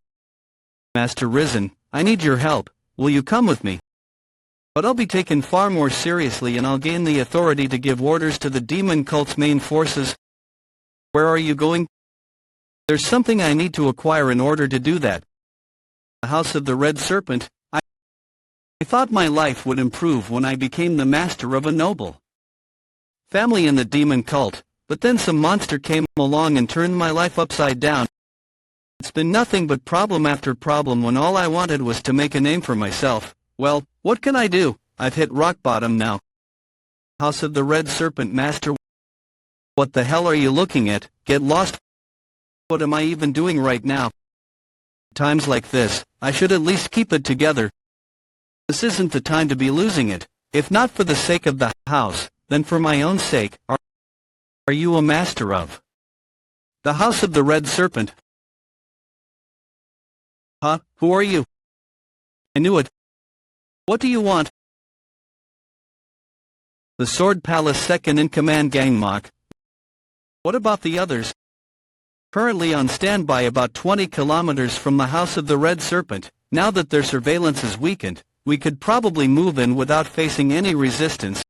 Master Risen, I need your help. Will you come with me? But I'll be taken far more seriously and I'll gain the authority to give orders to the demon cult's main forces. Where are you going? There's something I need to acquire in order to do that. The House of the Red Serpent. I thought my life would improve when I became the master of a noble family in the demon cult, but then some monster came along and turned my life upside down. It's been nothing but problem after problem when all I wanted was to make a name for myself. Well, what can I do? I've hit rock bottom now. House of the Red Serpent Master. What the hell are you looking at? Get lost. What am I even doing right now? Times like this, I should at least keep it together. This isn't the time to be losing it. If not for the sake of the house, then for my own sake. Are you a master of the House of the Red Serpent? Huh? Who are you? I knew it. What do you want? The Sword Palace second-in-command Gangmak. What about the others? Currently on standby about 20 kilometers from the House of the Red Serpent. Now that their surveillance is weakened, we could probably move in without facing any resistance.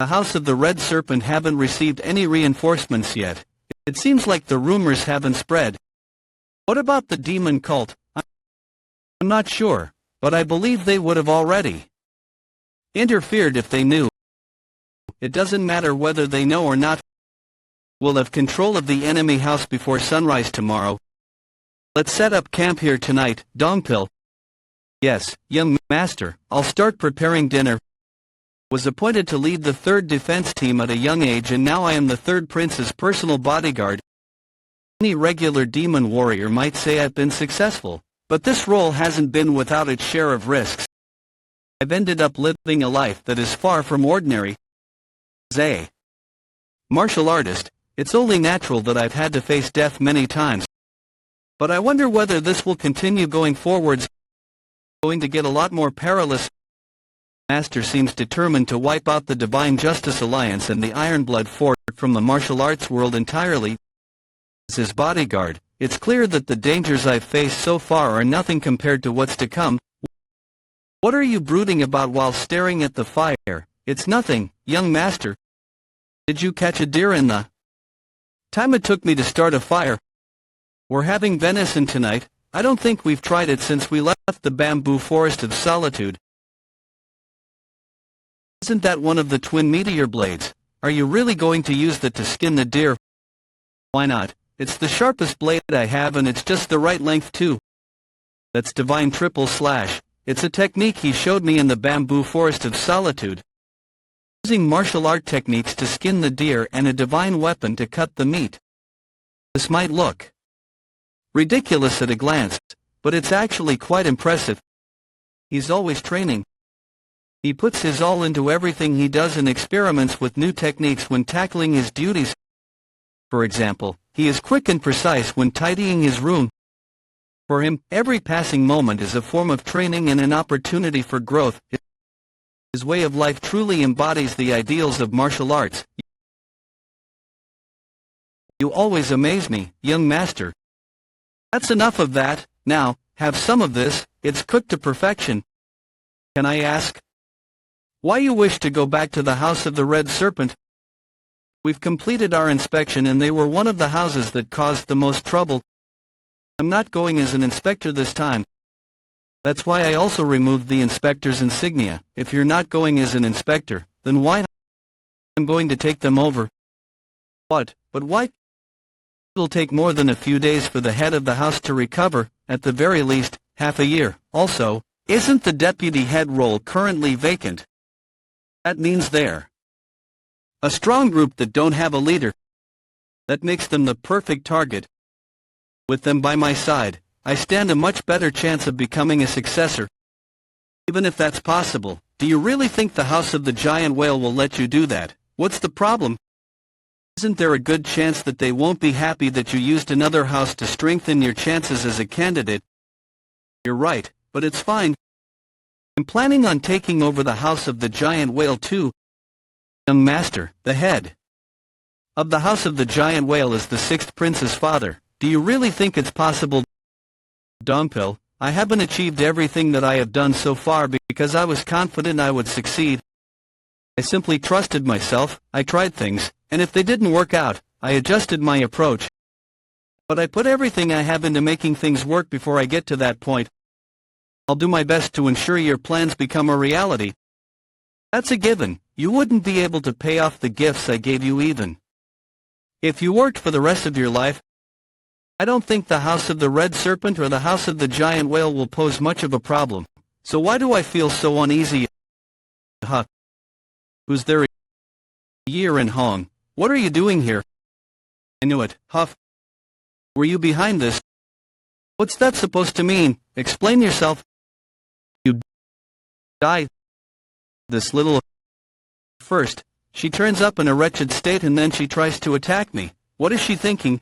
The House of the Red Serpent haven't received any reinforcements yet. It seems like the rumors haven't spread. What about the demon cult? I'm not sure, but I believe they would have already interfered if they knew. It doesn't matter whether they know or not. We'll have control of the enemy house before sunrise tomorrow. Let's set up camp here tonight, Dongpil. Yes, young master, I'll start preparing dinner. Was appointed to lead the 3rd defense team at a young age, and now I am the 3rd prince's personal bodyguard. Any regular demon warrior might say I've been successful, but this role hasn't been without its share of risks. I've ended up living a life that is far from ordinary. As a martial artist, it's only natural that I've had to face death many times. But I wonder whether this will continue going forwards. Going to get a lot more perilous. Master seems determined to wipe out the Divine Justice Alliance and the Ironblood Fort from the martial arts world entirely. As his bodyguard, it's clear that the dangers I've faced so far are nothing compared to what's to come. What are you brooding about while staring at the fire? It's nothing, young master. Did you catch a deer in the time it took me to start a fire? We're having venison tonight. I don't think we've tried it since we left the bamboo forest of solitude. Isn't that one of the twin meteor blades? Are you really going to use that to skin the deer? Why not? It's the sharpest blade I have, and it's just the right length too. That's divine triple slash. It's a technique he showed me in the bamboo forest of solitude. Using martial art techniques to skin the deer and a divine weapon to cut the meat. This might look ridiculous at a glance, but it's actually quite impressive. He's always training. He puts his all into everything he does and experiments with new techniques when tackling his duties. For example, he is quick and precise when tidying his room. For him, every passing moment is a form of training and an opportunity for growth. His way of life truly embodies the ideals of martial arts. You always amaze me, young master. That's enough of that. Now, have some of this. It's cooked to perfection. Can I ask why you wish to go back to the House of the Red Serpent? We've completed our inspection, and they were one of the houses that caused the most trouble. I'm not going as an inspector this time. That's why I also removed the inspector's insignia. If you're not going as an inspector, then why not? I'm going to take them over. What? But why? It'll take more than a few days for the head of the house to recover, at the very least, half a year. Also, isn't the deputy head role currently vacant? That means they're a strong group that don't have a leader. That makes them the perfect target. With them by my side, I stand a much better chance of becoming a successor. Even if that's possible, do you really think the House of the Giant Whale will let you do that? What's the problem? Isn't there a good chance that they won't be happy that you used another house to strengthen your chances as a candidate? You're right, but it's fine. I'm planning on taking over the House of the Giant Whale too. Young master, the head of the House of the Giant Whale is the 6th prince's father. Do you really think it's possible? Dongpil, I haven't achieved everything that I have done so far because I was confident I would succeed. I simply trusted myself. I tried things, and if they didn't work out, I adjusted my approach. But I put everything I have into making things work before I get to that point. I'll do my best to ensure your plans become a reality. That's a given. You wouldn't be able to pay off the gifts I gave you even if you worked for the rest of your life. I don't think the House of the Red Serpent or the House of the Giant Whale will pose much of a problem. So why do I feel so uneasy? Huh. Who's there? Year in Hong. What are you doing here? I knew it. Huff. Were you behind this? What's that supposed to mean? Explain yourself. You die. This little... First, she turns up in a wretched state and then she tries to attack me. What is she thinking?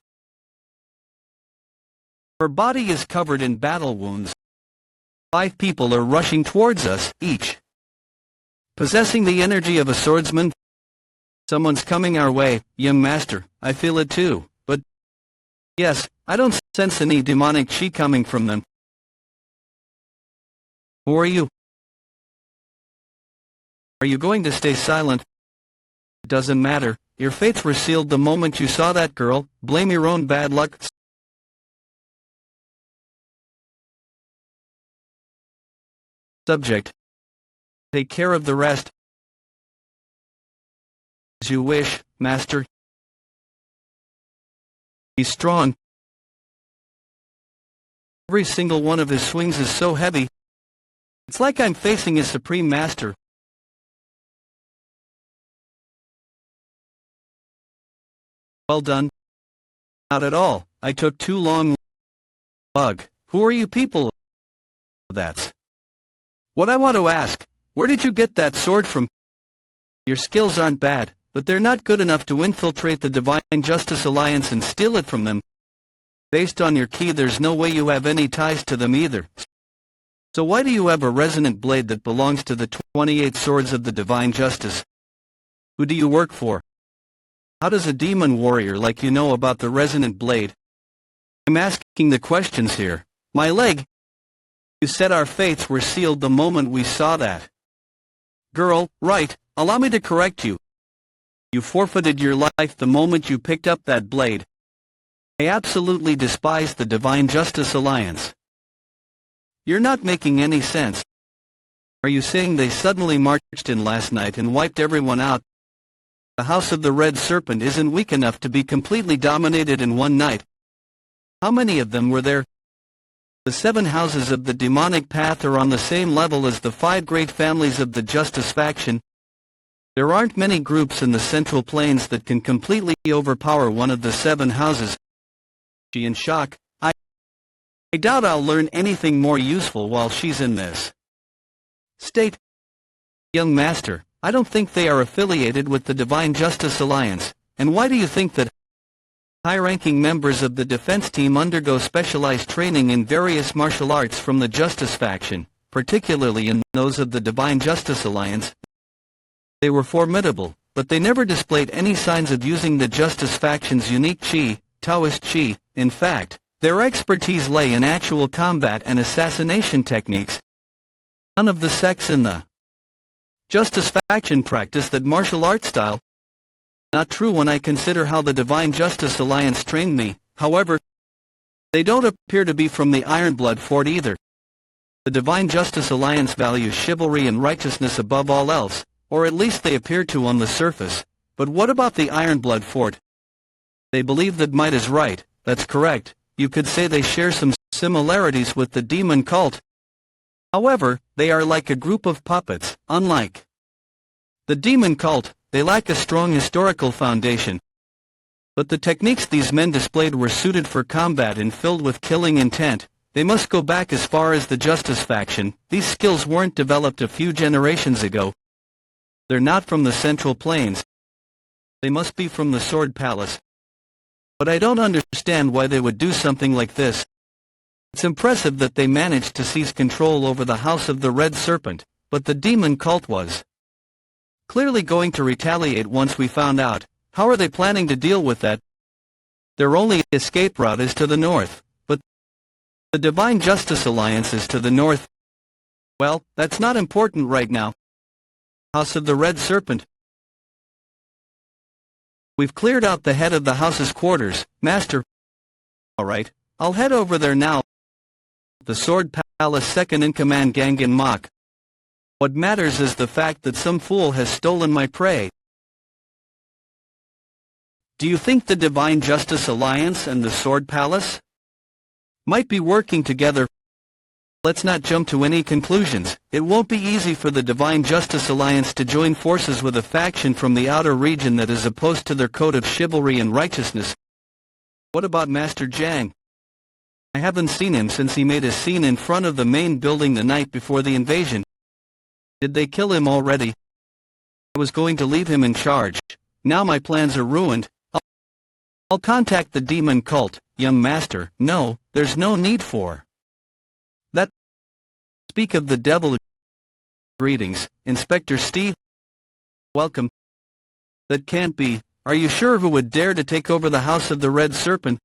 Her body is covered in battle wounds. 5 people are rushing towards us, each possessing the energy of a swordsman. Someone's coming our way, young master. I feel it too, but... Yes, I don't sense any demonic chi coming from them. Who are you? Are you going to stay silent? It doesn't matter, your fates were sealed the moment you saw that girl, blame your own bad luck. Subject. Take care of the rest. As you wish, Master. He's strong. Every single one of his swings is so heavy. It's like I'm facing his supreme master. Well done. Not at all, I took too long. Bug, who are you people? That's what I want to ask. Where did you get that sword from? Your skills aren't bad, but they're not good enough to infiltrate the Divine Justice Alliance and steal it from them. Based on your key, there's no way you have any ties to them either. So why do you have a resonant blade that belongs to the 28 swords of the Divine Justice? Who do you work for? How does a demon warrior like you know about the resonant blade? I'm asking the questions here. My leg. You said our fates were sealed the moment we saw that. Girl, right, allow me to correct you. You forfeited your life the moment you picked up that blade. I absolutely despise the Divine Justice Alliance. You're not making any sense. Are you saying they suddenly marched in last night and wiped everyone out? The House of the Red Serpent isn't weak enough to be completely dominated in one night. How many of them were there? The 7 houses of the demonic path are on the same level as the 5 great families of the Justice faction. There aren't many groups in the Central Plains that can completely overpower one of the 7 houses. She in shock. I doubt I'll learn anything more useful while she's in this state. Young Master, I don't think they are affiliated with the Divine Justice Alliance, and why do you think that high-ranking members of the defense team undergo specialized training in various martial arts from the Justice faction, particularly in those of the Divine Justice Alliance? They were formidable, but they never displayed any signs of using the Justice faction's unique chi, Taoist chi. In fact, their expertise lay in actual combat and assassination techniques. None of the sects in the Justice faction practice that martial art style. Not true when I consider how the Divine Justice Alliance trained me. However, they don't appear to be from the Ironblood Fort either. The Divine Justice Alliance values chivalry and righteousness above all else, or at least they appear to on the surface. But what about the Ironblood Fort? They believe that might is right. That's correct. You could say they share some similarities with the demon cult. However, they are like a group of puppets, unlike the demon cult. They lack a strong historical foundation. But the techniques these men displayed were suited for combat and filled with killing intent. They must go back as far as the Justice faction. These skills weren't developed a few generations ago. They're not from the Central Plains. They must be from the Sword Palace. But I don't understand why they would do something like this. It's impressive that they managed to seize control over the House of the Red Serpent, but the demon cult was clearly going to retaliate once we found out. How are they planning to deal with that? Their only escape route is to the north, but the Divine Justice Alliance is to the north. Well, that's not important right now. House of the Red Serpent. We've cleared out the head of the house's quarters, Master. Alright, I'll head over there now. The Sword Palace second-in-command Gangan Mok. What matters is the fact that some fool has stolen my prey. Do you think the Divine Justice Alliance and the Sword Palace might be working together? Let's not jump to any conclusions. It won't be easy for the Divine Justice Alliance to join forces with a faction from the outer region that is opposed to their code of chivalry and righteousness. What about Master Jiang? I haven't seen him since he made a scene in front of the main building the night before the invasion. Did they kill him already? I was going to leave him in charge. Now my plans are ruined. I'll contact the demon cult, young master. No, there's no need for that. Speak of the devil. Greetings, Inspector Steve. Welcome. That can't be. Are you sure? Who would dare to take over the House of the Red Serpent?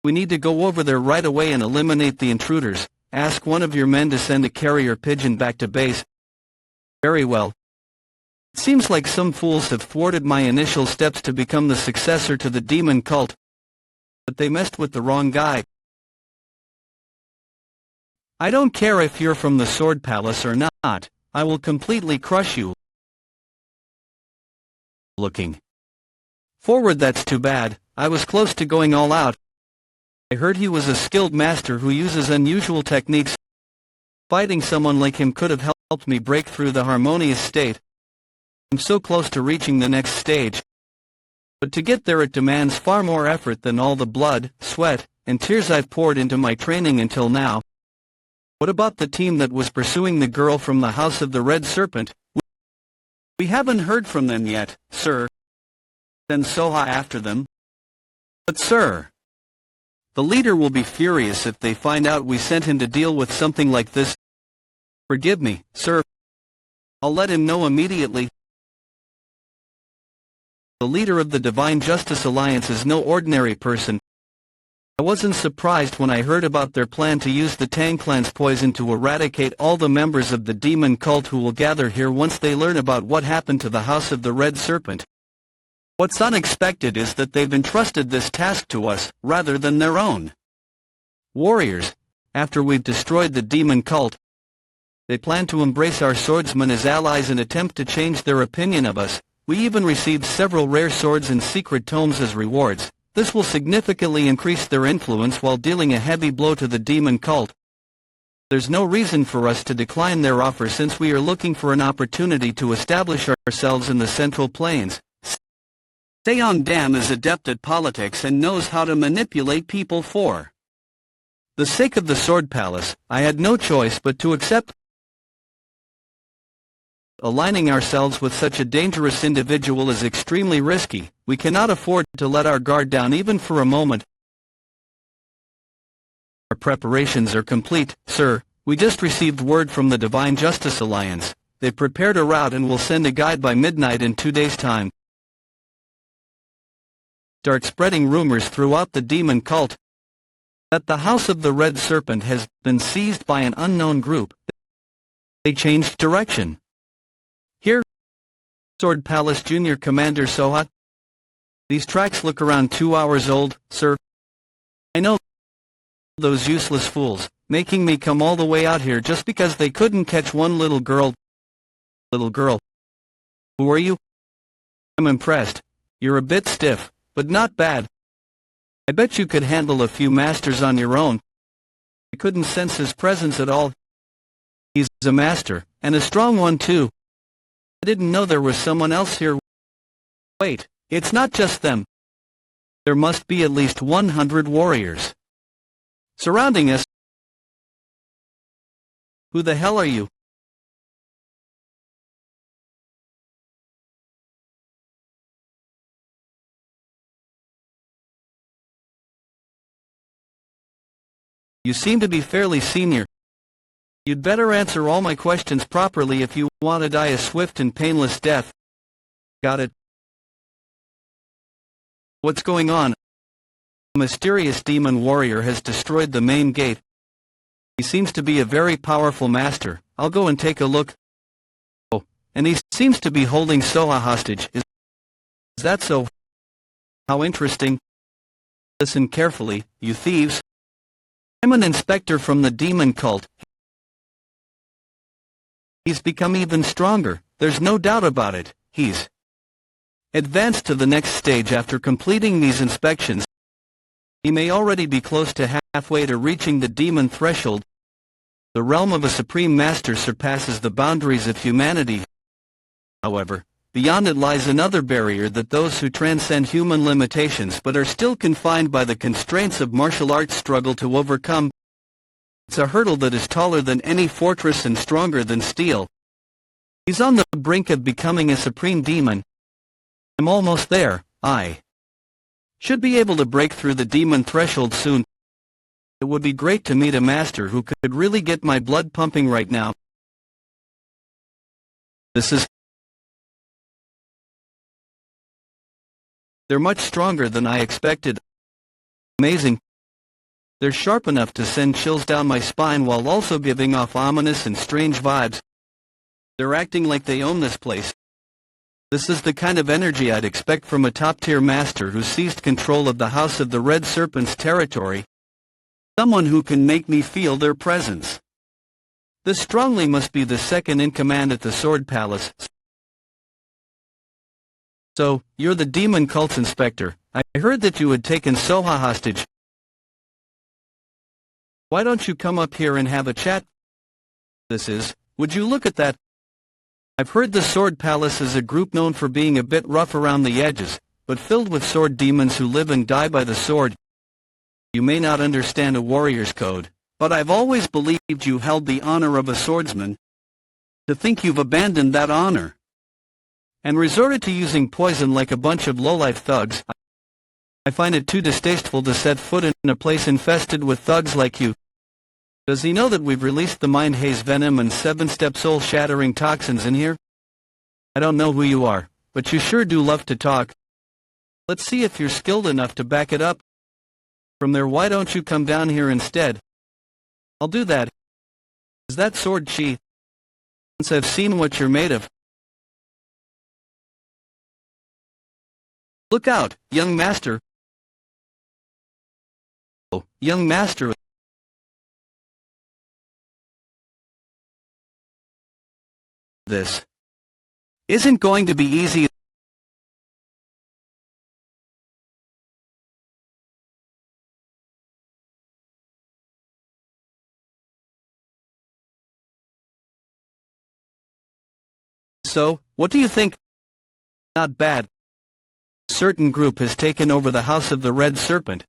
We need to go over there right away and eliminate the intruders. Ask one of your men to send a carrier pigeon back to base. Very well. Seems like some fools have thwarted my initial steps to become the successor to the demon cult, but they messed with the wrong guy. I don't care if you're from the Sword Palace or not, I will completely crush you. Looking forward, that's too bad. I was close to going all out. I heard he was a skilled master who uses unusual techniques. Fighting someone like him could have helped me break through the harmonious state. I'm so close to reaching the next stage. But to get there it demands far more effort than all the blood, sweat, and tears I've poured into my training until now. What about the team that was pursuing the girl from the House of the Red Serpent? We haven't heard from them yet, sir. Send Soha after them. But sir, the leader will be furious if they find out we sent him to deal with something like this. Forgive me, sir. I'll let him know immediately. The leader of the Divine Justice Alliance is no ordinary person. I wasn't surprised when I heard about their plan to use the Tang clan's poison to eradicate all the members of the demon cult who will gather here once they learn about what happened to the House of the Red Serpent. What's unexpected is that they've entrusted this task to us, rather than their own warriors. After we've destroyed the demon cult, they plan to embrace our swordsmen as allies and attempt to change their opinion of us. We even received several rare swords and secret tomes as rewards. This will significantly increase their influence while dealing a heavy blow to the demon cult. There's no reason for us to decline their offer since we are looking for an opportunity to establish ourselves in the Central Plains. Seong Dam is adept at politics and knows how to manipulate people for the sake of the Sword Palace. I had no choice but to accept. Aligning ourselves with such a dangerous individual is extremely risky. We cannot afford to let our guard down even for a moment. Our preparations are complete, sir. We just received word from the Divine Justice Alliance. They've prepared a route and will send a guide by midnight in 2 days' time. Start spreading rumors throughout the demon cult that the House of the Red Serpent has been seized by an unknown group. They changed direction. Here, Sword Palace Junior Commander Soha. These tracks look around 2 hours old, sir. I know those useless fools, making me come all the way out here just because they couldn't catch one little girl. Little girl. Who are you? I'm impressed. You're a bit stiff, but not bad. I bet you could handle a few masters on your own. I couldn't sense his presence at all. He's a master, and a strong one too. I didn't know there was someone else here. Wait, it's not just them. There must be at least 100 warriors surrounding us. Who the hell are you? You seem to be fairly senior. You'd better answer all my questions properly if you want to die a swift and painless death. Got it? What's going on? A mysterious demon warrior has destroyed the main gate. He seems to be a very powerful master. I'll go and take a look. Oh, and he seems to be holding Soha hostage. Is that so? How interesting. Listen carefully, you thieves. I'm an inspector from the demon cult. He's become even stronger, there's no doubt about it. He's advanced to the next stage after completing these inspections. He may already be close to halfway to reaching the demon threshold. The realm of a supreme master surpasses the boundaries of humanity. However, beyond it lies another barrier that those who transcend human limitations but are still confined by the constraints of martial arts struggle to overcome. It's a hurdle that is taller than any fortress and stronger than steel. He's on the brink of becoming a supreme demon. I'm almost there. I should be able to break through the demon threshold soon. It would be great to meet a master who could really get my blood pumping right now. They're much stronger than I expected. Amazing. They're sharp enough to send chills down my spine while also giving off ominous and strange vibes. They're acting like they own this place. This is the kind of energy I'd expect from a top-tier master who seized control of the House of the Red Serpent's territory. Someone who can make me feel their presence. This strongly must be the second in command at the Sword Palace. So, you're the demon cult's inspector. I heard that you had taken Soha hostage. Why don't you come up here and have a chat? Would you look at that? I've heard the Sword Palace is a group known for being a bit rough around the edges, but filled with sword demons who live and die by the sword. You may not understand a warrior's code, but I've always believed you held the honor of a swordsman. To think you've abandoned that honor and resorted to using poison like a bunch of lowlife thugs, I find it too distasteful to set foot in a place infested with thugs like you. Does he know that we've released the mind haze venom and 7-step soul-shattering toxins in here? I don't know who you are, but you sure do love to talk. Let's see if you're skilled enough to back it up. From there, why don't you come down here instead? I'll do that. Is that sword chi? Since I've seen what you're made of. Look out, young master. Oh, young master. This isn't going to be easy. So, what do you think? Not bad. A certain group has taken over the House of the Red Serpent.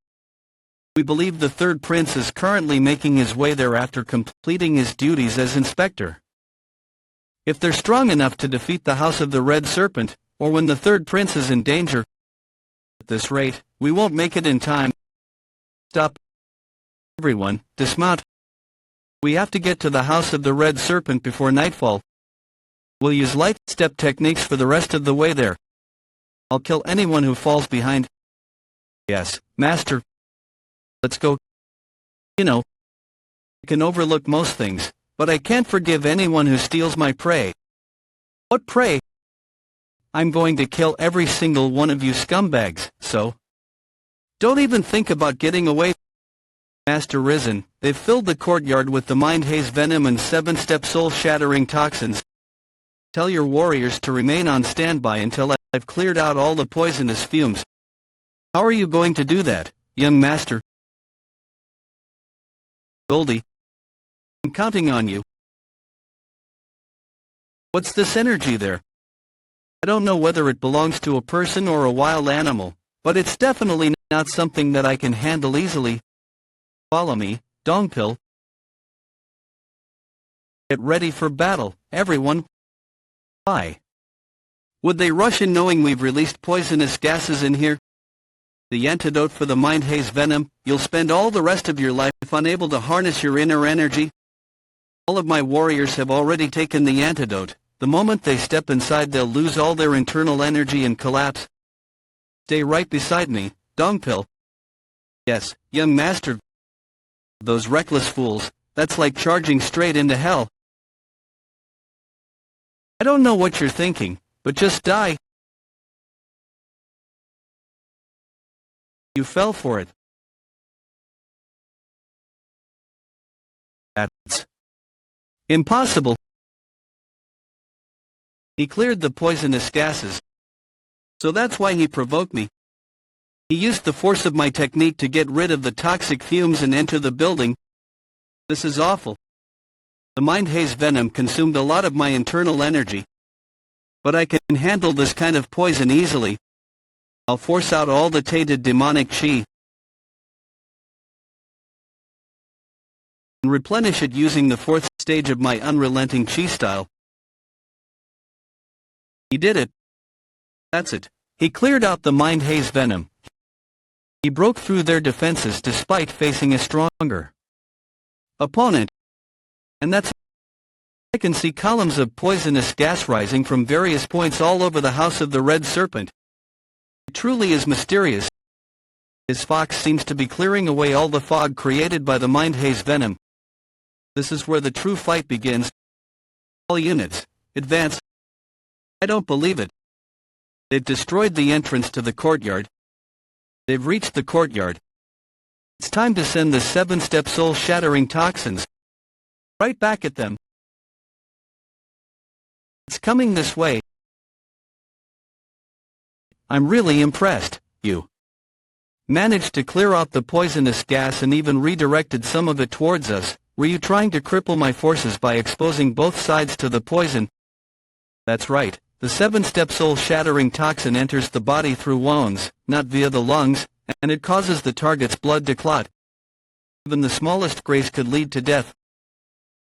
We believe the third prince is currently making his way there after completing his duties as inspector. If they're strong enough to defeat the House of the Red Serpent, or when the third prince is in danger, at this rate, we won't make it in time. Stop. Everyone, dismount. We have to get to the House of the Red Serpent before nightfall. We'll use light step techniques for the rest of the way there. I'll kill anyone who falls behind. Yes, master. Let's go. You know, I can overlook most things, but I can't forgive anyone who steals my prey. What prey? I'm going to kill every single one of you scumbags, so don't even think about getting away. Master Risen, they've filled the courtyard with the mind haze venom and 7-step soul-shattering toxins. Tell your warriors to remain on standby until I've cleared out all the poisonous fumes. How are you going to do that, young master? Goldie, I'm counting on you. What's this energy there? I don't know whether it belongs to a person or a wild animal, but it's definitely not something that I can handle easily. Follow me, Dongpil. Get ready for battle, everyone. Why would they rush in knowing we've released poisonous gases in here? The antidote for the mind haze venom, you'll spend all the rest of your life unable to harness your inner energy. All of my warriors have already taken the antidote. The moment they step inside, they'll lose all their internal energy and collapse. Stay right beside me, Dongpil. Yes, young master. Those reckless fools, that's like charging straight into hell. I don't know what you're thinking, but just die. You fell for it. That's impossible. He cleared the poisonous gases. So that's why he provoked me. He used the force of my technique to get rid of the toxic fumes and enter the building. This is awful. The mind haze venom consumed a lot of my internal energy. But I can handle this kind of poison easily. I'll force out all the tainted demonic chi and replenish it using the 4th stage of my unrelenting chi style. He did it. That's it. He cleared out the mind haze venom. He broke through their defenses despite facing a stronger opponent. And that's I can see columns of poisonous gas rising from various points all over the House of the Red Serpent. It truly is mysterious. His fox seems to be clearing away all the fog created by the mind haze venom. This is where the true fight begins. All units, advance. I don't believe it. They've destroyed the entrance to the courtyard. They've reached the courtyard. It's time to send the 7-step soul-shattering toxins right back at them. It's coming this way. I'm really impressed. You managed to clear out the poisonous gas and even redirected some of it towards us. Were you trying to cripple my forces by exposing both sides to the poison? That's right. The 7-step soul-shattering toxin enters the body through wounds, not via the lungs, and it causes the target's blood to clot. Even the smallest grace could lead to death.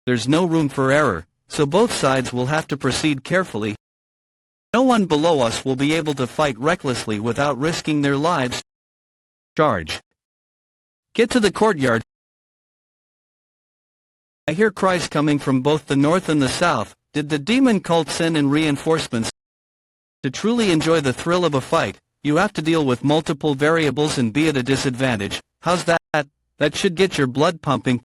There's no room for error, so both sides will have to proceed carefully. No one below us will be able to fight recklessly without risking their lives. Charge. Get to the courtyard. I hear cries coming from both the north and the south. Did the demon cult send in reinforcements? To truly enjoy the thrill of a fight, you have to deal with multiple variables and be at a disadvantage. How's that? That should get your blood pumping.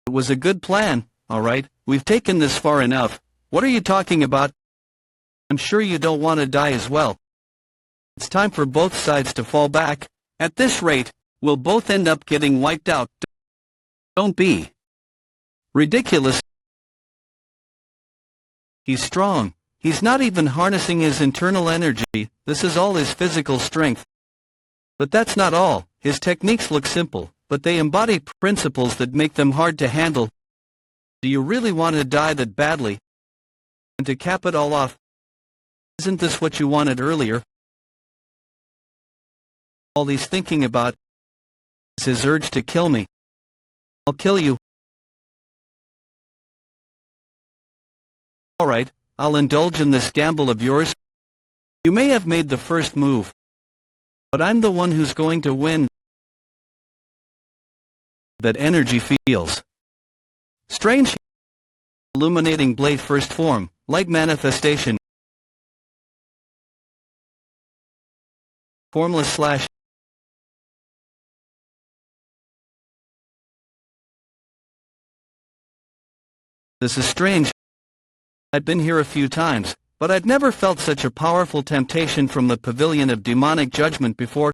It was a good plan, alright, we've taken this far enough. What are you talking about? I'm sure you don't want to die as well. It's time for both sides to fall back. At this rate, we'll both end up getting wiped out. Don't be ridiculous. He's strong. He's not even harnessing his internal energy. This is all his physical strength. But that's not all. His techniques look simple, but they embody principles that make them hard to handle. Do you really want to die that badly? And to cap it all off, isn't this what you wanted earlier? All he's thinking about is his urge to kill me. I'll kill you. Alright, I'll indulge in this gamble of yours. You may have made the first move, but I'm the one who's going to win. That energy feels strange. Illuminating blade first form, light manifestation. Formless slash. This is strange. I'd been here a few times, but I'd never felt such a powerful temptation from the pavilion of demonic judgment before.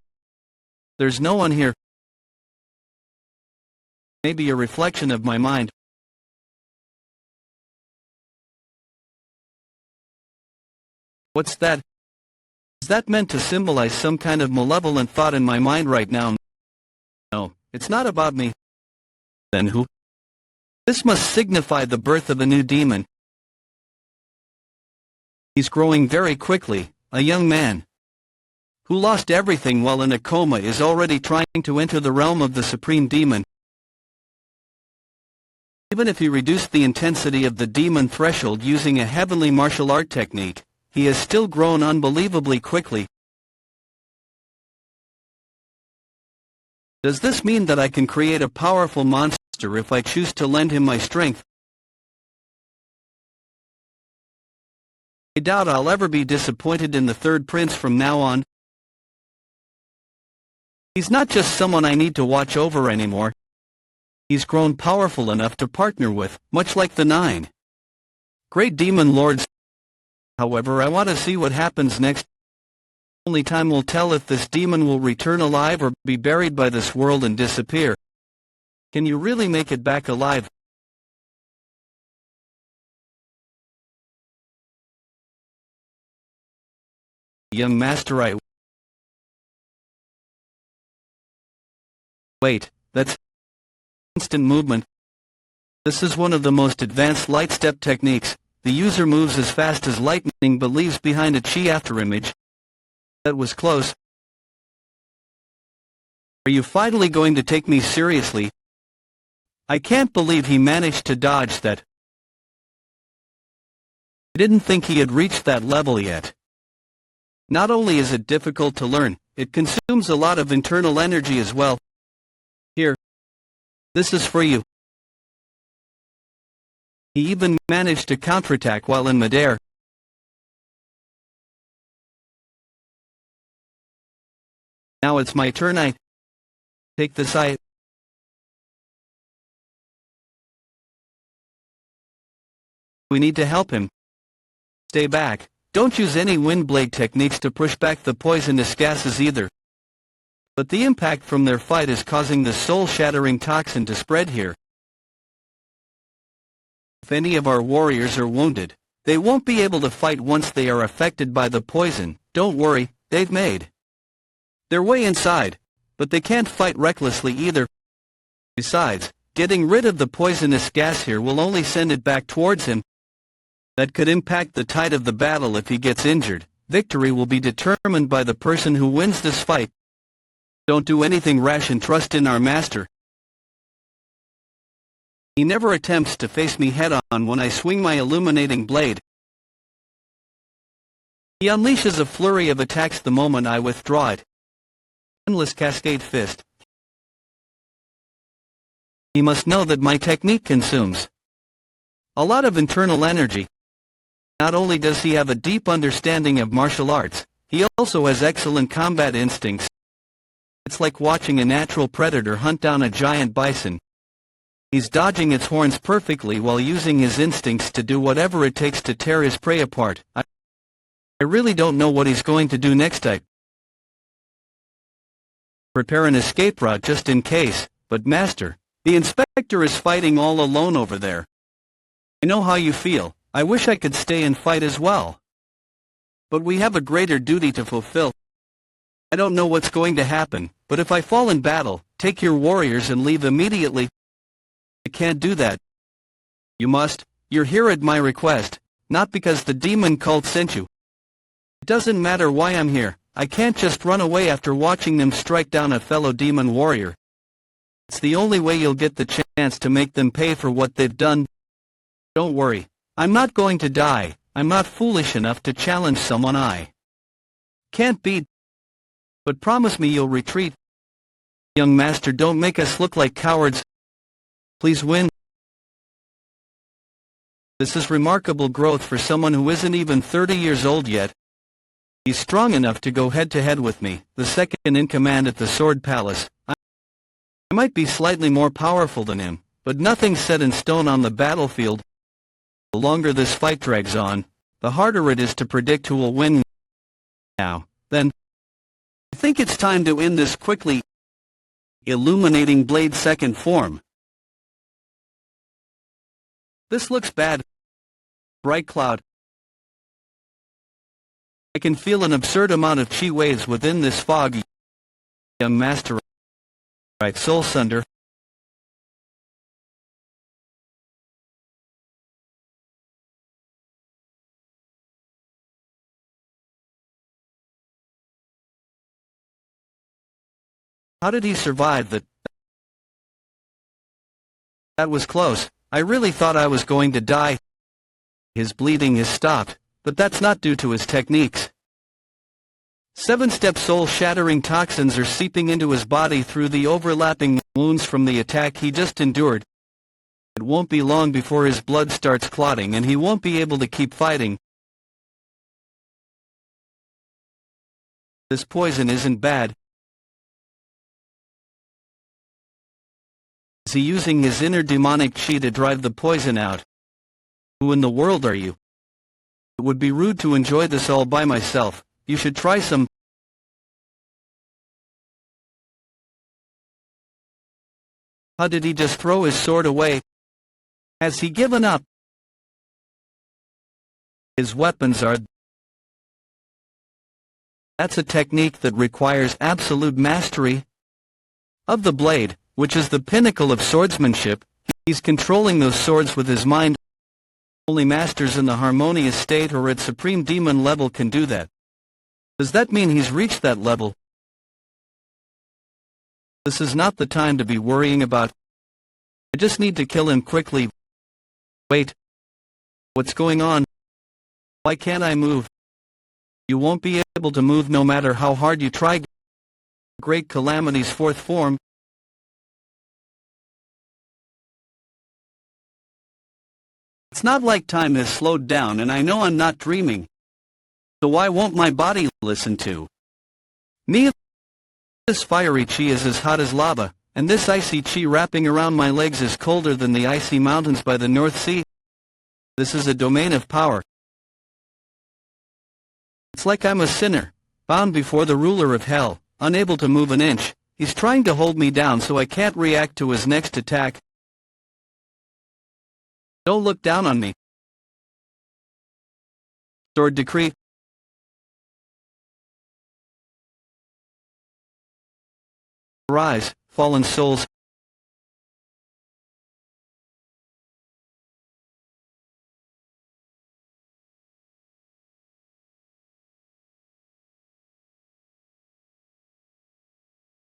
There's no one here. Maybe a reflection of my mind. What's that? Is that meant to symbolize some kind of malevolent thought in my mind right now? No, it's not about me. Then who? This must signify the birth of a new demon. He's growing very quickly. A young man who lost everything while in a coma is already trying to enter the realm of the supreme demon. Even if he reduced the intensity of the demon threshold using a heavenly martial art technique, he has still grown unbelievably quickly. Does this mean that I can create a powerful monster if I choose to lend him my strength? I doubt I'll ever be disappointed in the third prince from now on. He's not just someone I need to watch over anymore. He's grown powerful enough to partner with, much like the 9 great demon lords. However, I want to see what happens next. Only time will tell if this demon will return alive or be buried by this world and disappear. Can you really make it back alive? Young master, wait, that's instant movement. This is one of the most advanced light step techniques. The user moves as fast as lightning but leaves behind a chi afterimage. That was close. Are you finally going to take me seriously? I can't believe he managed to dodge that. I didn't think he had reached that level yet. Not only is it difficult to learn, it consumes a lot of internal energy as well. Here. This is for you. He even managed to counterattack while in midair. Now it's my turn. I take this. We need to help him. Stay back. Don't use any wind blade techniques to push back the poisonous gases either. But the impact from their fight is causing the soul-shattering toxin to spread here. If any of our warriors are wounded, they won't be able to fight once they are affected by the poison. Don't worry, they've made their way inside, but they can't fight recklessly either. Besides, getting rid of the poisonous gas here will only send it back towards him. That could impact the tide of the battle if he gets injured. Victory will be determined by the person who wins this fight. Don't do anything rash and trust in our master. He never attempts to face me head-on when I swing my illuminating blade. He unleashes a flurry of attacks the moment I withdraw it. Endless cascade fist. He must know that my technique consumes a lot of internal energy. Not only does he have a deep understanding of martial arts, he also has excellent combat instincts. It's like watching a natural predator hunt down a giant bison. He's dodging its horns perfectly while using his instincts to do whatever it takes to tear his prey apart. I really don't know what he's going to do next. I prepare an escape route just in case, but master, the inspector is fighting all alone over there. I know how you feel. I wish I could stay and fight as well. But we have a greater duty to fulfill. I don't know what's going to happen, but if I fall in battle, take your warriors and leave immediately. I can't do that. You must. You're here at my request, not because the demon cult sent you. It doesn't matter why I'm here. I can't just run away after watching them strike down a fellow demon warrior. It's the only way you'll get the chance to make them pay for what they've done. Don't worry. I'm not going to die. I'm not foolish enough to challenge someone I can't beat. But promise me you'll retreat. Young master, don't make us look like cowards. Please win. This is remarkable growth for someone who isn't even 30 years old yet. He's strong enough to go head-to-head with me, the second in command at the Sword Palace. I might be slightly more powerful than him, but nothing's set in stone on the battlefield. The longer this fight drags on, the harder it is to predict who will win. Now, then, I think it's time to end this quickly. Illuminating blade second form. This looks bad. Bright cloud. I can feel an absurd amount of chi waves within this fog. Young master. Right, soul sunder. How did he survive that? That was close. I really thought I was going to die. His bleeding has stopped, but that's not due to his techniques. 7-step soul-shattering toxins are seeping into his body through the overlapping wounds from the attack he just endured. It won't be long before his blood starts clotting and he won't be able to keep fighting. This poison isn't bad. Is he using his inner demonic chi to drive the poison out? Who in the world are you? It would be rude to enjoy this all by myself. You should try some. How did he just throw his sword away? Has he given up? His weapons are... That's a technique that requires absolute mastery of the blade, which is the pinnacle of swordsmanship. He's controlling those swords with his mind. Only masters in the harmonious state or at supreme demon level can do that. Does that mean he's reached that level? This is not the time to be worrying about. I just need to kill him quickly. Wait. What's going on? Why can't I move? You won't be able to move no matter how hard you try. Great Calamity's fourth form. It's not like time has slowed down and I know I'm not dreaming. So why won't my body listen to me? This fiery chi is as hot as lava, and this icy chi wrapping around my legs is colder than the icy mountains by the North Sea. This is a domain of power. It's like I'm a sinner, bound before the ruler of hell, unable to move an inch. He's trying to hold me down so I can't react to his next attack. Don't look down on me. Sword decree. Arise, fallen souls.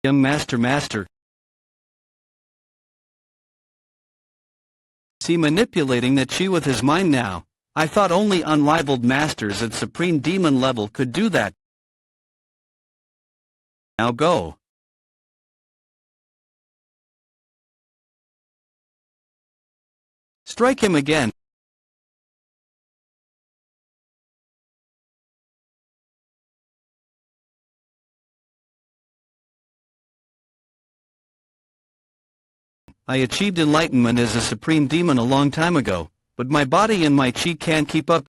Young master. See, manipulating that chi with his mind now. I thought only unrivaled masters at supreme demon level could do that. Now go. Strike him again. I achieved enlightenment as a supreme demon a long time ago, but my body and my chi can't keep up.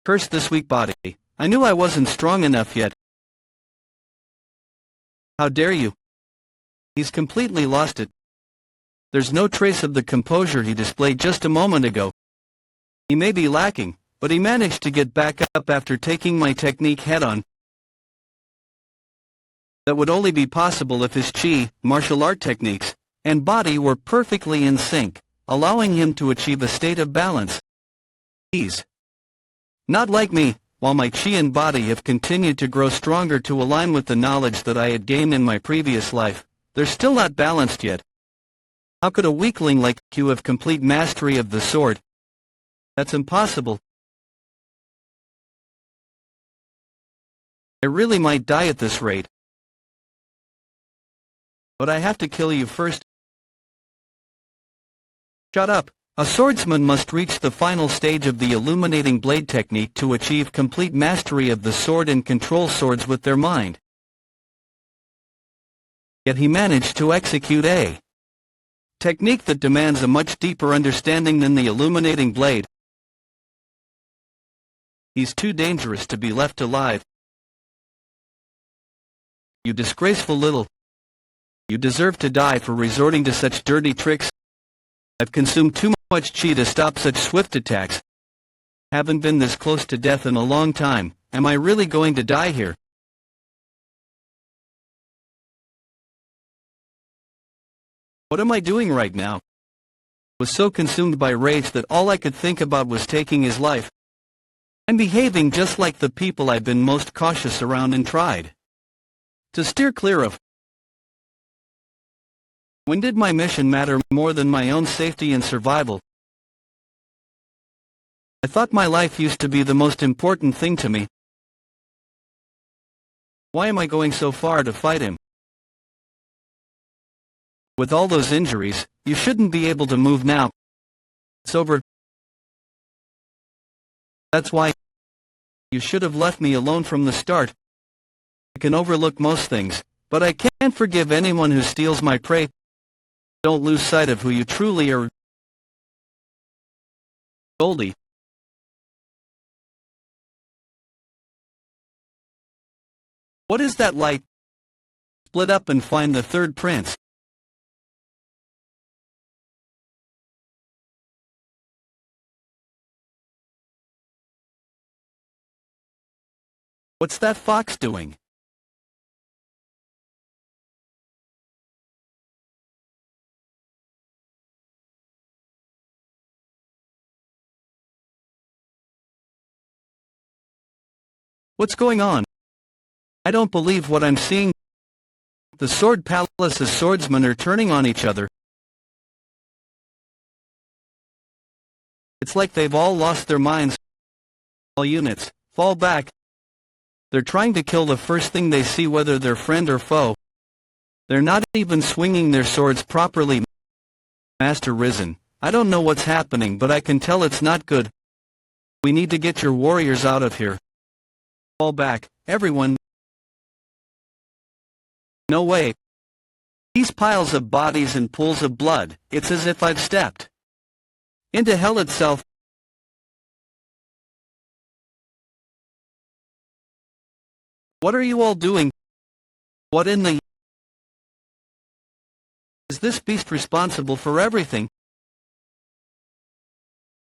Curse this weak body. I knew I wasn't strong enough yet. How dare you? He's completely lost it. There's no trace of the composure he displayed just a moment ago. He may be lacking, but he managed to get back up after taking my technique head-on. That would only be possible if his chi, martial art techniques, and body were perfectly in sync, allowing him to achieve a state of balance. He's not like me. While my chi and body have continued to grow stronger to align with the knowledge that I had gained in my previous life, they're still not balanced yet. How could a weakling like you have complete mastery of the sword? That's impossible. I really might die at this rate. But I have to kill you first. Shut up. A swordsman must reach the final stage of the illuminating blade technique to achieve complete mastery of the sword and control swords with their mind. Yet he managed to execute a technique that demands a much deeper understanding than the illuminating blade. He's too dangerous to be left alive. You disgraceful little. You deserve to die for resorting to such dirty tricks. I've consumed too much chi to stop such swift attacks. Haven't been this close to death in a long time. Am I really going to die here? What am I doing right now? I was so consumed by rage that all I could think about was taking his life. I'm behaving just like the people I've been most cautious around and tried to steer clear of. When did my mission matter more than my own safety and survival? I thought my life used to be the most important thing to me. Why am I going so far to fight him? With all those injuries, you shouldn't be able to move now. It's over. That's why you should have left me alone from the start. I can overlook most things, but I can't forgive anyone who steals my prey. Don't lose sight of who you truly are. Goldie. What is that light? Split up and find the third prince. What's that fox doing? What's going on? I don't believe what I'm seeing. The Sword Palace's swordsmen are turning on each other. It's like they've all lost their minds. All units, fall back. They're trying to kill the first thing they see, whether they're friend or foe. They're not even swinging their swords properly. Master Risen, I don't know what's happening, but I can tell it's not good. We need to get your warriors out of here. Fall back, everyone. No way. These piles of bodies and pools of blood, it's as if I've stepped into hell itself. What are you all doing? What in the... Is this beast responsible for everything?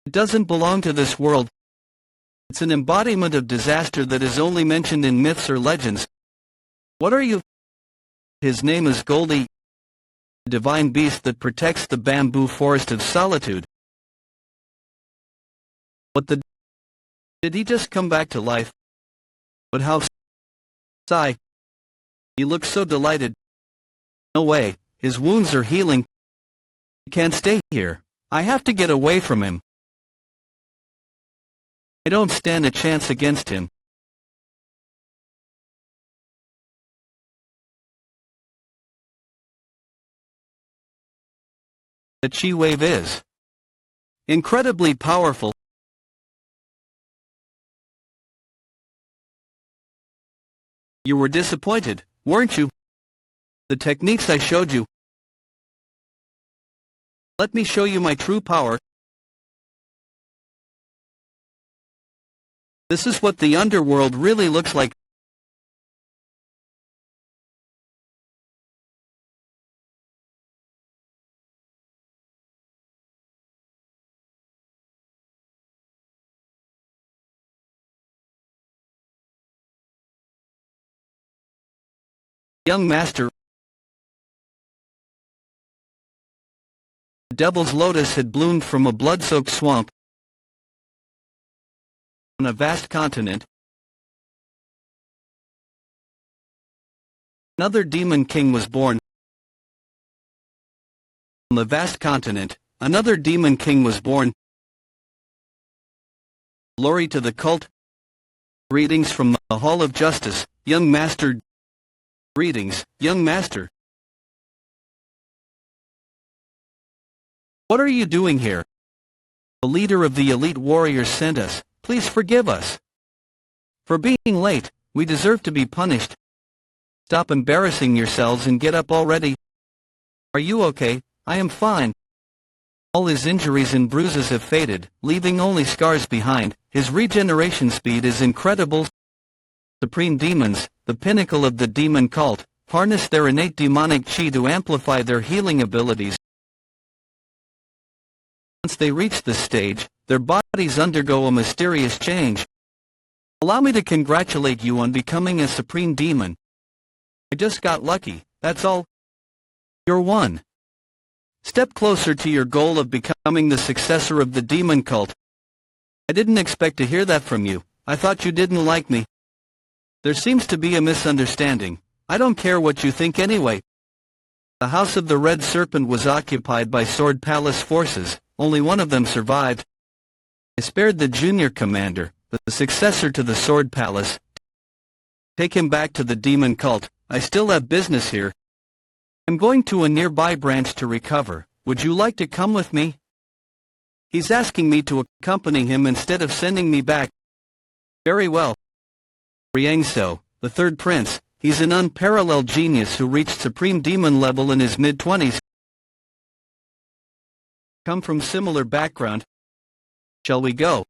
It doesn't belong to this world. It's an embodiment of disaster that is only mentioned in myths or legends. What are you? His name is Goldie, a divine beast that protects the bamboo forest of solitude. What the... Did he just come back to life? But how... Sigh. He looks so delighted. No way, his wounds are healing. He can't stay here. I have to get away from him. I don't stand a chance against him. The chi wave is incredibly powerful. You were disappointed, weren't you? The techniques I showed you. Let me show you my true power. This is what the underworld really looks like. Young master. The devil's lotus had bloomed from a blood-soaked swamp on a vast continent. Another demon king was born. On the vast continent, another demon king was born. Glory to the cult. Greetings from the Hall of Justice, young master. Greetings, young master. What are you doing here? The leader of the elite warriors sent us. Please forgive us. For being late, we deserve to be punished. Stop embarrassing yourselves and get up already. Are you okay? I am fine. All his injuries and bruises have faded, leaving only scars behind. His regeneration speed is incredible. Supreme demons, the pinnacle of the demon cult, harness their innate demonic chi to amplify their healing abilities. Once they reach this stage, their bodies undergo a mysterious change. Allow me to congratulate you on becoming a supreme demon. I just got lucky, that's all. You're one step closer to your goal of becoming the successor of the demon cult. I didn't expect to hear that from you. I thought you didn't like me. There seems to be a misunderstanding. I don't care what you think anyway. The House of the Red Serpent was occupied by Sword Palace forces. Only one of them survived. I spared the junior commander, the successor to the Sword Palace. Take him back to the demon cult. I still have business here. I'm going to a nearby branch to recover. Would you like to come with me? He's asking me to accompany him instead of sending me back. Very well. Riangso, the third prince, he's an unparalleled genius who reached supreme demon level in his mid-20s. Come from similar background. Shall we go?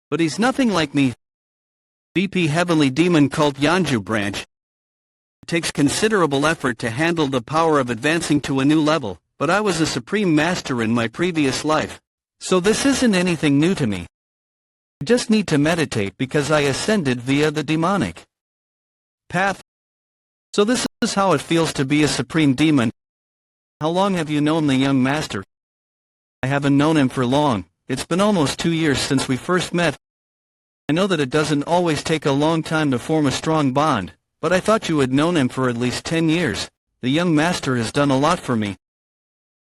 But he's nothing like me. VP Heavenly Demon Cult Yanju branch. It takes considerable effort to handle the power of advancing to a new level, but I was a supreme master in my previous life. So this isn't anything new to me. I just need to meditate because I ascended via the demonic path. So this is how it feels to be a supreme demon. How long have you known the young master? I haven't known him for long. It's been almost 2 years since we first met. I know that it doesn't always take a long time to form a strong bond, but I thought you had known him for at least 10 years. The young master has done a lot for me.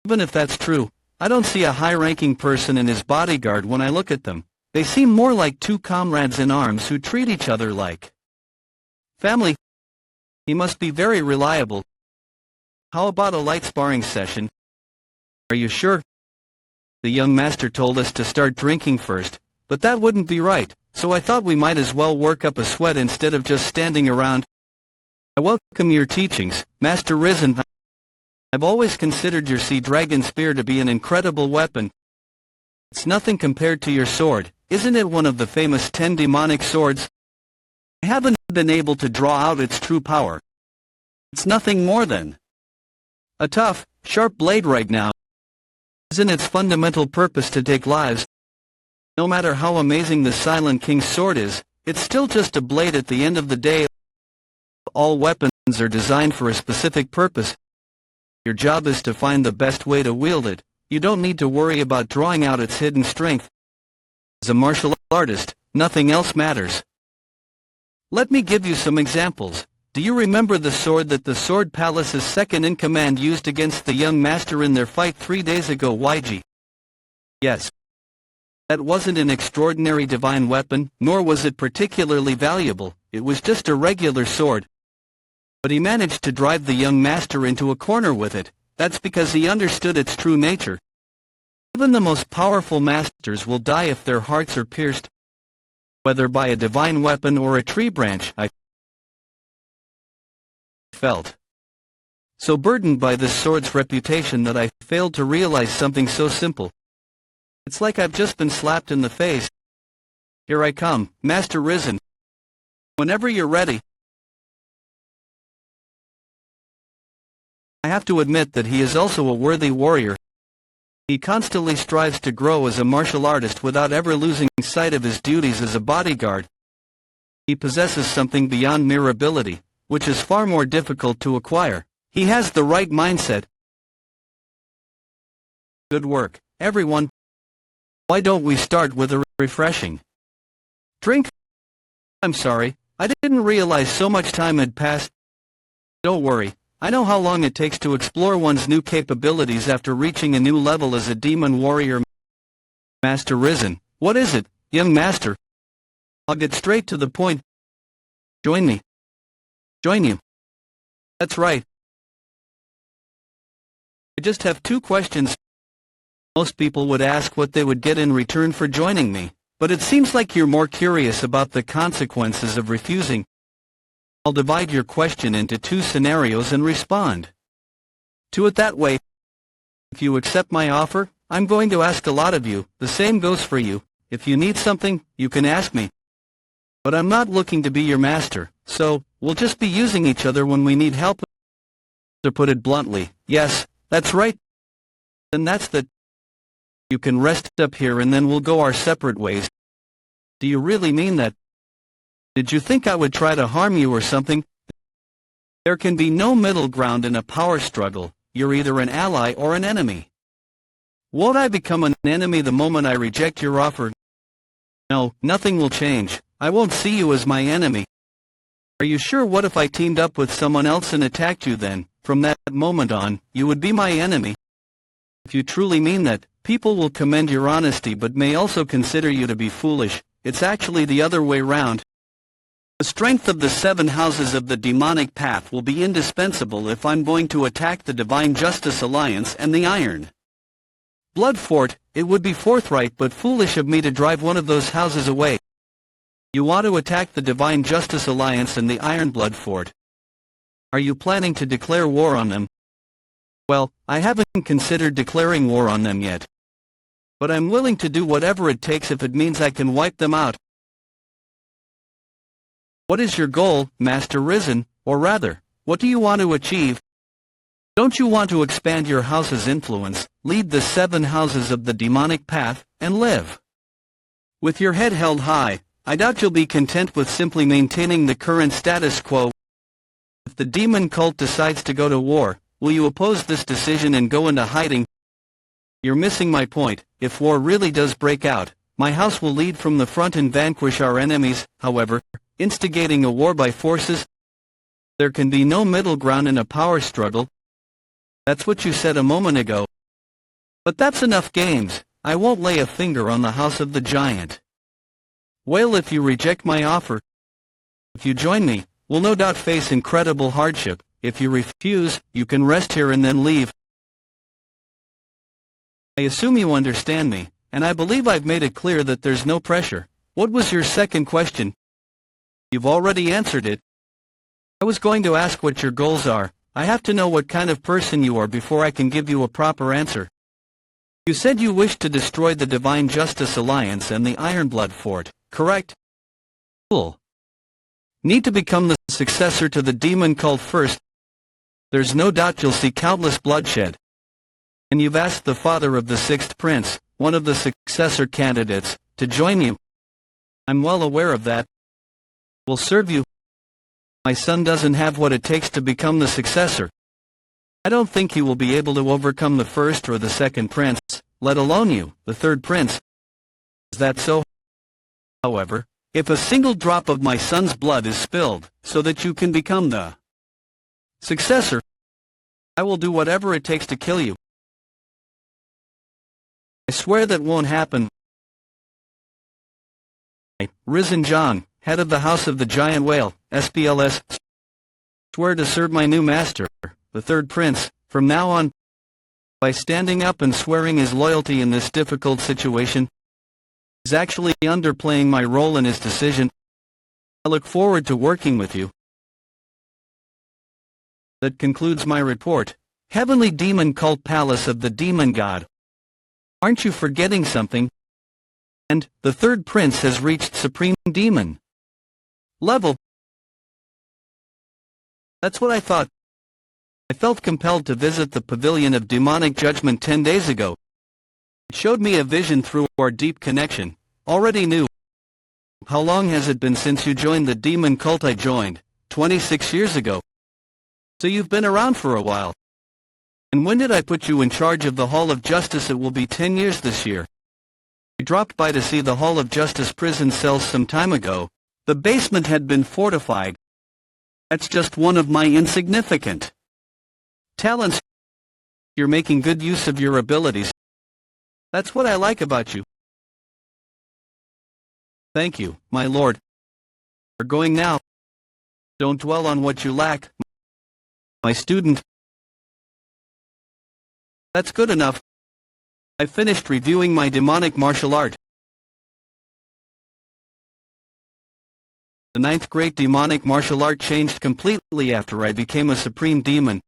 Even if that's true, I don't see a high-ranking person and his bodyguard when I look at them. They seem more like two comrades in arms who treat each other like family. He must be very reliable. How about a light sparring session? Are you sure? The young master told us to start drinking first, but that wouldn't be right, so I thought we might as well work up a sweat instead of just standing around. I welcome your teachings, Master Risen. I've always considered your sea dragon spear to be an incredible weapon. It's nothing compared to your sword. Isn't it one of the famous 10 demonic swords? I haven't been able to draw out its true power. It's nothing more than a tough, sharp blade right now. Isn't its fundamental purpose to take lives? No matter how amazing the Silent King's sword is, it's still just a blade at the end of the day. All weapons are designed for a specific purpose. Your job is to find the best way to wield it. You don't need to worry about drawing out its hidden strength. As a martial artist, nothing else matters. Let me give you some examples. Do you remember the sword that the Sword Palace's second-in-command used against the young master in their fight 3 days ago, YG? Yes. That wasn't an extraordinary divine weapon, nor was it particularly valuable. It was just a regular sword. But he managed to drive the young master into a corner with it. That's because he understood its true nature. Even the most powerful masters will die if their hearts are pierced, whether by a divine weapon or a tree branch. I felt so burdened by this sword's reputation that I failed to realize something so simple. It's like I've just been slapped in the face. Here I come, Master Risen. Whenever you're ready. I have to admit that he is also a worthy warrior. He constantly strives to grow as a martial artist without ever losing sight of his duties as a bodyguard. He possesses something beyond mere ability, which is far more difficult to acquire. He has the right mindset. Good work, everyone. Why don't we start with a refreshing drink? I'm sorry, I didn't realize so much time had passed. Don't worry, I know how long it takes to explore one's new capabilities after reaching a new level as a demon warrior. Master Risen, what is it, young master? I'll get straight to the point. Join me. Join you. That's right. I just have 2 questions. Most people would ask what they would get in return for joining me, but it seems like you're more curious about the consequences of refusing. I'll divide your question into 2 scenarios and respond to it that way. If you accept my offer, I'm going to ask a lot of you. The same goes for you. If you need something, you can ask me. But I'm not looking to be your master, so we'll just be using each other when we need help. To put it bluntly, yes, that's right. Then that's the... You can rest up here and then we'll go our separate ways. Do you really mean that? Did you think I would try to harm you or something? There can be no middle ground in a power struggle. You're either an ally or an enemy. Won't I become an enemy the moment I reject your offer? No, nothing will change. I won't see you as my enemy. Are you sure? What if I teamed up with someone else and attacked you then? From that moment on, you would be my enemy. If you truly mean that, people will commend your honesty but may also consider you to be foolish. It's actually the other way round. The strength of the 7 houses of the demonic path will be indispensable if I'm going to attack the Divine Justice Alliance and the Iron Blood Fort. It would be forthright but foolish of me to drive one of those houses away. You want to attack the Divine Justice Alliance and the Iron Blood Fort. Are you planning to declare war on them? Well, I haven't considered declaring war on them yet. But I'm willing to do whatever it takes if it means I can wipe them out. What is your goal, Master Risen, or rather, what do you want to achieve? Don't you want to expand your house's influence, lead the 7 houses of the demonic path, and live with your head held high? I doubt you'll be content with simply maintaining the current status quo. If the demon cult decides to go to war, will you oppose this decision and go into hiding? You're missing my point. If war really does break out, my house will lead from the front and vanquish our enemies. However, instigating a war by forces, there can be no middle ground in a power struggle. That's what you said a moment ago. But that's enough games. I won't lay a finger on the house of the giant. Well, if you reject my offer, if you join me, we'll no doubt face incredible hardship. If you refuse, you can rest here and then leave. I assume you understand me, and I believe I've made it clear that there's no pressure. What was your second question? You've already answered it. I was going to ask what your goals are. I have to know what kind of person you are before I can give you a proper answer. You said you wish to destroy the Divine Justice Alliance and the Iron Blood Fort, correct? Cool. Need to become the successor to the demon cult first. There's no doubt you'll see countless bloodshed. And you've asked the father of the sixth prince, one of the successor candidates, to join you. I'm well aware of that. Will serve you. My son doesn't have what it takes to become the successor. I don't think he will be able to overcome the first or the second prince, let alone you, the third prince. Is that so? However, if a single drop of my son's blood is spilled, so that you can become the successor, I will do whatever it takes to kill you. I swear that won't happen. Risen John, head of the House of the Giant Whale, SPLS, swear to serve my new master, the third prince, from now on, by standing up and swearing his loyalty in this difficult situation. He's actually underplaying my role in his decision. I look forward to working with you. That concludes my report. Heavenly Demon Cult Palace of the Demon God. Aren't you forgetting something? And the third prince has reached Supreme Demon level. That's what I thought. I felt compelled to visit the Pavilion of Demonic Judgment 10 days ago. It showed me a vision through our deep connection. Already knew. How long has it been since you joined the demon cult I joined? 26 years ago. So you've been around for a while. And when did I put you in charge of the Hall of Justice? It will be 10 years this year. I dropped by to see the Hall of Justice prison cells some time ago. The basement had been fortified. That's just one of my insignificant talents. You're making good use of your abilities. That's what I like about you. Thank you, my lord. We're going now. Don't dwell on what you lack, my student. That's good enough. I finished reviewing my demonic martial art. The ninth great demonic martial art changed completely after I became a supreme demon.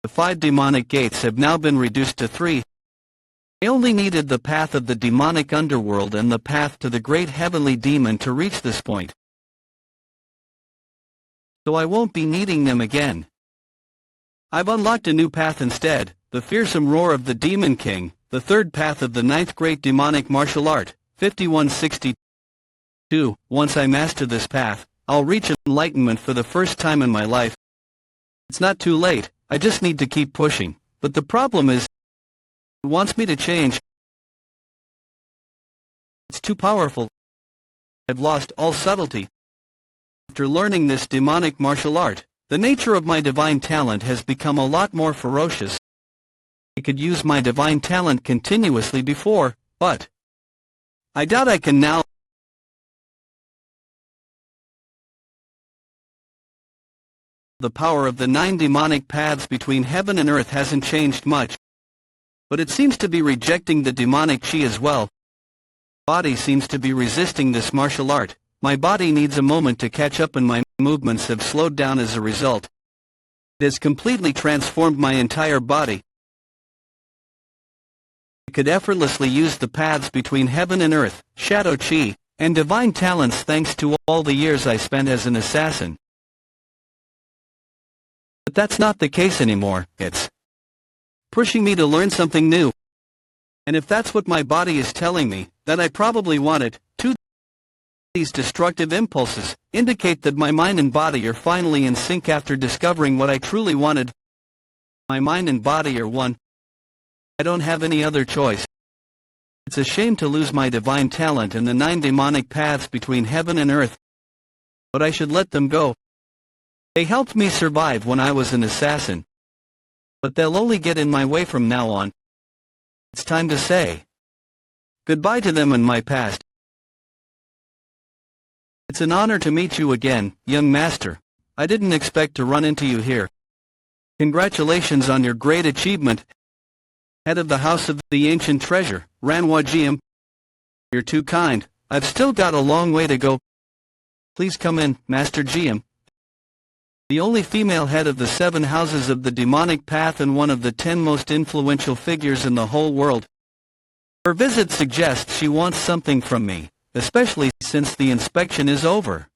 The 5 demonic gates have now been reduced to 3. I only needed the path of the demonic underworld and the path to the great heavenly demon to reach this point. So I won't be needing them again. I've unlocked a new path instead, the fearsome roar of the Demon King, the third path of the ninth great demonic martial art, 5162. Once I master this path, I'll reach enlightenment for the first time in my life. It's not too late, I just need to keep pushing, but the problem is, it wants me to change. It's too powerful. I've lost all subtlety. After learning this demonic martial art, the nature of my divine talent has become a lot more ferocious. I could use my divine talent continuously before, but I doubt I can now. The power of the 9 demonic paths between heaven and earth hasn't changed much. But it seems to be rejecting the demonic chi as well. Body seems to be resisting this martial art. My body needs a moment to catch up and my movements have slowed down as a result. It has completely transformed my entire body. I could effortlessly use the paths between heaven and earth, shadow chi, and divine talents thanks to all the years I spent as an assassin. But that's not the case anymore. It's pushing me to learn something new. And if that's what my body is telling me, then I probably want it, too. These destructive impulses indicate that my mind and body are finally in sync after discovering what I truly wanted. My mind and body are one. I don't have any other choice. It's a shame to lose my divine talent and the 9 demonic paths between heaven and earth. But I should let them go. They helped me survive when I was an assassin. But they'll only get in my way from now on. It's time to say goodbye to them and my past. It's an honor to meet you again, young master. I didn't expect to run into you here. Congratulations on your great achievement. Head of the House of the Ancient Treasure, Ranhwa Jiam. You're too kind. I've still got a long way to go. Please come in, Master Jiam. The only female head of the 7 houses of the demonic path and one of the 10 most influential figures in the whole world. Her visit suggests she wants something from me, especially since the inspection is over.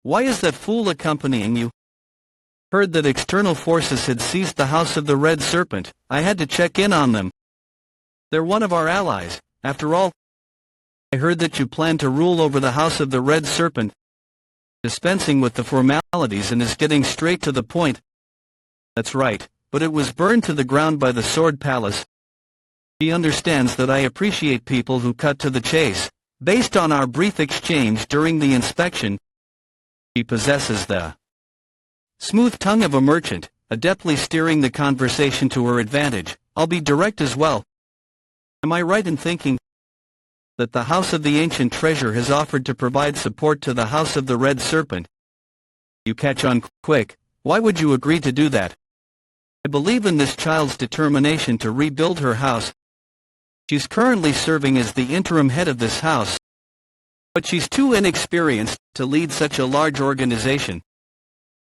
Why is that fool accompanying you? Heard that external forces had seized the House of the Red Serpent. I had to check in on them. They're one of our allies, after all. I heard that you plan to rule over the House of the Red Serpent, dispensing with the formalities and is getting straight to the point. That's right, but it was burned to the ground by the Sword Palace. He understands that I appreciate people who cut to the chase. Based on our brief exchange during the inspection, he possesses the smooth tongue of a merchant, adeptly steering the conversation to her advantage. I'll be direct as well. Am I right in thinking that the House of the Ancient Treasure has offered to provide support to the House of the Red Serpent? You catch on quick. Why would you agree to do that? I believe in this child's determination to rebuild her house. She's currently serving as the interim head of this house, but she's too inexperienced to lead such a large organization.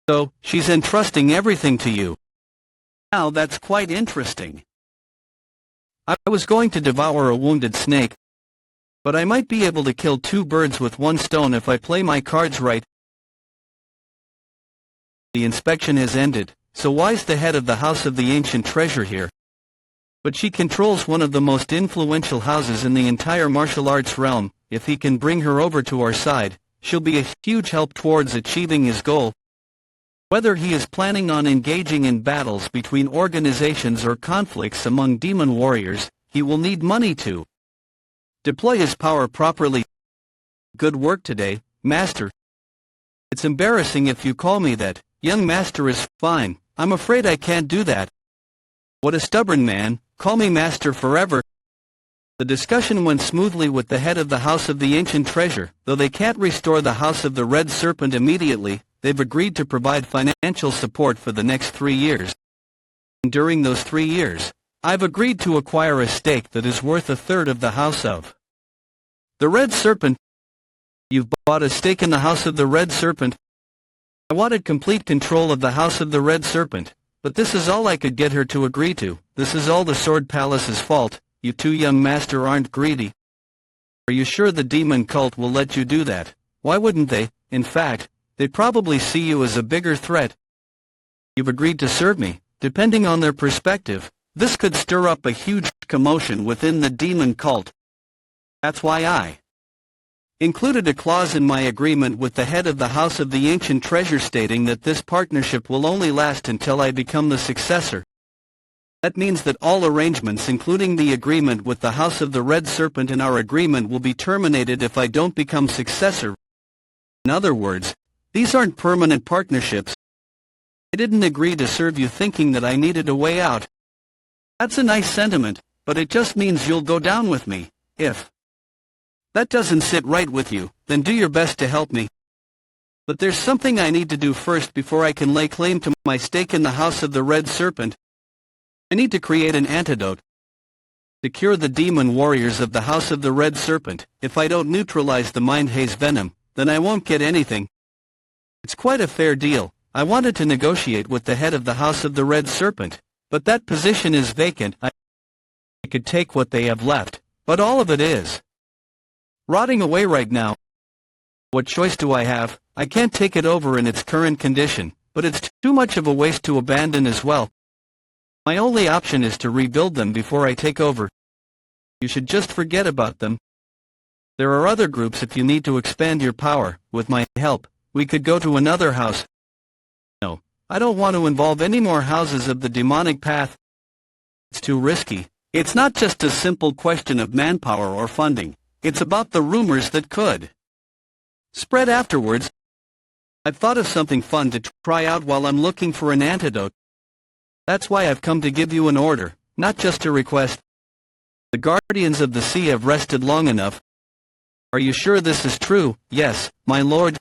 So, she's entrusting everything to you. Now that's quite interesting. I was going to devour a wounded snake, but I might be able to kill two birds with one stone if I play my cards right. The inspection has ended, so why's the head of the House of the Ancient Treasure here? But she controls one of the most influential houses in the entire martial arts realm. If he can bring her over to our side, she'll be a huge help towards achieving his goal. Whether he is planning on engaging in battles between organizations or conflicts among demon warriors, he will need money to deploy his power properly. Good work today, Master. It's embarrassing if you call me that. Young Master is fine. I'm afraid I can't do that. What a stubborn man. Call me Master forever. The discussion went smoothly with the head of the House of the Ancient Treasure. Though they can't restore the House of the Red Serpent immediately, they've agreed to provide financial support for the next 3 years. And during those 3 years, I've agreed to acquire a stake that is worth 1/3 of the House of the Red Serpent. You've bought a stake in the House of the Red Serpent? I wanted complete control of the House of the Red Serpent, but this is all I could get her to agree to. This is all the Sword Palace's fault. You two, young Master, aren't greedy. Are you sure the demon cult will let you do that? Why wouldn't they? In fact, they probably see you as a bigger threat. You've agreed to serve me. Depending on their perspective, this could stir up a huge commotion within the demon cult. That's why I included a clause in my agreement with the head of the House of the Ancient Treasure stating that this partnership will only last until I become the successor. That means that all arrangements, including the agreement with the House of the Red Serpent and our agreement, will be terminated if I don't become successor. In other words, these aren't permanent partnerships. I didn't agree to serve you thinking that I needed a way out. That's a nice sentiment, but it just means you'll go down with me. If that doesn't sit right with you, then do your best to help me. But there's something I need to do first before I can lay claim to my stake in the House of the Red Serpent. I need to create an antidote to cure the demon warriors of the House of the Red Serpent. If I don't neutralize the mind haze venom, then I won't get anything. It's quite a fair deal. I wanted to negotiate with the head of the House of the Red Serpent, but that position is vacant. I could take what they have left, but all of it is rotting away right now. What choice do I have? I can't take it over in its current condition, but it's too much of a waste to abandon as well. My only option is to rebuild them before I take over. You should just forget about them. There are other groups if you need to expand your power. With my help, we could go to another house. No, I don't want to involve any more houses of the demonic path. It's too risky. It's not just a simple question of manpower or funding. It's about the rumors that could spread afterwards. I've thought of something fun to try out while I'm looking for an antidote. That's why I've come to give you an order, not just a request. The guardians of the sea have rested long enough. Are you sure this is true? Yes, my lord.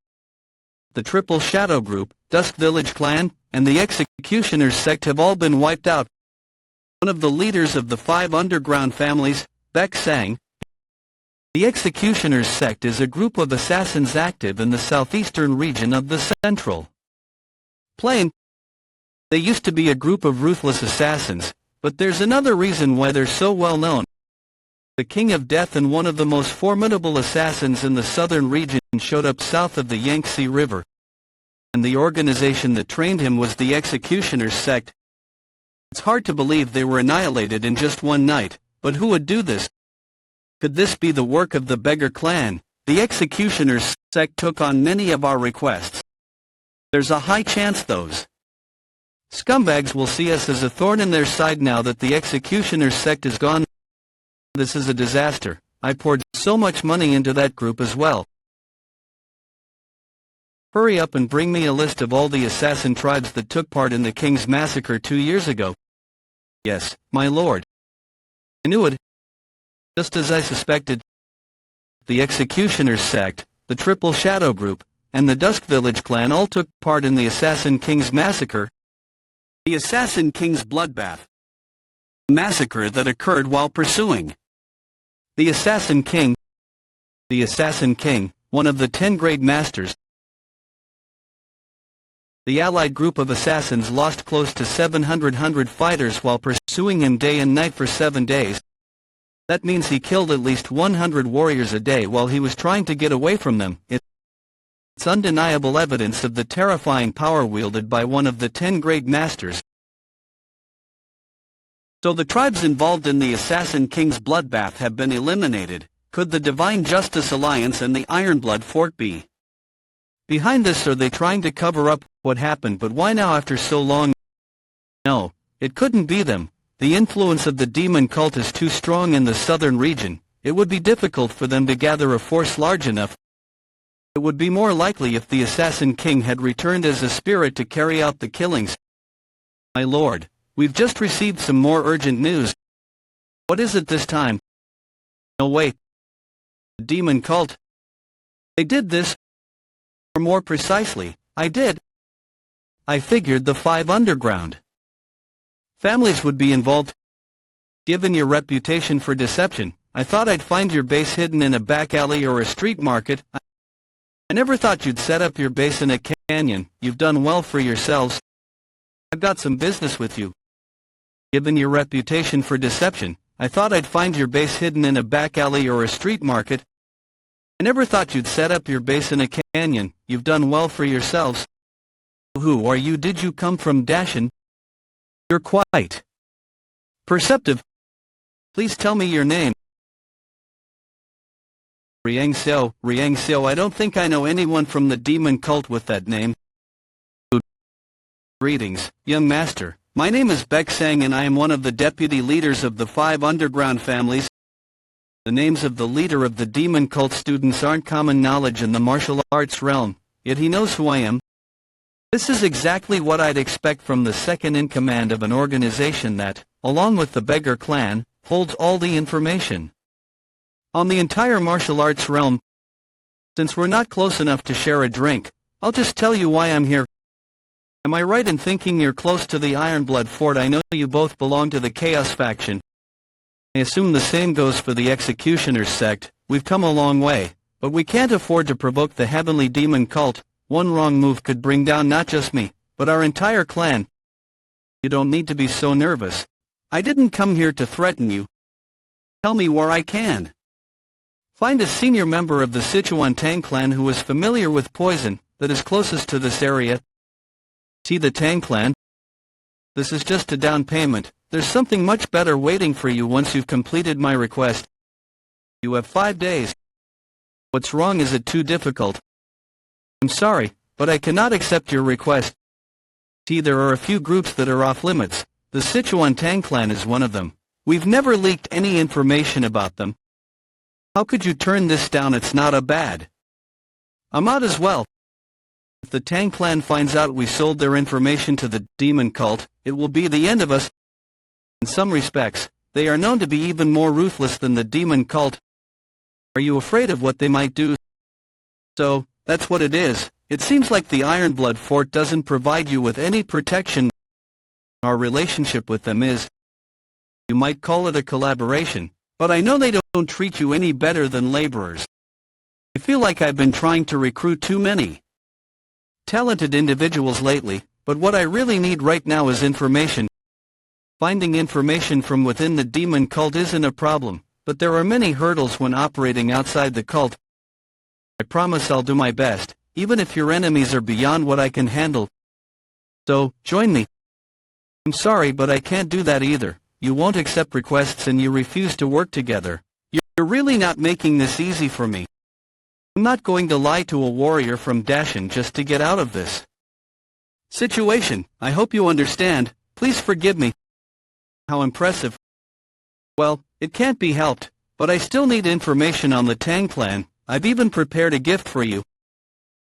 The Triple Shadow Group, Dusk Village Clan, and the Executioners sect have all been wiped out. One of the leaders of the 5 underground families, Beck Sang. The Executioners sect is a group of assassins active in the southeastern region of the Central Plain. They used to be a group of ruthless assassins, but there's another reason why they're so well known. The King of Death and one of the most formidable assassins in the southern region showed up south of the Yangtze River. and the organization that trained him was the Executioners sect. It's hard to believe they were annihilated in just one night, but who would do this? Could this be the work of the Beggar clan? The Executioners sect took on many of our requests. There's a high chance those scumbags will see us as a thorn in their side now that the Executioners sect is gone. This is a disaster. I poured so much money into that group as well. Hurry up and bring me a list of all the assassin tribes that took part in the King's massacre 2 years ago. Yes, my lord. I knew it. Just as I suspected. The Executioners sect, the Triple Shadow group, and the Dusk Village clan all took part in the Assassin King's massacre. The Assassin King's bloodbath. Massacre that occurred while pursuing the Assassin King. The Assassin King, one of the 10 Great Masters. The allied group of assassins lost close to 700 fighters while pursuing him day and night for 7 days. That means he killed at least 100 warriors a day while he was trying to get away from them. It's undeniable evidence of the terrifying power wielded by one of the 10 Great Masters. So the tribes involved in the Assassin King's bloodbath have been eliminated. Could the Divine Justice Alliance and the Ironblood Fort be behind this? Are they trying to cover up what happened, but why now after so long? No, it couldn't be them. The influence of the demon cult is too strong in the southern region. It would be difficult for them to gather a force large enough. It would be more likely if the Assassin King had returned as a spirit to carry out the killings. My lord, we've just received some more urgent news. What is it this time? No, wait. The demon cult. They did this. Or more precisely, I did. I figured the 5 underground families would be involved. Given your reputation for deception, I thought I'd find your base hidden in a back alley or a street market. I never thought you'd set up your base in a canyon. You've done well for yourselves. I've got some business with you. Given your reputation for deception, I thought I'd find your base hidden in a back alley or a street market. I never thought you'd set up your base in a canyon. You've done well for yourselves. Who are you? Did you come from Dashan? You're quite perceptive. Please tell me your name. Riang Xiao, I don't think I know anyone from the demon cult with that name. Greetings, young master. My name is Bek Sang and I am one of the deputy leaders of the 5 underground families. The names of the leader of the demon cult students aren't common knowledge in the martial arts realm, yet he knows who I am. This is exactly what I'd expect from the second-in-command of an organization that, along with the Beggar clan, holds all the information on the entire martial arts realm. Since we're not close enough to share a drink, I'll just tell you why I'm here. Am I right in thinking you're close to the Ironblood Fort? I know you both belong to the Chaos faction. I assume the same goes for the Executioners sect. We've come a long way, but we can't afford to provoke the heavenly demon cult. One wrong move could bring down not just me, but our entire clan. You don't need to be so nervous. I didn't come here to threaten you. Tell me where I can find a senior member of the Sichuan Tang clan who is familiar with poison, that is closest to this area. See the Tang clan? This is just a down payment. There's something much better waiting for you once you've completed my request. You have 5 days. What's wrong? Is it too difficult? I'm sorry, but I cannot accept your request. See, there are a few groups that are off limits. The Sichuan Tang clan is one of them. We've never leaked any information about them. How could you turn this down? It's not a bad amount as well. If the Tang clan finds out we sold their information to the demon cult, it will be the end of us. In some respects, they are known to be even more ruthless than the demon cult. Are you afraid of what they might do? So, that's what it is. It seems like the Ironblood Fort doesn't provide you with any protection. Our relationship with them is, you might call it a collaboration, but I know they don't treat you any better than laborers. I feel like I've been trying to recruit too many talented individuals lately, but what I really need right now is information. Finding information from within the demon cult isn't a problem, but there are many hurdles when operating outside the cult. I promise I'll do my best, even if your enemies are beyond what I can handle. So, join me. I'm sorry, but I can't do that either. You won't accept requests and you refuse to work together. You're really not making this easy for me. I'm not going to lie to a warrior from Dashan just to get out of this situation. I hope you understand. Please forgive me. How impressive. Well, it can't be helped, but I still need information on the Tang clan. I've even prepared a gift for you.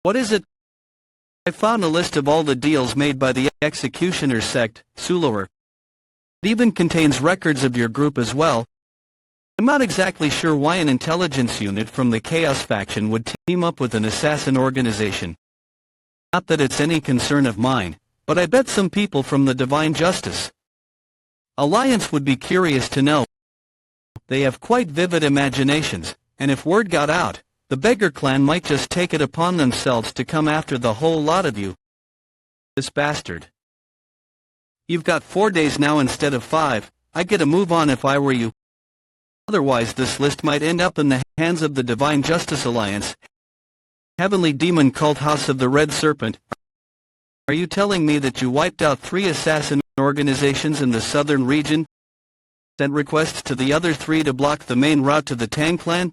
What is it? I found a list of all the deals made by the executioner's sect, Sulawar. It even contains records of your group as well. I'm not exactly sure why an intelligence unit from the Chaos faction would team up with an assassin organization. Not that it's any concern of mine, but I bet some people from the Divine Justice Alliance would be curious to know. They have quite vivid imaginations, and if word got out, the beggar clan might just take it upon themselves to come after the whole lot of you. This bastard. You've got 4 days now instead of 5, I'd get a move on if I were you. Otherwise this list might end up in the hands of the Divine Justice Alliance, Heavenly Demon Cult House of the Red Serpent. Are you telling me that you wiped out 3 assassin organizations in the southern region? Sent requests to the other 3 to block the main route to the Tang clan?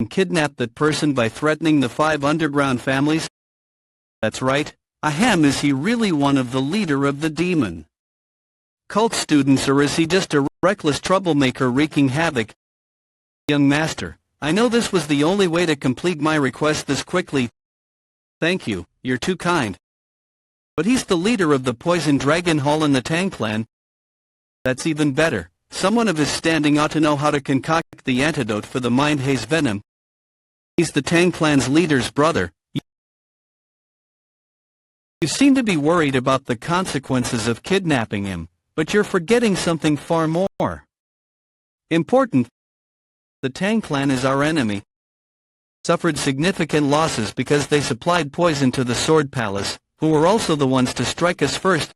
And kidnapped that person by threatening the 5 underground families? That's right. Ahem, is he really one of the leader of the demon cult students, or is he just a reckless troublemaker wreaking havoc? Young master, I know this was the only way to complete my request this quickly. Thank you, you're too kind. But he's the leader of the Poison Dragon Hall in the Tang clan. That's even better. Someone of his standing ought to know how to concoct the antidote for the mind haze venom. He's the Tang clan's leader's brother. You seem to be worried about the consequences of kidnapping him, but you're forgetting something far more important. The Tang clan is our enemy. Suffered significant losses because they supplied poison to the Sword Palace, who were also the ones to strike us first.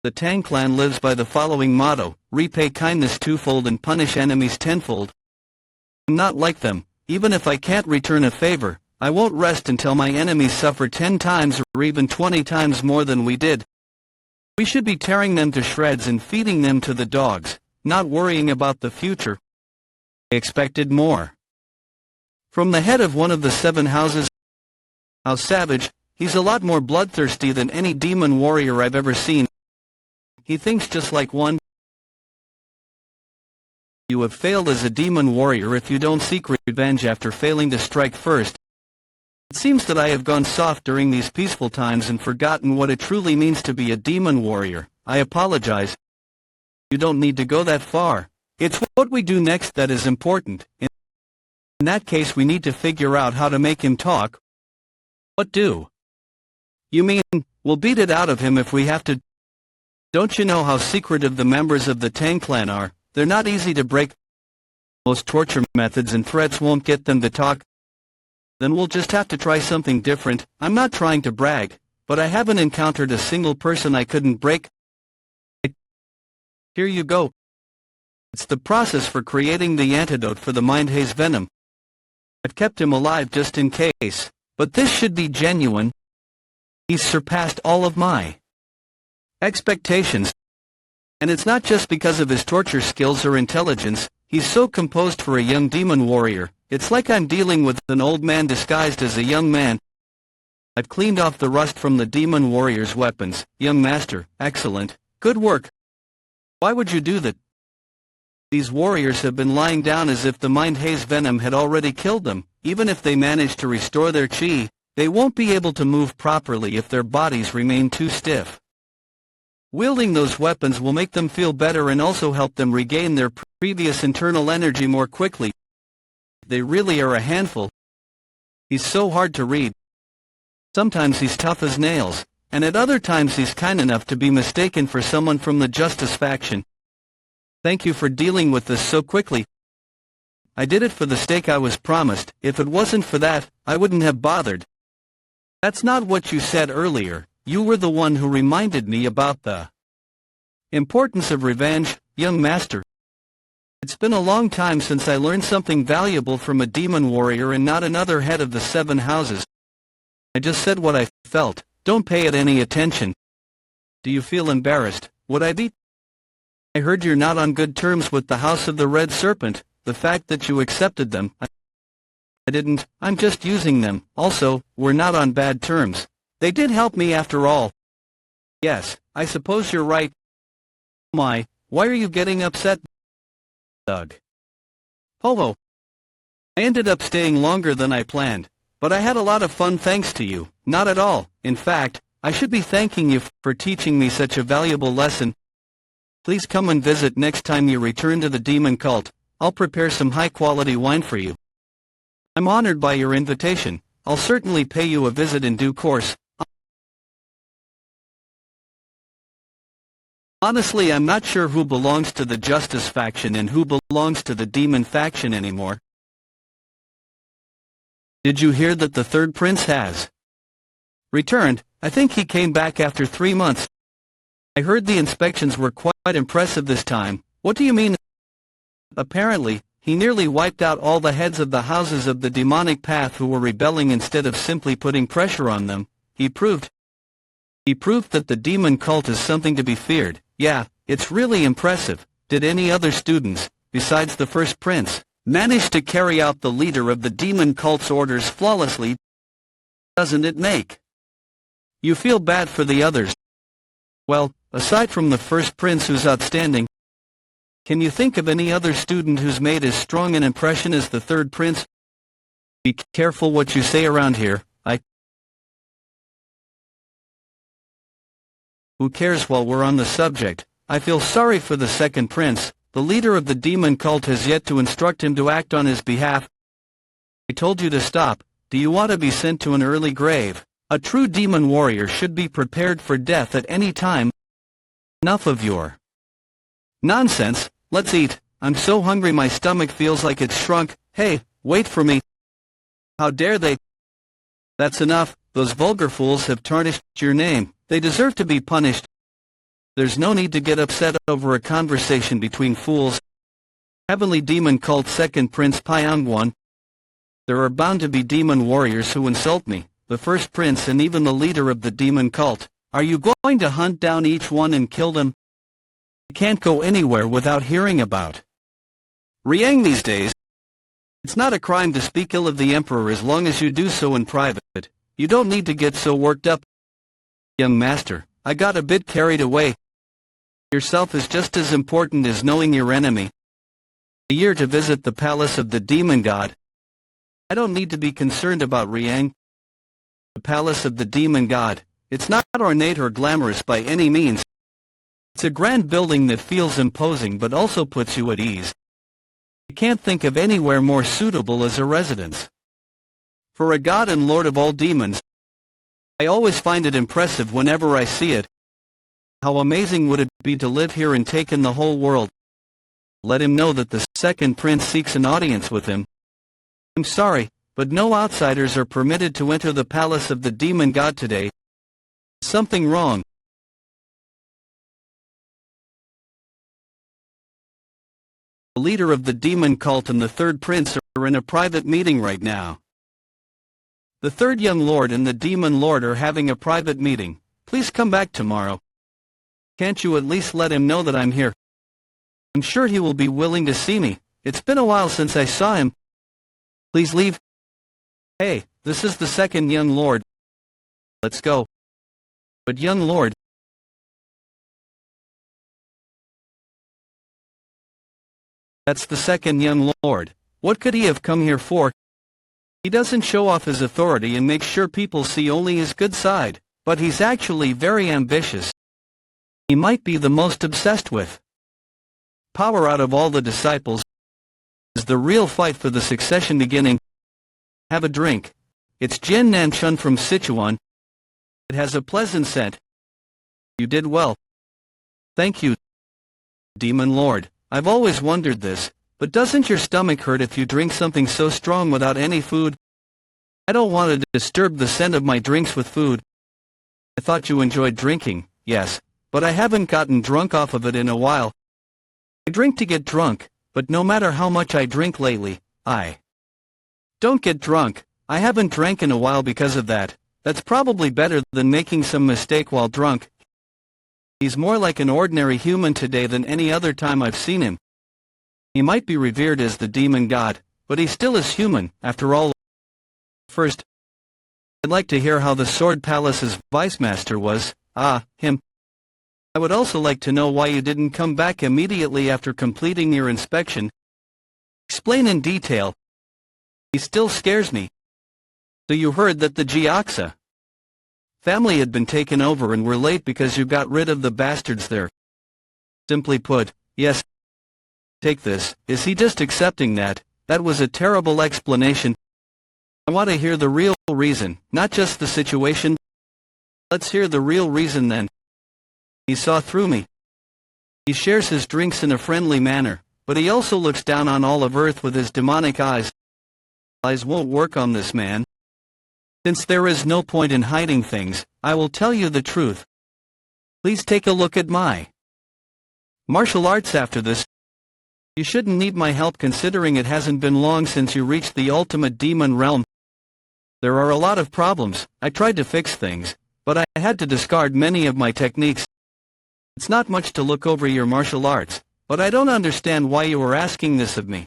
The Tang clan lives by the following motto: repay kindness twofold and punish enemies tenfold. I'm not like them. Even if I can't return a favor, I won't rest until my enemies suffer 10 times or even 20 times more than we did. We should be tearing them to shreds and feeding them to the dogs, not worrying about the future. I expected more from the head of one of the 7 houses. How savage! He's a lot more bloodthirsty than any demon warrior I've ever seen. He thinks just like one. You have failed as a demon warrior if you don't seek revenge after failing to strike first. It seems that I have gone soft during these peaceful times and forgotten what it truly means to be a demon warrior. I apologize. You don't need to go that far. It's what we do next that is important. In that case, we need to figure out how to make him talk. What do? You mean, we'll beat it out of him if we have to? Don't you know how secretive the members of the Tang clan are? They're not easy to break. Most torture methods and threats won't get them to talk. Then we'll just have to try something different. I'm not trying to brag, but I haven't encountered a single person I couldn't break. Here you go. It's the process for creating the antidote for the mind haze venom. I've kept him alive just in case, but this should be genuine. He's surpassed all of my expectations. And it's not just because of his torture skills or intelligence. He's so composed for a young demon warrior. It's like I'm dealing with an old man disguised as a young man. I've cleaned off the rust from the demon warrior's weapons. Young master, excellent. Good work. Why would you do that? These warriors have been lying down as if the mind haze venom had already killed them. Even if they manage to restore their chi, they won't be able to move properly if their bodies remain too stiff. Wielding those weapons will make them feel better and also help them regain their previous internal energy more quickly. They really are a handful. He's so hard to read. Sometimes he's tough as nails, and at other times he's kind enough to be mistaken for someone from the Justice faction. Thank you for dealing with this so quickly. I did it for the stake I was promised. If it wasn't for that, I wouldn't have bothered. That's not what you said earlier. You were the one who reminded me about the importance of revenge, young master. It's been a long time since I learned something valuable from a demon warrior and not another head of the 7 houses. I just said what I felt, don't pay it any attention. Do you feel embarrassed? Would I be? I heard you're not on good terms with the House of the Red Serpent. The fact that you accepted them, I didn't. I'm just using them. Also, we're not on bad terms. They did help me after all. Yes, I suppose you're right. Why are you getting upset, Doug? Ho-ho. I ended up staying longer than I planned, but I had a lot of fun thanks to you. Not at all. In fact, I should be thanking you for teaching me such a valuable lesson. Please come and visit next time you return to the demon cult. I'll prepare some high-quality wine for you. I'm honored by your invitation. I'll certainly pay you a visit in due course. Honestly, I'm not sure who belongs to the Justice faction and who belongs to the Demon faction anymore. Did you hear that the third prince has returned? I think he came back after 3 months. I heard the inspections were quite impressive this time. What do you mean? Apparently, he nearly wiped out all the heads of the houses of the demonic path who were rebelling instead of simply putting pressure on them. He proved that the demon cult is something to be feared. Yeah, it's really impressive. Did any other students, besides the first prince, manage to carry out the leader of the demon cult's orders flawlessly? Doesn't it make you feel bad for the others? Well, aside from the first prince who's outstanding, can you think of any other student who's made as strong an impression as the third prince? Be careful what you say around here. Who cares? While we're on the subject, I feel sorry for the second prince. The leader of the demon cult has yet to instruct him to act on his behalf. I told you to stop. Do you want to be sent to an early grave? A true demon warrior should be prepared for death at any time. Enough of your nonsense. Let's eat. I'm so hungry my stomach feels like it's shrunk. Hey, wait for me. How dare they? That's enough. Those vulgar fools have tarnished your name. They deserve to be punished. There's no need to get upset over a conversation between fools. Heavenly Demon Cult Second Prince Pyongwon. There are bound to be demon warriors who insult me, the first prince and even the leader of the demon cult. Are you going to hunt down each one and kill them? You can't go anywhere without hearing about Riang these days. It's not a crime to speak ill of the emperor as long as you do so in private. You don't need to get so worked up. Young master, I got a bit carried away. Yourself is just as important as knowing your enemy. A year to visit the palace of the demon god. I don't need to be concerned about Riang. The palace of the demon god. It's not ornate or glamorous by any means. It's a grand building that feels imposing but also puts you at ease. I can't think of anywhere more suitable as a residence for a god and lord of all demons. I always find it impressive whenever I see it. How amazing would it be to live here and take in the whole world? Let him know that the second prince seeks an audience with him. I'm sorry, but no outsiders are permitted to enter the palace of the demon god today. Something wrong. The leader of the demon cult and the third prince are in a private meeting right now. The third young lord and the demon lord are having a private meeting. Please come back tomorrow. Can't you at least let him know that I'm here? I'm sure he will be willing to see me. It's been a while since I saw him. Please leave. Hey, this is the second young lord. Let's go. But young lord. That's the second young lord. What could he have come here for? He doesn't show off his authority and makes sure people see only his good side, but he's actually very ambitious. He might be the most obsessed with power out of all the disciples. Is the real fight for the succession beginning? Have a drink. It's Jin Nanchun from Sichuan. It has a pleasant scent. You did well. Thank you, Demon Lord. I've always wondered this. But doesn't your stomach hurt if you drink something so strong without any food? I don't want to disturb the scent of my drinks with food. I thought you enjoyed drinking, yes, but I haven't gotten drunk off of it in a while. I drink to get drunk, but no matter how much I drink lately, I don't get drunk. I haven't drank in a while because of that. That's probably better than making some mistake while drunk. He's more like an ordinary human today than any other time I've seen him. He might be revered as the demon god, but he still is human, after all. First, I'd like to hear how the Sword Palace's vice master was. Him. I would also like to know why you didn't come back immediately after completing your inspection. Explain in detail. He still scares me. So you heard that the Jiaxa family had been taken over and were late because you got rid of the bastards there. Simply put, yes. Take this. Is he just accepting that? That was a terrible explanation. I want to hear the real reason, not just the situation. Let's hear the real reason then. He saw through me. He shares his drinks in a friendly manner, but he also looks down on all of Earth with his demonic eyes. Lies won't work on this man. Since there is no point in hiding things, I will tell you the truth. Please take a look at my martial arts after this. You shouldn't need my help considering it hasn't been long since you reached the ultimate demon realm. There are a lot of problems. I tried to fix things, but I had to discard many of my techniques. It's not much to look over your martial arts, but I don't understand why you are asking this of me.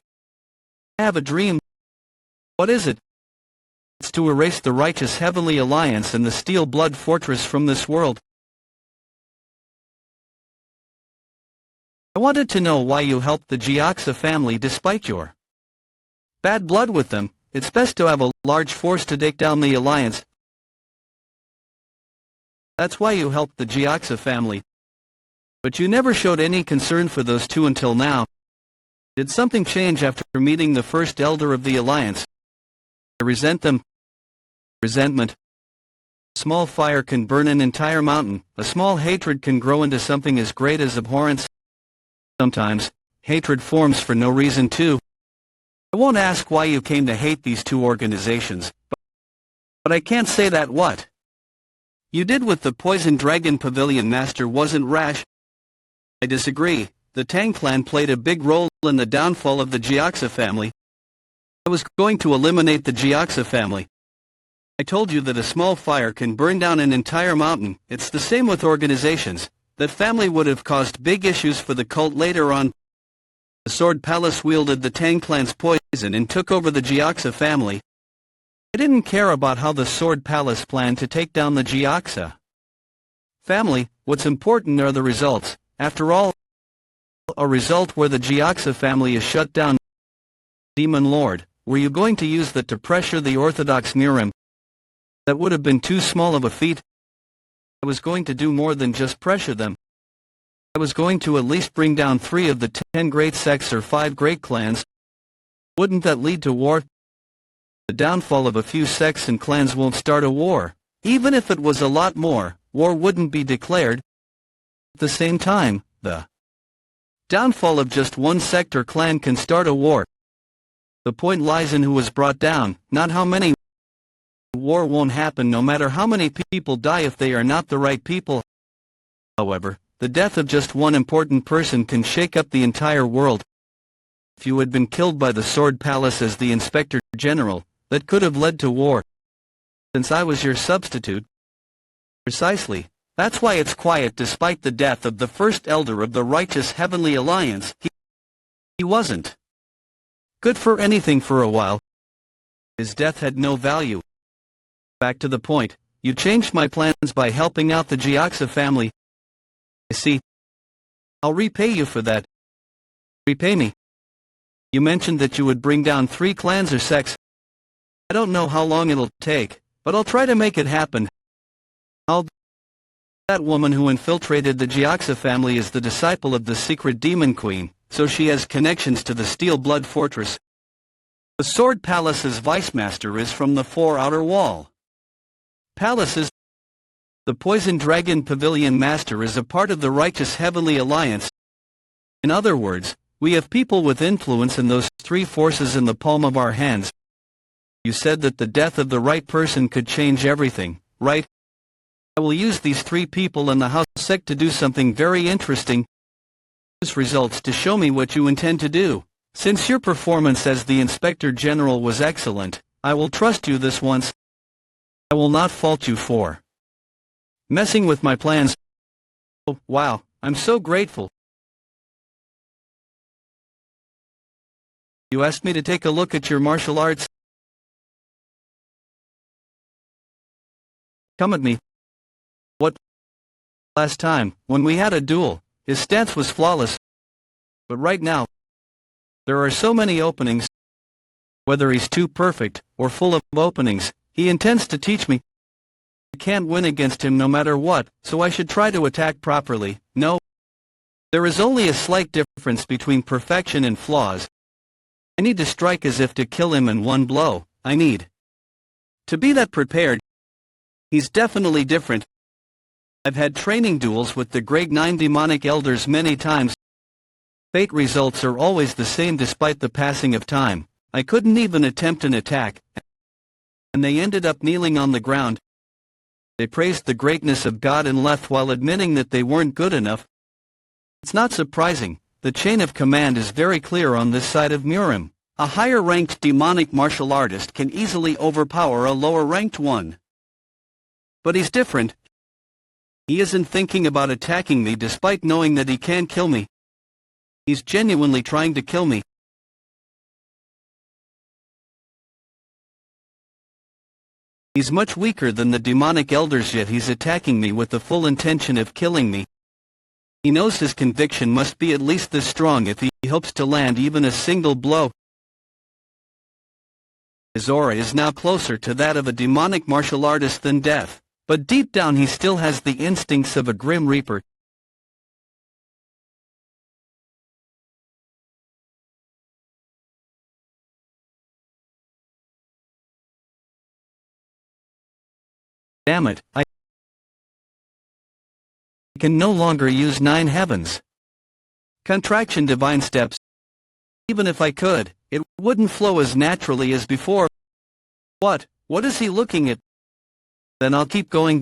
I have a dream. What is it? It's to erase the righteous Heavenly Alliance and the Steel Blood Fortress from this world. I wanted to know why you helped the Jiaxa family despite your bad blood with them. It's best to have a large force to take down the Alliance. That's why you helped the Jiaxa family. But you never showed any concern for those two until now. Did something change after meeting the first elder of the Alliance? I resent them. Resentment. A small fire can burn an entire mountain. A small hatred can grow into something as great as abhorrence. Sometimes, hatred forms for no reason too. I won't ask why you came to hate these two organizations, but I can't say that what you did with the Poison Dragon Pavilion Master wasn't rash. I disagree. The Tang clan played a big role in the downfall of the Jiaxa family. I was going to eliminate the Jiaxa family. I told you that a small fire can burn down an entire mountain. It's the same with organizations. That family would have caused big issues for the cult later on. The Sword Palace wielded the Tang clan's poison and took over the Jiaxa family. I didn't care about how the Sword Palace planned to take down the Jiaxa family. What's important are the results. After all, a result where the Jiaxa family is shut down. Demon Lord, were you going to use that to pressure the Orthodox Murim? That would have been too small of a feat. I was going to do more than just pressure them. I was going to at least bring down 3 of the 10 great sects or 5 great clans. Wouldn't that lead to war? The downfall of a few sects and clans won't start a war. Even if it was a lot more, war wouldn't be declared. At the same time, the downfall of just one sect or clan can start a war. The point lies in who was brought down, not how many. War won't happen no matter how many people die if they are not the right people. However, the death of just one important person can shake up the entire world. If you had been killed by the Sword Palace as the Inspector General, that could have led to war. Since I was your substitute. Precisely. That's why it's quiet despite the death of the first elder of the righteous Heavenly Alliance. He wasn't good for anything for a while. His death had no value. Back to the point, you changed my plans by helping out the Jiaxa family. I see. I'll repay you for that. Repay me. You mentioned that you would bring down 3 clans or sects. I don't know how long it'll take, but I'll try to make it happen. That woman who infiltrated the Jiaxa family is the disciple of the secret demon queen, so she has connections to the Steel Blood Fortress. The Sword Palace's vice master is from the 4 outer wall palaces. The Poison Dragon Pavilion Master is a part of the righteous Heavenly Alliance. In other words, we have people with influence in those 3 forces in the palm of our hands. You said that the death of the right person could change everything, right? I will use these 3 people in the house sect to do something very interesting. Use results to show me what you intend to do. Since your performance as the Inspector General was excellent, I will trust you this once. I will not fault you for messing with my plans. Oh, wow, I'm so grateful. You asked me to take a look at your martial arts. Come at me. What? Last time, when we had a duel, his stance was flawless. But right now, there are so many openings. Whether he's too perfect, or full of openings, he intends to teach me. I can't win against him no matter what, so I should try to attack properly. No. There is only a slight difference between perfection and flaws. I need to strike as if to kill him in one blow. I need to be that prepared. He's definitely different. I've had training duels with the grade 9 demonic elders many times. Fate results are always the same despite the passing of time. I couldn't even attempt an attack, and they ended up kneeling on the ground. They praised the greatness of God and left while admitting that they weren't good enough. It's not surprising. The chain of command is very clear on this side of Murim. A higher-ranked demonic martial artist can easily overpower a lower-ranked one. But he's different. He isn't thinking about attacking me despite knowing that he can kill me. He's genuinely trying to kill me. He's much weaker than the demonic elders, yet he's attacking me with the full intention of killing me. He knows his conviction must be at least this strong if he hopes to land even a single blow. His aura is now closer to that of a demonic martial artist than death, but deep down he still has the instincts of a grim reaper. Damn it, I can no longer use 9 heavens. Contraction divine steps. Even if I could, it wouldn't flow as naturally as before. What is he looking at? Then I'll keep going.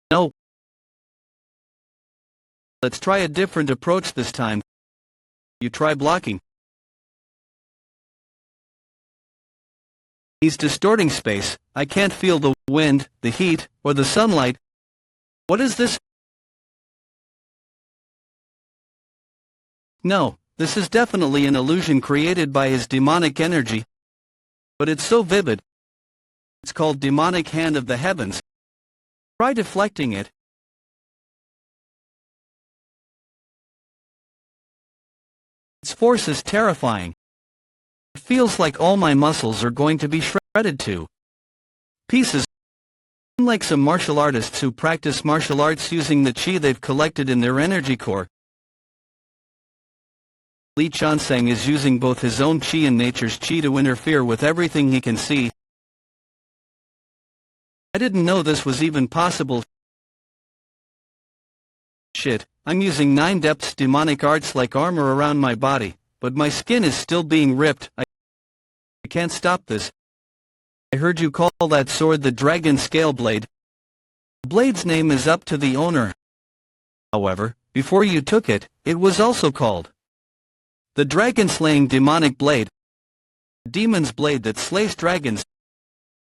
No. Let's try a different approach this time. You try blocking. He's distorting space. I can't feel the wind, the heat, or the sunlight. What is this? No, this is definitely an illusion created by his demonic energy. But it's so vivid. It's called Demonic Hand of the Heavens. Try deflecting it. Its force is terrifying. It feels like all my muscles are going to be shredded to pieces. Unlike some martial artists who practice martial arts using the chi they've collected in their energy core, Li Chanseng is using both his own chi and nature's chi to interfere with everything he can see. I didn't know this was even possible. Shit, I'm using 9 depths demonic arts like armor around my body, but my skin is still being ripped. I can't stop this. I heard you call that sword the Dragon Scale Blade. The blade's name is up to the owner. However, before you took it, it was also called the Dragon-Slaying Demonic Blade. The demon's blade that slays dragons.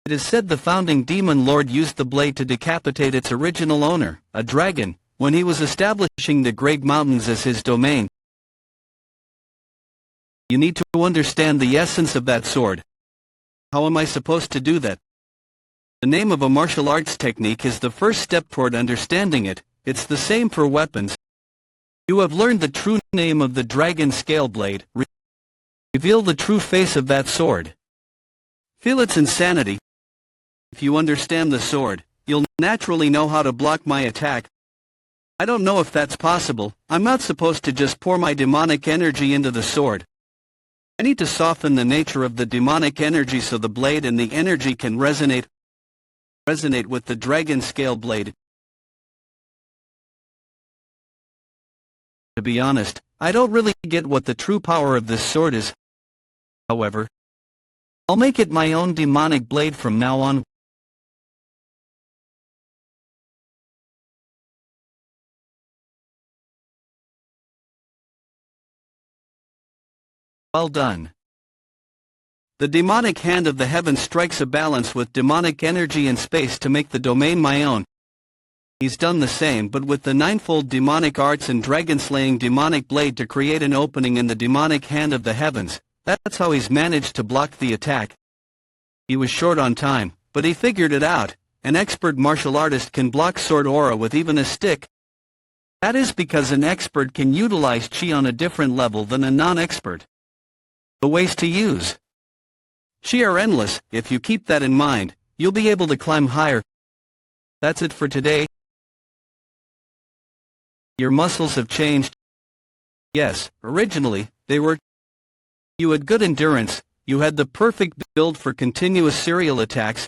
It is said the founding demon lord used the blade to decapitate its original owner, a dragon, when he was establishing the Great Mountains as his domain. You need to understand the essence of that sword. How am I supposed to do that? The name of a martial arts technique is the first step toward understanding it. It's the same for weapons. You have learned the true name of the Dragon Scale Blade. Reveal the true face of that sword. Feel its insanity. If you understand the sword, you'll naturally know how to block my attack. I don't know if that's possible. I'm not supposed to just pour my demonic energy into the sword. I need to soften the nature of the demonic energy so the blade and the energy can resonate with the Dragon Scale Blade. To be honest, I don't really get what the true power of this sword is. However, I'll make it my own demonic blade from now on. Well done. The demonic hand of the heavens strikes a balance with demonic energy and space to make the domain my own. He's done the same but with the ninefold demonic arts and dragon-slaying demonic blade to create an opening in the demonic hand of the heavens. That's how he's managed to block the attack. He was short on time, but he figured it out. An expert martial artist can block sword aura with even a stick. That is because an expert can utilize chi on a different level than a non-expert. The ways to use chi are endless. If you keep that in mind, you'll be able to climb higher. That's it for today. Your muscles have changed. Yes, originally, they were. You had good endurance, you had the perfect build for continuous serial attacks.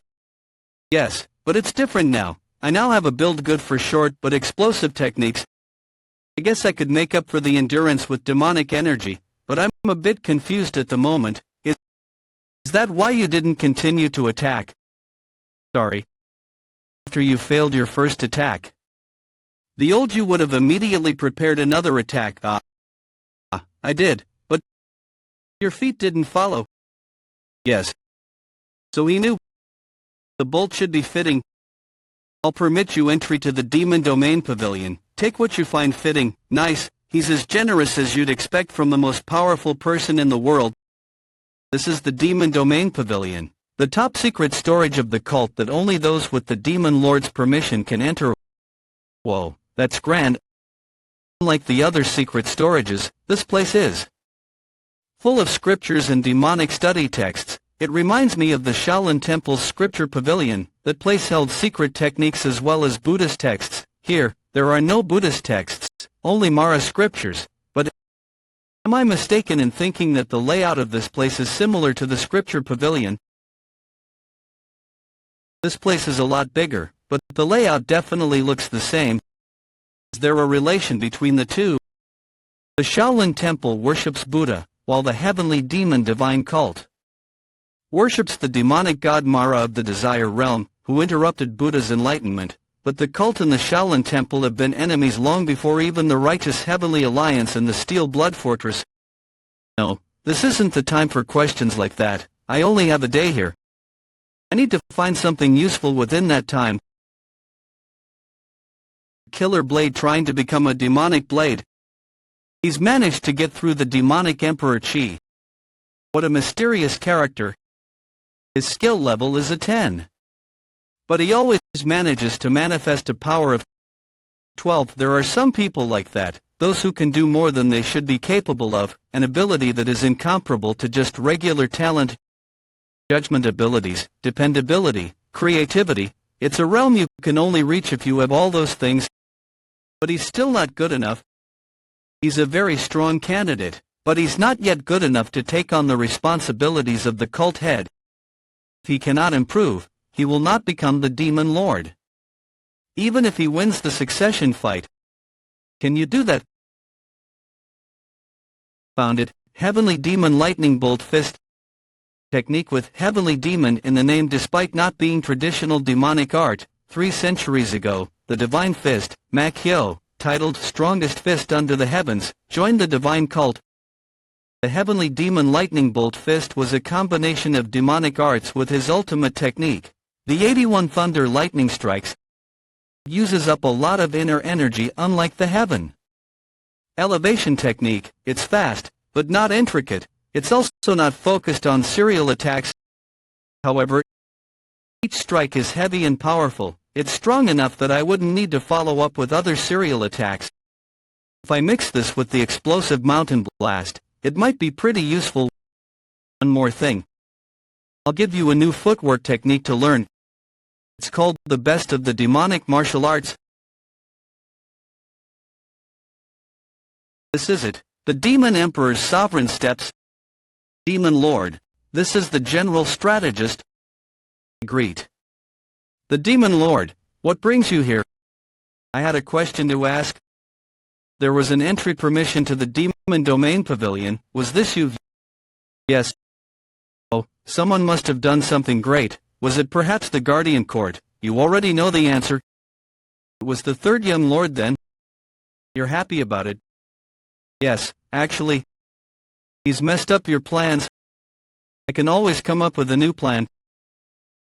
Yes, but it's different now. I now have a build good for short but explosive techniques. I guess I could make up for the endurance with demonic energy, but I'm a bit confused at the moment. Is that why you didn't continue to attack? Sorry. After you failed your first attack. The old you would have immediately prepared another attack. I did, but your feet didn't follow. Yes. So he knew. The bolt should be fitting. I'll permit you entry to the Demon Domain Pavilion. Take what you find fitting. Nice. He's as generous as you'd expect from the most powerful person in the world. This is the Demon Domain Pavilion, the top secret storage of the cult that only those with the Demon Lord's permission can enter. Whoa, that's grand. Unlike the other secret storages, this place is full of scriptures and demonic study texts. It reminds me of the Shaolin Temple's scripture pavilion. That place held secret techniques as well as Buddhist texts. Here, there are no Buddhist texts, only Mara scriptures. But am I mistaken in thinking that the layout of this place is similar to the scripture pavilion? This place is a lot bigger, but the layout definitely looks the same. Is there a relation between the two? The Shaolin Temple worships Buddha, while the heavenly demon divine cult worships the demonic god Mara of the Desire Realm, who interrupted Buddha's enlightenment. But the cult and the Shaolin Temple have been enemies long before even the righteous Heavenly Alliance and the Steel Blood Fortress. No, this isn't the time for questions like that. I only have a day here. I need to find something useful within that time. Killer blade trying to become a demonic blade. He's managed to get through the demonic Emperor Chi. What a mysterious character. His skill level is a 10. But he always manages to manifest a power of 12. There are some people like that, those who can do more than they should be capable of, an ability that is incomparable to just regular talent, judgment abilities, dependability, creativity. It's a realm you can only reach if you have all those things. But he's still not good enough. He's a very strong candidate, but he's not yet good enough to take on the responsibilities of the cult head. If he cannot improve, he will not become the Demon Lord. Even if he wins the succession fight. Can you do that? Found it. Heavenly Demon Lightning Bolt Fist. Technique with Heavenly Demon in the name despite not being traditional demonic art. 3 centuries ago, the Divine Fist, Makyo, titled Strongest Fist Under the Heavens, joined the divine cult. The Heavenly Demon Lightning Bolt Fist was a combination of demonic arts with his ultimate technique. The 81 Thunder Lightning Strikes uses up a lot of inner energy unlike the Heaven Elevation technique. It's fast, but not intricate. It's also not focused on serial attacks. However, each strike is heavy and powerful. It's strong enough that I wouldn't need to follow up with other serial attacks. If I mix this with the explosive Mountain Blast, it might be pretty useful. One more thing. I'll give you a new footwork technique to learn. It's called the best of the demonic martial arts. This is it. The Demon Emperor's sovereign steps. Demon Lord. This is the general strategist. Greet. The Demon Lord, what brings you here? I had a question to ask. There was an entry permission to the Demon Domain Pavilion. Was this you? Yes. Oh, someone must have done something great. Was it perhaps the Guardian Court? You already know the answer. It was the third young lord then. You're happy about it? Yes, actually. He's messed up your plans. I can always come up with a new plan.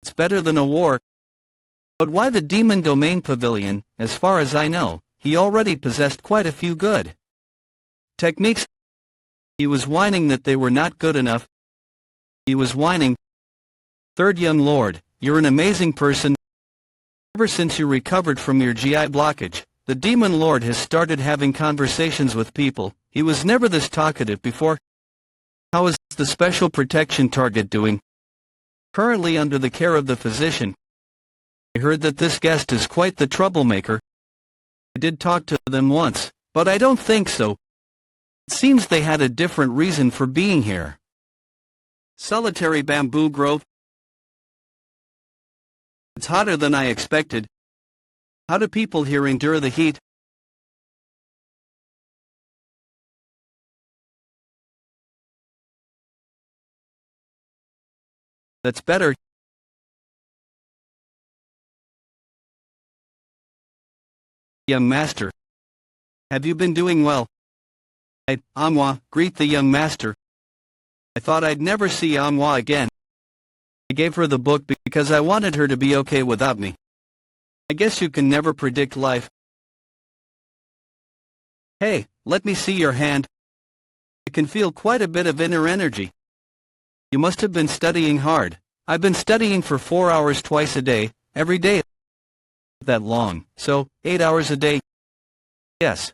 It's better than a war. But why the demon domain pavilion? As far as I know, he already possessed quite a few good techniques. He was whining that they were not good enough. He was whining. Third young lord, you're an amazing person. Ever since you recovered from your GI blockage, the demon lord has started having conversations with people. He was never this talkative before. How is the special protection target doing? Currently under the care of the physician. I heard that this guest is quite the troublemaker. I did talk to them once, but I don't think so. It seems they had a different reason for being here. Solitary bamboo grove. It's hotter than I expected. How do people here endure the heat? That's better. Young master. Have you been doing well? Manhwa, greet the young master. I thought I'd never see Manhwa again. I gave her the book because I wanted her to be okay without me. I guess you can never predict life. Hey, let me see your hand. I can feel quite a bit of inner energy. You must have been studying hard. I've been studying for 4 hours twice a day, every day. That long, so 8 hours a day. Yes.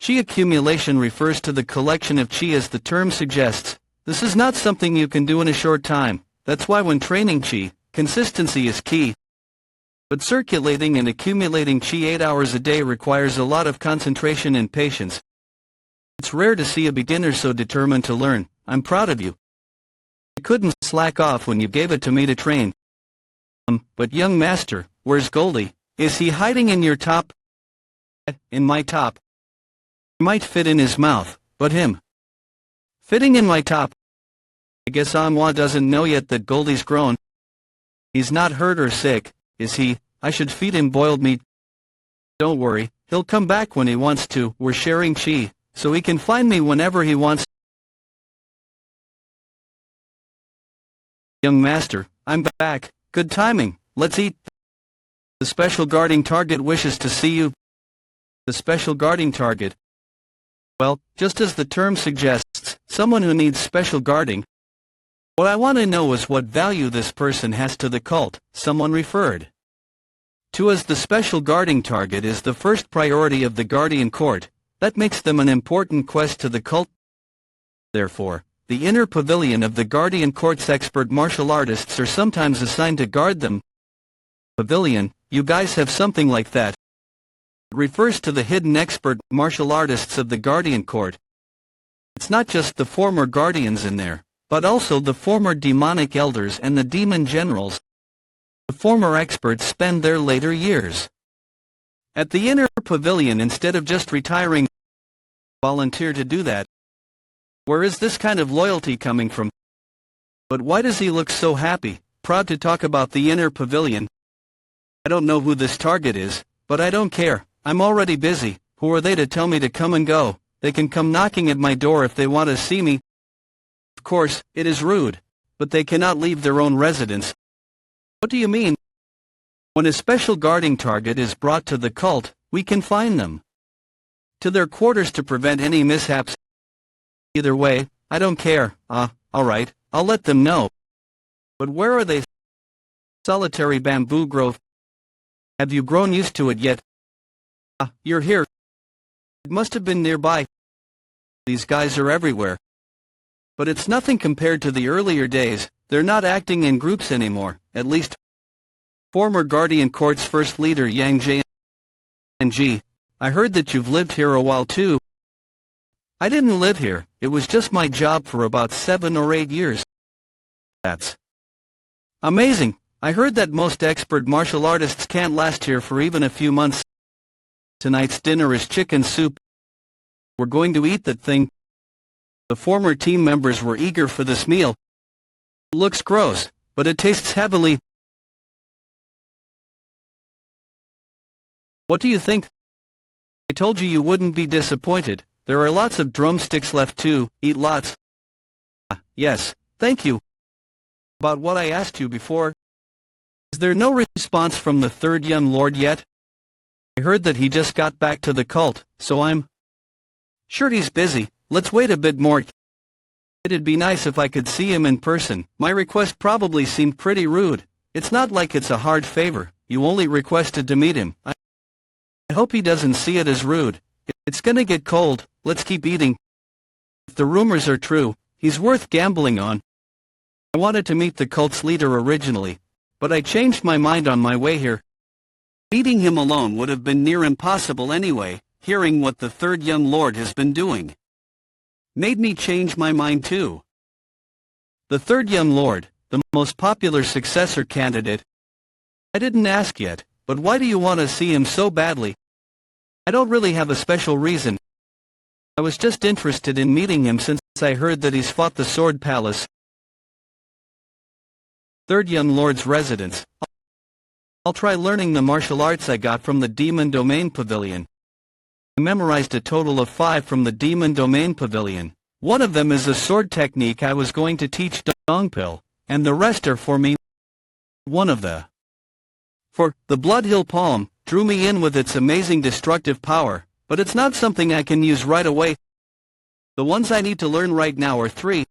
Chi accumulation refers to the collection of chi as the term suggests. This is not something you can do in a short time. That's why when training chi, consistency is key. But circulating and accumulating chi 8 hours a day requires a lot of concentration and patience. It's rare to see a beginner so determined to learn. I'm proud of you. I couldn't slack off when you gave it to me to train. But young master, where's Goldie? Is he hiding in your top? In my top. He might fit in his mouth, but him fitting in my top. I guess Manhwa doesn't know yet that Goldie's grown. He's not hurt or sick, is he? I should feed him boiled meat. Don't worry, he'll come back when he wants to. We're sharing chi, so he can find me whenever he wants. Young master, I'm back. Good timing. Let's eat. The special guarding target wishes to see you. The special guarding target. Well, just as the term suggests, someone who needs special guarding. What I want to know is what value this person has to the cult, someone referred to as the special guarding target is the first priority of the guardian court. That makes them an important quest to the cult. Therefore, the inner pavilion of the guardian court's expert martial artists are sometimes assigned to guard them. Pavilion, you guys have something like that. It refers to the hidden expert martial artists of the guardian court. It's not just the former guardians in there, but also the former demonic elders and the demon generals. The former experts spend their later years at the inner pavilion instead of just retiring. Volunteer to do that. Where is this kind of loyalty coming from? But why does he look so happy, proud to talk about the inner pavilion? I don't know who this target is, but I don't care. I'm already busy. Who are they to tell me to come and go? They can come knocking at my door if they want to see me. Of course, it is rude, but they cannot leave their own residence. What do you mean? When a special guarding target is brought to the cult, we can find them to their quarters to prevent any mishaps. Either way, I don't care. Alright, I'll let them know. But where are they? Solitary bamboo grove. Have you grown used to it yet? You're here. It must have been nearby. These guys are everywhere. But it's nothing compared to the earlier days. They're not acting in groups anymore, at least. Former Guardian Court's first leader Yang Jie and G. I heard that you've lived here a while too. I didn't live here, it was just my job for about 7 or 8 years. That's amazing. I heard that most expert martial artists can't last here for even a few months. Tonight's dinner is chicken soup. We're going to eat that thing. The former team members were eager for this meal. It looks gross, but it tastes heavily. What do you think? I told you wouldn't be disappointed. There are lots of drumsticks left too. Eat lots. Yes, Thank you. About what I asked you before. Is there no response from the third young lord yet? I heard that he just got back to the cult, so I'm sure he's busy. Let's wait a bit more. It'd be nice if I could see him in person. My request probably seemed pretty rude. It's not like it's a hard favor. You only requested to meet him. I hope he doesn't see it as rude. It's gonna get cold. Let's keep eating. If the rumors are true, he's worth gambling on. I wanted to meet the cult's leader originally, but I changed my mind on my way here. Meeting him alone would have been near impossible anyway. Hearing what the third young lord has been doing made me change my mind too. The third young lord, the most popular successor candidate. I didn't ask yet, but why do you want to see him so badly? I don't really have a special reason. I was just interested in meeting him since I heard that he's fought the Sword Palace. Third young lord's residence. I'll try learning the martial arts I got from the Demon Domain Pavilion. I memorized a total of 5 from the Demon Domain Pavilion. One of them is a sword technique I was going to teach Dongpil, and the rest are for me. One of the Blood Hill Palm drew me in with its amazing destructive power, but it's not something I can use right away. The ones I need to learn right now are 3.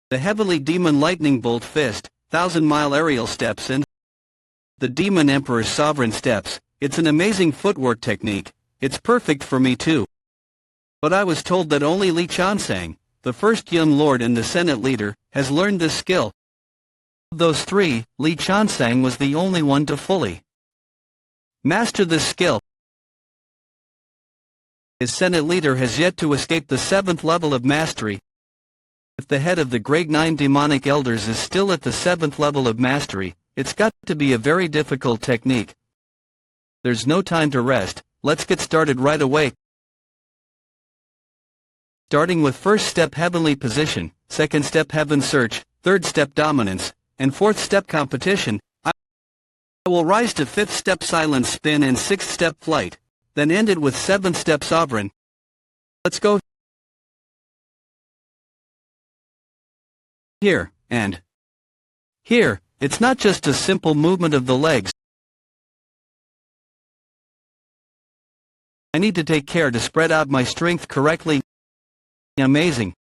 The Heavenly Demon Lightning Bolt Fist, 1,000-mile aerial steps, and the Demon Emperor's Sovereign Steps. It's an amazing footwork technique. It's perfect for me too. But I was told that only Li Chansang, the first young lord and the Senate leader, has learned this skill. Of those 3, Li Chansang was the only one to fully master this skill. His Senate leader has yet to escape the 7th level of mastery. If the head of the Great 9 demonic elders is still at the 7th level of mastery, it's got to be a very difficult technique. There's no time to rest. Let's get started right away. Starting with first step heavenly position, second step heaven search, third step dominance, and fourth step competition, I will rise to fifth step silent spin and sixth step flight, then end it with seventh step sovereign. Let's go. Here, and here, it's not just a simple movement of the legs. I need to take care to spread out my strength correctly. Amazing.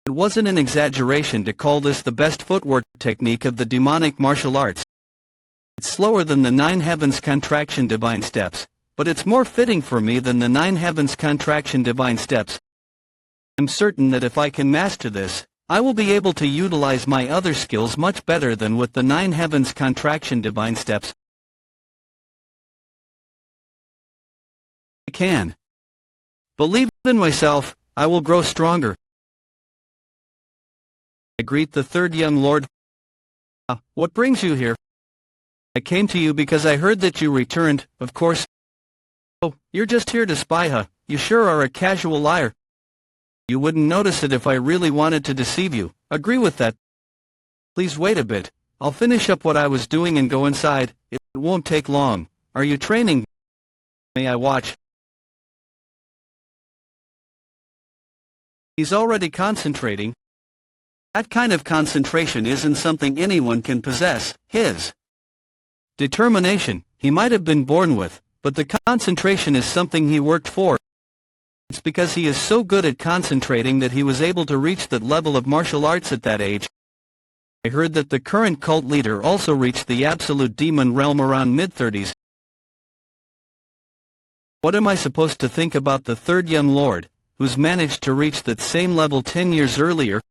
It wasn't an exaggeration to call this the best footwork technique of the demonic martial arts. It's slower than the 9 heavens contraction divine steps, but it's more fitting for me than the 9 heavens contraction divine steps. I'm certain that if I can master this, I will be able to utilize my other skills much better than with the 9 heavens contraction divine steps. I can believe in myself. I will grow stronger. I greet the third young lord. What brings you here? I came to you because I heard that you returned, of course. Oh, you're just here to spy, huh? You sure are a casual liar. You wouldn't notice it if I really wanted to deceive you. Agree with that. Please wait a bit. I'll finish up what I was doing and go inside. It won't take long. Are you training? May I watch? He's already concentrating. That kind of concentration isn't something anyone can possess. His determination, he might have been born with, but the concentration is something he worked for. It's because he is so good at concentrating that he was able to reach that level of martial arts at that age. I heard that the current cult leader also reached the absolute demon realm around mid-30s. What am I supposed to think about the third young lord, who's managed to reach that same level 10 years earlier?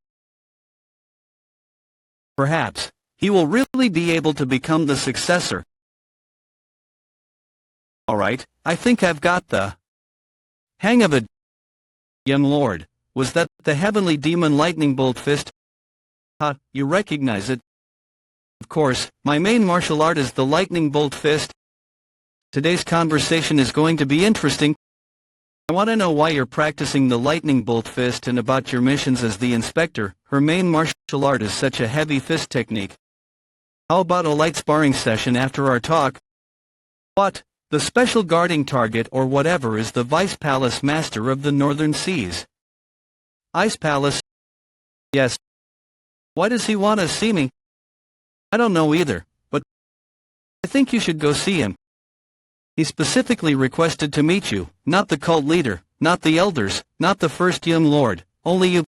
Perhaps he will really be able to become the successor. Alright, I think I've got the hang of it. Young lord, was that the heavenly demon lightning bolt fist? You recognize it? Of course, my main martial art is the lightning bolt fist. Today's conversation is going to be interesting. I want to know why you're practicing the lightning bolt fist and about your missions as the inspector. Her main martial art is such a heavy fist technique. How about a light sparring session after our talk? What? The special guarding target or whatever is the Vice Palace Master of the Northern Seas. Ice Palace? Yes. Why does he want to see me? I don't know either, but I think you should go see him. He specifically requested to meet you, not the cult leader, not the elders, not the first young lord, only you.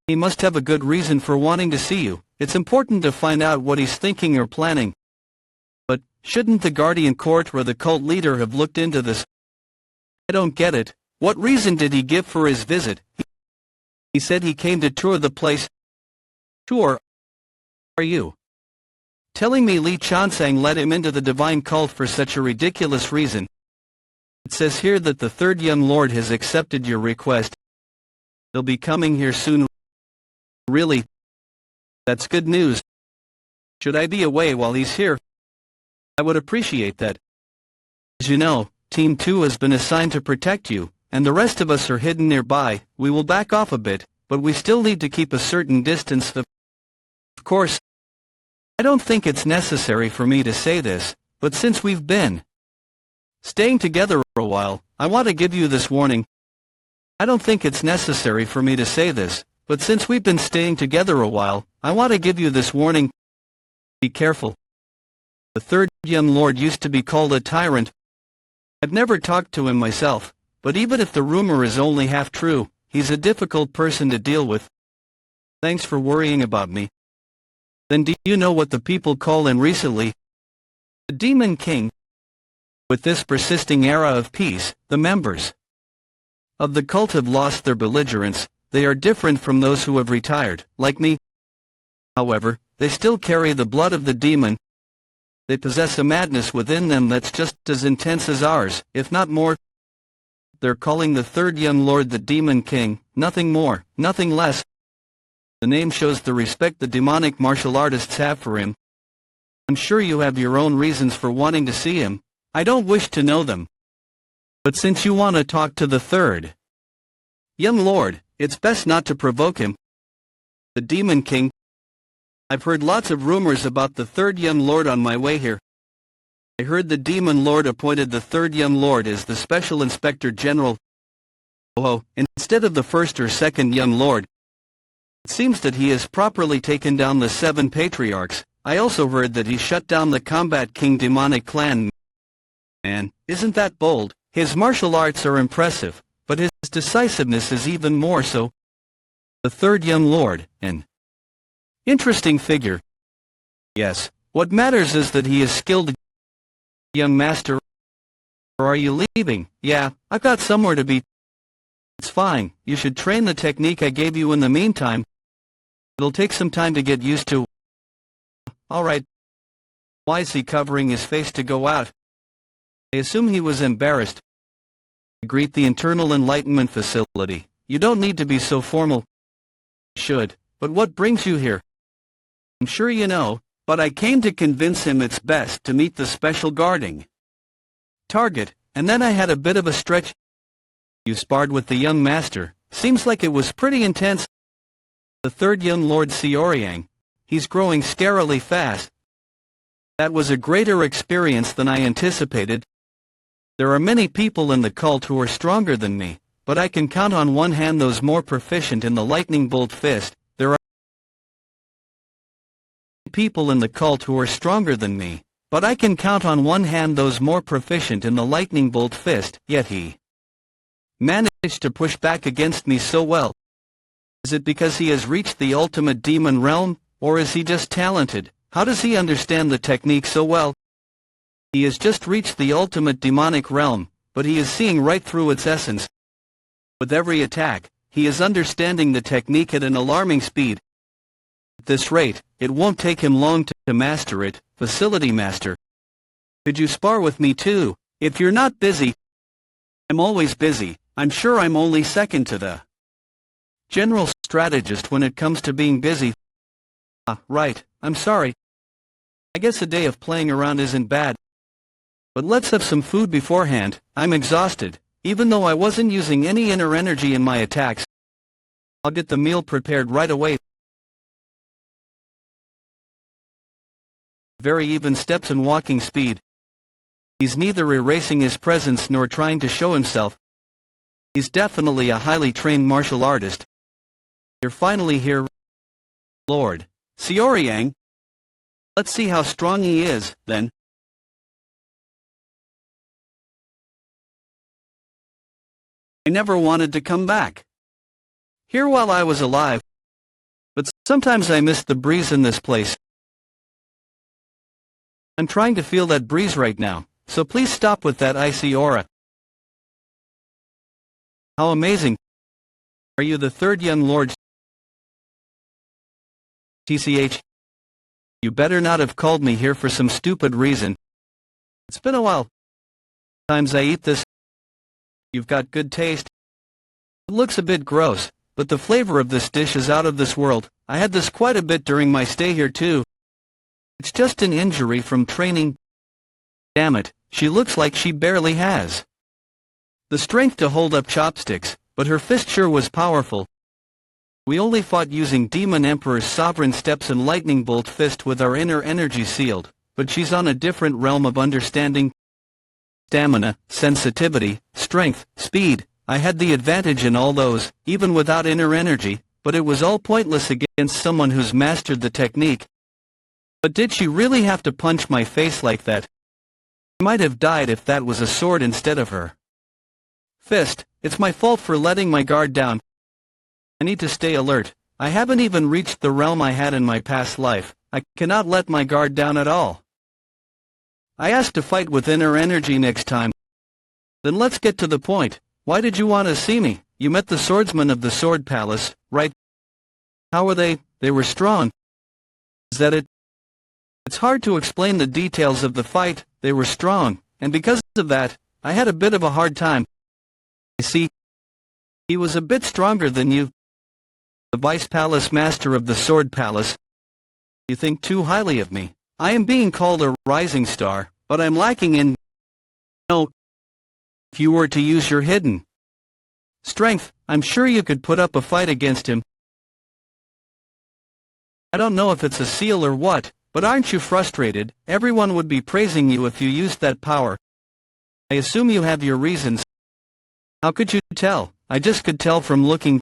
He must have a good reason for wanting to see you. It's important to find out what he's thinking or planning. But shouldn't the guardian court or the cult leader have looked into this? I don't get it. What reason did he give for his visit? He said he came to tour the place. Tour? Are you telling me Li Chansang led him into the divine cult for such a ridiculous reason? It says here that the third young lord has accepted your request. He'll be coming here soon. Really? That's good news. Should I be away while he's here? I would appreciate that. As you know, Team 2 has been assigned to protect you, and the rest of us are hidden nearby. We will back off a bit, but we still need to keep a certain distance. Of course, I don't think it's necessary for me to say this, but since we've been staying together for a while, I want to give you this warning. I don't think it's necessary for me to say this, but since we've been staying together a while, I want to give you this warning. Be careful. The third young lord used to be called a tyrant. I've never talked to him myself, but even if the rumor is only half true, he's a difficult person to deal with. Thanks for worrying about me. Then do you know what the people call him recently? The Demon King. With this persisting era of peace, the members of the cult have lost their belligerence. They are different from those who have retired, like me. However, they still carry the blood of the demon. They possess a madness within them that's just as intense as ours, if not more. They're calling the third young lord the Demon King, nothing more, nothing less. The name shows the respect the demonic martial artists have for him. I'm sure you have your own reasons for wanting to see him. I don't wish to know them. But since you want to talk to the third young lord, it's best not to provoke him. The Demon King. I've heard lots of rumors about the third young lord on my way here. I heard the Demon Lord appointed the third young lord as the Special Inspector General. Oh, instead of the first or second young lord. It seems that he has properly taken down the 7 patriarchs. I also heard that he shut down the Combat King demonic clan. Man, isn't that bold? His martial arts are impressive, but his decisiveness is even more so. The third young lord, an interesting figure. Yes, what matters is that he is skilled. Young master, or are you leaving? Yeah, I've got somewhere to be. It's fine, you should train the technique I gave you in the meantime. It'll take some time to get used to. Alright. Why is he covering his face to go out? I assume he was embarrassed. Greet the Internal Enlightenment Facility. You don't need to be so formal. Should, but what brings you here? I'm sure you know, but I came to convince him it's best to meet the special guarding target, and then I had a bit of a stretch. You sparred with the young master. Seems like it was pretty intense. The third young lord Xiaoyang. He's growing scarily fast. That was a greater experience than I anticipated. There are many people in the cult who are stronger than me, but I can count on one hand those more proficient in the lightning bolt fist. There are people in the cult who are stronger than me, but I can count on one hand those more proficient in the lightning bolt fist, yet he managed to push back against me so well. Is it because he has reached the ultimate demon realm, or is he just talented? How does he understand the technique so well? He has just reached the ultimate demonic realm, but he is seeing right through its essence. With every attack, he is understanding the technique at an alarming speed. At this rate, it won't take him long to master it. Facility master. Could you spar with me too? If you're not busy. I'm always busy. I'm sure I'm only second to the general strategist when it comes to being busy. Ah, right, I'm sorry. I guess a day of playing around isn't bad. But let's have some food beforehand. I'm exhausted, even though I wasn't using any inner energy in my attacks. I'll get the meal prepared right away. Very even steps and walking speed. He's neither erasing his presence nor trying to show himself. He's definitely a highly trained martial artist. You're finally here. Lord, Seoryang. Let's see how strong he is, then. I never wanted to come back here while I was alive, but sometimes I miss the breeze in this place. I'm trying to feel that breeze right now, so please stop with that icy aura. How amazing. Are you the third young lord? TCH. You better not have called me here for some stupid reason. It's been a while. Times I eat this. You've got good taste. It looks a bit gross, but the flavor of this dish is out of this world. I had this quite a bit during my stay here too. It's just an injury from training. Damn it, she looks like she barely has the strength to hold up chopsticks, but her fist sure was powerful. We only fought using Demon Emperor's Sovereign Steps and Lightning Bolt Fist with our inner energy sealed, but she's on a different realm of understanding. Stamina, sensitivity, strength, speed. I had the advantage in all those, even without inner energy, but it was all pointless against someone who's mastered the technique. But did she really have to punch my face like that? I might have died if that was a sword instead of her fist. It's my fault for letting my guard down. I need to stay alert. I haven't even reached the realm I had in my past life. I cannot let my guard down at all. I asked to fight with inner energy next time. Then let's get to the point. Why did you want to see me? You met the swordsmen of the Sword Palace, right? How were they? They were strong. Is that it? It's hard to explain the details of the fight. They were strong, and because of that, I had a bit of a hard time. I see. He was a bit stronger than you. The Vice Palace Master of the Sword Palace. You think too highly of me. I am being called a rising star, but I'm lacking in... No. If you were to use your hidden strength, I'm sure you could put up a fight against him. I don't know if it's a seal or what, but aren't you frustrated? Everyone would be praising you if you used that power. I assume you have your reasons. How could you tell? I just could tell from looking.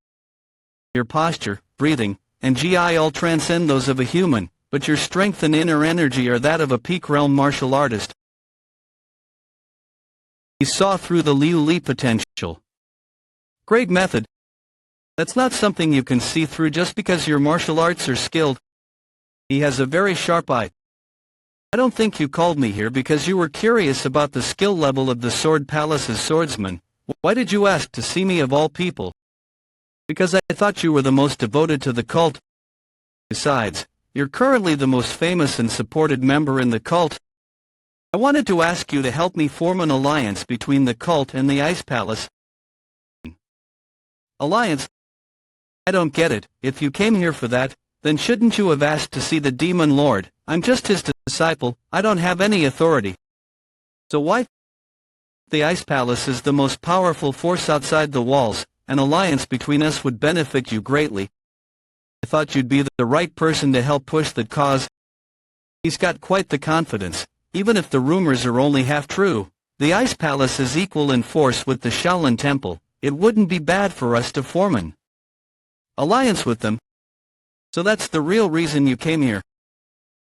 Your posture, breathing, and GI all transcend those of a human, but your strength and inner energy are that of a peak realm martial artist. He saw through the Liu Li potential. Great method. That's not something you can see through just because your martial arts are skilled. He has a very sharp eye. I don't think you called me here because you were curious about the skill level of the Sword Palace's swordsman. Why did you ask to see me of all people? Because I thought you were the most devoted to the cult. Besides, you're currently the most famous and supported member in the cult. I wanted to ask you to help me form an alliance between the cult and the Ice Palace. Alliance? I don't get it. If you came here for that, then shouldn't you have asked to see the Demon Lord? I'm just his disciple. I don't have any authority. So why? The Ice Palace is the most powerful force outside the walls. An alliance between us would benefit you greatly. I thought you'd be the right person to help push that cause. He's got quite the confidence. Even if the rumors are only half true, the Ice Palace is equal in force with the Shaolin Temple. It wouldn't be bad for us to form an alliance with them. So that's the real reason you came here.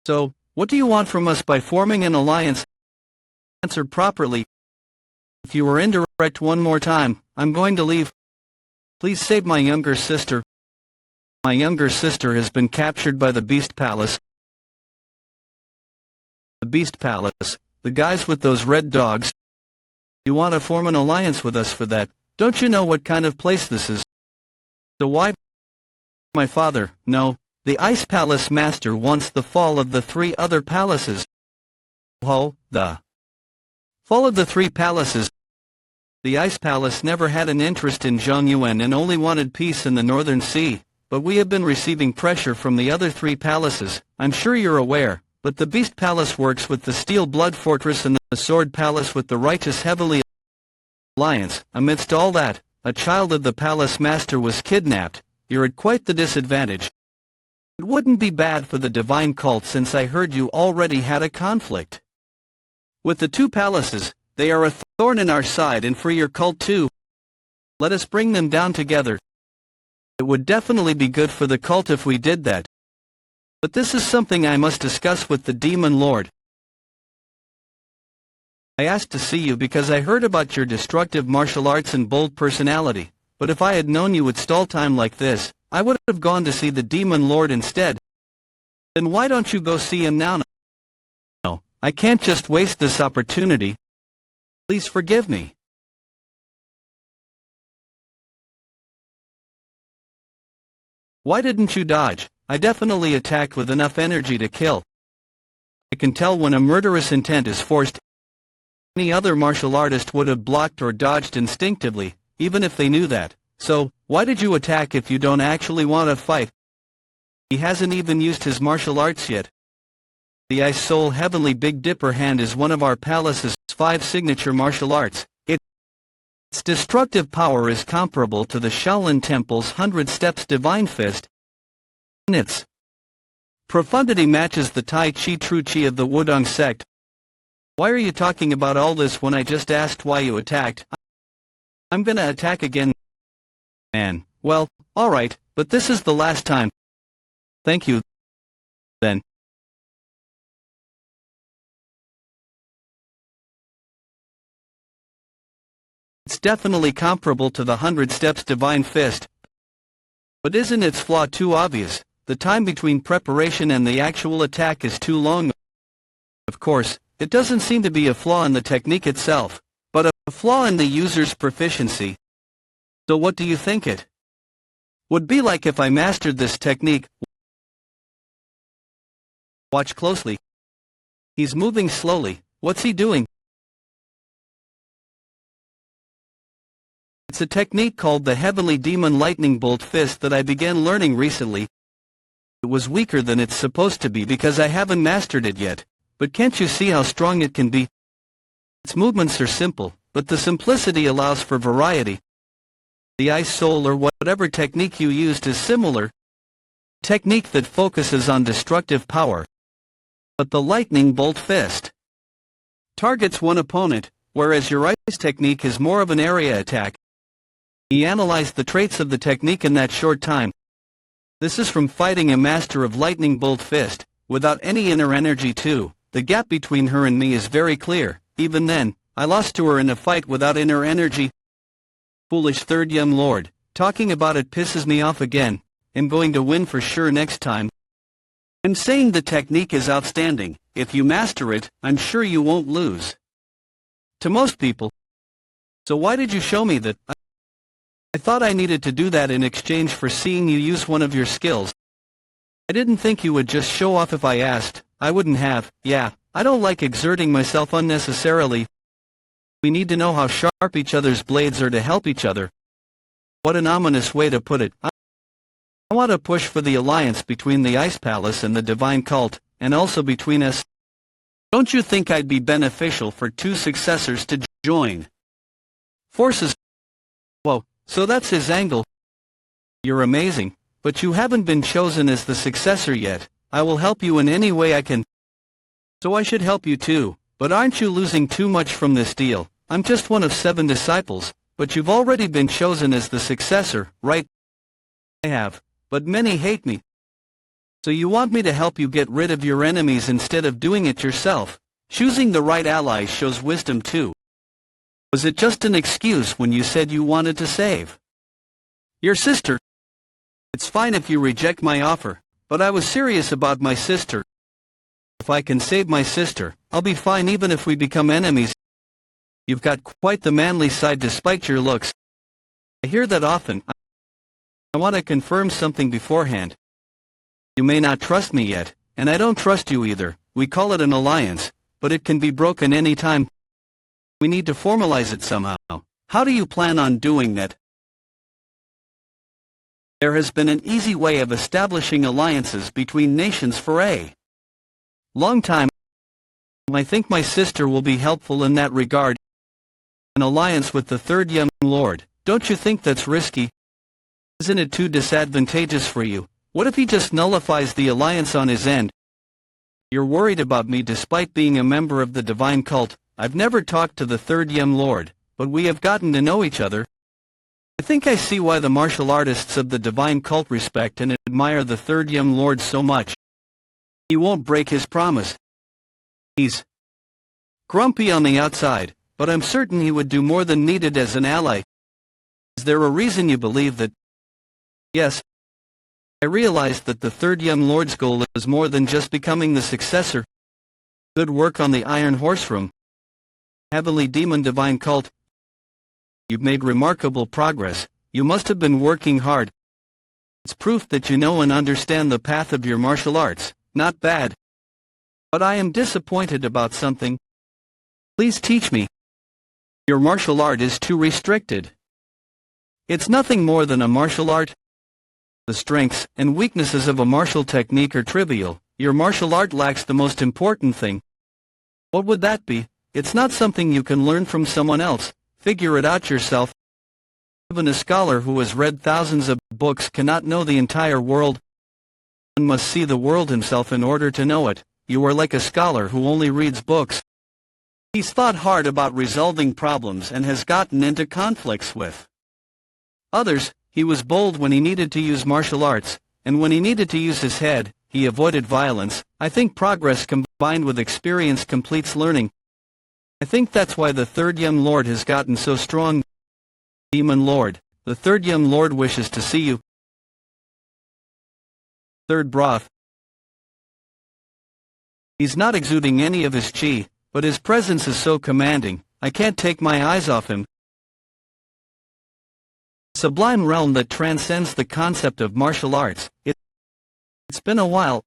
So, what do you want from us by forming an alliance? Answer properly. If you were indirect one more time, I'm going to leave. Please save my younger sister. My younger sister has been captured by the Beast Palace. The Beast Palace, the guys with those red dogs. You want to form an alliance with us for that? Don't you know what kind of place this is? So why? My father, no. The Ice Palace Master wants the fall of the 3 other palaces. Oh, the fall of the 3 palaces. The Ice Palace never had an interest in Zhongyuan and only wanted peace in the Northern Sea, but we have been receiving pressure from the other 3 palaces. I'm sure you're aware, but the Beast Palace works with the Steel Blood Fortress and the Sword Palace with the Righteous Heavenly Alliance. Amidst all that, a child of the Palace Master was kidnapped. You're at quite the disadvantage. It wouldn't be bad for the divine cult since I heard you already had a conflict with the 2 palaces. They are a thorn in our side and for your cult too. Let us bring them down together. It would definitely be good for the cult if we did that. But this is something I must discuss with the Demon Lord. I asked to see you because I heard about your destructive martial arts and bold personality, but if I had known you would stall time like this, I would have gone to see the Demon Lord instead. Then why don't you go see him now? No, I can't just waste this opportunity. Please forgive me. Why didn't you dodge? I definitely attacked with enough energy to kill. I can tell when a murderous intent is forced. Any other martial artist would have blocked or dodged instinctively, even if they knew that. So, why did you attack if you don't actually want to fight? He hasn't even used his martial arts yet. The Ice Soul Heavenly Big Dipper Hand is one of our palace's 5 signature martial arts. Its destructive power is comparable to the Shaolin Temple's 100 Steps Divine Fist. Its profundity matches the Tai Chi True Chi of the Wudong sect. Why are you talking about all this when I just asked why you attacked? I'm gonna attack again. Man, well, alright, but this is the last time. Thank you. Then. It's definitely comparable to the 100 Steps Divine Fist. But isn't its flaw too obvious? The time between preparation and the actual attack is too long. Of course, it doesn't seem to be a flaw in the technique itself, but a flaw in the user's proficiency. So what do you think it would be like if I mastered this technique? Watch closely. He's moving slowly. What's he doing? It's a technique called the Heavenly Demon Lightning Bolt Fist that I began learning recently. It was weaker than it's supposed to be because I haven't mastered it yet, but can't you see how strong it can be? Its movements are simple, but the simplicity allows for variety. The Ice Soul or whatever technique you used is similar. Technique that focuses on destructive power. But the Lightning Bolt Fist targets one opponent, whereas your Ice technique is more of an area attack. He analyzed the traits of the technique in that short time. This is from fighting a master of Lightning Bolt Fist, without any inner energy too. The gap between her and me is very clear. Even then, I lost to her in a fight without inner energy. Foolish Third Yum Lord, talking about it pisses me off again. I'm going to win for sure next time. I'm saying the technique is outstanding. If you master it, I'm sure you won't lose. To most people. So why did you show me that? I thought I needed to do that in exchange for seeing you use one of your skills. I didn't think you would just show off if I asked. I wouldn't have. Yeah, I don't like exerting myself unnecessarily. We need to know how sharp each other's blades are to help each other. What an ominous way to put it. I want to push for the alliance between the Ice Palace and the Divine Cult, and also between us. Don't you think I'd be beneficial for 2 successors to join forces? Whoa, so that's his angle. You're amazing, but you haven't been chosen as the successor yet. I will help you in any way I can. So I should help you too, but aren't you losing too much from this deal? I'm just one of 7 disciples, but you've already been chosen as the successor, right? I have, but many hate me. So you want me to help you get rid of your enemies instead of doing it yourself? Choosing the right allies shows wisdom too. Was it just an excuse when you said you wanted to save your sister? It's fine if you reject my offer, but I was serious about my sister. If I can save my sister, I'll be fine even if we become enemies. You've got quite the manly side despite your looks. I hear that often. I want to confirm something beforehand. You may not trust me yet, and I don't trust you either. We call it an alliance, but it can be broken any time. We need to formalize it somehow. How do you plan on doing that? There has been an easy way of establishing alliances between nations for a long time. I think my sister will be helpful in that regard. An alliance with the Third Young Lord, don't you think that's risky? Isn't it too disadvantageous for you? What if he just nullifies the alliance on his end? You're worried about me despite being a member of the Divine Cult. I've never talked to the Third Yum Lord, but we have gotten to know each other. I think I see why the martial artists of the Divine Cult respect and admire the Third Yum Lord so much. He won't break his promise. He's grumpy on the outside, but I'm certain he would do more than needed as an ally. Is there a reason you believe that? Yes. I realized that the third young lord's goal is more than just becoming the successor. Good work on the Iron Horse Room. Heavenly Demon Divine Cult. You've made remarkable progress. You must have been working hard. It's proof that you know and understand the path of your martial arts. Not bad. But I am disappointed about something. Please teach me. Your martial art is too restricted. It's nothing more than a martial art. The strengths and weaknesses of a martial technique are trivial. Your martial art lacks the most important thing. What would that be? It's not something you can learn from someone else. Figure it out yourself. Even a scholar who has read thousands of books cannot know the entire world. One must see the world himself in order to know it. You are like a scholar who only reads books. He's thought hard about resolving problems and has gotten into conflicts with others. He was bold when he needed to use martial arts, and when he needed to use his head, he avoided violence. I think progress combined with experience completes learning. I think that's why the third young lord has gotten so strong. Demon Lord, the third young lord wishes to see you. Third broth. He's not exuding any of his chi, but his presence is so commanding, I can't take my eyes off him. Sublime realm that transcends the concept of martial arts. It's been a while.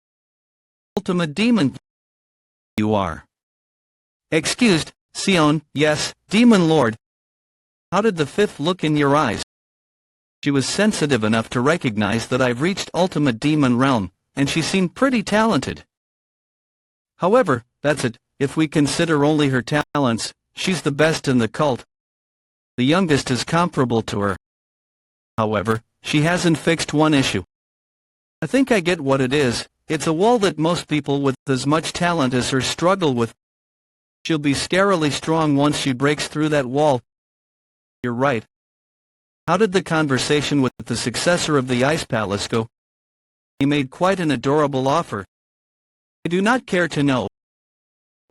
Ultimate demon. You are excused, Sion. Yes, Demon Lord. How did the fifth look in your eyes? She was sensitive enough to recognize that I've reached ultimate demon realm, and she seemed pretty talented. However, that's it. If we consider only her talents, she's the best in the cult. The youngest is comparable to her. However, she hasn't fixed one issue. I think I get what it is. It's a wall that most people with as much talent as her struggle with. She'll be scarily strong once she breaks through that wall. You're right. How did the conversation with the successor of the Ice Palace go? He made quite an adorable offer. I do not care to know.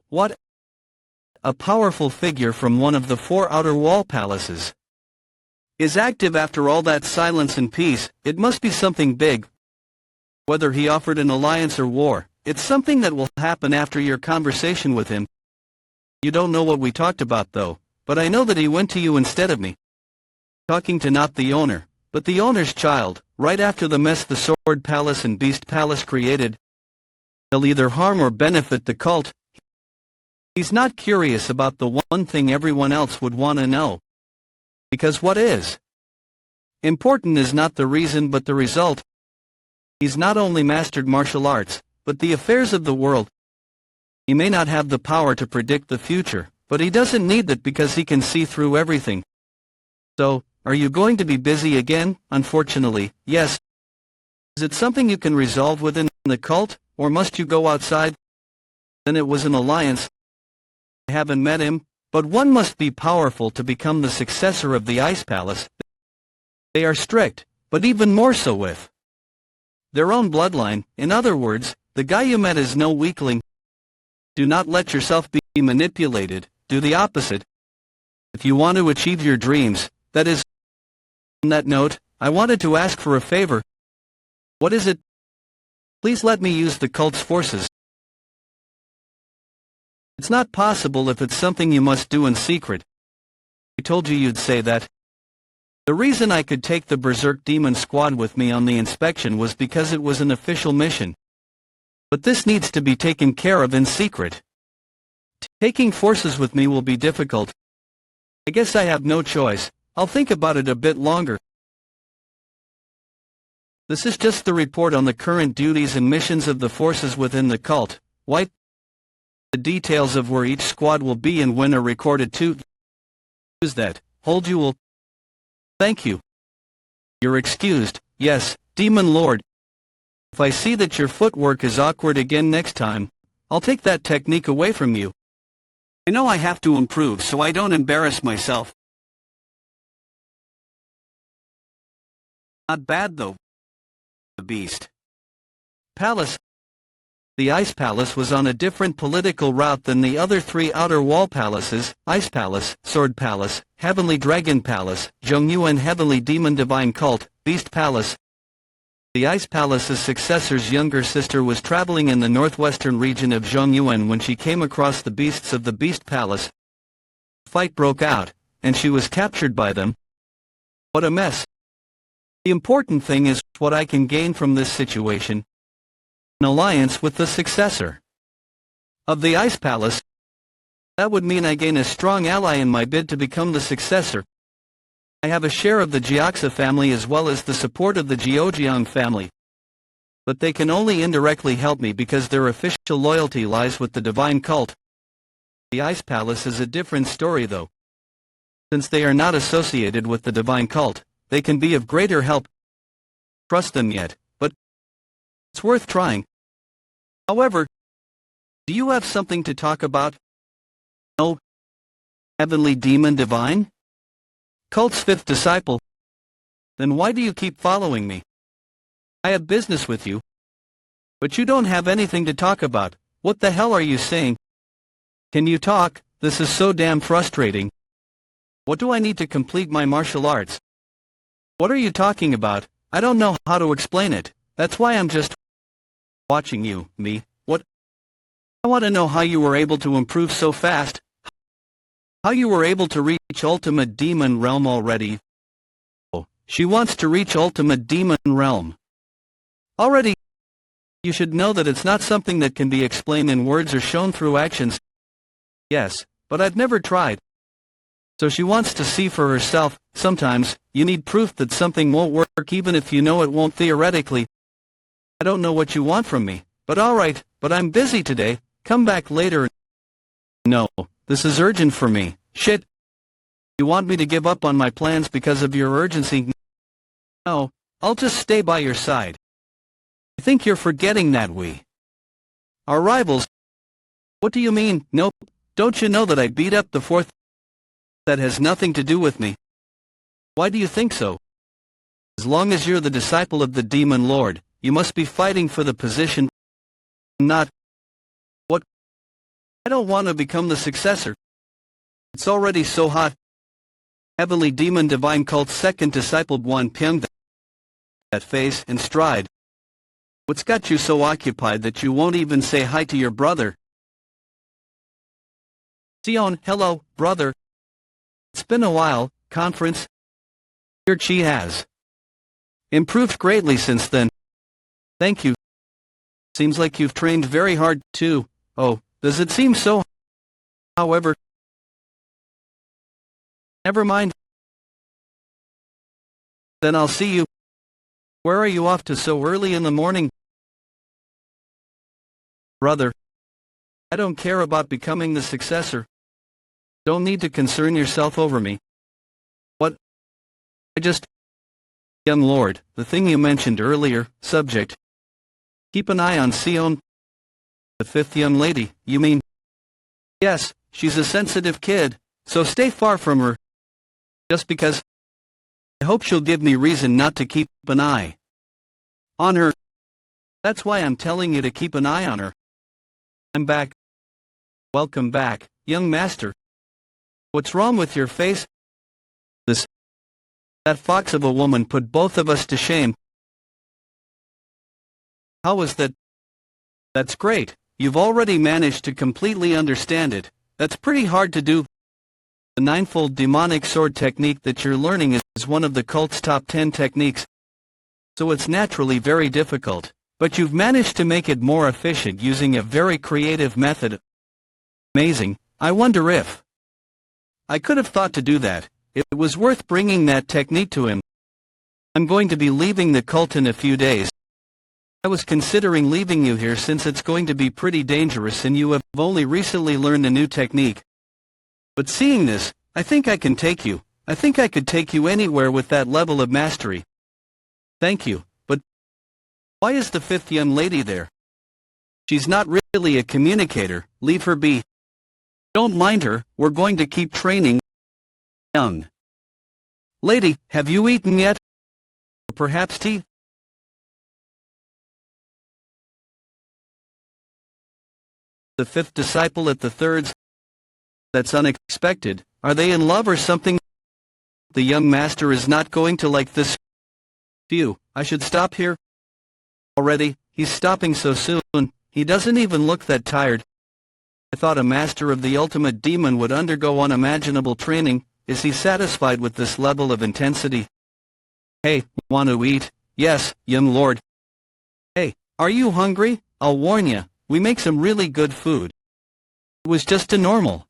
What? A powerful figure from one of the 4 outer wall palaces is active after all that silence and peace. It must be something big. Whether he offered an alliance or war, it's something that will happen after your conversation with him. You don't know what we talked about though, but I know that he went to you instead of me. Talking to not the owner, but the owner's child, right after the mess the Sword Palace and Beast Palace created. They'll either harm or benefit the cult. He's not curious about the one thing everyone else would want to know. Because what is important is not the reason but the result. He's not only mastered martial arts, but the affairs of the world. He may not have the power to predict the future, but he doesn't need that because he can see through everything. So, are you going to be busy again? Unfortunately, yes. Is it something you can resolve within the cult, or must you go outside? Then it was an alliance. I haven't met him, but one must be powerful to become the successor of the Ice Palace. They are strict, but even more so with their own bloodline. In other words, the guy you met is no weakling. Do not let yourself be manipulated, do the opposite. If you want to achieve your dreams, that is. On that note, I wanted to ask for a favor. What is it? Please let me use the cult's forces. It's not possible if it's something you must do in secret. I told you you'd say that. The reason I could take the Berserk Demon Squad with me on the inspection was because it was an official mission. But this needs to be taken care of in secret. Taking forces with me will be difficult. I guess I have no choice. I'll think about it a bit longer. This is just the report on the current duties and missions of the forces within the cult. White. The details of where each squad will be and when are recorded too. Is that? Hold you will. Thank you. You're excused. Yes, Demon Lord. If I see that your footwork is awkward again next time, I'll take that technique away from you. I know I have to improve so I don't embarrass myself. Not bad though. The Beast Palace. The Ice Palace was on a different political route than the other three outer wall palaces: Ice Palace, Sword Palace, Heavenly Dragon Palace, Zhongyuan Heavenly Demon Divine Cult, Beast Palace. The Ice Palace's successor's younger sister was traveling in the northwestern region of Zhongyuan when she came across the beasts of the Beast Palace. A fight broke out, and she was captured by them. What a mess. The important thing is what I can gain from this situation: an alliance with the successor of the Ice Palace. That would mean I gain a strong ally in my bid to become the successor. I have a share of the Jiaxa family as well as the support of the Jiujiang family. But they can only indirectly help me because their official loyalty lies with the divine cult. The Ice Palace is a different story though. Since they are not associated with the divine cult, they can be of greater help. Trust them yet, but it's worth trying. However, do you have something to talk about? No? Heavenly Demon Divine? Cult's fifth disciple? Then why do you keep following me? I have business with you. But you don't have anything to talk about. What the hell are you saying? Can you talk? This is so damn frustrating. What do I need to complete my martial arts? What are you talking about? I don't know how to explain it. That's why I'm just watching you, me. What? I want to know how you were able to improve so fast. How you were able to reach Ultimate Demon Realm already. Oh, she wants to reach Ultimate Demon Realm already. You should know that it's not something that can be explained in words or shown through actions. Yes, but I've never tried. So she wants to see for herself. Sometimes, you need proof that something won't work even if you know it won't theoretically. I don't know what you want from me, but alright, but I'm busy today. Come back later. No, this is urgent for me. Shit. You want me to give up on my plans because of your urgency? No, I'll just stay by your side. I think you're forgetting that we are rivals. What do you mean? Nope. Don't you know that I beat up the fourth? That has nothing to do with me. Why do you think so? As long as you're the disciple of the Demon Lord, you must be fighting for the position. Not. What? I don't want to become the successor. It's already so hot. Heavenly Demon Divine Cult's second disciple Guan Ping. That face and stride. What's got you so occupied that you won't even say hi to your brother? Sion, hello, brother. It's been a while. Conference? Your chi has improved greatly since then. Thank you. Seems like you've trained very hard, too. Oh, does it seem so? However, never mind. Then I'll see you. Where are you off to so early in the morning? Brother, I don't care about becoming the successor. Don't need to concern yourself over me. What? I just... Young lord, the thing you mentioned earlier, subject. Keep an eye on Sion. The fifth young lady, you mean? Yes, she's a sensitive kid, so stay far from her. Just because... I hope she'll give me reason not to keep an eye on her. That's why I'm telling you to keep an eye on her. I'm back. Welcome back, young master. What's wrong with your face? That fox of a woman put both of us to shame. How was that? That's great. You've already managed to completely understand it. That's pretty hard to do. The ninefold demonic sword technique that you're learning is one of the cult's top 10 techniques. So it's naturally very difficult, but you've managed to make it more efficient using a very creative method. Amazing. I wonder if I could have thought to do that. It was worth bringing that technique to him. I'm going to be leaving the cult in a few days. I was considering leaving you here since it's going to be pretty dangerous and you have only recently learned a new technique. But seeing this, I think I can take you. I think I could take you anywhere with that level of mastery. Thank you, but why is the fifth young lady there? She's not really a communicator, leave her be. Don't mind her, we're going to keep training. Young lady, have you eaten yet? Or perhaps tea? The fifth disciple at the third. That's unexpected. Are they in love or something? The young master is not going to like this. Phew, I should stop here. Already, he's stopping so soon. He doesn't even look that tired. I thought a master of the ultimate demon would undergo unimaginable training. Is he satisfied with this level of intensity? Hey, want to eat? Yes, young lord. Hey, are you hungry? I'll warn ya, we make some really good food. It was just a normal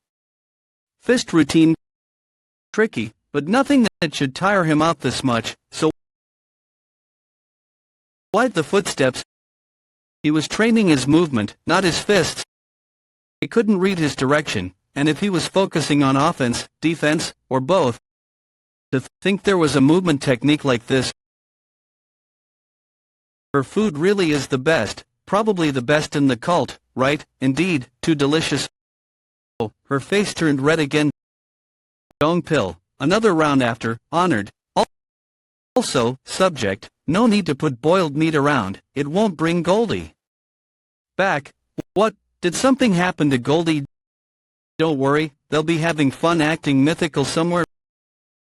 fist routine. Tricky, but nothing that should tire him out this much, so why'd the footsteps? He was training his movement, not his fists. He couldn't read his direction, and if he was focusing on offense, defense, or both, to think there was a movement technique like this. Her food really is the best, probably the best in the cult, right? Indeed, too delicious. Oh, her face turned red again. Dong pill, another round after, honored. Also, subject, no need to put boiled meat around, it won't bring Goldie back. What, did something happen to Goldie? Don't worry, they'll be having fun acting mythical somewhere.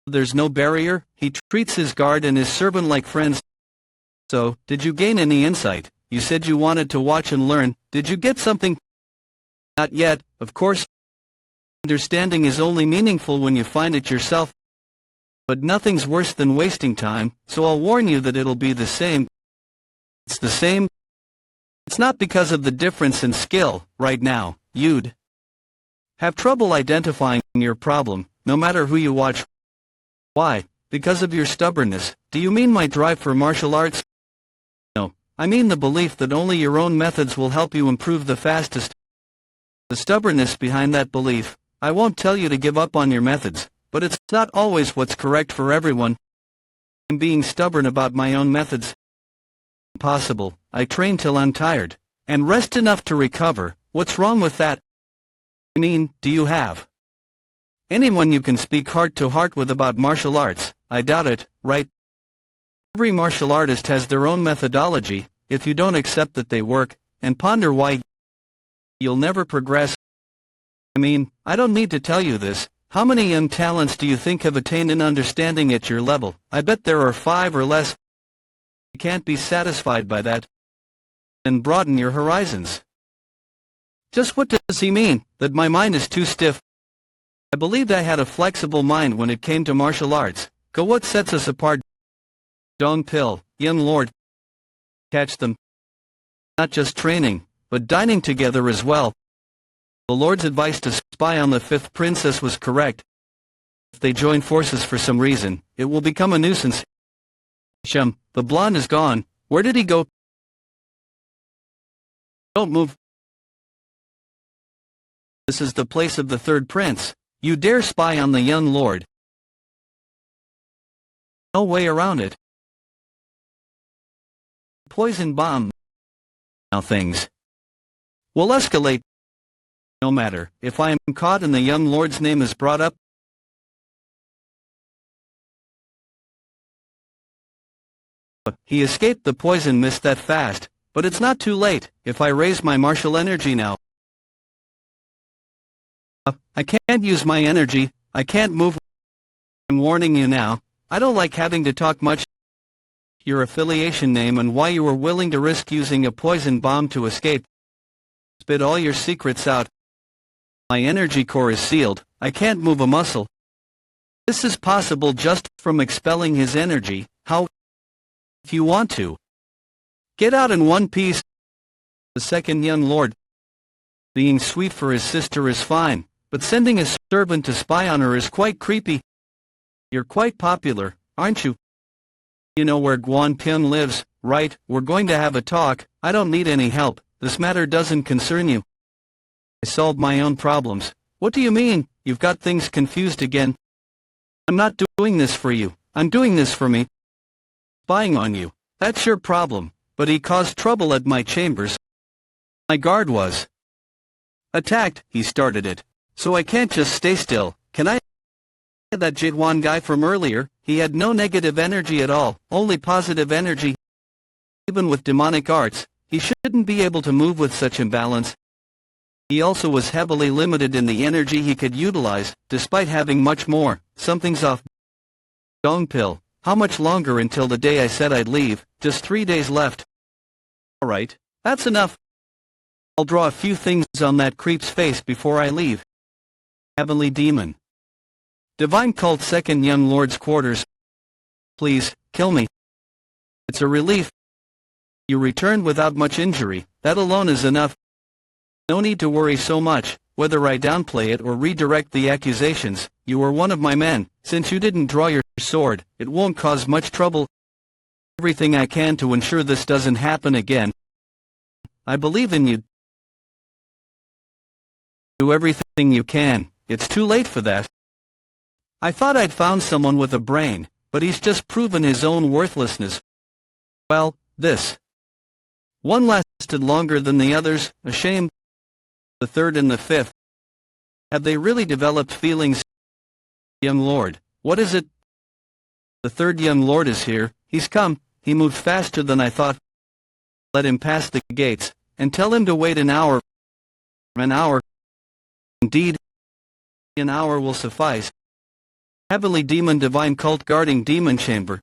There's no barrier, he treats his guard and his servant like friends. So, did you gain any insight? You said you wanted to watch and learn, did you get something? Not yet, of course. Understanding is only meaningful when you find it yourself. But nothing's worse than wasting time, so I'll warn you that it'll be the same. It's the same. It's not because of the difference in skill, right now, you'd have trouble identifying your problem, no matter who you watch. Why? Because of your stubbornness. Do you mean my drive for martial arts? No, I mean the belief that only your own methods will help you improve the fastest. The stubbornness behind that belief. I won't tell you to give up on your methods, but it's not always what's correct for everyone. I'm being stubborn about my own methods. Impossible. I train till I'm tired, and rest enough to recover. What's wrong with that? I mean, do you have anyone you can speak heart to heart with about martial arts? I doubt it, right? Every martial artist has their own methodology. If you don't accept that they work, and ponder why, you'll never progress. I mean, I don't need to tell you this. How many talents do you think have attained an understanding at your level? I bet there are 5 or less. You can't be satisfied by that. And broaden your horizons. Just what does he mean? That my mind is too stiff? I believed I had a flexible mind when it came to martial arts. Go, what sets us apart? Dong pill, young lord. Catch them. Not just training, but dining together as well. The Lord's advice to spy on the 5th princess was correct. If they join forces for some reason, it will become a nuisance. Shem, the blonde is gone. Where did he go? Don't move. This is the place of the 3rd prince. You dare spy on the young lord? No way around it. Poison bomb. Now things will escalate. No matter, if I am caught and the young lord's name is brought up, he escaped the poison mist that fast, but it's not too late, if I raise my martial energy now. I can't use my energy, I can't move. I'm warning you now, I don't like having to talk much. Your affiliation name and why you were willing to risk using a poison bomb to escape. Spit all your secrets out. My energy core is sealed, I can't move a muscle. This is possible just from expelling his energy. How? If you want to get out in one piece. The second young lord. Being sweet for his sister is fine, but sending a servant to spy on her is quite creepy. You're quite popular, aren't you? You know where Guan Pin lives, right? We're going to have a talk. I don't need any help, this matter doesn't concern you. I solved my own problems. What do you mean? You've got things confused again. I'm not doing this for you, I'm doing this for me. Spying on you, that's your problem, but he caused trouble at my chambers. My guard was attacked, he started it, so I can't just stay still, can I? That Jitwan guy from earlier, he had no negative energy at all, only positive energy. Even with demonic arts, he shouldn't be able to move with such imbalance. He also was heavily limited in the energy he could utilize, despite having much more. Something's off. Dong pill. How much longer until the day I said I'd leave? Just 3 days left. Alright, that's enough. I'll draw a few things on that creep's face before I leave. Heavenly Demon. Divine Cult Second Young Lord's quarters. Please, kill me. It's a relief. You returned without much injury, that alone is enough. No need to worry so much, whether I downplay it or redirect the accusations. You were one of my men. Since you didn't draw your sword, it won't cause much trouble. Everything I can to ensure this doesn't happen again. I believe in you. Do everything you can. It's too late for that. I thought I'd found someone with a brain, but he's just proven his own worthlessness. Well, this one lasted longer than the others, a shame. The third and the fifth. Have they really developed feelings? Young Lord, what is it? The third young lord is here. He's come. He moved faster than I thought. Let him pass the gates, and tell him to wait an hour. An hour. Indeed, an hour will suffice. Heavenly Demon Divine Cult guarding Demon Chamber.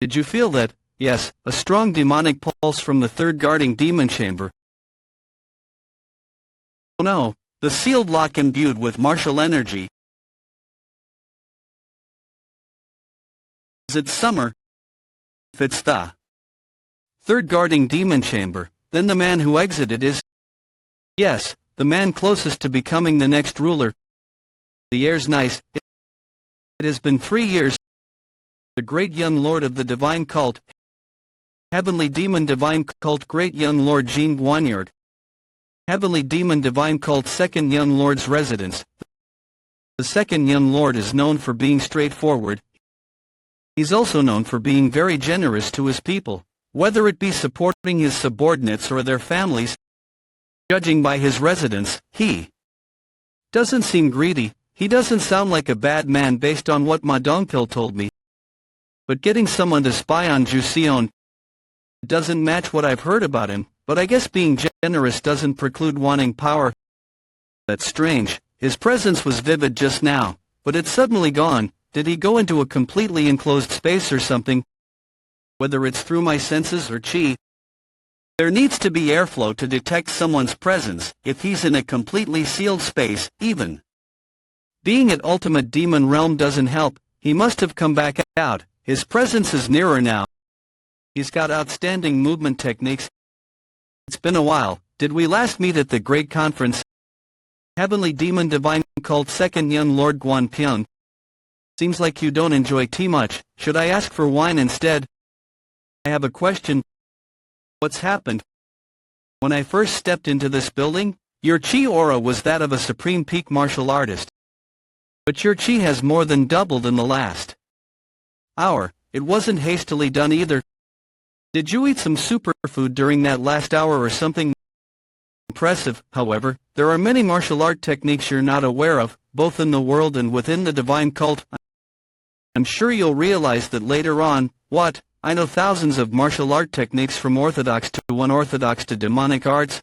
Did you feel that? Yes, a strong demonic pulse from the third guarding Demon Chamber. Oh no, the sealed lock imbued with martial energy. Is it summer? If it's the third guarding Demon Chamber, then the man who exited is... Yes, the man closest to becoming the next ruler. The air's nice. It has been 3 years. The great young lord of the divine cult. Heavenly Demon Divine Cult Great Young Lord Jean Guanyard. Heavenly Demon Divine Cult Second Young Lord's residence. The second young lord is known for being straightforward. He's also known for being very generous to his people, whether it be supporting his subordinates or their families. Judging by his residence, he doesn't seem greedy. He doesn't sound like a bad man based on what Ma Dongpil told me. But getting someone to spy on Jusion doesn't match what I've heard about him, but I guess being generous doesn't preclude wanting power. That's strange. His presence was vivid just now, but it's suddenly gone. Did he go into a completely enclosed space or something? Whether it's through my senses or chi. There needs to be airflow to detect someone's presence. If he's in a completely sealed space, even being at ultimate demon realm doesn't help. He must have come back out. His presence is nearer now. He's got outstanding movement techniques. It's been a while. Did we last meet at the Great Conference? Heavenly Demon Divine Cult Second Young Lord Guan Pian. Seems like you don't enjoy tea much. Should I ask for wine instead? I have a question. What's happened? When I first stepped into this building, your chi aura was that of a supreme peak martial artist. But your chi has more than doubled in the last hour. It wasn't hastily done either. Did you eat some superfood during that last hour or something? Impressive. However, there are many martial art techniques you're not aware of, both in the world and within the divine cult. I'm sure you'll realize that later on. What? I know thousands of martial art techniques from orthodox to unorthodox to demonic arts.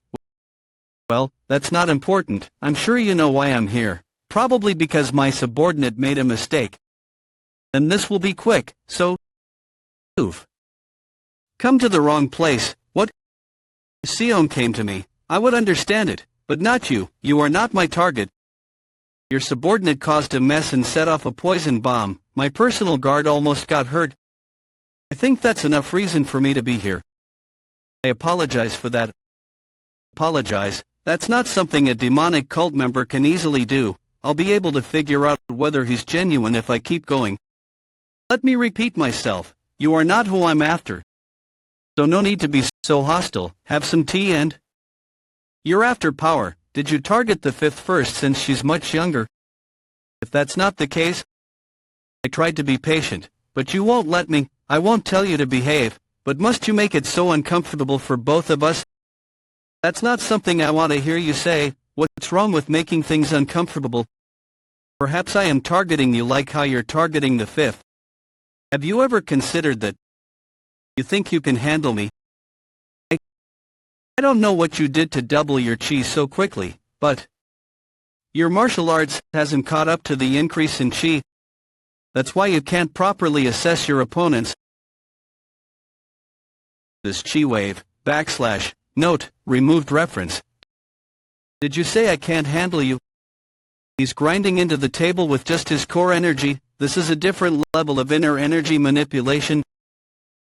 Well, that's not important. I'm sure you know why I'm here. Probably because my subordinate made a mistake. Then this will be quick, so move. Come to the wrong place. What? Sion came to me. I would understand it, but not you. You are not my target. Your subordinate caused a mess and set off a poison bomb. My personal guard almost got hurt. I think that's enough reason for me to be here. I apologize for that. Apologize? That's not something a demonic cult member can easily do. I'll be able to figure out whether he's genuine if I keep going. Let me repeat myself. You are not who I'm after. So no need to be so hostile. Have some tea and... You're after power. Did you target the fifth first since she's much younger? If that's not the case... I tried to be patient, but you won't let me. I won't tell you to behave, but must you make it so uncomfortable for both of us? That's not something I want to hear you say. What's wrong with making things uncomfortable? Perhaps I am targeting you like how you're targeting the fifth. Have you ever considered that? You think you can handle me? I don't know what you did to double your chi so quickly, but your martial arts hasn't caught up to the increase in chi. That's why you can't properly assess your opponents. This chi wave, note, removed reference. Did you say I can't handle you? He's grinding into the table with just his core energy. This is a different level of inner energy manipulation.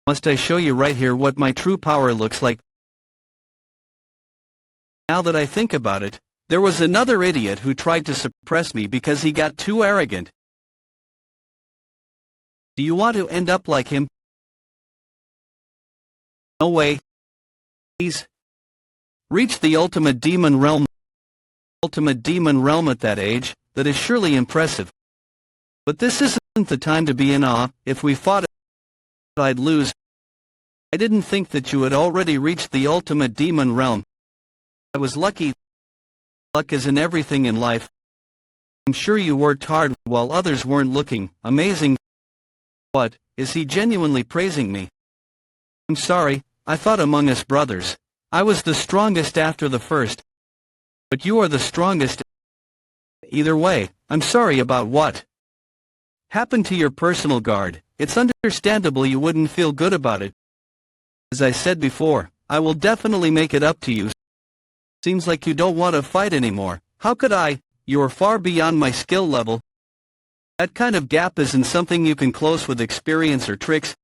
Must I show you right here what my true power looks like? Now that I think about it, there was another idiot who tried to suppress me because he got too arrogant. Do you want to end up like him? No way. He's reached the ultimate demon realm. Ultimate demon realm at that age, that is surely impressive. But this isn't the time to be in awe. If we fought, I'd lose. I didn't think that you had already reached the ultimate demon realm. I was lucky. Luck is in everything in life. I'm sure you worked hard while others weren't looking. Amazing. What, is he genuinely praising me? I'm sorry, I thought among us brothers, I was the strongest after the first. But you are the strongest. Either way, I'm sorry about what happened to your personal guard. It's understandable you wouldn't feel good about it. As I said before, I will definitely make it up to you. Seems like you don't want to fight anymore. How could I? You are far beyond my skill level. That kind of gap isn't something you can close with experience or tricks.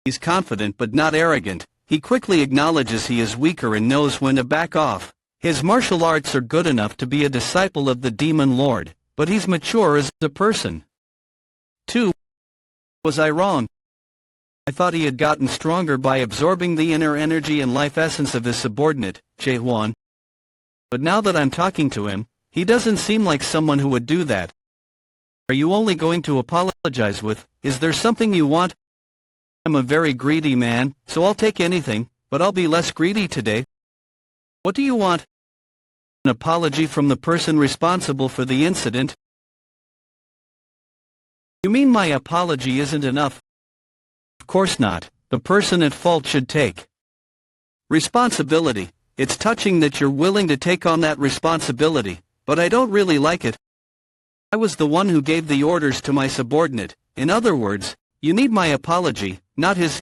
He's confident but not arrogant. He quickly acknowledges he is weaker and knows when to back off. His martial arts are good enough to be a disciple of the Demon Lord, but he's mature as a person. 2. Was I wrong? I thought he had gotten stronger by absorbing the inner energy and life essence of his subordinate, Jae-hwan. But now that I'm talking to him, he doesn't seem like someone who would do that. Are you only going to apologize with, is there something you want? I'm a very greedy man, so I'll take anything, but I'll be less greedy today. What do you want? An apology from the person responsible for the incident? You mean my apology isn't enough? Of course not. The person at fault should take responsibility. It's touching that you're willing to take on that responsibility, but I don't really like it. I was the one who gave the orders to my subordinate. In other words, you need my apology, not his.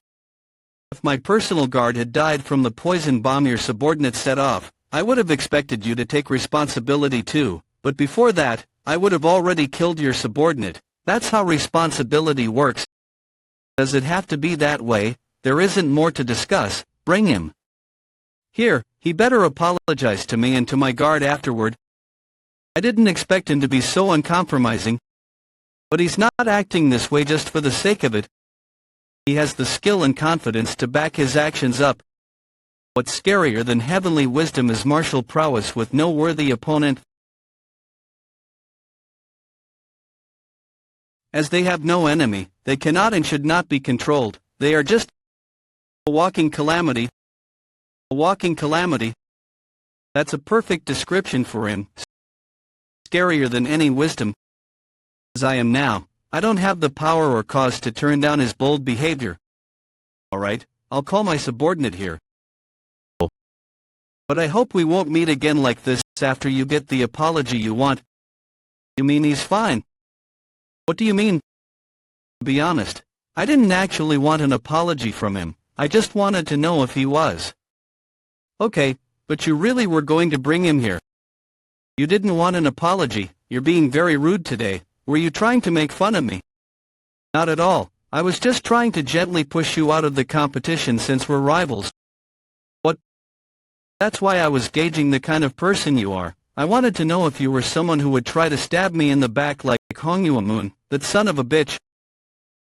If my personal guard had died from the poison bomb your subordinate set off, I would have expected you to take responsibility too, but before that, I would have already killed your subordinate. That's how responsibility works. Does it have to be that way? There isn't more to discuss. Bring him here. He better apologize to me and to my guard afterward. I didn't expect him to be so uncompromising. But he's not acting this way just for the sake of it. He has the skill and confidence to back his actions up. What's scarier than heavenly wisdom is martial prowess with no worthy opponent. As they have no enemy, they cannot and should not be controlled. They are just a walking calamity. A walking calamity. That's a perfect description for him. Scarier than any wisdom. As I am now, I don't have the power or cause to turn down his bold behavior. Alright, I'll call my subordinate here. But I hope we won't meet again like this after you get the apology you want. You mean he's fine? What do you mean? To be honest, I didn't actually want an apology from him. I just wanted to know if he was. Okay, but you really were going to bring him here. You didn't want an apology. You're being very rude today. Were you trying to make fun of me? Not at all. I was just trying to gently push you out of the competition since we're rivals. What? That's why I was gauging the kind of person you are. I wanted to know if you were someone who would try to stab me in the back like Hong Yue-moon, that son of a bitch.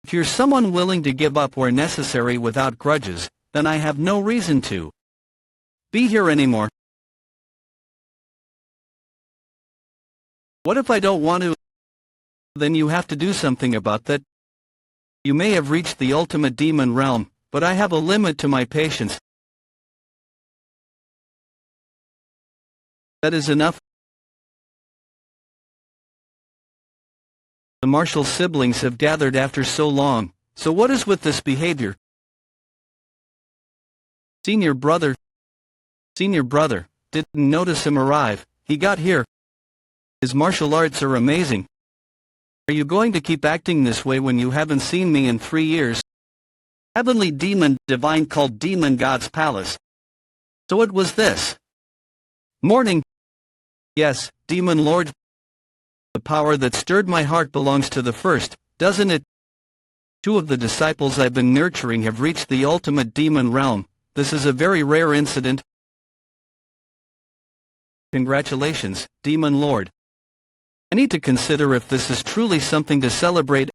If you're someone willing to give up where necessary without grudges, then I have no reason to be here anymore. What if I don't want to? Then you have to do something about that. You may have reached the ultimate demon realm, but I have a limit to my patience. That is enough. The martial siblings have gathered after so long, so what is with this behavior? Senior brother, Senior brother, didn't notice him arrive. He got here. His martial arts are amazing. Are you going to keep acting this way when you haven't seen me in 3 years? Heavenly demon divine called Demon God's Palace. So it was this morning. Yes, Demon Lord. The power that stirred my heart belongs to the first, doesn't it? 2 of the disciples I've been nurturing have reached the ultimate demon realm. This is a very rare incident. Congratulations, Demon Lord. I need to consider if this is truly something to celebrate.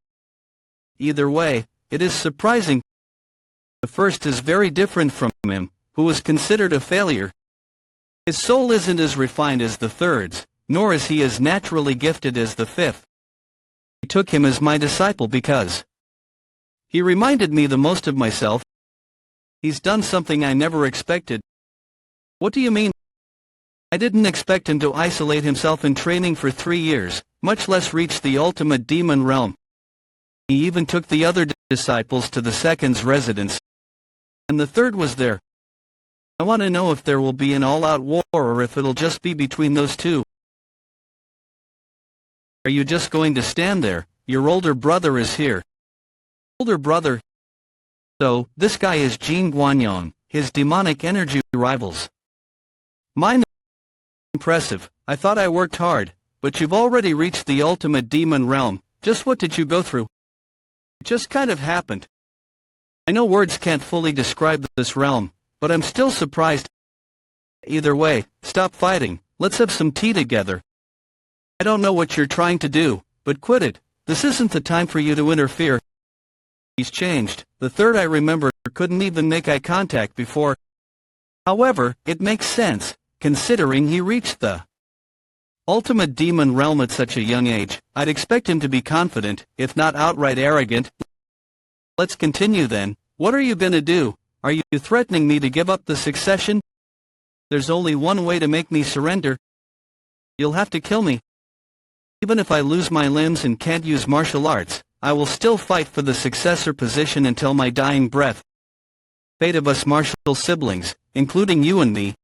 Either way, it is surprising. The first is very different from him, who was considered a failure. His soul isn't as refined as the third's, nor is he as naturally gifted as the fifth. I took him as my disciple because he reminded me the most of myself. He's done something I never expected. What do you mean? I didn't expect him to isolate himself in training for 3 years, much less reach the ultimate demon realm. He even took the other disciples to the second's residence. And the third was there. I want to know if there will be an all-out war or if it'll just be between those 2. Are you just going to stand there? Your older brother is here. Older brother? So, this guy is Jin Guangyong, his demonic energy rivals. Mine. Impressive. I thought I worked hard, but you've already reached the ultimate demon realm. Just what did you go through? It just kind of happened. I know words can't fully describe this realm, but I'm still surprised. Either way, stop fighting. Let's have some tea together. I don't know what you're trying to do, but quit it. This isn't the time for you to interfere. He's changed. The third I remember couldn't even make eye contact before. However, it makes sense, considering he reached the ultimate demon realm at such a young age. I'd expect him to be confident, if not outright arrogant. Let's continue then. What are you gonna do? Are you threatening me to give up the succession? There's only one way to make me surrender. You'll have to kill me. Even if I lose my limbs and can't use martial arts, I will still fight for the successor position until my dying breath. Fate of us martial siblings, including you and me.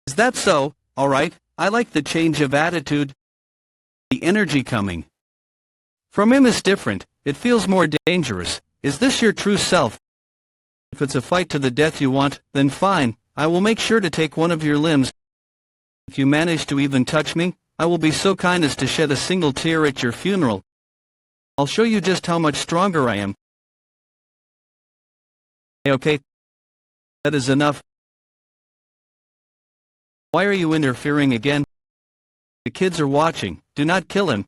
Is that so? Alright, I like the change of attitude. The energy coming from him is different. It feels more dangerous. Is this your true self? If it's a fight to the death you want, then fine, I will make sure to take one of your limbs. If you manage to even touch me, I will be so kind as to shed a single tear at your funeral. I'll show you just how much stronger I am. Okay. That is enough. Why are you interfering again? The kids are watching. Do not kill him.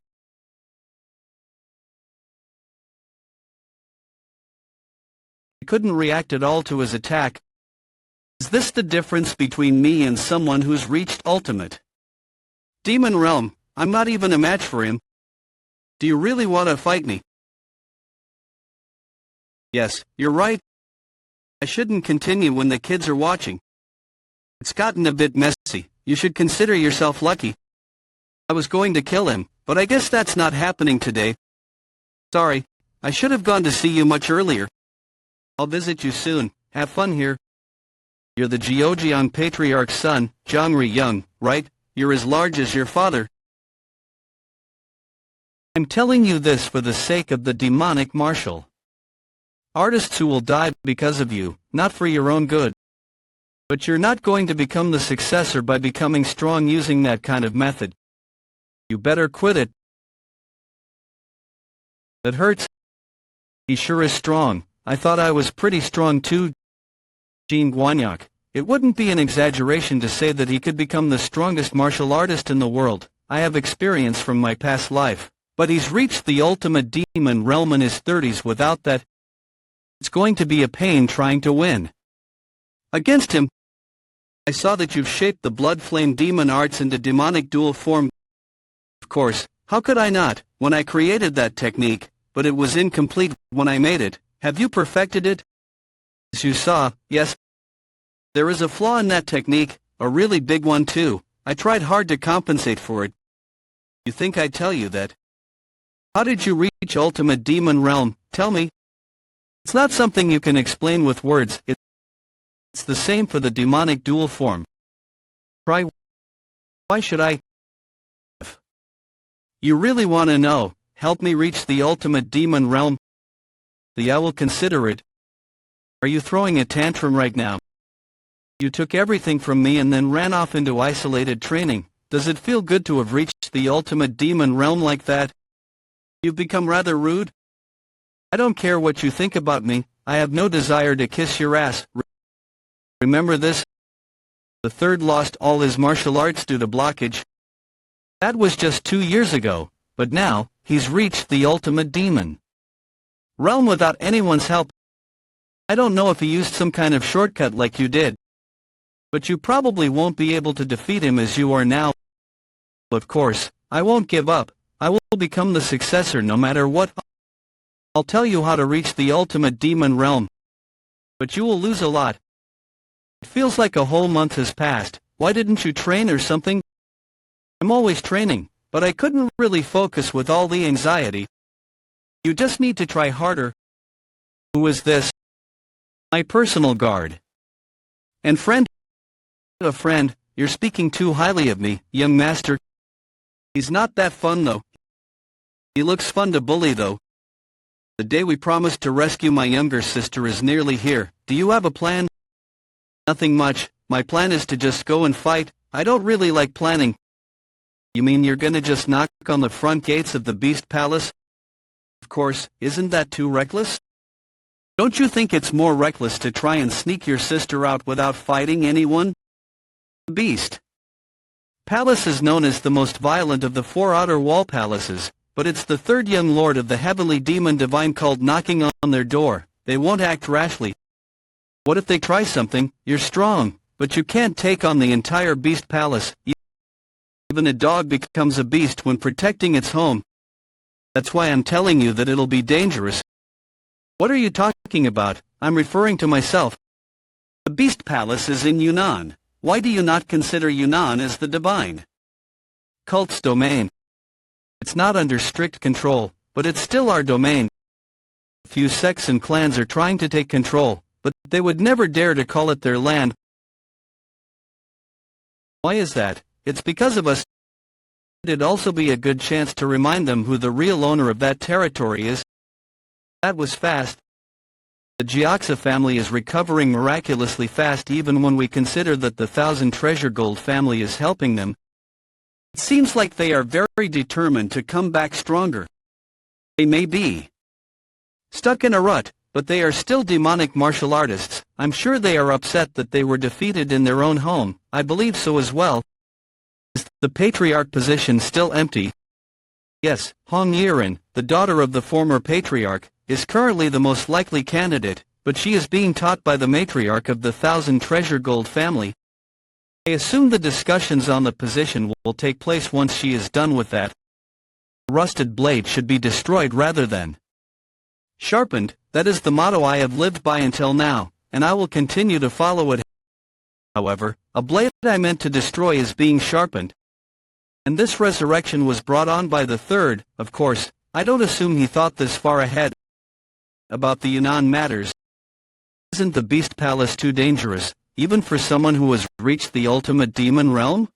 I couldn't react at all to his attack. Is this the difference between me and someone who's reached ultimate demon realm? I'm not even a match for him. Do you really want to fight me? Yes, you're right. I shouldn't continue when the kids are watching. It's gotten a bit messy. You should consider yourself lucky. I was going to kill him, but I guess that's not happening today. Sorry, I should have gone to see you much earlier. I'll visit you soon. Have fun here. You're the Jeojeon Patriarch's son, Zhongri Young, right? You're as large as your father. I'm telling you this for the sake of the demonic martial artists who will die because of you, not for your own good. But you're not going to become the successor by becoming strong using that kind of method. You better quit it. That hurts. He sure is strong. I thought I was pretty strong too. Jean Guanyak. It wouldn't be an exaggeration to say that he could become the strongest martial artist in the world. I have experience from my past life. But he's reached the ultimate demon realm in his 30s without that. It's going to be a pain trying to win against him. I saw that you've shaped the blood flame demon arts into demonic dual form. Of course, how could I not, when I created that technique, but it was incomplete when I made it. Have you perfected it? As you saw, yes. There is a flaw in that technique, a really big one too. I tried hard to compensate for it. You think I'd tell you that? How did you reach ultimate demon realm? Tell me. It's not something you can explain with words. It's the same for the demonic dual form. Try. Why should I? You really want to know? Help me reach the ultimate demon realm? I will consider it. Are you throwing a tantrum right now? You took everything from me and then ran off into isolated training. Does it feel good to have reached the ultimate demon realm like that? You've become rather rude. I don't care what you think about me, I have no desire to kiss your ass. Remember this? The third lost all his martial arts due to blockage. That was just 2 years ago, but now, he's reached the ultimate demon realm without anyone's help. I don't know if he used some kind of shortcut like you did. But you probably won't be able to defeat him as you are now. Of course, I won't give up. I will become the successor no matter what. I'll tell you how to reach the ultimate demon realm. But you will lose a lot. It feels like a whole month has passed. Why didn't you train or something? I'm always training, but I couldn't really focus with all the anxiety. You just need to try harder. Who is this? My personal guard. And friend? A friend, you're speaking too highly of me, young master. He's not that fun though. He looks fun to bully though. The day we promised to rescue my younger sister is nearly here. Do you have a plan? Nothing much. My plan is to just go and fight. I don't really like planning. You mean you're gonna just knock on the front gates of the Beast Palace? Of course, isn't that too reckless? Don't you think it's more reckless to try and sneak your sister out without fighting anyone? The Beast Palace is known as the most violent of the 4 outer wall palaces, but it's the third young lord of the heavenly demon divine called knocking on their door. They won't act rashly. What if they try something? You're strong, but you can't take on the entire Beast Palace. Even a dog becomes a beast when protecting its home. That's why I'm telling you that it'll be dangerous. What are you talking about? I'm referring to myself. The Beast Palace is in Yunnan. Why do you not consider Yunnan as the divine cult's domain? It's not under strict control, but it's still our domain. A few sects and clans are trying to take control, but they would never dare to call it their land. Why is that? It's because of us. It'd also be a good chance to remind them who the real owner of that territory is. That was fast. The Jiaxa family is recovering miraculously fast even when we consider that the 1,000 treasure gold family is helping them. It seems like they are very determined to come back stronger. They may be stuck in a rut, but they are still demonic martial artists. I'm sure they are upset that they were defeated in their own home. I believe so as well. Is the patriarch position still empty? Yes, Hong Yiren, the daughter of the former patriarch, is currently the most likely candidate, but she is being taught by the matriarch of the 1,000 treasure gold family. I assume the discussions on the position will take place once she is done with that. The rusted blade should be destroyed rather than sharpened. That is the motto I have lived by until now, and I will continue to follow it. However, a blade I meant to destroy is being sharpened. And this resurrection was brought on by the third. Of course, I don't assume he thought this far ahead about the Yunnan matters. Isn't the Beast Palace too dangerous, even for someone who has reached the ultimate demon realm?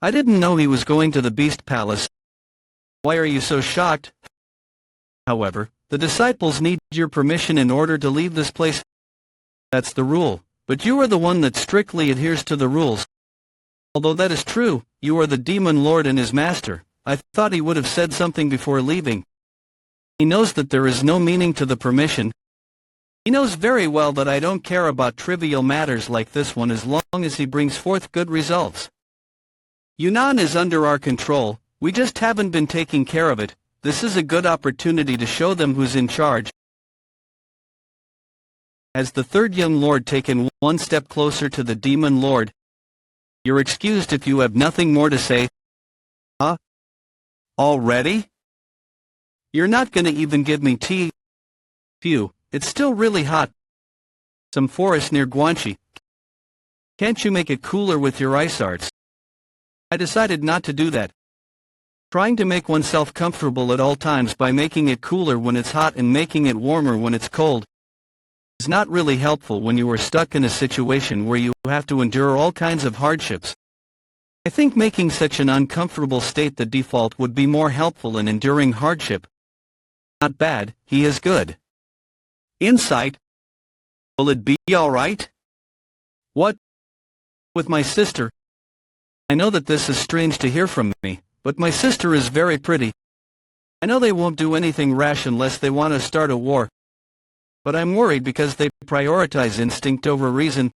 I didn't know he was going to the Beast Palace. Why are you so shocked? However, the disciples need your permission in order to leave this place. That's the rule, but you are the one that strictly adheres to the rules. Although that is true, you are the demon lord and his master. I thought he would have said something before leaving. He knows that there is no meaning to the permission. He knows very well that I don't care about trivial matters like this one as long as he brings forth good results. Yunnan is under our control, we just haven't been taking care of it. This is a good opportunity to show them who's in charge. Has the third young lord taken one step closer to the demon lord? You're excused if you have nothing more to say. Huh? Already? You're not gonna even give me tea? Phew, it's still really hot. Some forest near Guanxi. Can't you make it cooler with your ice arts? I decided not to do that. Trying to make oneself comfortable at all times by making it cooler when it's hot and making it warmer when it's cold is not really helpful when you are stuck in a situation where you have to endure all kinds of hardships. I think making such an uncomfortable state the default would be more helpful in enduring hardship. Not bad, he is good. Insight. Will it be alright? What? With my sister? I know that this is strange to hear from me, but my sister is very pretty. I know they won't do anything rash unless they want to start a war. But I'm worried because they prioritize instinct over reason.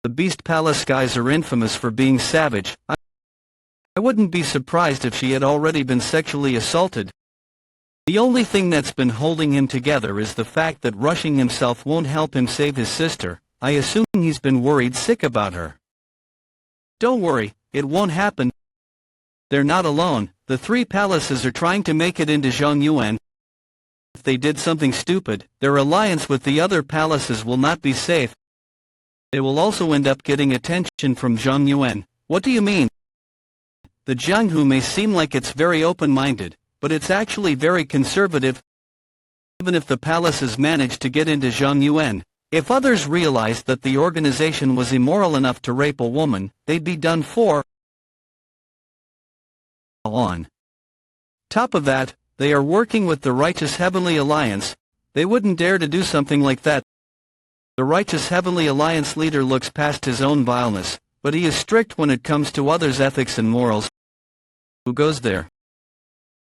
The Beast Palace guys are infamous for being savage. I wouldn't be surprised if she had already been sexually assaulted. The only thing that's been holding him together is the fact that rushing himself won't help him save his sister. I assume he's been worried sick about her. Don't worry, it won't happen. They're not alone. The three palaces are trying to make it into Zhongyuan. If they did something stupid, their alliance with the other palaces will not be safe. They will also end up getting attention from Zhongyuan. What do you mean? The Jianghu may seem like it's very open-minded, but it's actually very conservative. Even if the palaces manage to get into Zhongyuan, if others realized that the organization was immoral enough to rape a woman, they'd be done for. On top of that, they are working with the Righteous Heavenly Alliance. They wouldn't dare to do something like that. The Righteous Heavenly Alliance leader looks past his own vileness, but he is strict when it comes to others' ethics and morals. Who goes there?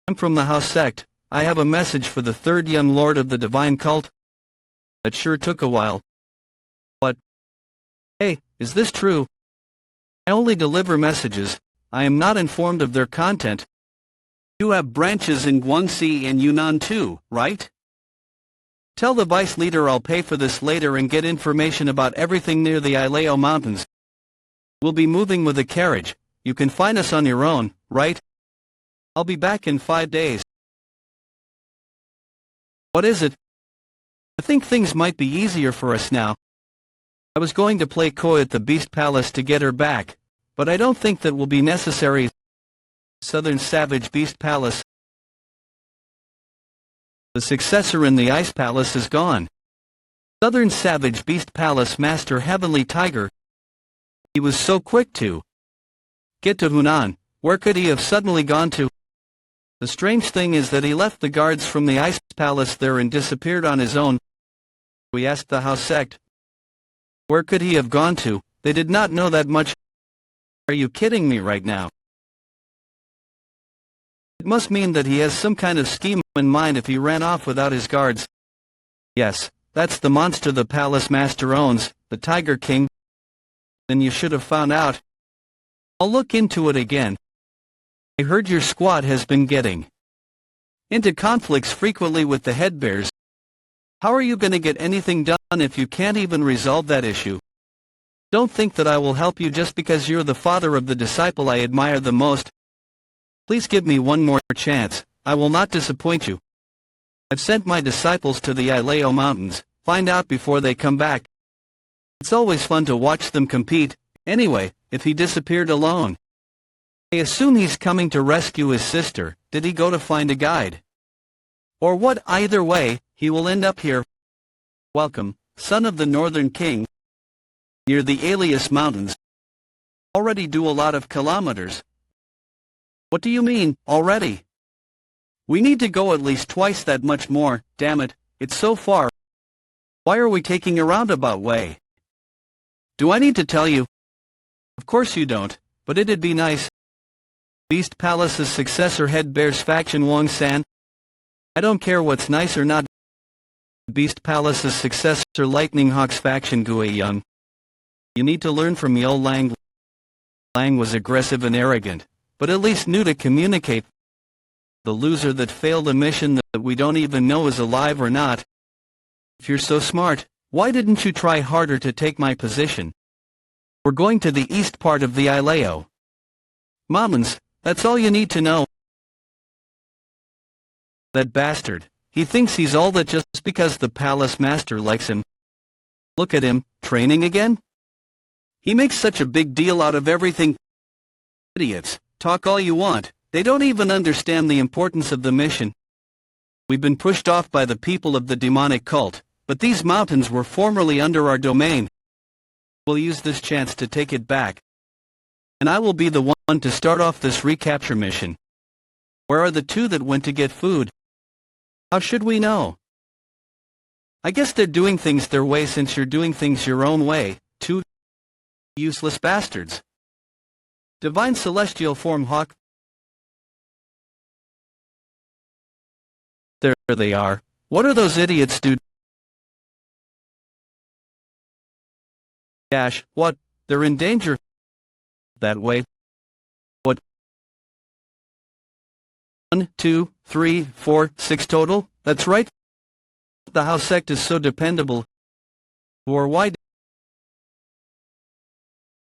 I'm from the House sect. I have a message for the third young lord of the divine cult. That sure took a while. What? Hey, is this true? I only deliver messages. I am not informed of their content. You have branches in Guangxi and Yunnan too, right? Tell the vice leader I'll pay for this later and get information about everything near the Ilao Mountains. We'll be moving with a carriage. You can find us on your own, right? I'll be back in 5 days. What is it? I think things might be easier for us now. I was going to play coy at the Beast Palace to get her back, but I don't think that will be necessary. Southern Savage Beast Palace. The successor in the Ice Palace is gone. Southern Savage Beast Palace Master Heavenly Tiger. He was so quick to get to Hunan. Where could he have suddenly gone to? The strange thing is that he left the guards from the Ice Palace there and disappeared on his own. We asked the house sect. Where could he have gone to? They did not know that much. Are you kidding me right now? It must mean that he has some kind of scheme in mind if he ran off without his guards. Yes, that's the monster the palace master owns, the Tiger King. Then you should have found out. I'll look into it again. I heard your squad has been getting into conflicts frequently with the headbears. How are you going to get anything done if you can't even resolve that issue? Don't think that I will help you just because you're the father of the disciple I admire the most. Please give me one more chance. I will not disappoint you. I've sent my disciples to the Ilao Mountains. Find out before they come back. It's always fun to watch them compete. Anyway, if he disappeared alone, I assume he's coming to rescue his sister. Did he go to find a guide? Or what? Either way, he will end up here. Welcome, son of the Northern King. Near the Alias Mountains. Already do a lot of kilometers. What do you mean, already? We need to go at least twice that much more. Damn it, it's so far. Why are we taking a roundabout way? Do I need to tell you? Of course you don't, but it'd be nice. Beast Palace's successor head bears faction Wang San. I don't care what's nice or not. Beast Palace's successor Lightning Hawk's faction Gui Young. You need to learn from Yo Lang. Lang was aggressive and arrogant, but at least knew to communicate. The loser that failed a mission that we don't even know is alive or not. If you're so smart, why didn't you try harder to take my position? We're going to the east part of the Ilao Mountains. That's all you need to know. That bastard. He thinks he's all that just because the palace master likes him. Look at him, training again? He makes such a big deal out of everything. Idiots, talk all you want, they don't even understand the importance of the mission. We've been pushed off by the people of the demonic cult. but these mountains were formerly under our domain. We'll use this chance to take it back. And I will be the one to start off this recapture mission. Where are the two that went to get food? How should we know? I guess they're doing things their way since you're doing things your own way, two useless bastards. Divine Celestial Form Hawk. There they are. What are those idiots do? What? They're in danger. That way. What? 1, 2, 3, 4, 6 total? That's right. The house sect is so dependable. Or why?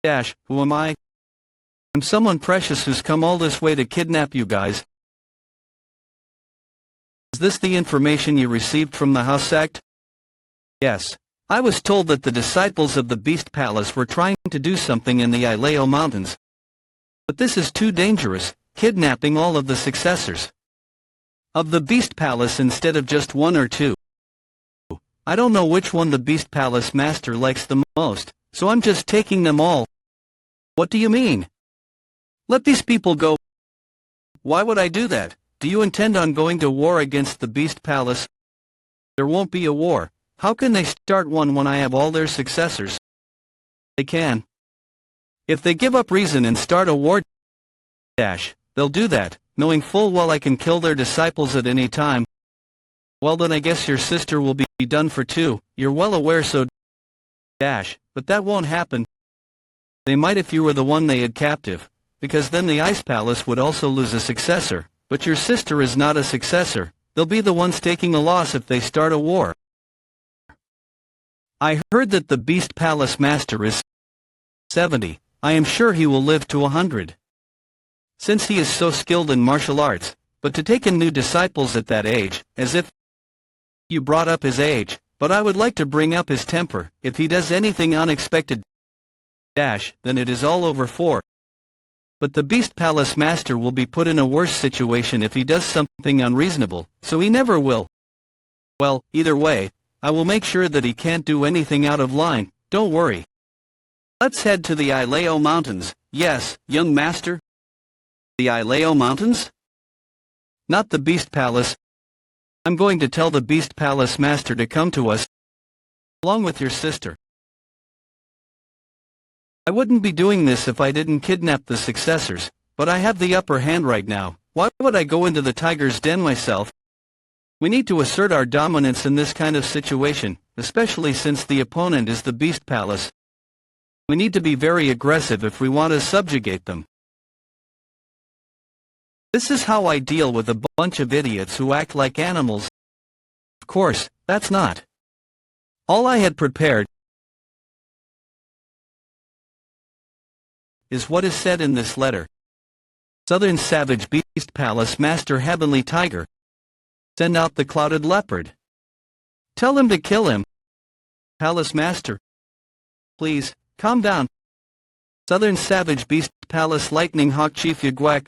Who am I? I'm someone precious who's come all this way to kidnap you guys. Is this the information you received from the house sect? Yes. I was told that the disciples of the Beast Palace were trying to do something in the Ileo Mountains. But this is too dangerous, kidnapping all of the successors of the Beast Palace instead of just one or two. I don't know which one the Beast Palace Master likes the most, so I'm just taking them all. What do you mean? Let these people go. Why would I do that? Do you intend on going to war against the Beast Palace? There won't be a war. How can they start one when I have all their successors? They can. If they give up reason and start a war, they'll do that, knowing full well I can kill their disciples at any time. Well then I guess your sister will be done for too, you're well aware so but that won't happen. They might if you were the one they had captive, because then the Ice Palace would also lose a successor, but your sister is not a successor, they'll be the ones taking a loss if they start a war. I heard that the Beast Palace Master is 70, I am sure he will live to 100. Since he is so skilled in martial arts, but to take in new disciples at that age, as if you brought up his age, but I would like to bring up his temper, if he does anything unexpected, then it is all over for. But the Beast Palace Master will be put in a worse situation if he does something unreasonable, so he never will. Well, either way, I will make sure that he can't do anything out of line, don't worry. Let's head to the Ileo Mountains, yes, young master. The Ileo Mountains? Not the Beast Palace. I'm going to tell the Beast Palace Master to come to us, along with your sister. I wouldn't be doing this if I didn't kidnap the successors, but I have the upper hand right now. Why would I go into the tiger's den myself? We need to assert our dominance in this kind of situation, especially since the opponent is the Beast Palace. We need to be very aggressive if we want to subjugate them. This is how I deal with a bunch of idiots who act like animals. Of course, that's not all I had prepared. Is what is said in this letter. Southern Savage Beast Palace Master Heavenly Tiger. Send out the Clouded Leopard. Tell him to kill him. Palace Master. Please, calm down. Southern Savage Beast Palace Lightning Hawk Chief Yagwak.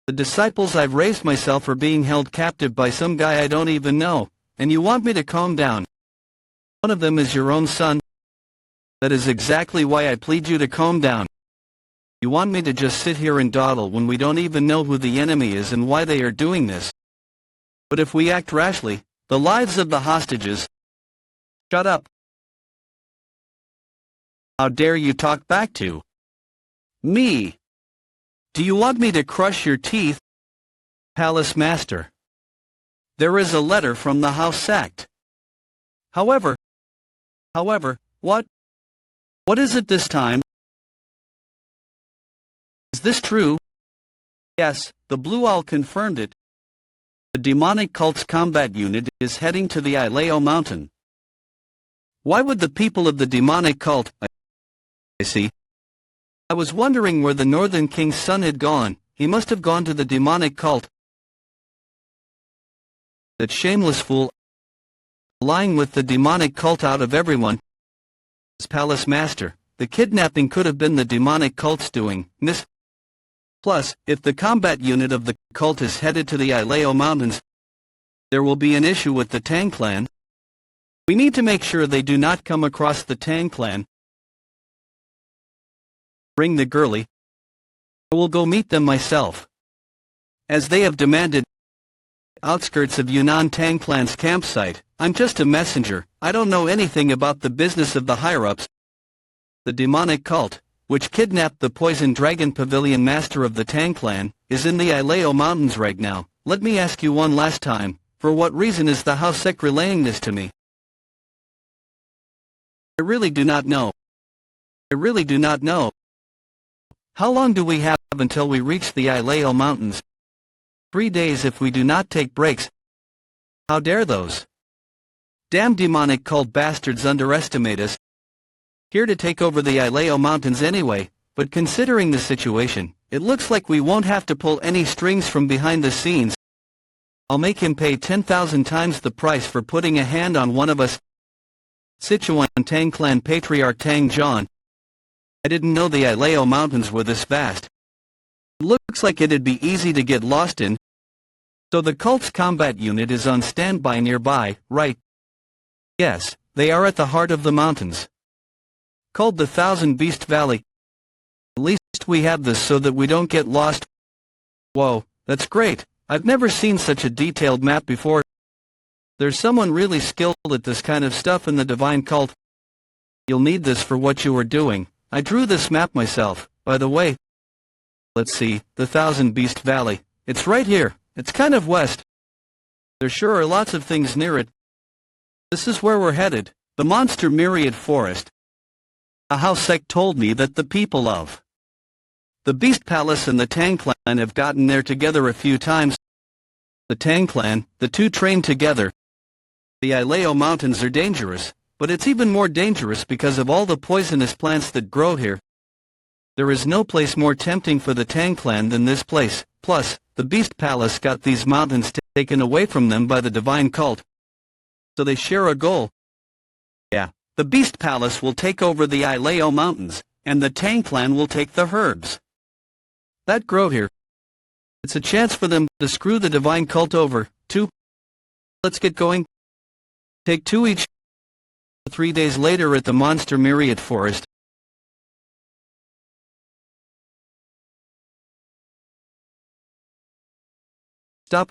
The disciples I've raised myself are being held captive by some guy I don't even know, and you want me to calm down. One of them is your own son. That is exactly why I plead you to calm down. You want me to just sit here and dawdle when we don't even know who the enemy is and why they are doing this. But if we act rashly, the lives of the hostages... Shut up. How dare you talk back to me? Do you want me to crush your teeth? Palace Master. There is a letter from the house sect. However, what is it this time? Is this true? Yes, the Blue Owl confirmed it. The demonic cult's combat unit is heading to the Ileo Mountain. Why would the people of the demonic cult... I see. I was wondering where the Northern King's son had gone. He must have gone to the demonic cult. That shameless fool... lying with the demonic cult out of everyone. Palace Master, the kidnapping could have been the demonic cult's doing, miss. Plus, if the combat unit of the cult is headed to the Ileo Mountains, there will be an issue with the Tang clan. We need to make sure they do not come across the Tang clan. Bring the girlie. I will go meet them myself. As they have demanded, outskirts of Yunnan Tang clan's campsite. I'm just a messenger. I don't know anything about the business of the higher-ups. The demonic cult, which kidnapped the poison dragon pavilion master of the Tang clan, is in the Ileo mountains right now. Let me ask you one last time, for what reason is the house sect relaying this to me? I really do not know. I really do not know. How long do we have until we reach the Ileo mountains? 3 days if we do not take breaks. How dare those damn demonic cult bastards underestimate us. Here to take over the Ileo mountains anyway, but considering the situation, it looks like we won't have to pull any strings from behind the scenes. I'll make him pay 10,000 times the price for putting a hand on one of us. Sichuan Tang clan patriarch Tang John. I didn't know the Ileo mountains were this vast. It looks like it'd be easy to get lost in. So the cult's combat unit is on standby nearby, right? Yes, they are at the heart of the mountains. Called the Thousand Beast Valley. At least we have this so that we don't get lost. Whoa, that's great. I've never seen such a detailed map before. There's someone really skilled at this kind of stuff in the divine cult. You'll need this for what you are doing. I drew this map myself, by the way. Let's see, the Thousand Beast Valley. It's right here. It's kind of west. There sure are lots of things near it. This is where we're headed, the monster myriad forest. A house sect told me that the people of the Beast Palace and the Tang clan have gotten there together a few times. The Tang clan, the two trained together. The Ileo mountains are dangerous, but it's even more dangerous because of all the poisonous plants that grow here. There is no place more tempting for the Tang clan than this place. Plus, the Beast Palace got these mountains taken away from them by the divine cult. So they share a goal. Yeah, the Beast Palace will take over the Ileo mountains, and the Tang clan will take the herbs that grow here. It's a chance for them to screw the divine cult over, too. Let's get going. Take 2 each. 3 days later at the monster myriad forest. Stop.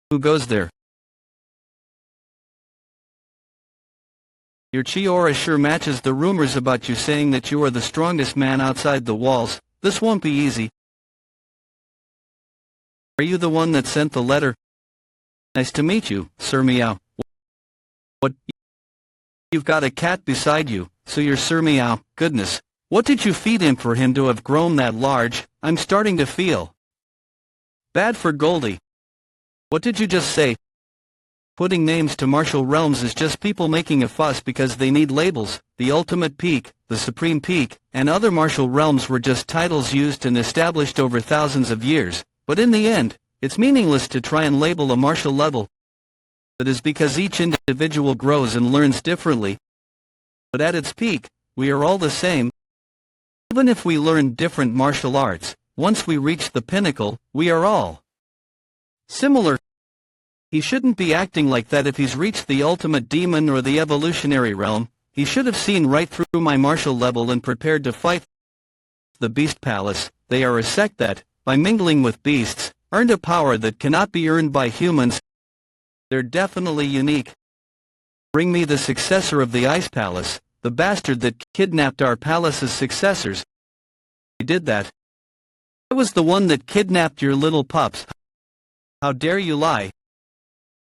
Who goes there? Your chi aura sure matches the rumors about you saying that you are the strongest man outside the walls. This won't be easy. Are you the one that sent the letter? Nice to meet you, Sir Meow. What? You've got a cat beside you, so you're Sir Meow. Goodness. What did you feed him for him to have grown that large? I'm starting to feel bad for Goldie. What did you just say? Putting names to martial realms is just people making a fuss because they need labels. The ultimate peak, the supreme peak, and other martial realms were just titles used and established over thousands of years, but in the end, it's meaningless to try and label a martial level. That is because each individual grows and learns differently. But at its peak, we are all the same. Even if we learn different martial arts, once we reach the pinnacle, we are all similar. He shouldn't be acting like that if he's reached the ultimate demon or the evolutionary realm. He should have seen right through my martial level and prepared to fight. The Beast Palace, they are a sect that, by mingling with beasts, earned a power that cannot be earned by humans. They're definitely unique. Bring me the successor of the Ice Palace, the bastard that kidnapped our palace's successors. He did that. I was the one that kidnapped your little pups. How dare you lie?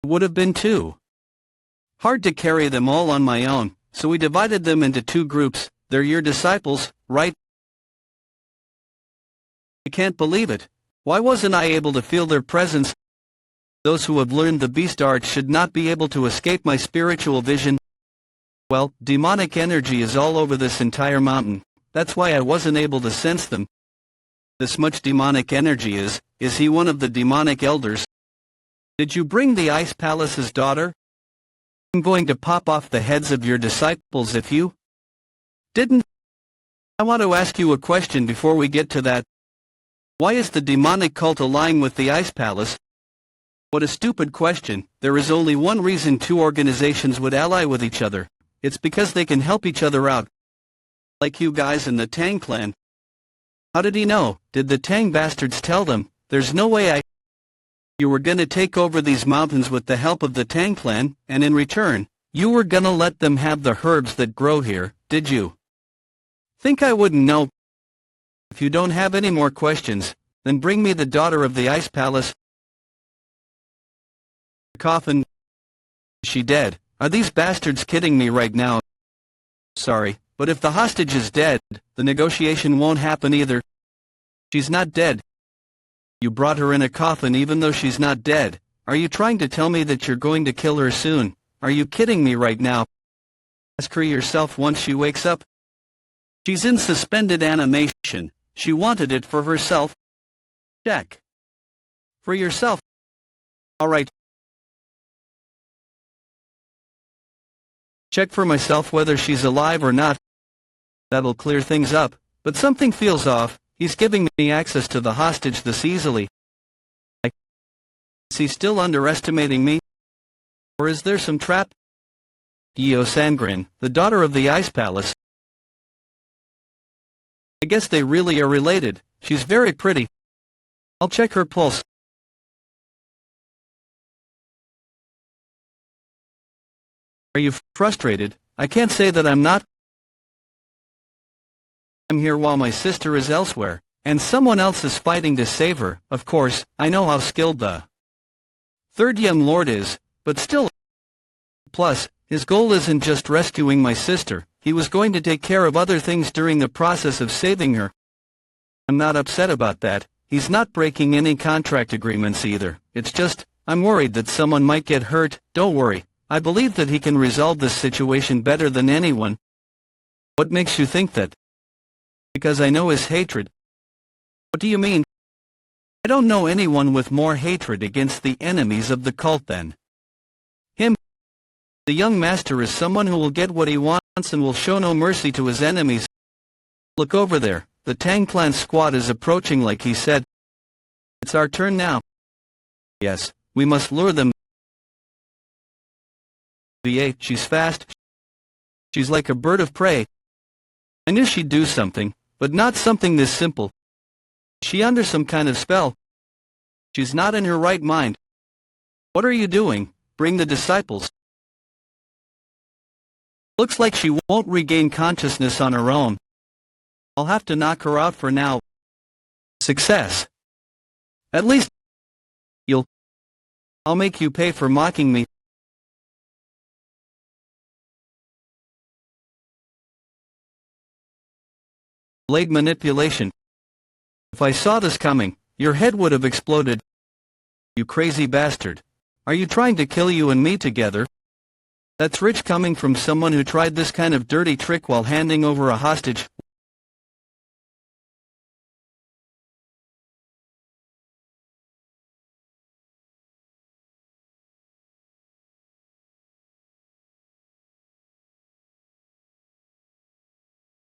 Would have been too hard to carry them all on my own, so we divided them into 2 groups. They're your disciples, right? I can't believe it. Why wasn't I able to feel their presence? Those who have learned the beast art should not be able to escape my spiritual vision. Well, demonic energy is all over this entire mountain. That's why I wasn't able to sense them. This much demonic energy is he one of the demonic elders? Did you bring the Ice Palace's daughter? I'm going to pop off the heads of your disciples if you didn't. I want to ask you a question before we get to that. Why is the demonic cult allying with the Ice Palace? What a stupid question. There is only one reason two organizations would ally with each other. It's because they can help each other out. Like you guys in the Tang clan. How did he know? Did the Tang bastards tell them? There's no way You were gonna take over these mountains with the help of the Tang clan, and in return, you were gonna let them have the herbs that grow here, did you? Think I wouldn't know? If you don't have any more questions, then bring me the daughter of the Ice Palace. Coffin. Is she dead? Are these bastards kidding me right now? Sorry, but if the hostage is dead, the negotiation won't happen either. She's not dead. You brought her in a coffin even though she's not dead. Are you trying to tell me that you're going to kill her soon? Are you kidding me right now? Ask her yourself once she wakes up. She's in suspended animation. She wanted it for herself. Check. For yourself. Alright. Check for myself whether she's alive or not. That'll clear things up, but something feels off. He's giving me access to the hostage this easily. Is he still underestimating me? Or is there some trap? Gyo Sangrin, the daughter of the Ice Palace. I guess they really are related. She's very pretty. I'll check her pulse. Are you frustrated? I can't say that I'm not. I'm here while my sister is elsewhere, and someone else is fighting to save her. Of course, I know how skilled the third young lord is, but still. Plus, his goal isn't just rescuing my sister, he was going to take care of other things during the process of saving her. I'm not upset about that. He's not breaking any contract agreements either. It's just, I'm worried that someone might get hurt. Don't worry. I believe that he can resolve this situation better than anyone. What makes you think that? Because I know his hatred. What do you mean? I don't know anyone with more hatred against the enemies of the cult than him. The young master is someone who will get what he wants and will show no mercy to his enemies. Look over there. The Tang clan squad is approaching like he said. It's our turn now. Yes, we must lure them. VA, she's fast. She's like a bird of prey. I knew she'd do something, but not something this simple. Is she under some kind of spell? She's not in her right mind. What are you doing? Bring the disciples. Looks like she won't regain consciousness on her own. I'll have to knock her out for now. Success. At least I'll make you pay for mocking me. Blade manipulation. If I saw this coming, your head would have exploded. You crazy bastard. Are you trying to kill you and me together? That's rich coming from someone who tried this kind of dirty trick while handing over a hostage.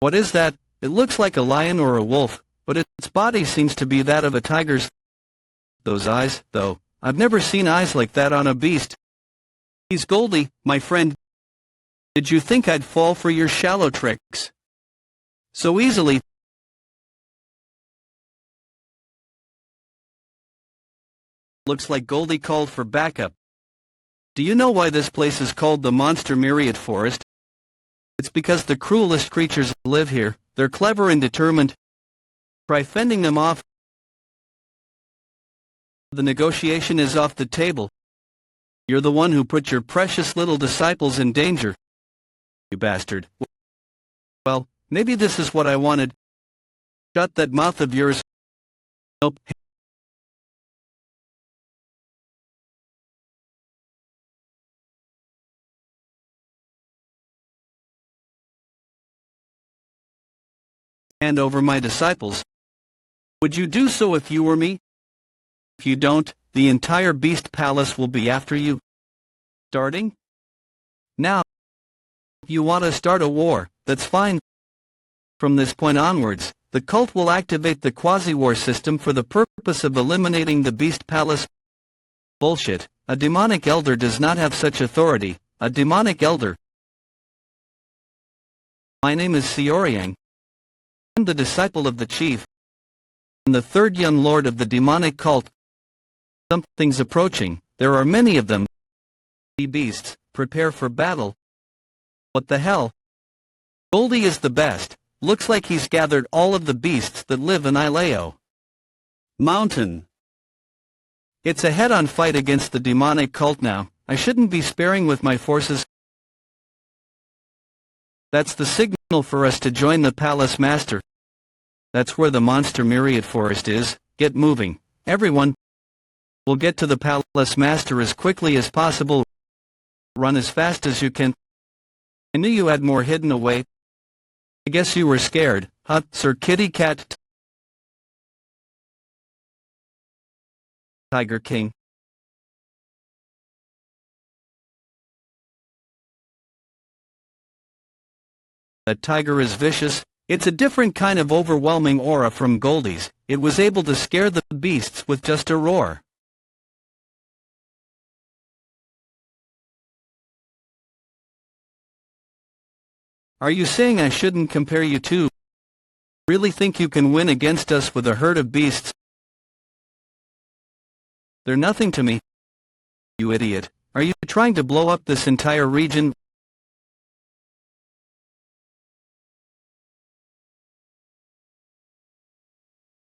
What is that? It looks like a lion or a wolf, but its body seems to be that of a tiger's. Those eyes, though, I've never seen eyes like that on a beast. He's Goldie, my friend. Did you think I'd fall for your shallow tricks so easily? Looks like Goldie called for backup. Do you know why this place is called the Monster Myriad Forest? It's because the cruelest creatures live here. They're clever and determined. Try fending them off. The negotiation is off the table. You're the one who put your precious little disciples in danger. You bastard. Well, maybe this is what I wanted. Shut that mouth of yours. Nope. Hand over my disciples. Would you do so if you were me? If you don't, the entire beast palace will be after you. Starting? Now. If you want to start a war, that's fine. From this point onwards, the cult will activate the quasi-war system for the purpose of eliminating the beast palace. Bullshit. A demonic elder does not have such authority. A demonic elder. My name is Seoryang. I'm the disciple of the chief, and the third young lord of the demonic cult. Something's approaching. There are many of them. The beasts, prepare for battle. What the hell? Goldie is the best. Looks like he's gathered all of the beasts that live in Ileo Mountain. It's a head-on fight against the demonic cult now. I shouldn't be sparing with my forces. That's the signal for us to join the Palace Master. That's where the monster myriad forest is. Get moving, everyone. We'll get to the Palace Master as quickly as possible. Run as fast as you can. I knew you had more hidden away. I guess you were scared, huh, Sir Kitty Cat? Tiger King. That tiger is vicious. It's a different kind of overwhelming aura from Goldie's. It was able to scare the beasts with just a roar. Are you saying I shouldn't compare you two? Really think you can win against us with a herd of beasts? They're nothing to me. You idiot. Are you trying to blow up this entire region?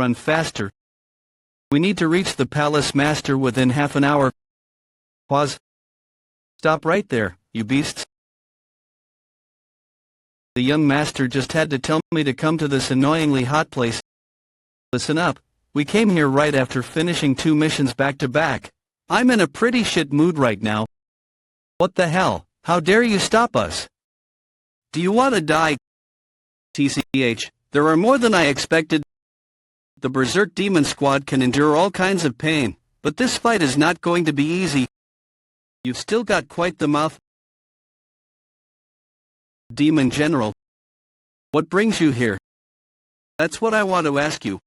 Run faster. We need to reach the Palace Master within half an hour. Pause. Stop right there, you beasts. The young master just had to tell me to come to this annoyingly hot place. Listen up, we came here right after finishing 2 missions back to back. I'm in a pretty shit mood right now. What the hell, how dare you stop us? Do you want to die? TCH, there are more than I expected. The Berserk Demon Squad can endure all kinds of pain, but this fight is not going to be easy. You've still got quite the mouth. Demon General. What brings you here? That's what I want to ask you.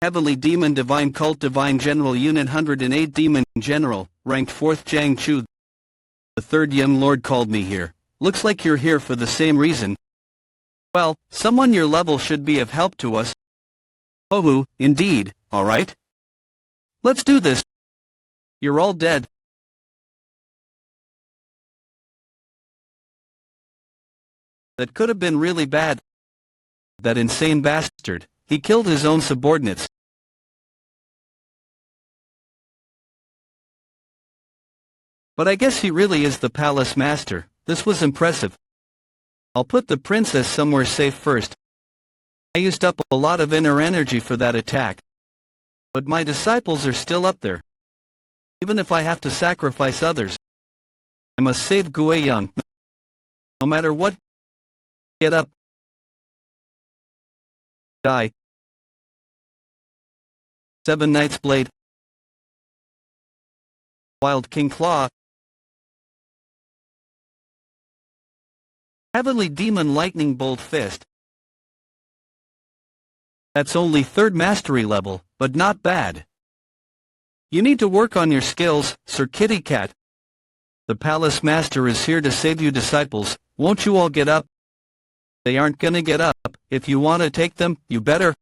Heavenly Demon Divine Cult Divine General Unit 108 Demon General, ranked 4th Jiang Chu. The third young lord called me here. Looks like you're here for the same reason. Well, someone your level should be of help to us. Oh, indeed, alright. Let's do this. You're all dead. That could have been really bad. That insane bastard, he killed his own subordinates. But I guess he really is the Palace Master. This was impressive. I'll put the princess somewhere safe first. I used up a lot of inner energy for that attack. But my disciples are still up there. Even if I have to sacrifice others, I must save Guiyang. No matter what. Get up. Die. 7 Knights Blade. Wild King Claw. Heavenly Demon Lightning Bolt Fist. That's only 3rd mastery level, but not bad. You need to work on your skills, Sir Kitty Cat. The Palace Master is here to save you disciples. Won't you all get up? They aren't gonna get up. If you want to take them, you better.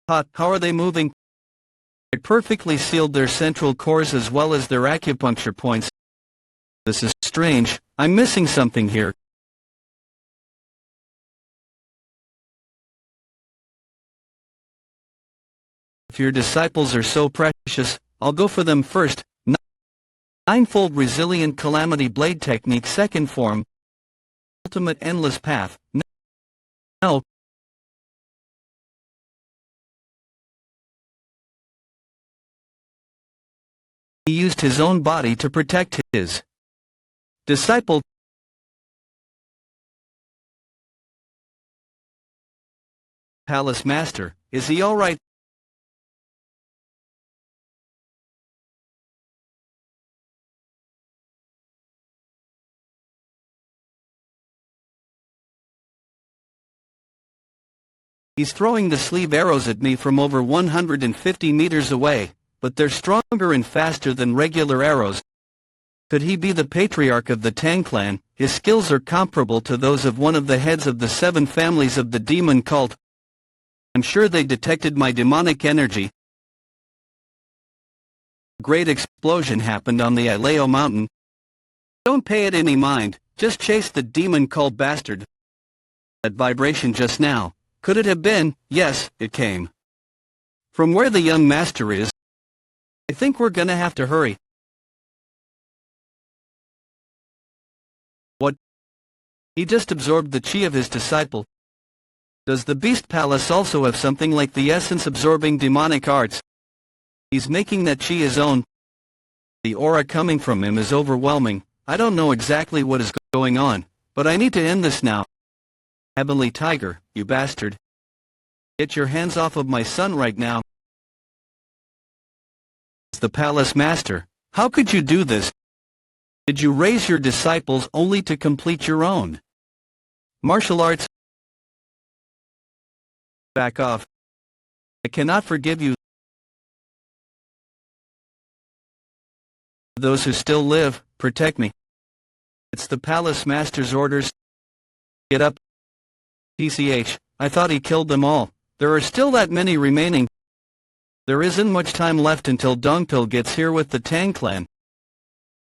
How are they moving? It perfectly sealed their central cores as well as their acupuncture points. This is strange. I'm missing something here. If your disciples are so precious, I'll go for them first. Ninefold Resilient Calamity Blade Technique 2nd form. Ultimate Endless Path. No. He used his own body to protect his disciple. Palace Master, is he alright? He's throwing the sleeve arrows at me from over 150 meters away, but they're stronger and faster than regular arrows. Could he be the patriarch of the Tang clan? His skills are comparable to those of one of the heads of the 7 families of the demon cult. I'm sure they detected my demonic energy. A great explosion happened on the Ileo mountain. Don't pay it any mind, just chase the demon cult bastard. That vibration just now, could it have been? Yes, it came from where the young master is. I think we're gonna have to hurry. What? He just absorbed the chi of his disciple. Does the Beast Palace also have something like the essence-absorbing demonic arts? He's making that chi his own. The aura coming from him is overwhelming. I don't know exactly what is going on, but I need to end this now. Heavenly Tiger, you bastard. Get your hands off of my son right now. It's the Palace Master. How could you do this? Did you raise your disciples only to complete your own martial arts? Back off. I cannot forgive you. Those who still live, protect me. It's the Palace Master's orders. Get up. PCH, I thought he killed them all. There are still that many remaining. There isn't much time left until Dongpil gets here with the Tang clan.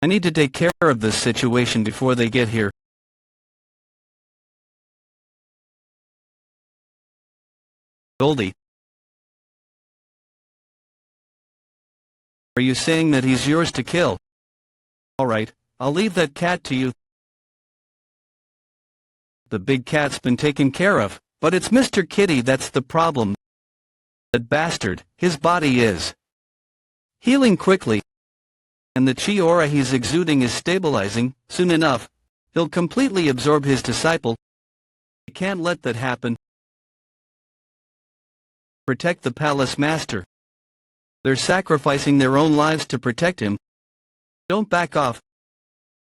I need to take care of this situation before they get here. Goldie. Are you saying that he's yours to kill? Alright, I'll leave that cat to you. The big cat's been taken care of, but it's Mr. Kitty that's the problem. That bastard, his body is healing quickly, and the chi aura he's exuding is stabilizing. Soon enough, he'll completely absorb his disciple. I can't let that happen. Protect the Palace Master. They're sacrificing their own lives to protect him. Don't back off.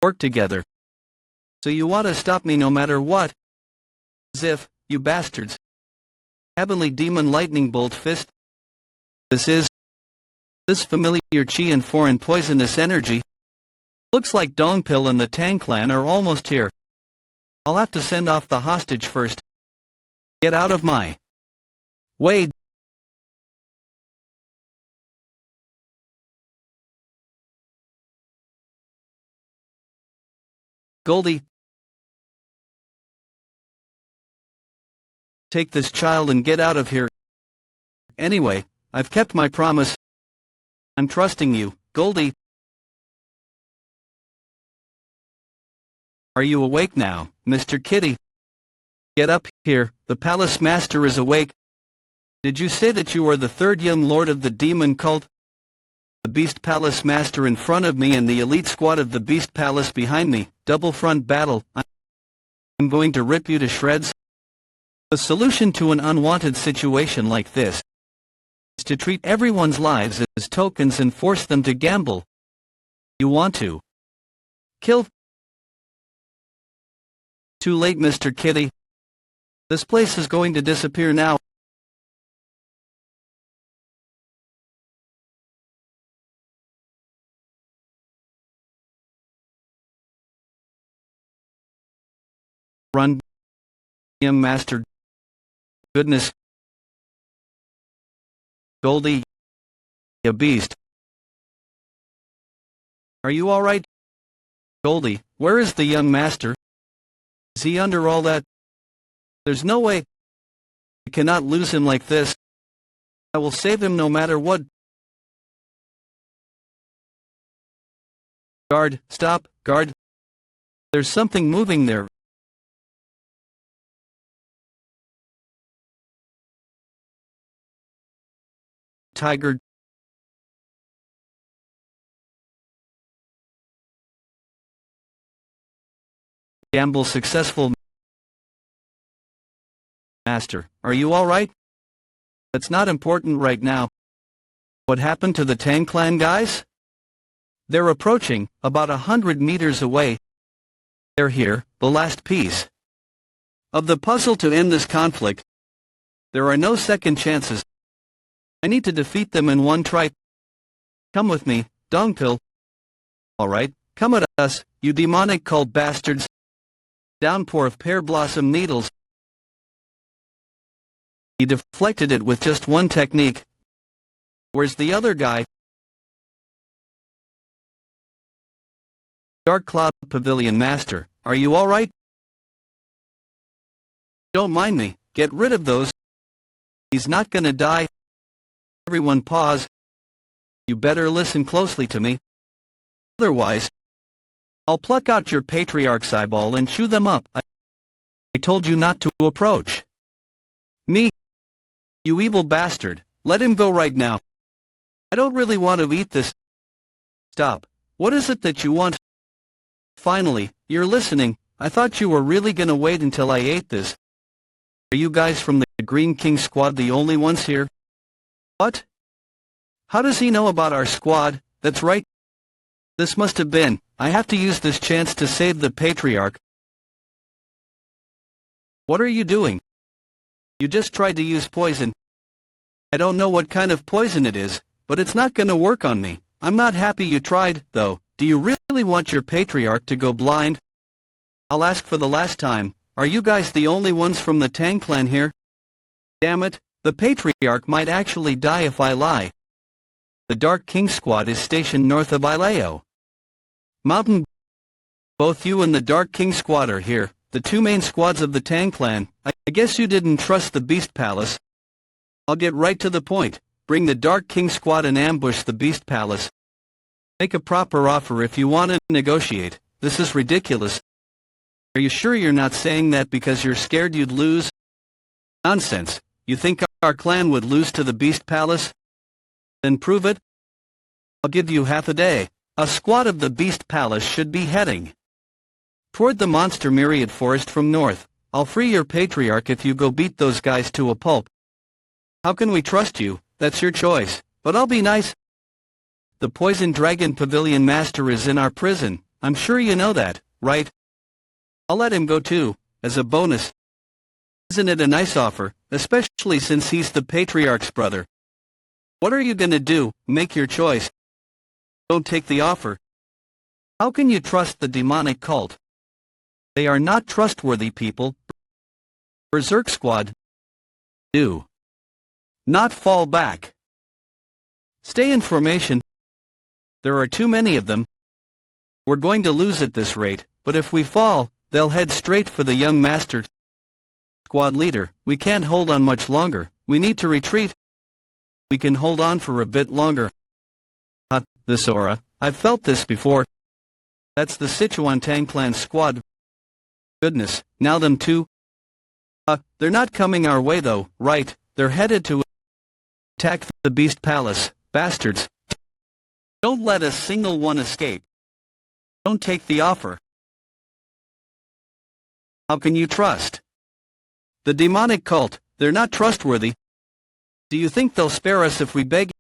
Work together. So you want to stop me no matter what? As if, you bastards. Heavenly Demon Lightning Bolt Fist. This familiar chi and foreign poisonous energy. Looks like Dongpil and the Tang clan are almost here. I'll have to send off the hostage first. Get out of my way. Goldie. Take this child and get out of here. Anyway, I've kept my promise. I'm trusting you, Goldie. Are you awake now, Mr. Kitty? Get up here, the Palace Master is awake. Did you say that you are the 3rd young lord of the demon cult? The Beast Palace Master in front of me and the elite squad of the Beast Palace behind me. Double front battle. I'm going to rip you to shreds. The solution to an unwanted situation like this is to treat everyone's lives as tokens and force them to gamble. You want to kill? Too late, Mr. Kitty. This place is going to disappear now. Run, Master. Goodness. Goldie. You beast. Are you alright? Goldie, where is the young master? Is he under all that? There's no way. I cannot lose him like this. I will save him no matter what. Guard, stop, guard. There's something moving there. Tiger. Gamble successful. Master, are you alright? That's not important right now. What happened to the Tang clan guys? They're approaching, about 100 meters away. They're here, the last piece of the puzzle to end this conflict. There are no second chances. I need to defeat them in one try. Come with me, Dongpil. Alright, come at us, you demonic cult bastards. Downpour of pear blossom needles. He deflected it with just one technique. Where's the other guy? Dark Cloud Pavilion Master, are you alright? Don't mind me, get rid of those. He's not gonna die. Everyone pause. You better listen closely to me. Otherwise, I'll pluck out your patriarch's eyeball and chew them up. I told you not to approach me. You evil bastard, let him go right now. I don't really want to eat this. Stop. What is it that you want? Finally, you're listening. I thought you were really gonna wait until I ate this. Are you guys from the Green King squad the only ones here? What? How does he know about our squad? That's right. This must have been. I have to use this chance to save the patriarch. What are you doing? You just tried to use poison. I don't know what kind of poison it is, but it's not gonna work on me. I'm not happy you tried, though. Do you really want your patriarch to go blind? I'll ask for the last time. Are you guys the only ones from the Tang clan here? Damn it, the patriarch might actually die if I lie. The Dark King squad is stationed north of Ileo Mountain. Both you and the Dark King squad are here, the two main squads of the Tang clan. I guess you didn't trust the Beast Palace. I'll get right to the point. Bring the Dark King squad and ambush the Beast Palace. Make a proper offer if you want to negotiate. This is ridiculous. Are you sure you're not saying that because you're scared you'd lose? Nonsense. You think our clan would lose to the Beast Palace? Then prove it. I'll give you half a day. A squad of the Beast Palace should be heading toward the Monster Myriad Forest from north. I'll free your patriarch if you go beat those guys to a pulp. How can we trust you? That's your choice. But I'll be nice. The Poison Dragon Pavilion Master is in our prison. I'm sure you know that, right? I'll let him go too, as a bonus. Isn't it a nice offer, especially since he's the patriarch's brother? What are you gonna do? Make your choice. Don't take the offer. How can you trust the demonic cult? They are not trustworthy people. Berserk Squad. Do not fall back. Stay in formation. There are too many of them. We're going to lose at this rate, but if we fall, they'll head straight for the young master. Squad leader, we can't hold on much longer. We need to retreat. We can hold on for a bit longer. This aura. I've felt this before. That's the Sichuan Tang clan squad. Goodness, now them too. They're not coming our way though, right? They're headed to attack the Beast Palace, bastards. Don't let a single one escape. Don't take the offer. How can you trust the demonic cult? They're not trustworthy. Do you think they'll spare us if we beg?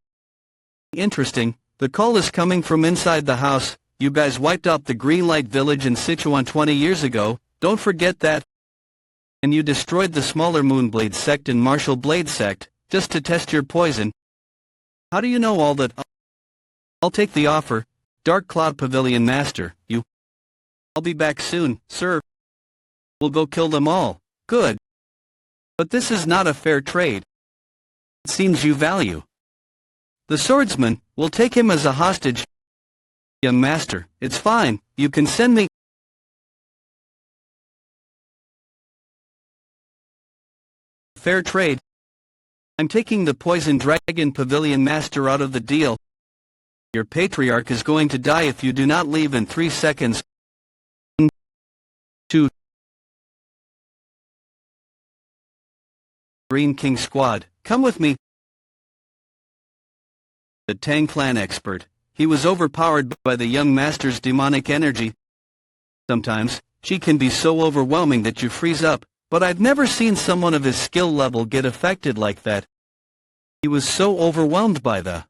Interesting. The call is coming from inside the house. You guys wiped out the Green Light Village in Sichuan 20 years ago. Don't forget that. And you destroyed the smaller Moonblade sect and Martial Blade sect, just to test your poison. How do you know all that? I'll take the offer. Dark Cloud Pavilion Master, you. I'll be back soon, sir. We'll go kill them all. Good. But this is not a fair trade. It seems you value the swordsman. We'll take him as a hostage. Young master, it's fine. You can send me. Fair trade. I'm taking the Poison Dragon Pavilion Master out of the deal. Your patriarch is going to die if you do not leave in 3 seconds. 1, 2. Green King Squad, come with me. The Tang clan expert. He was overpowered by the young master's demonic energy. Sometimes, she can be so overwhelming that you freeze up, but I've never seen someone of his skill level get affected like that. He was so overwhelmed by the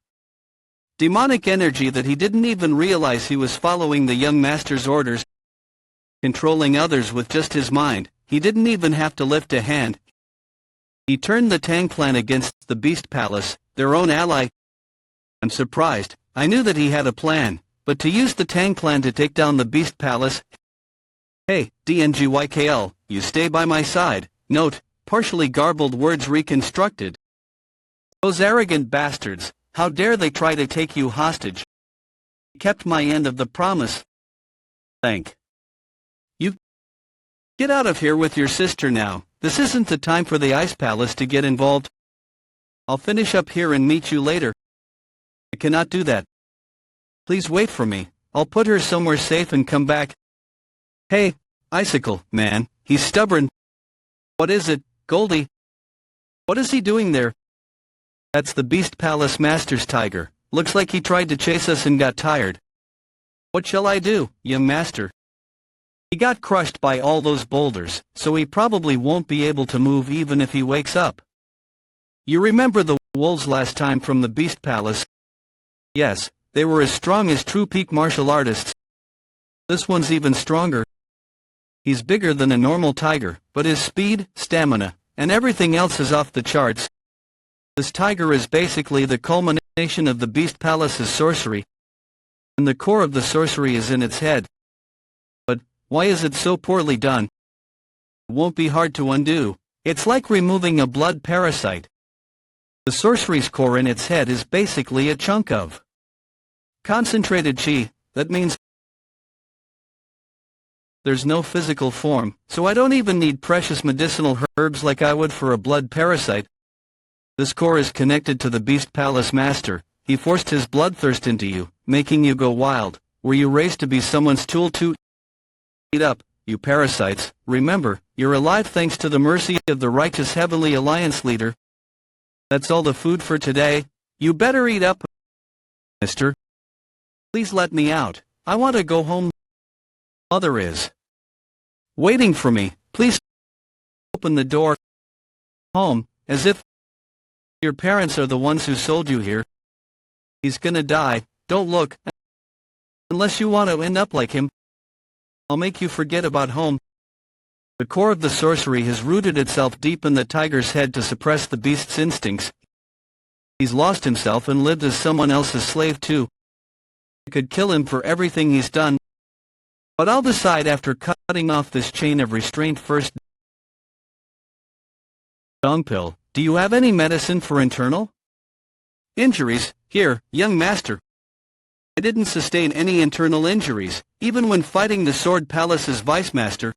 demonic energy that he didn't even realize he was following the young master's orders, controlling others with just his mind. He didn't even have to lift a hand. He turned the Tang clan against the Beast Palace, their own ally. I'm surprised. I knew that he had a plan, but to use the Tang clan to take down the Beast Palace... Hey, DNGYKL, you stay by my side. Note, partially garbled words reconstructed. Those arrogant bastards, how dare they try to take you hostage? Kept my end of the promise. Thank you. Get out of here with your sister now. This isn't the time for the Ice Palace to get involved. I'll finish up here and meet you later. I cannot do that. Please wait for me. I'll put her somewhere safe and come back. Hey, Icicle, man, he's stubborn. What is it, Goldie? What is he doing there? That's the Beast Palace Master's tiger. Looks like he tried to chase us and got tired. What shall I do, young master? He got crushed by all those boulders, so he probably won't be able to move even if he wakes up. You remember the wolves last time from the Beast Palace? Yes, they were as strong as true peak martial artists. This one's even stronger. He's bigger than a normal tiger, but his speed, stamina, and everything else is off the charts. This tiger is basically the culmination of the Beast Palace's sorcery, and the core of the sorcery is in its head. But why is it so poorly done? It won't be hard to undo. It's like removing a blood parasite. The sorcery's core in its head is basically a chunk of concentrated chi. That means there's no physical form, so I don't even need precious medicinal herbs like I would for a blood parasite. This core is connected to the Beast Palace Master. He forced his bloodthirst into you, making you go wild. Were you raised to be someone's tool to eat up, you parasites? Remember, you're alive thanks to the mercy of the righteous Heavenly Alliance leader. That's all the food for today. You better eat up, mister. Please let me out. I want to go home. Mother is waiting for me. Please open the door. Home, as if your parents are the ones who sold you here. He's gonna die. Don't look. Unless you want to end up like him. I'll make you forget about home. The core of the sorcery has rooted itself deep in the tiger's head to suppress the beast's instincts. He's lost himself and lived as someone else's slave too. I could kill him for everything he's done. But I'll decide after cutting off this chain of restraint first. Dongpill, do you have any medicine for internal injuries? Here, young master. I didn't sustain any internal injuries, even when fighting the Sword Palace's vice master.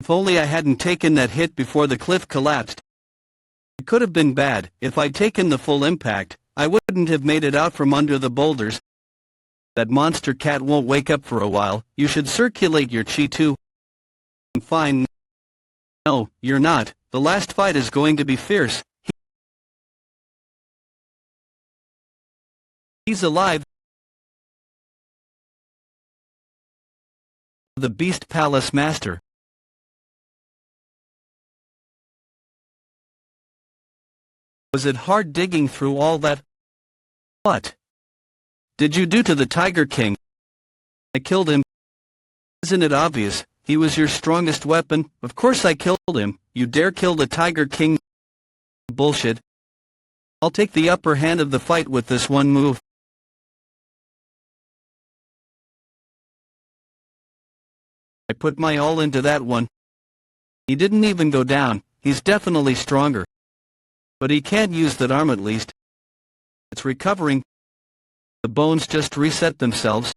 If only I hadn't taken that hit before the cliff collapsed. It could have been bad. If I'd taken the full impact, I wouldn't have made it out from under the boulders. That monster cat won't wake up for a while. You should circulate your chi too. I'm fine. No, you're not. The last fight is going to be fierce. He's alive. The Beast Palace Master. Was it hard digging through all that? What did you do to the Tiger King? I killed him. Isn't it obvious? He was your strongest weapon. Of course I killed him. You dare kill the Tiger King? Bullshit. I'll take the upper hand of the fight with this one move. I put my all into that one. He didn't even go down. He's definitely stronger. But he can't use that arm at least. It's recovering. The bones just reset themselves.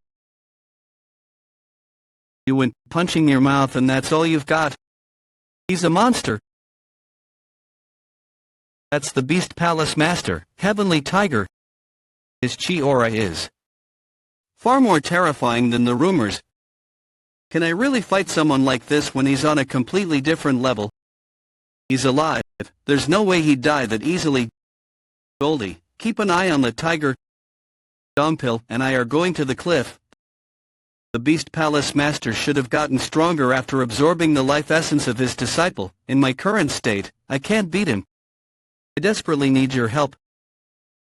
You went punching your mouth and that's all you've got. He's a monster. That's the Beast Palace Master, Heavenly Tiger. His chi aura is far more terrifying than the rumors. Can I really fight someone like this when he's on a completely different level? He's alive. There's no way he'd die that easily. Goldie, keep an eye on the tiger. Dongpill and I are going to the cliff. The Beast Palace Master should have gotten stronger after absorbing the life essence of his disciple. In my current state, I can't beat him. I desperately need your help.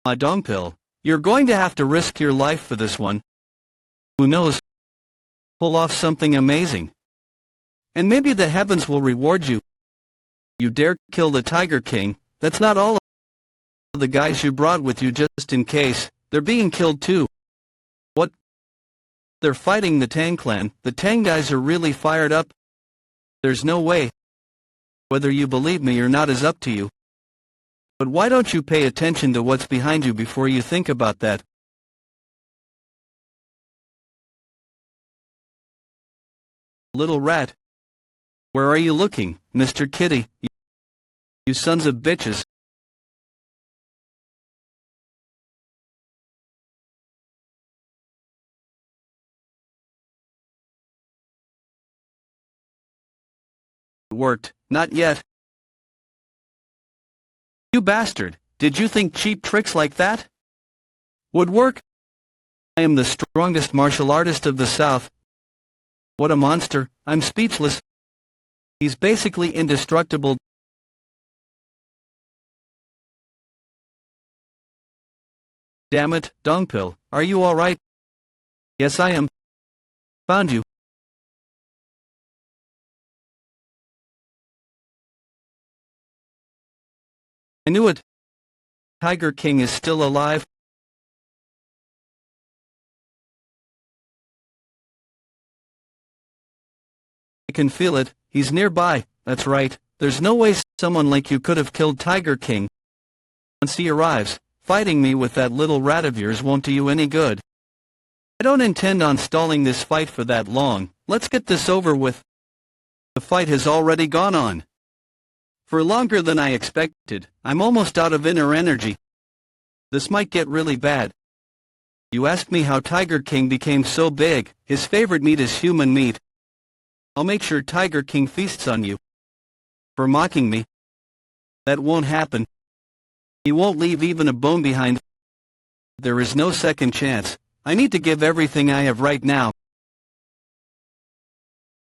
My Dongpill, you're going to have to risk your life for this one. Who knows? Pull off something amazing. And maybe the heavens will reward you. You dare kill the Tiger King. That's not all of the guys you brought with you just in case. they're being killed too. What? They're fighting the Tang clan. The Tang guys are really fired up. There's no way. Whether you believe me or not is up to you. But why don't you pay attention to what's behind you before you think about that? Little rat. Where are you looking, Mr. Kitty? You sons of bitches. It worked. Not yet. You bastard, did you think cheap tricks like that would work? I am the strongest martial artist of the South. What a monster, I'm speechless. He's basically indestructible. Damn it, Dongpil, are you alright? Yes I am. Found you. I knew it. Tiger King is still alive. I can feel it, he's nearby, that's right. There's no way someone like you could have killed Tiger King. Once he arrives, fighting me with that little rat of yours won't do you any good. I don't intend on stalling this fight for that long, let's get this over with. The fight has already gone on. For longer than I expected, I'm almost out of inner energy. This might get really bad. You asked me how Tiger King became so big, his favorite meat is human meat. I'll make sure Tiger King feasts on you. For mocking me. That won't happen. He won't leave even a bone behind. There is no second chance. I need to give everything I have right now.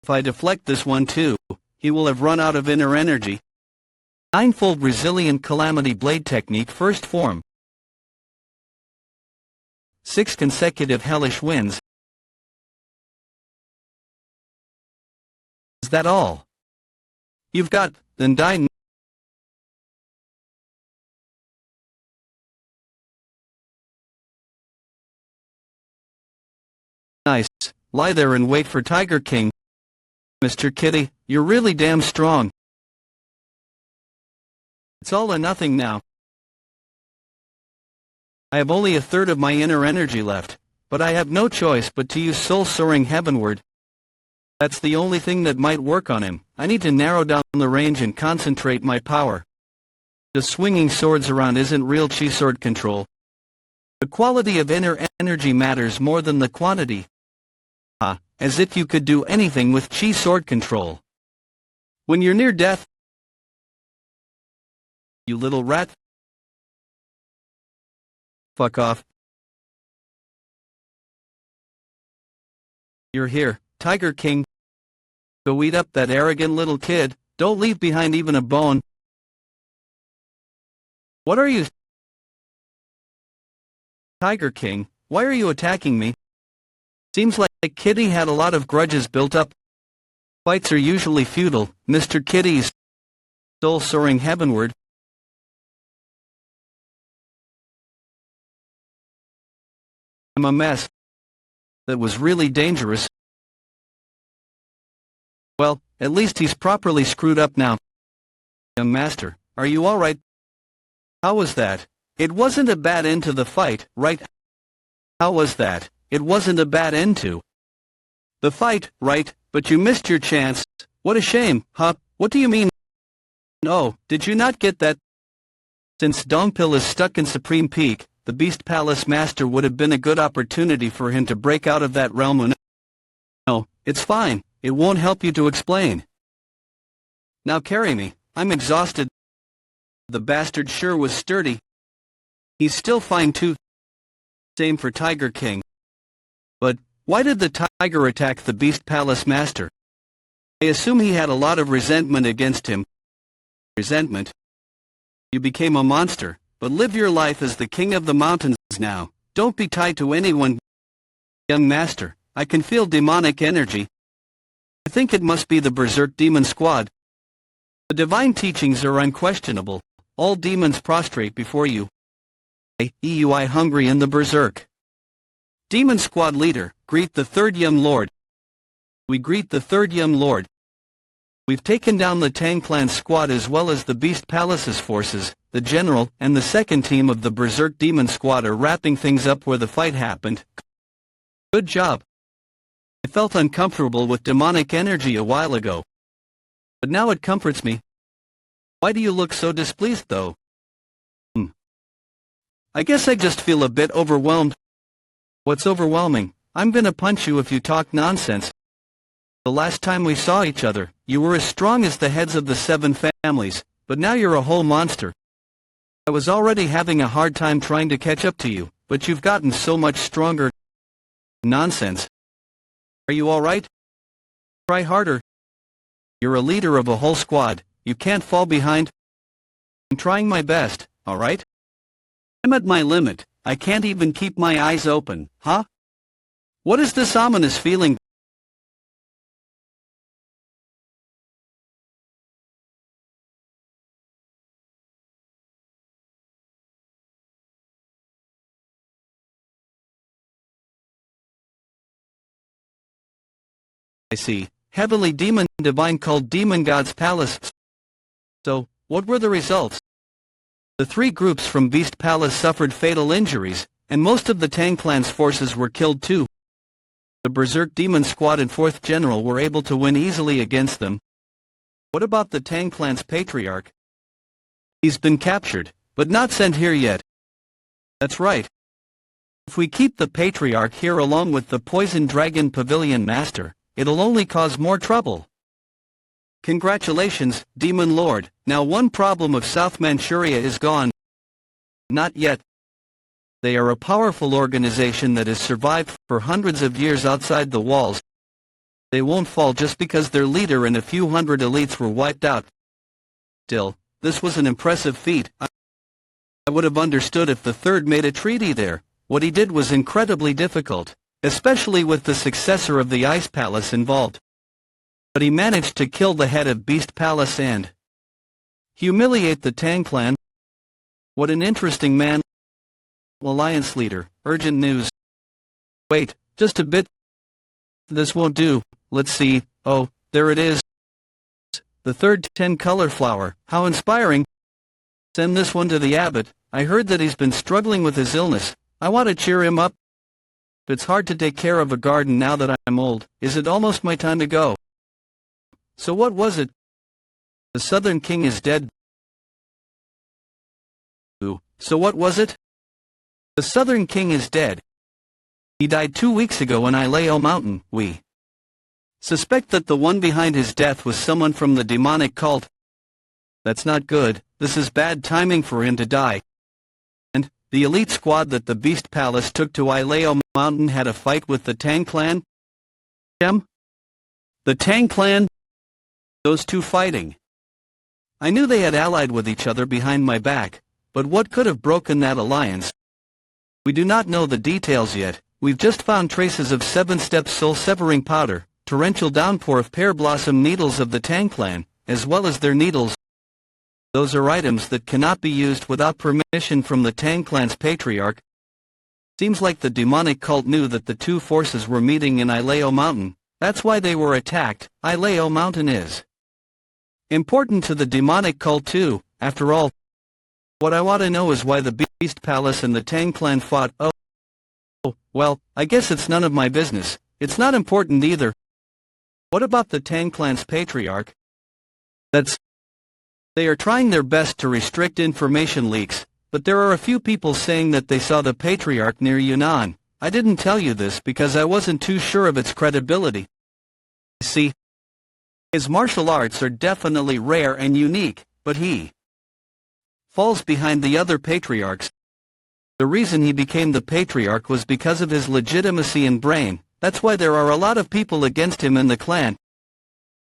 If I deflect this one too, he will have run out of inner energy. Ninefold Resilient Calamity Blade Technique First Form. 6 consecutive hellish winds. Is that all? You've got, then die. Nice, lie there and wait for Tiger King. Mr. Kitty, you're really damn strong. It's all or nothing now. I have only a third of my inner energy left, but I have no choice but to use soul soaring heavenward. That's the only thing that might work on him. I need to narrow down the range and concentrate my power. Just swinging swords around isn't real chi sword control. The quality of inner energy matters more than the quantity. As if you could do anything with chi sword control. When you're near death, you little rat. Fuck off. You're here, Tiger King. Go eat up that arrogant little kid, don't leave behind even a bone. What are you? Tiger King, why are you attacking me? Seems like Kitty had a lot of grudges built up. Fights are usually futile, Mr. Kitty's soul soaring heavenward. I'm a mess. That was really dangerous. Well, at least he's properly screwed up now. Young master, are you alright? How was that? It wasn't a bad end to the fight, right? How was that? It wasn't a bad end to the fight, right? But you missed your chance. What a shame, huh? What do you mean? Oh, did you not get that? Since Dongpil is stuck in Supreme Peak, the Beast Palace Master would have been a good opportunity for him to break out of that realm. No, it's fine. It won't help you to explain. Now carry me. I'm exhausted. The bastard sure was sturdy. He's still fine too. Same for Tiger King. But why did the tiger attack the Beast Palace Master? I assume he had a lot of resentment against him. Resentment? You became a monster. But live your life as the king of the mountains now. Don't be tied to anyone. Young master, I can feel demonic energy. I think it must be the Berserk Demon Squad. The divine teachings are unquestionable. All demons prostrate before you. EUI Hungry and the Berserk Demon Squad Leader, greet the third Yum Lord. We greet the third Yum Lord. We've taken down the Tang Clan squad as well as the Beast Palace's forces. The general and the second team of the Berserk Demon Squad are wrapping things up where the fight happened. Good job. I felt uncomfortable with demonic energy a while ago, but now it comforts me. Why do you look so displeased though? I guess I just feel a bit overwhelmed. What's overwhelming? I'm gonna punch you if you talk nonsense. The last time we saw each other, you were as strong as the heads of the 7 families, but now you're a whole monster. I was already having a hard time trying to catch up to you, but you've gotten so much stronger. Nonsense. Are you alright? Try harder. You're a leader of a whole squad, you can't fall behind. I'm trying my best, alright? I'm at my limit, I can't even keep my eyes open, huh? What is this ominous feeling? I see. Heavenly demon divine called Demon God's Palace. So, what were the results? The 3 groups from Beast Palace suffered fatal injuries, and most of the Tang Clan's forces were killed too. The Berserk Demon Squad and 4th General were able to win easily against them. What about the Tang Clan's Patriarch? He's been captured, but not sent here yet. That's right. If we keep the Patriarch here along with the Poison Dragon Pavilion Master, it'll only cause more trouble. Congratulations, Demon Lord, now one problem of South Manchuria is gone. Not yet. They are a powerful organization that has survived for hundreds of years outside the walls. They won't fall just because their leader and a few hundred elites were wiped out. Still, this was an impressive feat. I would have understood if the third made a treaty there. What he did was incredibly difficult, especially with the successor of the Ice Palace involved. But he managed to kill the head of Beast Palace and humiliate the Tang Clan. What an interesting man. Alliance leader, urgent news. Wait, just a bit. This won't do. Let's see. Oh, there it is. The third 10 color flower. How inspiring. Send this one to the abbot. I heard that he's been struggling with his illness. I want to cheer him up. It's hard to take care of a garden now that I'm old. Is it almost my time to go? So what was it? The Southern King is dead. So what was it? The Southern King is dead. He died 2 weeks ago on Ileo Mountain. We suspect that the one behind his death was someone from the demonic cult. That's not good. This is bad timing for him to die. And the elite squad that the Beast Palace took to Ileo Mountain had a fight with the Tang Clan? The Tang Clan? Those two fighting. I knew they had allied with each other behind my back, but what could have broken that alliance? We do not know the details yet. We've just found traces of 7-step soul-severing powder, torrential downpour of pear blossom needles of the Tang Clan, as well as their needles. Those are items that cannot be used without permission from the Tang Clan's patriarch. Seems like the demonic cult knew that the two forces were meeting in Ileo Mountain. That's why they were attacked. Ileo Mountain is important to the demonic cult too, after all. What I want to know is why the Beast Palace and the Tang Clan fought. Oh, well, I guess it's none of my business. It's not important either. What about the Tang Clan's patriarch? They are trying their best to restrict information leaks, but there are a few people saying that they saw the patriarch near Yunnan. I didn't tell you this because I wasn't too sure of its credibility. See, his martial arts are definitely rare and unique, but he falls behind the other patriarchs. The reason he became the patriarch was because of his legitimacy and brain. That's why there are a lot of people against him in the clan.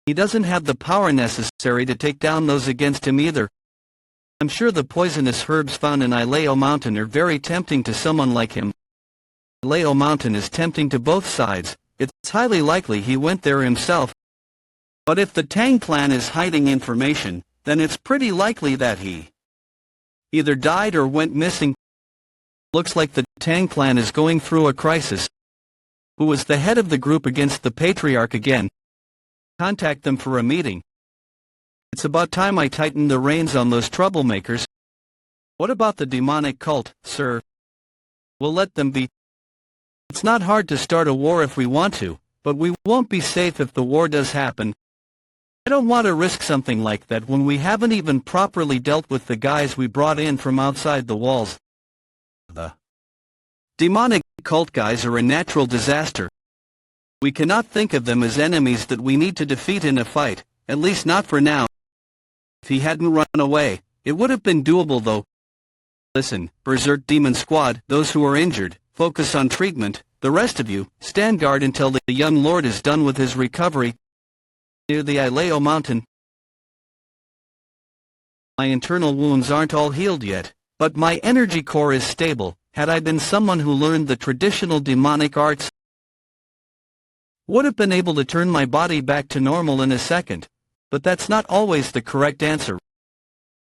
He doesn't have the power necessary to take down those against him either. I'm sure the poisonous herbs found in Ileo Mountain are very tempting to someone like him. Ileo Mountain is tempting to both sides. It's highly likely he went there himself. But if the Tang Clan is hiding information, then it's pretty likely that he either died or went missing. Looks like the Tang clan is going through a crisis. Who was the head of the group against the Patriarch again? Contact them for a meeting. It's about time I tighten the reins on those troublemakers. What about the demonic cult, sir? We'll let them be. It's not hard to start a war if we want to, but we won't be safe if the war does happen. I don't want to risk something like that when we haven't even properly dealt with the guys we brought in from outside the walls. The demonic cult guys are a natural disaster. We cannot think of them as enemies that we need to defeat in a fight, at least not for now. If he hadn't run away, it would have been doable though. Listen, Berserk Demon Squad, those who are injured, focus on treatment. The rest of you, stand guard until the young lord is done with his recovery. Near the Ileo mountain. My internal wounds aren't all healed yet, but my energy core is stable. Had I been someone who learned the traditional demonic arts, would have been able to turn my body back to normal in a second. But that's not always the correct answer.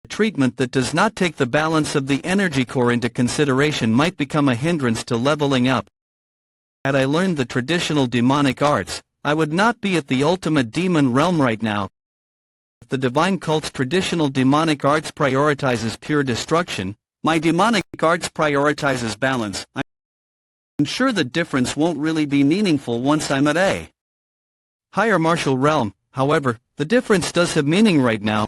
A treatment that does not take the balance of the energy core into consideration might become a hindrance to leveling up. Had I learned the traditional demonic arts, I would not be at the ultimate demon realm right now. If the divine cult's traditional demonic arts prioritizes pure destruction, my demonic arts prioritizes balance. I'm sure the difference won't really be meaningful once I'm at a higher martial realm. However, the difference does have meaning right now.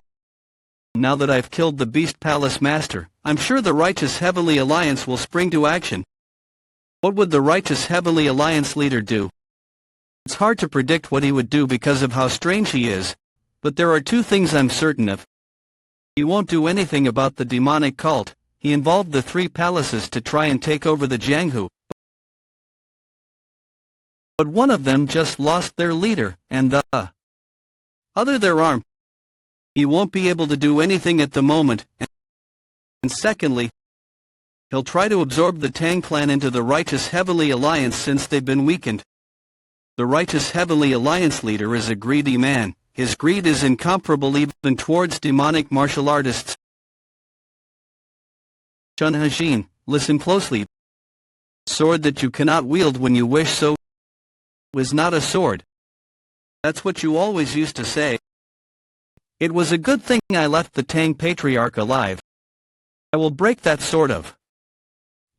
Now that I've killed the Beast Palace Master, I'm sure the Righteous Heavenly Alliance will spring to action. What would the Righteous Heavenly Alliance leader do? It's hard to predict what he would do because of how strange he is, but there are two things I'm certain of. He won't do anything about the demonic cult. He involved the three palaces to try and take over the Jianghu. But one of them just lost their leader, and the other their arm. He won't be able to do anything at the moment, and secondly, he'll try to absorb the Tang clan into the Righteous Heavenly Alliance since they've been weakened. The Righteous Heavenly Alliance leader is a greedy man. His greed is incomparable even towards demonic martial artists. Chun Hajin, listen closely. Sword that you cannot wield when you wish so is not a sword. That's what you always used to say. It was a good thing I left the Tang Patriarch alive. I will break that sword of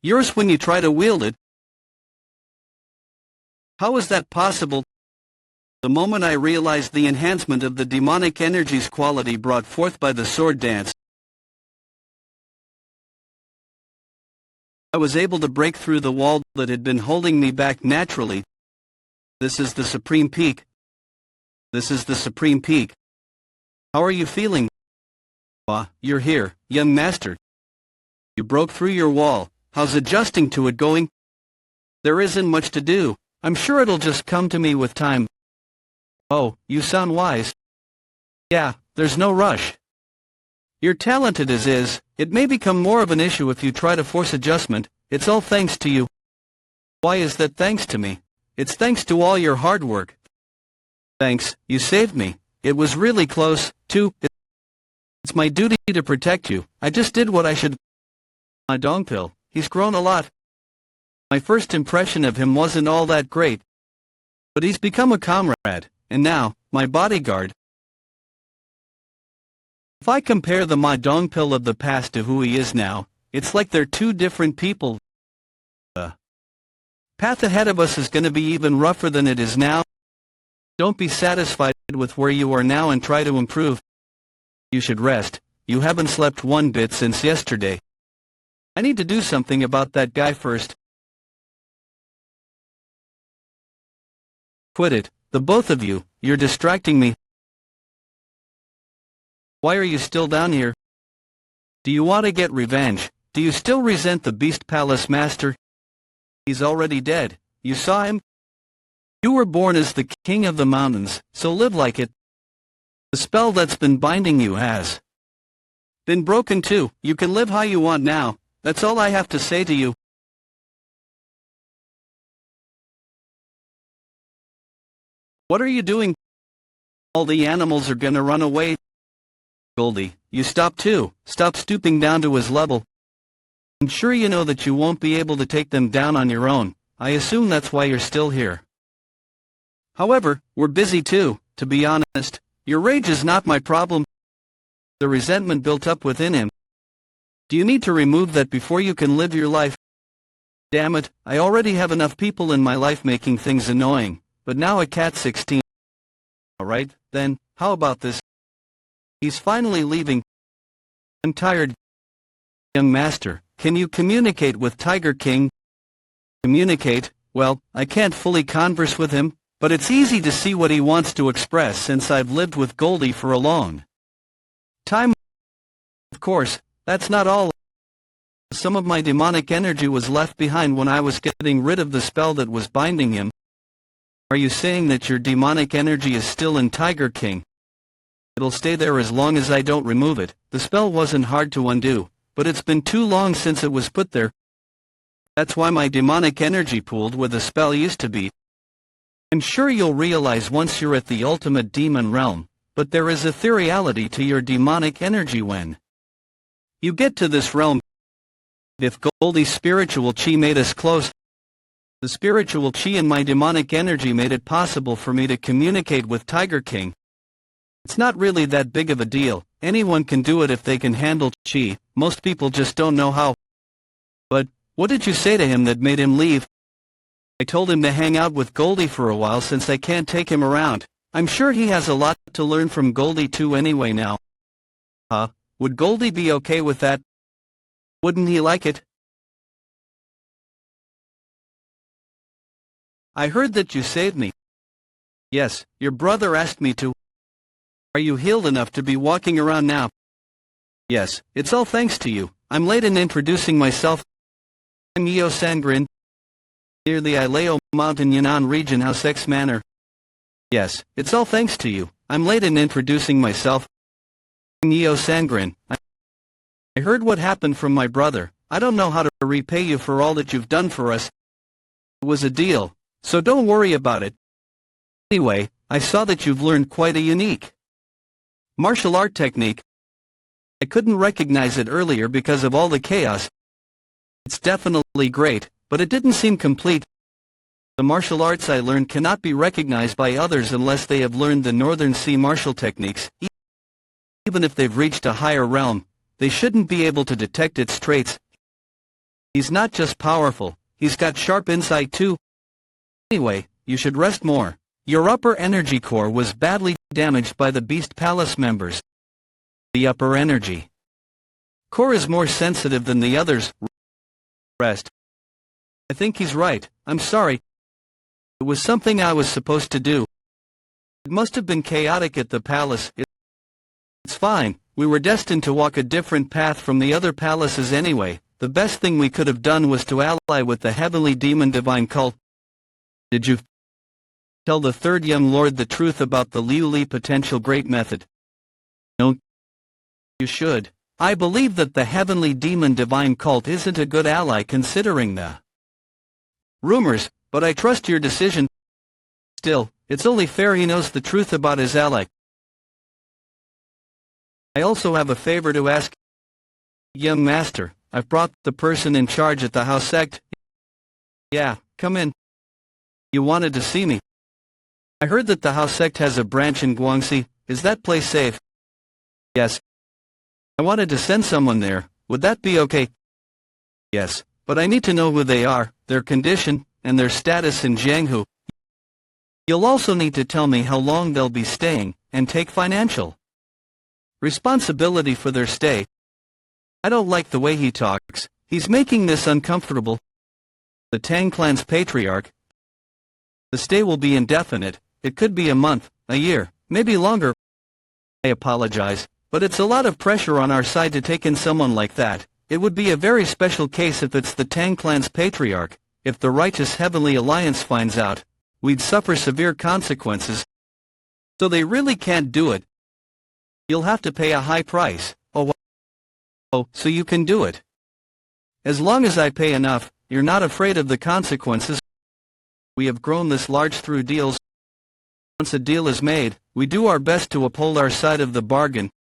yours when you try to wield it. How is that possible? The moment I realized the enhancement of the demonic energy's quality brought forth by the sword dance, I was able to break through the wall that had been holding me back naturally. This is the supreme peak. This is the supreme peak. How are you feeling? You're here, young master. You broke through your wall. How's adjusting to it going? There isn't much to do. I'm sure it'll just come to me with time. Oh, you sound wise. Yeah, there's no rush. You're talented as is. It may become more of an issue if you try to force adjustment. It's all thanks to you. Why is that thanks to me? It's thanks to all your hard work. Thanks, you saved me. It was really close, too. It's my duty to protect you. I just did what I should. My Dongpil, he's grown a lot. My first impression of him wasn't all that great. But he's become a comrade, and now, my bodyguard. If I compare the Ma Dongpil of the past to who he is now, it's like they're two different people. The path ahead of us is going to be even rougher than it is now. Don't be satisfied with where you are now and try to improve. You should rest. You haven't slept one bit since yesterday. I need to do something about that guy first. Quit it, the both of you. You're distracting me. Why are you still down here? Do you want to get revenge? Do you still resent the Beast Palace Master? He's already dead. You saw him? You were born as the king of the mountains, so live like it. The spell that's been binding you has been broken too. You can live how you want now. That's all I have to say to you. What are you doing? All the animals are gonna run away. Goldie, you stop too. Stop stooping down to his level. I'm sure you know that you won't be able to take them down on your own. I assume that's why you're still here. However, we're busy too, to be honest. Your rage is not my problem. The resentment built up within him. Do you need to remove that before you can live your life? Damn it, I already have enough people in my life making things annoying, but now a cat 16. Alright, then, how about this? He's finally leaving. I'm tired. Young master, can you communicate with Tiger King? Communicate? Well, I can't fully converse with him, but it's easy to see what he wants to express since I've lived with Goldie for a long time. Of course, that's not all. Some of my demonic energy was left behind when I was getting rid of the spell that was binding him. Are you saying that your demonic energy is still in Tiger King? It'll stay there as long as I don't remove it. The spell wasn't hard to undo, but it's been too long since it was put there. That's why my demonic energy pooled where the spell used to be. I'm sure you'll realize once you're at the ultimate demon realm, but there is ethereality to your demonic energy when you get to this realm. If Goldie's spiritual chi made us close, the spiritual chi in my demonic energy made it possible for me to communicate with Tiger King. It's not really that big of a deal. Anyone can do it if they can handle chi. Most people just don't know how. But what did you say to him that made him leave? I told him to hang out with Goldie for a while since I can't take him around. I'm sure he has a lot to learn from Goldie too anyway now. Would Goldie be okay with that? Wouldn't he like it? I heard that you saved me. Yes, your brother asked me to. Are you healed enough to be walking around now? Yes, it's all thanks to you. I'm late in introducing myself. I'm Yeo Sangrin, near the Ileo Mountain Yunnan region Housex Manor. Yes, it's all thanks to you. I'm late in introducing myself. I'm Yeo Sangrin. I heard what happened from my brother. I don't know how to repay you for all that you've done for us. It was a deal, so don't worry about it. Anyway, I saw that you've learned quite a unique martial art technique. I couldn't recognize it earlier because of all the chaos. It's definitely great, but it didn't seem complete. The martial arts I learned cannot be recognized by others unless they have learned the Northern Sea martial techniques. Even if they've reached a higher realm, they shouldn't be able to detect its traits. He's not just powerful, he's got sharp insight too. Anyway, you should rest more. Your upper energy core was badly damaged by the Beast Palace members. The upper energy core is more sensitive than the others. Rest. I think he's right. I'm sorry. It was something I was supposed to do. It must have been chaotic at the palace. It's fine. We were destined to walk a different path from the other palaces anyway. The best thing we could have done was to ally with the heavenly demon divine cult. Did you tell the third young lord the truth about the Liu Li potential great method? No. You should. I believe that the heavenly demon divine cult isn't a good ally considering the rumors, but I trust your decision. Still, it's only fair he knows the truth about his ally. I also have a favor to ask. Young master, I've brought the person in charge at the house sect. Yeah, come in. You wanted to see me. I heard that the house sect has a branch in Guangxi. Is that place safe? Yes. I wanted to send someone there. Would that be okay? Yes, but I need to know who they are, their condition, and their status in Jianghu. You'll also need to tell me how long they'll be staying, and take financial responsibility for their stay. I don't like the way he talks. He's making this uncomfortable. The Tang clan's patriarch. The stay will be indefinite. It could be a month, a year, maybe longer. I apologize, but it's a lot of pressure on our side to take in someone like that. It would be a very special case if it's the Tang clan's patriarch. If the righteous Heavenly Alliance finds out, we'd suffer severe consequences. So they really can't do it. You'll have to pay a high price. Oh, so you can do it. As long as I pay enough, you're not afraid of the consequences. We have grown this large through deals. Once a deal is made, we do our best to uphold our side of the bargain.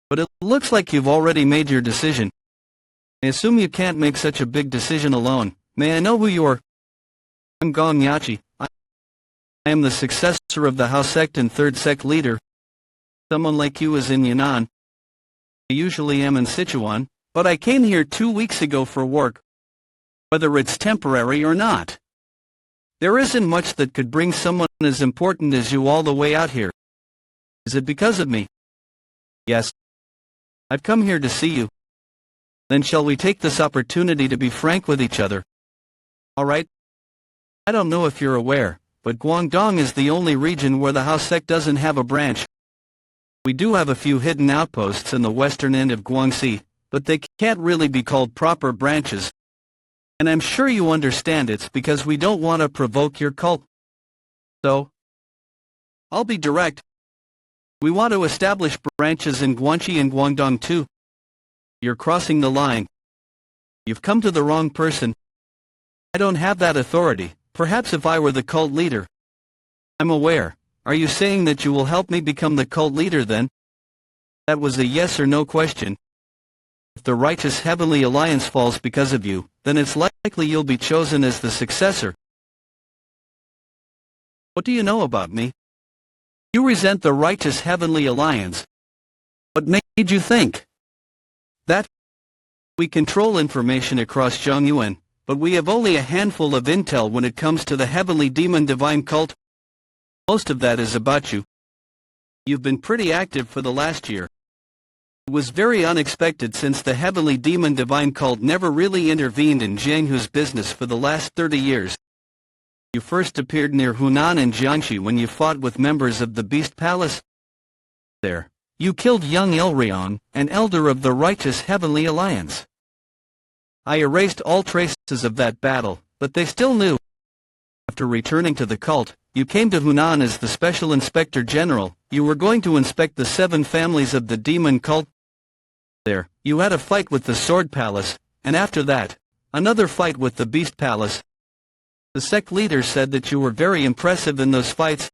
But it looks like you've already made your decision. I assume you can't make such a big decision alone. May I know who you are? I'm Gong Yachi. I am the successor of the House sect and third sect leader. Someone like you is in Yunnan. I usually am in Sichuan, but I came here 2 weeks ago for work. Whether it's temporary or not. There isn't much that could bring someone as important as you all the way out here. Is it because of me? Yes. I've come here to see you. Then shall we take this opportunity to be frank with each other? Alright. I don't know if you're aware, but Guangdong is the only region where the House sect doesn't have a branch. We do have a few hidden outposts in the western end of Guangxi, but they can't really be called proper branches. And I'm sure you understand it's because we don't want to provoke your cult. So, I'll be direct. We want to establish branches in Guangxi and Guangdong too. You're crossing the line. You've come to the wrong person. I don't have that authority. Perhaps if I were the cult leader. I'm aware. Are you saying that you will help me become the cult leader then? That was a yes or no question. If the righteous heavenly alliance falls because of you, then it's likely you'll be chosen as the successor. What do you know about me? You resent the righteous heavenly alliance. What made you think that? We control information across Zhongyuan, but we have only a handful of intel when it comes to the heavenly demon divine cult. Most of that is about you. You've been pretty active for the last year. It was very unexpected since the heavenly demon divine cult never really intervened in Jianghu's business for the last 30 years. You first appeared near Hunan and Jiangxi when you fought with members of the Beast Palace. There, you killed young Ilriong, an elder of the righteous heavenly alliance. I erased all traces of that battle, but they still knew. After returning to the cult, you came to Hunan as the Special Inspector General. You were going to inspect the 7 families of the demon cult. There, you had a fight with the Sword Palace, and after that, another fight with the Beast Palace. The sect leader said that you were very impressive in those fights.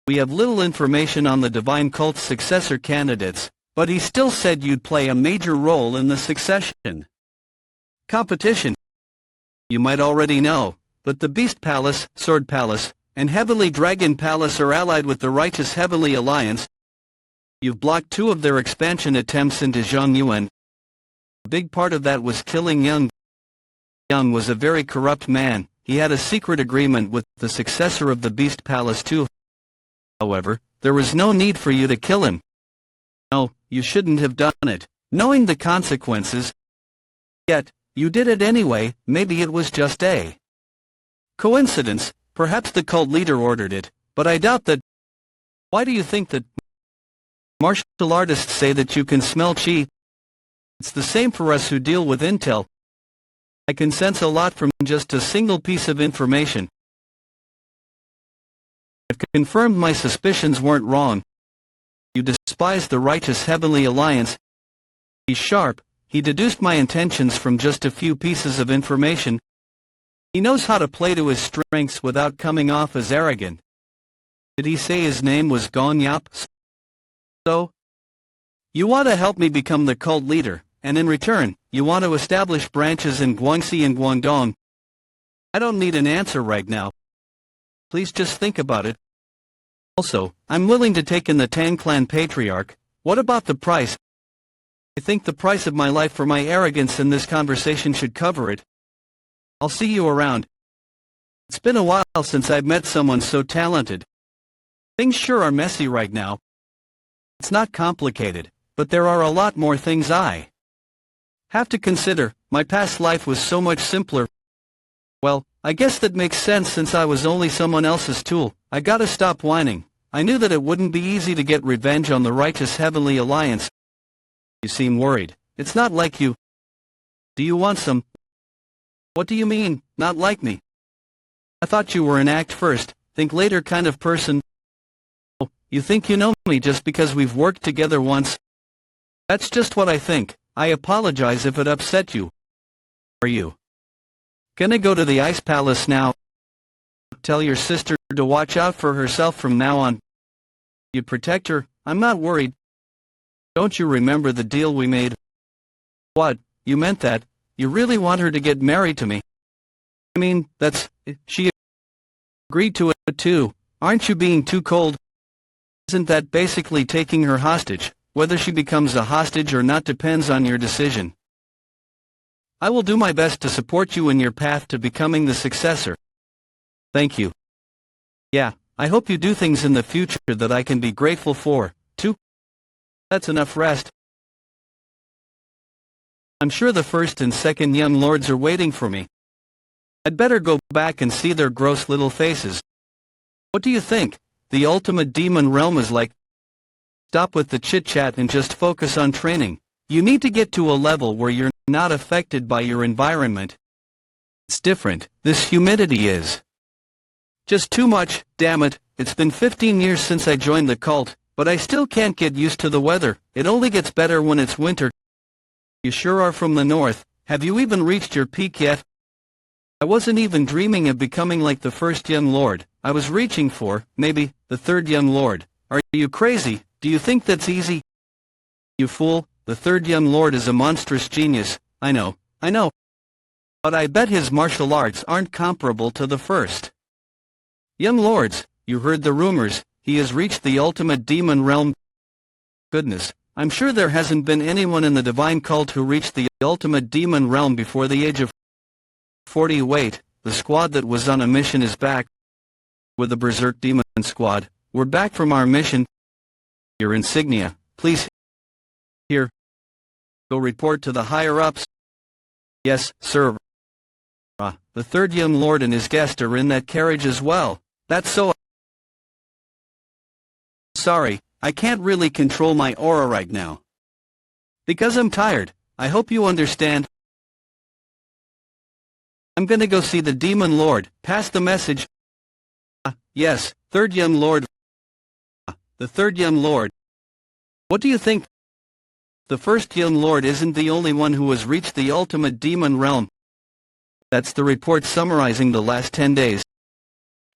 We have little information on the divine cult's successor candidates, but he still said you'd play a major role in the succession competition. You might already know, but the Beast Palace, Sword Palace, and Heavenly Dragon Palace are allied with the Righteous Heavenly Alliance. You've blocked 2 of their expansion attempts into Zhongyuan. A big part of that was killing Young. Young was a very corrupt man. He had a secret agreement with the successor of the Beast Palace too. However, there was no need for you to kill him. No, you shouldn't have done it, knowing the consequences. Yet, you did it anyway. Maybe it was just a coincidence. Perhaps the cult leader ordered it, but I doubt that. Why do you think that? Martial artists say that you can smell chi. It's the same for us who deal with intel. I can sense a lot from just a single piece of information. I've confirmed my suspicions weren't wrong. You despise the righteous heavenly alliance. He's sharp. He deduced my intentions from just a few pieces of information. He knows how to play to his strengths without coming off as arrogant. Did he say his name was Gong Yap? So? You want to help me become the cult leader, and in return, you want to establish branches in Guangxi and Guangdong. I don't need an answer right now. Please just think about it. Also, I'm willing to take in the Tang Clan Patriarch. What about the price? I think the price of my life for my arrogance in this conversation should cover it. I'll see you around. It's been a while since I've met someone so talented. Things sure are messy right now. It's not complicated, but there are a lot more things I have to consider. My past life was so much simpler. Well, I guess that makes sense since I was only someone else's tool. I gotta stop whining. I knew that it wouldn't be easy to get revenge on the Righteous Heavenly Alliance. You seem worried. It's not like you. Do you want some? What do you mean, not like me? I thought you were an act first, think later kind of person. Oh, you think you know me just because we've worked together once? That's just what I think. I apologize if it upset you. Are you gonna go to the Ice Palace now? Tell your sister to watch out for herself from now on. You protect her, I'm not worried. Don't you remember the deal we made? What, you meant that. You really want her to get married to me. I mean, she agreed to it too. Aren't you being too cold? Isn't that basically taking her hostage? Whether she becomes a hostage or not depends on your decision. I will do my best to support you in your path to becoming the successor. Thank you. Yeah, I hope you do things in the future that I can be grateful for, too. That's enough rest. I'm sure the first and second young lords are waiting for me. I'd better go back and see their gross little faces. What do you think? The ultimate demon realm is like. Stop with the chit-chat and just focus on training. You need to get to a level where you're not affected by your environment. It's different. This humidity is just too much, damn it. It's been 15 years since I joined the cult, but I still can't get used to the weather. It only gets better when it's winter. You sure are from the north. Have you even reached your peak yet? I wasn't even dreaming of becoming like the first young lord. I was reaching for, maybe, the third young lord. Are you crazy? Do you think that's easy? You fool, the third young lord is a monstrous genius. I know. But I bet his martial arts aren't comparable to the first. Young lords, you heard the rumors. He has reached the ultimate demon realm. Goodness, I'm sure there hasn't been anyone in the divine cult who reached the ultimate demon realm before the age of 40. Wait, the squad that was on a mission is back. With the Berserk Demon Squad, we're back from our mission. Your insignia, please. Here. Go report to the higher-ups. Yes, sir. The third young lord and his guest are in that carriage as well. That's so. Sorry, I can't really control my aura right now. Because I'm tired, I hope you understand. I'm gonna go see the demon lord. Pass the message. Yes, third young lord. The third young lord. What do you think? The first young lord isn't the only one who has reached the ultimate demon realm. That's the report summarizing the last 10 days.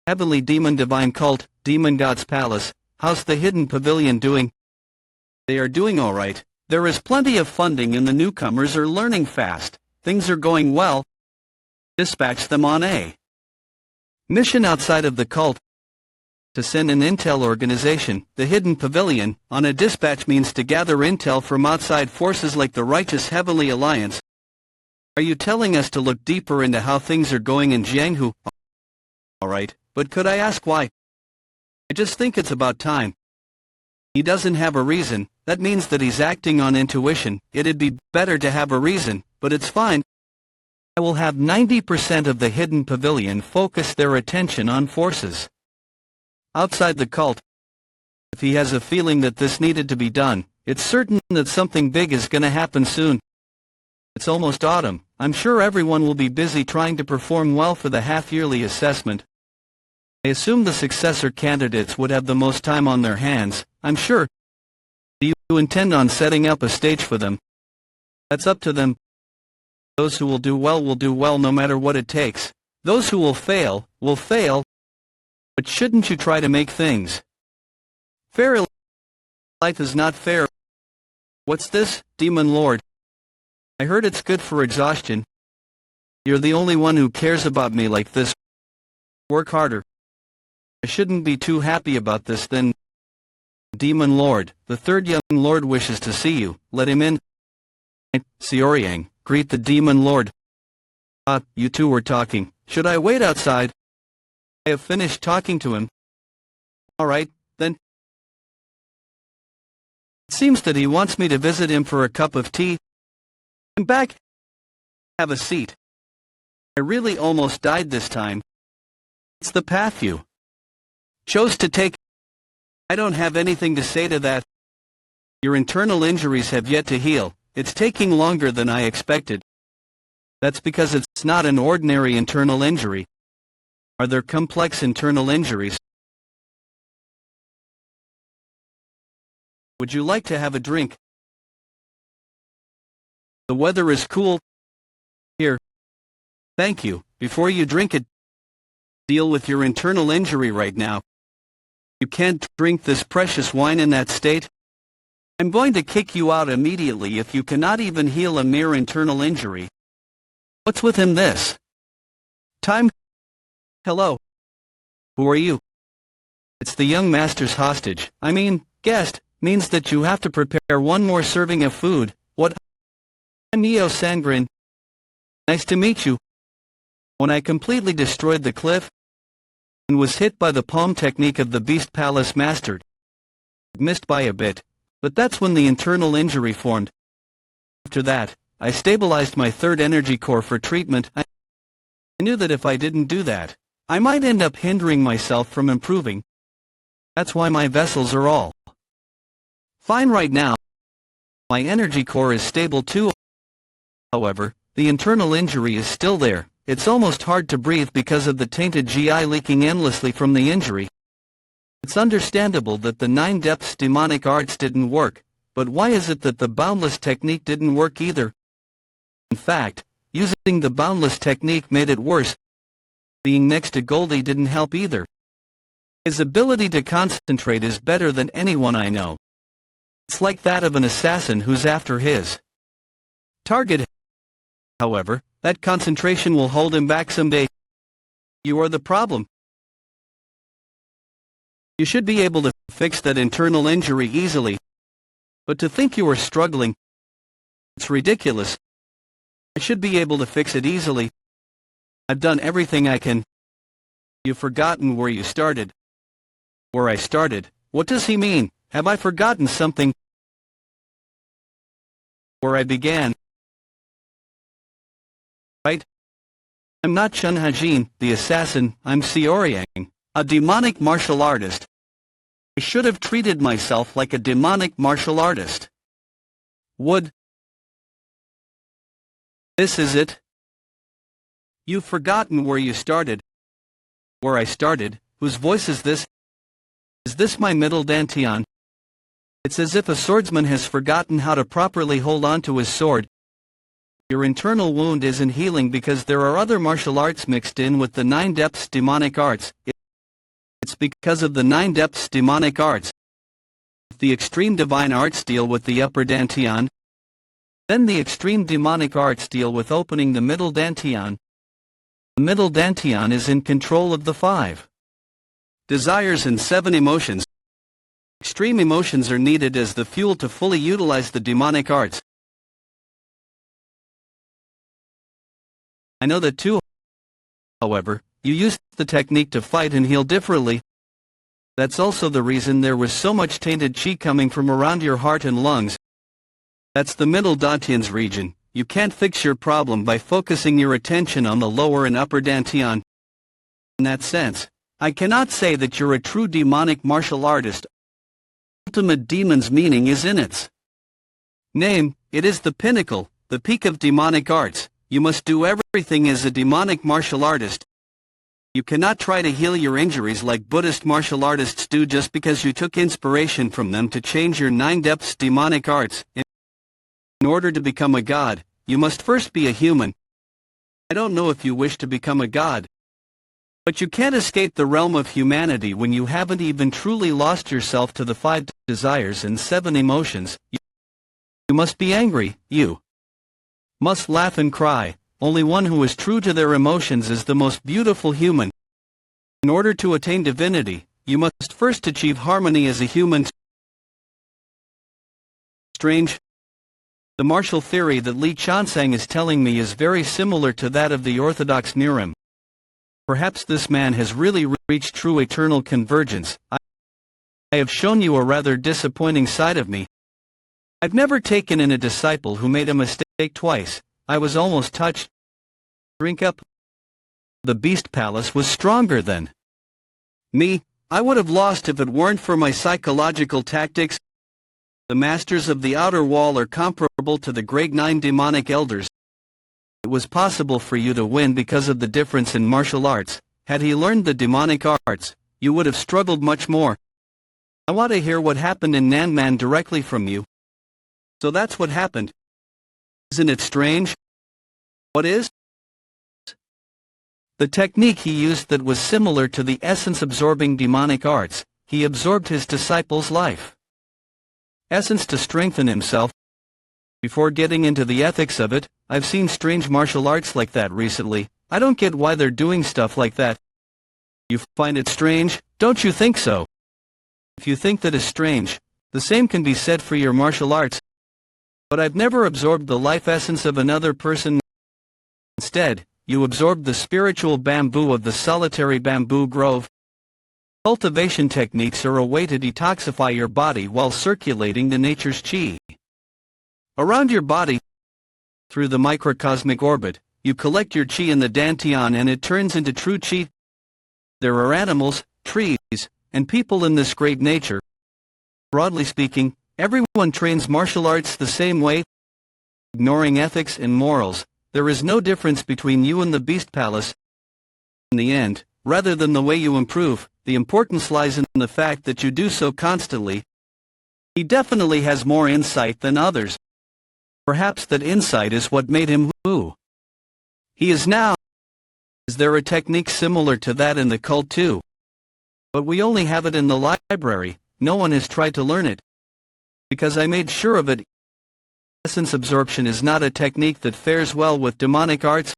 Heavenly Demon Divine Cult, Demon God's Palace. How's the Hidden Pavilion doing? They are doing alright. There is plenty of funding and the newcomers are learning fast. Things are going well. Dispatch them on a mission outside of the cult. To send an intel organization, the Hidden Pavilion, on a dispatch means to gather intel from outside forces like the Righteous Heavenly Alliance. Are you telling us to look deeper into how things are going in Jianghu? Alright, but could I ask why? I just think it's about time. He doesn't have a reason. That means that he's acting on intuition. It'd be better to have a reason, but it's fine. I will have 90% of the Hidden Pavilion focus their attention on forces outside the cult. If he has a feeling that this needed to be done, it's certain that something big is gonna happen soon. It's almost autumn. I'm sure everyone will be busy trying to perform well for the half-yearly assessment. I assume the successor candidates would have the most time on their hands, I'm sure. Do you intend on setting up a stage for them? That's up to them. Those who will do well no matter what it takes. Those who will fail. But shouldn't you try to make things fair? Life is not fair. What's this, Demon Lord? I heard it's good for exhaustion. You're the only one who cares about me like this. Work harder. I shouldn't be too happy about this then. Demon Lord, the third young lord wishes to see you. Let him in. Xiaoyang, greet the Demon Lord. You two were talking. Should I wait outside? I have finished talking to him. Alright, then. It seems that he wants me to visit him for a cup of tea. I'm back. Have a seat. I really almost died this time. It's the path you chose to take. I don't have anything to say to that. Your internal injuries have yet to heal. It's taking longer than I expected. That's because it's not an ordinary internal injury. Are there complex internal injuries? Would you like to have a drink? The weather is cool. Here. Thank you. Before you drink it, deal with your internal injury right now. You can't drink this precious wine in that state. I'm going to kick you out immediately if you cannot even heal a mere internal injury. What's with him this time? Hello. Who are you? It's the young master's hostage. I mean, guest, means that you have to prepare one more serving of food. What? I'm Neo Sangrin. Nice to meet you. When I completely destroyed the cliff and was hit by the palm technique of the Beast Palace Master, missed by a bit, but that's when the internal injury formed. After that, I stabilized my third energy core for treatment. I knew that if I didn't do that, I might end up hindering myself from improving. That's why my vessels are all fine right now. My energy core is stable too. However, the internal injury is still there. It's almost hard to breathe because of the tainted GI leaking endlessly from the injury. It's understandable that the 9 depths demonic arts didn't work, but why is it that the boundless technique didn't work either? In fact, using the boundless technique made it worse. Being next to Goldie didn't help either. His ability to concentrate is better than anyone I know. It's like that of an assassin who's after his target. However, that concentration will hold him back someday. You are the problem. You should be able to fix that internal injury easily. But to think you are struggling, it's ridiculous. I should be able to fix it easily. I've done everything I can. You've forgotten where you started. Where I started? What does he mean? Have I forgotten something? Where I began. Right? I'm not Chun Hajin, the assassin. I'm Xiaoryang, a demonic martial artist. I should have treated myself like a demonic martial artist. This is it? You've forgotten where you started. Where I started? Whose voice is this? Is this my middle dantian? It's as if a swordsman has forgotten how to properly hold on to his sword. Your internal wound isn't healing because there are other martial arts mixed in with the 9 depths demonic arts. It's because of the 9 depths demonic arts. If the extreme divine arts deal with the upper dantian, then the extreme demonic arts deal with opening the middle dantian. The middle dantian is in control of the 5 desires and 7 emotions. Extreme emotions are needed as the fuel to fully utilize the demonic arts. I know that too. However, you used the technique to fight and heal differently. That's also the reason there was so much tainted chi coming from around your heart and lungs. That's the middle dantian's region. You can't fix your problem by focusing your attention on the lower and upper dantian. In that sense, I cannot say that you're a true demonic martial artist. Ultimate demon's meaning is in its name. It is the pinnacle, the peak of demonic arts. You must do everything as a demonic martial artist. You cannot try to heal your injuries like Buddhist martial artists do just because you took inspiration from them to change your 9 depths demonic arts. In order to become a god, you must first be a human. I don't know if you wish to become a god. But you can't escape the realm of humanity when you haven't even truly lost yourself to the 5 desires and 7 emotions. You must be angry, you must laugh and cry. Only one who is true to their emotions is the most beautiful human. In order to attain divinity, you must first achieve harmony as a human. Strange. The martial theory that Li Chansang is telling me is very similar to that of the Orthodox Murim. Perhaps this man has really reached true eternal convergence. I have shown you a rather disappointing side of me. I've never taken in a disciple who made a mistake twice. I was almost touched. Drink up. The Beast Palace was stronger than me. I would have lost if it weren't for my psychological tactics. The masters of the outer wall are comparable to the grade 9 demonic elders. It was possible for you to win because of the difference in martial arts. Had he learned the demonic arts, you would have struggled much more. I want to hear what happened in Nanman directly from you. So that's what happened. Isn't it strange? What is? The technique he used that was similar to the essence-absorbing demonic arts. He absorbed his disciple's life. essence to strengthen himself. Before getting into the ethics of it, I've seen strange martial arts like that recently. I don't get why they're doing stuff like that. You find it strange, don't you think so? If you think that is strange, the same can be said for your martial arts. But I've never absorbed the life essence of another person. Instead, you absorb the spiritual bamboo of the solitary bamboo grove. Cultivation techniques are a way to detoxify your body while circulating the nature's chi. Around your body, through the microcosmic orbit, you collect your chi in the dantian and it turns into true chi. There are animals, trees, and people in this great nature. Broadly speaking, everyone trains martial arts the same way. Ignoring ethics and morals, there is no difference between you and the beast palace. In the end, rather than the way you improve, the importance lies in the fact that you do so constantly. He definitely has more insight than others. Perhaps that insight is what made him who he is now. Is there a technique similar to that in the cult too? But we only have it in the library, no one has tried to learn it. Because I made sure of it. Essence absorption is not a technique that fares well with demonic arts.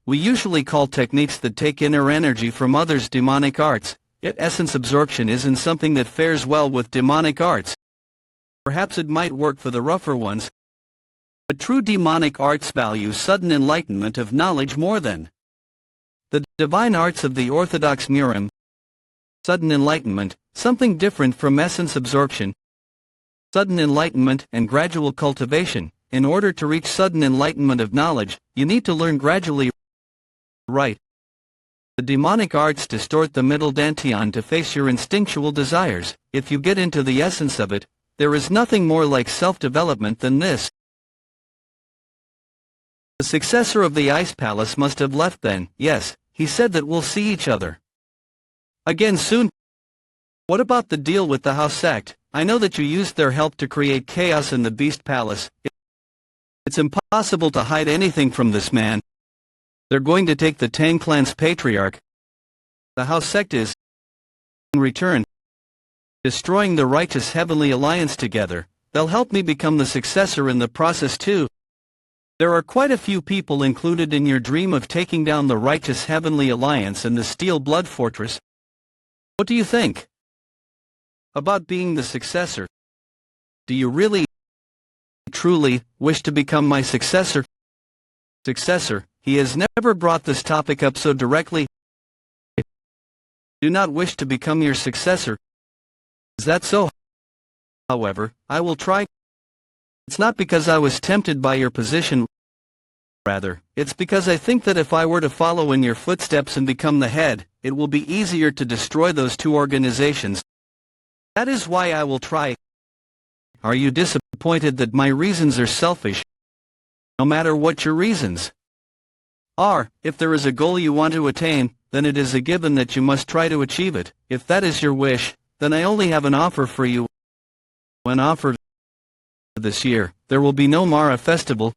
We usually call techniques that take inner energy from others demonic arts, yet essence absorption isn't something that fares well with demonic arts. Perhaps it might work for the rougher ones. But true demonic arts value sudden enlightenment of knowledge more than the divine arts of the Orthodox Murim. Sudden enlightenment, something different from essence absorption. Sudden enlightenment and gradual cultivation. In order to reach sudden enlightenment of knowledge, you need to learn gradually. Right. The demonic arts distort the middle dantian to face your instinctual desires. If you get into the essence of it, there is nothing more like self-development than this. The successor of the Ice Palace must have left then. Yes, he said that we'll see each other again soon. What about the deal with the house sect? I know that you used their help to create chaos in the Beast Palace. It's impossible to hide anything from this man. They're going to take the Tang clan's patriarch. The house sect is, in return, destroying the righteous heavenly alliance together. They'll help me become the successor in the process too. There are quite a few people included in your dream of taking down the righteous heavenly alliance and the Steel Blood Fortress. What do you think about being the successor? Do you really, truly, wish to become my successor? Successor, he has never brought this topic up so directly. I do not wish to become your successor. Is that so? However, I will try. It's not because I was tempted by your position. Rather, it's because I think that if I were to follow in your footsteps and become the head, it will be easier to destroy those two organizations. That is why I will try. Are you disappointed that my reasons are selfish? No matter what your reasons are, if there is a goal you want to attain, then it is a given that you must try to achieve it. If that is your wish, then I only have an offer for you. When offered this year, there will be no Mara festival.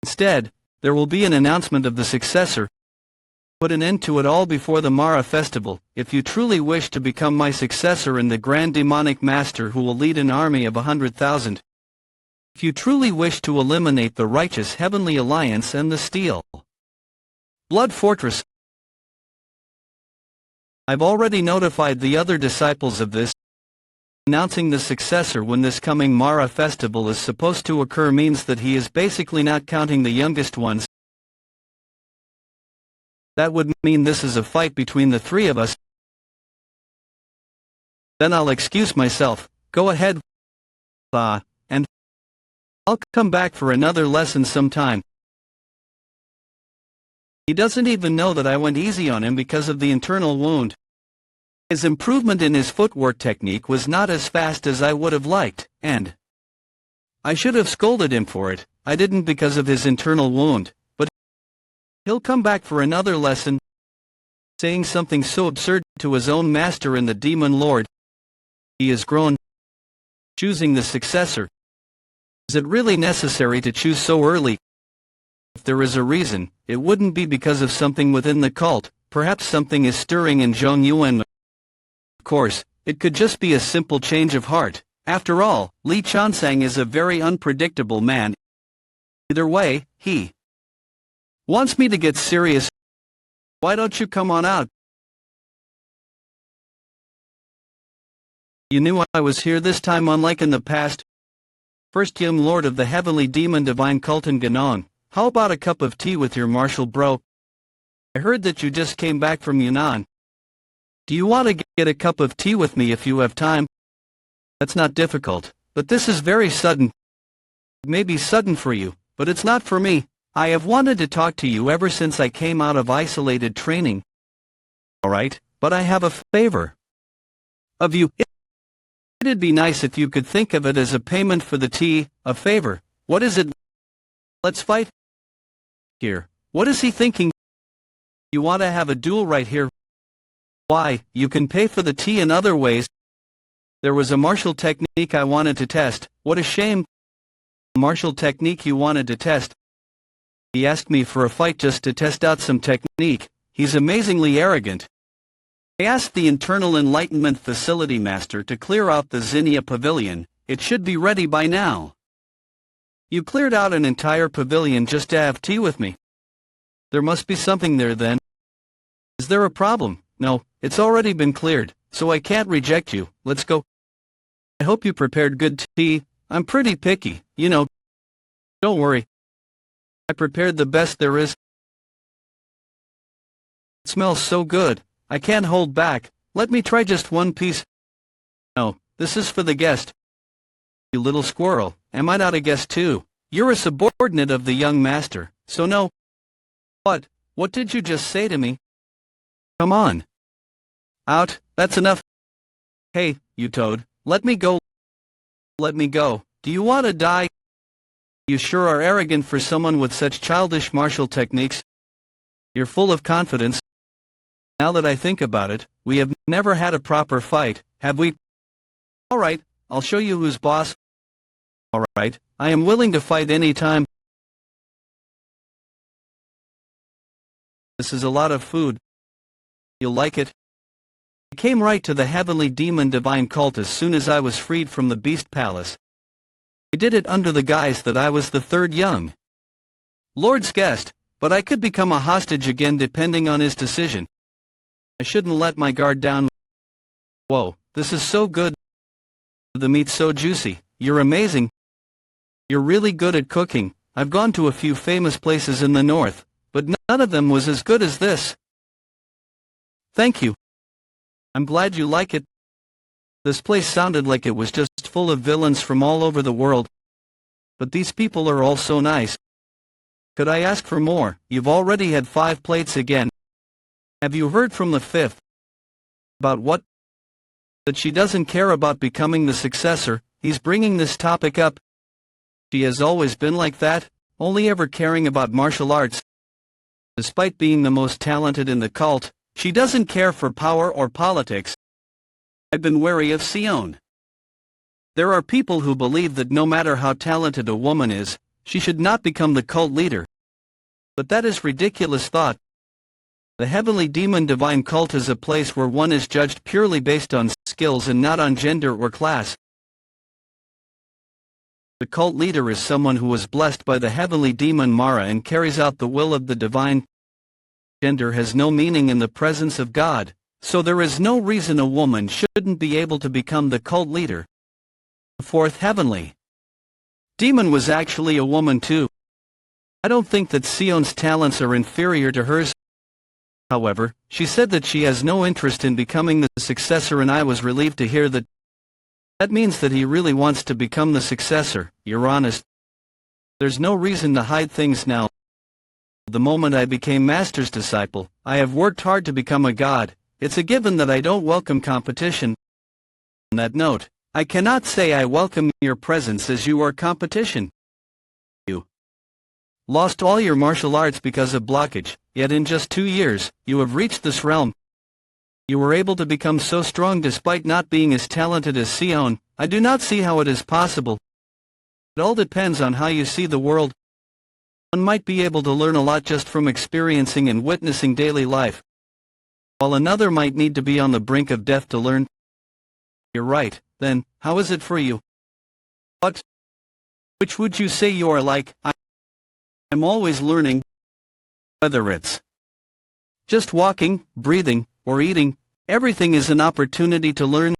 Instead, there will be an announcement of the successor. Put an end to it all before the Mara festival. If you truly wish to become my successor and the grand demonic master who will lead an army of 100,000. If you truly wish to eliminate the righteous heavenly alliance and the Steel Blood Fortress. I've already notified the other disciples of this. Announcing the successor when this coming Mara festival is supposed to occur means that he is basically not counting the youngest ones. That would mean this is a fight between the three of us. Then I'll excuse myself. Go ahead, and I'll come back for another lesson sometime. He doesn't even know that I went easy on him because of the internal wound. His improvement in his footwork technique was not as fast as I would have liked, and I should have scolded him for it. I didn't because of his internal wound, but he'll come back for another lesson. Saying something so absurd to his own master and the demon lord. He has grown. Choosing the successor. Is it really necessary to choose so early? If there is a reason, it wouldn't be because of something within the cult. Perhaps something is stirring in Zhong Yuan. Of course, it could just be a simple change of heart, After all, Lee Chansang is a very unpredictable man. Either way, he wants me to get serious. Why don't you come on out? You knew I was here this time, unlike in the past. First young lord of the heavenly demon divine cult in Ganong, how about a cup of tea with your martial bro? I heard that you just came back from Yunnan. Do you want to get a cup of tea with me if you have time? That's not difficult, but this is very sudden. It may be sudden for you, but it's not for me. I have wanted to talk to you ever since I came out of isolated training. Alright, but I have a favor of you. It'd be nice if you could think of it as a payment for the tea, a favor. What is it? Let's fight. Here, what is he thinking? You want to have a duel right here? Why, you can pay for the tea in other ways. There was a martial technique I wanted to test. What a shame. Martial technique you wanted to test. He asked me for a fight just to test out some technique. He's amazingly arrogant. I asked the Internal Enlightenment Facility Master to clear out the Zinnia Pavilion. It should be ready by now. You cleared out an entire pavilion just to have tea with me. There must be something there then. Is there a problem? No, it's already been cleared, so I can't reject you. Let's go. I hope you prepared good tea. I'm pretty picky, you know. Don't worry. I prepared the best there is. It smells so good. I can't hold back. Let me try just one piece. No, this is for the guest. You little squirrel, am I not a guest too? You're a subordinate of the young master, so no. What did you just say to me? Come on. Out, that's enough. Hey, you toad, let me go. Let me go. Do you want to die? You sure are arrogant for someone with such childish martial techniques. You're full of confidence. Now that I think about it, we have never had a proper fight, have we? Alright, I'll show you who's boss. Alright, I am willing to fight any time. This is a lot of food. You'll like it. I came right to the heavenly demon divine cult as soon as I was freed from the beast palace. I did it under the guise that I was the third young lord's guest, but I could become a hostage again depending on his decision. I shouldn't let my guard down. Whoa, this is so good. The meat's so juicy. You're amazing. You're really good at cooking. I've gone to a few famous places in the north, but none of them was as good as this. Thank you. I'm glad you like it. This place sounded like it was just full of villains from all over the world. But these people are all so nice. Could I ask for more? You've already had 5 plates again. Have you heard from the 5th? About what? That she doesn't care about becoming the successor. He's bringing this topic up. She has always been like that, only ever caring about martial arts. Despite being the most talented in the cult, she doesn't care for power or politics. I've been wary of Sion. There are people who believe that no matter how talented a woman is, she should not become the cult leader. But that is ridiculous thought. The heavenly demon divine cult is a place where one is judged purely based on skills and not on gender or class. The cult leader is someone who was blessed by the heavenly demon Mara and carries out the will of the divine. Gender has no meaning in the presence of God, so there is no reason a woman shouldn't be able to become the cult leader. The 4th heavenly demon was actually a woman too. I don't think that Sion's talents are inferior to hers. However, she said that she has no interest in becoming the successor, and I was relieved to hear that. That means that he really wants to become the successor. You're honest. There's no reason to hide things now. The moment I became Master's disciple, I have worked hard to become a god. It's a given that I don't welcome competition. On that note, I cannot say I welcome your presence as you are competition. You lost all your martial arts because of blockage, yet in just 2 years, you have reached this realm. You were able to become so strong despite not being as talented as Sion. I do not see how it is possible. It all depends on how you see the world. One might be able to learn a lot just from experiencing and witnessing daily life, while another might need to be on the brink of death to learn. You're right, then, how is it for you? What? Which would you say you are like? I'm always learning. Whether it's just walking, breathing, or eating, everything is an opportunity to learn.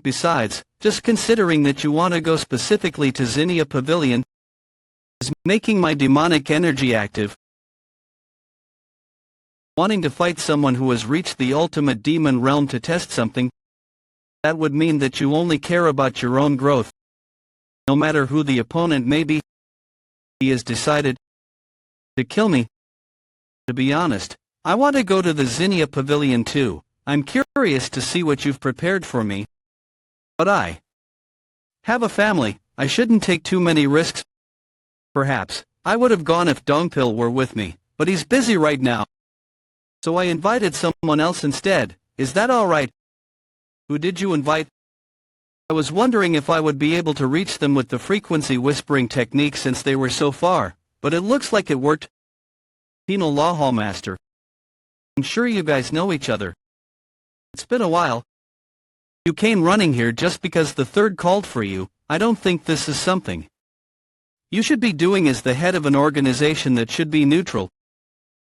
Besides, just considering that you want to go specifically to Zinnia Pavilion is making my demonic energy active. Wanting to fight someone who has reached the ultimate demon realm to test something, that would mean that you only care about your own growth. No matter who the opponent may be, he has decided to kill me. To be honest, I want to go to the Zinnia Pavilion too. I'm curious to see what you've prepared for me. But I have a family, I shouldn't take too many risks. Perhaps, I would have gone if Dongpil were with me, but he's busy right now. So I invited someone else instead. Is that alright? Who did you invite? I was wondering if I would be able to reach them with the frequency whispering technique since they were so far, but it looks like it worked. Penal Law Hall Master. I'm sure you guys know each other. It's been a while. You came running here just because the third called for you. I don't think this is something you should be doing as the head of an organization that should be neutral.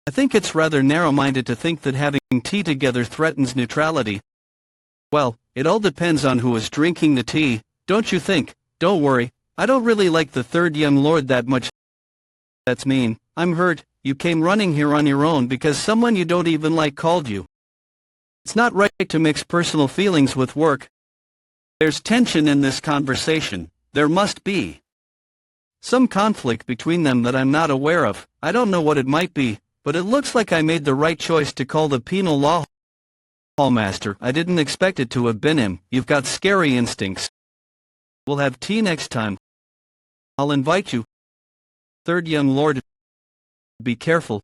I think it's rather narrow-minded to think that having tea together threatens neutrality. Well, it all depends on who is drinking the tea, don't you think? Don't worry, I don't really like the third young lord that much. That's mean. I'm hurt. You came running here on your own because someone you don't even like called you. It's not right to mix personal feelings with work. There's tension in this conversation. There must be some conflict between them that I'm not aware of. I don't know what it might be, but it looks like I made the right choice to call the Penal Law Hall Master. I didn't expect it to have been him. You've got scary instincts. We'll have tea next time. I'll invite you. Third young lord. Be careful.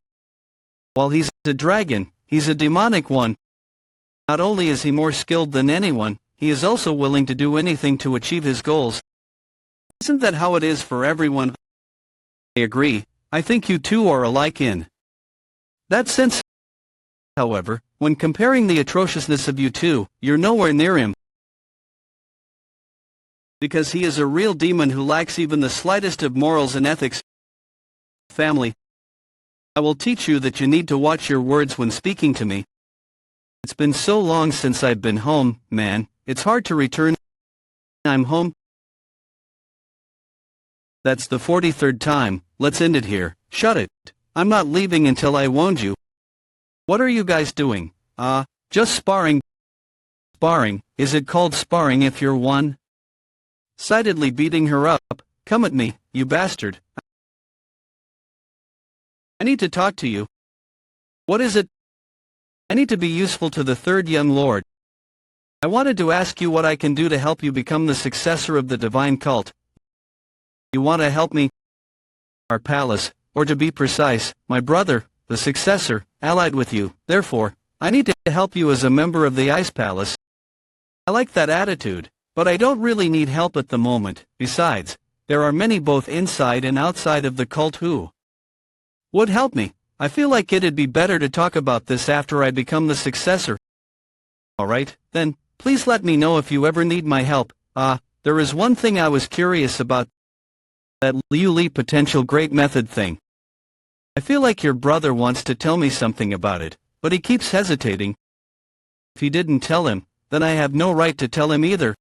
While he's a dragon, he's a demonic one. Not only is he more skilled than anyone, he is also willing to do anything to achieve his goals. Isn't that how it is for everyone? I agree. I think you two are alike in that sense. However, when comparing the atrociousness of you two, you're nowhere near him. Because he is a real demon who lacks even the slightest of morals and ethics. Family. I will teach you that you need to watch your words when speaking to me. It's been so long since I've been home, man, it's hard to return. I'm home. That's the 43rd time, let's end it here. Shut it. I'm not leaving until I wound you. What are you guys doing? Just sparring. Sparring? Is it called sparring if you're one-sidedly beating her up? Come at me, you bastard. I need to talk to you. What is it? I need to be useful to the third young lord. I wanted to ask you what I can do to help you become the successor of the divine cult. You want to help me? Our palace, or to be precise, my brother, the successor, allied with you. Therefore, I need to help you as a member of the Ice Palace. I like that attitude, but I don't really need help at the moment. Besides, there are many both inside and outside of the cult who would help me. I feel like it'd be better to talk about this after I become the successor. Alright, then, please let me know if you ever need my help. There is one thing I was curious about. That Liu Li potential great method thing. I feel like your brother wants to tell me something about it, but he keeps hesitating. If he didn't tell him, then I have no right to tell him either.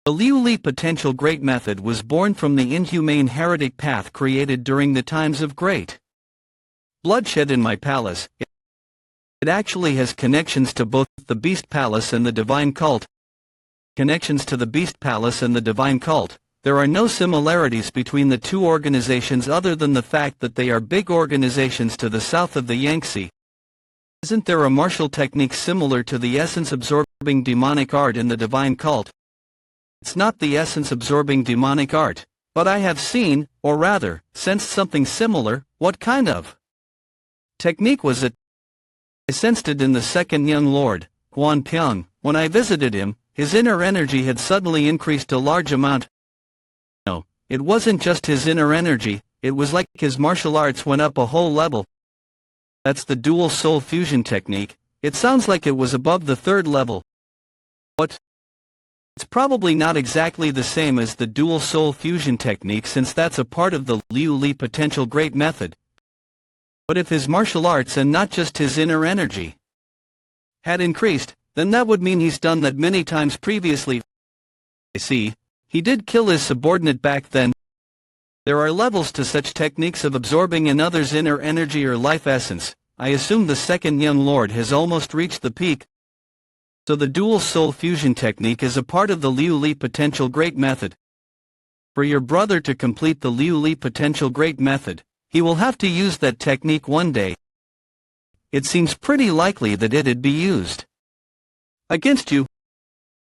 The Liu Li potential great method was born from the inhumane heretic path created during the times of great bloodshed in my palace. It actually has connections to both the Beast Palace and the Divine Cult. Connections to the Beast Palace and the Divine Cult. There are no similarities between the two organizations other than the fact that they are big organizations to the south of the Yangtze. Isn't there a martial technique similar to the essence-absorbing demonic art in the Divine Cult? It's not the essence-absorbing demonic art, but I have seen, or rather, sensed something similar. What kind of technique was it? I sensed it in the second young lord, Guan Pyong. When I visited him, his inner energy had suddenly increased a large amount. No, it wasn't just his inner energy, it was like his martial arts went up a whole level. That's the dual soul fusion technique. It sounds like it was above the third level. What? It's probably not exactly the same as the dual soul fusion technique, since that's a part of the Liu Li potential great method. But if his martial arts and not just his inner energy had increased, then that would mean he's done that many times previously. I see, he did kill his subordinate back then. There are levels to such techniques of absorbing another's inner energy or life essence. I assume the second young lord has almost reached the peak. So the dual soul fusion technique is a part of the Liu Li potential great method. For your brother to complete the Liu Li potential great method, he will have to use that technique one day. It seems pretty likely that it'd be used against you.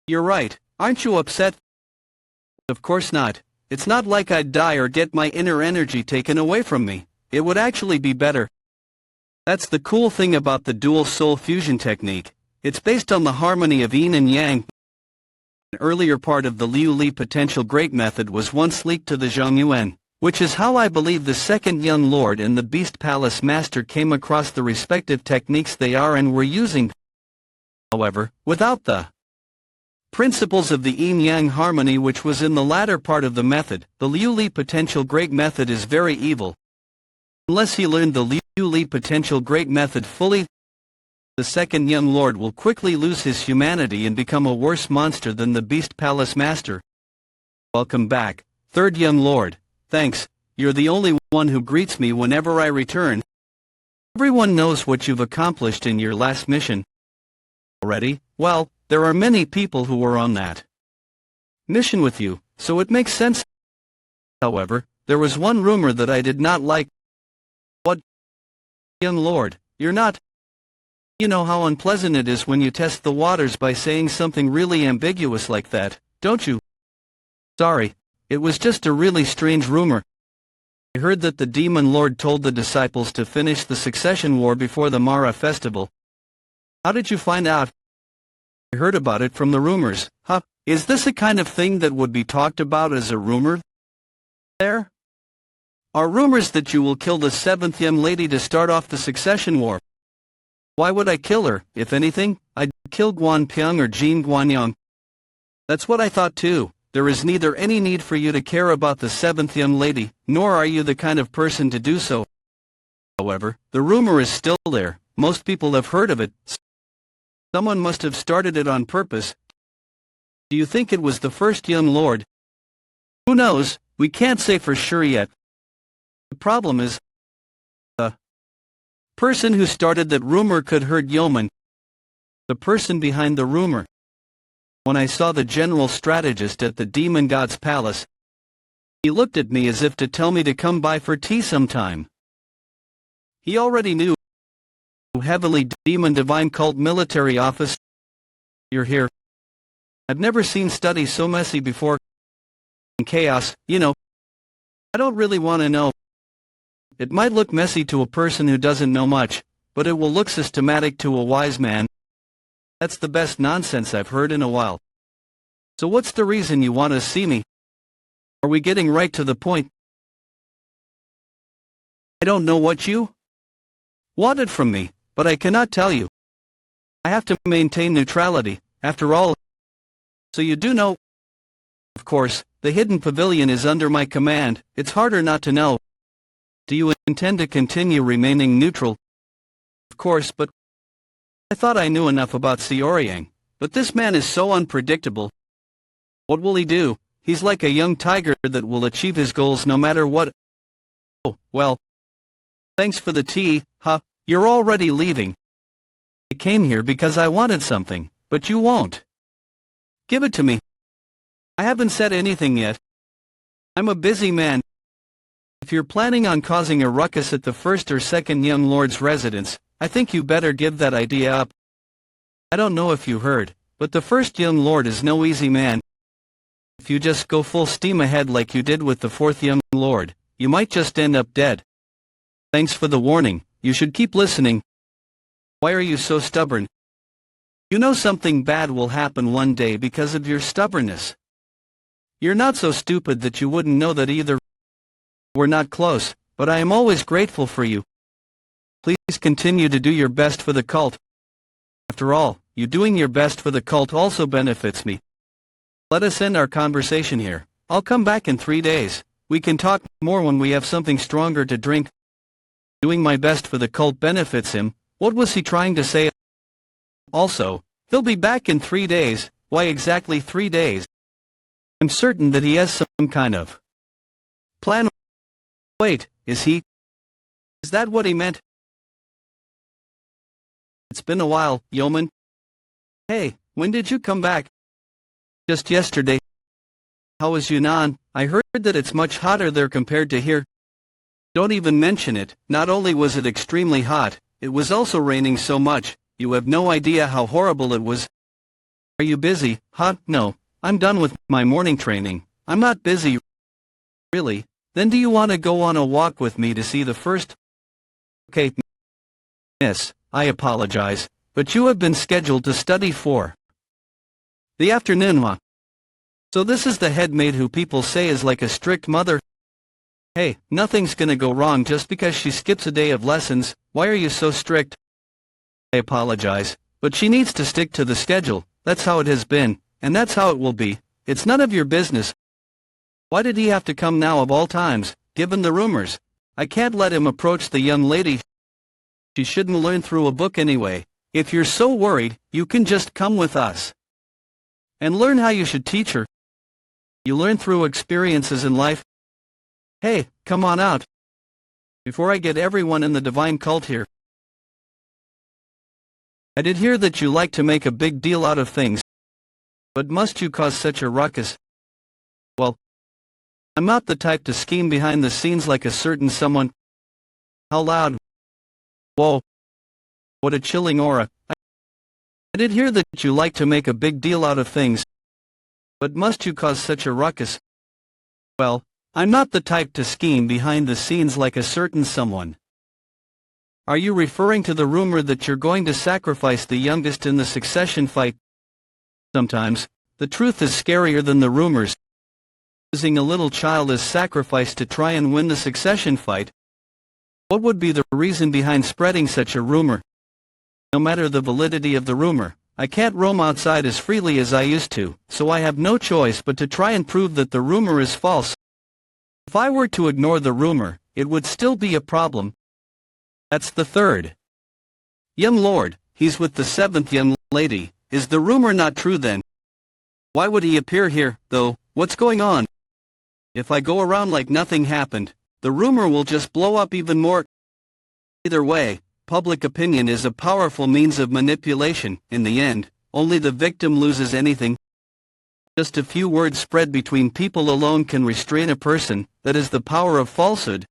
You're right, aren't you upset? Of course not. It's not like I'd die or get my inner energy taken away from me. It would actually be better. That's the cool thing about the dual soul fusion technique. It's based on the harmony of yin and yang. An earlier part of the Liu Li potential great method was once leaked to the Zhongyuan, which is how I believe the second young lord and the Beast Palace master came across the respective techniques they are and were using. However, without the principles of the yin-yang harmony which was in the latter part of the method, the Liu Li potential great method is very evil. Unless he learned the Liu Li potential great method fully, the second young lord will quickly lose his humanity and become a worse monster than the Beast Palace master. Welcome back, third young lord. Thanks, you're the only one who greets me whenever I return. Everyone knows what you've accomplished in your last mission. Already? Well, there are many people who were on that mission with you, so it makes sense. However, there was one rumor that I did not like. What? Young lord, you're not. You know how unpleasant it is when you test the waters by saying something really ambiguous like that, don't you? Sorry, it was just a really strange rumor. I heard that the demon lord told the disciples to finish the succession war before the Mara festival. How did you find out? I heard about it from the rumors. Huh? Is this a kind of thing that would be talked about as a rumor? There are rumors that you will kill the seventh young lady to start off the succession war. Why would I kill her? If anything, I'd kill Guan Ping or Jin Guanyang. That's what I thought too. There is neither any need for you to care about the seventh young lady, nor are you the kind of person to do so. However, the rumor is still there. Most people have heard of it. Someone must have started it on purpose. Do you think it was the first young lord? Who knows? We can't say for sure yet. The problem is, the person who started that rumor could hurt Yeoman. The person behind the rumor. When I saw the general strategist at the demon god's palace, he looked at me as if to tell me to come by for tea sometime. He already knew. Heavily demon divine cult military office. You're here. I've never seen studies so messy before. Chaos, you know. I don't really want to know. It might look messy to a person who doesn't know much, but it will look systematic to a wise man. That's the best nonsense I've heard in a while. So what's the reason you want to see me? Are we getting right to the point? I don't know what you wanted from me, but I cannot tell you. I have to maintain neutrality, after all. So you do know. Of course, the hidden pavilion is under my command. It's harder not to know. Do you intend to continue remaining neutral? Of course, but I thought I knew enough about Xiaoyang, but this man is so unpredictable. What will he do? He's like a young tiger that will achieve his goals no matter what. Oh, well. Thanks for the tea, huh? You're already leaving. I came here because I wanted something, but you won't. Give it to me. I haven't said anything yet. I'm a busy man. If you're planning on causing a ruckus at the first or second young lord's residence, I think you better give that idea up. I don't know if you heard, but the first young lord is no easy man. If you just go full steam ahead like you did with the fourth young lord, you might just end up dead. Thanks for the warning, you should keep listening. Why are you so stubborn? You know something bad will happen one day because of your stubbornness. You're not so stupid that you wouldn't know that either. We're not close, but I am always grateful for you. Please continue to do your best for the cult. After all, you doing your best for the cult also benefits me. Let us end our conversation here. I'll come back in 3 days. We can talk more when we have something stronger to drink. Doing my best for the cult benefits him. What was he trying to say? Also, he'll be back in 3 days. Why exactly 3 days? I'm certain that he has some kind of plan. Wait, is that what he meant? It's been a while, yeoman. Hey, when did you come back? Just yesterday. How was Yunnan? I heard that it's much hotter there compared to here. Don't even mention it. Not only was it extremely hot, it was also raining so much. You have no idea how horrible it was. Are you busy? No, I'm done with my morning training. I'm not busy. Really? Then do you want to go on a walk with me to see the first? Okay, miss, I apologize, but you have been scheduled to study for the afternoon. So this is the head maid who people say is like a strict mother? Hey, nothing's gonna go wrong just because she skips a day of lessons. Why are you so strict? I apologize, but she needs to stick to the schedule. That's how it has been, and that's how it will be. It's none of your business. Why did he have to come now of all times, given the rumors? I can't let him approach the young lady. She shouldn't learn through a book anyway. If you're so worried, you can just come with us and learn how you should teach her. You learn through experiences in life. Hey, come on out before I get everyone in the divine cult here. I did hear that you like to make a big deal out of things. But must you cause such a ruckus? Well, I'm not the type to scheme behind the scenes like a certain someone. How loud? Whoa. What a chilling aura. I did hear that you like to make a big deal out of things. But must you cause such a ruckus? Well, I'm not the type to scheme behind the scenes like a certain someone. Are you referring to the rumor that you're going to sacrifice the youngest in the succession fight? Sometimes, the truth is scarier than the rumors. Using a little child as sacrifice to try and win the succession fight. What would be the reason behind spreading such a rumor? No matter the validity of the rumor, I can't roam outside as freely as I used to, so I have no choice but to try and prove that the rumor is false. If I were to ignore the rumor, it would still be a problem. That's the third. Young lord, he's with the seventh young lady. Is the rumor not true then? Why would he appear here, though? What's going on? If I go around like nothing happened, the rumor will just blow up even more. Either way, public opinion is a powerful means of manipulation. In the end, only the victim loses anything. Just a few words spread between people alone can restrain a person. That is the power of falsehood.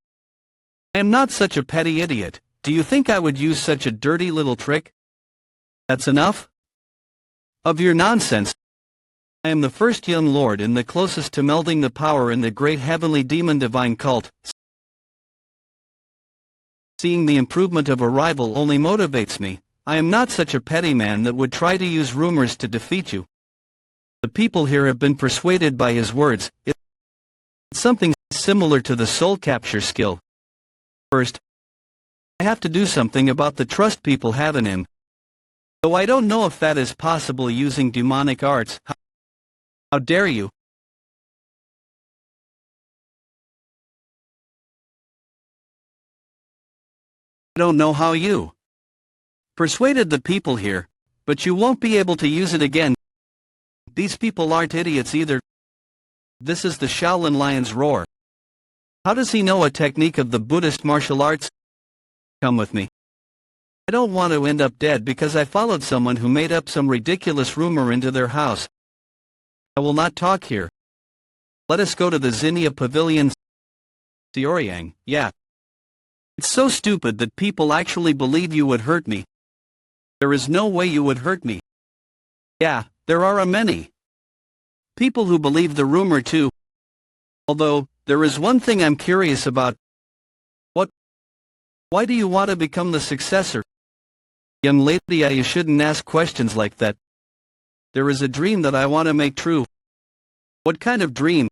I am not such a petty idiot. Do you think I would use such a dirty little trick? That's enough of your nonsense. I am the first young lord and the closest to melding the power in the great heavenly demon divine cult. Seeing the improvement of a rival only motivates me. I am not such a petty man that would try to use rumors to defeat you. The people here have been persuaded by his words. It's something similar to the soul capture skill. First, I have to do something about the trust people have in him. Though I don't know if that is possible using demonic arts. How dare you? I don't know how you persuaded the people here, but you won't be able to use it again. These people aren't idiots either. This is the Shaolin Lion's roar. How does he know a technique of the Buddhist martial arts? Come with me. I don't want to end up dead because I followed someone who made up some ridiculous rumor into their house. I will not talk here. Let us go to the Zinnia Pavilion. Xiaoyang, yeah. It's so stupid that people actually believe you would hurt me. There is no way you would hurt me. Yeah, there are many people who believe the rumor too. Although, there is one thing I'm curious about. What? Why do you want to become the successor? Young lady, you shouldn't ask questions like that. There is a dream that I want to make true. What kind of dream?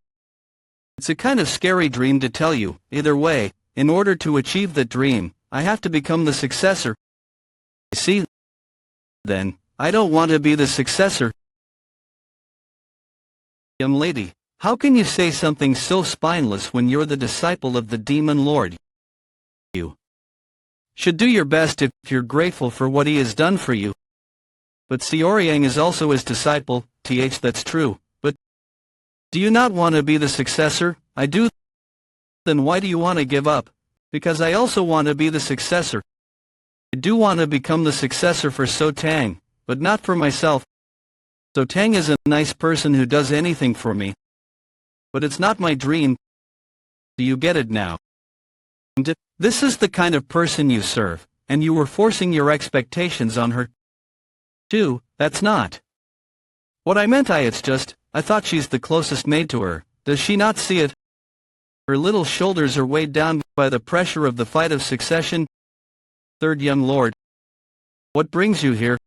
It's a kind of scary dream to tell you. Either way, in order to achieve that dream, I have to become the successor. You see? Then, I don't want to be the successor. Young lady, how can you say something so spineless when you're the disciple of the demon lord? You should do your best if you're grateful for what he has done for you. But Seoryang is also his disciple, that's true, but do you not want to be the successor? I do. Then why do you want to give up? Because I also want to be the successor. I do want to become the successor for So Tang, but not for myself. So Tang is a nice person who does anything for me. But it's not my dream. Do you get it now? And if this is the kind of person you serve, and you were forcing your expectations on her too, that's not what I meant. It's just, I thought she's the closest maid to her. Does she not see it? Her little shoulders are weighed down by the pressure of the fight of succession. Third young lord. What brings you here?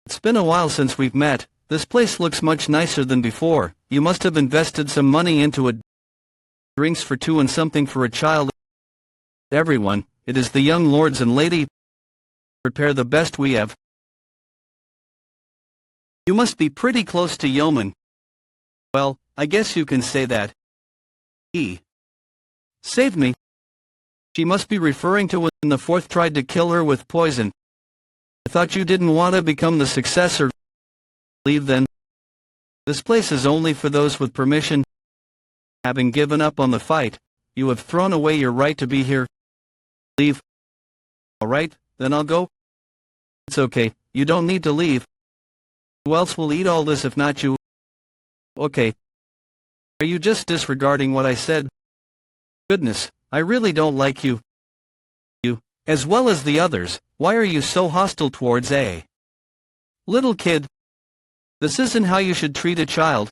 It's been a while since we've met. This place looks much nicer than before. You must have invested some money into it. Drinks for two and something for a child. Everyone, it is the young lords and lady. Prepare the best we have. You must be pretty close to yeoman. Well, I guess you can say that. He saved me. She must be referring to when the fourth tried to kill her with poison. I thought you didn't want to become the successor. Leave then. This place is only for those with permission. Having given up on the fight, you have thrown away your right to be here. Leave. Alright, then I'll go. It's okay, you don't need to leave. Who else will eat all this if not you? Okay. Are you just disregarding what I said? Goodness, I really don't like you. You, as well as the others, why are you so hostile towards a little kid? This isn't how you should treat a child.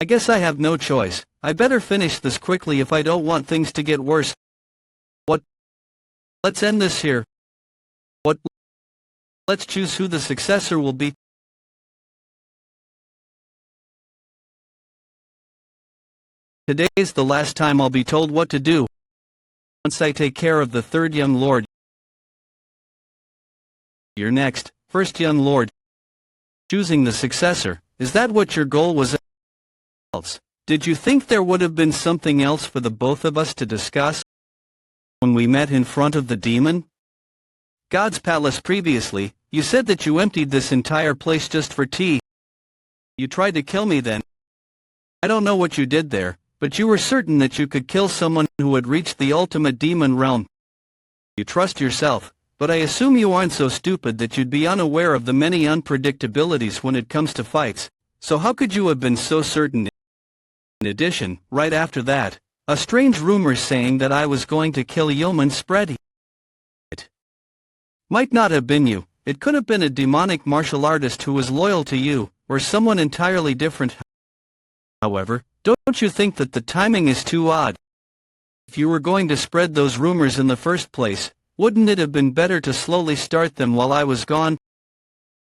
I guess I have no choice. I better finish this quickly if I don't want things to get worse. What? Let's end this here. What? Let's choose who the successor will be. Today's the last time I'll be told what to do. Once I take care of the third young lord. You're next, first young lord. Choosing the successor, is that what your goal was? Else, did you think there would have been something else for the both of us to discuss? When we met in front of the demon? God's palace previously, you said that you emptied this entire place just for tea. You tried to kill me then. I don't know what you did there, but you were certain that you could kill someone who had reached the ultimate demon realm. You trust yourself, but I assume you aren't so stupid that you'd be unaware of the many unpredictabilities when it comes to fights, so how could you have been so certain? In addition, right after that, a strange rumor saying that I was going to kill Yeoman spread. It might not have been you, it could have been a demonic martial artist who was loyal to you, or someone entirely different. However, don't you think that the timing is too odd? If you were going to spread those rumors in the first place, wouldn't it have been better to slowly start them while I was gone?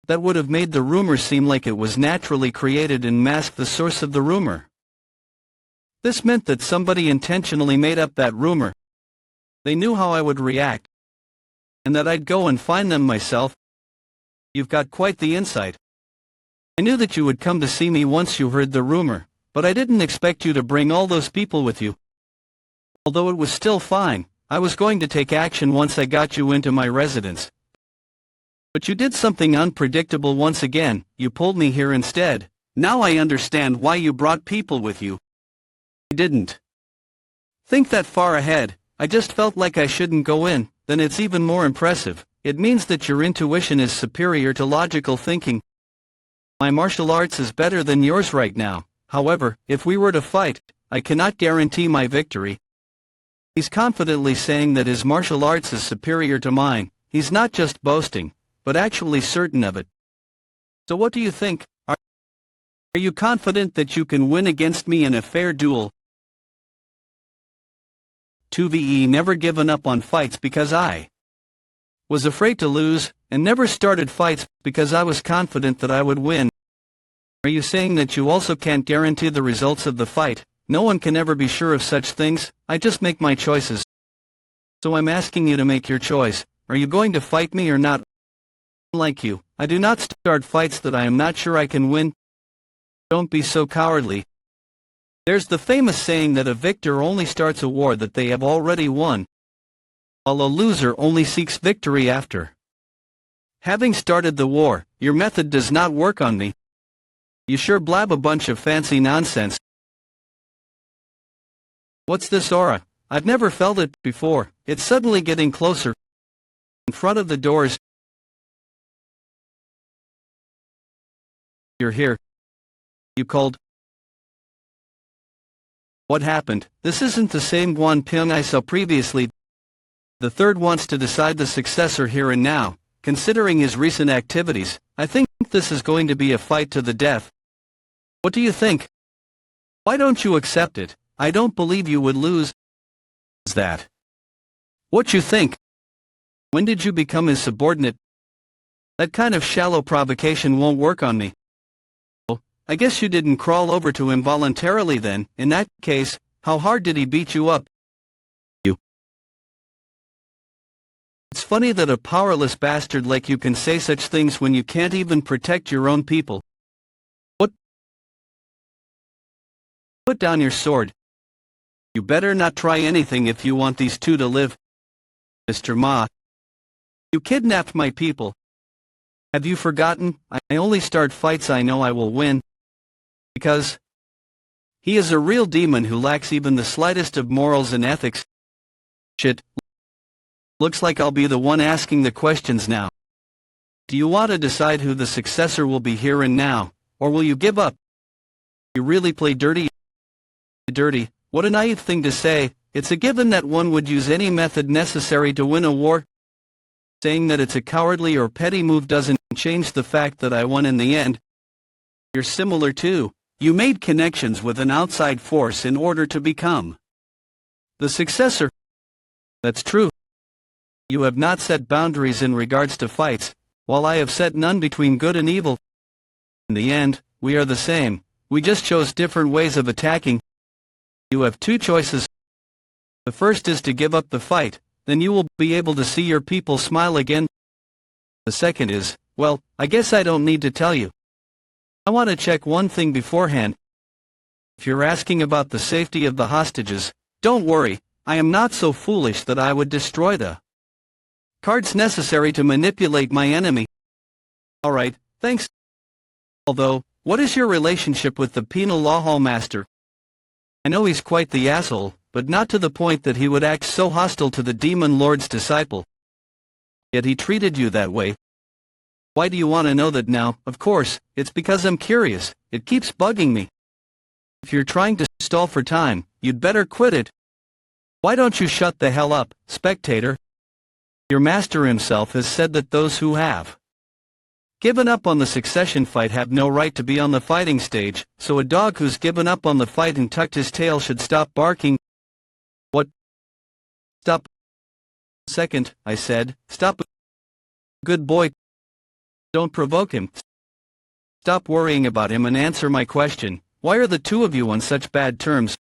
That would have made the rumor seem like it was naturally created and masked the source of the rumor. This meant that somebody intentionally made up that rumor. They knew how I would react, and that I'd go and find them myself. You've got quite the insight. I knew that you would come to see me once you heard the rumor, but I didn't expect you to bring all those people with you. Although it was still fine, I was going to take action once I got you into my residence. But you did something unpredictable once again, you pulled me here instead. Now I understand why you brought people with you. I didn't think that far ahead, I just felt like I shouldn't go in. Then it's even more impressive. It means that your intuition is superior to logical thinking. My martial arts is better than yours right now. However, if we were to fight, I cannot guarantee my victory. He's confidently saying that his martial arts is superior to mine. He's not just boasting, but actually certain of it. So what do you think? Are you confident that you can win against me in a fair duel? 2VE never given up on fights because I was afraid to lose, and never started fights because I was confident that I would win. Are you saying that you also can't guarantee the results of the fight? No one can ever be sure of such things. I just make my choices. So I'm asking you to make your choice. Are you going to fight me or not? Like you, I do not start fights that I am not sure I can win. Don't be so cowardly. There's the famous saying that a victor only starts a war that they have already won, while a loser only seeks victory after. Having started the war, your method does not work on me. You sure blab a bunch of fancy nonsense. What's this aura? I've never felt it before. It's suddenly getting closer. In front of the doors. You're here. You called. What happened? This isn't the same Guan Ping I saw previously. The third wants to decide the successor here and now. Considering his recent activities, I think this is going to be a fight to the death. What do you think? Why don't you accept it? I don't believe you would lose. Is that what you think? When did you become his subordinate? That kind of shallow provocation won't work on me. Oh, I guess you didn't crawl over to him voluntarily then. In that case, how hard did he beat you up? It's funny that a powerless bastard like you can say such things when you can't even protect your own people. What? Put down your sword. You better not try anything if you want these two to live. Mr. Ma. You kidnapped my people. Have you forgotten? I only start fights I know I will win. Because he is a real demon who lacks even the slightest of morals and ethics. Shit. Looks like I'll be the one asking the questions now. Do you want to decide who the successor will be here and now, or will you give up? You really play dirty? Dirty? What a naive thing to say. It's a given that one would use any method necessary to win a war. Saying that it's a cowardly or petty move doesn't change the fact that I won in the end. You're similar too. You made connections with an outside force in order to become the successor. That's true. You have not set boundaries in regards to fights, while I have set none between good and evil. In the end, we are the same. We just chose different ways of attacking. You have two choices. The first is to give up the fight, then you will be able to see your people smile again. The second is, well, I guess I don't need to tell you. I want to check one thing beforehand. If you're asking about the safety of the hostages, don't worry, I am not so foolish that I would destroy the cards necessary to manipulate my enemy. Alright, thanks. Although, what is your relationship with the penal law hall master? I know he's quite the asshole, but not to the point that he would act so hostile to the demon lord's disciple. Yet he treated you that way. Why do you want to know that now? Of course, it's because I'm curious. It keeps bugging me. If you're trying to stall for time, you'd better quit it. Why don't you shut the hell up, spectator? Your master himself has said that those who have given up on the succession fight have no right to be on the fighting stage, so a dog who's given up on the fight and tucked his tail should stop barking. What? Stop. Second, I said, stop. Good boy. Don't provoke him. Stop worrying about him and answer my question. Why are the two of you on such bad terms?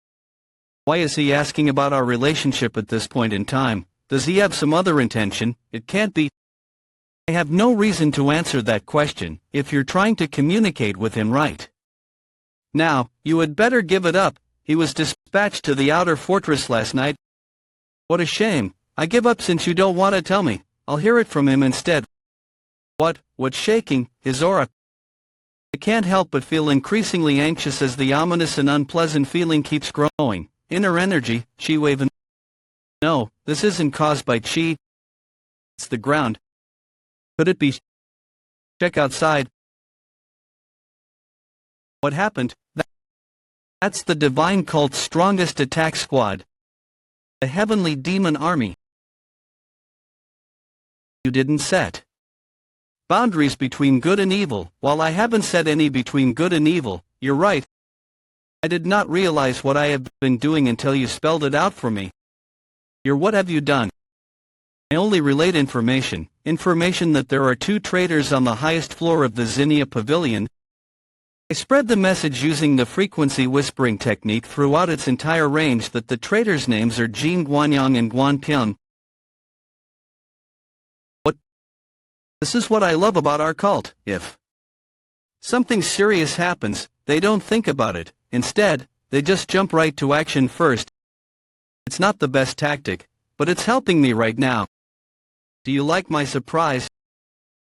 Why is he asking about our relationship at this point in time? Does he have some other intention? It can't be. I have no reason to answer that question, if you're trying to communicate with him right now. You had better give it up. He was dispatched to the outer fortress last night. What a shame. I give up since you don't want to tell me. I'll hear it from him instead. What's shaking? His aura. I can't help but feel increasingly anxious as the ominous and unpleasant feeling keeps growing. Inner energy, chi wave. No, this isn't caused by chi. It's the ground. Could it be? Check outside. What happened? That's the divine cult's strongest attack squad. The heavenly demon army. You didn't set boundaries between good and evil. While I haven't set any between good and evil, you're right. I did not realize what I have been doing until you spelled it out for me. What have you done? I only relate information that there are two traitors on the highest floor of the Zinnia Pavilion. I spread the message using the frequency whispering technique throughout its entire range that the traitors' names are Jin Guanyang and Guan Ping. What? This is what I love about our cult. If something serious happens, they don't think about it. Instead, they just jump right to action first. It's not the best tactic, but it's helping me right now. Do you like my surprise?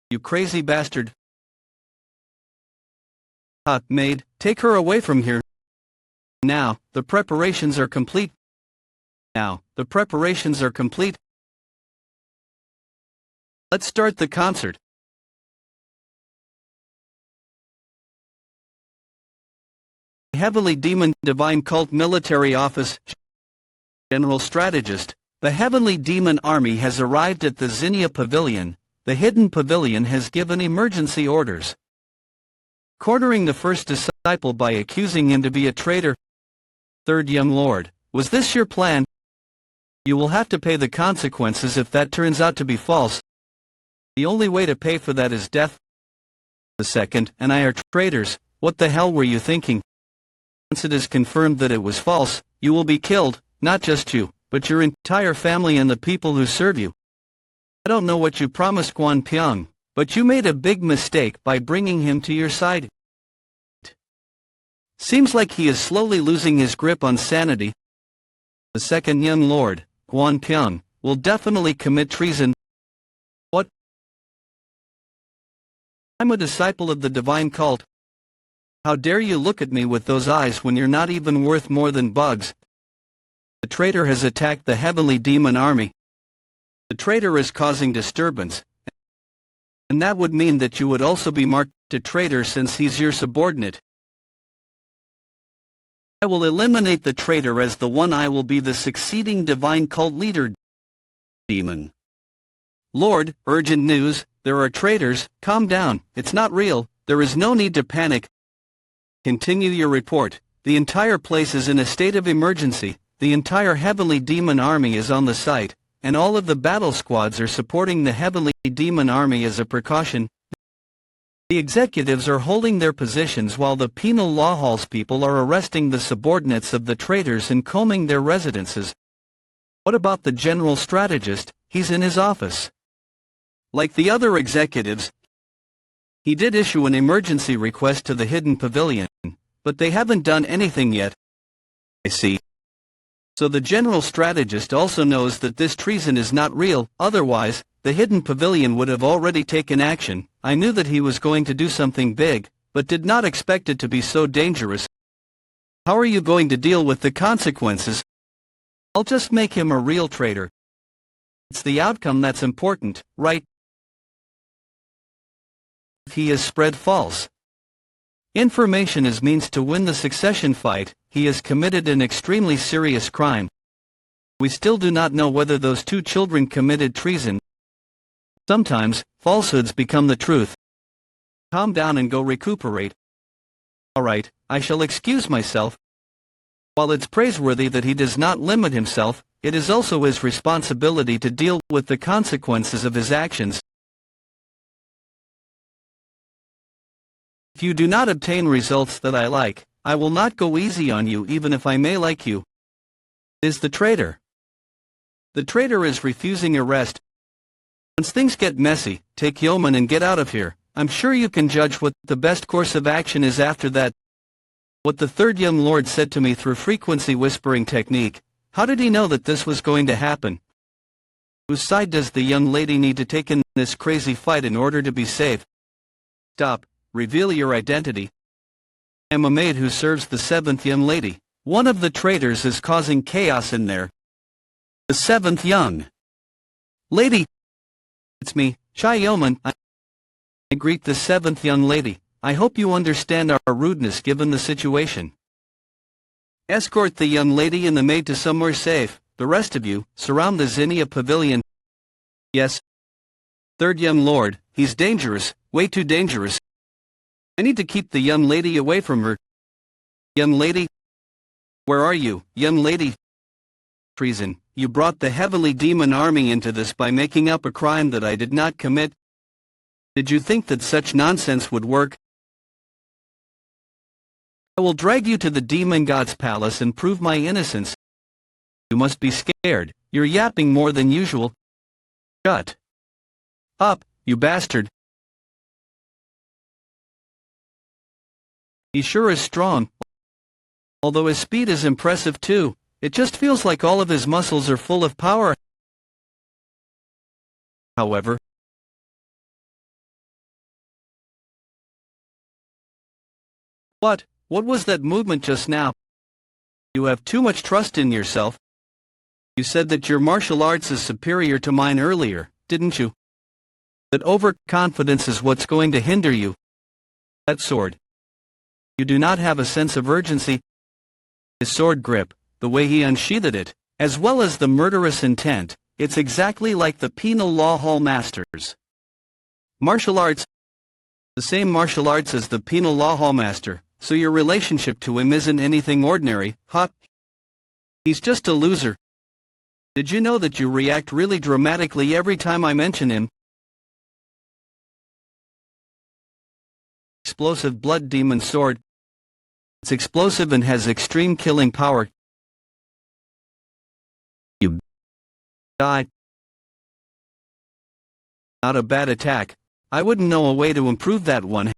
You crazy bastard. Maid, take her away from here. Now, the preparations are complete. Let's start the concert. Heavenly Demon Divine Cult Military Office General Strategist. The Heavenly Demon Army has arrived at the Zinnia Pavilion. The hidden pavilion has given emergency orders. Cornering the first disciple by accusing him to be a traitor. Third Young Lord, was this your plan? You will have to pay the consequences if that turns out to be false. The only way to pay for that is death. The second and I are traitors. What the hell were you thinking? Once it is confirmed that it was false, you will be killed, not just you, but your entire family and the people who serve you. I don't know what you promised Guan Pyong, but you made a big mistake by bringing him to your side. Seems like he is slowly losing his grip on sanity. The second young lord, Guan Pyong, will definitely commit treason. What? I'm a disciple of the divine cult. How dare you look at me with those eyes when you're not even worth more than bugs? The traitor has attacked the heavenly demon army. The traitor is causing disturbance, and that would mean that you would also be marked a traitor since he's your subordinate. I will eliminate the traitor as the one. I will be the succeeding divine cult leader. Demon Lord, urgent news, there are traitors. Calm down, it's not real, there is no need to panic. Continue your report. The entire place is in a state of emergency. The entire heavenly demon army is on the site, and all of the battle squads are supporting the heavenly demon army as a precaution. The executives are holding their positions while the penal law halls people are arresting the subordinates of the traitors and combing their residences. What about the general strategist? He's in his office. Like the other executives, he did issue an emergency request to the hidden pavilion, but they haven't done anything yet. I see. So the general strategist also knows that this treason is not real, otherwise, the hidden pavilion would have already taken action. I knew that he was going to do something big, but did not expect it to be so dangerous. How are you going to deal with the consequences? I'll just make him a real traitor. It's the outcome that's important, right? He has spread false information as means to win the succession fight. He has committed an extremely serious crime. We still do not know whether those two children committed treason. Sometimes, falsehoods become the truth. Calm down and go recuperate. Alright, I shall excuse myself. While it's praiseworthy that he does not limit himself, it is also his responsibility to deal with the consequences of his actions. If you do not obtain results that I like, I will not go easy on you even if I may like you. Is the traitor. The traitor is refusing arrest. Once things get messy, take yeoman and get out of here. I'm sure you can judge what the best course of action is after that. What the third young lord said to me through frequency whispering technique. How did he know that this was going to happen? Whose side does the young lady need to take in this crazy fight in order to be safe? Stop. Reveal your identity. I am a maid who serves the seventh young lady. One of the traitors is causing chaos in there. The seventh young lady. It's me, Chai Yeoman. I greet the seventh young lady. I hope you understand our rudeness given the situation. Escort the young lady and the maid to somewhere safe. The rest of you, surround the Zinnia Pavilion. Yes. Third young lord, he's dangerous, way too dangerous. I need to keep the young lady away from her. Young lady? Where are you, young lady? Treason. You brought the heavenly demon army into this by making up a crime that I did not commit. Did you think that such nonsense would work? I will drag you to the demon god's palace and prove my innocence. You must be scared. You're yapping more than usual. Shut up, you bastard. He sure is strong. Although his speed is impressive too, it just feels like all of his muscles are full of power. However, what was that movement just now? You have too much trust in yourself. You said that your martial arts is superior to mine earlier, didn't you? That overconfidence is what's going to hinder you. That sword. You do not have a sense of urgency. His sword grip, the way he unsheathed it, as well as the murderous intent, it's exactly like the penal law hall masters. Martial arts. The same martial arts as the penal law hall master, so your relationship to him isn't anything ordinary, huh? He's just a loser. Did you know that you react really dramatically every time I mention him? Explosive blood demon sword. It's explosive and has extreme killing power. You die. Not a bad attack. I wouldn't know a way to improve that one.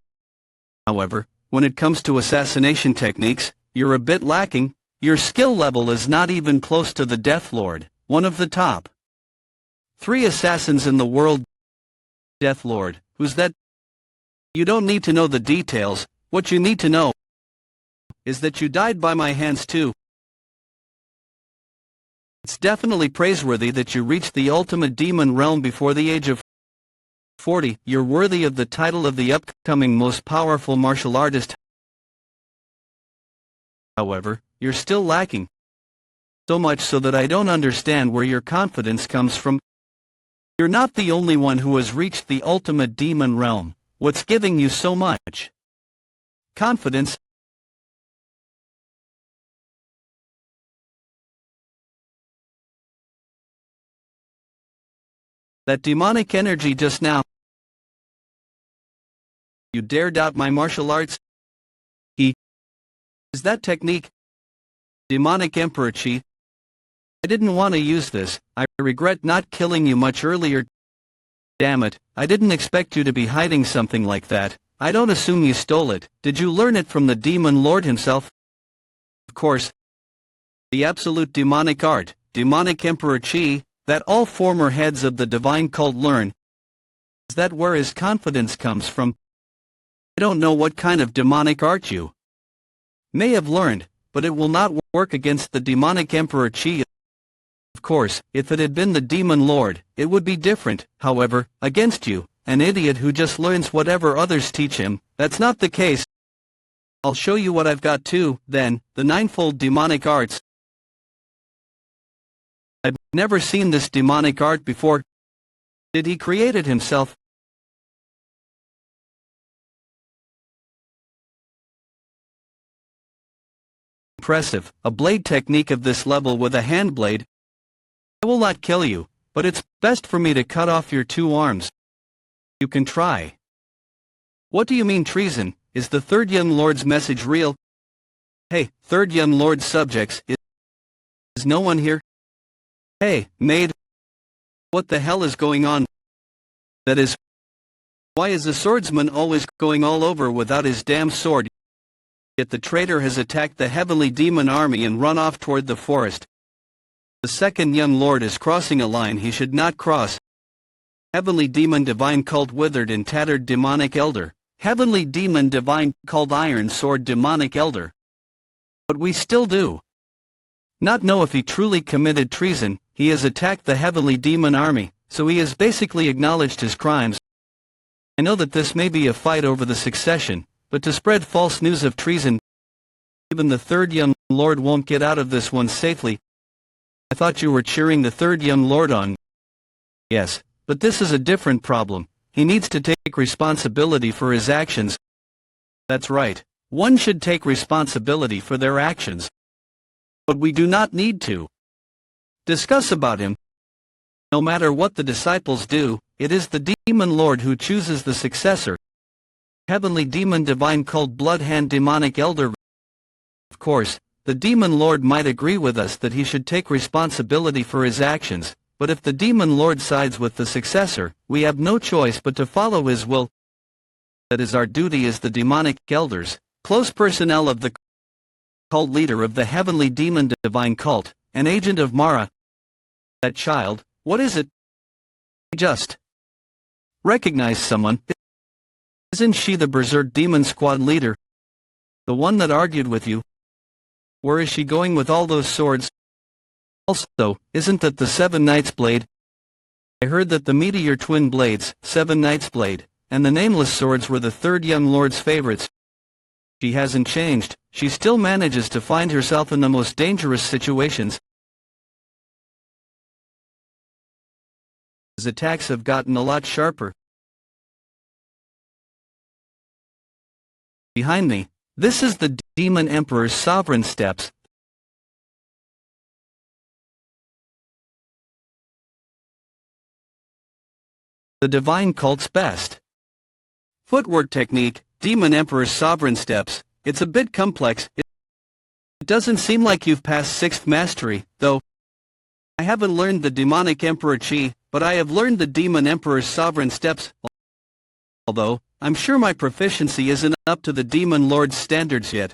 However, when it comes to assassination techniques, you're a bit lacking. Your skill level is not even close to the Death Lord, one of the top 3 assassins in the world. Death Lord, who's that? You don't need to know the details. What you need to know is that you died by my hands too. It's definitely praiseworthy that you reached the ultimate demon realm before the age of 40. You're worthy of the title of the upcoming most powerful martial artist. However, you're still lacking. So much so that I don't understand where your confidence comes from. You're not the only one who has reached the ultimate demon realm. What's giving you so much confidence? That demonic energy just now. You dare doubt my martial arts? Is that technique? Demonic Emperor Chi. I didn't want to use this. I regret not killing you much earlier. Damn it, I didn't expect you to be hiding something like that. I don't assume you stole it. Did you learn it from the Demon Lord himself? Of course. The absolute demonic art, Demonic Emperor Chi, that all former heads of the divine cult learn. Is that where his confidence comes from? I don't know what kind of demonic art you may have learned, but it will not work against the Demonic Emperor Chi. Of course, if it had been the Demon Lord, it would be different. However, against you, an idiot who just learns whatever others teach him, that's not the case. I'll show you what I've got too, then, the ninefold demonic arts. I've never seen this demonic art before. Did he create it himself? Impressive, a blade technique of this level with a hand blade. I will not kill you, but it's best for me to cut off your 2 arms. You can try. What do you mean treason? Is the Third Young Lord's message real? Hey, Third Young Lord's subjects, is no one here? Hey, maid. What the hell is going on? That is, why is the swordsman always going all over without his damn sword? Yet the traitor has attacked the heavenly demon army and run off toward the forest. The second young lord is crossing a line he should not cross. Heavenly demon divine cult withered and tattered demonic elder. Heavenly demon divine called iron sword demonic elder. But we still do not know if he truly committed treason. He has attacked the heavenly demon army, so he has basically acknowledged his crimes. I know that this may be a fight over the succession, but to spread false news of treason, even the third young lord won't get out of this one safely. I thought you were cheering the third young lord on. Yes, but this is a different problem. He needs to take responsibility for his actions. That's right, one should take responsibility for their actions. But we do not need to discuss about him. No matter what the disciples do, it is the demon lord who chooses the successor. Heavenly demon divine called bloodhand demonic elder. Of course, the demon lord might agree with us that he should take responsibility for his actions, but if the demon lord sides with the successor, we have no choice but to follow his will. That is our duty as the demonic elders. close personnel of the cult leader of the heavenly demon divine cult, an agent of Mara. That child, what is it? Just recognize someone. Isn't she the berserk demon squad leader? The one that argued with you? Where is she going with all those swords? Also, isn't that the Seven Knights blade? I heard that the meteor twin blades, Seven Knights blade, and the nameless swords were the third young lord's favorites. She hasn't changed, she still manages to find herself in the most dangerous situations. His attacks have gotten a lot sharper. Behind me, this is the Demon Emperor's sovereign steps. The divine cult's best footwork technique, Demon Emperor's sovereign steps. It's a bit complex. It doesn't seem like you've passed 6th mastery, though. I haven't learned the Demonic Emperor Chi, but I have learned the Demon Emperor's sovereign steps. Although, I'm sure my proficiency isn't up to the Demon Lord's standards yet.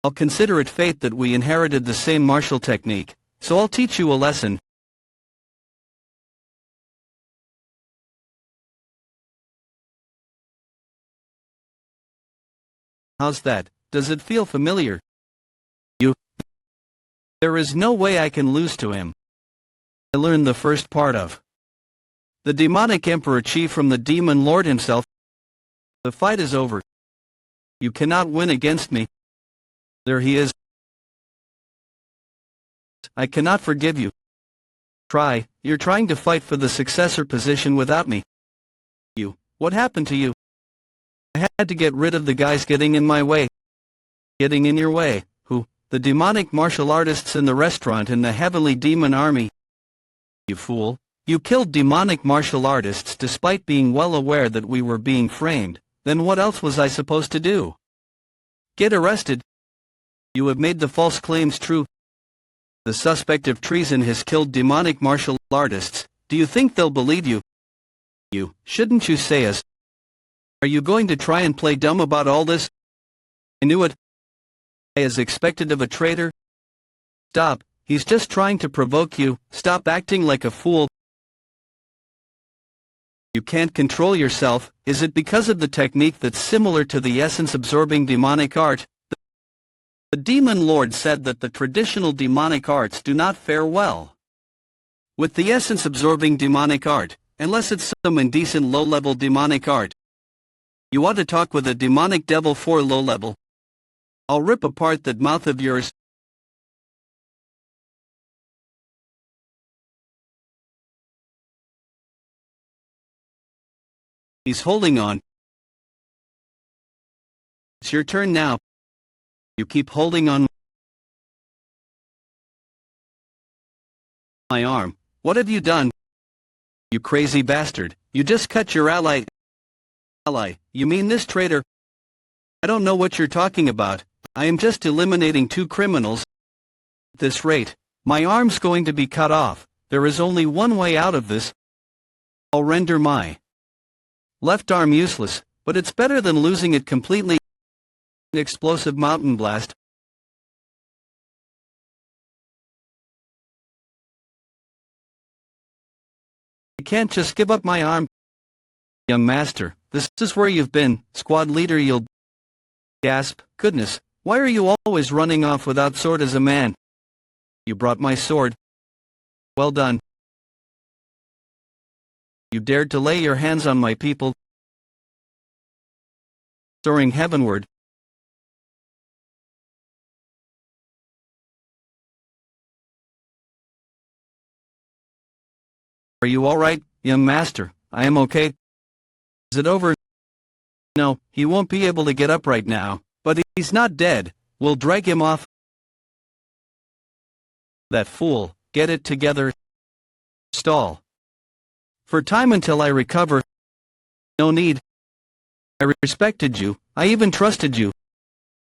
I'll consider it fate that we inherited the same martial technique, so I'll teach you a lesson. How's that? Does it feel familiar? There is no way I can lose to him. I learned the first part of the Demonic Emperor Chi from the Demon Lord himself. The fight is over. You cannot win against me. There he is. I cannot forgive you. You're trying to fight for the successor position without me. What happened to you? I had to get rid of the guys getting in my way. Getting in your way, who? The demonic martial artists in the restaurant in the heavenly demon army. You fool. You killed demonic martial artists despite being well aware that we were being framed. Then what else was I supposed to do? Get arrested. You have made the false claims true. The suspect of treason has killed demonic martial artists. Do you think they'll believe you? Shouldn't you say as? Are you going to try and play dumb about all this? I knew it. As expected of a traitor? Stop, he's just trying to provoke you. Stop acting like a fool. You can't control yourself. Is it because of the technique that's similar to the essence-absorbing demonic art? The Demon Lord said that the traditional demonic arts do not fare well with the essence-absorbing demonic art, unless it's some indecent low-level demonic art. You ought to talk with a demonic devil for low-level. I'll rip apart that mouth of yours. He's holding on. It's your turn now. You keep holding on my arm. What have you done? You crazy bastard. You just cut your ally. You mean this traitor? I don't know what you're talking about. I am just eliminating 2 criminals. At this rate, my arm's going to be cut off. There is only one way out of this. I'll render my left arm useless, but it's better than losing it completely. Explosive mountain blast. I can't just give up my arm. Young master, this is where you've been, squad leader. You'll gasp. Goodness, why are you always running off without sword as a man? You brought my sword. Well done. You dared to lay your hands on my people. Soaring heavenward. Are you all right, young master? I am okay. Is it over? No, he won't be able to get up right now, but he's not dead. We'll drag him off. That fool, get it together. Stall. For time until I recover. No need. I respected you, I even trusted you.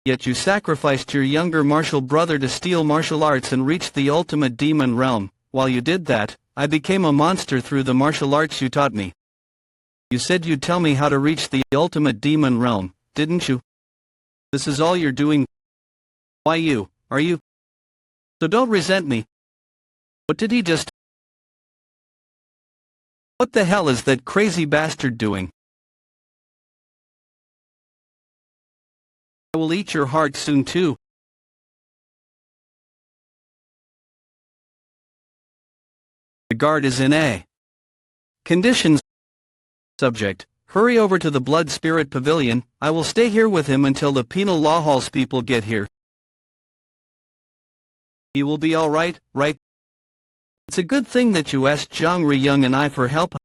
Yet you sacrificed your younger martial brother to steal martial arts and reach the ultimate demon realm. While you did that, I became a monster through the martial arts you taught me. You said you'd tell me how to reach the ultimate demon realm, didn't you? This is all you're doing? Why you, are you? So don't resent me. What did he just... What the hell is that crazy bastard doing? I will eat your heart soon too. The guard is in A. Conditions. Subject: hurry over to the Blood Spirit Pavilion. I will stay here with him until the penal law halls people get here. He will be alright, right? It's a good thing that you asked Zhang Riyang and I for help.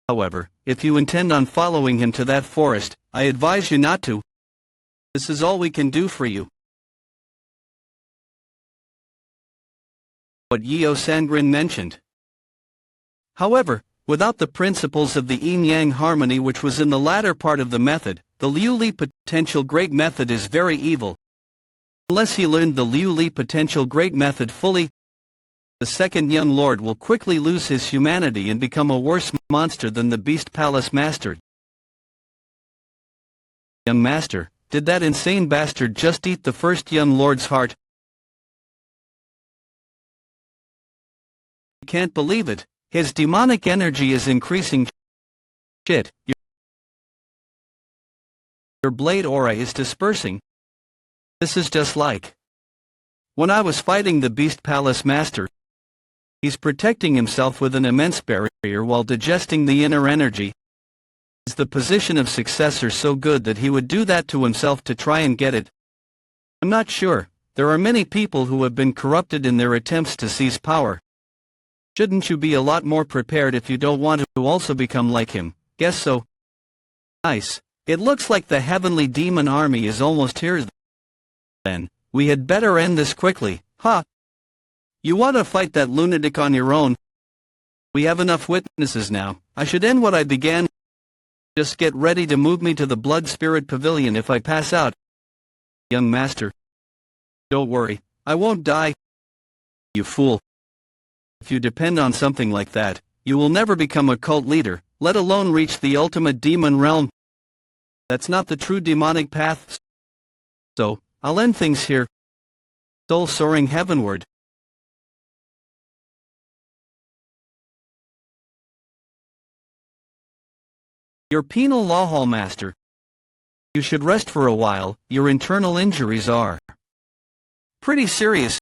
However, if you intend on following him to that forest, I advise you not to. This is all we can do for you. What Yeo Sangrin mentioned. However, without the principles of the yin-yang harmony which was in the latter part of the method, the Liu Li potential great method is very evil. Unless he learned the Liu Li potential great method fully, the second young lord will quickly lose his humanity and become a worse monster than the Beast Palace Master. Young Master, did that insane bastard just eat the first young lord's heart? I can't believe it. His demonic energy is increasing. Shit. Your blade aura is dispersing. This is just like when I was fighting the Beast Palace Master. He's protecting himself with an immense barrier while digesting the inner energy. Is the position of successor so good that he would do that to himself to try and get it? I'm not sure. There are many people who have been corrupted in their attempts to seize power. Shouldn't you be a lot more prepared if you don't want to also become like him? Guess so. Nice. It looks like the heavenly demon army is almost here. Then, we had better end this quickly, huh? You want to fight that lunatic on your own? We have enough witnesses now. I should end what I began. Just get ready to move me to the Blood Spirit Pavilion if I pass out. Young Master. Don't worry, I won't die. You fool. If you depend on something like that, you will never become a cult leader, let alone reach the ultimate demon realm. That's not the true demonic path. So, I'll end things here. Soul soaring heavenward. Your penal law hall master. You should rest for a while. Your internal injuries are pretty serious.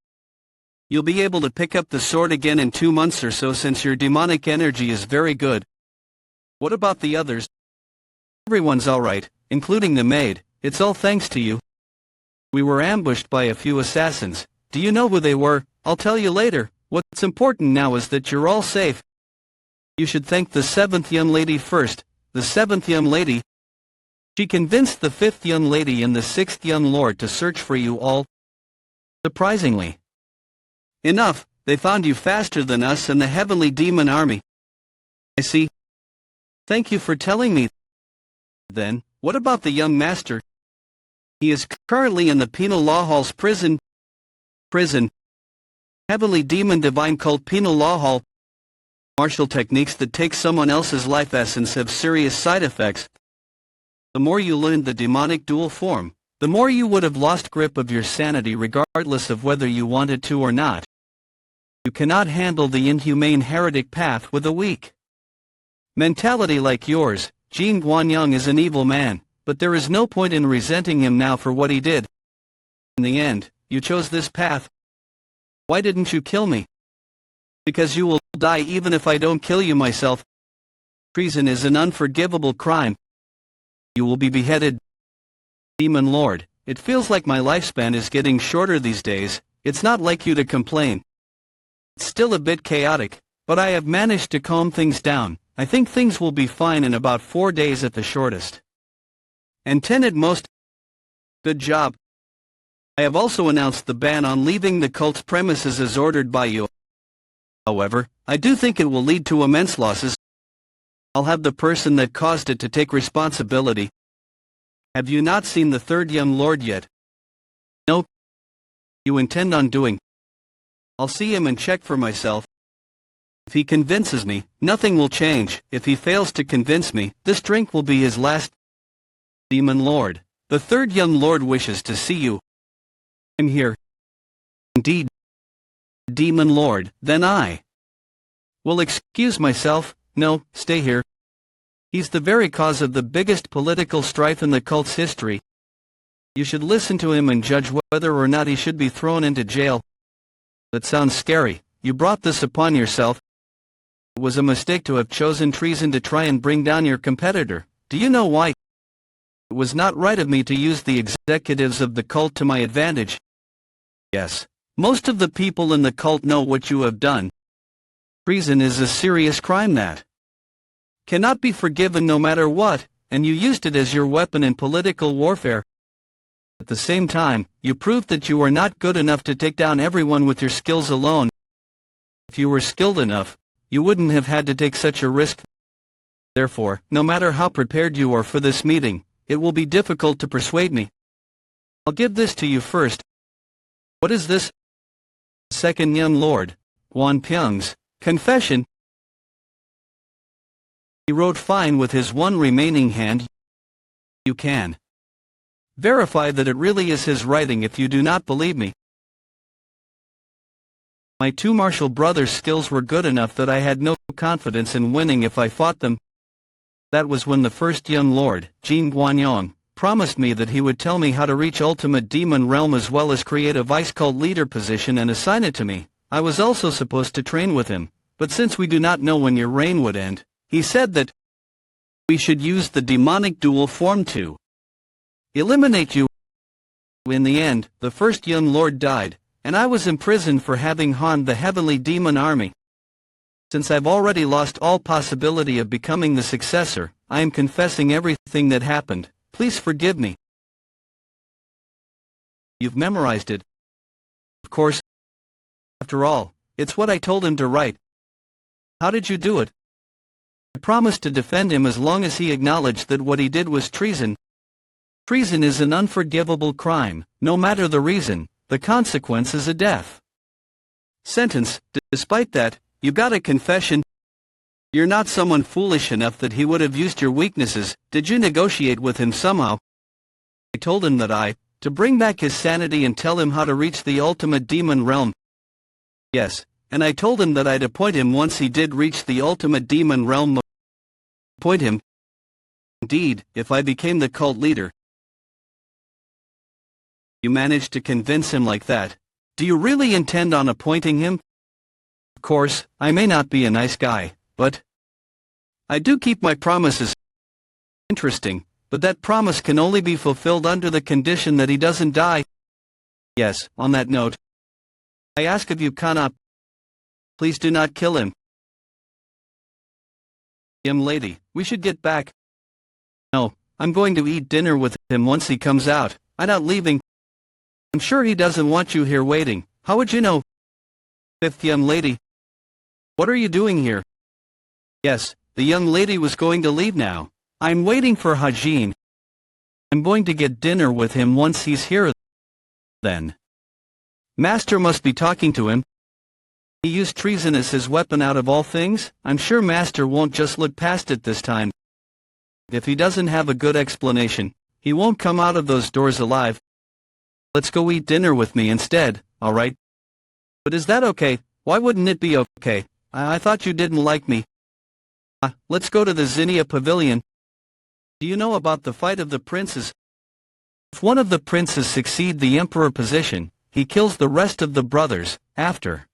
You'll be able to pick up the sword again in 2 months or so since your demonic energy is very good. What about the others? Everyone's alright, including the maid. It's all thanks to you. We were ambushed by a few assassins. Do you know who they were? I'll tell you later. What's important now is that you're all safe. You should thank the 7th young lady first. The 7th young lady. She convinced the 5th young lady and the 6th young lord to search for you all. Surprisingly enough, they found you faster than us and the heavenly demon army. I see. Thank you for telling me. Then, what about the young master? He is currently in the penal law hall's prison. Heavenly demon divine cult penal law hall. Martial techniques that take someone else's life essence have serious side effects. The more you learned the demonic dual form, the more you would have lost grip of your sanity regardless of whether you wanted to or not. You cannot handle the inhumane heretic path with a weak mentality like yours. Jin Guanyang is an evil man, but there is no point in resenting him now for what he did. In the end, you chose this path. Why didn't you kill me? Because you will die even if I don't kill you myself. Treason is an unforgivable crime. You will be beheaded. Demon Lord, it feels like my lifespan is getting shorter these days. It's not like you to complain. It's still a bit chaotic, but I have managed to calm things down. I think things will be fine in about 4 days at the shortest. And 10 at most. Good job. I have also announced the ban on leaving the cult's premises as ordered by you. However, I do think it will lead to immense losses. I'll have the person that caused it to take responsibility. Have you not seen the 3rd young lord yet? No. You intend on doing? I'll see him and check for myself. If he convinces me, nothing will change. If he fails to convince me, this drink will be his last. Demon Lord, The third young lord wishes to see you. I'm here. Indeed, demon lord, then I will excuse myself. No, stay here. He's the very cause of the biggest political strife in the cult's history. You should listen to him and judge whether or not he should be thrown into jail. That sounds scary. You brought this upon yourself. It was a mistake to have chosen treason to try and bring down your competitor. Do you know why? It was not right of me to use the executives of the cult to my advantage. Yes, most of the people in the cult know what you have done. Treason is a serious crime that cannot be forgiven no matter what, and you used it as your weapon in political warfare. At the same time, you proved that you are not good enough to take down everyone with your skills alone. If you were skilled enough, you wouldn't have had to take such a risk. Therefore, no matter how prepared you are for this meeting, it will be difficult to persuade me. I'll give this to you first. What is this? Second young lord, Wan Pyung's confession. He wrote fine with his one remaining hand. You can verify that it really is his writing if you do not believe me. My two martial brothers' skills were good enough that I had no confidence in winning if I fought them. That was when the first young lord, Jin Guanyong, promised me that he would tell me how to reach ultimate demon realm as well as create a vice cult leader position and assign it to me. I was also supposed to train with him, but since we do not know when your reign would end, he said that we should use the demonic dual form to eliminate you. In the end, the first young lord died, and I was imprisoned for having harmed the heavenly demon army. Since I've already lost all possibility of becoming the successor, I am confessing everything that happened. Please forgive me. You've memorized it. Of course. After all, it's what I told him to write. How did you do it? I promised to defend him as long as he acknowledged that what he did was treason. Treason is an unforgivable crime, no matter the reason. The consequence is a death sentence. Despite that, you got a confession. You're not someone foolish enough that he would have used your weaknesses. Did you negotiate with him somehow? I told him that to bring back his sanity and tell him how to reach the ultimate demon realm. Yes, and I told him that I'd appoint him once he did reach the ultimate demon realm. Appoint him? Indeed, if I became the cult leader. You managed to convince him like that. Do you really intend on appointing him? Of course, I may not be a nice guy, but I do keep my promises. Interesting, but that promise can only be fulfilled under the condition that he doesn't die. Yes, on that note, I ask of you, Kana, please do not kill him. Young lady, we should get back. No, I'm going to eat dinner with him once he comes out. I'm not leaving. I'm sure he doesn't want you here waiting. How would you know? Fifth young lady. What are you doing here? Yes, the young lady was going to leave now. I'm waiting for Hajin. I'm going to get dinner with him once he's here. Then. Master must be talking to him. He used treason as his weapon out of all things. I'm sure Master won't just look past it this time. If he doesn't have a good explanation, he won't come out of those doors alive. Let's go eat dinner with me instead, alright? But is that okay? Why wouldn't it be okay? I thought you didn't like me. Let's go to the Zinnia Pavilion. Do you know about the fight of the princes? If one of the princes succeed the emperor position, he kills the rest of the brothers. After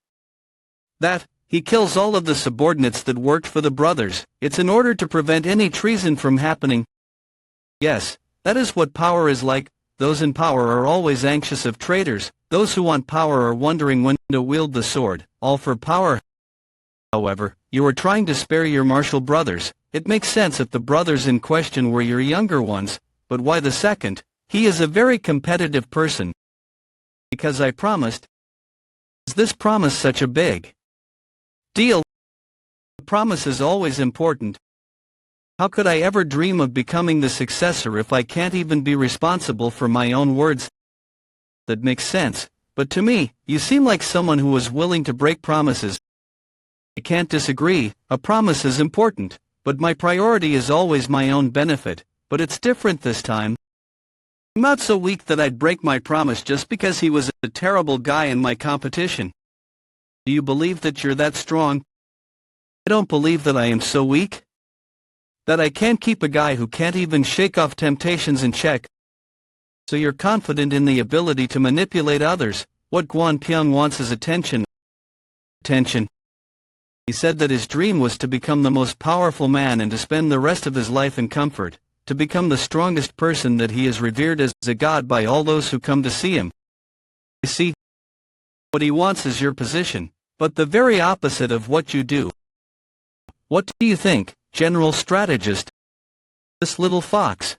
that, he kills all of the subordinates that worked for the brothers. It's in order to prevent any treason from happening. Yes, that is what power is like. Those in power are always anxious of traitors. Those who want power are wondering when to wield the sword, all for power. However, you are trying to spare your martial brothers. It makes sense if the brothers in question were your younger ones, but why the second? He is a very competitive person. Because I promised. Is this promise such a big deal? The promise is always important. How could I ever dream of becoming the successor if I can't even be responsible for my own words? That makes sense, but to me, you seem like someone who is willing to break promises. I can't disagree, a promise is important, but my priority is always my own benefit, but it's different this time. I'm not so weak that I'd break my promise just because he was a terrible guy in my competition. Do you believe that you're that strong? I don't believe that I am so weak. That I can't keep a guy who can't even shake off temptations in check. So you're confident in the ability to manipulate others. What Guan Pyong wants is attention. Attention. He said that his dream was to become the most powerful man and to spend the rest of his life in comfort, to become the strongest person that he is revered as a god by all those who come to see him. You see, what he wants is your position, but the very opposite of what you do. What do you think, General Strategist? This little fox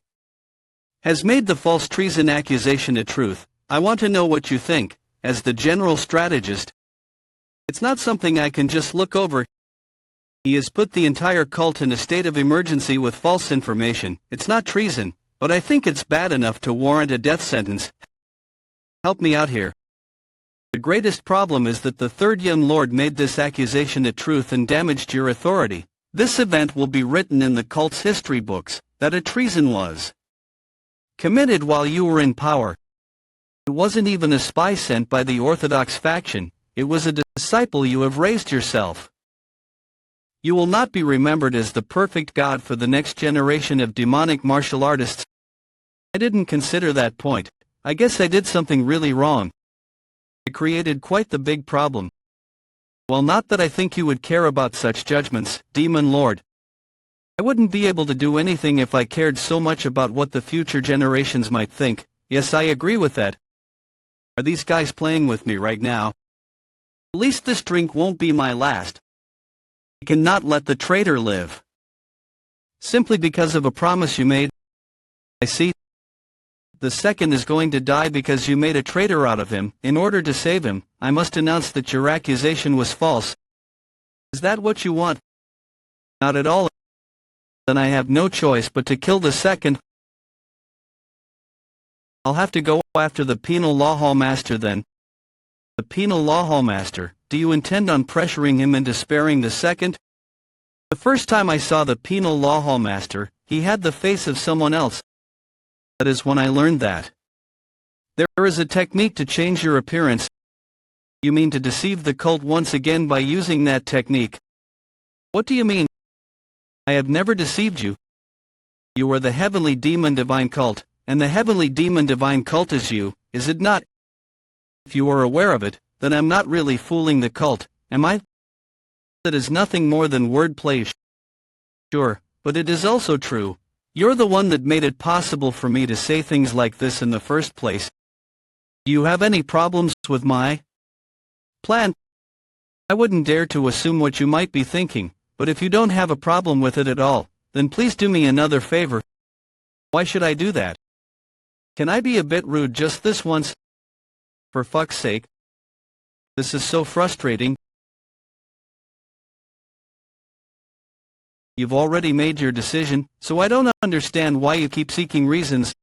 has made the false treason accusation a truth. I want to know what you think, as the General Strategist. It's not something I can just look over. He has put the entire cult in a state of emergency with false information. It's not treason, but I think it's bad enough to warrant a death sentence. Help me out here. The greatest problem is that the third young lord made this accusation a truth and damaged your authority. This event will be written in the cult's history books, that a treason was committed while you were in power. It wasn't even a spy sent by the Orthodox faction, it was a disciple you have raised yourself. You will not be remembered as the perfect god for the next generation of demonic martial artists. I didn't consider that point. I guess I did something really wrong. I created quite the big problem. Well, not that I think you would care about such judgments, Demon Lord. I wouldn't be able to do anything if I cared so much about what the future generations might think. Yes, I agree with that. Are these guys playing with me right now? At least this drink won't be my last. I cannot let the traitor live. Simply because of a promise you made. I see. The second is going to die because you made a traitor out of him. In order to save him, I must announce that your accusation was false. Is that what you want? Not at all. Then I have no choice but to kill the second. I'll have to go after the penal law hall master then. The penal law hall master, do you intend on pressuring him into sparing the second? The first time I saw the penal law hall master, he had the face of someone else. That is when I learned that there is a technique to change your appearance. You mean to deceive the cult once again by using that technique? What do you mean? I have never deceived you. You are the heavenly demon divine cult, and the heavenly demon divine cult is you, is it not? If you are aware of it, then I'm not really fooling the cult, am I? That is nothing more than wordplay. Sure, but it is also true. You're the one that made it possible for me to say things like this in the first place. Do you have any problems with my plan? I wouldn't dare to assume what you might be thinking, but if you don't have a problem with it at all, then please do me another favor. Why should I do that? Can I be a bit rude just this once? For fuck's sake. This is so frustrating. You've already made your decision, so I don't understand why you keep seeking reasons.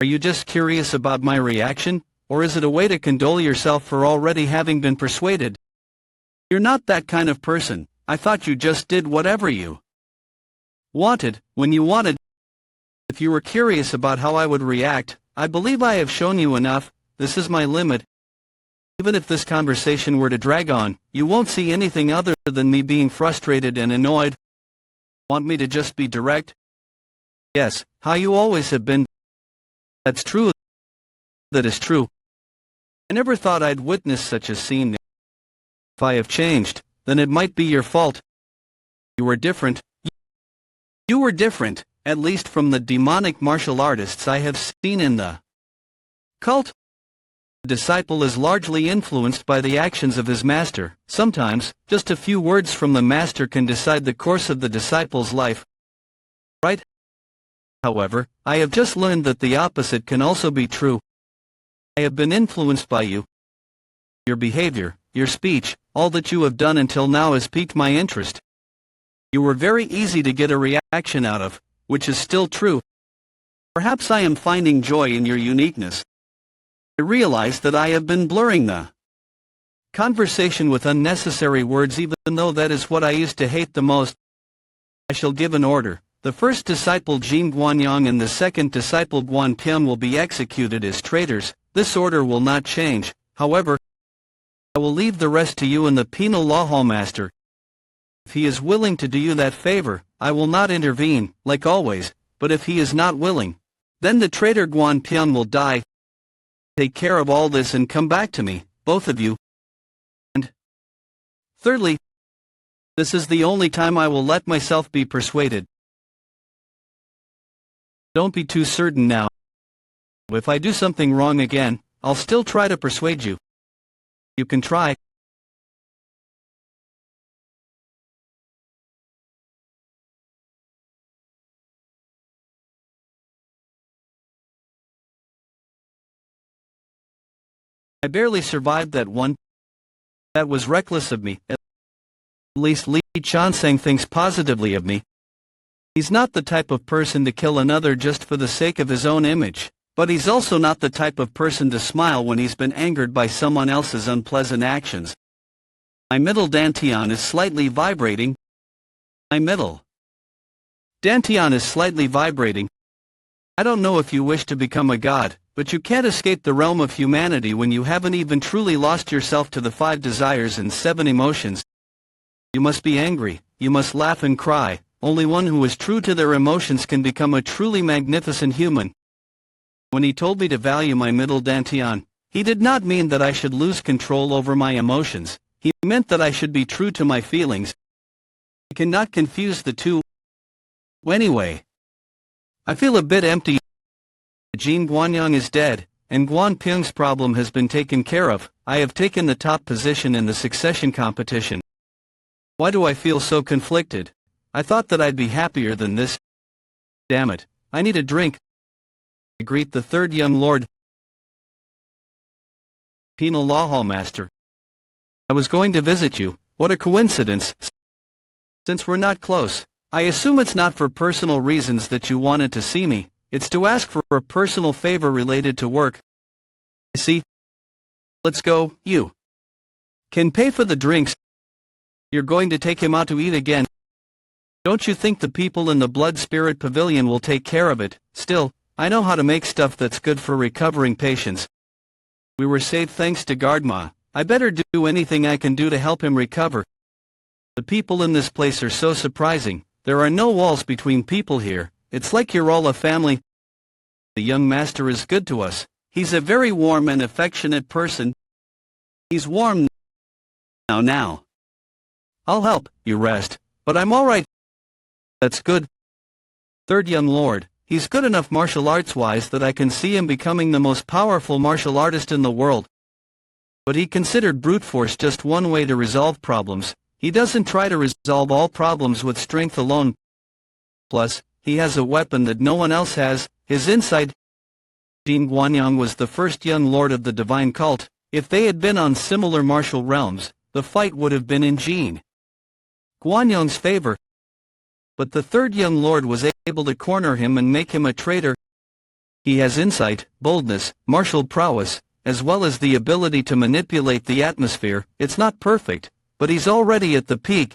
Are you just curious about my reaction, or is it a way to condole yourself for already having been persuaded? You're not that kind of person. I thought you just did whatever you wanted, when you wanted. If you were curious about how I would react, I believe I have shown you enough. This is my limit. Even if this conversation were to drag on, you won't see anything other than me being frustrated and annoyed. Want me to just be direct? Yes, how you always have been. That's true. That is true. I never thought I'd witness such a scene. If I have changed, then it might be your fault. You were different. You were different, at least from the demonic martial artists I have seen in the cult. The disciple is largely influenced by the actions of his master. Sometimes, just a few words from the master can decide the course of the disciple's life. Right? However, I have just learned that the opposite can also be true. I have been influenced by you. Your behavior, your speech, all that you have done until now has piqued my interest. You were very easy to get a reaction out of, which is still true. Perhaps I am finding joy in your uniqueness. I realize that I have been blurring the conversation with unnecessary words, even though that is what I used to hate the most. I shall give an order. The first disciple Jin Guanyang and the second disciple Guan Pian will be executed as traitors. This order will not change, however. I will leave the rest to you and the penal law hallmaster. If he is willing to do you that favor, I will not intervene, like always, but if he is not willing, then the traitor Guan Pian will die. Take care of all this and come back to me, both of you. And thirdly, this is the only time I will let myself be persuaded. Don't be too certain now. If I do something wrong again, I'll still try to persuade you. You can try. I barely survived that one. That was reckless of me. At least Li Chansang thinks positively of me. He's not the type of person to kill another just for the sake of his own image, but he's also not the type of person to smile when he's been angered by someone else's unpleasant actions. My middle dantian is slightly vibrating. My middle dantian is slightly vibrating. I don't know if you wish to become a god, but you can't escape the realm of humanity when you haven't even truly lost yourself to the 5 desires and 7 emotions. You must be angry, you must laugh and cry. Only one who is true to their emotions can become a truly magnificent human. When he told me to value my middle dantian, he did not mean that I should lose control over my emotions. He meant that I should be true to my feelings. I cannot confuse the two. Anyway, I feel a bit empty. Jin Guanyang is dead, and Guan Ping's problem has been taken care of. I have taken the top position in the succession competition. Why do I feel so conflicted? I thought that I'd be happier than this. Damn it, I need a drink. I greet the third young lord. Penal law hallmaster. I was going to visit you. What a coincidence. Since we're not close, I assume it's not for personal reasons that you wanted to see me. It's to ask for a personal favor related to work. See? Let's go, you can pay for the drinks. You're going to take him out to eat again. Don't you think the people in the Blood Spirit Pavilion will take care of it? Still, I know how to make stuff that's good for recovering patients. We were saved thanks to Gardma. I better do anything I can do to help him recover. The people in this place are so surprising. There are no walls between people here. It's like you're all a family. The young master is good to us. He's a very warm and affectionate person. He's warm now. I'll help you rest, but I'm all right. That's good. Third young lord, he's good enough martial arts-wise that I can see him becoming the most powerful martial artist in the world. But he considered brute force just one way to resolve problems. He doesn't try to resolve all problems with strength alone. Plus, he has a weapon that no one else has, his insight. Jin Guanyang was the first young lord of the divine cult. If they had been on similar martial realms, the fight would have been in Jin Guanyang's favor. But the third young lord was able to corner him and make him a traitor. He has insight, boldness, martial prowess, as well as the ability to manipulate the atmosphere. It's not perfect, but he's already at the peak.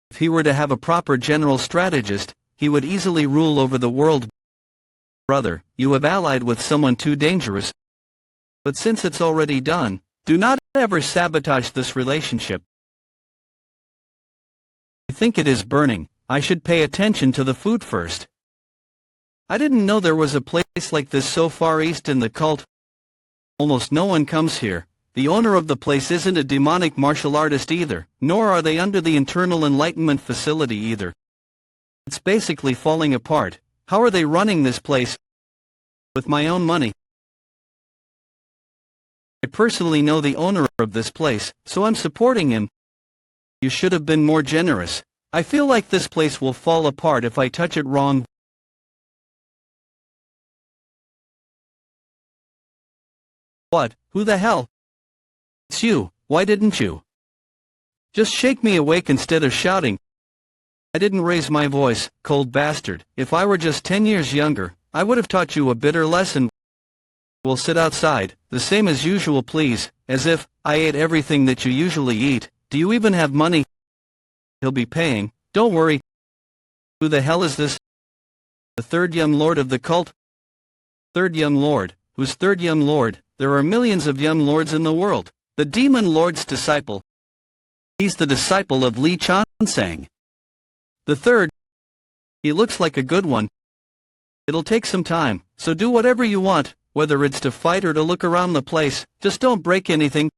If he were to have a proper general strategist, he would easily rule over the world. Brother, you have allied with someone too dangerous. But since it's already done, do not ever sabotage this relationship. I think it is burning. I should pay attention to the food first. I didn't know there was a place like this so far east in the cult. Almost no one comes here. The owner of the place isn't a demonic martial artist either, nor are they under the internal enlightenment facility either. It's basically falling apart. How are they running this place? With my own money. I personally know the owner of this place, so I'm supporting him. You should have been more generous. I feel like this place will fall apart if I touch it wrong. What? Who the hell? It's you. Why didn't you just shake me awake instead of shouting? I didn't raise my voice, cold bastard. If I were just 10 years younger, I would have taught you a bitter lesson. We'll sit outside, the same as usual please, as if I ate everything that you usually eat. Do you even have money? He'll be paying, don't worry. Who the hell is this? The third young lord of the cult? Third young lord? Who's third young lord? There are millions of young lords in the world. The demon lord's disciple. He's the disciple of Li Chunsang. The third. He looks like a good one. It'll take some time, so do whatever you want, whether it's to fight or to look around the place, just don't break anything.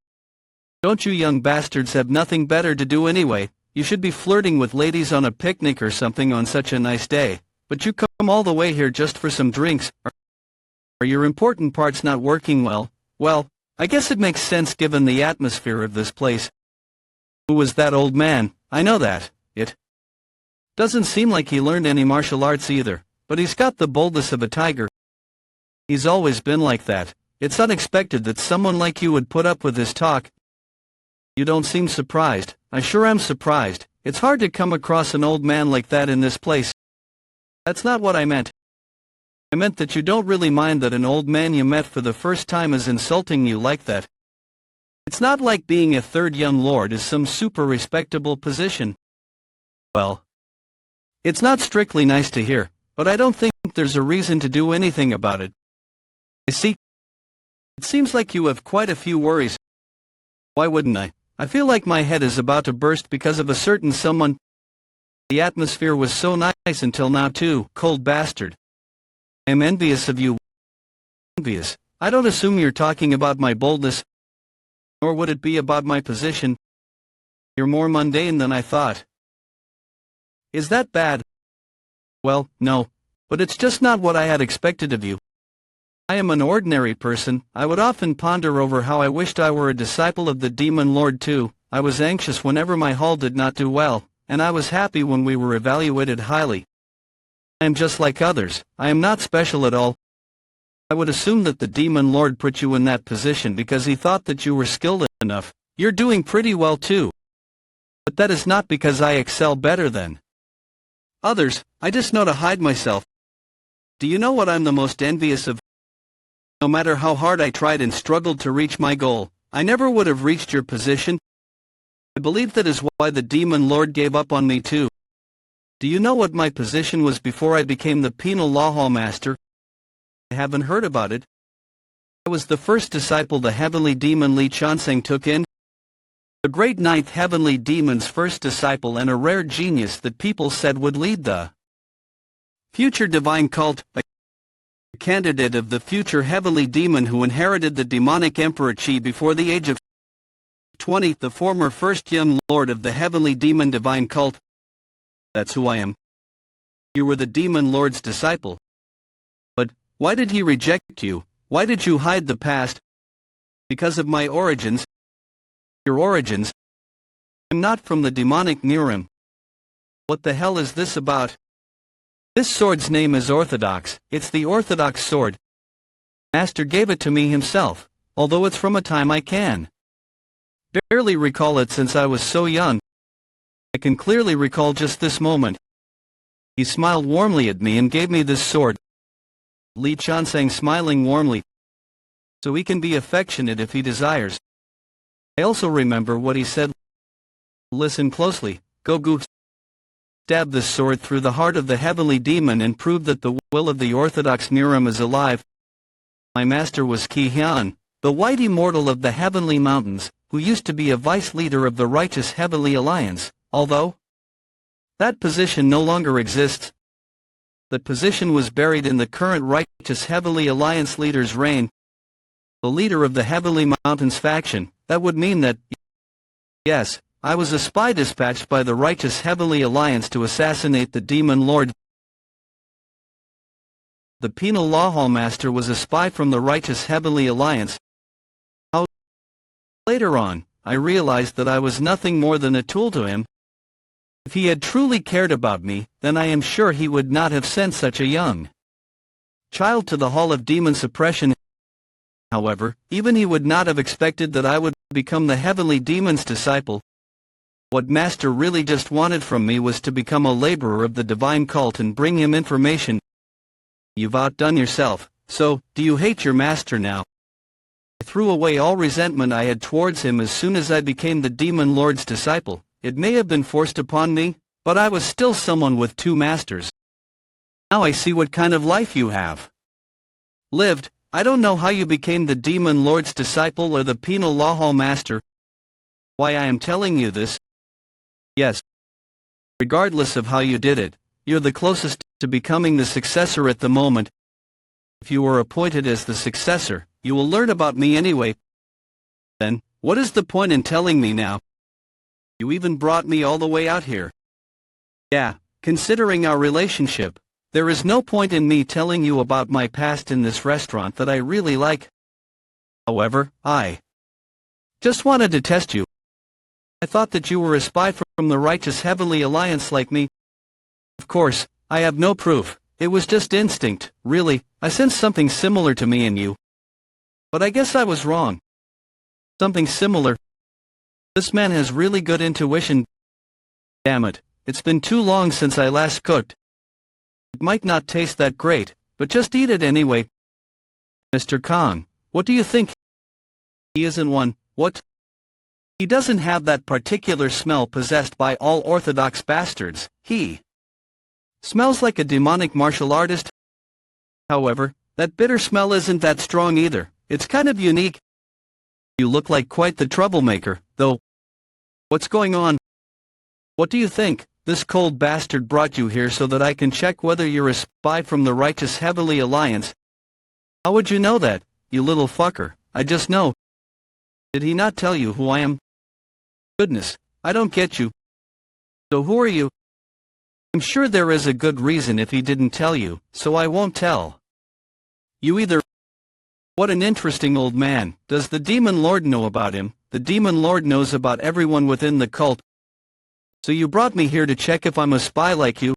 Don't you young bastards have nothing better to do anyway? You should be flirting with ladies on a picnic or something on such a nice day, but you come all the way here just for some drinks. Are your important parts not working well? Well, I guess it makes sense given the atmosphere of this place. Who was that old man? I know that. It doesn't seem like he learned any martial arts either, but he's got the boldness of a tiger. He's always been like that. It's unexpected that someone like you would put up with his talk. You don't seem surprised. I sure am surprised. It's hard to come across an old man like that in this place. That's not what I meant. I meant that you don't really mind that an old man you met for the first time is insulting you like that. It's not like being a third young lord is some super respectable position. Well, it's not strictly nice to hear, but I don't think there's a reason to do anything about it. I see. It seems like you have quite a few worries. Why wouldn't I? I feel like my head is about to burst because of a certain someone. The atmosphere was so nice until now too, cold bastard. I'm envious of you. Envious. I don't assume you're talking about my boldness. Nor would it be about my position. You're more mundane than I thought. Is that bad? Well, no. But it's just not what I had expected of you. I am an ordinary person. I would often ponder over how I wished I were a disciple of the Demon Lord too. I was anxious whenever my hall did not do well, and I was happy when we were evaluated highly. I am just like others. I am not special at all. I would assume that the Demon Lord put you in that position because he thought that you were skilled enough. You're doing pretty well too. But that is not because I excel better than others. I just know to hide myself. Do you know what I'm the most envious of? No matter how hard I tried and struggled to reach my goal, I never would have reached your position. I believe that is why the Demon Lord gave up on me too. Do you know what my position was before I became the penal law hall master? I haven't heard about it. I was the first disciple the heavenly demon Li Chunsang took in. The great ninth heavenly demon's first disciple and a rare genius that people said would lead the future divine cult, a candidate of the future heavenly demon who inherited the demonic emperor Qi before the age of 20, the former first young lord of the heavenly demon divine cult. That's who I am. You were the demon lord's disciple. But why did he reject you? Why did you hide the past? Because of my origins. Your origins? I'm not from the Demonic Murim. What the hell is this about? This sword's name is Orthodox. It's the Orthodox sword. Master gave it to me himself, although it's from a time I can barely recall it since I was so young. I can clearly recall just this moment. He smiled warmly at me and gave me this sword. Li Chunsang smiling warmly. So he can be affectionate if he desires. I also remember what he said. Listen closely. Go goose. Stab this sword through the heart of the heavenly demon and prove that the will of the Orthodox Murim is alive. My master was Ki Hyun, the white immortal of the heavenly mountains, who used to be a vice leader of the righteous heavenly alliance, although that position no longer exists. That position was buried in the current righteous heavenly alliance leader's reign. The leader of the heavenly mountains faction. That would mean that, yes, I was a spy dispatched by the righteous heavenly alliance to assassinate the demon lord. The penal law hall master was a spy from the righteous heavenly alliance. How? Later on, I realized that I was nothing more than a tool to him. If he had truly cared about me, then I am sure he would not have sent such a young child to the hall of demon suppression. However, even he would not have expected that I would become the heavenly demon's disciple. What Master really just wanted from me was to become a laborer of the divine cult and bring him information. You've outdone yourself, so, do you hate your master now? I threw away all resentment I had towards him as soon as I became the demon lord's disciple. It may have been forced upon me, but I was still someone with two masters. Now I see what kind of life you have lived. I don't know how you became the Demon Lord's disciple or the penal law hall master. Why I am telling you this? Yes. Regardless of how you did it, you're the closest to becoming the successor at the moment. If you were appointed as the successor, you will learn about me anyway. Then, what is the point in telling me now? You even brought me all the way out here. Yeah, considering our relationship, there is no point in me telling you about my past in this restaurant that I really like. However, I just wanted to test you. I thought that you were a spy from the righteous heavenly alliance like me. Of course, I have no proof. It was just instinct, really. I sensed something similar to me in you. But I guess I was wrong. Something similar. This man has really good intuition. Damn it, it's been too long since I last cooked. It might not taste that great, but just eat it anyway. Mr. Kong, what do you think? He isn't one, what? He doesn't have that particular smell possessed by all Orthodox bastards. He smells like a demonic martial artist. However, that bitter smell isn't that strong either. It's kind of unique. You look like quite the troublemaker, though. What's going on? What do you think? This cold bastard brought you here so that I can check whether you're a spy from the righteous heavenly alliance. How would you know that, you little fucker? I just know. Did he not tell you who I am? Goodness, I don't get you. So who are you? I'm sure there is a good reason if he didn't tell you, so I won't tell. You either. What an interesting old man. Does the Demon Lord know about him? The Demon Lord knows about everyone within the cult. So you brought me here to check if I'm a spy like you?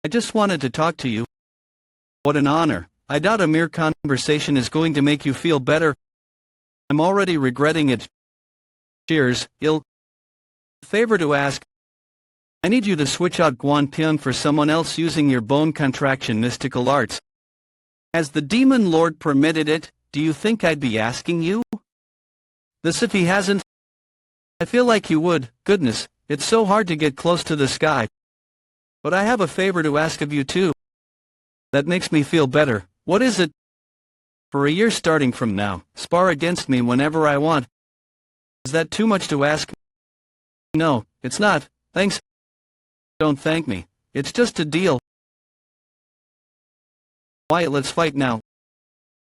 I just wanted to talk to you. What an honor. I doubt a mere conversation is going to make you feel better. I'm already regretting it. Cheers, ill. Favor to ask. I need you to switch out Guan Pian for someone else using your bone contraction mystical arts. Has the Demon Lord permitted it? Do you think I'd be asking you this if he hasn't? I feel like you would. Goodness, it's so hard to get close to the sky. But I have a favor to ask of you too. That makes me feel better. What is it? For a year starting from now, spar against me whenever I want. Is that too much to ask? No, it's not. Thanks. Don't thank me. It's just a deal. Why, let's fight now.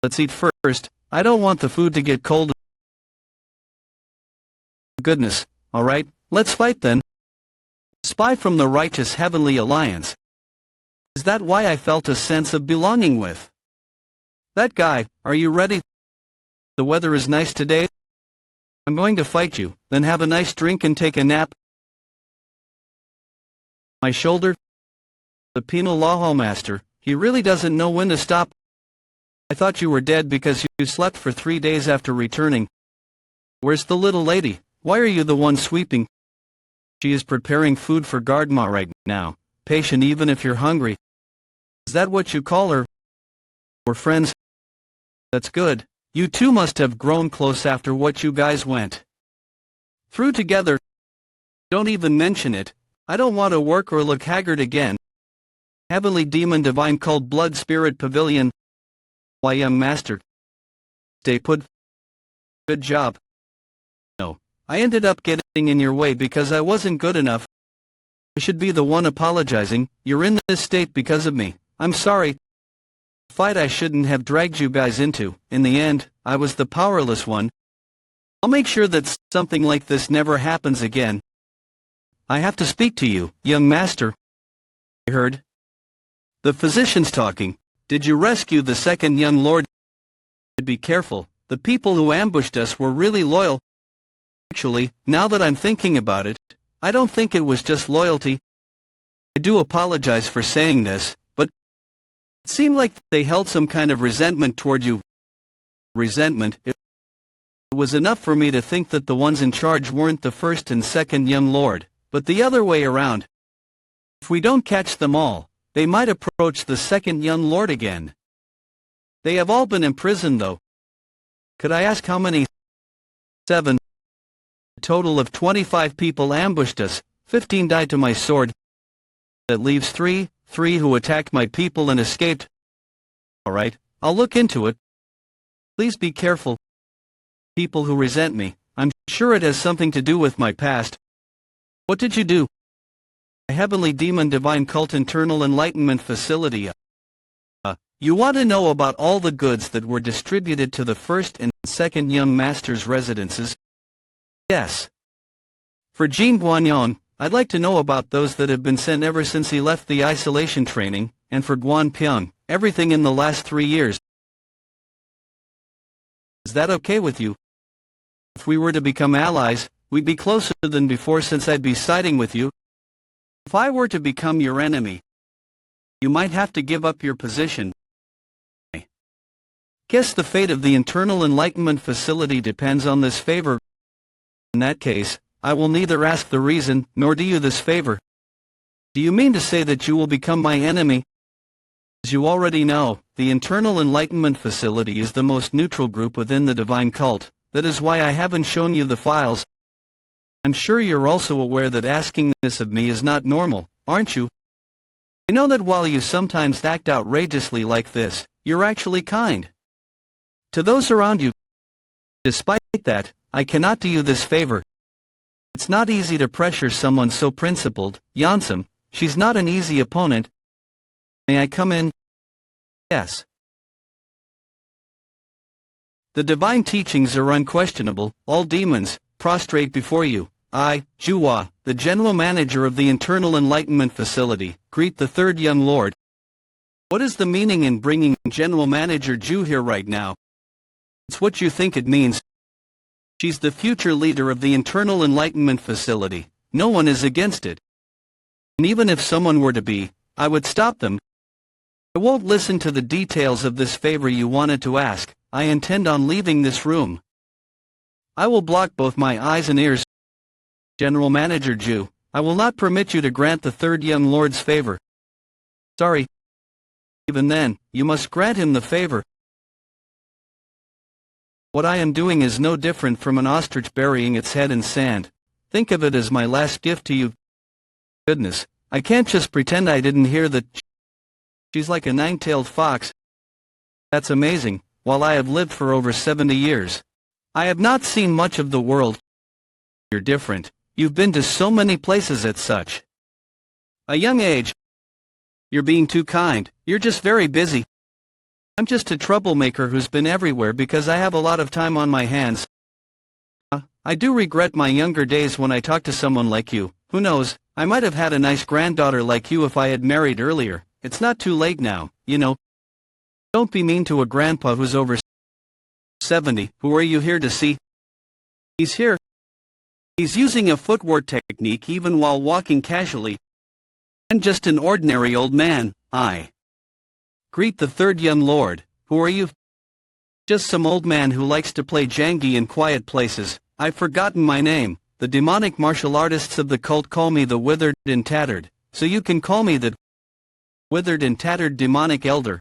Let's eat first. I don't want the food to get cold. Goodness. Alright, let's fight then. Spy from the righteous heavenly alliance. Is that why I felt a sense of belonging with that guy? Are you ready? The weather is nice today. I'm going to fight you, then have a nice drink and take a nap. My shoulder? The penal law hall master, he really doesn't know when to stop. I thought you were dead because you slept for 3 days after returning. Where's the little lady? Why are you the one sweeping? She is preparing food for Gardma right now. Patient even if you're hungry. Is that what you call her? We're friends. That's good. You two must have grown close after what you guys went through together. Don't even mention it. I don't want to work or look haggard again. Heavenly Demon Divine Called Blood Spirit Pavilion. Why, young master. Stay put. Good job. No, I ended up getting in your way because I wasn't good enough. I should be the one apologizing. You're in this state because of me. I'm sorry. Fight I shouldn't have dragged you guys into. In the end, I was the powerless one. I'll make sure that something like this never happens again. I have to speak to you, young master. I heard the physicians talking. Did you rescue the second young lord? Be careful. The people who ambushed us were really loyal. Actually, now that I'm thinking about it, I don't think it was just loyalty. I do apologize for saying this, but it seemed like they held some kind of resentment toward you. Resentment? It was enough for me to think that the ones in charge weren't the first and second young lord, but the other way around. If we don't catch them all, they might approach the second young lord again. They have all been imprisoned though. Could I ask how many? 7. A total of 25 people ambushed us. 15 died to my sword. That leaves 3 who attacked my people and escaped. Alright, I'll look into it. Please be careful. People who resent me, I'm sure it has something to do with my past. What did you do? A heavenly demon divine cult internal enlightenment facility. You want to know about all the goods that were distributed to the first and second young masters' residences? Yes. For Jean Guanyon, I'd like to know about those that have been sent ever since he left the isolation training, and for Guan Pyong, everything in the last 3 years. Is that okay with you? If we were to become allies, we'd be closer than before since I'd be siding with you. If I were to become your enemy, you might have to give up your position. Guess the fate of the internal enlightenment facility depends on this favor. In that case, I will neither ask the reason, nor do you this favor. Do you mean to say that you will become my enemy? As you already know, the internal enlightenment facility is the most neutral group within the divine cult. That is why I haven't shown you the files. I'm sure you're also aware that asking this of me is not normal, aren't you? I know that while you sometimes act outrageously like this, you're actually kind to those around you. Despite that, I cannot do you this favor. It's not easy to pressure someone so principled, Yansum. She's not an easy opponent. May I come in? Yes. The divine teachings are unquestionable. All demons prostrate before you. I, Juwa, the general manager of the internal enlightenment facility, greet the third young lord. What is the meaning in bringing general manager Ju here right now? It's what you think it means. She's the future leader of the internal enlightenment facility. No one is against it. And even if someone were to be, I would stop them. I won't listen to the details of this favor you wanted to ask. I intend on leaving this room. I will block both my eyes and ears. General Manager Ju, I will not permit you to grant the third young lord's favor. Sorry. Even then, you must grant him the favor. What I am doing is no different from an ostrich burying its head in sand. Think of it as my last gift to you. Goodness, I can't just pretend I didn't hear that. She's like a nine-tailed fox. That's amazing. While I have lived for over 70 years, I have not seen much of the world. You're different. You've been to so many places at such a young age. You're being too kind. You're just very busy. I'm just a troublemaker who's been everywhere because I have a lot of time on my hands. I do regret my younger days when I talked to someone like you. Who knows, I might have had a nice granddaughter like you if I had married earlier. It's not too late now, you know. Don't be mean to a grandpa who's over 70. Who are you here to see? He's here. He's using a footwork technique even while walking casually. I'm just an ordinary old man. I greet the third young lord. Who are you? Just some old man who likes to play jangi in quiet places. I've forgotten my name. The demonic martial artists of the cult call me the withered and tattered, so you can call me the withered and tattered demonic elder.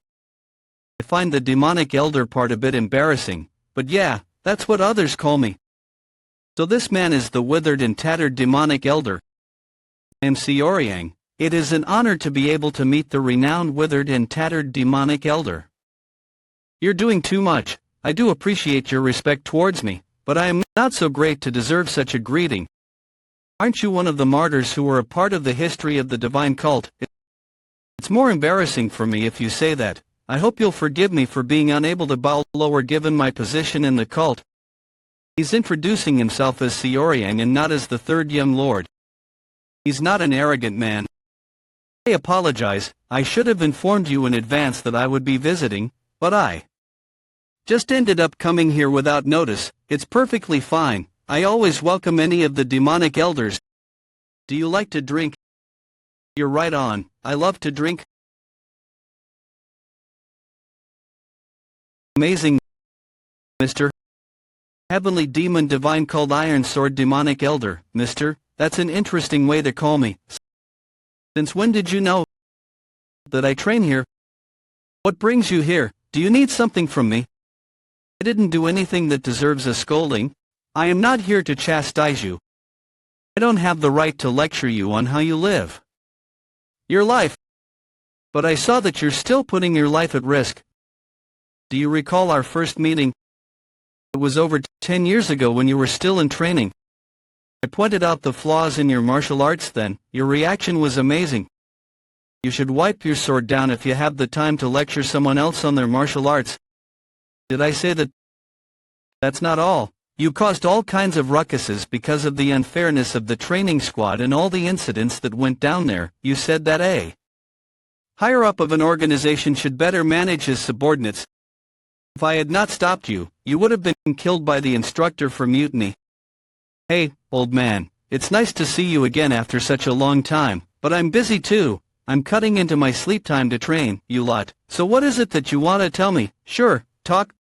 I find the demonic elder part a bit embarrassing, but yeah, that's what others call me. So this man is the withered and tattered demonic elder. I am Xiaoyang. It is an honor to be able to meet the renowned withered and tattered demonic elder. You're doing too much. I do appreciate your respect towards me, but I am not so great to deserve such a greeting. Aren't you one of the martyrs who were a part of the history of the divine cult? It's more embarrassing for me if you say that. I hope you'll forgive me for being unable to bow lower given my position in the cult. He's introducing himself as Xiaoyang and not as the third young lord. He's not an arrogant man. I apologize. I should have informed you in advance that I would be visiting, but I just ended up coming here without notice. It's perfectly fine. I always welcome any of the demonic elders. Do you like to drink? You're right on. I love to drink. Amazing, Mr. Heavenly Demon Divine called Iron Sword Demonic Elder, Mr. That's an interesting way to call me. Since when did you know that I train here? What brings you here? Do you need something from me? I didn't do anything that deserves a scolding. I am not here to chastise you. I don't have the right to lecture you on how you live your life. But I saw that you're still putting your life at risk. Do you recall our first meeting? It was over 10 years ago when you were still in training. I pointed out the flaws in your martial arts then. Your reaction was amazing. You should wipe your sword down if you have the time to lecture someone else on their martial arts. Did I say that? That's not all. You caused all kinds of ruckuses because of the unfairness of the training squad and all the incidents that went down there. You said that a higher up of an organization should better manage his subordinates. If I had not stopped you, you would have been killed by the instructor for mutiny. Hey, old man, it's nice to see you again after such a long time, but I'm busy too. I'm cutting into my sleep time to train, you lot. So what is it that you want to tell me? Sure, talk.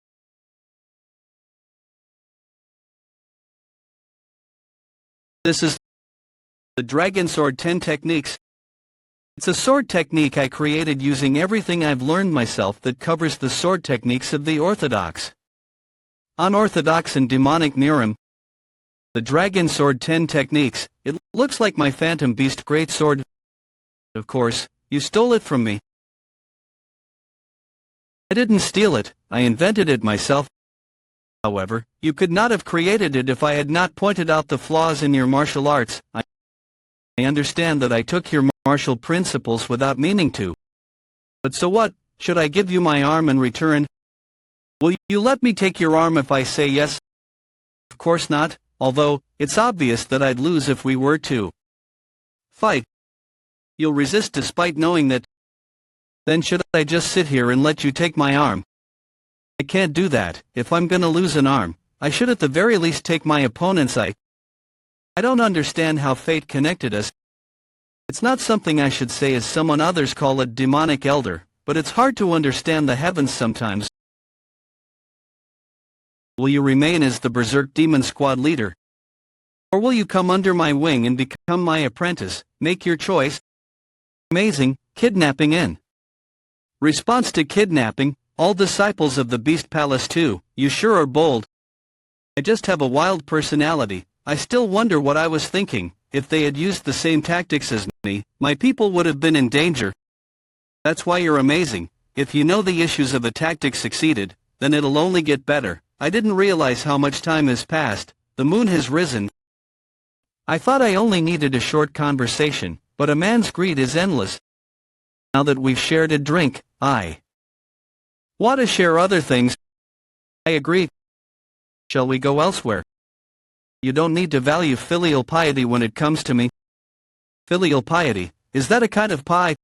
This is the Dragon Sword 10 Techniques. It's a sword technique I created using everything I've learned myself that covers the sword techniques of the Orthodox, Unorthodox and Demonic Murim. The Dragon Sword 10 Techniques. It looks like my Phantom Beast Great Sword. Of course, you stole it from me. I didn't steal it, I invented it myself. However, you could not have created it if I had not pointed out the flaws in your martial arts. I understand that I took your martial principles without meaning to. But so what? Should I give you my arm in return? Will you let me take your arm if I say yes? Of course not, although, it's obvious that I'd lose if we were to fight. You'll resist despite knowing that. Then should I just sit here and let you take my arm? I can't do that. If I'm gonna lose an arm, I should at the very least take my opponent's eye. I don't understand how fate connected us. It's not something I should say as someone others call a demonic elder, but it's hard to understand the heavens sometimes. Will you remain as the Berserk Demon Squad leader? Or will you come under my wing and become my apprentice? Make your choice. Amazing, kidnapping in response to kidnapping, all disciples of the Beast Palace too, you sure are bold. I just have a wild personality. I still wonder what I was thinking. If they had used the same tactics as me, my people would have been in danger. That's why you're amazing. If you know the issues of a tactic succeeded, then it'll only get better. I didn't realize how much time has passed. The moon has risen. I thought I only needed a short conversation, but a man's greed is endless. Now that we've shared a drink, I want to share other things. I agree. Shall we go elsewhere? You don't need to value filial piety when it comes to me. Filial piety, is that a kind of pie?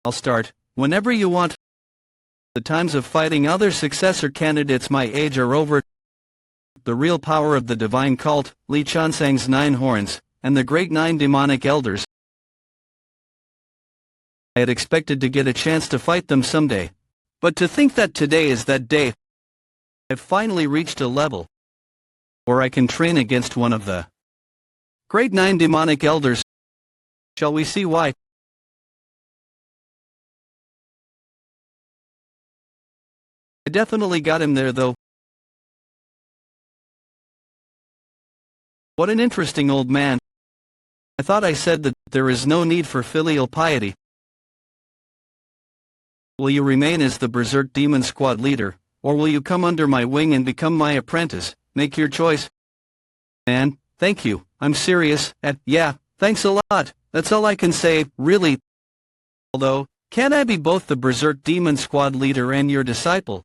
I'll start, whenever you want. The times of fighting other successor candidates my age are over. The real power of the divine cult, Li Chansang's 9 horns, and the great 9 demonic elders. I had expected to get a chance to fight them someday. But to think that today is that day. I've finally reached a level where I can train against one of the great 9 demonic elders. Shall we see why? I definitely got him there though. What an interesting old man. I thought I said that there is no need for filial piety. Will you remain as the Berserk Demon Squad leader, or will you come under my wing and become my apprentice? Make your choice. Man, thank you, I'm serious, yeah, thanks a lot, that's all I can say, really. Although, can't I be both the Berserk Demon Squad leader and your disciple?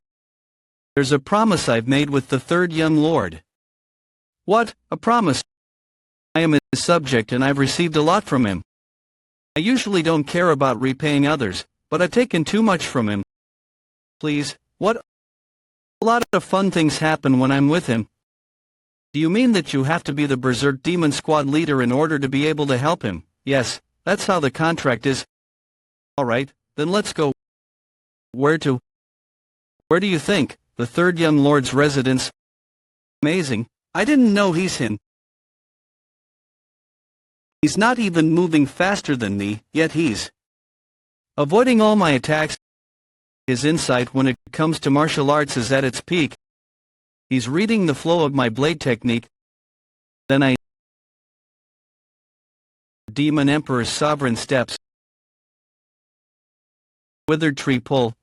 There's a promise I've made with the third young lord. What, a promise? I am his subject and I've received a lot from him. I usually don't care about repaying others, but I've taken too much from him. Please, what? A lot of fun things happen when I'm with him. Do you mean that you have to be the Berserk Demon Squad leader in order to be able to help him? Yes, that's how the contract is. Alright, then let's go. Where to? Where do you think? The third young lord's residence? Amazing, I didn't know he's in. He's not even moving faster than me, yet he's avoiding all my attacks. His insight when it comes to martial arts is at its peak. He's reading the flow of my blade technique. Then I Demon Emperor's sovereign steps. Withered tree pull.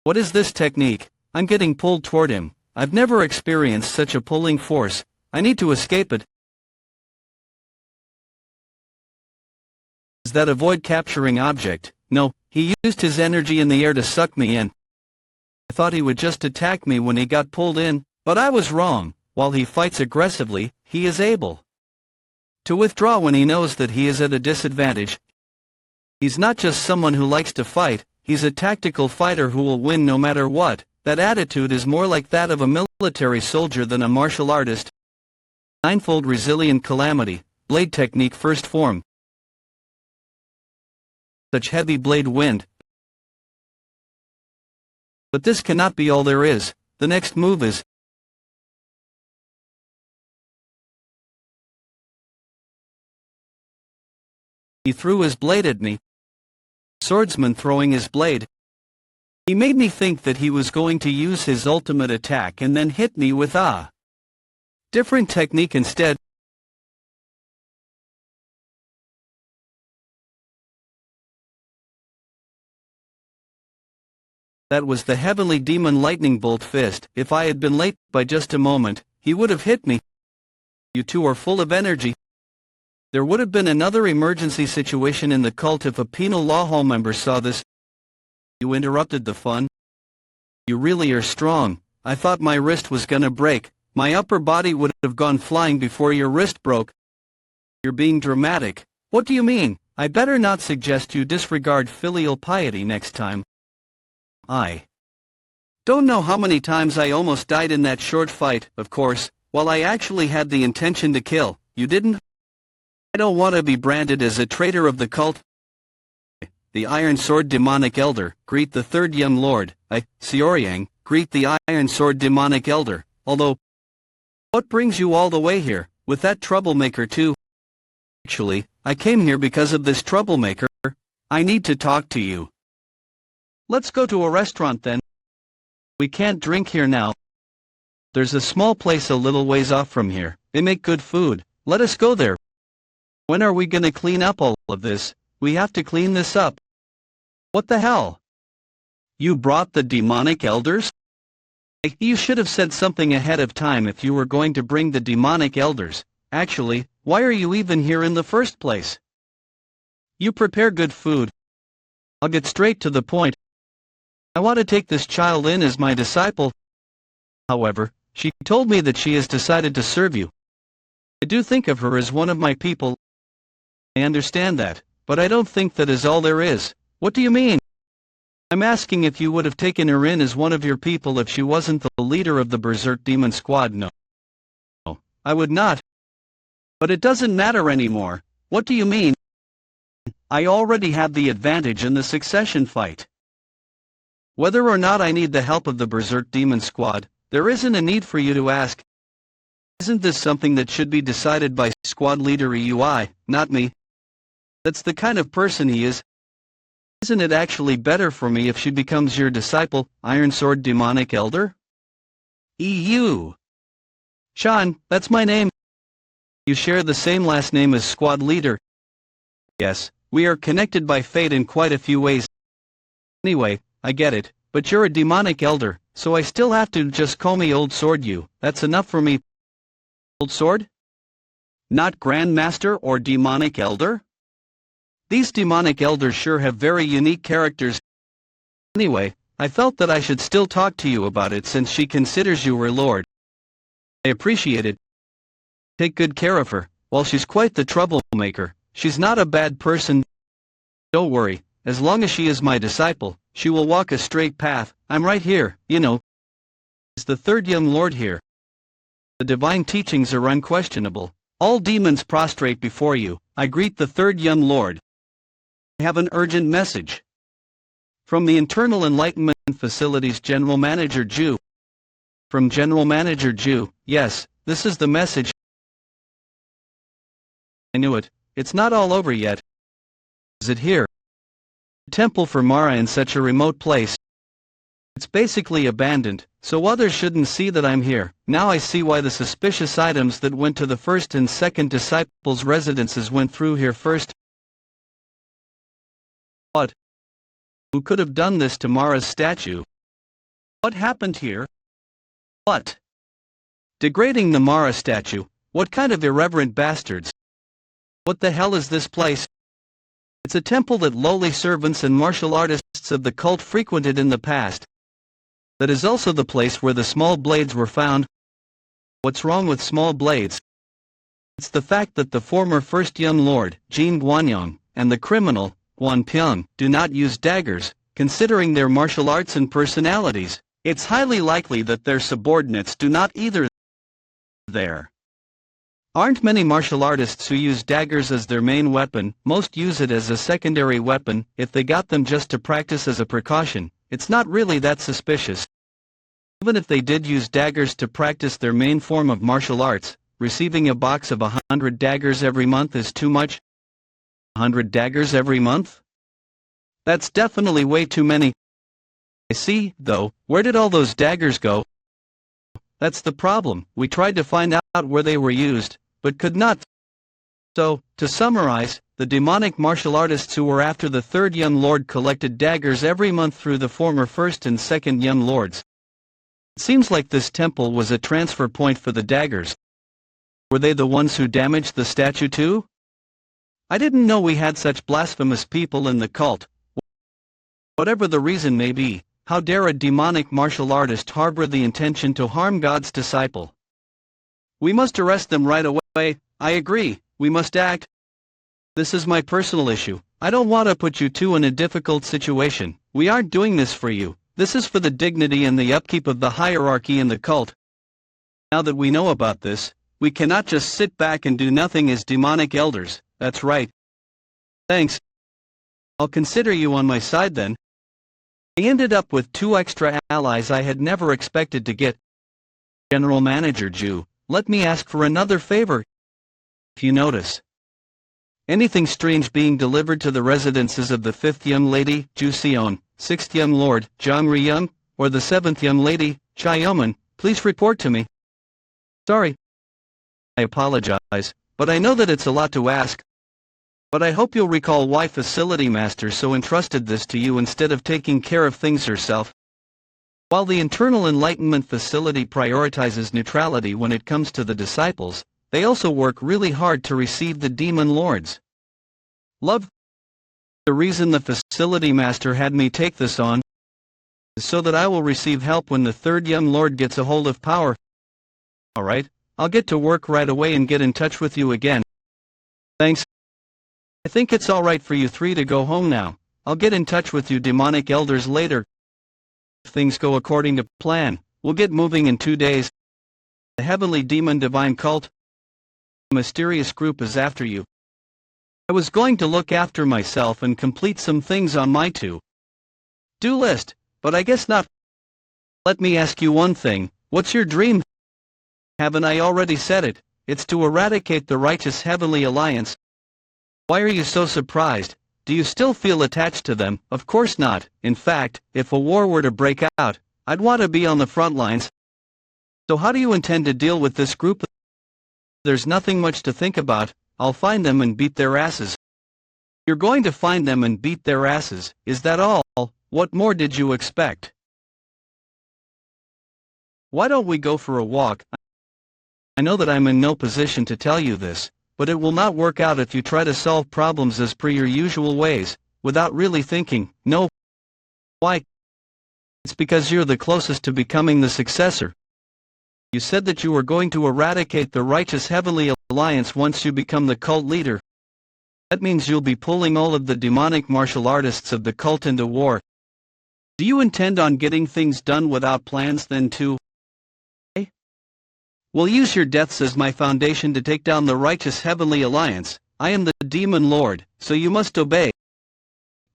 What is this technique? I'm getting pulled toward him. I've never experienced such a pulling force. I need to escape it. Is that avoid capturing object? No, he used his energy in the air to suck me in. I thought he would just attack me when he got pulled in, but I was wrong. While he fights aggressively, he is able to withdraw when he knows that he is at a disadvantage. He's not just someone who likes to fight, he's a tactical fighter who will win no matter what. That attitude is more like that of a military soldier than a martial artist. Ninefold resilient calamity, blade technique first form. Such heavy blade wind. But this cannot be all there is. The next move is he threw his blade at me. Swordsman throwing his blade. He made me think that he was going to use his ultimate attack and then hit me with a different technique instead. That was the heavenly demon lightning bolt fist. If I had been late by just a moment, he would have hit me. You two are full of energy. There would have been another emergency situation in the cult if a penal law hall member saw this. You interrupted the fun. You really are strong. I thought my wrist was gonna break. My upper body would have gone flying before your wrist broke. You're being dramatic. What do you mean? I better not suggest you disregard filial piety next time. I don't know how many times I almost died in that short fight, of course, while I actually had the intention to kill. You didn't? I don't want to be branded as a traitor of the cult. The Iron Sword Demonic Elder, greet the third young lord. Sioryang, greet the Iron Sword Demonic Elder. Although, what brings you all the way here, with that troublemaker too? Actually, I came here because of this troublemaker. I need to talk to you. Let's go to a restaurant then. We can't drink here now. There's a small place a little ways off from here. They make good food. Let us go there. When are we gonna clean up all of this? We have to clean this up. What the hell? You brought the demonic elders? You should have said something ahead of time if you were going to bring the demonic elders. Actually, why are you even here in the first place? You prepare good food. I'll get straight to the point. I want to take this child in as my disciple. However, she told me that she has decided to serve you. I do think of her as one of my people. I understand that, but I don't think that is all there is. What do you mean? I'm asking if you would have taken her in as one of your people if she wasn't the leader of the Berserk Demon Squad. No, I would not. But it doesn't matter anymore. What do you mean? I already have the advantage in the succession fight. Whether or not I need the help of the Berserk Demon Squad, there isn't a need for you to ask. Isn't this something that should be decided by squad leader EUI, not me? That's the kind of person he is. Isn't it actually better for me if she becomes your disciple, Iron Sword Demonic Elder? EU. Sean, that's my name. You share the same last name as squad leader. Yes, we are connected by fate in quite a few ways. Anyway, I get it, but you're a demonic elder, so I still have to just call me Old Sword you. That's enough for me. Old Sword? Not Grandmaster or Demonic Elder? These demonic elders sure have very unique characters. Anyway, I felt that I should still talk to you about it since she considers you her lord. I appreciate it. Take good care of her. While she's quite the troublemaker, she's not a bad person. Don't worry, as long as she is my disciple, she will walk a straight path. I'm right here, you know. Is the third young lord here? The divine teachings are unquestionable. All demons prostrate before you. I greet the third young lord. I have an urgent message. From the Internal Enlightenment Facilities General Manager Ju. From General Manager Ju, yes, this is the message. I knew it. It's not all over yet. Is it here? A temple for Mara in such a remote place. It's basically abandoned, so others shouldn't see that I'm here. Now I see why the suspicious items that went to the first and second disciples' residences went through here first. What? Who could have done this to Mara's statue? What happened here? What? Degrading the Mara statue? What kind of irreverent bastards? What the hell is this place? It's a temple that lowly servants and martial artists of the cult frequented in the past. That is also the place where the small blades were found. What's wrong with small blades? It's the fact that the former First Young Lord, Jin Guanyang, and the criminal, Guan Pyong, do not use daggers. Considering their martial arts and personalities, it's highly likely that their subordinates do not either. There aren't many martial artists who use daggers as their main weapon. Most use it as a secondary weapon, if they got them just to practice as a precaution. It's not really that suspicious. Even if they did use daggers to practice their main form of martial arts, receiving a box of 100 daggers every month is too much. 100 daggers every month? That's definitely way too many. I see, though, where did all those daggers go? That's the problem. We tried to find out where they were used, but could not. So, to summarize, the demonic martial artists who were after the third young lord collected daggers every month through the former first and second young lords. It seems like this temple was a transfer point for the daggers. Were they the ones who damaged the statue too? I didn't know we had such blasphemous people in the cult. Whatever the reason may be, how dare a demonic martial artist harbor the intention to harm God's disciple? We must arrest them right away. I agree, we must act. This is my personal issue. I don't want to put you two in a difficult situation. We aren't doing this for you. This is for the dignity and the upkeep of the hierarchy in the cult. Now that we know about this, we cannot just sit back and do nothing as demonic elders. That's right. Thanks. I'll consider you on my side then. I ended up with 2 extra allies I had never expected to get. General Manager Ju, let me ask for another favor. If you notice anything strange being delivered to the residences of the 5th young lady, Ju Sion, 6th young lord, Zhang Riyang, or the 7th young lady, Chai Yoman, please report to me. Sorry. I apologize, but I know that it's a lot to ask. But I hope you'll recall why Facility Master so entrusted this to you instead of taking care of things herself. While the Internal Enlightenment Facility prioritizes neutrality when it comes to the disciples, they also work really hard to receive the demon lords. Love. The reason the Facility Master had me take this on is so that I will receive help when the third young lord gets a hold of power. Alright, I'll get to work right away and get in touch with you again. Thanks. I think it's alright for you 3 to go home now. I'll get in touch with you demonic elders later. If things go according to plan, we'll get moving in 2 days. The Heavenly Demon Divine Cult, a mysterious group, is after you. I was going to look after myself and complete some things on my to-do list, but I guess not. Let me ask you one thing, what's your dream? Haven't I already said it? It's to eradicate the righteous Heavenly Alliance. Why are you so surprised? Do you still feel attached to them? Of course not. In fact, if a war were to break out, I'd want to be on the front lines. So how do you intend to deal with this group? There's nothing much to think about. I'll find them and beat their asses. You're going to find them and beat their asses, is that all? What more did you expect? Why don't we go for a walk? I know that I'm in no position to tell you this, but it will not work out if you try to solve problems as per your usual ways, without really thinking. No. Why? It's because you're the closest to becoming the successor. You said that you were going to eradicate the righteous Heavenly Alliance once you become the cult leader. That means you'll be pulling all of the demonic martial artists of the cult into war. Do you intend on getting things done without plans then too? Well, use your deaths as my foundation to take down the righteous Heavenly Alliance. I am the Demon Lord, so you must obey.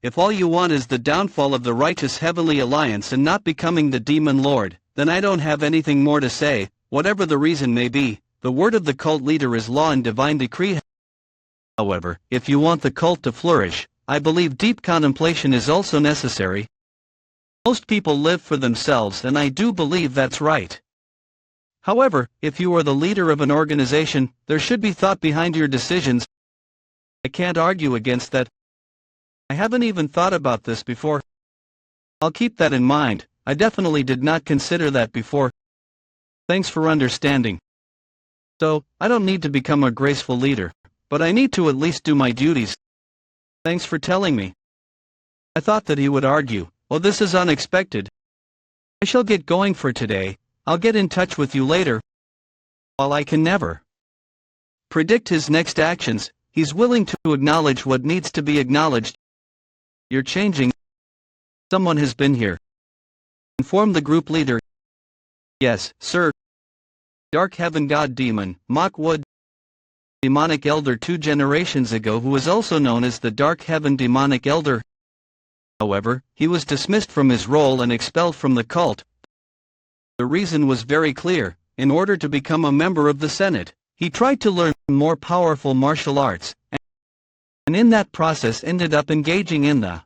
If all you want is the downfall of the righteous Heavenly Alliance and not becoming the Demon Lord, then I don't have anything more to say. Whatever the reason may be, the word of the cult leader is law and divine decree. However, if you want the cult to flourish, I believe deep contemplation is also necessary. Most people live for themselves, and I do believe that's right. However, if you are the leader of an organization, there should be thought behind your decisions. I can't argue against that. I haven't even thought about this before. I'll keep that in mind. I definitely did not consider that before. Thanks for understanding. So, I don't need to become a graceful leader, but I need to at least do my duties. Thanks for telling me. I thought that he would argue, "Oh, this is unexpected. I shall get going for today. I'll get in touch with you later." While I can never predict his next actions, he's willing to acknowledge what needs to be acknowledged. You're changing. Someone has been here. Inform the group leader. Yes, sir. Dark Heaven God Demon, Manhwa, Demonic Elder 2 generations ago, who was also known as the Dark Heaven Demonic Elder. However, he was dismissed from his role and expelled from the cult. The reason was very clear. In order to become a member of the Senate, he tried to learn more powerful martial arts, and in that process ended up engaging in the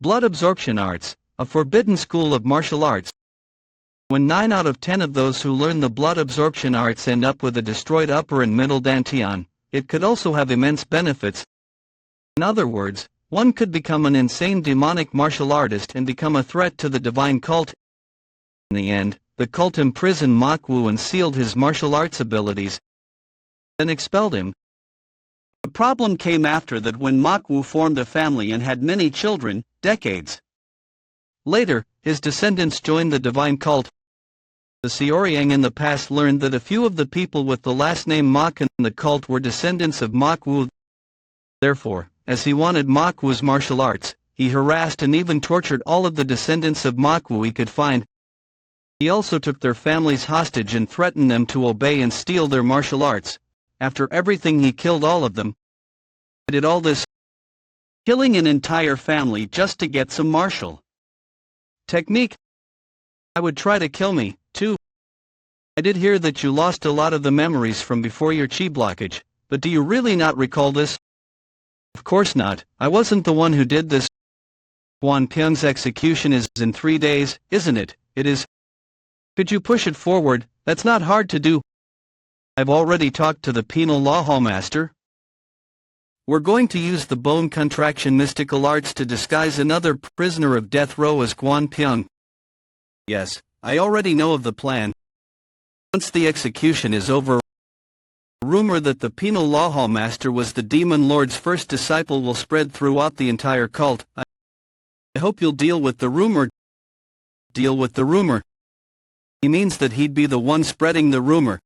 blood absorption arts, a forbidden school of martial arts. When 9 out of 10 of those who learn the blood absorption arts end up with a destroyed upper and middle dantian, it could also have immense benefits. In other words, one could become an insane demonic martial artist and become a threat to the divine cult. In the end, the cult imprisoned Manhwa and sealed his martial arts abilities, then expelled him. The problem came after that, when Manhwa formed a family and had many children. Decades later, his descendants joined the divine cult. The Seoryang in the past learned that a few of the people with the last name Mok in the cult were descendants of Manhwa. Therefore, as he wanted Manhwa's martial arts, he harassed and even tortured all of the descendants of Manhwa he could find. He also took their families hostage and threatened them to obey and steal their martial arts. After everything, he killed all of them. He did all this, killing an entire family just to get some martial technique. I would try to kill me, too. I did hear that you lost a lot of the memories from before your chi blockage, but do you really not recall this? Of course not. I wasn't the one who did this. Guan Pyung's execution is in 3 days, isn't it? It is. Could you push it forward? That's not hard to do. I've already talked to the penal law hallmaster. We're going to use the bone contraction mystical arts to disguise another prisoner of death row as Guan Pyung. Yes, I already know of the plan. Once the execution is over, a rumor that the penal law hallmaster was the demon lord's first disciple will spread throughout the entire cult. I hope you'll deal with the rumor. Deal with the rumor. He means that he'd be the one spreading the rumor.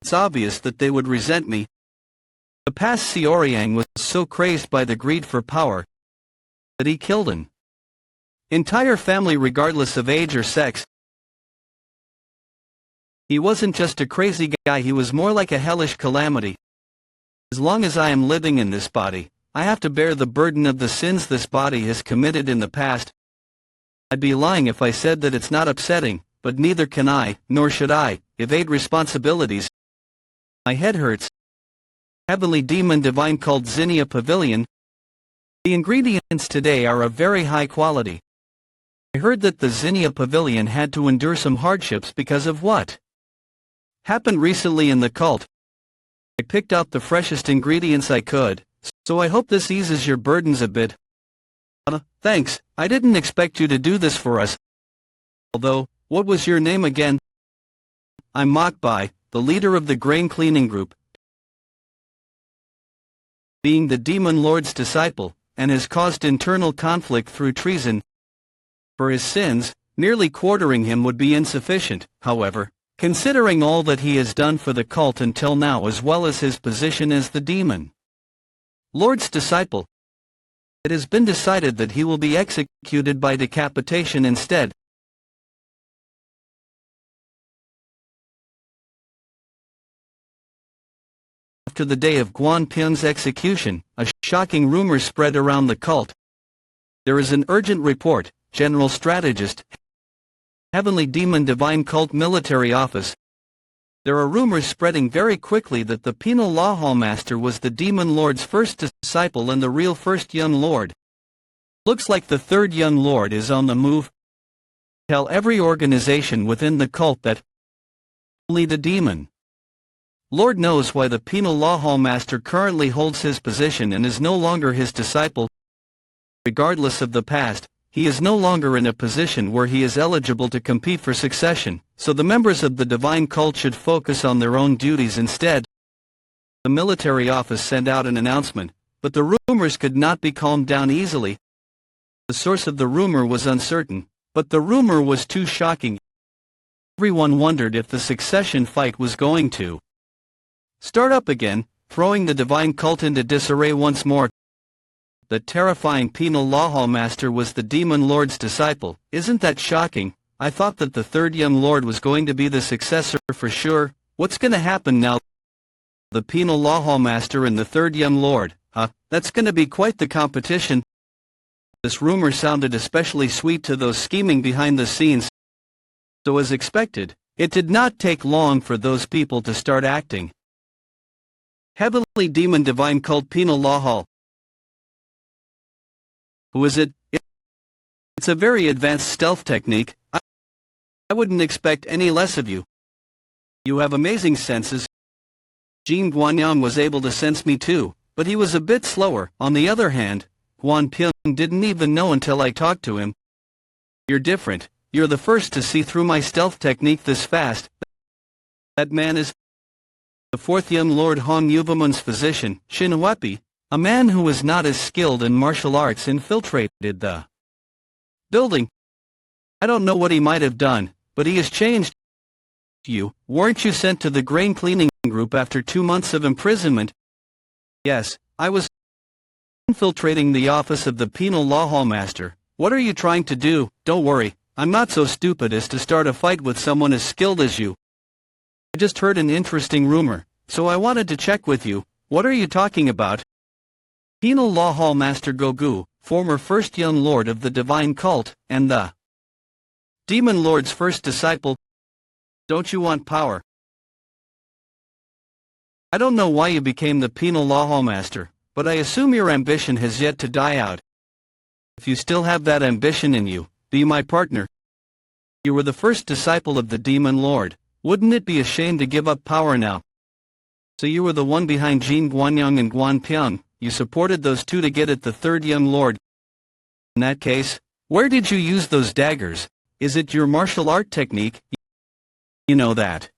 It's obvious that they would resent me. The past Seoryang was so crazed by the greed for power that he killed an entire family regardless of age or sex. He wasn't just a crazy guy, he was more like a hellish calamity. As long as I am living in this body, I have to bear the burden of the sins this body has committed in the past. I'd be lying if I said that it's not upsetting, but neither can I, nor should I, evade responsibilities. My head hurts. Heavenly demon divine called Zinnia Pavilion. The ingredients today are of very high quality. I heard that the Zinnia Pavilion had to endure some hardships because of what happened recently in the cult. I picked out the freshest ingredients I could, so I hope this eases your burdens a bit. Thanks, I didn't expect you to do this for us. Although, what was your name again? I'm Mokbai, the leader of the grain cleaning group. Being the demon lord's disciple, and has caused internal conflict through treason. For his sins, nearly quartering him would be insufficient, however, considering all that he has done for the cult until now, as well as his position as the demon lord's disciple. It has been decided that he will be executed by decapitation instead. After the day of Guan Pyung's execution, a shocking rumor spread around the cult. There is an urgent report, General Strategist, Heavenly Demon Divine Cult Military Office. There are rumors spreading very quickly that the penal law hallmaster was the demon lord's first disciple and the real first young lord. Looks like the third young lord is on the move. Tell every organization within the cult that only the demon Lord knows why the penal law hall master currently holds his position and is no longer his disciple. Regardless of the past, he is no longer in a position where he is eligible to compete for succession, so the members of the divine cult should focus on their own duties instead. The military office sent out an announcement, but the rumors could not be calmed down easily. The source of the rumor was uncertain, but the rumor was too shocking. Everyone wondered if the succession fight was going to start up again, throwing the divine cult into disarray once more. The terrifying penal law hall master was the demon lord's disciple. Isn't that shocking? I thought that the third young lord was going to be the successor for sure. What's gonna happen now? The penal law hall master and the third young lord, that's gonna be quite the competition. This rumor sounded especially sweet to those scheming behind the scenes. So as expected, it did not take long for those people to start acting. Heavily demon divine cult penal law hall. Who is it? It's a very advanced stealth technique. I wouldn't expect any less of you. You have amazing senses. Jin Guanyang was able to sense me too, but he was a bit slower. On the other hand, Guan Ping didn't even know until I talked to him. You're different. You're the first to see through my stealth technique this fast. That man is the fourth young lord Hong Yuvamun's physician, Shin Huapi, a man who was not as skilled in martial arts, infiltrated the building. I don't know what he might have done, but he has changed. You, weren't you sent to the grain cleaning group after 2 months of imprisonment? Yes, I was infiltrating the office of the penal law hall master. What are you trying to do? Don't worry, I'm not so stupid as to start a fight with someone as skilled as you. I just heard an interesting rumor, so I wanted to check with you. What are you talking about? Penal law hall master Gogu, former first young lord of the divine cult, and the demon lord's first disciple. Don't you want power? I don't know why you became the penal law hall master, but I assume your ambition has yet to die out. If you still have that ambition in you, be my partner. You were the first disciple of the demon lord. Wouldn't it be a shame to give up power now? So you were the one behind Jin Guanyang and Guan Ping. You supported those two to get at the third young lord. In that case, where did you use those daggers? Is it your martial art technique? You know that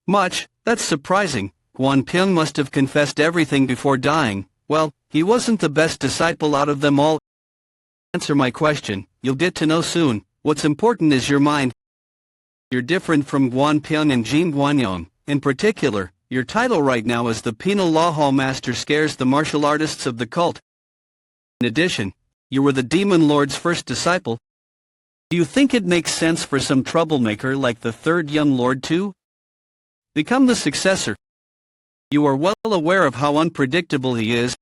much? That's surprising. Guan Ping must have confessed everything before dying. Well, he wasn't the best disciple out of them all. Answer my question, you'll get to know soon. What's important is your mind. You're different from Guan Ping and Jin Guanyang. In particular, your title right now as the penal law hall master scares the martial artists of the cult. In addition, you were the demon lord's first disciple. Do you think it makes sense for some troublemaker like the third young lord to become the successor? You are well aware of how unpredictable he is.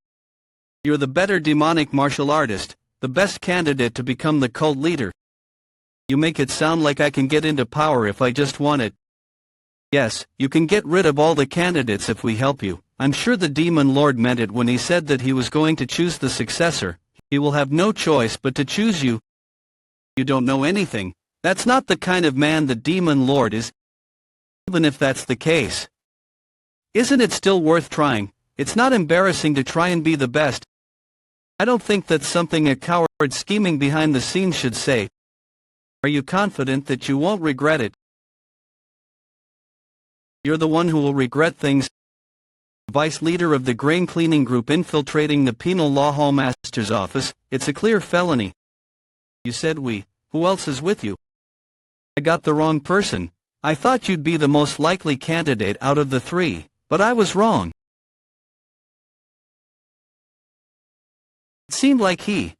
You're the better demonic martial artist, the best candidate to become the cult leader. You make it sound like I can get into power if I just want it. Yes, you can get rid of all the candidates if we help you. I'm sure the demon lord meant it when he said that he was going to choose the successor. He will have no choice but to choose you. You don't know anything. That's not the kind of man the demon lord is. Even if that's the case, isn't it still worth trying? It's not embarrassing to try and be the best. I don't think that's something a coward scheming behind the scenes should say. Are you confident that you won't regret it? You're the one who will regret things. Vice leader of the grain cleaning group infiltrating the penal law hall master's office. It's a clear felony. You said we. Who else is with you? I got the wrong person. I thought you'd be the most likely candidate out of the three, but I was wrong. It seemed like he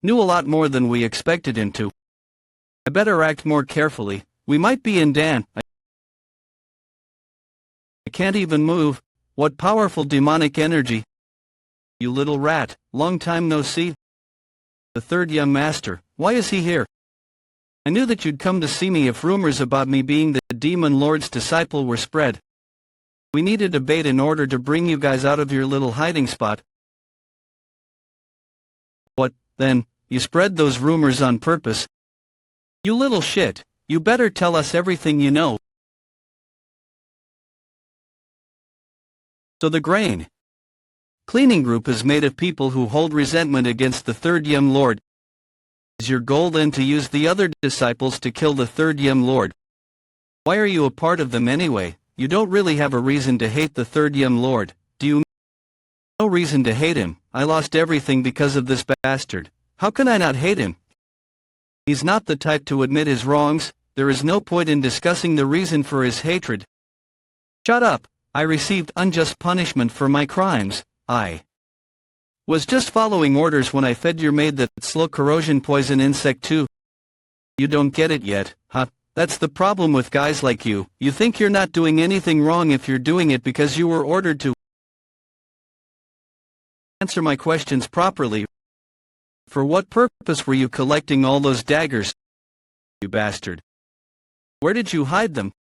knew a lot more than we expected him to. I better act more carefully. We might be in Dan. I can't even move. What powerful demonic energy. You little rat, long time no see. The third young master, why is he here? I knew that you'd come to see me if rumors about me being the demon lord's disciple were spread. We needed a bait in order to bring you guys out of your little hiding spot. then, you spread those rumors on purpose. You little shit, you better tell us everything you know. So the grain cleaning group is made of people who hold resentment against the third Yem Lord. Is your goal then to use the other disciples to kill the third Yem Lord? Why are you a part of them anyway? You don't really have a reason to hate the third Yem Lord, do you? No reason to hate him. I lost everything because of this bastard. How can I not hate him? He's not the type to admit his wrongs. There is no point in discussing the reason for his hatred. Shut up. I received unjust punishment for my crimes. I was just following orders when I fed your maid that slow corrosion poison insect too. You don't get it yet, huh? That's the problem with guys like you. You think you're not doing anything wrong if you're doing it because you were ordered to. Answer my questions properly. For what purpose were you collecting all those daggers, you bastard? Where did you hide them?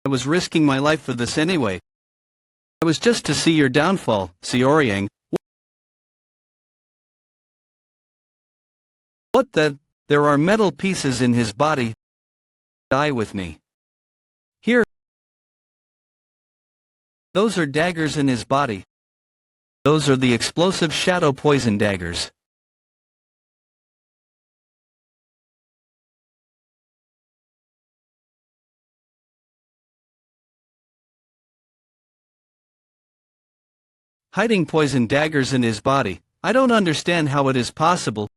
I was risking my life for this anyway. It was just to see your downfall, Xiaoryang. What the? There are metal pieces in his body. Die with me. Here. Those are daggers in his body. Those are the explosive shadow poison daggers. Hiding poison daggers in his body. I don't understand how it is possible.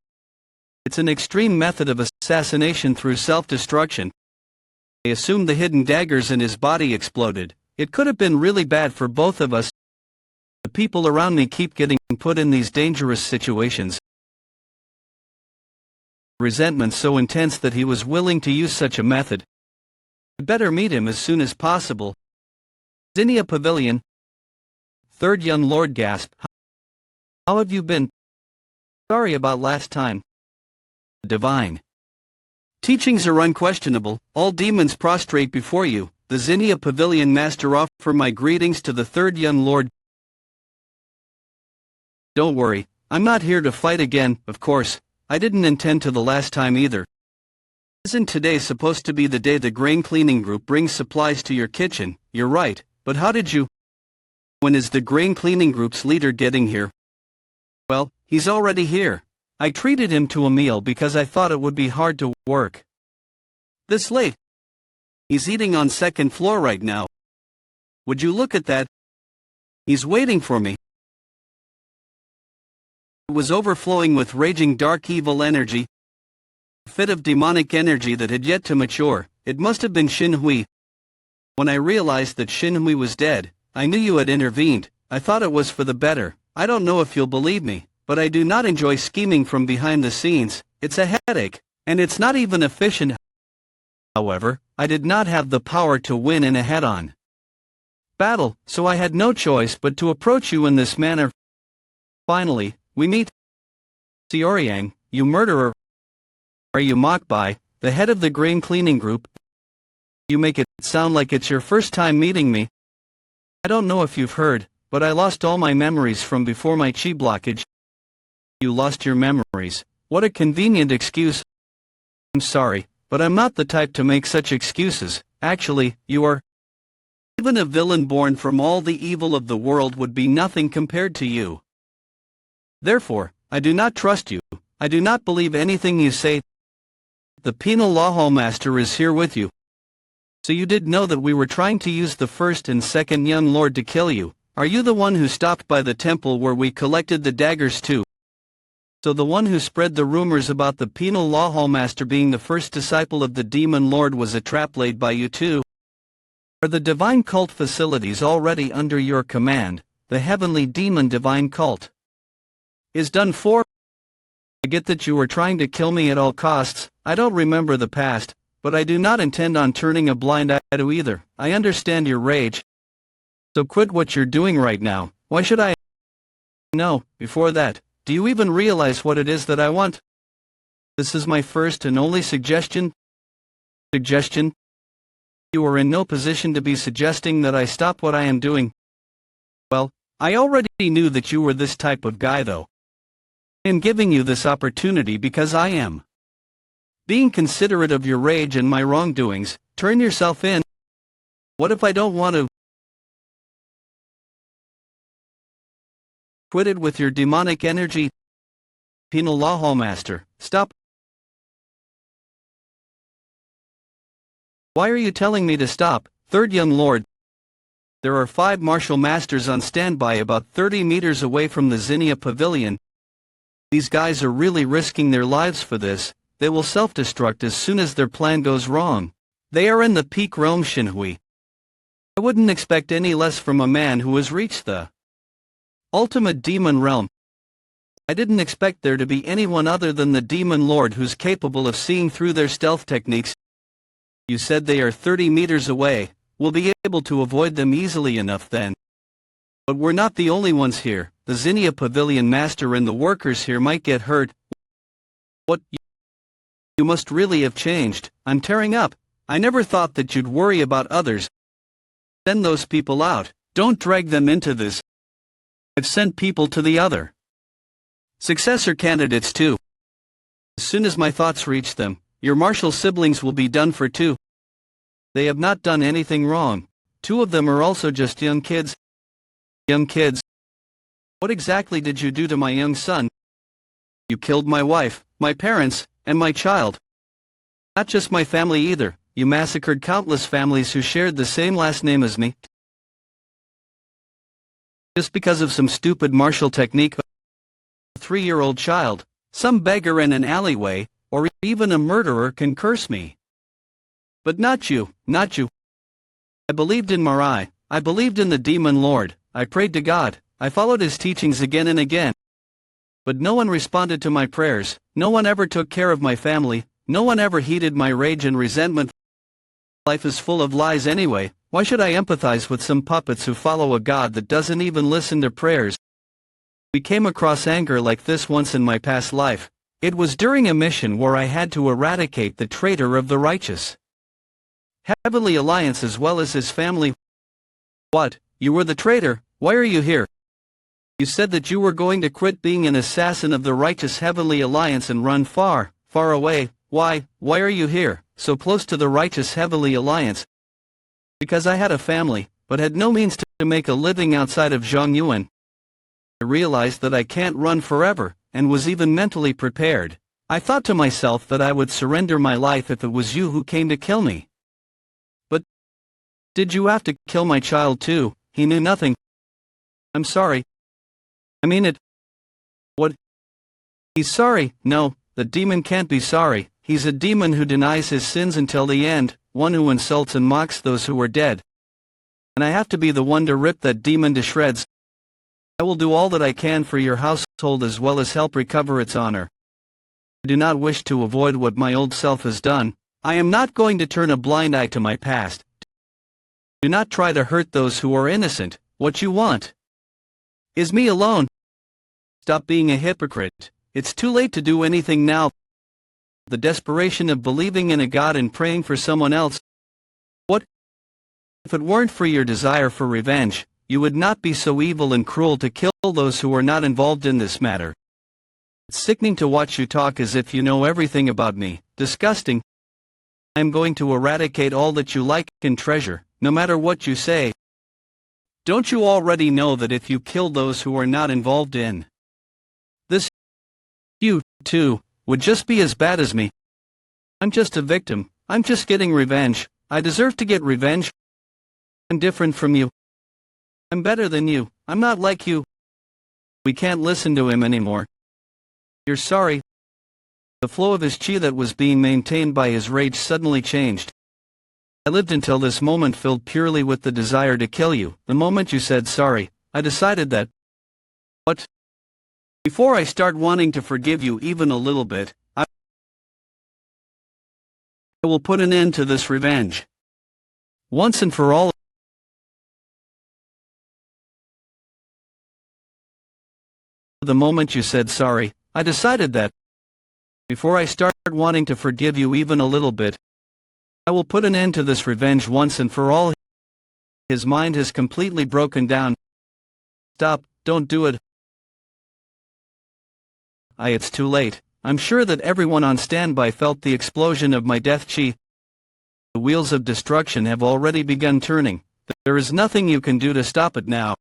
It's an extreme method of assassination through self-destruction. I assume the hidden daggers in his body exploded. It could have been really bad for both of us. The people around me keep getting put in these dangerous situations. Resentment so intense that he was willing to use such a method. I better meet him as soon as possible. Zinnia Pavilion. Third young lord gasped. How have you been? Sorry about last time. Divine teachings are unquestionable. All demons prostrate before you. The Zinnia Pavilion master offer my greetings to the third young lord. Don't worry, I'm not here to fight again, of course. I didn't intend to the last time either. Isn't today supposed to be the day the grain cleaning group brings supplies to your kitchen? You're right, but how did you? When is the grain cleaning group's leader getting here? Well, he's already here. I treated him to a meal because I thought it would be hard to work this late. He's eating on second floor right now. Would you look at that? He's waiting for me. It was overflowing with raging dark evil energy. A fit of demonic energy that had yet to mature. It must have been Xin Hui. When I realized that Xin Hui was dead, I knew you had intervened. I thought it was for the better. I don't know if you'll believe me, but I do not enjoy scheming from behind the scenes. It's a headache, and it's not even efficient. However, I did not have the power to win in a head-on battle, so I had no choice but to approach you in this manner. Finally, we meet. Xiaoryang, you murderer. Are you mocked by the head of the grain cleaning group? You make it sound like it's your first time meeting me. I don't know if you've heard, but I lost all my memories from before my chi blockage. You lost your memories. What a convenient excuse. I'm sorry, but I'm not the type to make such excuses. Actually, you are. Even a villain born from all the evil of the world would be nothing compared to you. Therefore, I do not trust you. I do not believe anything you say. The penal law hallmaster is here with you. So you did know that we were trying to use the first and second young lord to kill you. Are you the one who stopped by the temple where we collected the daggers too? So the one who spread the rumors about the penal law hallmaster being the first disciple of the demon lord was a trap laid by you too? Are the divine cult facilities already under your command? The heavenly demon divine cult is done for. I get that you were trying to kill me at all costs. I don't remember the past, but I do not intend on turning a blind eye to either. I understand your rage. So quit what you're doing right now. Why should I? No, before that, do you even realize what it is that I want? This is my first and only suggestion. Suggestion? You are in no position to be suggesting that I stop what I am doing. Well, I already knew that you were this type of guy though. am giving you this opportunity because I am being considerate of your rage and my wrongdoings. Turn yourself in. What if I don't want to? Quit it with your demonic energy. Penal Law Hall Master, stop. Why are you telling me to stop, Third Young Lord? There are 5 martial masters on standby about 30 meters away from the Zinnia Pavilion. These guys are really risking their lives for this. They will self-destruct as soon as their plan goes wrong. They are in the peak realm Shinhui. I wouldn't expect any less from a man who has reached the ultimate demon realm. I didn't expect there to be anyone other than the demon lord who's capable of seeing through their stealth techniques. You said they are 30 meters away. We'll be able to avoid them easily enough then. But we're not the only ones here. The Zinnia Pavilion Master and the workers here might get hurt. What? You must really have changed. I'm tearing up. I never thought that you'd worry about others. Send those people out. Don't drag them into this. I've sent people to the other successor candidates too. As soon as my thoughts reach them, your martial siblings will be done for too. They have not done anything wrong. 2 of them are also just young kids. Young kids? What exactly did you do to my young son? You killed my wife, my parents, and my child. Not just my family either. You massacred countless families who shared the same last name as me. Just because of some stupid martial technique. A 3-year-old child, some beggar in an alleyway, or even a murderer can curse me. But not you, not you. I believed in Marai, I believed in the Demon Lord, I prayed to God, I followed his teachings again and again. But no one responded to my prayers, no one ever took care of my family, no one ever heeded my rage and resentment. Life is full of lies anyway. Why should I empathize with some puppets who follow a God that doesn't even listen to prayers? We came across anger like this once in my past life. It was during a mission where I had to eradicate the traitor of the righteous Heavenly Alliance as well as his family. What? You were the traitor? Why are you here? You said that you were going to quit being an assassin of the righteous Heavenly Alliance and run far, far away. Why are you here, so close to the righteous Heavenly Alliance? Because I had a family, but had no means to make a living outside of Zhongyuan. I realized that I can't run forever, and was even mentally prepared. I thought to myself that I would surrender my life if it was you who came to kill me. But did you have to kill my child too? He knew nothing. I'm sorry. I mean it. What? He's sorry? No, the demon can't be sorry. He's a demon who denies his sins until the end, one who insults and mocks those who are dead. And I have to be the one to rip that demon to shreds. I will do all that I can for your household as well as help recover its honor. I do not wish to avoid what my old self has done. I am not going to turn a blind eye to my past. Do not try to hurt those who are innocent. What you want is me alone. Stop being a hypocrite. It's too late to do anything now. The desperation of believing in a God and praying for someone else. What? If it weren't for your desire for revenge, you would not be so evil and cruel to kill those who are not involved in this matter. It's sickening to watch you talk as if you know everything about me. Disgusting. I am going to eradicate all that you like and treasure, no matter what you say. Don't you already know that if you kill those who are not involved in this, you, too, would just be as bad as me? I'm just a victim. I'm just getting revenge. I deserve to get revenge. I'm different from you. I'm better than you. I'm not like you. We can't listen to him anymore. You're sorry. The flow of his chi that was being maintained by his rage suddenly changed. I lived until this moment filled purely with the desire to kill you. The moment you said sorry, I decided that. What? Before I start wanting to forgive you even a little bit, I will put an end to this revenge. Once and for all. The moment you said sorry, I decided that. Before I start wanting to forgive you even a little bit, I will put an end to this revenge once and for all. His mind has completely broken down. Stop, don't do it. It's too late. I'm sure that everyone on standby felt the explosion of my death chi. The wheels of destruction have already begun turning. There is nothing you can do to stop it now.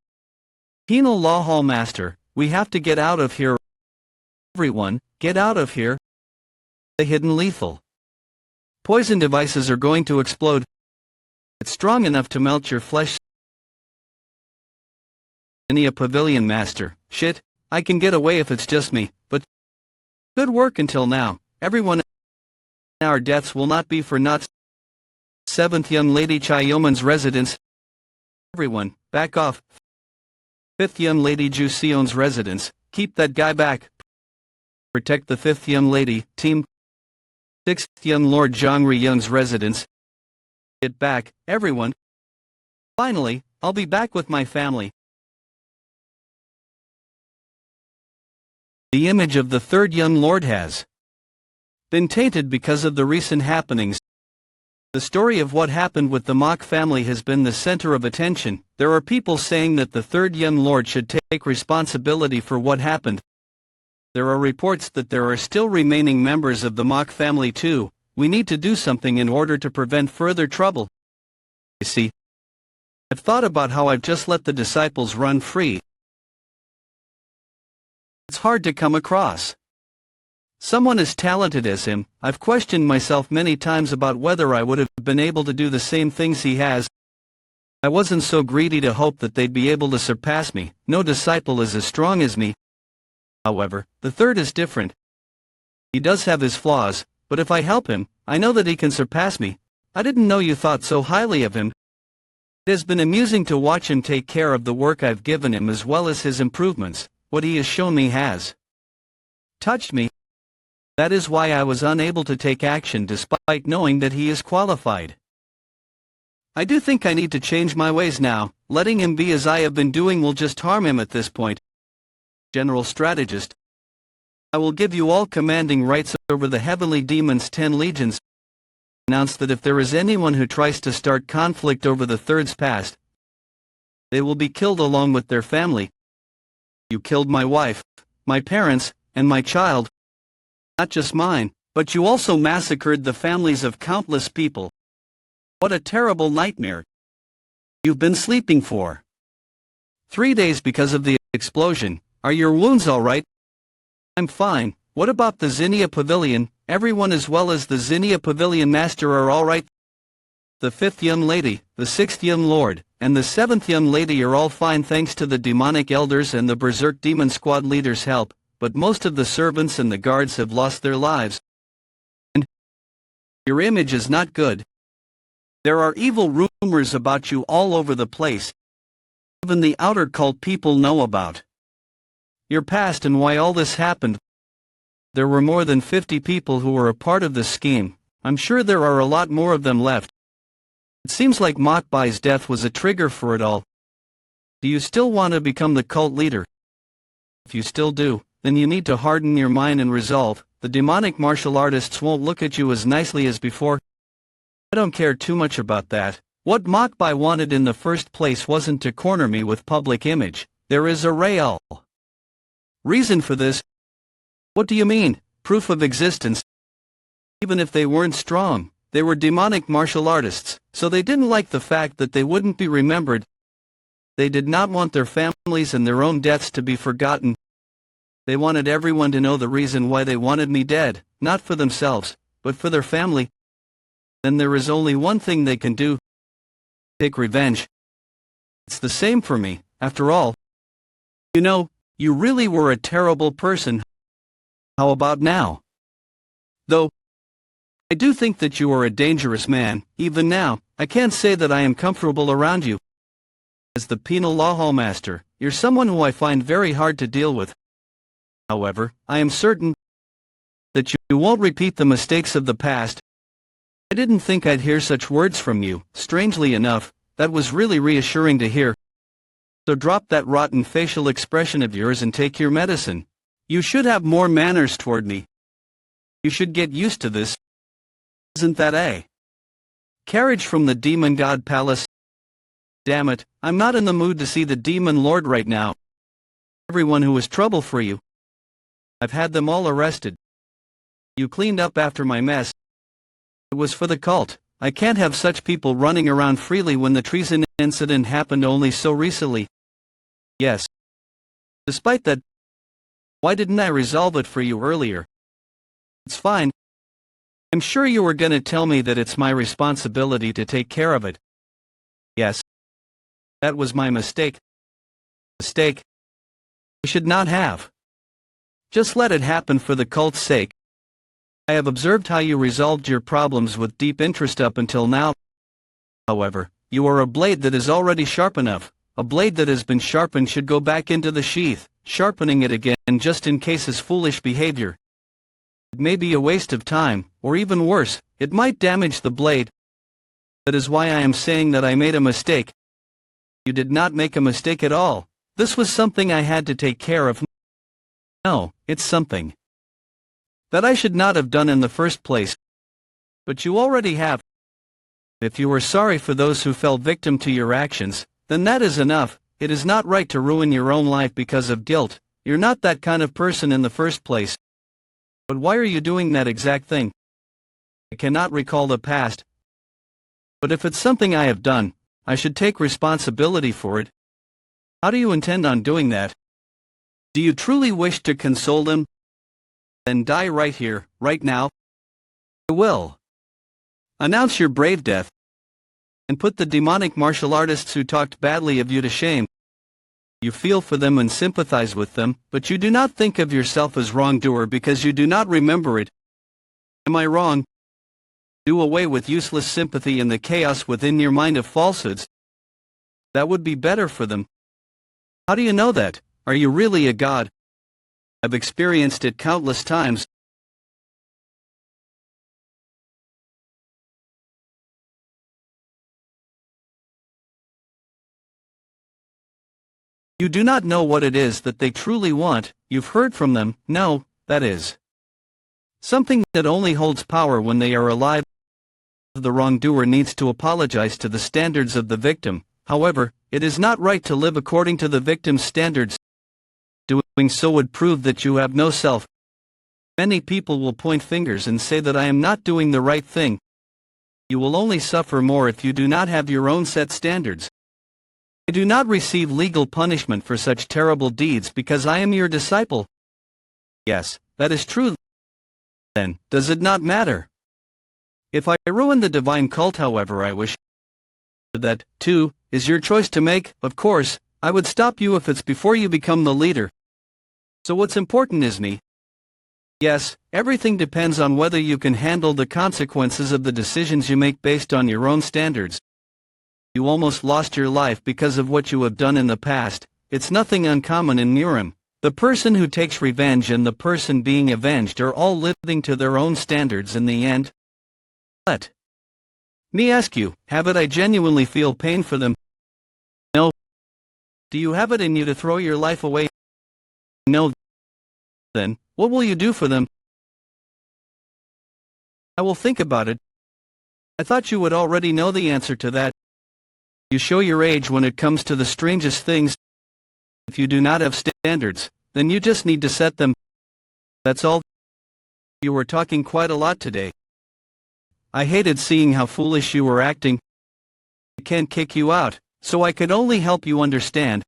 Penal Law Hall Master, we have to get out of here. Everyone, get out of here. The hidden lethal poison devices are going to explode. It's strong enough to melt your flesh. A Pavilion Master, shit, I can get away if it's just me, but good work until now. Everyone, our deaths will not be for naught. 7th Young Lady Chayoman's residence. Everyone, back off. 5th Young Lady Ju Seon's residence, keep that guy back. Protect the 5th Young Lady, team. 6th Young Lord Zhongri Young's residence. Get back, everyone. Finally, I'll be back with my family. The image of the 3rd Young Lord has been tainted because of the recent happenings. The story of what happened with the Mok family has been the center of attention. There are people saying that the 3rd Young Lord should take responsibility for what happened. There are reports that there are still remaining members of the Mok family too. We need to do something in order to prevent further trouble. You see, I've thought about how I've just let the disciples run free. It's hard to come across someone as talented as him. I've questioned myself many times about whether I would have been able to do the same things he has. I wasn't so greedy to hope that they'd be able to surpass me. No disciple is as strong as me. However, the 3rd is different. He does have his flaws, but if I help him, I know that he can surpass me. I didn't know you thought so highly of him. It has been amusing to watch him take care of the work I've given him as well as his improvements. What he has shown me has touched me. That is why I was unable to take action despite knowing that he is qualified. I do think I need to change my ways now. Letting him be as I have been doing will just harm him at this point. General Strategist, I will give you all commanding rights over the heavenly demons' 10 legions. Announce that if there is anyone who tries to start conflict over the 3rd's past, they will be killed along with their family. You killed my wife, my parents, and my child. Not just mine, but you also massacred the families of countless people. What a terrible nightmare. You've been sleeping for 3 days because of the explosion. Are your wounds all right? I'm fine. What about the Zinnia Pavilion? Everyone as well as the Zinnia Pavilion Master are all right. The 5th Young Lady, the 6th Young Lord, and the 7th Young Lady are all fine thanks to the demonic elders and the Berserk Demon Squad leaders' help, but most of the servants and the guards have lost their lives. And your image is not good. There are evil rumors about you all over the place. Even the outer cult people know about your past and why all this happened. There were more than 50 people who were a part of this scheme. I'm sure there are a lot more of them left. It seems like Mokbai's death was a trigger for it all. Do you still want to become the cult leader? If you still do, then you need to harden your mind and resolve. The demonic martial artists won't look at you as nicely as before. I don't care too much about that. What Mokbai wanted in the first place wasn't to corner me with public image. There is a real reason for this. What do you mean? Proof of existence. Even if they weren't strong, they were demonic martial artists, so they didn't like the fact that they wouldn't be remembered. They did not want their families and their own deaths to be forgotten. They wanted everyone to know the reason why they wanted me dead, not for themselves, but for their family. Then there is only one thing they can do. Take revenge. It's the same for me, after all. You know, you really were a terrible person. How about now? Though, I do think that you are a dangerous man. Even now, I can't say that I am comfortable around you. As the penal law hall master, you're someone who I find very hard to deal with. However, I am certain that you won't repeat the mistakes of the past. I didn't think I'd hear such words from you. Strangely enough, that was really reassuring to hear. So drop that rotten facial expression of yours and take your medicine. You should have more manners toward me. You should get used to this. Isn't that a carriage from the Demon God Palace? Damn it, I'm not in the mood to see the Demon Lord right now. Everyone who is trouble for you. I've had them all arrested. You cleaned up after my mess. It was for the cult. I can't have such people running around freely when the treason incident happened only so recently. Yes. Despite that, why didn't I resolve it for you earlier? It's fine. I'm sure you were gonna tell me that it's my responsibility to take care of it. Yes. That was my mistake. Mistake. I should not have. Just let it happen for the cult's sake. I have observed how you resolved your problems with deep interest up until now. However, you are a blade that is already sharp enough. A blade that has been sharpened should go back into the sheath. Sharpening it again just in case is foolish behavior. It may be a waste of time, or even worse, it might damage the blade. That is why I am saying that I made a mistake. You did not make a mistake at all. This was something I had to take care of. No, it's something that I should not have done in the first place. But you already have. If you are sorry for those who fell victim to your actions, then that is enough. It is not right to ruin your own life because of guilt. You're not that kind of person in the first place. But why are you doing that exact thing? I cannot recall the past. But if it's something I have done, I should take responsibility for it. How do you intend on doing that? Do you truly wish to console them? Then die right here, right now. I will. Announce your brave death. And put the demonic martial artists who talked badly of you to shame. You feel for them and sympathize with them, but you do not think of yourself as wrongdoer because you do not remember it. Am I wrong? Do away with useless sympathy and the chaos within your mind of falsehoods. That would be better for them. How do you know that? Are you really a god? I've experienced it countless times. You do not know what it is that they truly want. You've heard from them. No, that is something that only holds power when they are alive. The wrongdoer needs to apologize to the standards of the victim. However, it is not right to live according to the victim's standards. Doing so would prove that you have no self. Many people will point fingers and say that I am not doing the right thing. You will only suffer more if you do not have your own set standards. I do not receive legal punishment for such terrible deeds because I am your disciple. Yes, that is true. Then, does it not matter? If I ruin the divine cult, however, I wish that, too, is your choice to make. Of course, I would stop you if it's before you become the leader. So what's important is me. Yes, everything depends on whether you can handle the consequences of the decisions you make based on your own standards. You almost lost your life because of what you have done in the past. It's nothing uncommon in Murim. The person who takes revenge and the person being avenged are all living to their own standards in the end. Let me ask you, have it I genuinely feel pain for them? No. Do you have it in you to throw your life away? No. Then, what will you do for them? I will think about it. I thought you would already know the answer to that. You show your age when it comes to the strangest things. If you do not have standards, then you just need to set them. That's all. You were talking quite a lot today. I hated seeing how foolish you were acting. I can't kick you out, so I could only help you understand.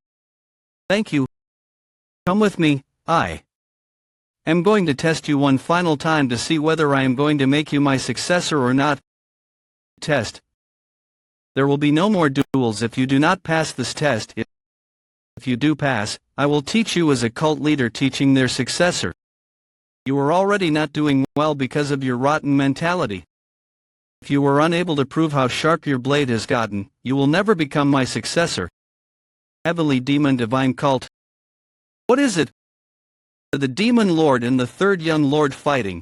Thank you. Come with me. I am going to test you one final time to see whether I am going to make you my successor or not. Test. There will be no more duels if you do not pass this test. If you do pass, I will teach you as a cult leader teaching their successor. You are already not doing well because of your rotten mentality. If you were unable to prove how sharp your blade has gotten, you will never become my successor. Heavenly Demon Divine Cult. What is it? The Demon Lord and the third young Lord fighting.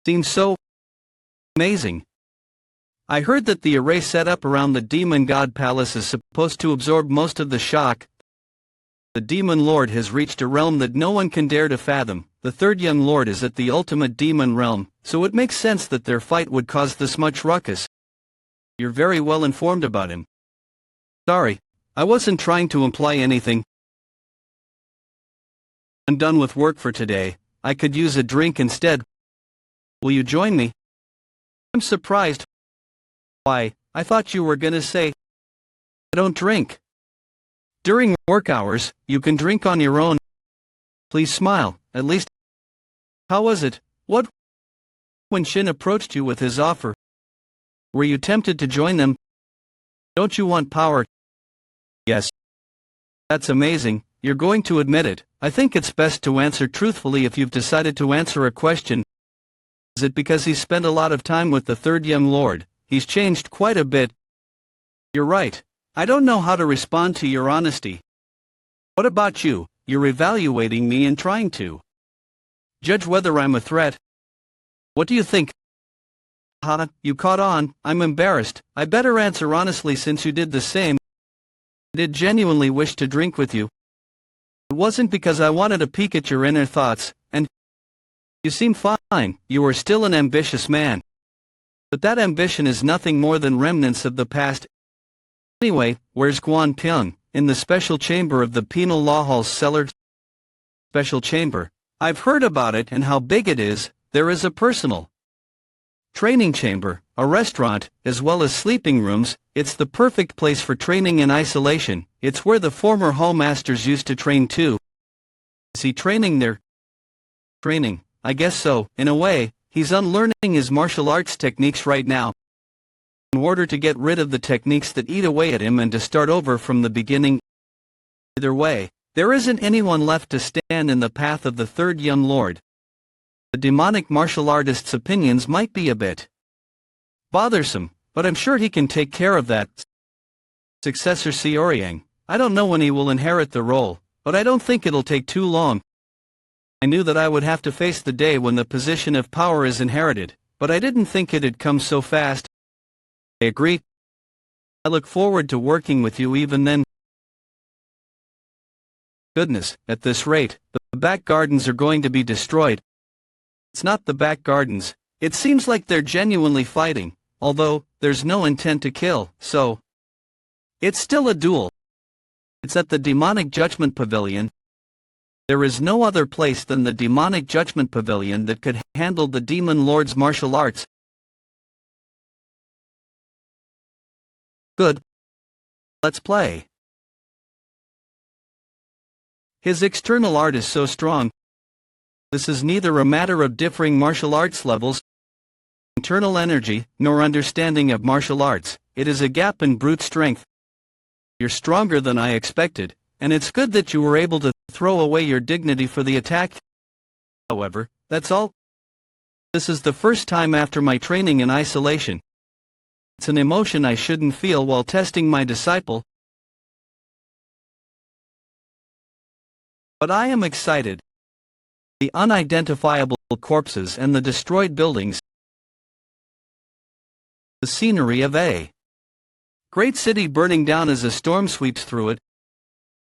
Seems so amazing. I heard that the array set up around the Demon God Palace is supposed to absorb most of the shock. The Demon Lord has reached a realm that no one can dare to fathom. The third young Lord is at the ultimate demon realm, so it makes sense that their fight would cause this much ruckus. You're very well informed about him. Sorry, I wasn't trying to imply anything. I'm done with work for today. I could use a drink instead. Will you join me? I'm surprised. Why, I thought you were gonna say, I don't drink. During work hours, you can drink on your own. Please smile, at least. How was it? What? When Shin approached you with his offer, were you tempted to join them? Don't you want power? Yes. That's amazing, you're going to admit it. I think it's best to answer truthfully if you've decided to answer a question. Is it because he spent a lot of time with the third young lord? He's changed quite a bit. You're right. I don't know how to respond to your honesty. What about you? You're evaluating me and trying to judge whether I'm a threat. What do you think? Ha, you caught on. I'm embarrassed. I better answer honestly since you did the same. I did genuinely wish to drink with you. It wasn't because I wanted to peek at your inner thoughts, and you seem fine. You are still an ambitious man. But that ambition is nothing more than remnants of the past. Anyway, where's Guan Pyong? In the special chamber of the penal law hall's cellar. Special chamber. I've heard about it and how big it is. There is a personal training chamber, a restaurant, as well as sleeping rooms. It's the perfect place for training in isolation. It's where the former Hall Masters used to train too. Is he training there? Training, I guess so. In a way, he's unlearning his martial arts techniques right now, in order to get rid of the techniques that eat away at him and to start over from the beginning. Either way, there isn't anyone left to stand in the path of the third young lord. The demonic martial artist's opinions might be a bit bothersome, but I'm sure he can take care of that. Successor Seoryang. I don't know when he will inherit the role, but I don't think it'll take too long. I knew that I would have to face the day when the position of power is inherited, but I didn't think it'd come so fast. I agree. I look forward to working with you even then. Goodness, at this rate, the back gardens are going to be destroyed. It's not the back gardens. It seems like they're genuinely fighting, although there's no intent to kill, so it's still a duel. It's at the Demonic Judgment Pavilion. There is no other place than the Demonic Judgment Pavilion that could handle the Demon Lord's martial arts. Good. Let's play. His external art is so strong. This is neither a matter of differing martial arts levels, internal energy, nor understanding of martial arts. It is a gap in brute strength. You're stronger than I expected, and it's good that you were able to throw away your dignity for the attack. However, that's all. This is the first time after my training in isolation. It's an emotion I shouldn't feel while testing my disciple. But I am excited. The unidentifiable corpses and the destroyed buildings. The scenery of a great city burning down as a storm sweeps through it.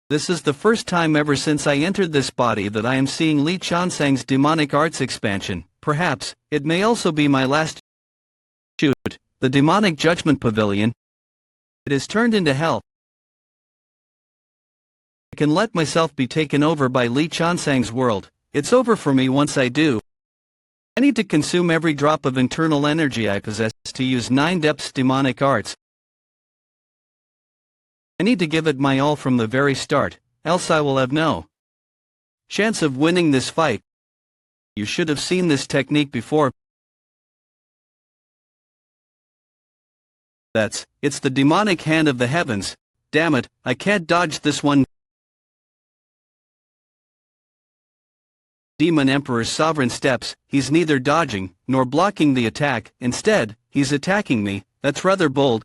This is the first time ever since I entered this body that I am seeing Li Chansang's demonic arts expansion. Perhaps, it may also be my last shoot, the Demonic Judgment Pavilion. It is turned into hell. I can let myself be taken over by Li Chansang's world. It's over for me once I do. I need to consume every drop of internal energy I possess to use 9 depths demonic arts. I need to give it my all from the very start, else I will have no chance of winning this fight. You should have seen this technique before. It's the demonic hand of the heavens. Damn it, I can't dodge this one. Demon Emperor's sovereign steps. He's neither dodging nor blocking the attack. Instead, he's attacking me. That's rather bold.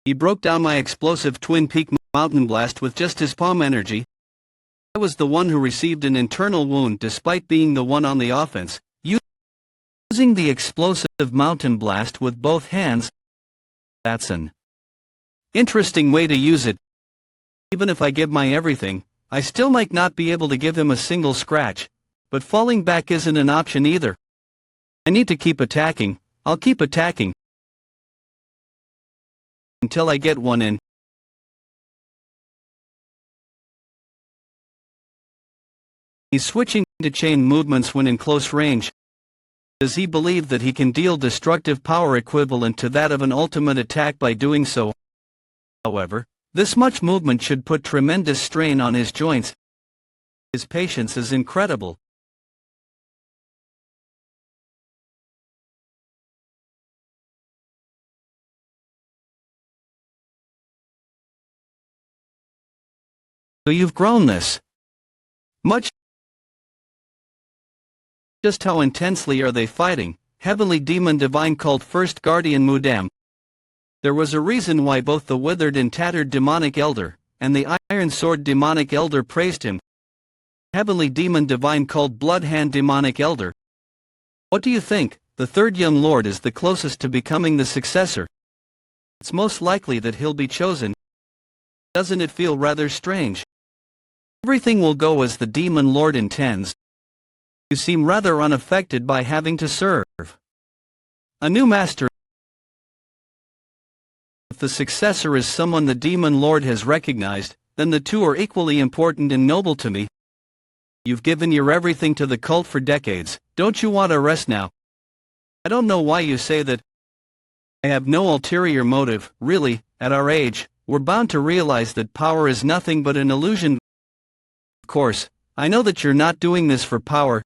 He broke down my explosive twin peak mountain blast with just his palm energy. I was the one who received an internal wound despite being the one on the offense. Using the explosive mountain blast with both hands. That's an interesting way to use it. Even if I give my everything, I still might not be able to give him a single scratch. But falling back isn't an option either. I need to keep attacking. I'll keep attacking until I get one in. He's switching to chain movements when in close range. Does he believe that he can deal destructive power equivalent to that of an ultimate attack by doing so? However, this much movement should put tremendous strain on his joints. His patience is incredible. So you've grown this much. Just how intensely are they fighting? Heavenly Demon Divine Cult First Guardian Mudam. There was a reason why both the withered and tattered Demonic Elder, and the Iron Sword Demonic Elder praised him. Heavenly Demon Divine Cult Blood Hand Demonic Elder. What do you think? The third young lord is the closest to becoming the successor. It's most likely that he'll be chosen. Doesn't it feel rather strange? Everything will go as the Demon Lord intends. You seem rather unaffected by having to serve a new master. If the successor is someone the Demon Lord has recognized, then the two are equally important and noble to me. You've given your everything to the cult for decades, don't you want to rest now? I don't know why you say that. I have no ulterior motive, really. At our age, we're bound to realize that power is nothing but an illusion. Of course, I know that you're not doing this for power.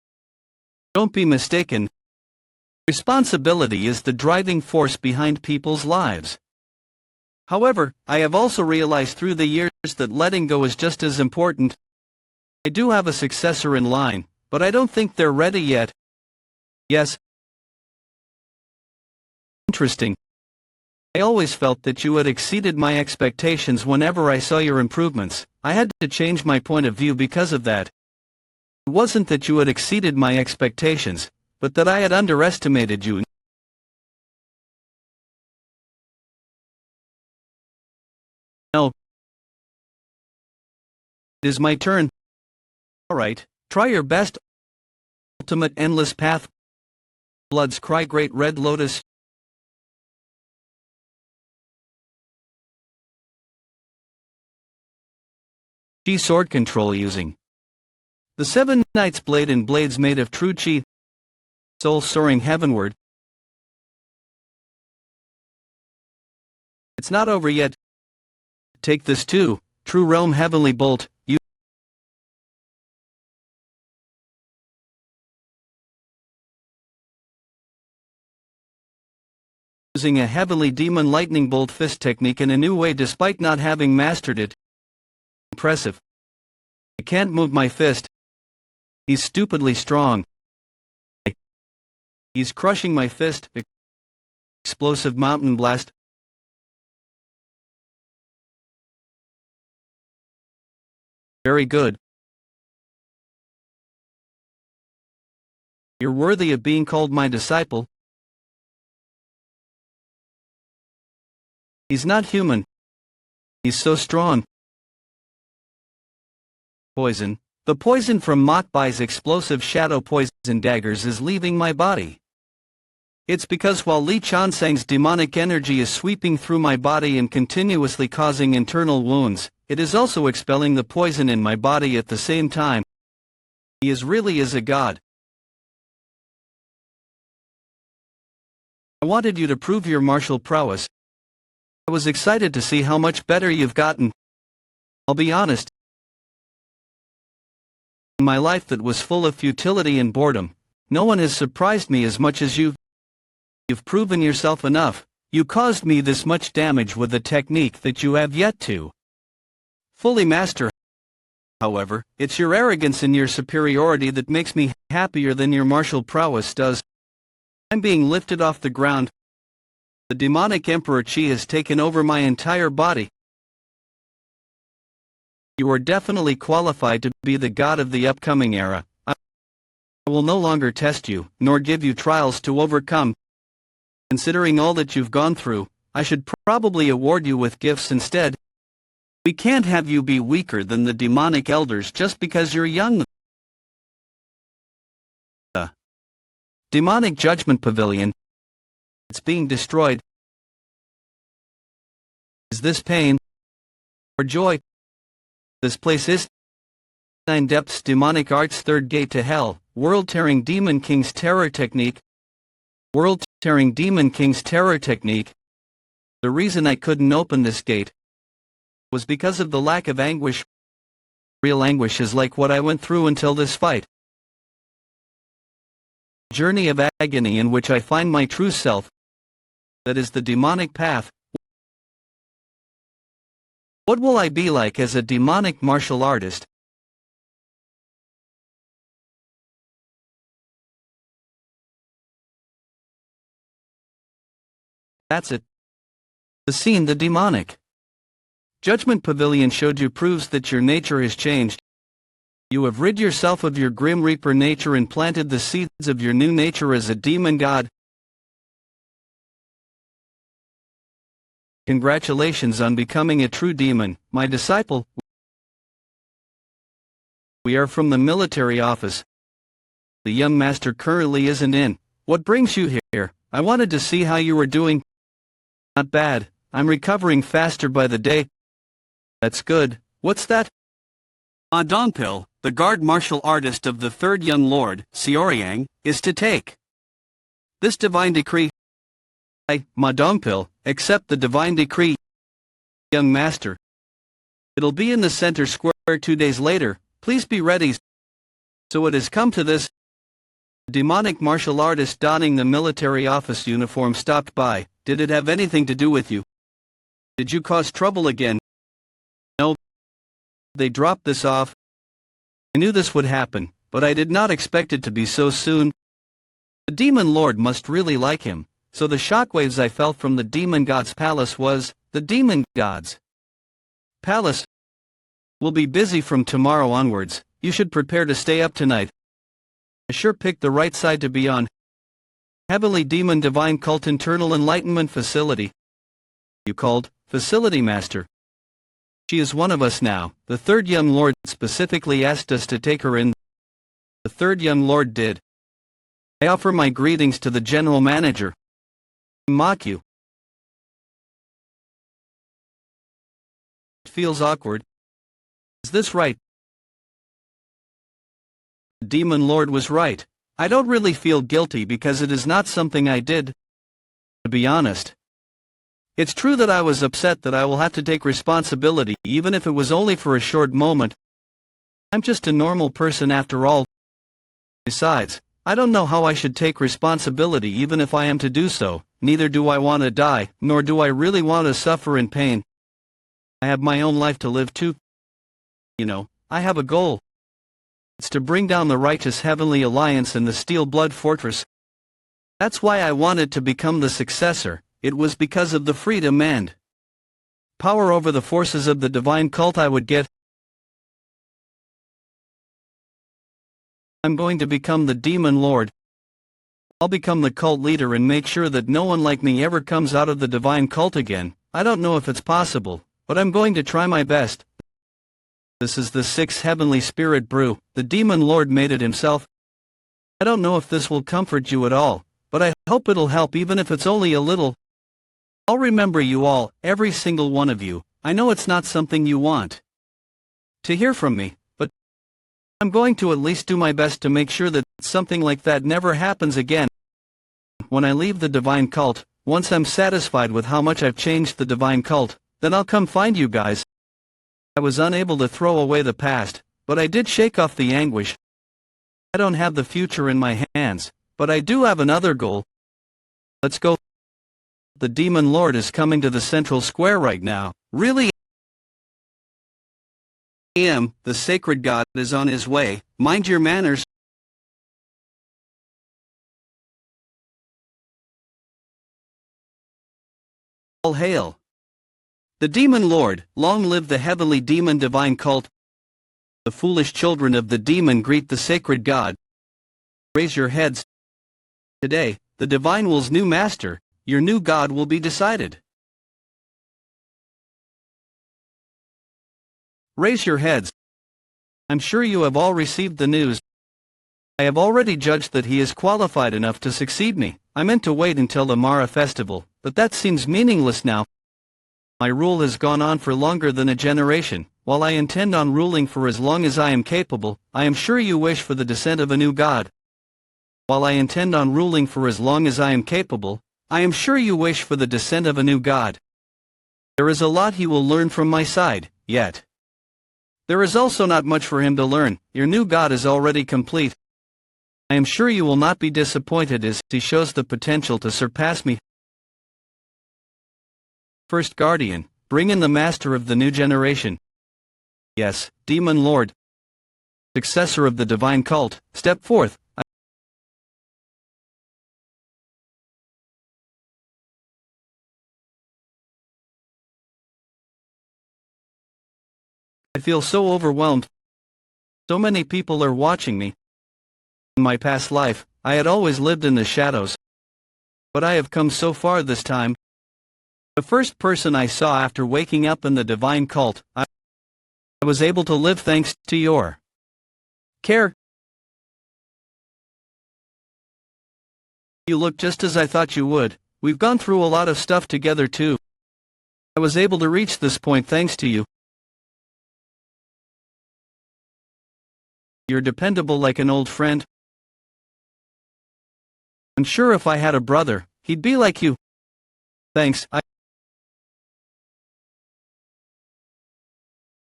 Don't be mistaken. Responsibility is the driving force behind people's lives. However, I have also realized through the years that letting go is just as important. I do have a successor in line, but I don't think they're ready yet. Yes. Interesting. I always felt that you had exceeded my expectations whenever I saw your improvements. I had to change my point of view because of that. It wasn't that you had exceeded my expectations, but that I had underestimated you. No. It is my turn. Alright, try your best. Ultimate Endless Path. Blood's Cry Great Red Lotus. Chi sword control using the Seven Knights blade and blades made of true chi. Soul soaring heavenward. It's not over yet. Take this too, True Realm Heavenly Bolt. Using a Heavenly Demon Lightning Bolt fist technique in a new way despite not having mastered it. Impressive. I can't move my fist. He's stupidly strong. He's crushing my fist. Explosive mountain blast. Very good. You're worthy of being called my disciple. He's not human. He's so strong. Poison. The poison from Mokbai's explosive shadow poison daggers is leaving my body. It's because while Li Chansang's demonic energy is sweeping through my body and continuously causing internal wounds, it is also expelling the poison in my body at the same time. He really is a god. I wanted you to prove your martial prowess. I was excited to see how much better you've gotten. I'll be honest. In my life that was full of futility and boredom, no one has surprised me as much as you. You've proven yourself enough. You caused me this much damage with a technique that you have yet to fully master. However, it's your arrogance and your superiority that makes me happier than your martial prowess does. I'm being lifted off the ground. The demonic Emperor Chi has taken over my entire body. You are definitely qualified to be the god of the upcoming era. I will no longer test you, nor give you trials to overcome. Considering all that you've gone through, I should probably award you with gifts instead. We can't have you be weaker than the demonic elders just because you're young. The Demonic Judgment Pavilion. It's being destroyed. Is this pain or joy? This place is Nine Depths Demonic Arts Third Gate to Hell, World-Tearing Demon King's Terror Technique. World-Tearing Demon King's Terror Technique. The reason I couldn't open this gate was because of the lack of anguish. Real anguish is like what I went through until this fight. Journey of agony in which I find my true self. That is the demonic path. What will I be like as a demonic martial artist? That's it. The scene, the demonic Judgment Pavilion showed you proves that your nature has changed. You have rid yourself of your Grim Reaper nature and planted the seeds of your new nature as a demon god. Congratulations on becoming a true demon, my disciple. We are from the military office. The young master currently isn't in. What brings you here? I wanted to see how you were doing. Not bad. I'm recovering faster by the day. That's good. What's that? Dongpil, the guard martial artist of the third young lord, Xiaoyang, is to take this divine decree. Ma Dongpil, accept the divine decree, young master. It'll be in the center square 2 days later. Please be ready. So it has come to this. Demonic martial artist donning the military office uniform stopped by. Did it have anything to do with you? Did you cause trouble again? No. They dropped this off. I knew this would happen, but I did not expect it to be so soon. The demon lord must really like him, so the shockwaves I felt from the demon god's palace was, the demon god's palace will be busy from tomorrow onwards. You should prepare to stay up tonight. I sure picked the right side to be on. Heavenly Demon Divine Cult Internal Enlightenment Facility. You called, Facility Master. She is one of us now. The third young lord specifically asked us to take her in. The third young lord did. I offer my greetings to the general manager. Mock you. It feels awkward. Is this right? The demon lord was right. I don't really feel guilty because it is not something I did. To be honest. It's true that I was upset that I will have to take responsibility even if it was only for a short moment. I'm just a normal person after all. Besides, I don't know how I should take responsibility even if I am to do so. Neither do I want to die, nor do I really want to suffer in pain. I have my own life to live too. You know, I have a goal. It's to bring down the righteous Heavenly Alliance and the Steel Blood Fortress. That's why I wanted to become the successor. It was because of the freedom and power over the forces of the divine cult I would get. I'm going to become the demon lord. I'll become the cult leader and make sure that no one like me ever comes out of the divine cult again. I don't know if it's possible, but I'm going to try my best. This is the 6th Heavenly Spirit Brew. The Demon Lord made it himself. I don't know if this will comfort you at all, but I hope it'll help even if it's only a little. I'll remember you all, every single one of you. I know it's not something you want to hear from me, but I'm going to at least do my best to make sure that something like that never happens again. When I leave the divine cult, once I'm satisfied with how much I've changed the divine cult, then I'll come find you guys. I was unable to throw away the past, but I did shake off the anguish. I don't have the future in my hands, but I do have another goal. Let's go. The demon lord is coming to the central square right now. Really? The sacred god is on his way. Mind your manners. All hail. The demon lord, long live the heavenly demon divine cult. The foolish children of the demon greet the sacred god. Raise your heads. Today, the divine will's new master, your new god will be decided. Raise your heads. I'm sure you have all received the news. I have already judged that he is qualified enough to succeed me. I meant to wait until the Mara festival, but that seems meaningless now. My rule has gone on for longer than a generation. while I intend on ruling for as long as I am capable, I am sure you wish for the descent of a new god. While I intend on ruling for as long as I am capable, I am sure you wish for the descent of a new god. There is a lot he will learn from my side, yet. There is also not much for him to learn. Your new god is already complete. I am sure you will not be disappointed as he shows the potential to surpass me. First Guardian, bring in the master of the new generation. Yes, Demon Lord, successor of the divine cult, step forth. I feel so overwhelmed. So many people are watching me. In my past life, I had always lived in the shadows. But I have come so far this time. The first person I saw after waking up in the divine cult, I was able to live thanks to your care. You look just as I thought you would. We've gone through a lot of stuff together too. I was able to reach this point thanks to you. You're dependable like an old friend. I'm sure if I had a brother, he'd be like you. Thanks.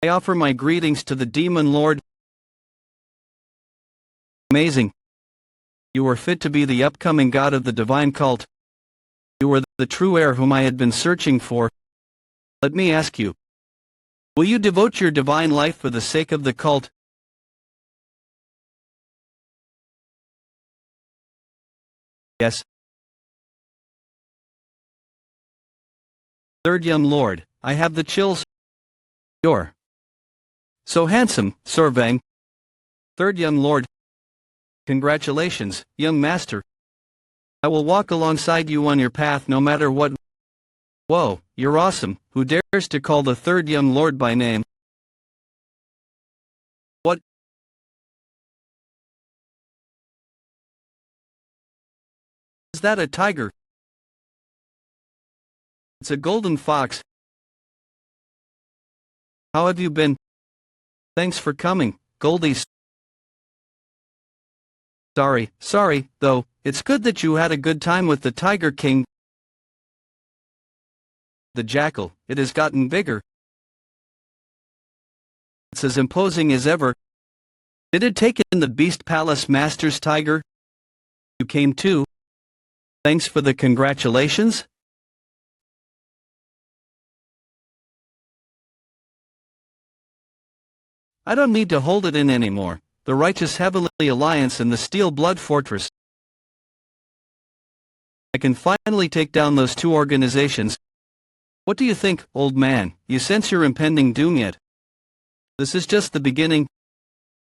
I offer my greetings to the Demon Lord. Amazing. You are fit to be the upcoming god of the divine cult. You are the true heir whom I had been searching for. Let me ask you. Will you devote your divine life for the sake of the cult? Yes. Third young lord, I have the chills. You're so handsome, Sorvang. Third young lord. Congratulations, young master. I will walk alongside you on your path no matter what. Whoa, you're awesome. Who dares to call the third young lord by name? What? Is that a tiger? It's a golden fox. How have you been? Thanks for coming, Goldie. Sorry, though, it's good that you had a good time with the Tiger King. The jackal, it has gotten bigger. It's as imposing as ever. Did it take in the Beast Palace Master's tiger? You came too. Thanks for the congratulations. I don't need to hold it in anymore. The Righteous Heavenly Alliance and the Steel Blood Fortress. I can finally take down those two organizations. What do you think, old man? You sense your impending doom yet? This is just the beginning.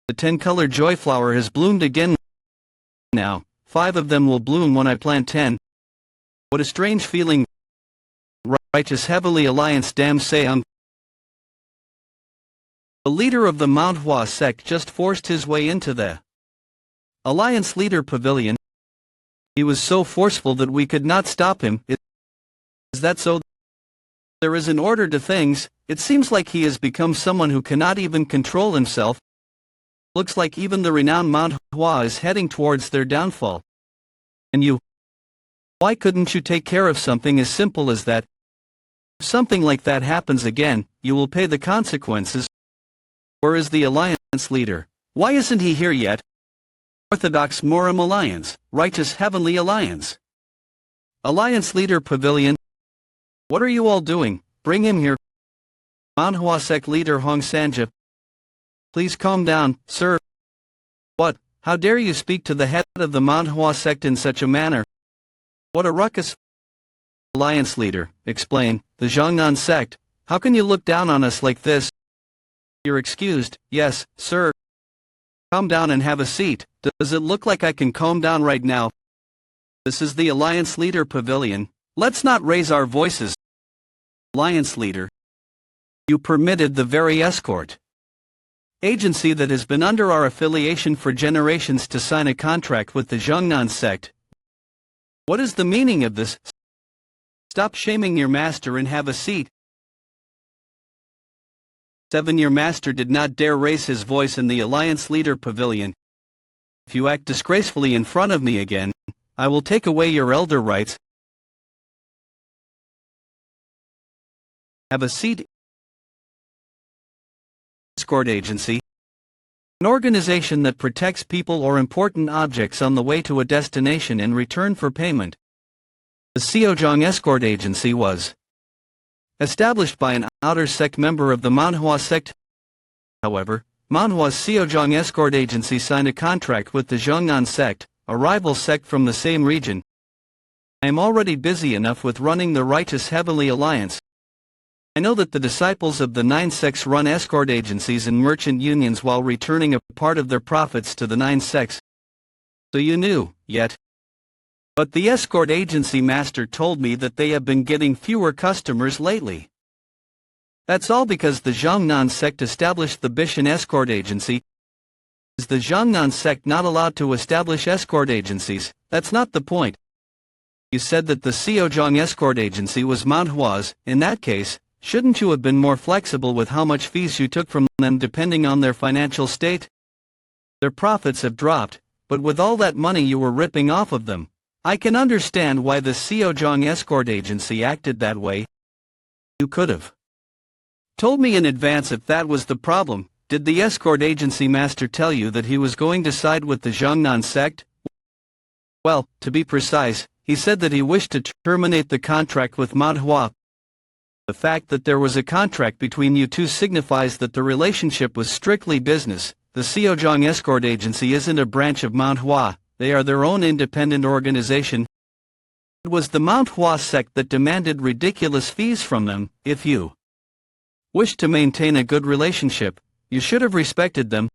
The 10-color joy flower has bloomed again now. 5 of them will bloom when I plant 10. What a strange feeling. Righteous Heavenly Alliance, damn Seong. The leader of the Manhwa sect just forced his way into the Alliance Leader Pavilion. He was so forceful that we could not stop him. Is that so? There is an order to things. It seems like he has become someone who cannot even control himself. Looks like even the renowned Manhwa is heading towards their downfall. And you? Why couldn't you take care of something as simple as that? If something like that happens again, you will pay the consequences. Where is the Alliance leader? Why isn't he here yet? Orthodox Murim Alliance, Righteous Heavenly Alliance. Alliance Leader Pavilion. What are you all doing? Bring him here. Manhwa sect leader Hong Sanja. Please calm down, sir. What? How dare you speak to the head of the Manhwa sect in such a manner? What a ruckus. Alliance leader, explain, the Zhongnan sect. How can you look down on us like this? You're excused. Yes, sir. Calm down and have a seat. Does it look like I can calm down right now? This is the Alliance Leader Pavilion. Let's not raise our voices. Alliance Leader. You permitted the very escort agency that has been under our affiliation for generations to sign a contract with the Zhongnan sect. What is the meaning of this? Stop shaming your master and have a seat. 7-year master did not dare raise his voice in the Alliance Leader Pavilion. If you act disgracefully in front of me again, I will take away your elder rights. Have a seat. Escort Agency, an organization that protects people or important objects on the way to a destination in return for payment. The Seojong Escort Agency was established by an outer sect member of the Manhwa sect. However, Manhwa's Seojong Escort Agency signed a contract with the Zhongnan sect, a rival sect from the same region. I am already busy enough with running the Righteous Heavenly Alliance. I know that the disciples of the 9 sects run escort agencies and merchant unions while returning a part of their profits to the 9 sects. So you knew, yet. But the escort agency master told me that they have been getting fewer customers lately. That's all because the Zhongnan sect established the Bishan escort agency. Is the Zhongnan sect not allowed to establish escort agencies? That's not the point. You said that the Seojong escort agency was Manhwa's. In that case, shouldn't you have been more flexible with how much fees you took from them depending on their financial state? Their profits have dropped, but with all that money you were ripping off of them, I can understand why the Seojong escort agency acted that way. You could have told me in advance if that was the problem. Did the escort agency master tell you that he was going to side with the Zhongnan sect? Well, to be precise, he said that he wished to terminate the contract with Manhwa. The fact that there was a contract between you two signifies that the relationship was strictly business. The Seojong Escort Agency isn't a branch of Manhwa, they are their own independent organization. It was the Manhwa sect that demanded ridiculous fees from them. If you wished to maintain a good relationship, you should have respected them.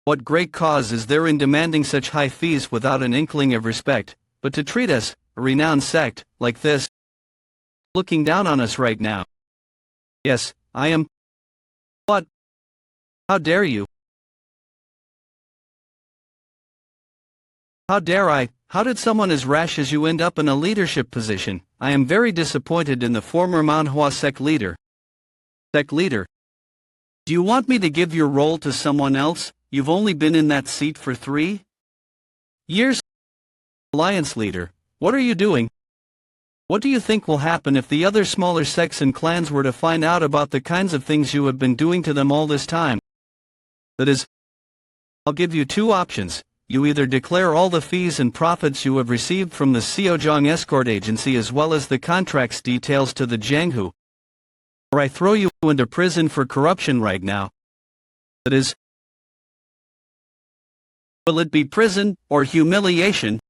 What great cause is there in demanding such high fees without an inkling of respect, but to treat us, a renowned sect, like this? Looking down on us right now. Yes, I am. What? How dare you? How dare I? How did someone as rash as you end up in a leadership position? I am very disappointed in the former Manhwa sect leader. Sect leader? Do you want me to give your role to someone else? You've only been in that seat for 3 years. Alliance leader, what are you doing? What do you think will happen if the other smaller sects and clans were to find out about the kinds of things you have been doing to them all this time? That is, I'll give you 2 options. You either declare all the fees and profits you have received from the Seojong Escort Agency as well as the contract's details to the Jianghu, or I throw you into prison for corruption right now. That is, will it be prison or humiliation?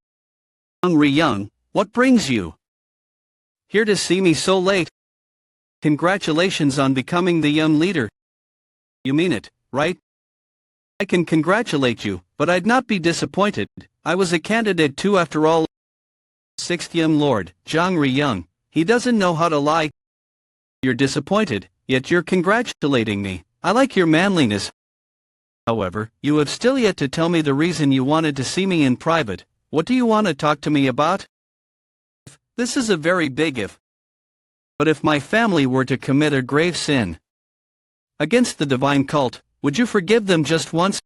Young, what brings you here to see me so late? Congratulations on becoming the young leader. You mean it, right? I can congratulate you, but I'd not be disappointed. I was a candidate too after all. 6th young lord, Zhang Riyang, he doesn't know how to lie. You're disappointed, yet you're congratulating me. I like your manliness. However, you have still yet to tell me the reason you wanted to see me in private. What do you want to talk to me about? This is a very big if. But if my family were to commit a grave sin against the divine cult, would you forgive them just once?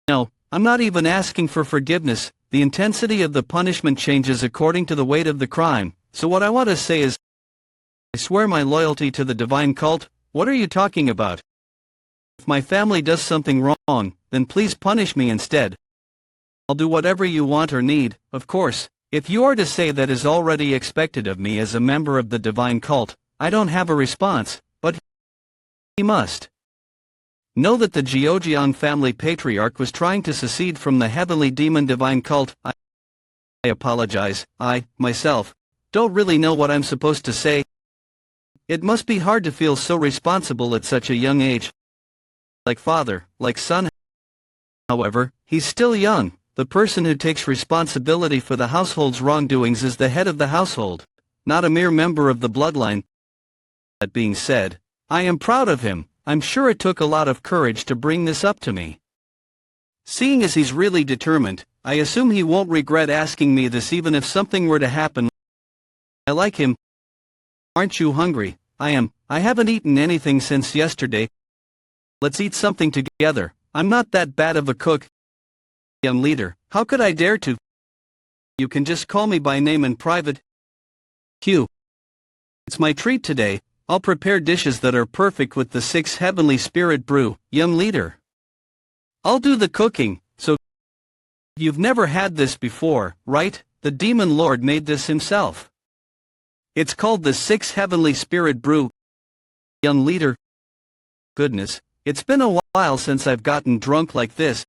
No, I'm not even asking for forgiveness. The intensity of the punishment changes according to the weight of the crime. So what I want to say is, I swear my loyalty to the divine cult. What are you talking about? If my family does something wrong, then please punish me instead. I'll do whatever you want or need, of course. If you are to say that is already expected of me as a member of the divine cult, I don't have a response, but he must know that the Jeojeong family patriarch was trying to secede from the heavenly demon divine cult. I apologize, I, myself, don't really know what I'm supposed to say. It must be hard to feel so responsible at such a young age. Like father, like son. However, he's still young. The person who takes responsibility for the household's wrongdoings is the head of the household, not a mere member of the bloodline. That being said, I am proud of him. I'm sure it took a lot of courage to bring this up to me. Seeing as he's really determined, I assume he won't regret asking me this even if something were to happen. I like him. Aren't you hungry? I am. I haven't eaten anything since yesterday. Let's eat something together. I'm not that bad of a cook. Young leader, how could I dare to? You can just call me by name in private. Q. It's my treat today. I'll prepare dishes that are perfect with the 6 heavenly spirit brew, young leader. I'll do the cooking, so you've never had this before, right? The demon lord made this himself. It's called the 6 heavenly spirit brew, young leader. Goodness, it's been a while since I've gotten drunk like this.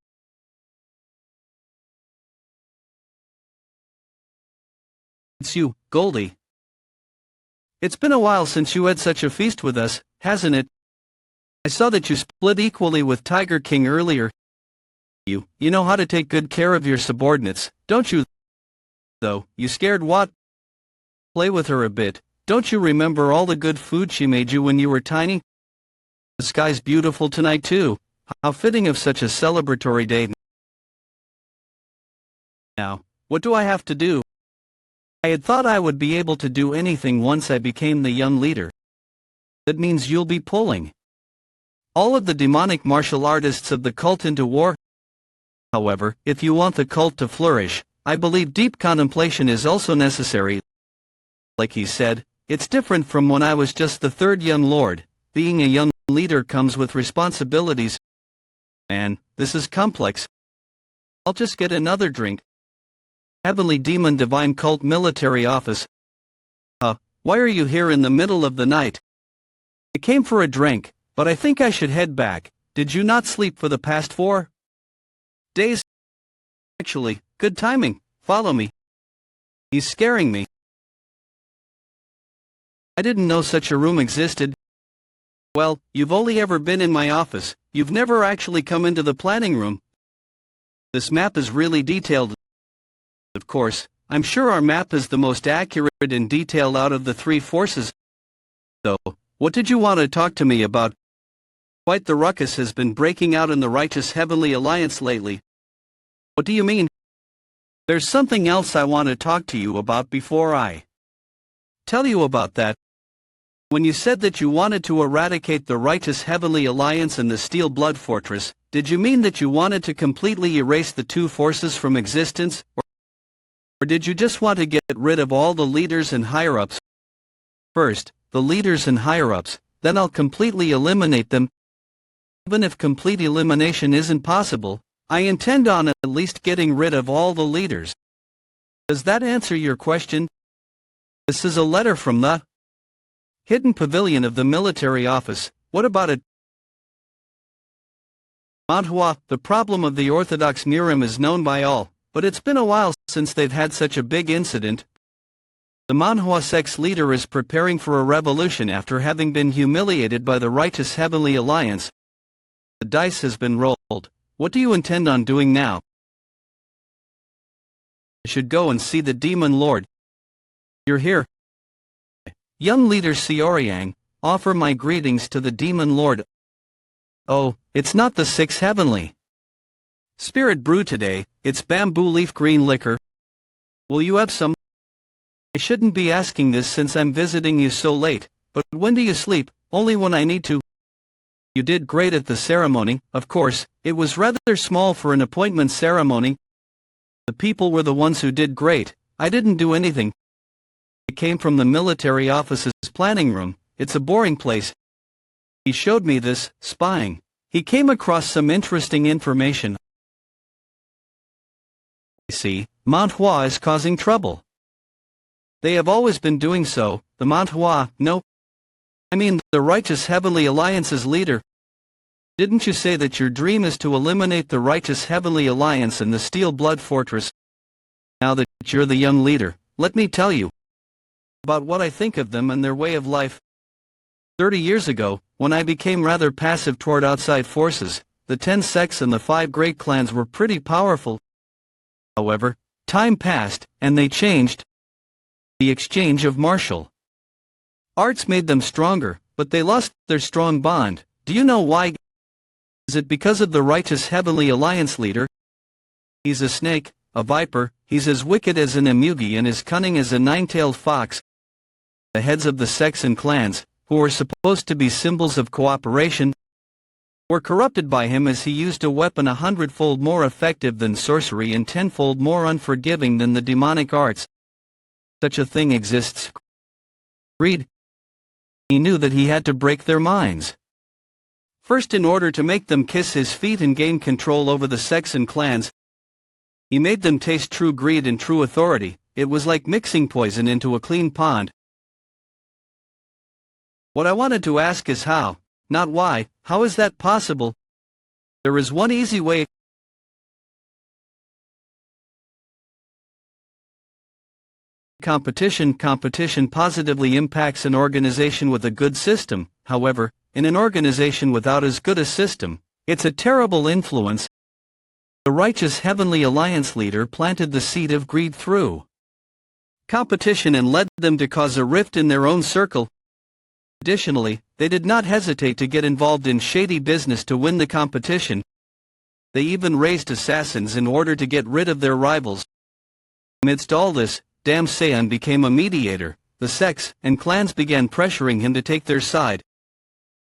It's you, Goldie. It's been a while since you had such a feast with us, hasn't it? I saw that you split equally with Tiger King earlier. You know how to take good care of your subordinates, don't you? Though, you scared what? Play with her a bit. Don't you remember all the good food she made you when you were tiny? The sky's beautiful tonight too. How fitting of such a celebratory day. Now, what do I have to do? I had thought I would be able to do anything once I became the young leader. That means you'll be pulling all of the demonic martial artists of the cult into war. However, if you want the cult to flourish, I believe deep contemplation is also necessary. Like he said, it's different from when I was just the 3rd young lord. Being a young leader comes with responsibilities. Man, this is complex. I'll just get another drink. Heavenly Demon Divine Cult Military Office. Why are you here in the middle of the night? I came for a drink, but I think I should head back. Did you not sleep for the past 4 days? Actually, good timing. Follow me. He's scaring me. I didn't know such a room existed. Well, you've only ever been in my office. You've never actually come into the planning room. This map is really detailed. Of course, I'm sure our map is the most accurate and detailed out of the 3 forces. So, what did you want to talk to me about? Quite the ruckus has been breaking out in the Righteous Heavenly Alliance lately. What do you mean? There's something else I want to talk to you about before I tell you about that. When you said that you wanted to eradicate the Righteous Heavenly Alliance and the Steel Blood Fortress, did you mean that you wanted to completely erase the 2 forces from existence? Or did you just want to get rid of all the leaders and higher-ups? First, the leaders and higher-ups, then I'll completely eliminate them. Even if complete elimination isn't possible, I intend on at least getting rid of all the leaders. Does that answer your question? This is a letter from the hidden pavilion of the military office. What about it? Manhwa, the problem of the Orthodox Murim is known by all, but it's been a while since they've had such a big incident. The Manhwa sect's leader is preparing for a revolution after having been humiliated by the Righteous Heavenly Alliance. The dice has been rolled. What do you intend on doing now? I should go and see the Demon Lord. You're here. Young leader Xiaoyang, offer my greetings to the Demon Lord. Oh, it's not the 6 heavenly spirit brew today, it's bamboo leaf green liquor. Will you have some? I shouldn't be asking this since I'm visiting you so late, but when do you sleep? Only when I need to. You did great at the ceremony, of course, it was rather small for an appointment ceremony. The people were the ones who did great, I didn't do anything. It came from the military office's planning room. It's a boring place. He showed me this, spying. He came across some interesting information. I see, Manhwa is causing trouble. They have always been doing so, the Manhwa, no. I mean, the Righteous Heavenly Alliance's leader. Didn't you say that your dream is to eliminate the Righteous Heavenly Alliance and the Steel Blood Fortress? Now that you're the young leader, let me tell you about what I think of them and their way of life. 30 years ago, when I became rather passive toward outside forces, the 10 sects and the 5 great clans were pretty powerful. However, time passed, and they changed. The exchange of martial arts made them stronger, but they lost their strong bond. Do you know why? Is it because of the Righteous Heavenly Alliance leader? He's a snake, a viper, he's as wicked as an emugi and as cunning as a 9-tailed fox. The heads of the sects and clans, who are supposed to be symbols of cooperation, were corrupted by him, as he used a weapon 100-fold more effective than sorcery and 10-fold more unforgiving than the demonic arts. Such a thing exists. Greed. He knew that he had to break their minds. First, in order to make them kiss his feet and gain control over the sects and clans, he made them taste true greed and true authority. It was like mixing poison into a clean pond. What I wanted to ask is how, not why. How is that possible? There is one easy way. Competition positively impacts an organization with a good system. However, in an organization without as good a system, it's a terrible influence. The righteous Heavenly Alliance leader planted the seed of greed through competition and led them to cause a rift in their own circle. Additionally, they did not hesitate to get involved in shady business to win the competition. They even raised assassins in order to get rid of their rivals. Amidst all this, Damsayan became a mediator. The sects and clans began pressuring him to take their side.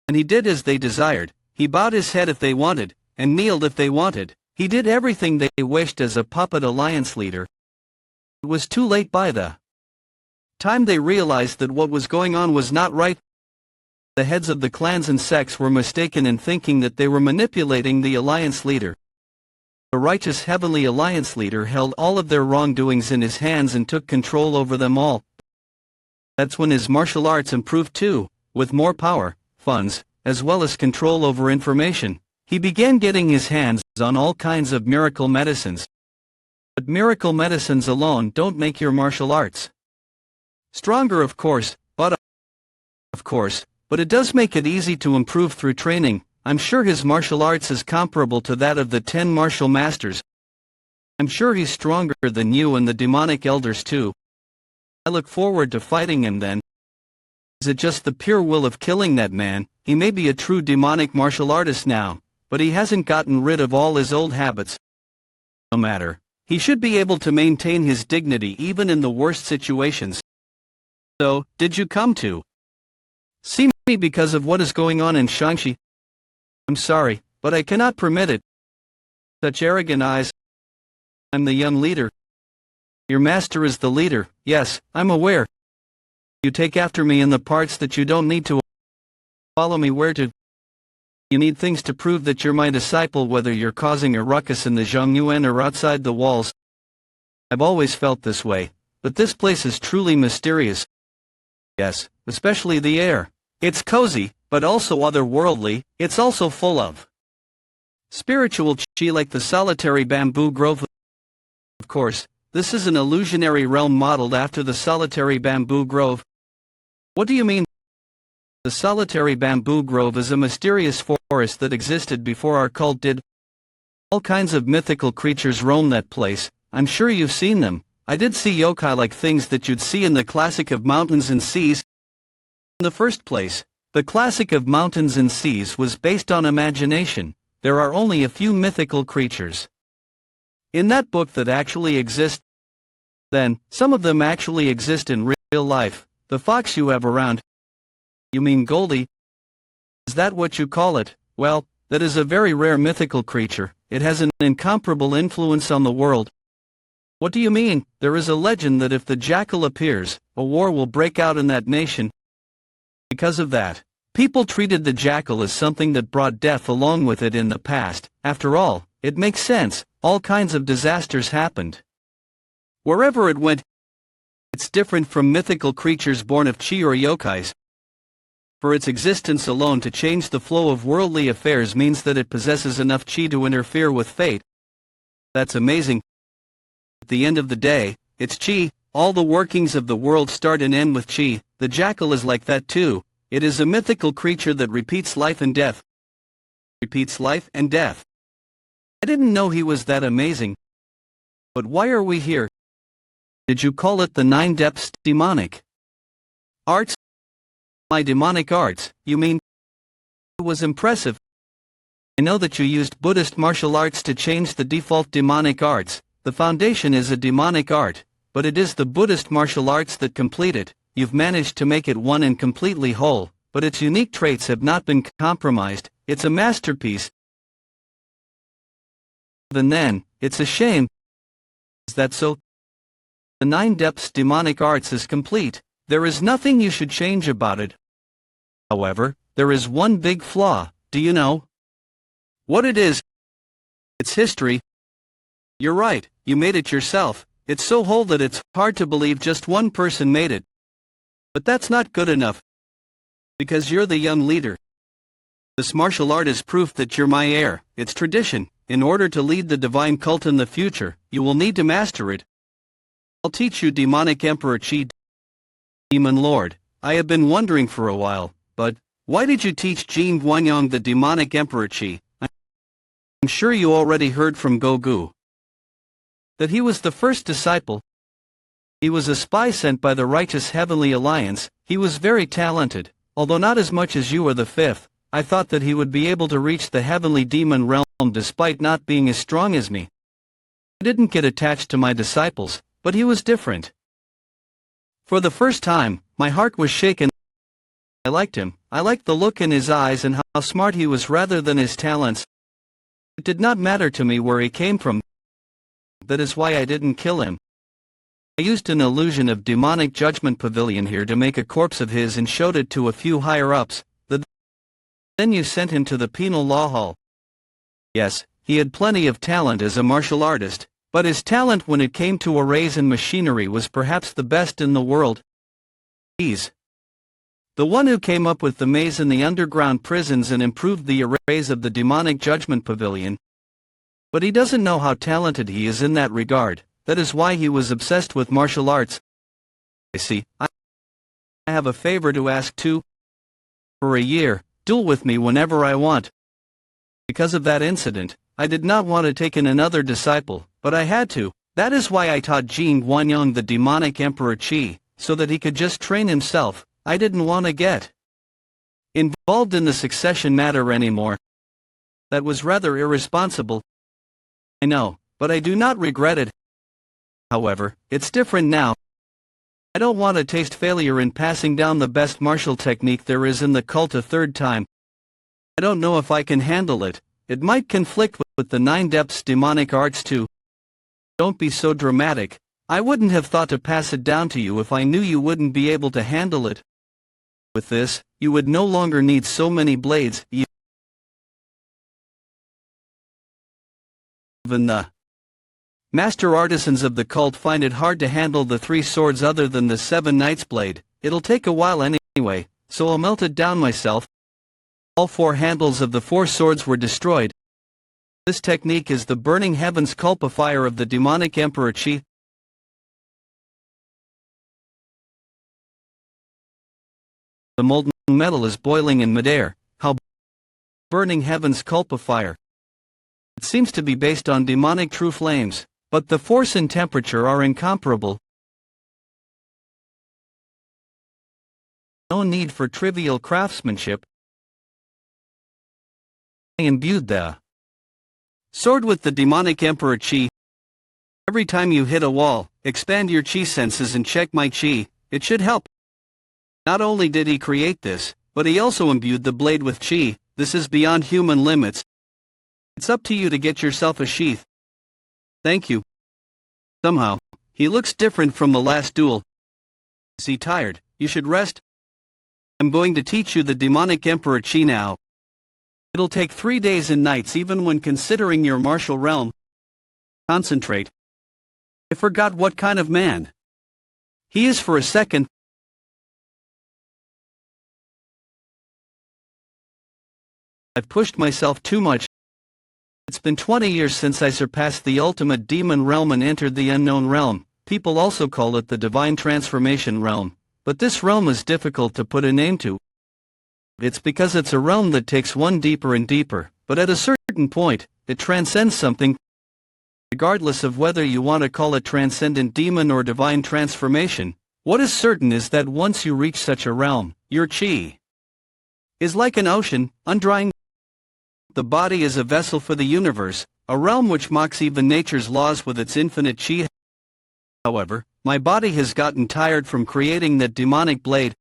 And he did as they desired. He bowed his head if they wanted, and kneeled if they wanted. He did everything they wished as a puppet alliance leader. It was too late. By the time they realized that what was going on was not right, the heads of the clans and sects were mistaken in thinking that they were manipulating the alliance leader. The righteous Heavenly Alliance leader held all of their wrongdoings in his hands and took control over them all. That's when his martial arts improved too, with more power, funds, as well as control over information. He began getting his hands on all kinds of miracle medicines. But miracle medicines alone don't make your martial arts stronger, of course, but it does make it easy to improve through training. I'm sure his martial arts is comparable to that of the 10 martial masters. I'm sure he's stronger than you and the demonic elders too. I look forward to fighting him then. Is it just the pure will of killing that man? He may be a true demonic martial artist now, but he hasn't gotten rid of all his old habits. No matter. He should be able to maintain his dignity even in the worst situations. So, did you come to see me because of what is going on in Shangxi? I'm sorry, but I cannot permit it. Such arrogant eyes. I'm the young leader. Your master is the leader. Yes, I'm aware. You take after me in the parts that you don't need to. Follow me where to. You need things to prove that you're my disciple, whether you're causing a ruckus in the Zhongyuan or outside the walls. I've always felt this way, but this place is truly mysterious. Yes, especially the air. It's cozy, but also otherworldly. It's also full of spiritual chi, like the solitary bamboo grove. Of course, this is an illusionary realm modeled after the solitary bamboo grove. What do you mean? The solitary bamboo grove is a mysterious forest that existed before our cult did. All kinds of mythical creatures roam that place. I'm sure you've seen them. I did see yokai-like things that you'd see in the classic of Mountains and Seas. In the first place, the classic of Mountains and Seas was based on imagination. There are only a few mythical creatures in that book that actually exist. Then, some of them actually exist in real life. The fox you have around. You mean Goldie? Is that what you call it? Well, that is a very rare mythical creature. It has an incomparable influence on the world. What do you mean? There is a legend that if the jackal appears, a war will break out in that nation. Because of that, people treated the jackal as something that brought death along with it in the past. After all, it makes sense. All kinds of disasters happened wherever it went. It's different from mythical creatures born of chi or yokais. For its existence alone to change the flow of worldly affairs means that it possesses enough chi to interfere with fate. That's amazing. At the end of the day, it's chi. All the workings of the world start and end with chi. The jackal is like that too. It is a mythical creature that repeats life and death. Repeats life and death. I didn't know he was that amazing. But why are we here? Did you call it the 9 depths demonic arts? My demonic arts, you mean? It was impressive. I know that you used Buddhist martial arts to change the default demonic arts. The foundation is a demonic art, but it is the Buddhist martial arts that complete it. You've managed to make it one and completely whole, but its unique traits have not been compromised. it's a masterpiece. Even then, it's a shame. Is that so? The 9 Depths Demonic Arts is complete. There is nothing you should change about it. However, there is one big flaw. Do you know what it is? It's history. You're right, you made it yourself. It's so old that it's hard to believe just one person made it. But that's not good enough. Because you're the young leader. This martial art is proof that you're my heir. It's tradition. In order to lead the divine cult in the future, you will need to master it. I'll teach you Demonic Emperor Chi. Demon Lord, I have been wondering for a while, but why did you teach Jin Guanyang the Demonic Emperor Chi? I'm sure you already heard from Gogu that he was the first disciple. He was a spy sent by the righteous Heavenly Alliance. He was very talented, although not as much as you or the fifth. I thought that he would be able to reach the heavenly demon realm despite not being as strong as me. I didn't get attached to my disciples, but he was different. For the first time, my heart was shaken. I liked him. I liked the look in his eyes and how smart he was rather than his talents. It did not matter to me where he came from. That is why I didn't kill him. I used an illusion of demonic judgment pavilion here to make a corpse of his and showed it to a few higher-ups. Then you sent him to the penal law hall. Yes, he had plenty of talent as a martial artist, but his talent when it came to arrays and machinery was perhaps the best in the world. He's the one who came up with the maze in the underground prisons and improved the arrays of the demonic judgment pavilion. But he doesn't know how talented he is in that regard. That is why he was obsessed with martial arts. I see. I have a favor to ask too. For a year, duel with me whenever I want. Because of that incident, I did not want to take in another disciple, but I had to. That is why I taught Jin Guanyang the Demonic Emperor Chi, so that he could just train himself. I didn't want to get involved in the succession matter anymore. That was rather irresponsible. I know, but I do not regret it. However, it's different now. I don't want to taste failure in passing down the best martial technique there is in the cult a third time. I don't know if I can handle it. It might conflict with the 9 Depths Demonic Arts too. Don't be so dramatic. I wouldn't have thought to pass it down to you if I knew you wouldn't be able to handle it. With this, you would no longer need so many blades. Even the master artisans of the cult find it hard to handle the 3 swords other than the 7 Knights blade. It'll take a while anyway, so I'll melt it down myself. All 4 handles of the 4 swords were destroyed. This technique is the burning heavens culpifier of the demonic Emperor Chi. The molten metal is boiling in midair. How burning heavens culpifier? It seems to be based on demonic true flames, but the force and temperature are incomparable. No need for trivial craftsmanship. I imbued the sword with the demonic Emperor Chi. Every time you hit a wall, expand your Chi senses and check my Chi. It should help. Not only did he create this, but he also imbued the blade with Chi. This is beyond human limits. It's up to you to get yourself a sheath. Thank you. Somehow, he looks different from the last duel. Is he tired? You should rest. I'm going to teach you the demonic Emperor Chi now. It'll take 3 days and nights even when considering your martial realm. Concentrate. I forgot what kind of man he is for a second. I've pushed myself too much. It's been 20 years since I surpassed the ultimate demon realm and entered the unknown realm. People also call it the divine transformation realm, but this realm is difficult to put a name to. It's because it's a realm that takes one deeper and deeper, but at a certain point, it transcends something. Regardless of whether you want to call it transcendent demon or divine transformation, what is certain is that once you reach such a realm, your Chi is like an ocean, undrying. The body is a vessel for the universe, a realm which mocks even nature's laws with its infinite Chi. However, my body has gotten tired from creating that demonic blade.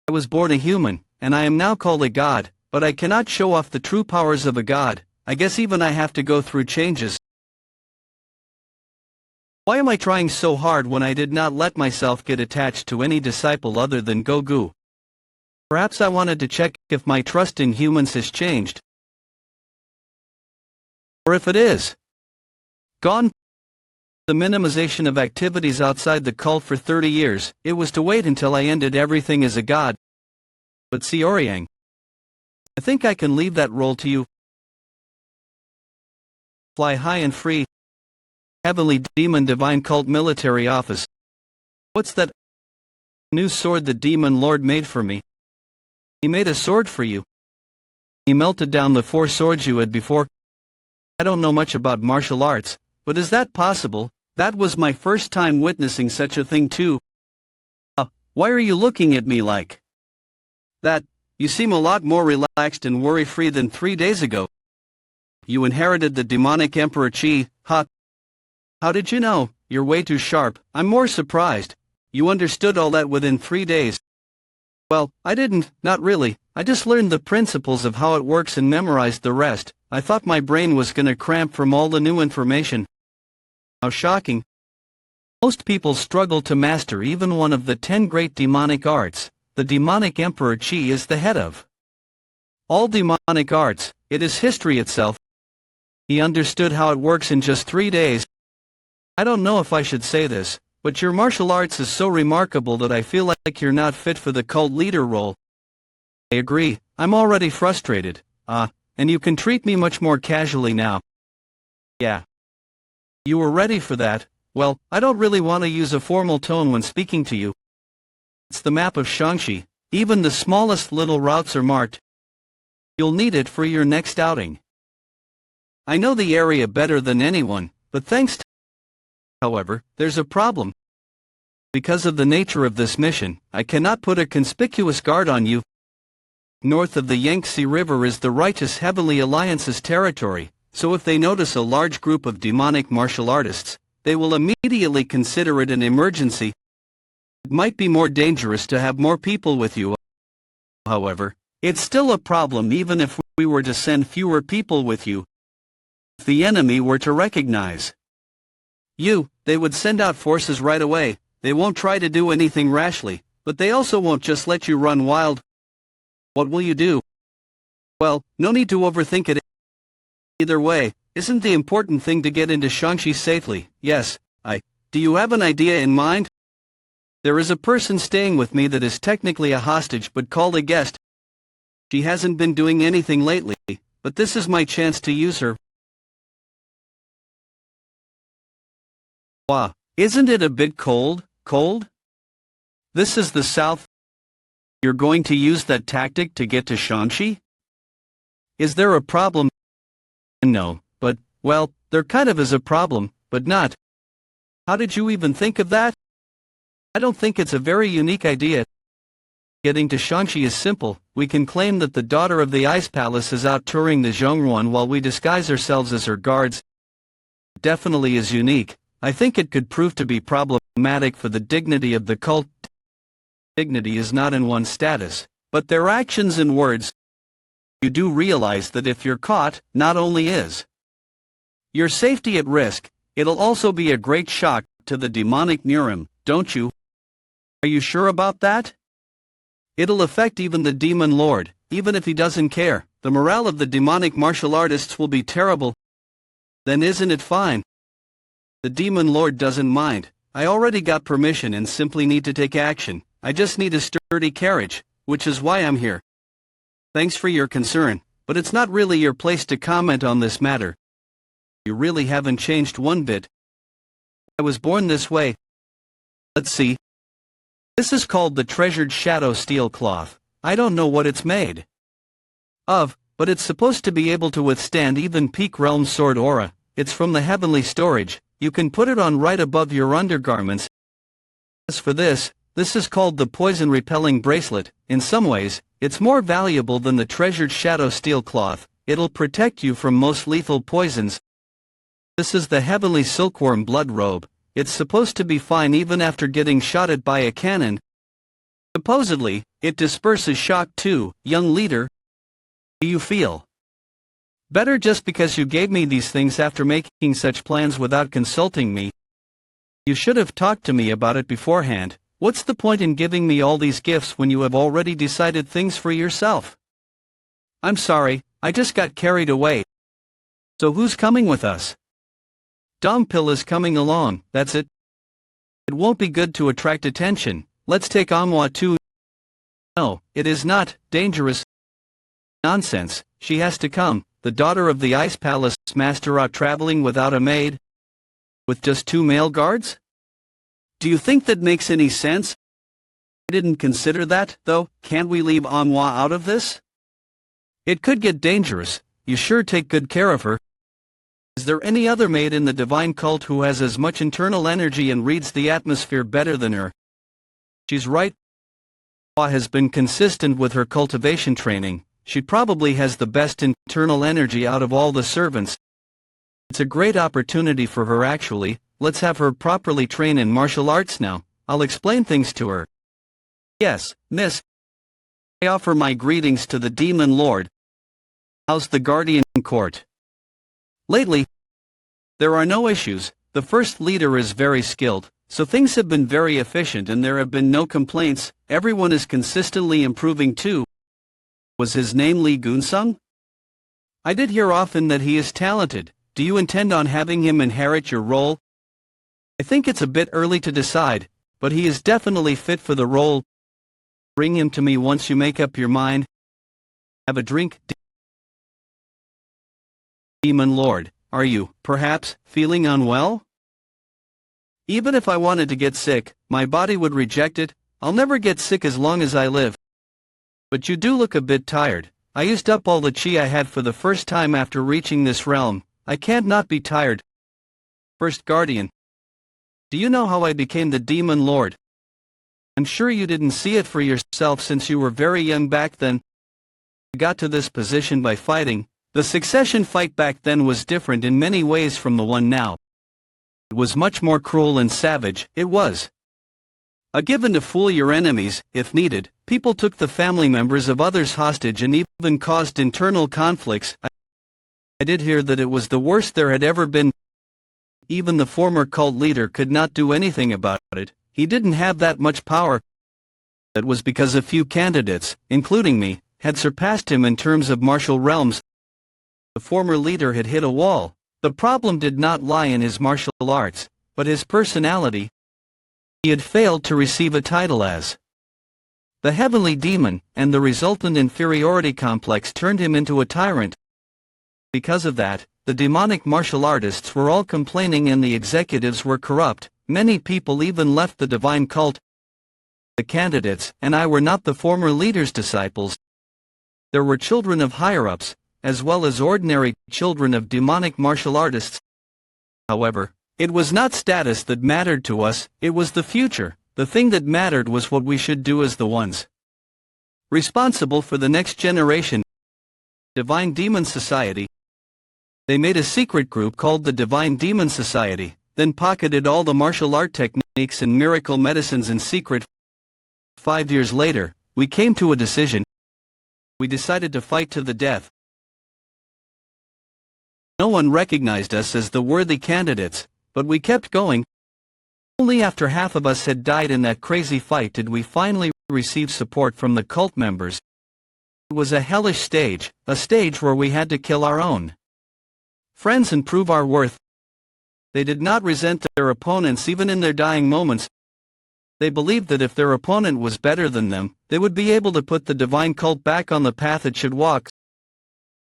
I was born a human, and I am now called a god, but I cannot show off the true powers of a god. I guess even I have to go through changes. Why am I trying so hard when I did not let myself get attached to any disciple other than Gogu? Perhaps I wanted to check if my trust in humans has changed. Or if it is gone. The minimization of activities outside the cult for 30 years, it was to wait until I ended everything as a god. But see Oryang, I think I can leave that role to you. Fly high and free. Heavenly Demon Divine Cult Military Office. What's that new sword the Demon Lord made for me? He made a sword for you. He melted down the 4 swords you had before. I don't know much about martial arts, but is that possible? That was my first time witnessing such a thing too. Why are you looking at me like that? You seem a lot more relaxed and worry-free than 3 days ago. You inherited the demonic Emperor Chi, huh? How did you know? You're way too sharp. I'm more surprised. You understood all that within 3 days. Well, I didn't, not really. I just learned the principles of how it works and memorized the rest. I thought my brain was gonna cramp from all the new information. How shocking. Most people struggle to master even one of the 10 great demonic arts. The demonic Emperor Chi is the head of all demonic arts. It is history itself. He understood how it works in just 3 days. I don't know if I should say this, but your martial arts is so remarkable that I feel like you're not fit for the cult leader role. I agree, I'm already frustrated, and you can treat me much more casually now. Yeah. You were ready for that. Well, I don't really want to use a formal tone when speaking to you. It's the map of Shangxi. Even the smallest little routes are marked. You'll need it for your next outing. I know the area better than anyone, but thanks to however, there's a problem. Because of the nature of this mission, I cannot put a conspicuous guard on you. North of the Yangtze River is the Righteous Heavenly Alliance's territory, so if they notice a large group of demonic martial artists, they will immediately consider it an emergency. It might be more dangerous to have more people with you. However, it's still a problem even if we were to send fewer people with you. If the enemy were to recognize you, they would send out forces right away. They won't try to do anything rashly, but they also won't just let you run wild. What will you do? Well, no need to overthink it. Either way, isn't the important thing to get into Shangxi safely? Yes, do you have an idea in mind? There is a person staying with me that is technically a hostage but called a guest. She hasn't been doing anything lately, but this is my chance to use her. Wow, isn't it a bit cold? This is the south. You're going to use that tactic to get to Shangxi? Is there a problem? No, but, well, there kind of is a problem, but not. How did you even think of that? I don't think it's a very unique idea. Getting to Shangxi is simple. We can claim that the daughter of the Ice Palace is out touring the Zhongruan while we disguise ourselves as her guards. It definitely is unique. I think it could prove to be problematic for the dignity of the cult. Dignity is not in one's status, but their actions and words. You do realize that if you're caught, not only is your safety at risk, it'll also be a great shock to the Demonic Murim, don't you? Are you sure about that? It'll affect even the Demon Lord, even if he doesn't care. The morale of the demonic martial artists will be terrible. Then isn't it fine? The Demon Lord doesn't mind. I already got permission and simply need to take action. I just need a sturdy carriage, which is why I'm here. Thanks for your concern, but it's not really your place to comment on this matter. You really haven't changed one bit. I was born this way. Let's see. This is called the treasured shadow steel cloth. I don't know what it's made of, but it's supposed to be able to withstand even peak realm sword aura. It's from the heavenly storage. You can put it on right above your undergarments. As for this is called the poison repelling bracelet. In some ways, it's more valuable than the treasured shadow steel cloth. It'll protect you from most lethal poisons. This is the heavenly silkworm blood robe. It's supposed to be fine even after getting shot at by a cannon. Supposedly, it disperses shock too, young leader. Do you feel better just because you gave me these things after making such plans without consulting me? You should have talked to me about it beforehand. What's the point in giving me all these gifts when you have already decided things for yourself? I'm sorry, I just got carried away. So who's coming with us? Dompil is coming along, that's it. It won't be good to attract attention. Let's take Manhwa too. No, it is not dangerous. Nonsense, she has to come, the daughter of the Ice Palace master out traveling without a maid? With just 2 male guards? Do you think that makes any sense? I didn't consider that, though. Can't we leave Manhwa out of this? It could get dangerous. You sure take good care of her. Is there any other maid in the divine cult who has as much internal energy and reads the atmosphere better than her? She's right. Manhwa has been consistent with her cultivation training. She probably has the best internal energy out of all the servants. It's a great opportunity for her actually. Let's have her properly train in martial arts now. I'll explain things to her. Yes, miss. I offer my greetings to the Demon Lord. How's the Guardian Court? Lately, there are no issues. The first leader is very skilled, so things have been very efficient and there have been no complaints. Everyone is consistently improving too. Was his name Lee Gunsung? I did hear often that he is talented. Do you intend on having him inherit your role? I think it's a bit early to decide, but he is definitely fit for the role. Bring him to me once you make up your mind. Have a drink. Demon Lord, are you, perhaps, feeling unwell? Even if I wanted to get sick, my body would reject it. I'll never get sick as long as I live. But you do look a bit tired. I used up all the chi I had for the first time after reaching this realm. I can't not be tired. First Guardian. Do you know how I became the Demon Lord? I'm sure you didn't see it for yourself since you were very young back then. I got to this position by fighting. The succession fight back then was different in many ways from the one now. It was much more cruel and savage. It was a given to fool your enemies, if needed. People took the family members of others hostage and even caused internal conflicts. I did hear that it was the worst there had ever been. Even the former cult leader could not do anything about it. He didn't have that much power. That was because a few candidates, including me, had surpassed him in terms of martial realms. The former leader had hit a wall. The problem did not lie in his martial arts, but his personality. He had failed to receive a title as the heavenly demon, and the resultant inferiority complex turned him into a tyrant. Because of that, the demonic martial artists were all complaining and the executives were corrupt. Many people even left the divine cult. The candidates and I were not the former leader's disciples. There were children of higher-ups, as well as ordinary children of demonic martial artists. However, it was not status that mattered to us, it was the future. The thing that mattered was what we should do as the ones responsible for the next generation. Divine Demon Society. They made a secret group called the Divine Demon Society, then pocketed all the martial art techniques and miracle medicines in secret. 5 years later, we came to a decision. We decided to fight to the death. No one recognized us as the worthy candidates, but we kept going. Only after half of us had died in that crazy fight did we finally receive support from the cult members. It was a hellish stage, a stage where we had to kill our own friends and prove our worth. They did not resent their opponents even in their dying moments. They believed that if their opponent was better than them, they would be able to put the divine cult back on the path it should walk.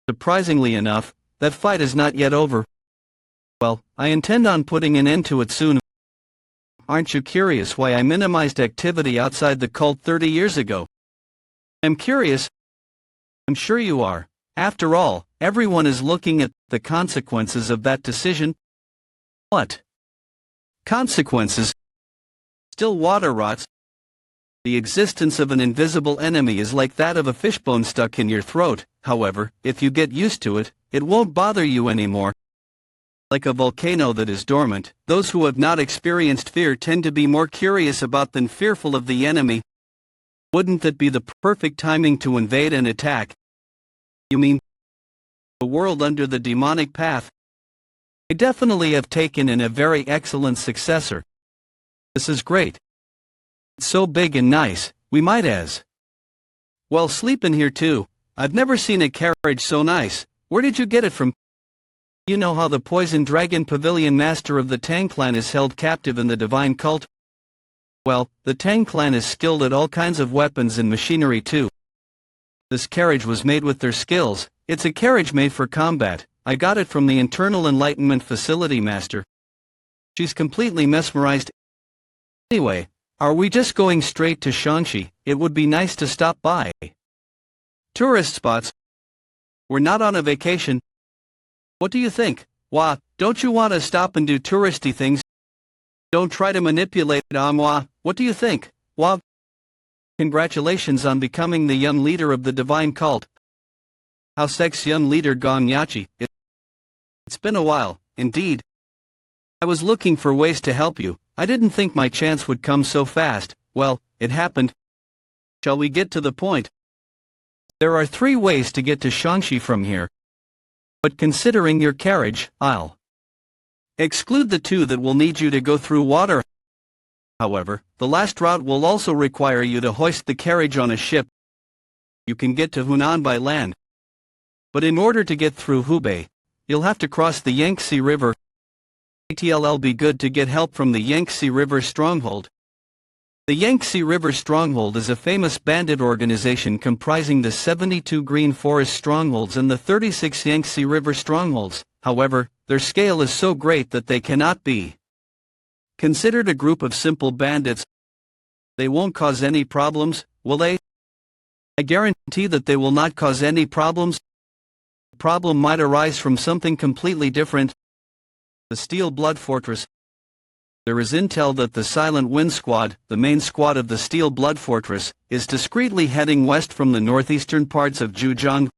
Surprisingly enough, that fight is not yet over. Well, I intend on putting an end to it soon. Aren't you curious why I minimized activity outside the cult 30 years ago? I'm curious. I'm sure you are. After all, everyone is looking at the consequences of that decision. What consequences? Still water rots. The existence of an invisible enemy is like that of a fishbone stuck in your throat. However, if you get used to it, it won't bother you anymore. Like a volcano that is dormant, those who have not experienced fear tend to be more curious about than fearful of the enemy. Wouldn't that be the perfect timing to invade and attack? You mean the world under the demonic path? I definitely have taken in a very excellent successor. This is great. It's so big and nice, we might as well sleep in here too. I've never seen a carriage so nice. Where did you get it from? You know how the Poison Dragon Pavilion master of the Tang clan is held captive in the divine cult? Well, the Tang clan is skilled at all kinds of weapons and machinery too. This carriage was made with their skills. It's a carriage made for combat. I got it from the Internal Enlightenment Facility master. She's completely mesmerized. Anyway, are we just going straight to Shaanxi? It would be nice to stop by tourist spots. We're not on a vacation. What do you think? Wah, don't you want to stop and do touristy things? Don't try to manipulate Amwa. What do you think? Wah. Congratulations on becoming the young leader of the divine cult. How sex young leader Gong Yachi. It's been a while, indeed. I was looking for ways to help you. I didn't think my chance would come so fast. Well, it happened. Shall we get to the point? There are 3 ways to get to Shaanxi from here. But considering your carriage, I'll exclude the 2 that will need you to go through water. However, the last route will also require you to hoist the carriage on a ship. You can get to Hunan by land. But in order to get through Hubei, you'll have to cross the Yangtze River. It'll be good to get help from the Yangtze River Stronghold. The Yangtze River Stronghold is a famous bandit organization comprising the 72 Green Forest Strongholds and the 36 Yangtze River Strongholds. However, their scale is so great that they cannot be considered a group of simple bandits. They won't cause any problems, will they? I guarantee that they will not cause any problems. The problem might arise from something completely different. The Steel Blood Fortress. There is intel that the Silent Wind Squad, the main squad of the Steel Blood Fortress, is discreetly heading west from the northeastern parts of Zhejiang,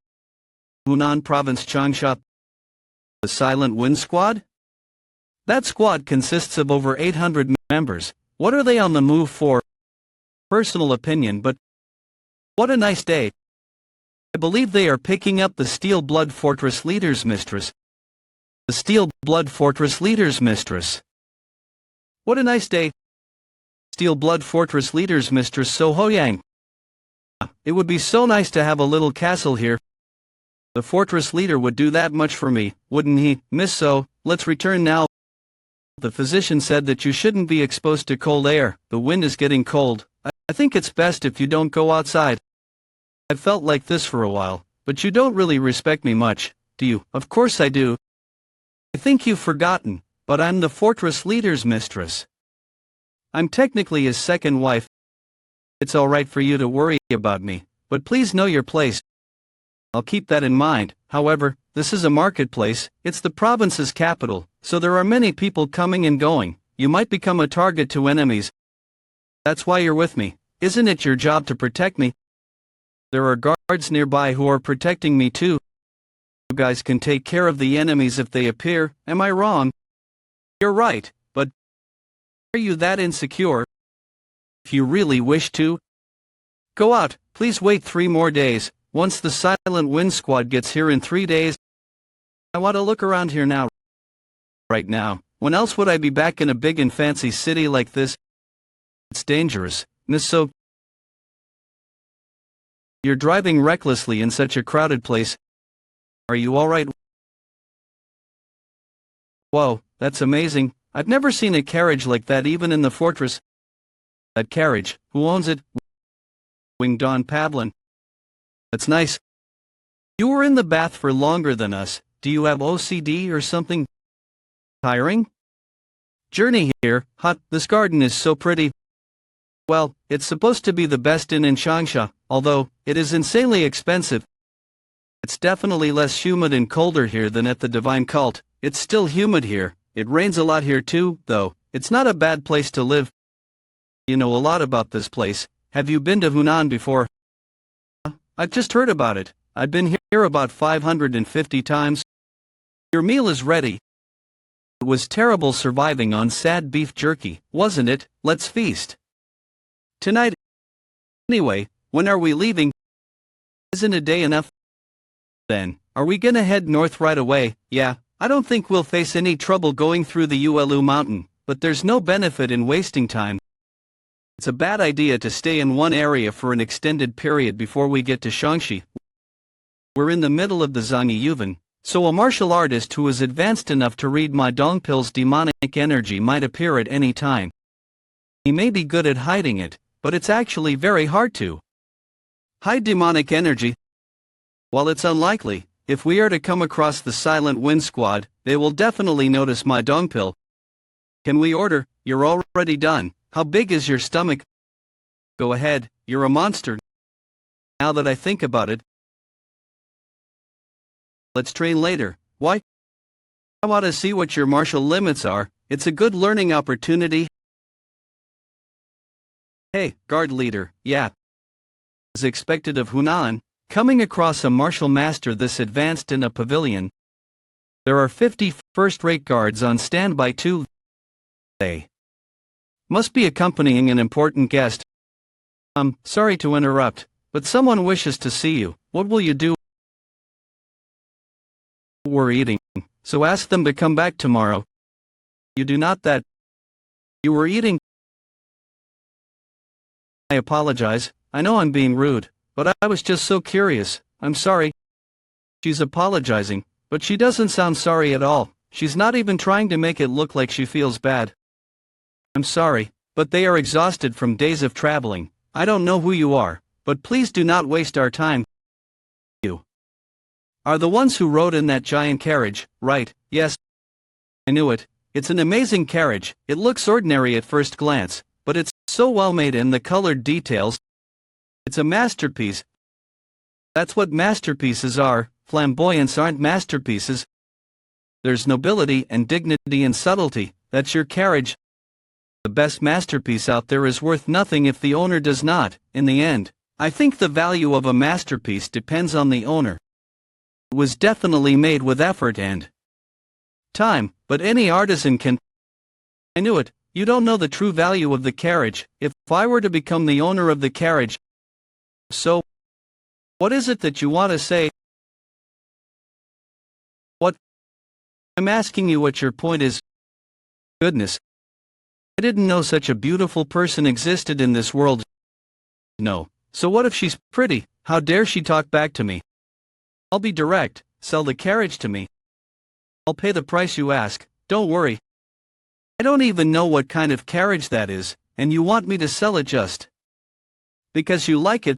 Hunan Province Changsha. The Silent Wind Squad? That squad consists of over 800 members. What are they on the move for? Personal opinion, but what a nice day. I believe they are picking up the Steel Blood Fortress Leader's Mistress. The Steel Blood Fortress Leader's Mistress. What a nice day. Steel Blood Fortress Leader's Mistress So Hoyang. It would be so nice to have a little castle here. The fortress leader would do that much for me, wouldn't he, Miss So? Let's return now. The physician said that you shouldn't be exposed to cold air. The wind is getting cold. I think it's best if you don't go outside. I've felt like this for a while, but you don't really respect me much, do you? Of course I do. I think you've forgotten, but I'm the fortress leader's mistress. I'm technically his second wife. It's alright for you to worry about me, but please know your place. I'll keep that in mind. However, this is a marketplace. It's the province's capital, so there are many people coming and going. You might become a target to enemies. That's why you're with me. Isn't it your job to protect me? There are guards nearby who are protecting me too. You guys can take care of the enemies if they appear. Am I wrong? You're right, but are you that insecure? If you really wish to, go out. Please wait 3 more days. Once the Silent Wind Squad gets here in 3 days, I want to look around here now. Right now, when else would I be back in a big and fancy city like this? It's dangerous, Miss So. You're driving recklessly in such a crowded place. Are you alright? Whoa, that's amazing. I've never seen a carriage like that even in the fortress. That carriage, who owns it? Wing Don Pavlin. That's nice. You were in the bath for longer than us. Do you have OCD or something? Tiring? Journey here, hot, this garden is so pretty. Well, it's supposed to be the best inn in Changsha, although it is insanely expensive. It's definitely less humid and colder here than at the Divine Cult. It's still humid here. It rains a lot here too, though. It's not a bad place to live. You know a lot about this place. Have you been to Hunan before? I've just heard about it. I've been here about 550 times. Your meal is ready. It was terrible surviving on sad beef jerky, wasn't it? Let's feast tonight. Anyway, when are we leaving? Isn't a day enough? Then, are we gonna head north right away? Yeah, I don't think we'll face any trouble going through the Ulu mountain, but there's no benefit in wasting time. It's a bad idea to stay in one area for an extended period before we get to Shaanxi. We're in the middle of the Zhangyi Yuvan, so a martial artist who is advanced enough to read my Dongpil's demonic energy might appear at any time. He may be good at hiding it, but it's actually very hard to hide demonic energy. While it's unlikely, if we are to come across the Silent Wind Squad, they will definitely notice my Dongpil. Can we order? You're already done. How big is your stomach? Go ahead, you're a monster. Now that I think about it, let's train later. Why? I want to see what your martial limits are. It's a good learning opportunity. Hey, guard leader, yeah. As expected of Hunan, coming across a martial master this advanced in a pavilion. There are 50 first-rate guards on standby too. They must be accompanying an important guest. Sorry to interrupt, but someone wishes to see you. What will you do? We're eating, so ask them to come back tomorrow. You do not that. You were eating. I apologize, I know I'm being rude, but I was just so curious. I'm sorry. She's apologizing, but she doesn't sound sorry at all. She's not even trying to make it look like she feels bad. I'm sorry, but they are exhausted from days of traveling. I don't know who you are, but please do not waste our time. You are the ones who rode in that giant carriage, right? Yes. I knew it. It's an amazing carriage. It looks ordinary at first glance, but it's so well made in the colored details. It's a masterpiece. That's what masterpieces are. Flamboyants aren't masterpieces. There's nobility and dignity and subtlety. That's your carriage. The best masterpiece out there is worth nothing if the owner does not. In the end, I think the value of a masterpiece depends on the owner. It was definitely made with effort and time, but any artisan can. I knew it. You don't know the true value of the carriage. If I were to become the owner of the carriage. So, what is it that you want to say? What? I'm asking you what your point is. Goodness. I didn't know such a beautiful person existed in this world. No. So what if she's pretty? How dare she talk back to me? I'll be direct. Sell the carriage to me. I'll pay the price you ask. Don't worry. I don't even know what kind of carriage that is, and you want me to sell it just because you like it?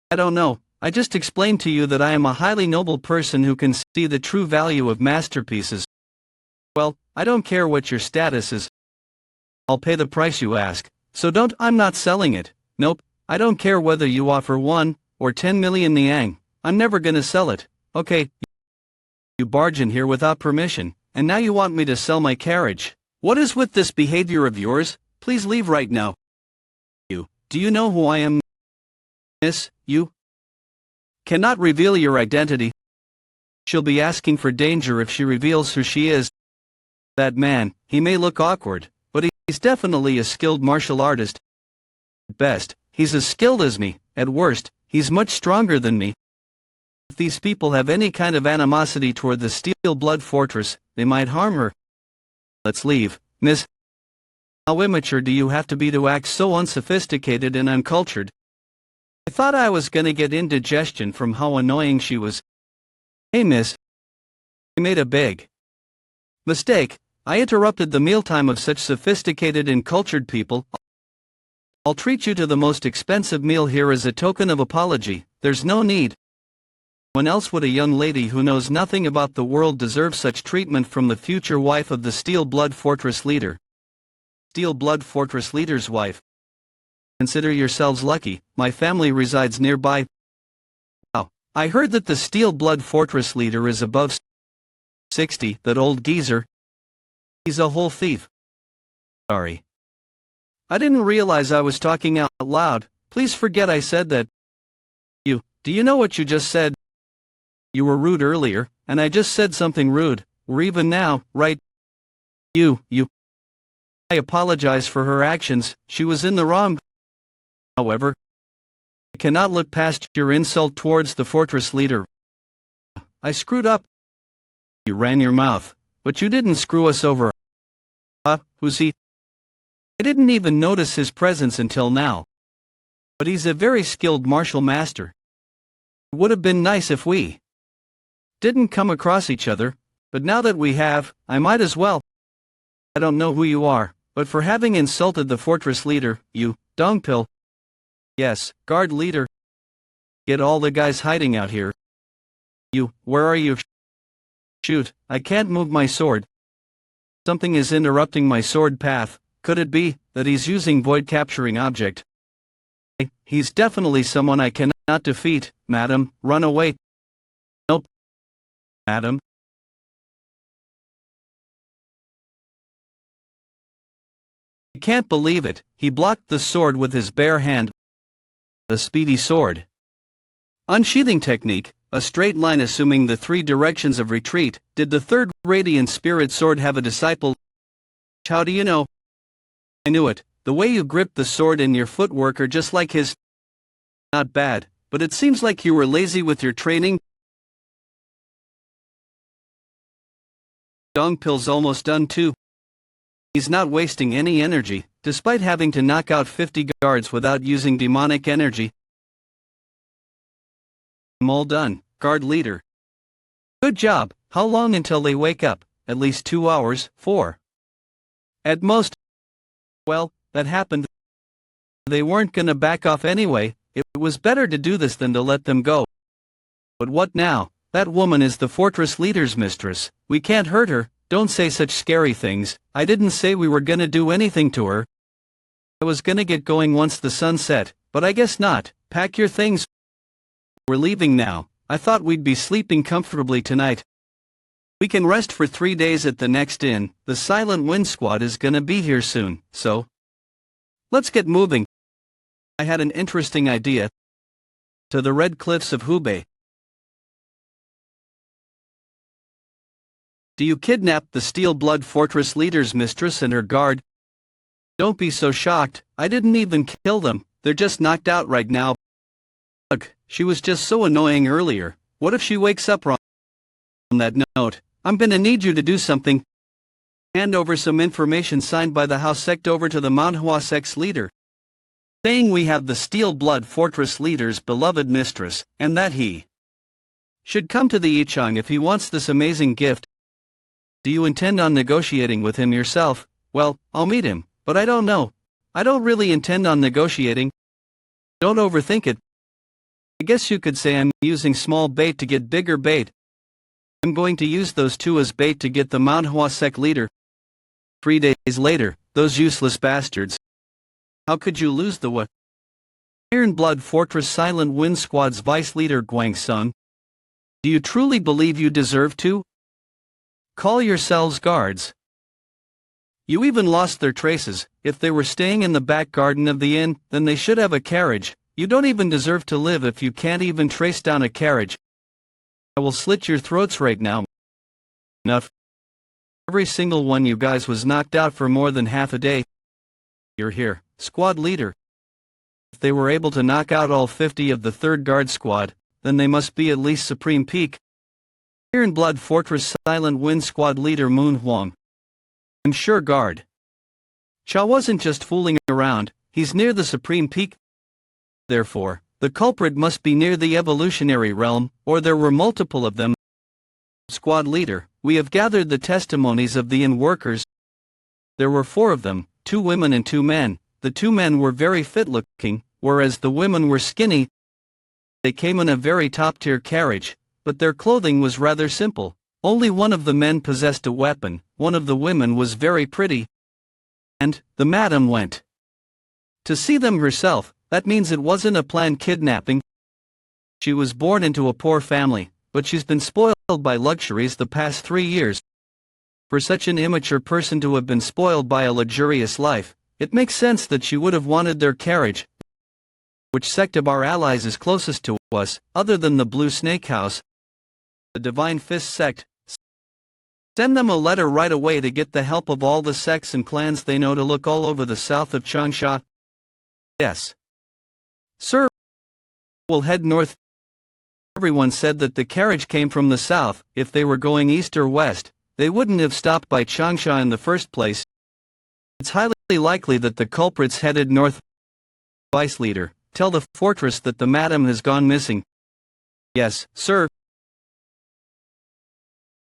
I don't know. I just explained to you that I am a highly noble person who can see the true value of masterpieces. Well, I don't care what your status is. I'll pay the price you ask, so I'm not selling it. Nope, I don't care whether you offer 1 or 10 million niang, I'm never gonna sell it. Okay. You barge in here without permission, and now you want me to sell my carriage. What is with this behavior of yours? Please leave right now. Do you know who I am? Miss, you cannot reveal your identity. She'll be asking for danger if she reveals who she is. That man, he may look awkward, but he's definitely a skilled martial artist. At best, he's as skilled as me. At worst, he's much stronger than me. If these people have any kind of animosity toward the Steel Blood Fortress, they might harm her. Let's leave, miss. How immature do you have to be to act so unsophisticated and uncultured? I thought I was gonna get indigestion from how annoying she was. Hey miss. I made a big mistake. I interrupted the mealtime of such sophisticated and cultured people. I'll treat you to the most expensive meal here as a token of apology. There's no need. When else would a young lady who knows nothing about the world deserve such treatment from the future wife of the Steel Blood Fortress leader? Steel Blood Fortress leader's wife. Consider yourselves lucky, my family resides nearby. Wow, I heard that the Steel Blood Fortress leader is above 60, that old geezer. He's a whole thief. Sorry. I didn't realize I was talking out loud. Please forget I said that. Do you know what you just said? You were rude earlier, and I just said something rude. We're even now, right? You. I apologize for her actions. She was in the wrong. However, I cannot look past your insult towards the fortress leader. I screwed up. You ran your mouth, but you didn't screw us over. Who's he? I didn't even notice his presence until now. But he's a very skilled martial master. It would have been nice if we didn't come across each other, but now that we have, I might as well. I don't know who you are, but for having insulted the fortress leader, you, dongpill. Yes, guard leader. Get all the guys hiding out here. You, where are you? Shoot, I can't move my sword. Something is interrupting my sword path. Could it be that he's using void capturing object? He's definitely someone I cannot defeat, madam. Run away. Nope. Madam. I can't believe it. He blocked the sword with his bare hand. The speedy sword. Unsheathing technique, a straight line assuming the three directions of retreat. Did the third radiant spirit sword have a disciple? How do you know? I knew it. The way you gripped the sword and your footwork are just like his. Not bad, but it seems like you were lazy with your training. Dongpill's almost done too. He's not wasting any energy, despite having to knock out 50 guards without using demonic energy. I'm all done, guard leader. Good job. How long until they wake up? At least 2 hours, 4. At most. Well, that happened. They weren't gonna back off anyway. It was better to do this than to let them go. But what now? That woman is the fortress leader's mistress. We can't hurt her. Don't say such scary things. I didn't say we were gonna do anything to her. I was gonna get going once the sun set, but I guess not. Pack your things. We're leaving now. I thought we'd be sleeping comfortably tonight. We can rest for 3 days at the next inn. The Silent Wind Squad is gonna be here soon, so let's get moving. I had an interesting idea. To the Red Cliffs of Hubei. Do you kidnap the Steel Blood Fortress leader's mistress and her guard? Don't be so shocked. I didn't even kill them. They're just knocked out right now. Ugh, she was just so annoying earlier. What if she wakes up wrong? On that note, I'm gonna need you to do something. Hand over some information signed by the house sect over to the Manhwa sect's leader, saying we have the Steel Blood Fortress leader's beloved mistress, and that he should come to the Ichang if he wants this amazing gift. Do you intend on negotiating with him yourself? Well, I'll meet him, but I don't know. I don't really intend on negotiating. Don't overthink it. I guess you could say I'm using small bait to get bigger bait. I'm going to use those two as bait to get the Manhwa sect leader. 3 days later, those useless bastards. How could you lose the what? Iron Blood Fortress Silent Wind Squad's vice leader Guang Sung? Do you truly believe you deserve to? Call yourselves guards. You even lost their traces. If they were staying in the back garden of the inn, then they should have a carriage. You don't even deserve to live if you can't even trace down a carriage. I will slit your throats right now. Enough. Every single one you guys was knocked out for more than half a day. You're here, squad leader. If they were able to knock out all 50 of the 3rd Guard Squad, then they must be at least Supreme Peak. Iron Blood Fortress Silent Wind Squad leader Moon Huang. I'm sure Guard Cha wasn't just fooling around, he's near the Supreme Peak. Therefore, the culprit must be near the evolutionary realm, or there were multiple of them. Squad leader, we have gathered the testimonies of the inn workers. There were 4 of them, 2 women and 2 men. The 2 men were very fit-looking, whereas the women were skinny. They came in a very top-tier carriage, but their clothing was rather simple. Only one of the men possessed a weapon, one of the women was very pretty. And, the madam went to see them herself. That means it wasn't a planned kidnapping. She was born into a poor family, but she's been spoiled by luxuries the past 3 years. For such an immature person to have been spoiled by a luxurious life, it makes sense that she would have wanted their carriage. Which sect of our allies is closest to us, other than the Blue Snake House? The Divine Fist sect. Send them a letter right away to get the help of all the sects and clans they know to look all over the south of Changsha. Yes. Sir, we'll head north. Everyone said that the carriage came from the south. If they were going east or west, they wouldn't have stopped by Changsha in the first place. It's highly likely that the culprits headed north. Vice leader, tell the fortress that the madam has gone missing. Yes, sir.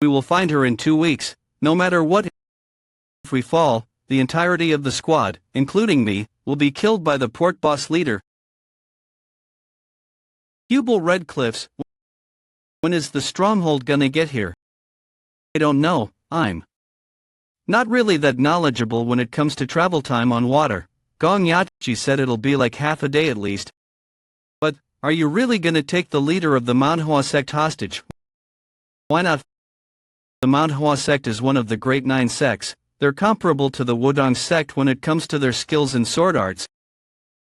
We will find her in 2 weeks, no matter what. If we fall, the entirety of the squad, including me, will be killed by the port boss leader. Hubel Red Cliffs. When is the stronghold gonna get here? I don't know. I'm not really that knowledgeable when it comes to travel time on water. Gong Yachi said it'll be like half a day at least. But, are you really gonna take the leader of the Manhwa sect hostage? Why not? The Manhwa sect is one of the great 9 sects. They're comparable to the Wudong sect when it comes to their skills in sword arts.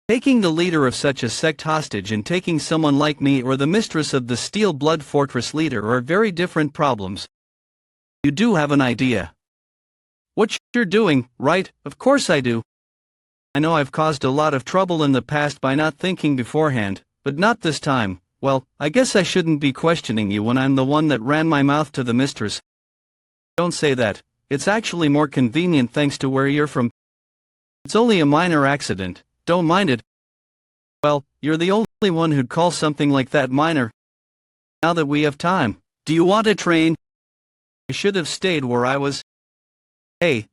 Taking the leader of such a sect hostage and taking someone like me or the mistress of the Steel Blood Fortress leader are very different problems. You do have an idea what you're doing, right? Of course I do. I know I've caused a lot of trouble in the past by not thinking beforehand, but not this time. Well, I guess I shouldn't be questioning you when I'm the one that ran my mouth to the mistress. Don't say that. It's actually more convenient thanks to where you're from. It's only a minor accident, don't mind it. Well, you're the only one who'd call something like that minor. Now that we have time, do you want to train? I should have stayed where I was. Hey.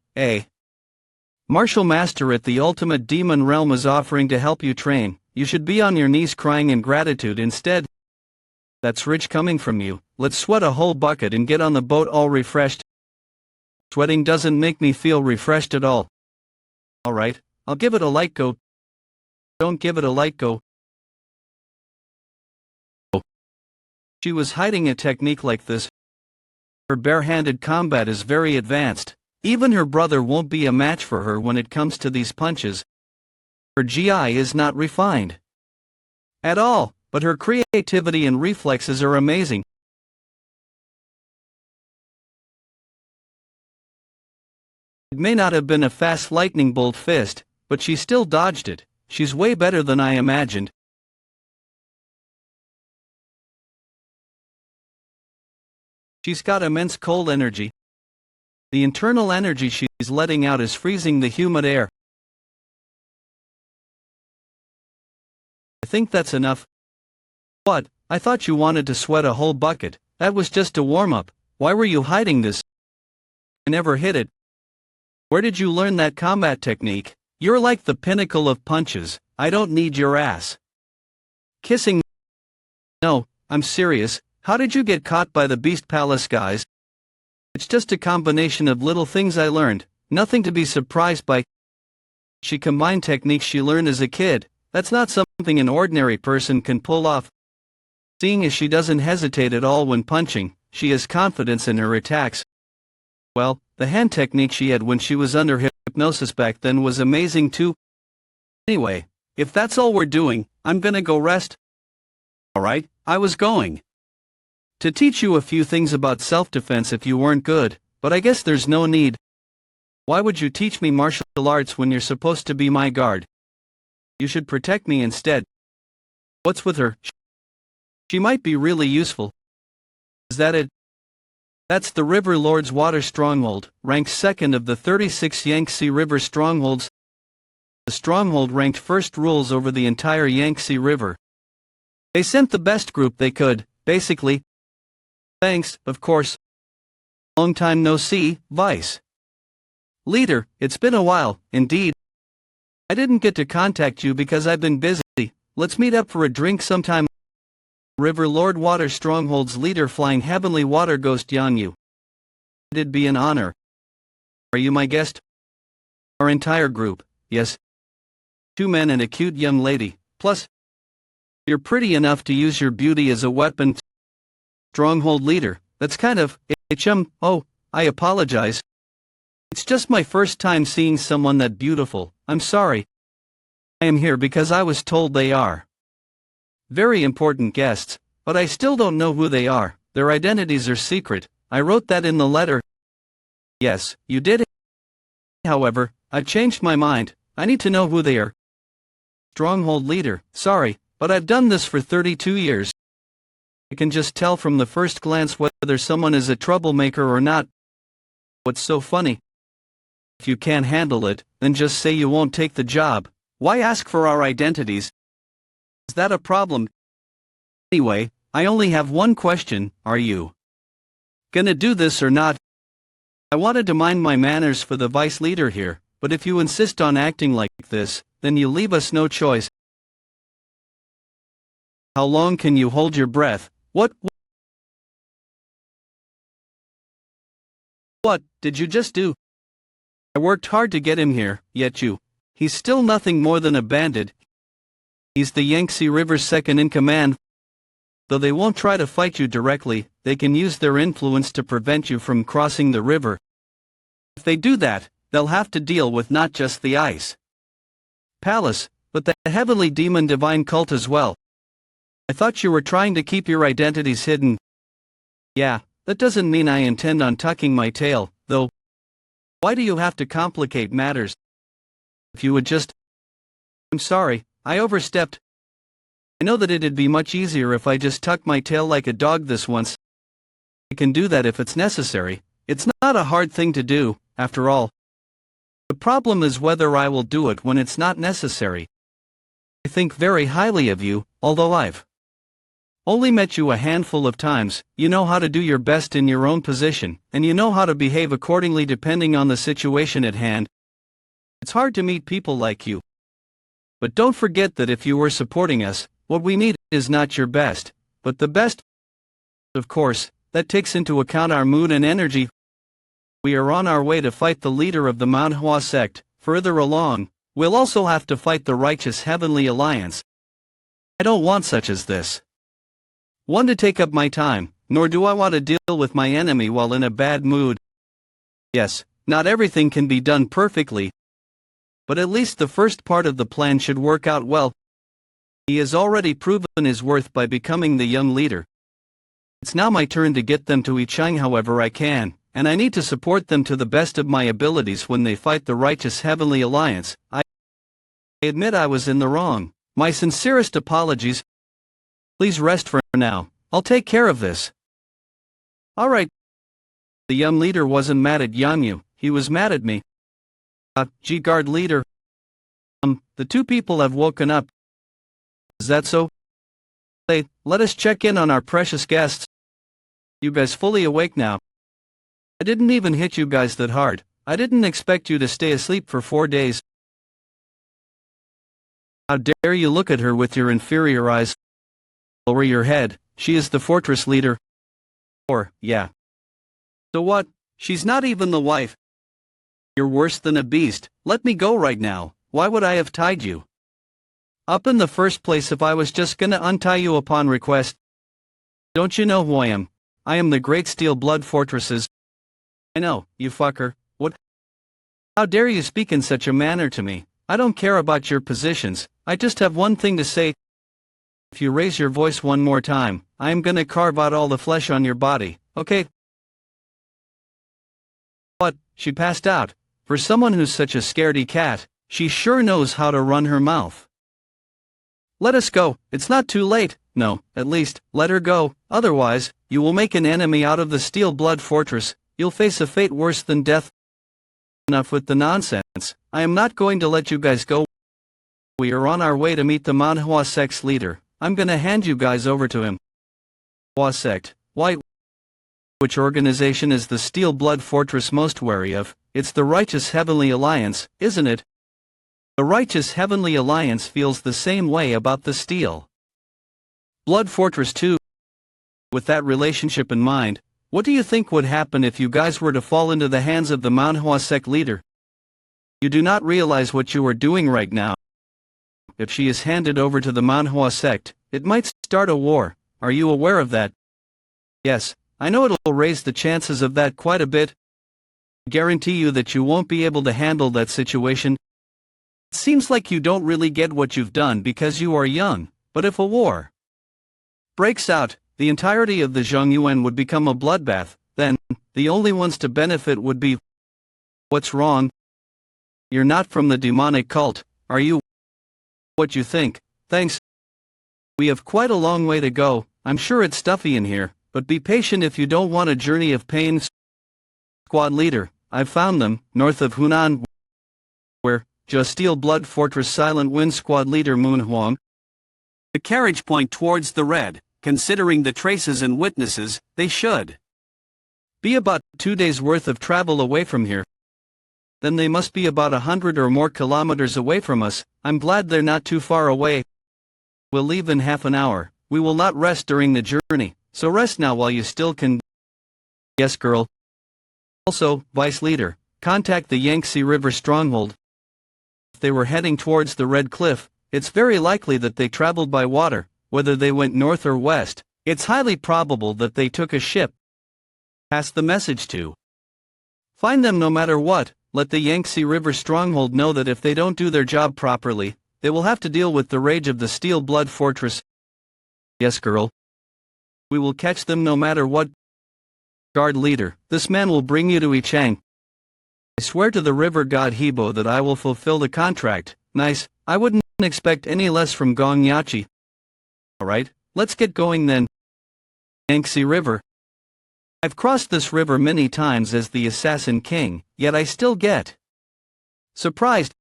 Martial Master at the Ultimate Demon Realm is offering to help you train. You should be on your knees crying in gratitude instead. That's rich coming from you. Let's sweat a whole bucket and get on the boat all refreshed. Sweating doesn't make me feel refreshed at all. Alright, I'll give it a light go. Don't give it a light go. She was hiding a technique like this. Her bare-handed combat is very advanced. Even her brother won't be a match for her when it comes to these punches. Her GI is not refined at all, but her creativity and reflexes are amazing. It may not have been a fast lightning bolt fist, but she still dodged it. She's way better than I imagined. She's got immense cold energy. The internal energy she's letting out is freezing the humid air. I think that's enough. What? I thought you wanted to sweat a whole bucket. That was just a warm-up. Why were you hiding this? I never hit it. Where did you learn that combat technique? You're like the pinnacle of punches. I don't need your ass kissing. No, I'm serious. How did you get caught by the Beast Palace guys? It's just a combination of little things I learned, nothing to be surprised by. She combined techniques she learned as a kid. That's not something an ordinary person can pull off. Seeing as she doesn't hesitate at all when punching, she has confidence in her attacks. Well, the hand technique she had when she was under hypnosis back then was amazing too. Anyway, if that's all we're doing, I'm gonna go rest. Alright, I was going to teach you a few things about self-defense if you weren't good, but I guess there's no need. Why would you teach me martial arts when you're supposed to be my guard? You should protect me instead. What's with her? She might be really useful. Is that it? That's the River Lord's Water Stronghold, ranked second of the 36 Yangtze River strongholds. The stronghold ranked first rules over the entire Yangtze River. They sent the best group they could, basically. Thanks, of course. Long time no see, Vice Leader, it's been a while, indeed. I didn't get to contact you because I've been busy. Let's meet up for a drink sometime. River Lord Water Stronghold's leader Flying Heavenly Water Ghost Yanyu. It'd be an honor. Are you my guest? Our entire group, yes. 2 men and a cute young lady, plus you're pretty enough to use your beauty as a weapon. Stronghold leader, that's kind of, oh, I apologize. It's just my first time seeing someone that beautiful, I'm sorry. I am here because I was told they are very important guests, but I still don't know who they are, their identities are secret, I wrote that in the letter. Yes, you did. However, I've changed my mind, I need to know who they are. Stronghold leader, sorry, but I've done this for 32 years. I can just tell from the first glance whether someone is a troublemaker or not. What's so funny? If you can't handle it, then just say you won't take the job. Why ask for our identities? Is that a problem? Anyway, I only have one question, are you gonna do this or not? I wanted to mind my manners for the vice leader here, but if you insist on acting like this, then you leave us no choice. How long can you hold your breath? What did you just do? I worked hard to get him here, yet he's still nothing more than a bandit. He's the Yangtze River's second in command. Though they won't try to fight you directly, they can use their influence to prevent you from crossing the river. If they do that, they'll have to deal with not just the ice palace, but the heavenly demon divine cult as well. I thought you were trying to keep your identities hidden. Yeah, that doesn't mean I intend on tucking my tail, though. Why do you have to complicate matters? If you would just... I'm sorry, I overstepped. I know that it'd be much easier if I just tucked my tail like a dog this once. I can do that if it's necessary. It's not a hard thing to do, after all. The problem is whether I will do it when it's not necessary. I think very highly of you, although I've only met you a handful of times. You know how to do your best in your own position, and you know how to behave accordingly depending on the situation at hand. It's hard to meet people like you. But don't forget that if you were supporting us, what we need is not your best, but the best. Of course, that takes into account our mood and energy. We are on our way to fight the leader of the Manhwa sect. Further along, we'll also have to fight the righteous Heavenly Alliance. I don't want such as this one to take up my time, nor do I want to deal with my enemy while in a bad mood. Yes, not everything can be done perfectly, but at least the first part of the plan should work out well. He has already proven his worth by becoming the young leader. It's now my turn to get them to Ichang however I can, and I need to support them to the best of my abilities when they fight the righteous Heavenly Alliance. I admit I was in the wrong. My sincerest apologies. Please rest for now. I'll take care of this. Alright. The young leader wasn't mad at Yanyu, he was mad at me. G-Guard leader. The two people have woken up. Is that so? Let us check in on our precious guests. You guys fully awake now? I didn't even hit you guys that hard. I didn't expect you to stay asleep for 4 days. How dare you look at her with your inferior eyes? Lower your head, she is the fortress leader. Or, yeah. So what? She's not even the wife. You're worse than a beast. Let me go right now. Why would I have tied you up in the first place if I was just gonna untie you upon request? Don't you know who I am? I am the great steel blood fortresses. I know, you fucker. What? How dare you speak in such a manner to me? I don't care about your positions. I just have one thing to say. If you raise your voice one more time, I am gonna carve out all the flesh on your body, okay? What? She passed out. For someone who's such a scaredy cat, she sure knows how to run her mouth. Let us go, it's not too late. No, at least, let her go, otherwise, you will make an enemy out of the steel blood fortress. You'll face a fate worse than death. Enough with the nonsense. I am not going to let you guys go. We are on our way to meet the Manhwa sect's leader. I'm gonna hand you guys over to him. Manhwa sect? Why? Which organization is the steel blood fortress most wary of? It's the righteous Heavenly Alliance, isn't it? The righteous Heavenly Alliance feels the same way about the steel blood fortress too. With that relationship in mind, what do you think would happen if you guys were to fall into the hands of the Manhwa sect leader? You do not realize what you are doing right now. If she is handed over to the Manhwa sect, it might start a war. Are you aware of that? Yes, I know it'll raise the chances of that quite a bit. I guarantee you that you won't be able to handle that situation. It seems like you don't really get what you've done because you are young, but if a war breaks out, the entirety of the Zhongyuan would become a bloodbath. Then, the only ones to benefit would be... What's wrong? You're not from the demonic cult, are you? What you think? Thanks. We have quite a long way to go. I'm sure it's stuffy in here, but be patient if you don't want a journey of pain. Squad leader, I've found them, north of Hunan. Where? Just Steel Blood Fortress. Silent Wind. Squad leader Manhwa. The carriage point towards the red. Considering the traces and witnesses, they should be about 2 days worth of travel away from here. Then they must be about 100 or more kilometers away from us. I'm glad they're not too far away. We'll leave in half an hour. We will not rest during the journey, so rest now while you still can. Yes, girl. Also, Vice Leader, contact the Yangtze River stronghold. If they were heading towards the Red Cliff, it's very likely that they traveled by water. Whether they went north or west, it's highly probable that they took a ship. Pass the message to. Find them no matter what. Let the Yangtze River stronghold know that if they don't do their job properly, they will have to deal with the rage of the Steel Blood Fortress. Yes, girl. We will catch them no matter what. Guard leader, this man will bring you to Ichang. I swear to the river god Hebo that I will fulfill the contract. Nice, I wouldn't expect any less from Gong Yachi. Alright, let's get going then. Yangtze River. I've crossed this river many times as the Assassin King, yet I still get surprised.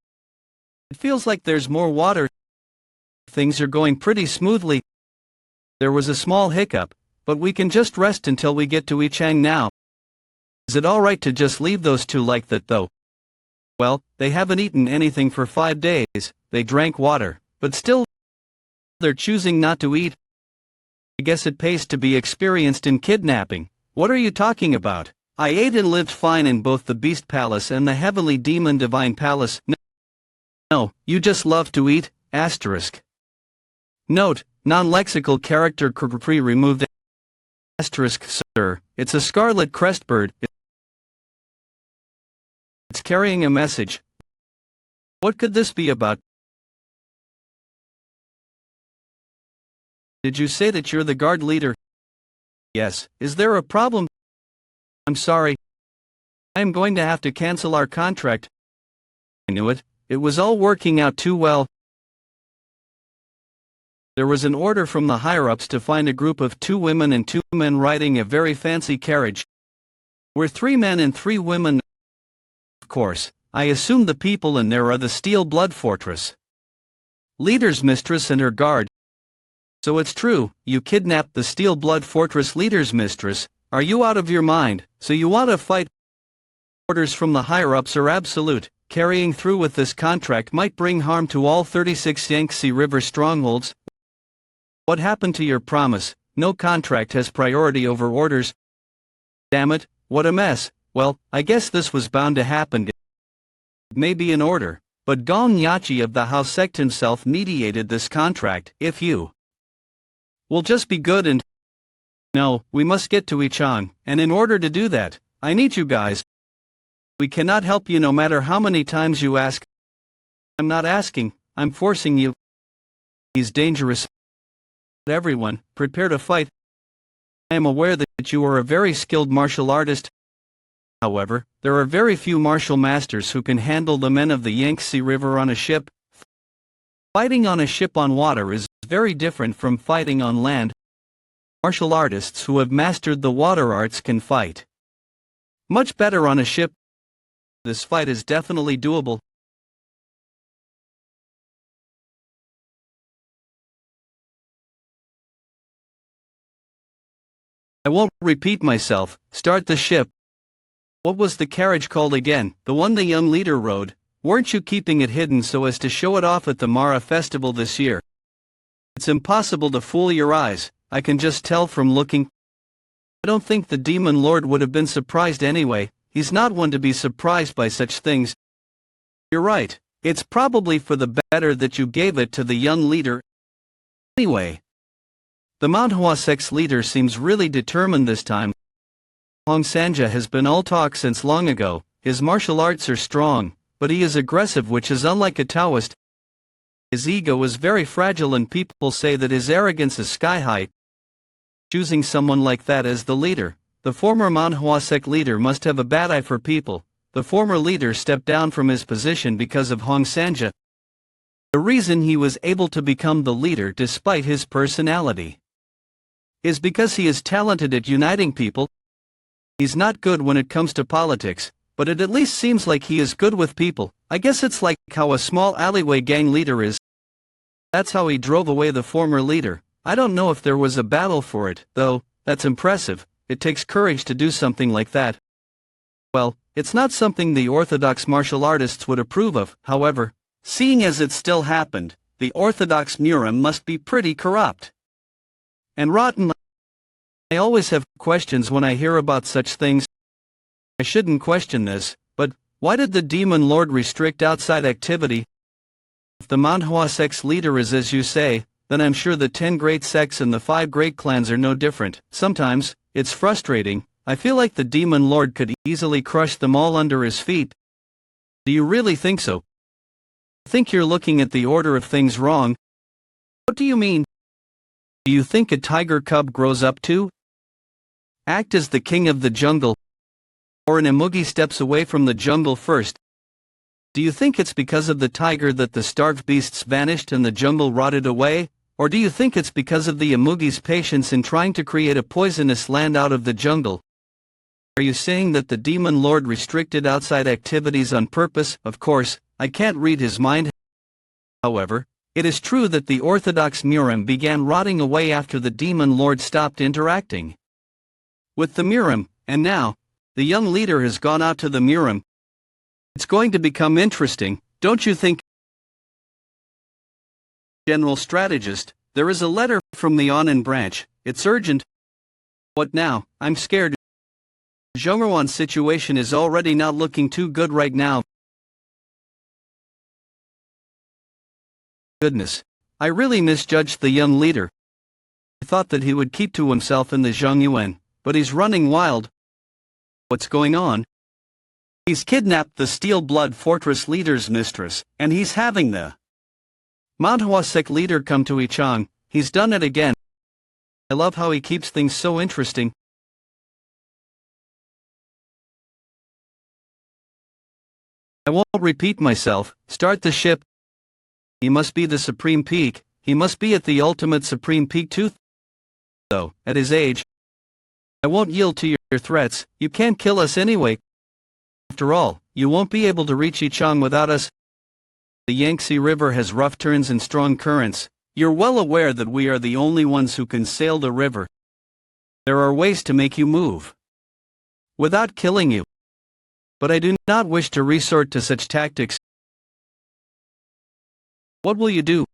It feels like there's more water. Things are going pretty smoothly. There was a small hiccup, but we can just rest until we get to Ichang now. Is it alright to just leave those two like that though? Well, they haven't eaten anything for 5 days, they drank water, but still they're choosing not to eat. I guess it pays to be experienced in kidnapping. What are you talking about? I ate and lived fine in both the Beast Palace and the Heavenly Demon Divine Palace. No, you just love to eat, asterisk. Note, non-lexical character pre removed asterisk, sir, it's a scarlet crest bird. It's carrying a message. What could this be about? Did you say that you're the guard leader? Yes. Is there a problem? I'm sorry. I am going to have to cancel our contract. I knew it. It was all working out too well. There was an order from the higher-ups to find a group of 2 women and 2 men riding a very fancy carriage. We're 3 men and 3 women. Of course, I assume the people in there are the Steel Blood Fortress leader's mistress and her guard. So it's true, you kidnapped the Steel Blood Fortress leader's mistress. Are you out of your mind? So you want to fight? Orders from the higher-ups are absolute. Carrying through with this contract might bring harm to all 36 Yangtze River strongholds. What happened to your promise? No contract has priority over orders. Damn it, what a mess. Well, I guess this was bound to happen. It may be in order, but Gong Yachi of the house sect himself mediated this contract. If you will just be good and... No, we must get to Ichang, and in order to do that, I need you guys. We cannot help you no matter how many times you ask. I'm not asking, I'm forcing you. He's dangerous. Everyone, prepare to fight. I am aware that you are a very skilled martial artist. However, there are very few martial masters who can handle the men of the Yangtze River on a ship. Fighting on a ship on water is very different from fighting on land. Martial artists who have mastered the water arts can fight much better on a ship. This fight is definitely doable. I won't repeat myself. Start the ship. What was the carriage called again? The one the young leader rode? Weren't you keeping it hidden so as to show it off at the Mara festival this year? It's impossible to fool your eyes, I can just tell from looking. I don't think the Demon Lord would have been surprised anyway. He's not one to be surprised by such things. You're right, it's probably for the better that you gave it to the young leader. Anyway, the Manhwa sect's leader seems really determined this time. Hong Sanja has been all talk since long ago. His martial arts are strong, but he is aggressive, which is unlike a Taoist. His ego is very fragile and people say that his arrogance is sky-high. Choosing someone like that as the leader, the former Manhwa sect leader must have a bad eye for people. The former leader stepped down from his position because of Hong Sanja. The reason he was able to become the leader despite his personality. is because he is talented at uniting people. He's not good when it comes to politics, but it at least seems like he is good with people. I guess it's like how a small alleyway gang leader is. That's how he drove away the former leader. I don't know if there was a battle for it, though. That's impressive. It takes courage to do something like that. Well, it's not something the Orthodox martial artists would approve of, however. Seeing as it still happened, the Orthodox Murim must be pretty corrupt and rotten. I always have questions when I hear about such things. I shouldn't question this, but why did the Demon Lord restrict outside activity? If the Manhwa sect's leader is as you say, then I'm sure the 10 great sects and the 5 great clans are no different. Sometimes, it's frustrating. I feel like the Demon Lord could easily crush them all under his feet. Do you really think so? I think you're looking at the order of things wrong. What do you mean? Do you think a tiger cub grows up to act as the king of the jungle? Or an Imugi steps away from the jungle first? Do you think it's because of the tiger that the starved beasts vanished and the jungle rotted away? Or do you think it's because of the Imugi's patience in trying to create a poisonous land out of the jungle? Are you saying that the Demon Lord restricted outside activities on purpose? Of course, I can't read his mind. However, it is true that the Orthodox Murim began rotting away after the Demon Lord stopped interacting with the Murim, and now, the young leader has gone out to the Murim. It's going to become interesting, don't you think? General Strategist, there is a letter from the Onan branch. It's urgent. What now? I'm scared. Zhongruan's situation is already not looking too good right now. Goodness. I really misjudged the young leader. I thought that he would keep to himself in the Zhongyuan, but he's running wild. What's going on? He's kidnapped the Steel Blood Fortress leader's mistress, and he's having the Manhwa sect leader come to Ichang. He's done it again. I love how he keeps things so interesting. I won't repeat myself. Start the ship. He must be the supreme peak. He must be at the ultimate supreme peak too. Though, at his age, I won't yield to your threats. You can't kill us anyway. After all, you won't be able to reach Ichang without us. The Yangtze River has rough turns and strong currents. You're well aware that we are the only ones who can sail the river. There are ways to make you move without killing you. But I do not wish to resort to such tactics. What will you do?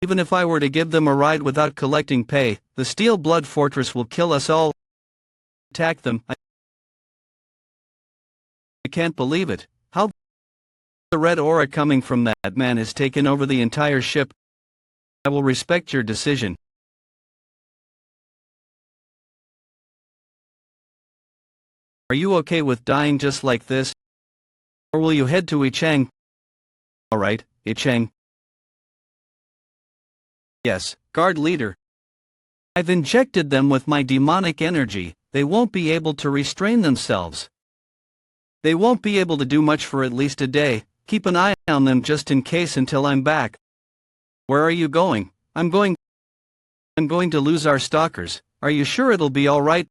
Even if I were to give them a ride without collecting pay, the Steel Blood Fortress will kill us all. Attack them. I can't believe it. How the red aura coming from that man has taken over the entire ship. I will respect your decision. Are you okay with dying just like this? Or will you head to Ichang? Alright, Ichang. Yes, guard leader. I've injected them with my demonic energy. They won't be able to restrain themselves. They won't be able to do much for at least a day. Keep an eye on them just in case until I'm back. Where are you going? I'm going to lose our stalkers. Are you sure it'll be alright?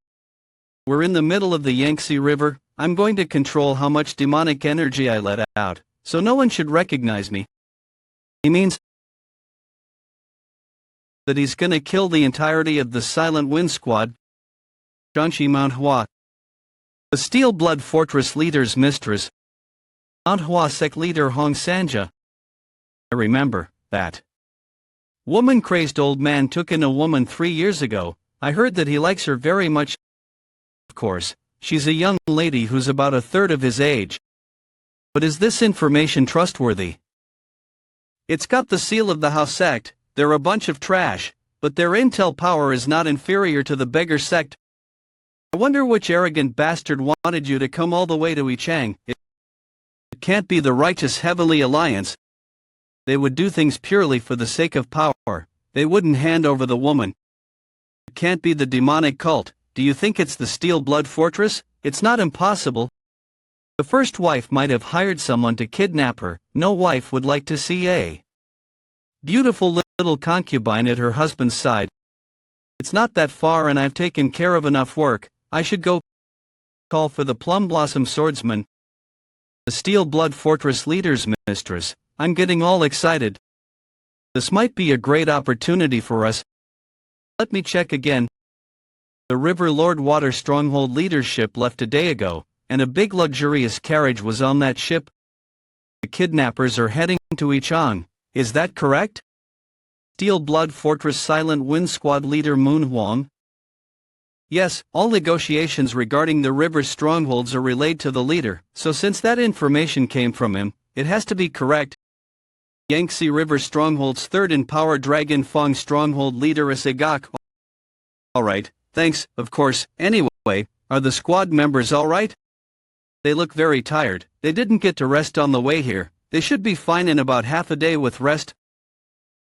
We're in the middle of the Yangtze River. I'm going to control how much demonic energy I let out, so no one should recognize me. He means that he's gonna kill the entirety of the Silent Wind Squad. Zhangxi Manhwa, the Steel Blood Fortress leader's mistress, Manhwa sect leader Hong Sanja. I remember that woman-crazed old man took in a woman 3 years ago. I heard that he likes her very much. Of course, she's a young lady who's about a third of his age. But is this information trustworthy? It's got the seal of the House sect. They're a bunch of trash, but their intel power is not inferior to the beggar sect. I wonder which arrogant bastard wanted you to come all the way to Ichang. It can't be the righteous Heavenly Alliance. They would do things purely for the sake of power. They wouldn't hand over the woman. It can't be the demonic cult. Do you think it's the Steel Blood Fortress? It's not impossible. The first wife might have hired someone to kidnap her. No wife would like to see a beautiful little concubine at her husband's side. It's not that far and I've taken care of enough work. I should go call for the Plum Blossom Swordsman, the Steel Blood Fortress leader's mistress. I'm getting all excited. This might be a great opportunity for us. Let me check again. The River Lord Water Stronghold leader's ship left a day ago, and a big luxurious carriage was on that ship. The kidnappers are heading to Ichang, is that correct? Steel Blood Fortress Silent Wind Squad leader Moon Huang. Yes, all negotiations regarding the river's strongholds are relayed to the leader, so since that information came from him, it has to be correct. Yangtze River Stronghold's third in power Dragon Fong Stronghold leader is Agak. Alright, thanks, of course. Anyway, are the squad members alright? They look very tired. They didn't get to rest on the way here. They should be fine in about half a day with rest.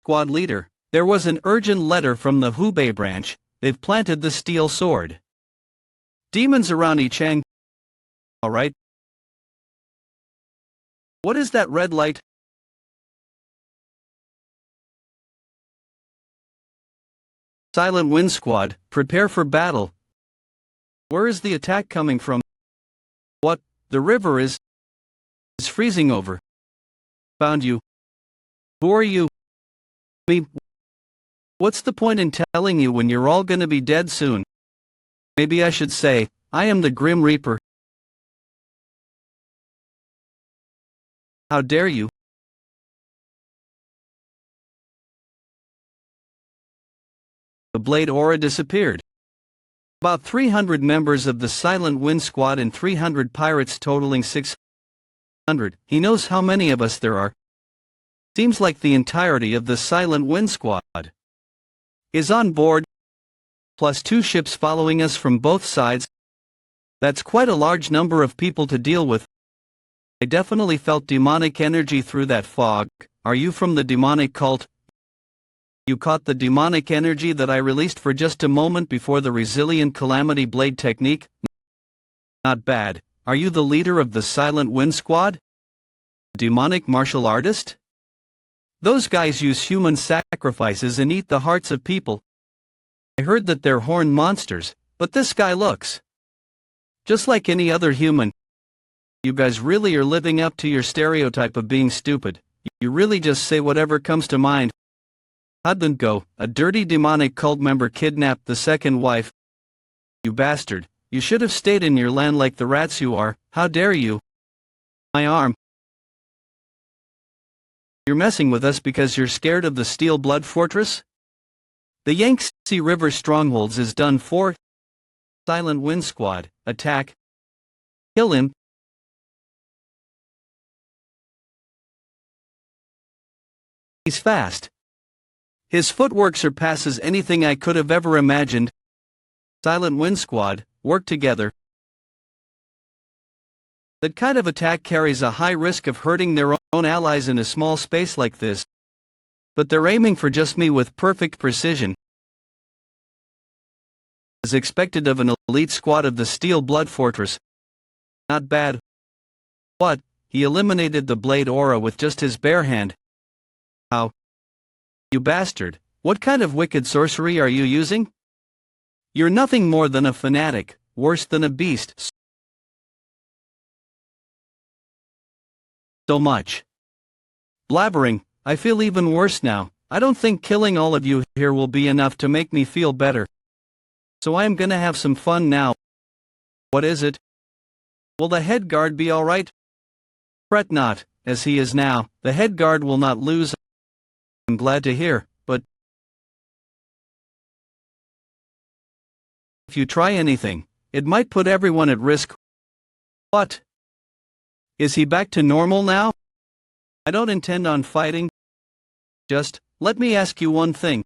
Squad leader, there was an urgent letter from the Hubei branch. They've planted the steel sword. Demons around Ichang. Alright. What is that red light? Silent Wind Squad, prepare for battle. Where is the attack coming from? What? The river is freezing over. Found you. Who are you? Me. What's the point in telling you when you're all gonna be dead soon? Maybe I should say, I am the Grim Reaper. How dare you? The blade aura disappeared. About 300 members of the Silent Wind Squad and 300 pirates totaling 600. He knows how many of us there are. Seems like the entirety of the Silent Wind Squad is on board, plus 2 ships following us from both sides. That's quite a large number of people to deal with. I definitely felt demonic energy through that fog. Are you from the demonic cult? You caught the demonic energy that I released for just a moment before the resilient calamity blade technique? Not bad. Are you the leader of the Silent Wind Squad? Demonic martial artist? Those guys use human sacrifices and eat the hearts of people. I heard that they're horned monsters, but this guy looks just like any other human. You guys really are living up to your stereotype of being stupid. You really just say whatever comes to mind. How'd that go? A dirty demonic cult member kidnapped the second wife. You bastard. You should have stayed in your land like the rats you are. How dare you? My arm. You're messing with us because you're scared of the Steel Blood Fortress? The Yangtze River Strongholds is done for. Silent Wind Squad, attack. Kill him. He's fast. His footwork surpasses anything I could have ever imagined. Silent Wind Squad, work together. That kind of attack carries a high risk of hurting their own allies in a small space like this. But they're aiming for just me with perfect precision. As expected of an elite squad of the Steel Blood Fortress. Not bad. What? He eliminated the blade aura with just his bare hand. How? You bastard, what kind of wicked sorcery are you using? You're nothing more than a fanatic, worse than a beast. So much blabbering, I feel even worse now. I don't think killing all of you here will be enough to make me feel better. So I am gonna have some fun now. What is it? Will the head guard be alright? Fret not, as he is now, the head guard will not lose. I'm glad to hear, but if you try anything, it might put everyone at risk. What? Is he back to normal now? I don't intend on fighting. Just, let me ask you one thing.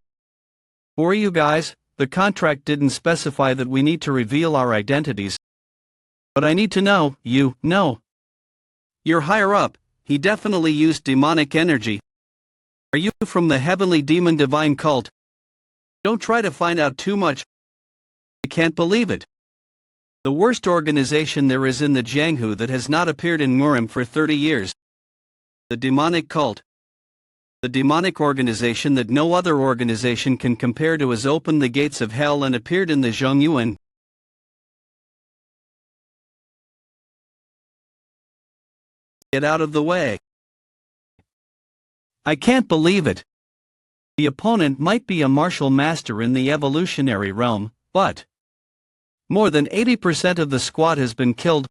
Who are you guys? The contract didn't specify that we need to reveal our identities. But I need to know, you know. You're higher up, he definitely used demonic energy. Are you from the Heavenly Demon Divine Cult? Don't try to find out too much. I can't believe it. The worst organization there is in the Jianghu that has not appeared in Murim for 30 years. The Demonic Cult. The demonic organization that no other organization can compare to has opened the gates of hell and appeared in the Zhongyuan. Get out of the way. I can't believe it. The opponent might be a martial master in the evolutionary realm, but more than 80% of the squad has been killed.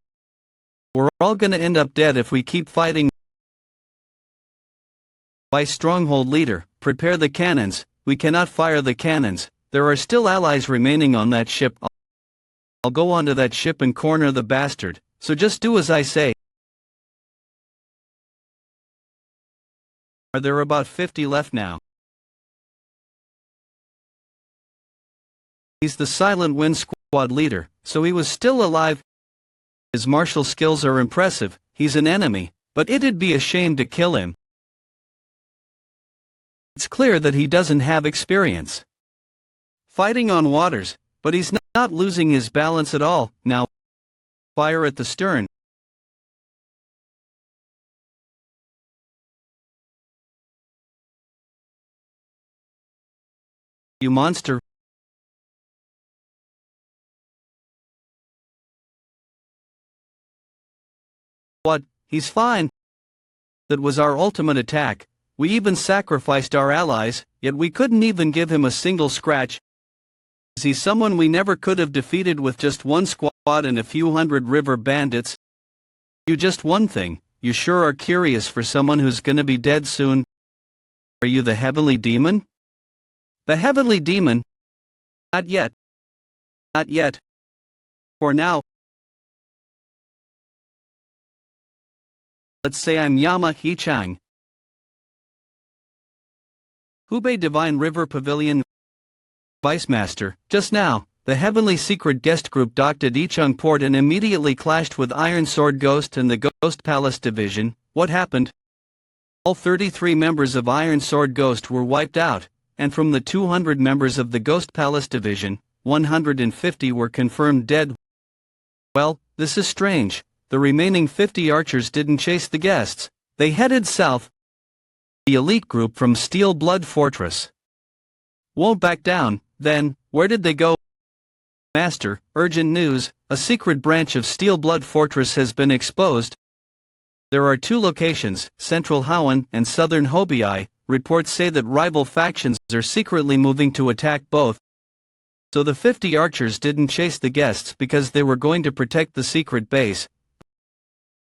We're all gonna end up dead if we keep fighting. By stronghold leader, prepare the cannons. We cannot fire the cannons. There are still allies remaining on that ship. I'll go onto that ship and corner the bastard, so just do as I say. There are about 50 left now. He's the Silent Wind squad leader, so he was still alive. His martial skills are impressive. He's an enemy, but it'd be a shame to kill him. It's clear that he doesn't have experience fighting on waters, but he's not losing his balance at all. Now, fire at the stern. You monster. What? He's fine. That was our ultimate attack. We even sacrificed our allies, yet we couldn't even give him a single scratch. Is he someone we never could have defeated with just one squad and a few hundred river bandits? You just one thing, you sure are curious for someone who's gonna be dead soon. Are you the heavenly demon? The heavenly demon? Not yet. Not yet. For now. Let's say I'm Yama Hichang. Hubei Divine River Pavilion Vice Master. Just now, the Heavenly Secret Guest Group docked at Ichang Port and immediately clashed with Iron Sword Ghost and the Ghost Palace Division. What happened? All 33 members of Iron Sword Ghost were wiped out, and from the 200 members of the Ghost Palace Division, 150 were confirmed dead. Well, this is strange. The remaining 50 archers didn't chase the guests. They headed south. The elite group from Steel Blood Fortress won't back down. Then, where did they go? Master, urgent news, a secret branch of Steel Blood Fortress has been exposed. There are two locations, Central Hoenn and Southern Hobiai. Reports say that rival factions are secretly moving to attack both. So the 50 archers didn't chase the guests because they were going to protect the secret base.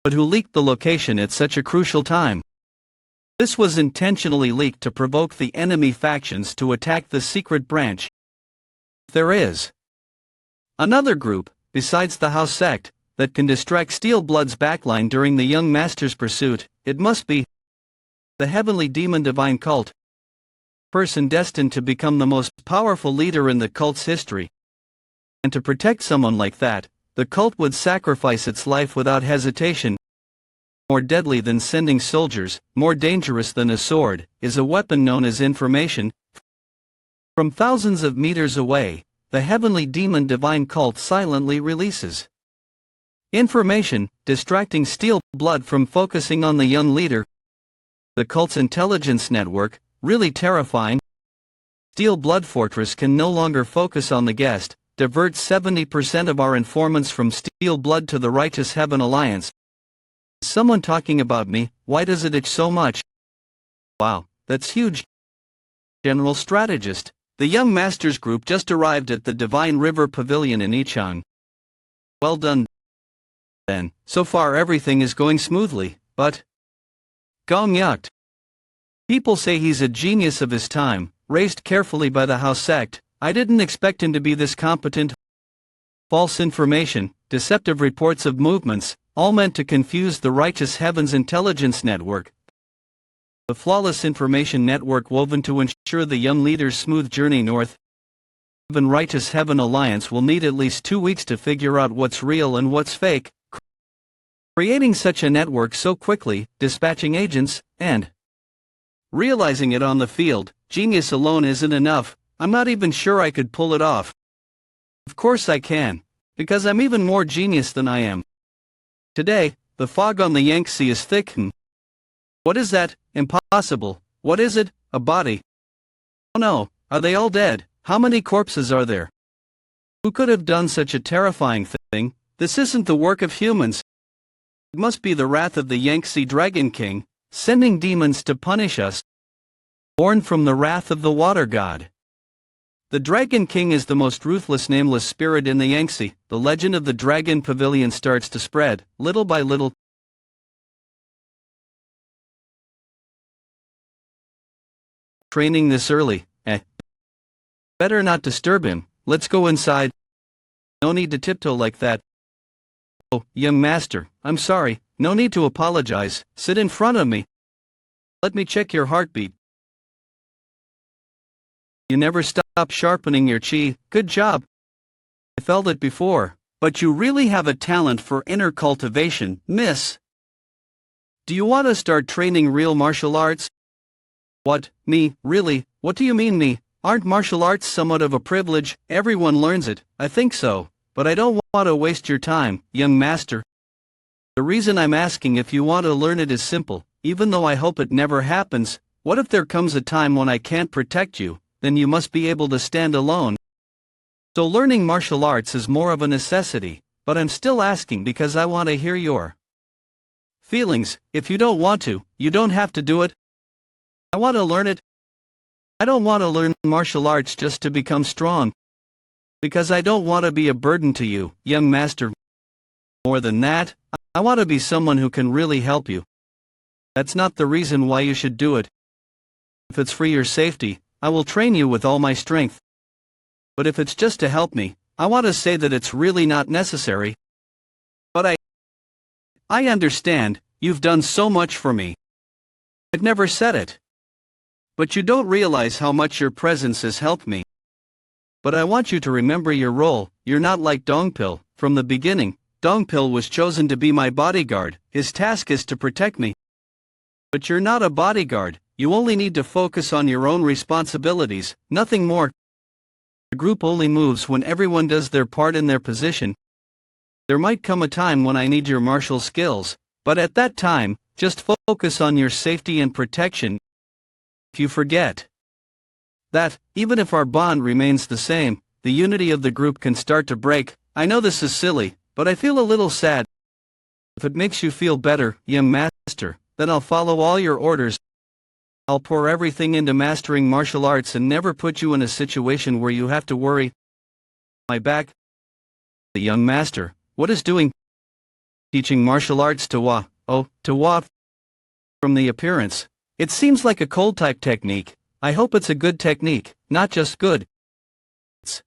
But who leaked the location at such a crucial time? This was intentionally leaked to provoke the enemy factions to attack the secret branch. There is another group, besides the House sect, that can distract Steel Blood's backline during the young master's pursuit. It must be the Heavenly Demon Divine Cult. Person destined to become the most powerful leader in the cult's history. And to protect someone like that, the cult would sacrifice its life without hesitation. More deadly than sending soldiers, more dangerous than a sword, is a weapon known as information. From thousands of meters away, the Heavenly Demon Divine Cult silently releases information, distracting Steel Blood from focusing on the young leader. The cult's intelligence network, really terrifying. Steel Blood Fortress can no longer focus on the guest, divert 70% of our informants from Steel Blood to the Righteous Heaven Alliance. Someone talking about me, why does it itch so much? Wow, that's huge. General Strategist, the Young Masters Group just arrived at the Divine River Pavilion in Ichang. Well done. Then, so far everything is going smoothly, but Gong yucked. People say he's a genius of his time, raised carefully by the House sect. I didn't expect him to be this competent. False information, deceptive reports of movements, all meant to confuse the Righteous Heavens Intelligence Network. The flawless information network woven to ensure the young leader's smooth journey north. Even Righteous Heaven Alliance will need at least 2 weeks to figure out what's real and what's fake. Creating such a network so quickly, dispatching agents, and realizing it on the field, genius alone isn't enough. I'm not even sure I could pull it off. Of course I can, because I'm even more genius than I am. Today, the fog on the Yangtze is thick. What is that? Impossible. What is it, a body? Oh no, are they all dead? How many corpses are there? Who could have done such a terrifying thing? This isn't the work of humans. It must be the wrath of the Yangtze Dragon King, sending demons to punish us. Born from the wrath of the water god. The Dragon King is the most ruthless nameless spirit in the Yangtze. The legend of the Dragon Pavilion starts to spread, little by little. Training this early, Better not disturb him. Let's go inside. No need to tiptoe like that. Oh, young master, I'm sorry, no need to apologize. Sit in front of me. Let me check your heartbeat. You never stop sharpening your chi. Good job. I felt it before, but you really have a talent for inner cultivation, miss. Do you want to start training real martial arts? What, me, really? What do you mean me? Aren't martial arts somewhat of a privilege? Everyone learns it, I think so, but I don't want to waste your time, young master. The reason I'm asking if you want to learn it is simple, even though I hope it never happens. What if there comes a time when I can't protect you? Then you must be able to stand alone. So learning martial arts is more of a necessity, but I'm still asking because I want to hear your feelings. If you don't want to, you don't have to do it. I want to learn it. I don't want to learn martial arts just to become strong. Because I don't want to be a burden to you, young master. More than that, I want to be someone who can really help you. That's not the reason why you should do it. If it's for your safety, I will train you with all my strength. But if it's just to help me, I want to say that it's really not necessary. But I understand, you've done so much for me. I've never said it. But you don't realize how much your presence has helped me. But I want you to remember your role. You're not like Dongpil. From the beginning, Dongpil was chosen to be my bodyguard. His task is to protect me. But you're not a bodyguard. You only need to focus on your own responsibilities, nothing more. The group only moves when everyone does their part in their position. There might come a time when I need your martial skills, but at that time, just focus on your safety and protection. If you forget that, even if our bond remains the same, the unity of the group can start to break. I know this is silly, but I feel a little sad. If it makes you feel better, young master, then I'll follow all your orders. I'll pour everything into mastering martial arts and never put you in a situation where you have to worry. My back. The young master, what is doing? Teaching martial arts to Wa. Oh, to Wa. From the appearance, it seems like a cold type technique. I hope it's a good technique, not just good. It's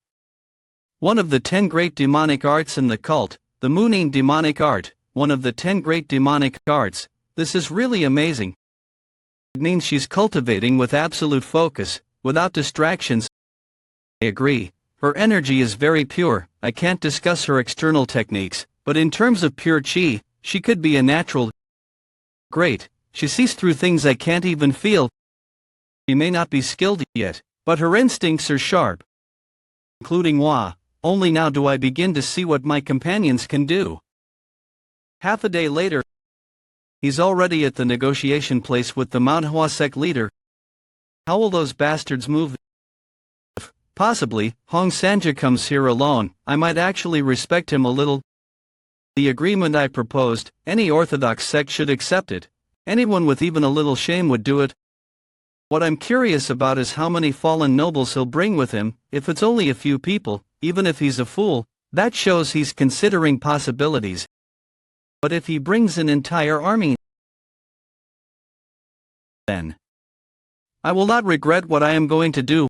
one of the 10 great demonic arts in the cult, the Munim demonic art, one of the 10 great demonic arts. This is really amazing. It means she's cultivating with absolute focus, without distractions. I agree, her energy is very pure. I can't discuss her external techniques, but in terms of pure chi, she could be a natural. Great, she sees through things I can't even feel. She may not be skilled yet, but her instincts are sharp. Including Wa, only now do I begin to see what my companions can do. Half a day later, he's already at the negotiation place with the Manhwa sect leader. How will those bastards move? Possibly, Hong Sanja comes here alone. I might actually respect him a little. The agreement I proposed, any Orthodox sect should accept it. Anyone with even a little shame would do it. What I'm curious about is how many fallen nobles he'll bring with him. If it's only a few people, even if he's a fool, that shows he's considering possibilities. But if he brings an entire army, then I will not regret what I am going to do.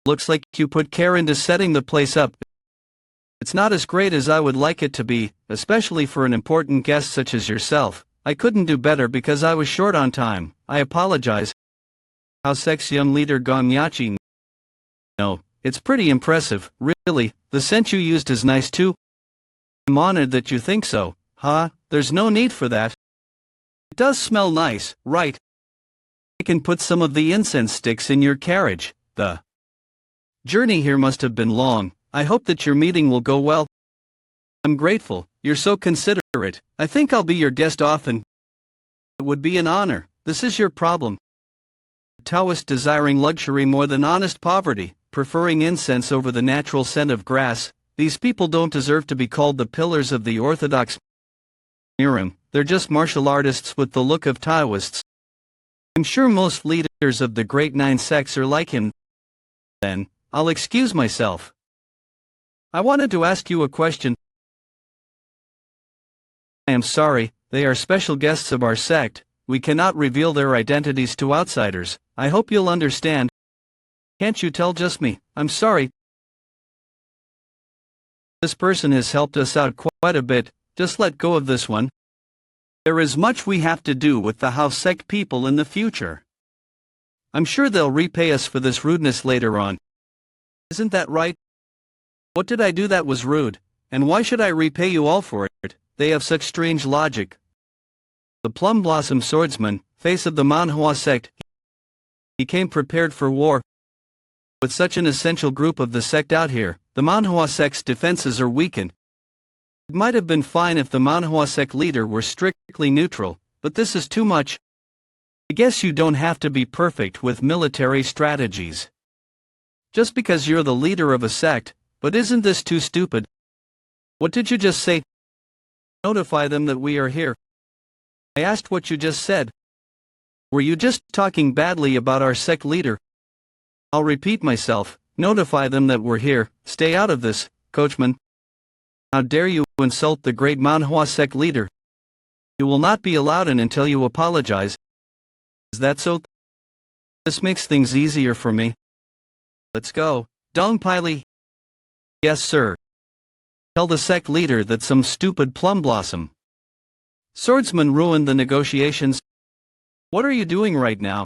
Looks like you put care into setting the place up. It's not as great as I would like it to be, especially for an important guest such as yourself. I couldn't do better because I was short on time. I apologize. How's sect's young leader Gong Yachi? No, it's pretty impressive, really. The scent you used is nice too. I'm honored that you think so. Huh? There's no need for that. It does smell nice, right? I can put some of the incense sticks in your carriage. The journey here must have been long. I hope that your meeting will go well. I'm grateful. You're so considerate. I think I'll be your guest often. It would be an honor. This is your problem. Taoist desiring luxury more than honest poverty, preferring incense over the natural scent of grass. These people don't deserve to be called the pillars of the Orthodox Murim. They're just martial artists with the look of Taoists. I'm sure most leaders of the great 9 sects are like him. Then, I'll excuse myself. I wanted to ask you a question. I am sorry, they are special guests of our sect. We cannot reveal their identities to outsiders. I hope you'll understand. Can't you tell just me? I'm sorry. This person has helped us out quite a bit. Just let go of this one. There is much we have to do with the house sect people in the future. I'm sure they'll repay us for this rudeness later on. Isn't that right? What did I do that was rude? And why should I repay you all for it? They have such strange logic. The Plum Blossom Swordsman, face of the Manhwa sect, he came prepared for war. With such an essential group of the sect out here, the Manhwa sect's defenses are weakened. It might have been fine if the Manhwa sect leader were strictly neutral, but this is too much. I guess you don't have to be perfect with military strategies. Just because you're the leader of a sect, but isn't this too stupid? What did you just say? Notify them that we are here. I asked what you just said. Were you just talking badly about our sect leader? I'll repeat myself. Notify them that we're here. Stay out of this, coachman. How dare you insult the great Manhwa sect leader? You will not be allowed in until you apologize. Is that so? This makes things easier for me. Let's go. Dong Pili. Yes, sir. Tell the sect leader that some stupid plum blossom swordsman ruined the negotiations. What are you doing right now?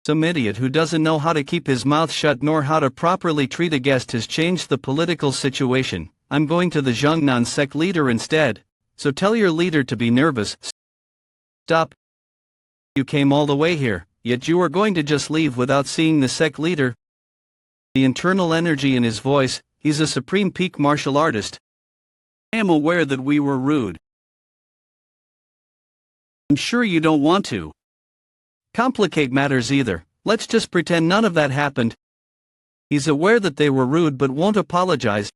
Some idiot who doesn't know how to keep his mouth shut nor how to properly treat a guest has changed the political situation. I'm going to the Zhongnan sect leader instead, so tell your leader to be nervous. Stop. You came all the way here, yet you are going to just leave without seeing the sect leader. The internal energy in his voice, he's a supreme peak martial artist. I am aware that we were rude. I'm sure you don't want to complicate matters either. Let's just pretend none of that happened. He's aware that they were rude but won't apologize.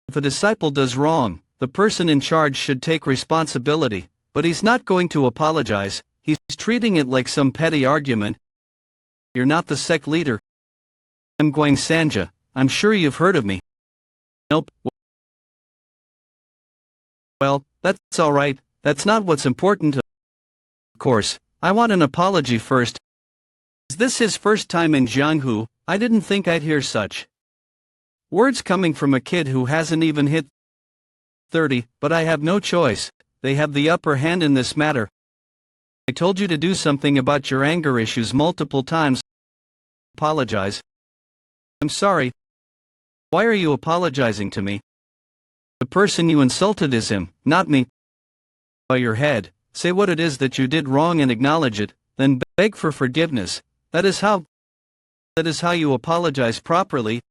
If a disciple does wrong, the person in charge should take responsibility, but he's not going to apologize. He's treating it like some petty argument. You're not the sect leader. I'm Guang Sanja. I'm sure you've heard of me. Nope. Well, that's alright. That's not what's important. Of course, I want an apology first. Is this his first time in Jianghu? I didn't think I'd hear such words coming from a kid who hasn't even hit 30, but I have no choice. They have the upper hand in this matter. I told you to do something about your anger issues multiple times. Apologize. I'm sorry. Why are you apologizing to me? The person you insulted is him, not me. By your head, say what it is that you did wrong and acknowledge it, then beg for forgiveness. That is how you apologize properly.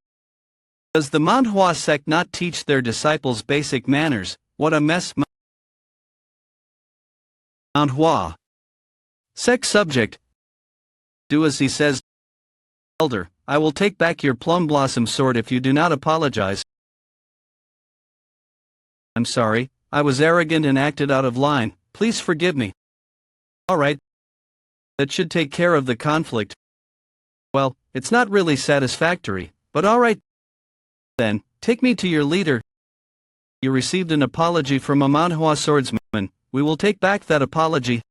Does the Manhwa sect not teach their disciples basic manners? What a mess. Manhwa sect subject. Do as he says. Elder, I will take back your plum blossom sword if you do not apologize. I'm sorry, I was arrogant and acted out of line. Please forgive me. Alright. That should take care of the conflict. Well, it's not really satisfactory, but alright. Then, take me to your leader. You received an apology from a Manhwa swordsman. We will take back that apology.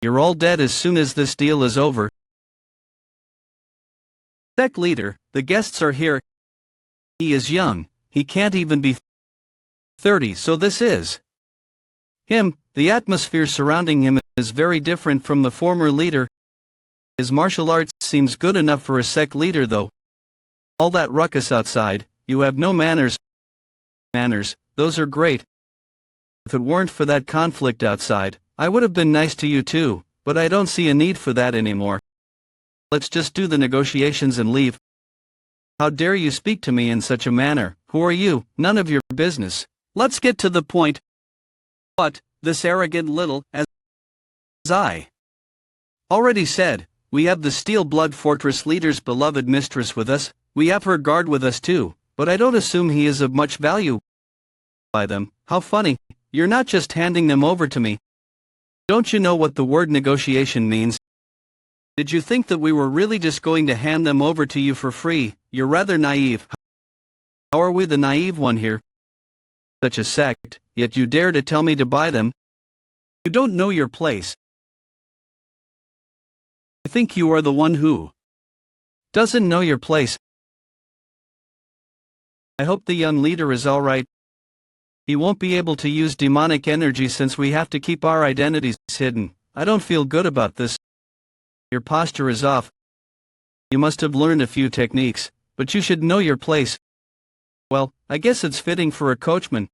You're all dead as soon as this deal is over. Sect leader, the guests are here. He is young, he can't even be 30, so this is him. The atmosphere surrounding him is very different from the former leader. His martial arts seems good enough for a sect leader though. All that ruckus outside, you have no manners. Manners, those are great. If it weren't for that conflict outside, I would have been nice to you too, but I don't see a need for that anymore. Let's just do the negotiations and leave. How dare you speak to me in such a manner? Who are you? None of your business. Let's get to the point. What, this arrogant little, as I already said, we have the Steel Blood Fortress leader's beloved mistress with us, we have her guard with us too, but I don't assume he is of much value by them. How funny, you're not just handing them over to me. Don't you know what the word negotiation means? Did you think that we were really just going to hand them over to you for free? You're rather naive. How are we the naive one here? Such a sect, yet you dare to tell me to buy them? You don't know your place. I think you are the one who doesn't know your place. I hope the young leader is alright. He won't be able to use demonic energy since we have to keep our identities hidden. I don't feel good about this. Your posture is off. You must have learned a few techniques, but you should know your place. Well, I guess it's fitting for a coachman.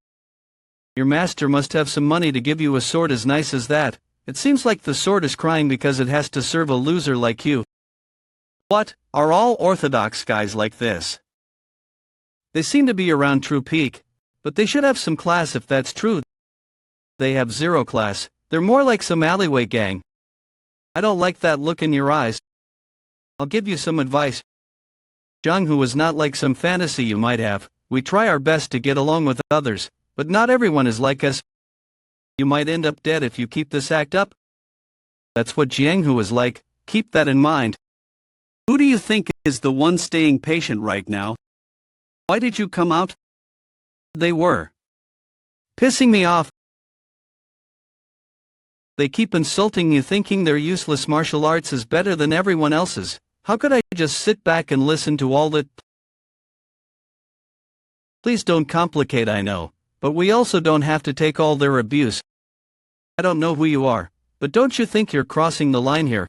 Your master must have some money to give you a sword as nice as that. It seems like the sword is crying because it has to serve a loser like you. What, are all Orthodox guys like this? They seem to be around true peak, but they should have some class if that's true. They have zero class, they're more like some alleyway gang. I don't like that look in your eyes. I'll give you some advice. Jianghu is not like some fantasy you might have. We try our best to get along with others, but not everyone is like us. You might end up dead if you keep this act up. That's what Jianghu is like, keep that in mind. Who do you think is the one staying patient right now? Why did you come out? They were pissing me off. They keep insulting you thinking their useless martial arts is better than everyone else's. How could I just sit back and listen to all that? Please don't complicate, I know, but we also don't have to take all their abuse. I don't know who you are, but don't you think you're crossing the line here?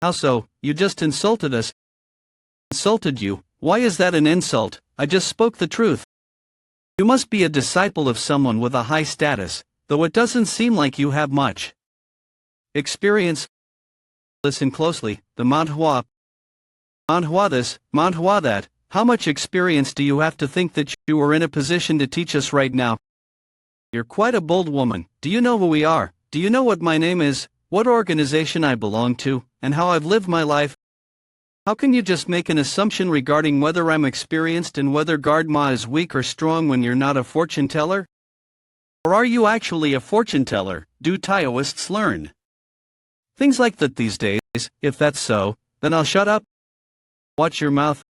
How so? You just insulted us. Insulted you? Why is that an insult? I just spoke the truth. You must be a disciple of someone with a high status, though it doesn't seem like you have much experience. Listen closely, the Manhwa. Manhwa this, Manhwa that. How much experience do you have to think that you are in a position to teach us right now? You're quite a bold woman. Do you know who we are? Do you know what my name is, what organization I belong to, and how I've lived my life? How can you just make an assumption regarding whether I'm experienced and whether Guard Ma is weak or strong when you're not a fortune teller? Or are you actually a fortune teller? Do Taoists learn things like that these days? If that's so, then I'll shut up. Watch your mouth.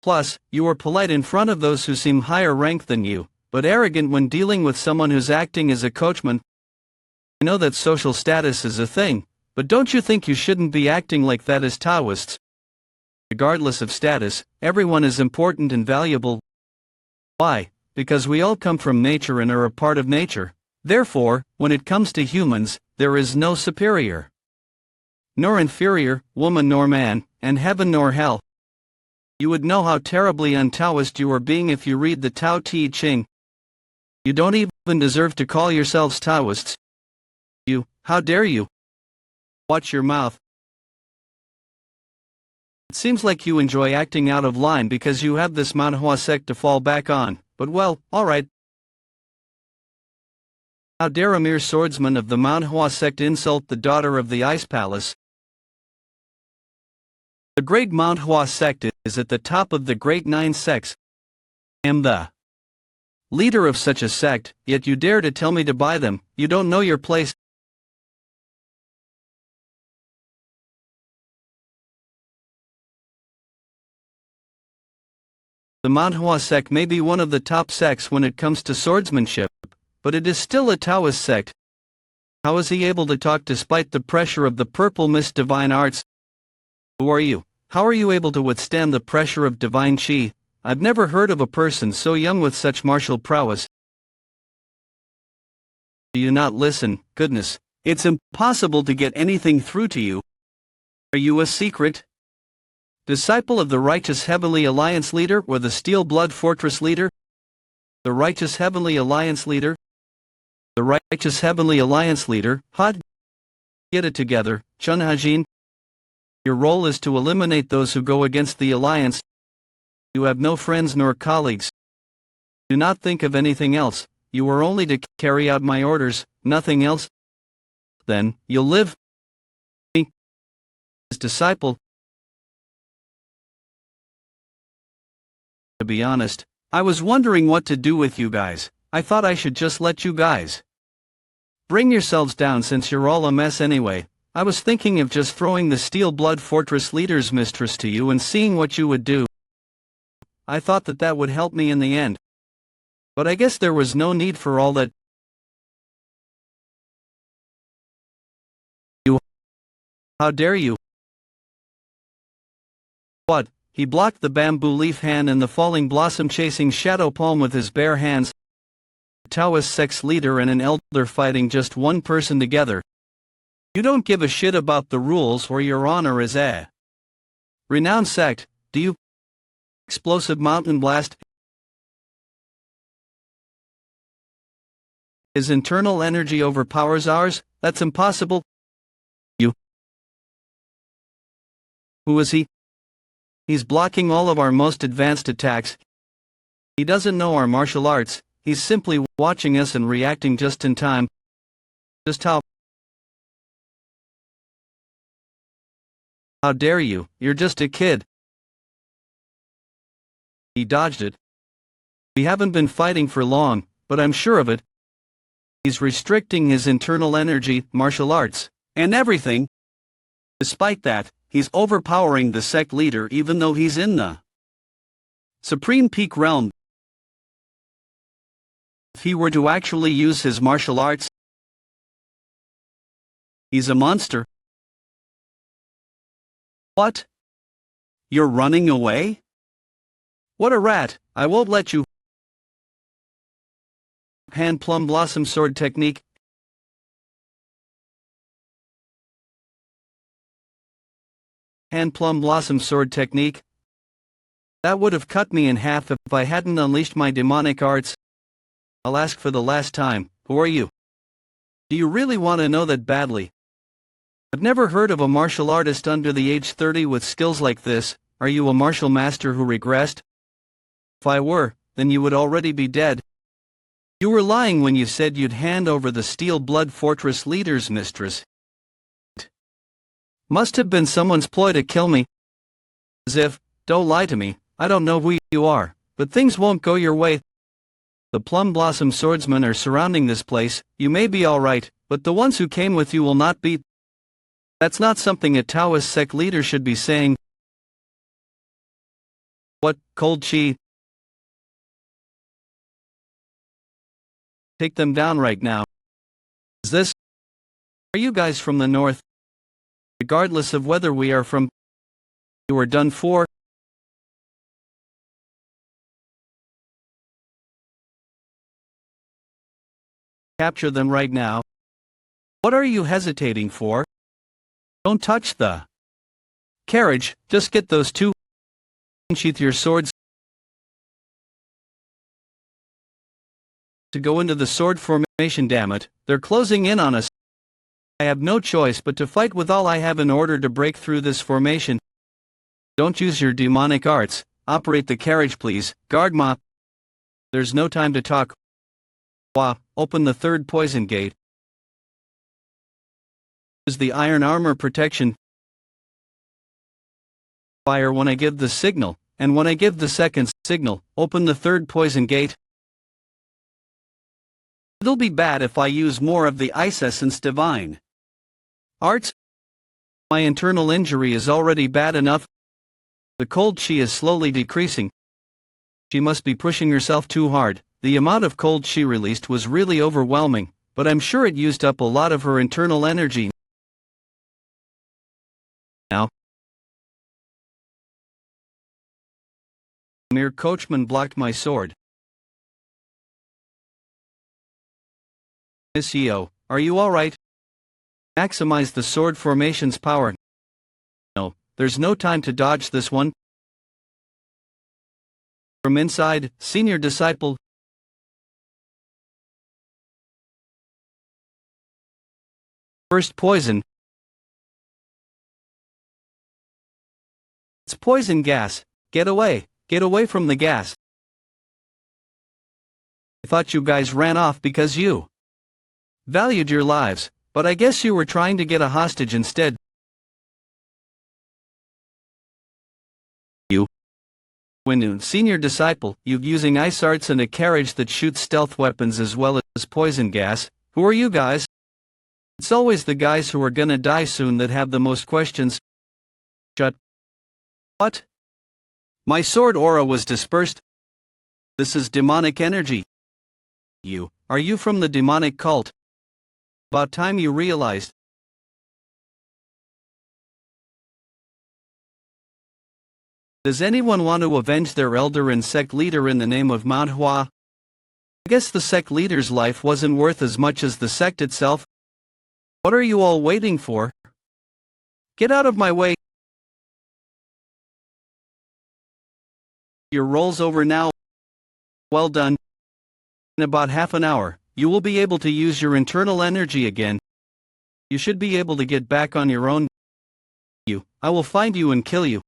Plus, you are polite in front of those who seem higher ranked than you, but arrogant when dealing with someone who's acting as a coachman. I know that social status is a thing, but don't you think you shouldn't be acting like that as Taoists? Regardless of status, everyone is important and valuable. Why? Because we all come from nature and are a part of nature. Therefore, when it comes to humans, there is no superior nor inferior, woman nor man, and heaven nor hell. You would know how terribly un-Taoist you are being if you read the Tao Te Ching. You don't even deserve to call yourselves Taoists. You, how dare you? Watch your mouth. It seems like you enjoy acting out of line because you have this Manhwa sect to fall back on, but well, alright. How dare a mere swordsman of the Manhwa sect insult the daughter of the Ice Palace? The great Manhwa sect is at the top of the great 9 sects. I am the leader of such a sect, yet you dare to tell me to buy them. You don't know your place. The Manhwa sect may be one of the top sects when it comes to swordsmanship, but it is still a Taoist sect. How is he able to talk despite the pressure of the purple mist divine arts? Who are you? How are you able to withstand the pressure of divine chi? I've never heard of a person so young with such martial prowess. Do you not listen? Goodness, it's impossible to get anything through to you. Are you a secret disciple of the righteous Heavenly Alliance leader or the Steel Blood Fortress leader? The righteous Heavenly Alliance leader? The righteous Heavenly Alliance leader, Hod? Get it together, Chun Hajin. Your role is to eliminate those who go against the Alliance. You have no friends nor colleagues. Do not think of anything else, you are only to carry out my orders, nothing else. Then, you'll live. His disciple. To be honest, I was wondering what to do with you guys. I thought I should just let you guys bring yourselves down since you're all a mess anyway. I was thinking of just throwing the Steel Blood Fortress leader's mistress to you and seeing what you would do. I thought that would help me in the end. But I guess there was no need for all that. How dare you? What? He blocked the bamboo leaf hand and the falling blossom chasing shadow palm with his bare hands. A Taoist sex leader and an elder fighting just one person together. You don't give a shit about the rules or your honor as a renowned sect, do you? Explosive mountain blast. His internal energy overpowers ours? That's impossible. You. Who is he? He's blocking all of our most advanced attacks. He doesn't know our martial arts, he's simply watching us and reacting just in time. Just how dare you, you're just a kid. He dodged it. We haven't been fighting for long, but I'm sure of it. He's restricting his internal energy, martial arts, and everything. Despite that, he's overpowering the sect leader even though he's in the Supreme Peak realm. If he were to actually use his martial arts, he's a monster. What? You're running away? What a rat, I won't let you. Hand plum blossom sword technique. Hand plum blossom sword technique. That would have cut me in half if I hadn't unleashed my demonic arts. I'll ask for the last time, who are you? Do you really want to know that badly? I've never heard of a martial artist under the age 30 with skills like this. Are you a martial master who regressed? If I were, then you would already be dead. You were lying when you said you'd hand over the Steel Blood Fortress leader's mistress. Must have been someone's ploy to kill me. As if, don't lie to me, I don't know who you are, but things won't go your way. The Plum Blossom swordsmen are surrounding this place. You may be alright, but the ones who came with you will not be. That's not something a Taoist sect leader should be saying. What, cold chi? Take them down right now. Is this? Are you guys from the north? Regardless of whether we are from, you are done for. Capture them right now. What are you hesitating for? Don't touch the carriage, just get those two. Sheath your swords. To go into the sword formation, damn it, they're closing in on us. I have no choice but to fight with all I have in order to break through this formation. Don't use your demonic arts, operate the carriage please, guard ma. There's no time to talk. Wah, open the third poison gate. Use the iron armor protection. Fire when I give the signal, and when I give the second signal, open the third poison gate. It'll be bad if I use more of the ice essence divine arts. My internal injury is already bad enough. The cold chi is slowly decreasing. She must be pushing herself too hard. The amount of cold chi released was really overwhelming, but I'm sure it used up a lot of her internal energy. Now, mere coachman blocked my sword. Miss Eo, are you alright? Maximize the sword formation's power. No, there's no time to dodge this one. From inside, senior disciple. First poison. It's poison gas. Get away from the gas. I thought you guys ran off because you valued your lives, But I guess you were trying to get a hostage instead. You, Windu, senior disciple, you using ice arts and a carriage that shoots stealth weapons as well as poison gas. Who are you guys? It's always the guys who are gonna die soon that have the most questions. Shut. What? My sword aura was dispersed. This is demonic energy. Are you from the demonic cult? About time you realized. Does anyone want to avenge their elder and sect leader in the name of Manhwa? I guess the sect leader's life wasn't worth as much as the sect itself. What are you all waiting for? Get out of my way. Your roll's over now. Well done. In about half an hour, you will be able to use your internal energy again. You should be able to get back on your own. I will find you and kill you.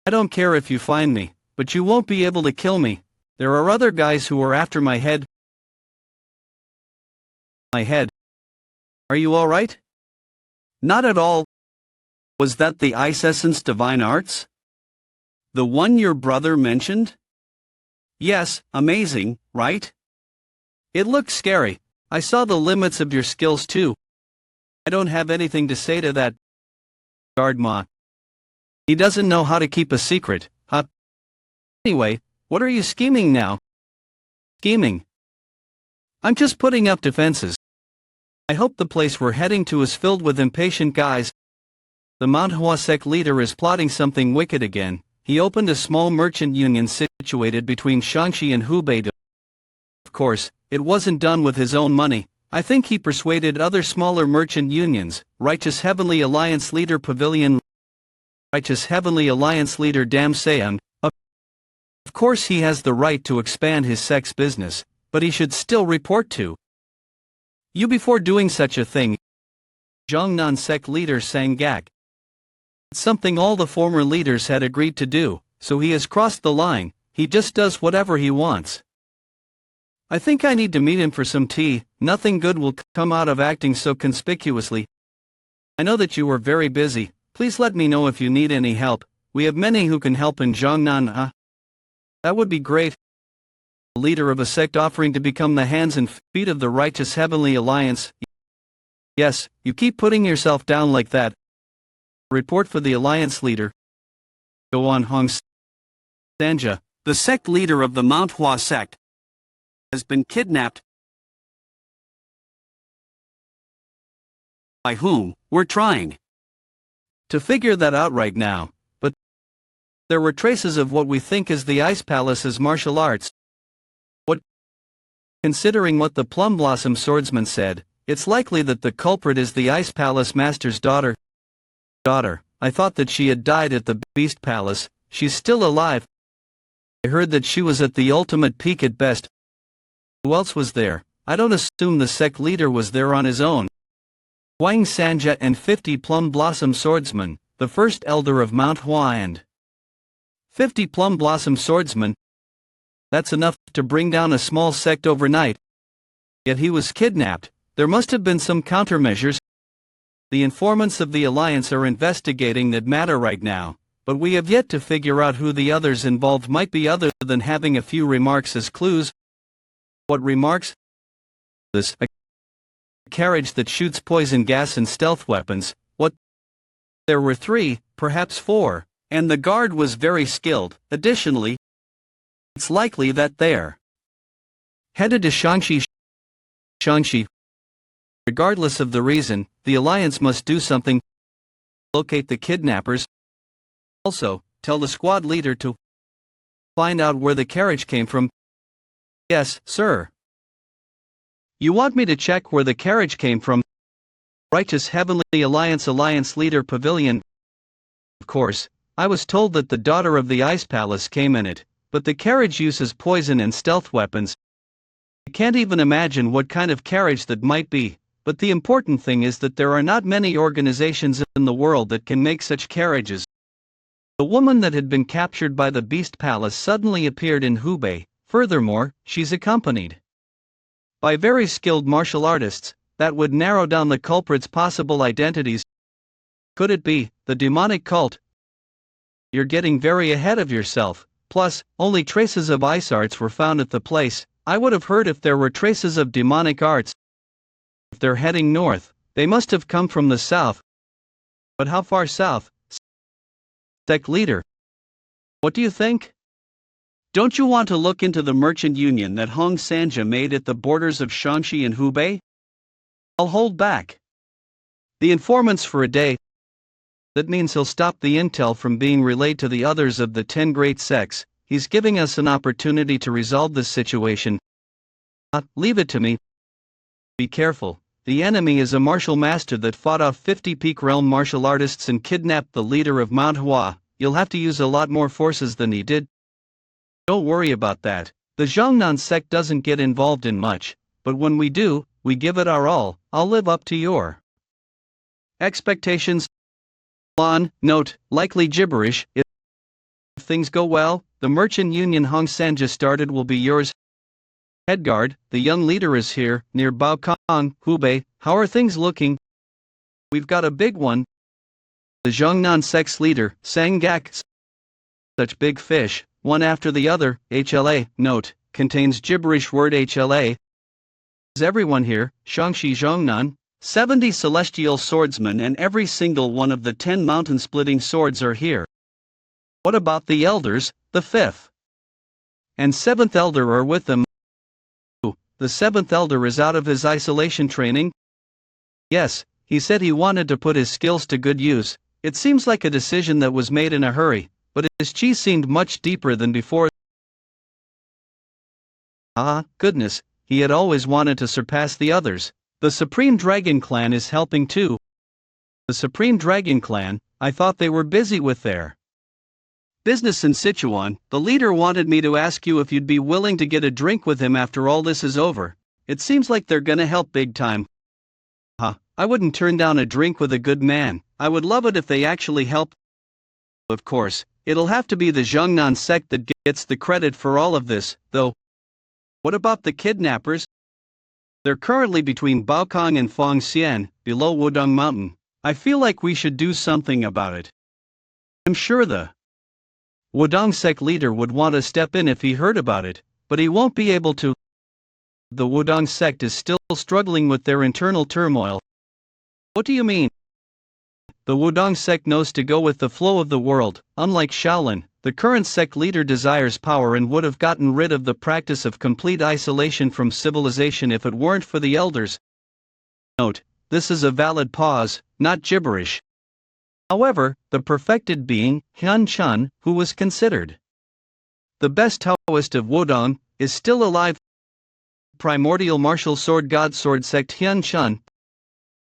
I don't care if you find me, but you won't be able to kill me. There are other guys who are after my head. My head. Are you alright? Not at all. Was that the Ice Essence Divine Arts? The one your brother mentioned? Yes, amazing, right? It looked scary. I saw the limits of your skills too. I don't have anything to say to that. Guard Ma. He doesn't know how to keep a secret, huh? Anyway, what are you scheming now? Scheming? I'm just putting up defenses. I hope the place we're heading to is filled with impatient guys. The Manhwa sect leader is plotting something wicked again. He opened a small merchant union situated between Shaanxi and Hubei. Of course, it wasn't done with his own money. I think he persuaded other smaller merchant unions. Righteous Heavenly Alliance leader Pavilion. Righteous Heavenly Alliance leader Dam Seung. Of course he has the right to expand his sect's business, but he should still report to you before doing such a thing. Zhongnan sect leader Sangak. It's something all the former leaders had agreed to do, so he has crossed the line. He just does whatever he wants. I think I need to meet him for some tea. Nothing good will come out of acting so conspicuously. I know that you are very busy. Please let me know if you need any help. We have many who can help in Zhongnan. That would be great. The leader of a sect offering to become the hands and feet of the Righteous Heavenly Alliance. Yes, you keep putting yourself down like that. Report for the Alliance leader. Go on, Hong Sanja, the sect leader of the Manhwa sect, has been kidnapped. By whom? We're trying to figure that out right now, but there were traces of what we think is the Ice Palace's martial arts. Considering what the Plum Blossom swordsman said, it's likely that the culprit is the Ice Palace master's daughter. I thought that she had died at the Beast Palace. She's still alive. I heard that she was at the ultimate peak at best. Who else was there? I don't assume the sect leader was there on his own. Huang Sanja and 50 Plum Blossom swordsmen, the first elder of Mount Hua and 50 Plum Blossom swordsmen. That's enough to bring down a small sect overnight. Yet he was kidnapped. There must have been some countermeasures. The informants of the Alliance are investigating that matter right now, but we have yet to figure out who the others involved might be other than having a few remarks as clues. What remarks? A carriage that shoots poison gas and stealth weapons. What? There were 3, perhaps 4, and the guard was very skilled. Additionally, it's likely that they're headed to Shaanxi. Regardless of the reason, the Alliance must do something. Locate the kidnappers. Also, tell the squad leader to find out where the carriage came from. Yes, sir. You want me to check where the carriage came from? Righteous Heavenly Alliance leader Pavilion. Of course, I was told that the daughter of the Ice Palace came in it, but the carriage uses poison and stealth weapons. I can't even imagine what kind of carriage that might be, but the important thing is that there are not many organizations in the world that can make such carriages. The woman that had been captured by the Beast Palace suddenly appeared in Hubei. Furthermore, she's accompanied by very skilled martial artists. that would narrow down the culprit's possible identities. Could it be the demonic cult? You're getting very ahead of yourself. Plus, only traces of ice arts were found at the place. I would have heard if there were traces of demonic arts. If they're heading north, they must have come from the south. But how far south? Sect leader. What do you think? Don't you want to look into the merchant union that Hong Sanja made at the borders of Shaanxi and Hubei? I'll hold back the informants for a day. That means he'll stop the intel from being relayed to the others of the 10 great sects. He's giving us an opportunity to resolve this situation. Leave it to me. Be careful. The enemy is a martial master that fought off 50 peak realm martial artists and kidnapped the leader of Manhwa. You'll have to use a lot more forces than he did. Don't worry about that. The Zhongnan sect doesn't get involved in much, but when we do, we give it our all. I'll live up to your expectations. Note, likely gibberish. If things go well, the merchant union Hong Sanja started will be yours. Headguard, the young leader is here, near Baokong, Hubei. How are things looking? We've got a big one. The Zhongnan sect's leader, Sangak. Such big fish, one after the other. HLA, note, contains gibberish word HLA. Is everyone here? Shaanxi Zhongnan. 70 celestial swordsmen and every single one of the 10 mountain-splitting swords are here. What about the elders, the 5th and 7th elder are with them? The 7th elder is out of his isolation training? Yes, he said he wanted to put his skills to good use. It seems like a decision that was made in a hurry, but his chi seemed much deeper than before. Goodness, he had always wanted to surpass the others. The Supreme Dragon Clan is helping too. The Supreme Dragon Clan, I thought they were busy with their business in Sichuan. The leader wanted me to ask you if you'd be willing to get a drink with him after all this is over. It seems like they're gonna help big time. I wouldn't turn down a drink with a good man. I would love it if they actually help. Of course, it'll have to be the Zhongnan sect that gets the credit for all of this, though. What about the kidnappers? They're currently between Baokong and Fengxian, below Wudong Mountain. I feel like we should do something about it. I'm sure the Wudong sect leader would want to step in if he heard about it, but he won't be able to. The Wudong sect is still struggling with their internal turmoil. What do you mean? The Wudong sect knows to go with the flow of the world. Unlike Shaolin, the current sect leader desires power and would have gotten rid of the practice of complete isolation from civilization if it weren't for the elders. Note, this is a valid pause, not gibberish. However, the perfected being, Hyun Chun, who was considered the best Taoist of Wudong, is still alive. Primordial martial sword god sword sect Hyun Chun,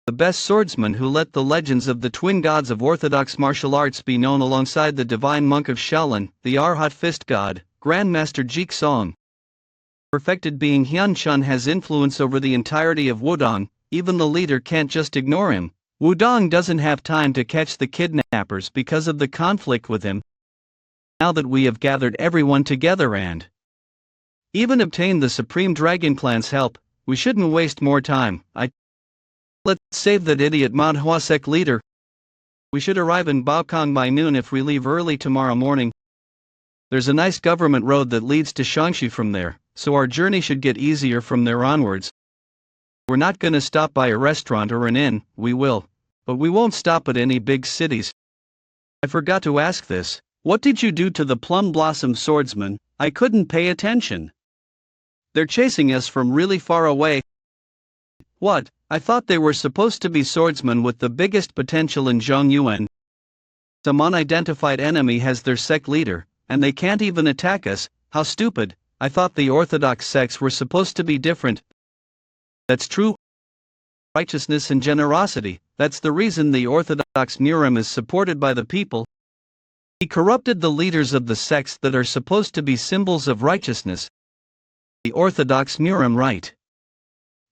the best swordsman who let the legends of the twin gods of Orthodox martial arts be known alongside the divine monk of Shaolin, the Arhat fist god, Grandmaster Jik Song. Perfected being Hyun Chun has influence over the entirety of Wudong. Even the leader can't just ignore him. Wudong doesn't have time to catch the kidnappers because of the conflict with him. Now that we have gathered everyone together and even obtained the Supreme Dragon Clan's help, we shouldn't waste more time. Let's save that idiot Manhwa sect leader. We should arrive in Baokong by noon if we leave early tomorrow morning. There's a nice government road that leads to Shaanxi from there, so our journey should get easier from there onwards. We're not gonna stop by a restaurant or an inn, we will, but we won't stop at any big cities. I forgot to ask this. What did you do to the Plum Blossom swordsman? I couldn't pay attention. They're chasing us from really far away. What? I thought they were supposed to be swordsmen with the biggest potential in Zhongyuan. Some unidentified enemy has their sect leader, and they can't even attack us. How stupid. I thought the Orthodox sects were supposed to be different. That's true. Righteousness and generosity, that's the reason the Orthodox Murim is supported by the people. He corrupted the leaders of the sects that are supposed to be symbols of righteousness. The Orthodox Murim right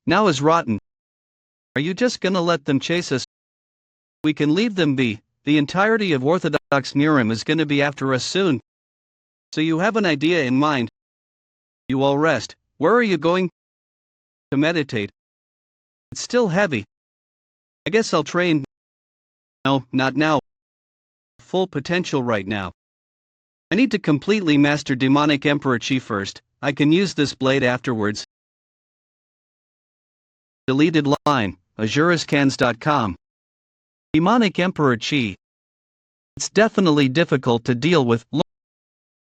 now is rotten. Are you just gonna let them chase us? We can leave them be. The entirety of Orthodox Murim is gonna be after us soon. So you have an idea in mind. You all rest. Where are you going? To meditate. It's still heavy. I guess I'll train. No, not now. Full potential right now. I need to completely master Demonic Emperor Chi first. I can use this blade afterwards. Deleted line, azuriscans.com. Demonic Emperor Chi. It's definitely difficult to deal with.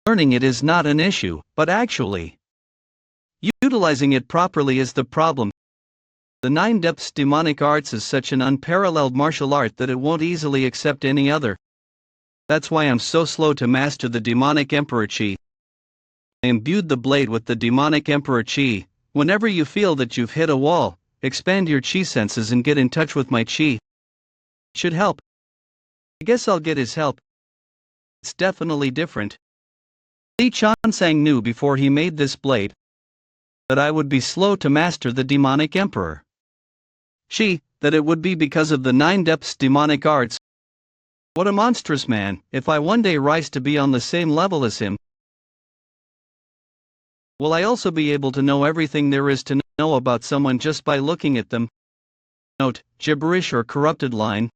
Learning it is not an issue, but actually utilizing it properly is the problem. The Nine Depths demonic arts is such an unparalleled martial art that it won't easily accept any other. That's why I'm so slow to master the Demonic Emperor Chi. I imbued the blade with the Demonic Emperor Chi. Whenever you feel that you've hit a wall, expand your Chi senses and get in touch with my Chi. Should help. I guess I'll get his help. It's definitely different. Li Chansang knew before he made this blade that I would be slow to master the Demonic Emperor. That it would be because of the Nine Depths demonic arts. What a monstrous man! If I one day rise to be on the same level as him, will I also be able to know everything there is to know about someone just by looking at them? Note, gibberish or corrupted line.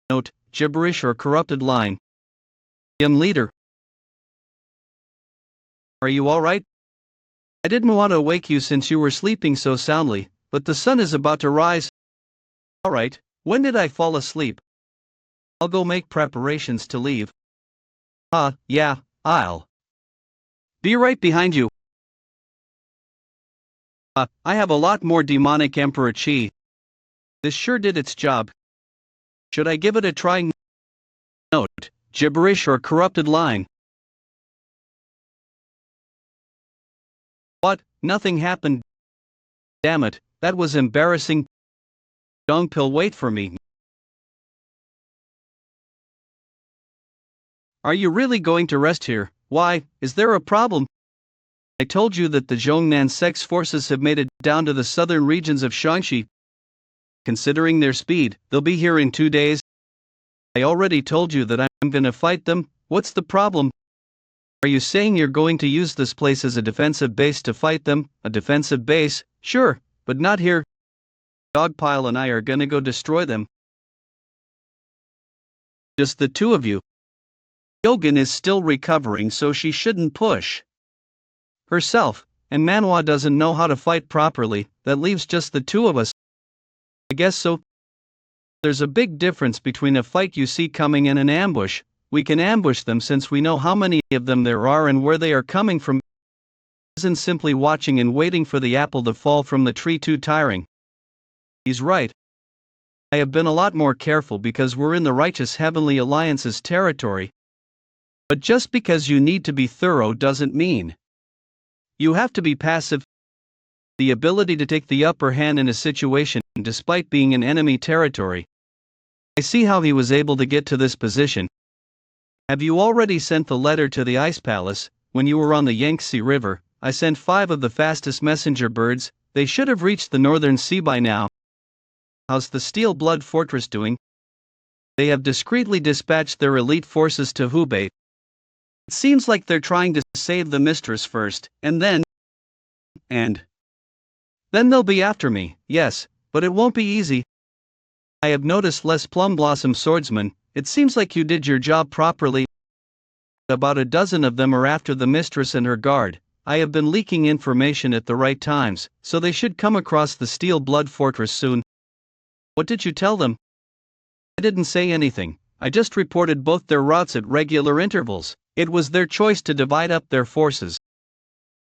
Note, gibberish or corrupted line. Young leader. Are you alright? I didn't want to wake you since you were sleeping so soundly, but the sun is about to rise. Alright, when did I fall asleep? I'll go make preparations to leave. Yeah, I'll be right behind you. I have a lot more Demonic Emperor Chi. This sure did its job. Should I give it a try? Note, gibberish or corrupted line. What? Nothing happened. Damn it, that was embarrassing. Dongpil, wait for me. Are you really going to rest here? Why, is there a problem? I told you that the Zhongnan Sect's forces have made it down to the southern regions of Shaanxi. Considering their speed, they'll be here in 2 days. I already told you that I'm gonna fight them. What's the problem? Are you saying you're going to use this place as a defensive base to fight them? A defensive base? Sure, but not here. Dogpile and I are gonna go destroy them. Just the two of you. Yogan is still recovering, so she shouldn't push herself, and Manhwa doesn't know how to fight properly. That leaves just the two of us. I guess so. There's a big difference between a fight you see coming and an ambush. We can ambush them since we know how many of them there are and where they are coming from. Isn't simply watching and waiting for the apple to fall from the tree too tiring? He's right. I have been a lot more careful because we're in the Righteous Heavenly Alliance's territory. But just because you need to be thorough doesn't mean you have to be passive. The ability to take the upper hand in a situation despite being in enemy territory. I see how he was able to get to this position. Have you already sent the letter to the Ice Palace? When you were on the Yangtze River, I sent 5 of the fastest messenger birds. They should have reached the Northern Sea by now. How's the Steel Blood Fortress doing? They have discreetly dispatched their elite forces to Hubei. It seems like they're trying to save the mistress first, and then they'll be after me. Yes, but it won't be easy. I have noticed less Plum Blossom swordsmen. It seems like you did your job properly. About a dozen of them are after the mistress and her guard. I have been leaking information at the right times, so they should come across the Steel Blood Fortress soon. What did you tell them? I didn't say anything. I just reported both their routes at regular intervals. It was their choice to divide up their forces.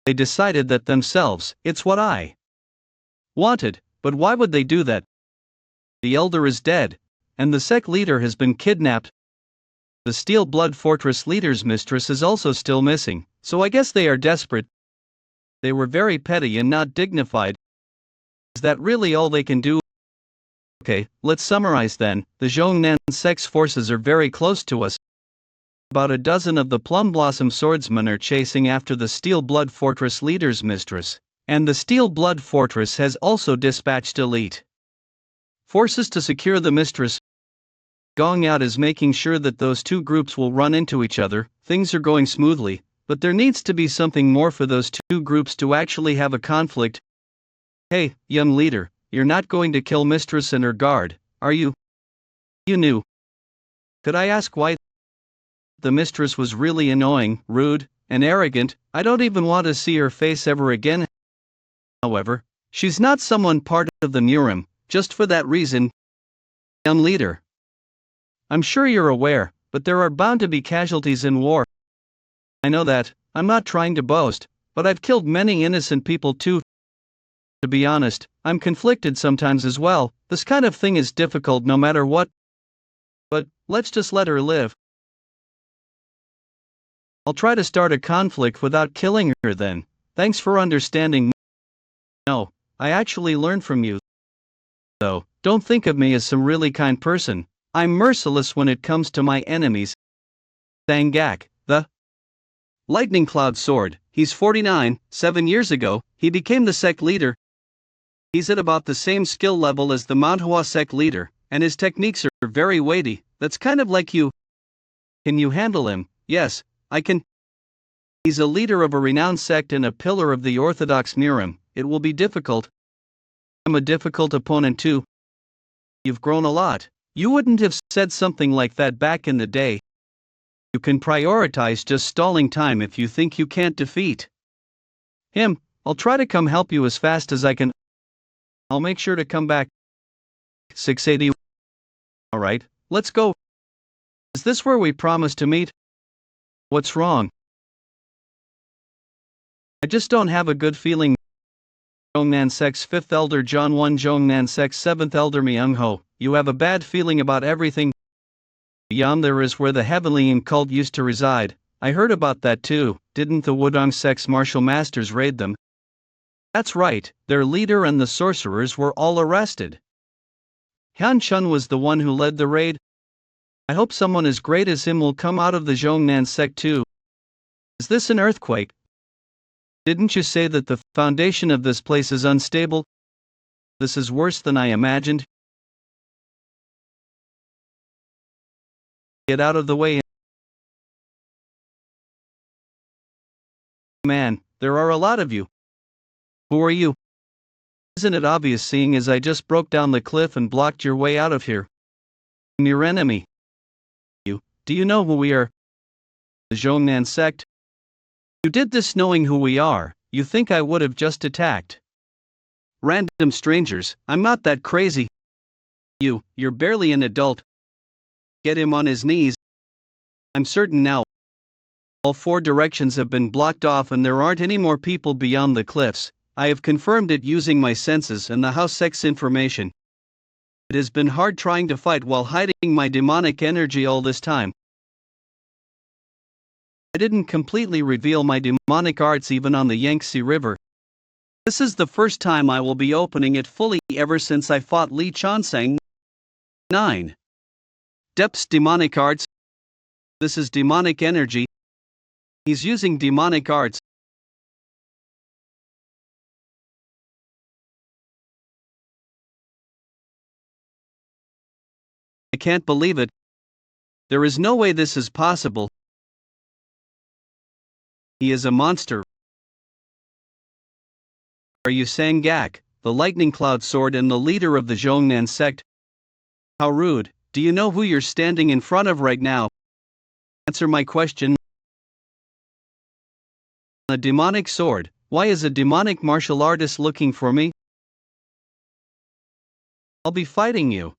They decided that themselves. It's what I wanted, but why would they do that? The elder is dead, and the sect leader has been kidnapped. The Steel Blood Fortress leader's mistress is also still missing, so I guess they are desperate. They were very petty and not dignified. Is that really all they can do? Okay, let's summarize then. The Zhongnan sect's forces are very close to us. About a dozen of the Plum Blossom swordsmen are chasing after the Steel Blood Fortress leader's mistress, and the Steel Blood Fortress has also dispatched elite forces to secure the mistress. Going out is making sure that those two groups will run into each other. Things are going smoothly, but there needs to be something more for those two groups to actually have a conflict. Hey, young leader, you're not going to kill Mistress and her guard, are you? You knew. Could I ask why? The mistress was really annoying, rude, and arrogant. I don't even want to see her face ever again. However, she's not someone part of the Murim, just for that reason. Young leader. I'm sure you're aware, but there are bound to be casualties in war. I know that, I'm not trying to boast, but I've killed many innocent people too. To be honest, I'm conflicted sometimes as well. This kind of thing is difficult no matter what. But, let's just let her live. I'll try to start a conflict without killing her then. Thanks for understanding. No, I actually learned from you. Though, don't think of me as some really kind person. I'm merciless when it comes to my enemies. Sangak, the Lightning Cloud Sword. He's 49, 7 years ago, he became the sect leader. He's at about the same skill level as the Manhwa sect leader, and his techniques are very weighty. That's kind of like you. Can you handle him? Yes, I can. He's a leader of a renowned sect and a pillar of the Orthodox Murim. It will be difficult. I'm a difficult opponent too. You've grown a lot. You wouldn't have said something like that back in the day. You can prioritize just stalling time if you think you can't defeat him. I'll try to come help you as fast as I can. I'll make sure to come back. 680. Alright, let's go. Is this where we promised to meet? What's wrong? I just don't have a good feeling. Jongnan Sect's 5th Elder John 1 Jongnan Sect's 7th Elder Myung Ho, you have a bad feeling about everything. Beyond there is where the Heavenly cult used to reside. I heard about that too. Didn't the Wudong Sect's martial masters raid them? That's right, their leader and the sorcerers were all arrested. Han Chun was the one who led the raid. I hope someone as great as him will come out of the Zhongnan sect too. Is this an earthquake? Didn't you say that the foundation of this place is unstable? This is worse than I imagined. Get out of the way. Man, there are a lot of you. Who are you? Isn't it obvious seeing as I just broke down the cliff and blocked your way out of here? I'm your enemy. Do you know who we are? The Zhongnan sect? You did this knowing who we are. You think I would have just attacked random strangers? I'm not that crazy. You're barely an adult. Get him on his knees. I'm certain now. All 4 directions have been blocked off and there aren't any more people beyond the cliffs. I have confirmed it using my senses and the house sect's information. It has been hard trying to fight while hiding my demonic energy all this time. I didn't completely reveal my demonic arts even on the Yangtze River. This is the first time I will be opening it fully ever since I fought Li Chansang. 9. Depths demonic arts. This is demonic energy. He's using demonic arts. I can't believe it. There is no way this is possible. He is a monster. Are you Sangak, the Lightning Cloud Sword and the leader of the Zhongnan sect? How rude. Do you know who you're standing in front of right now? Answer my question. A demonic sword. Why is a demonic martial artist looking for me? I'll be fighting you.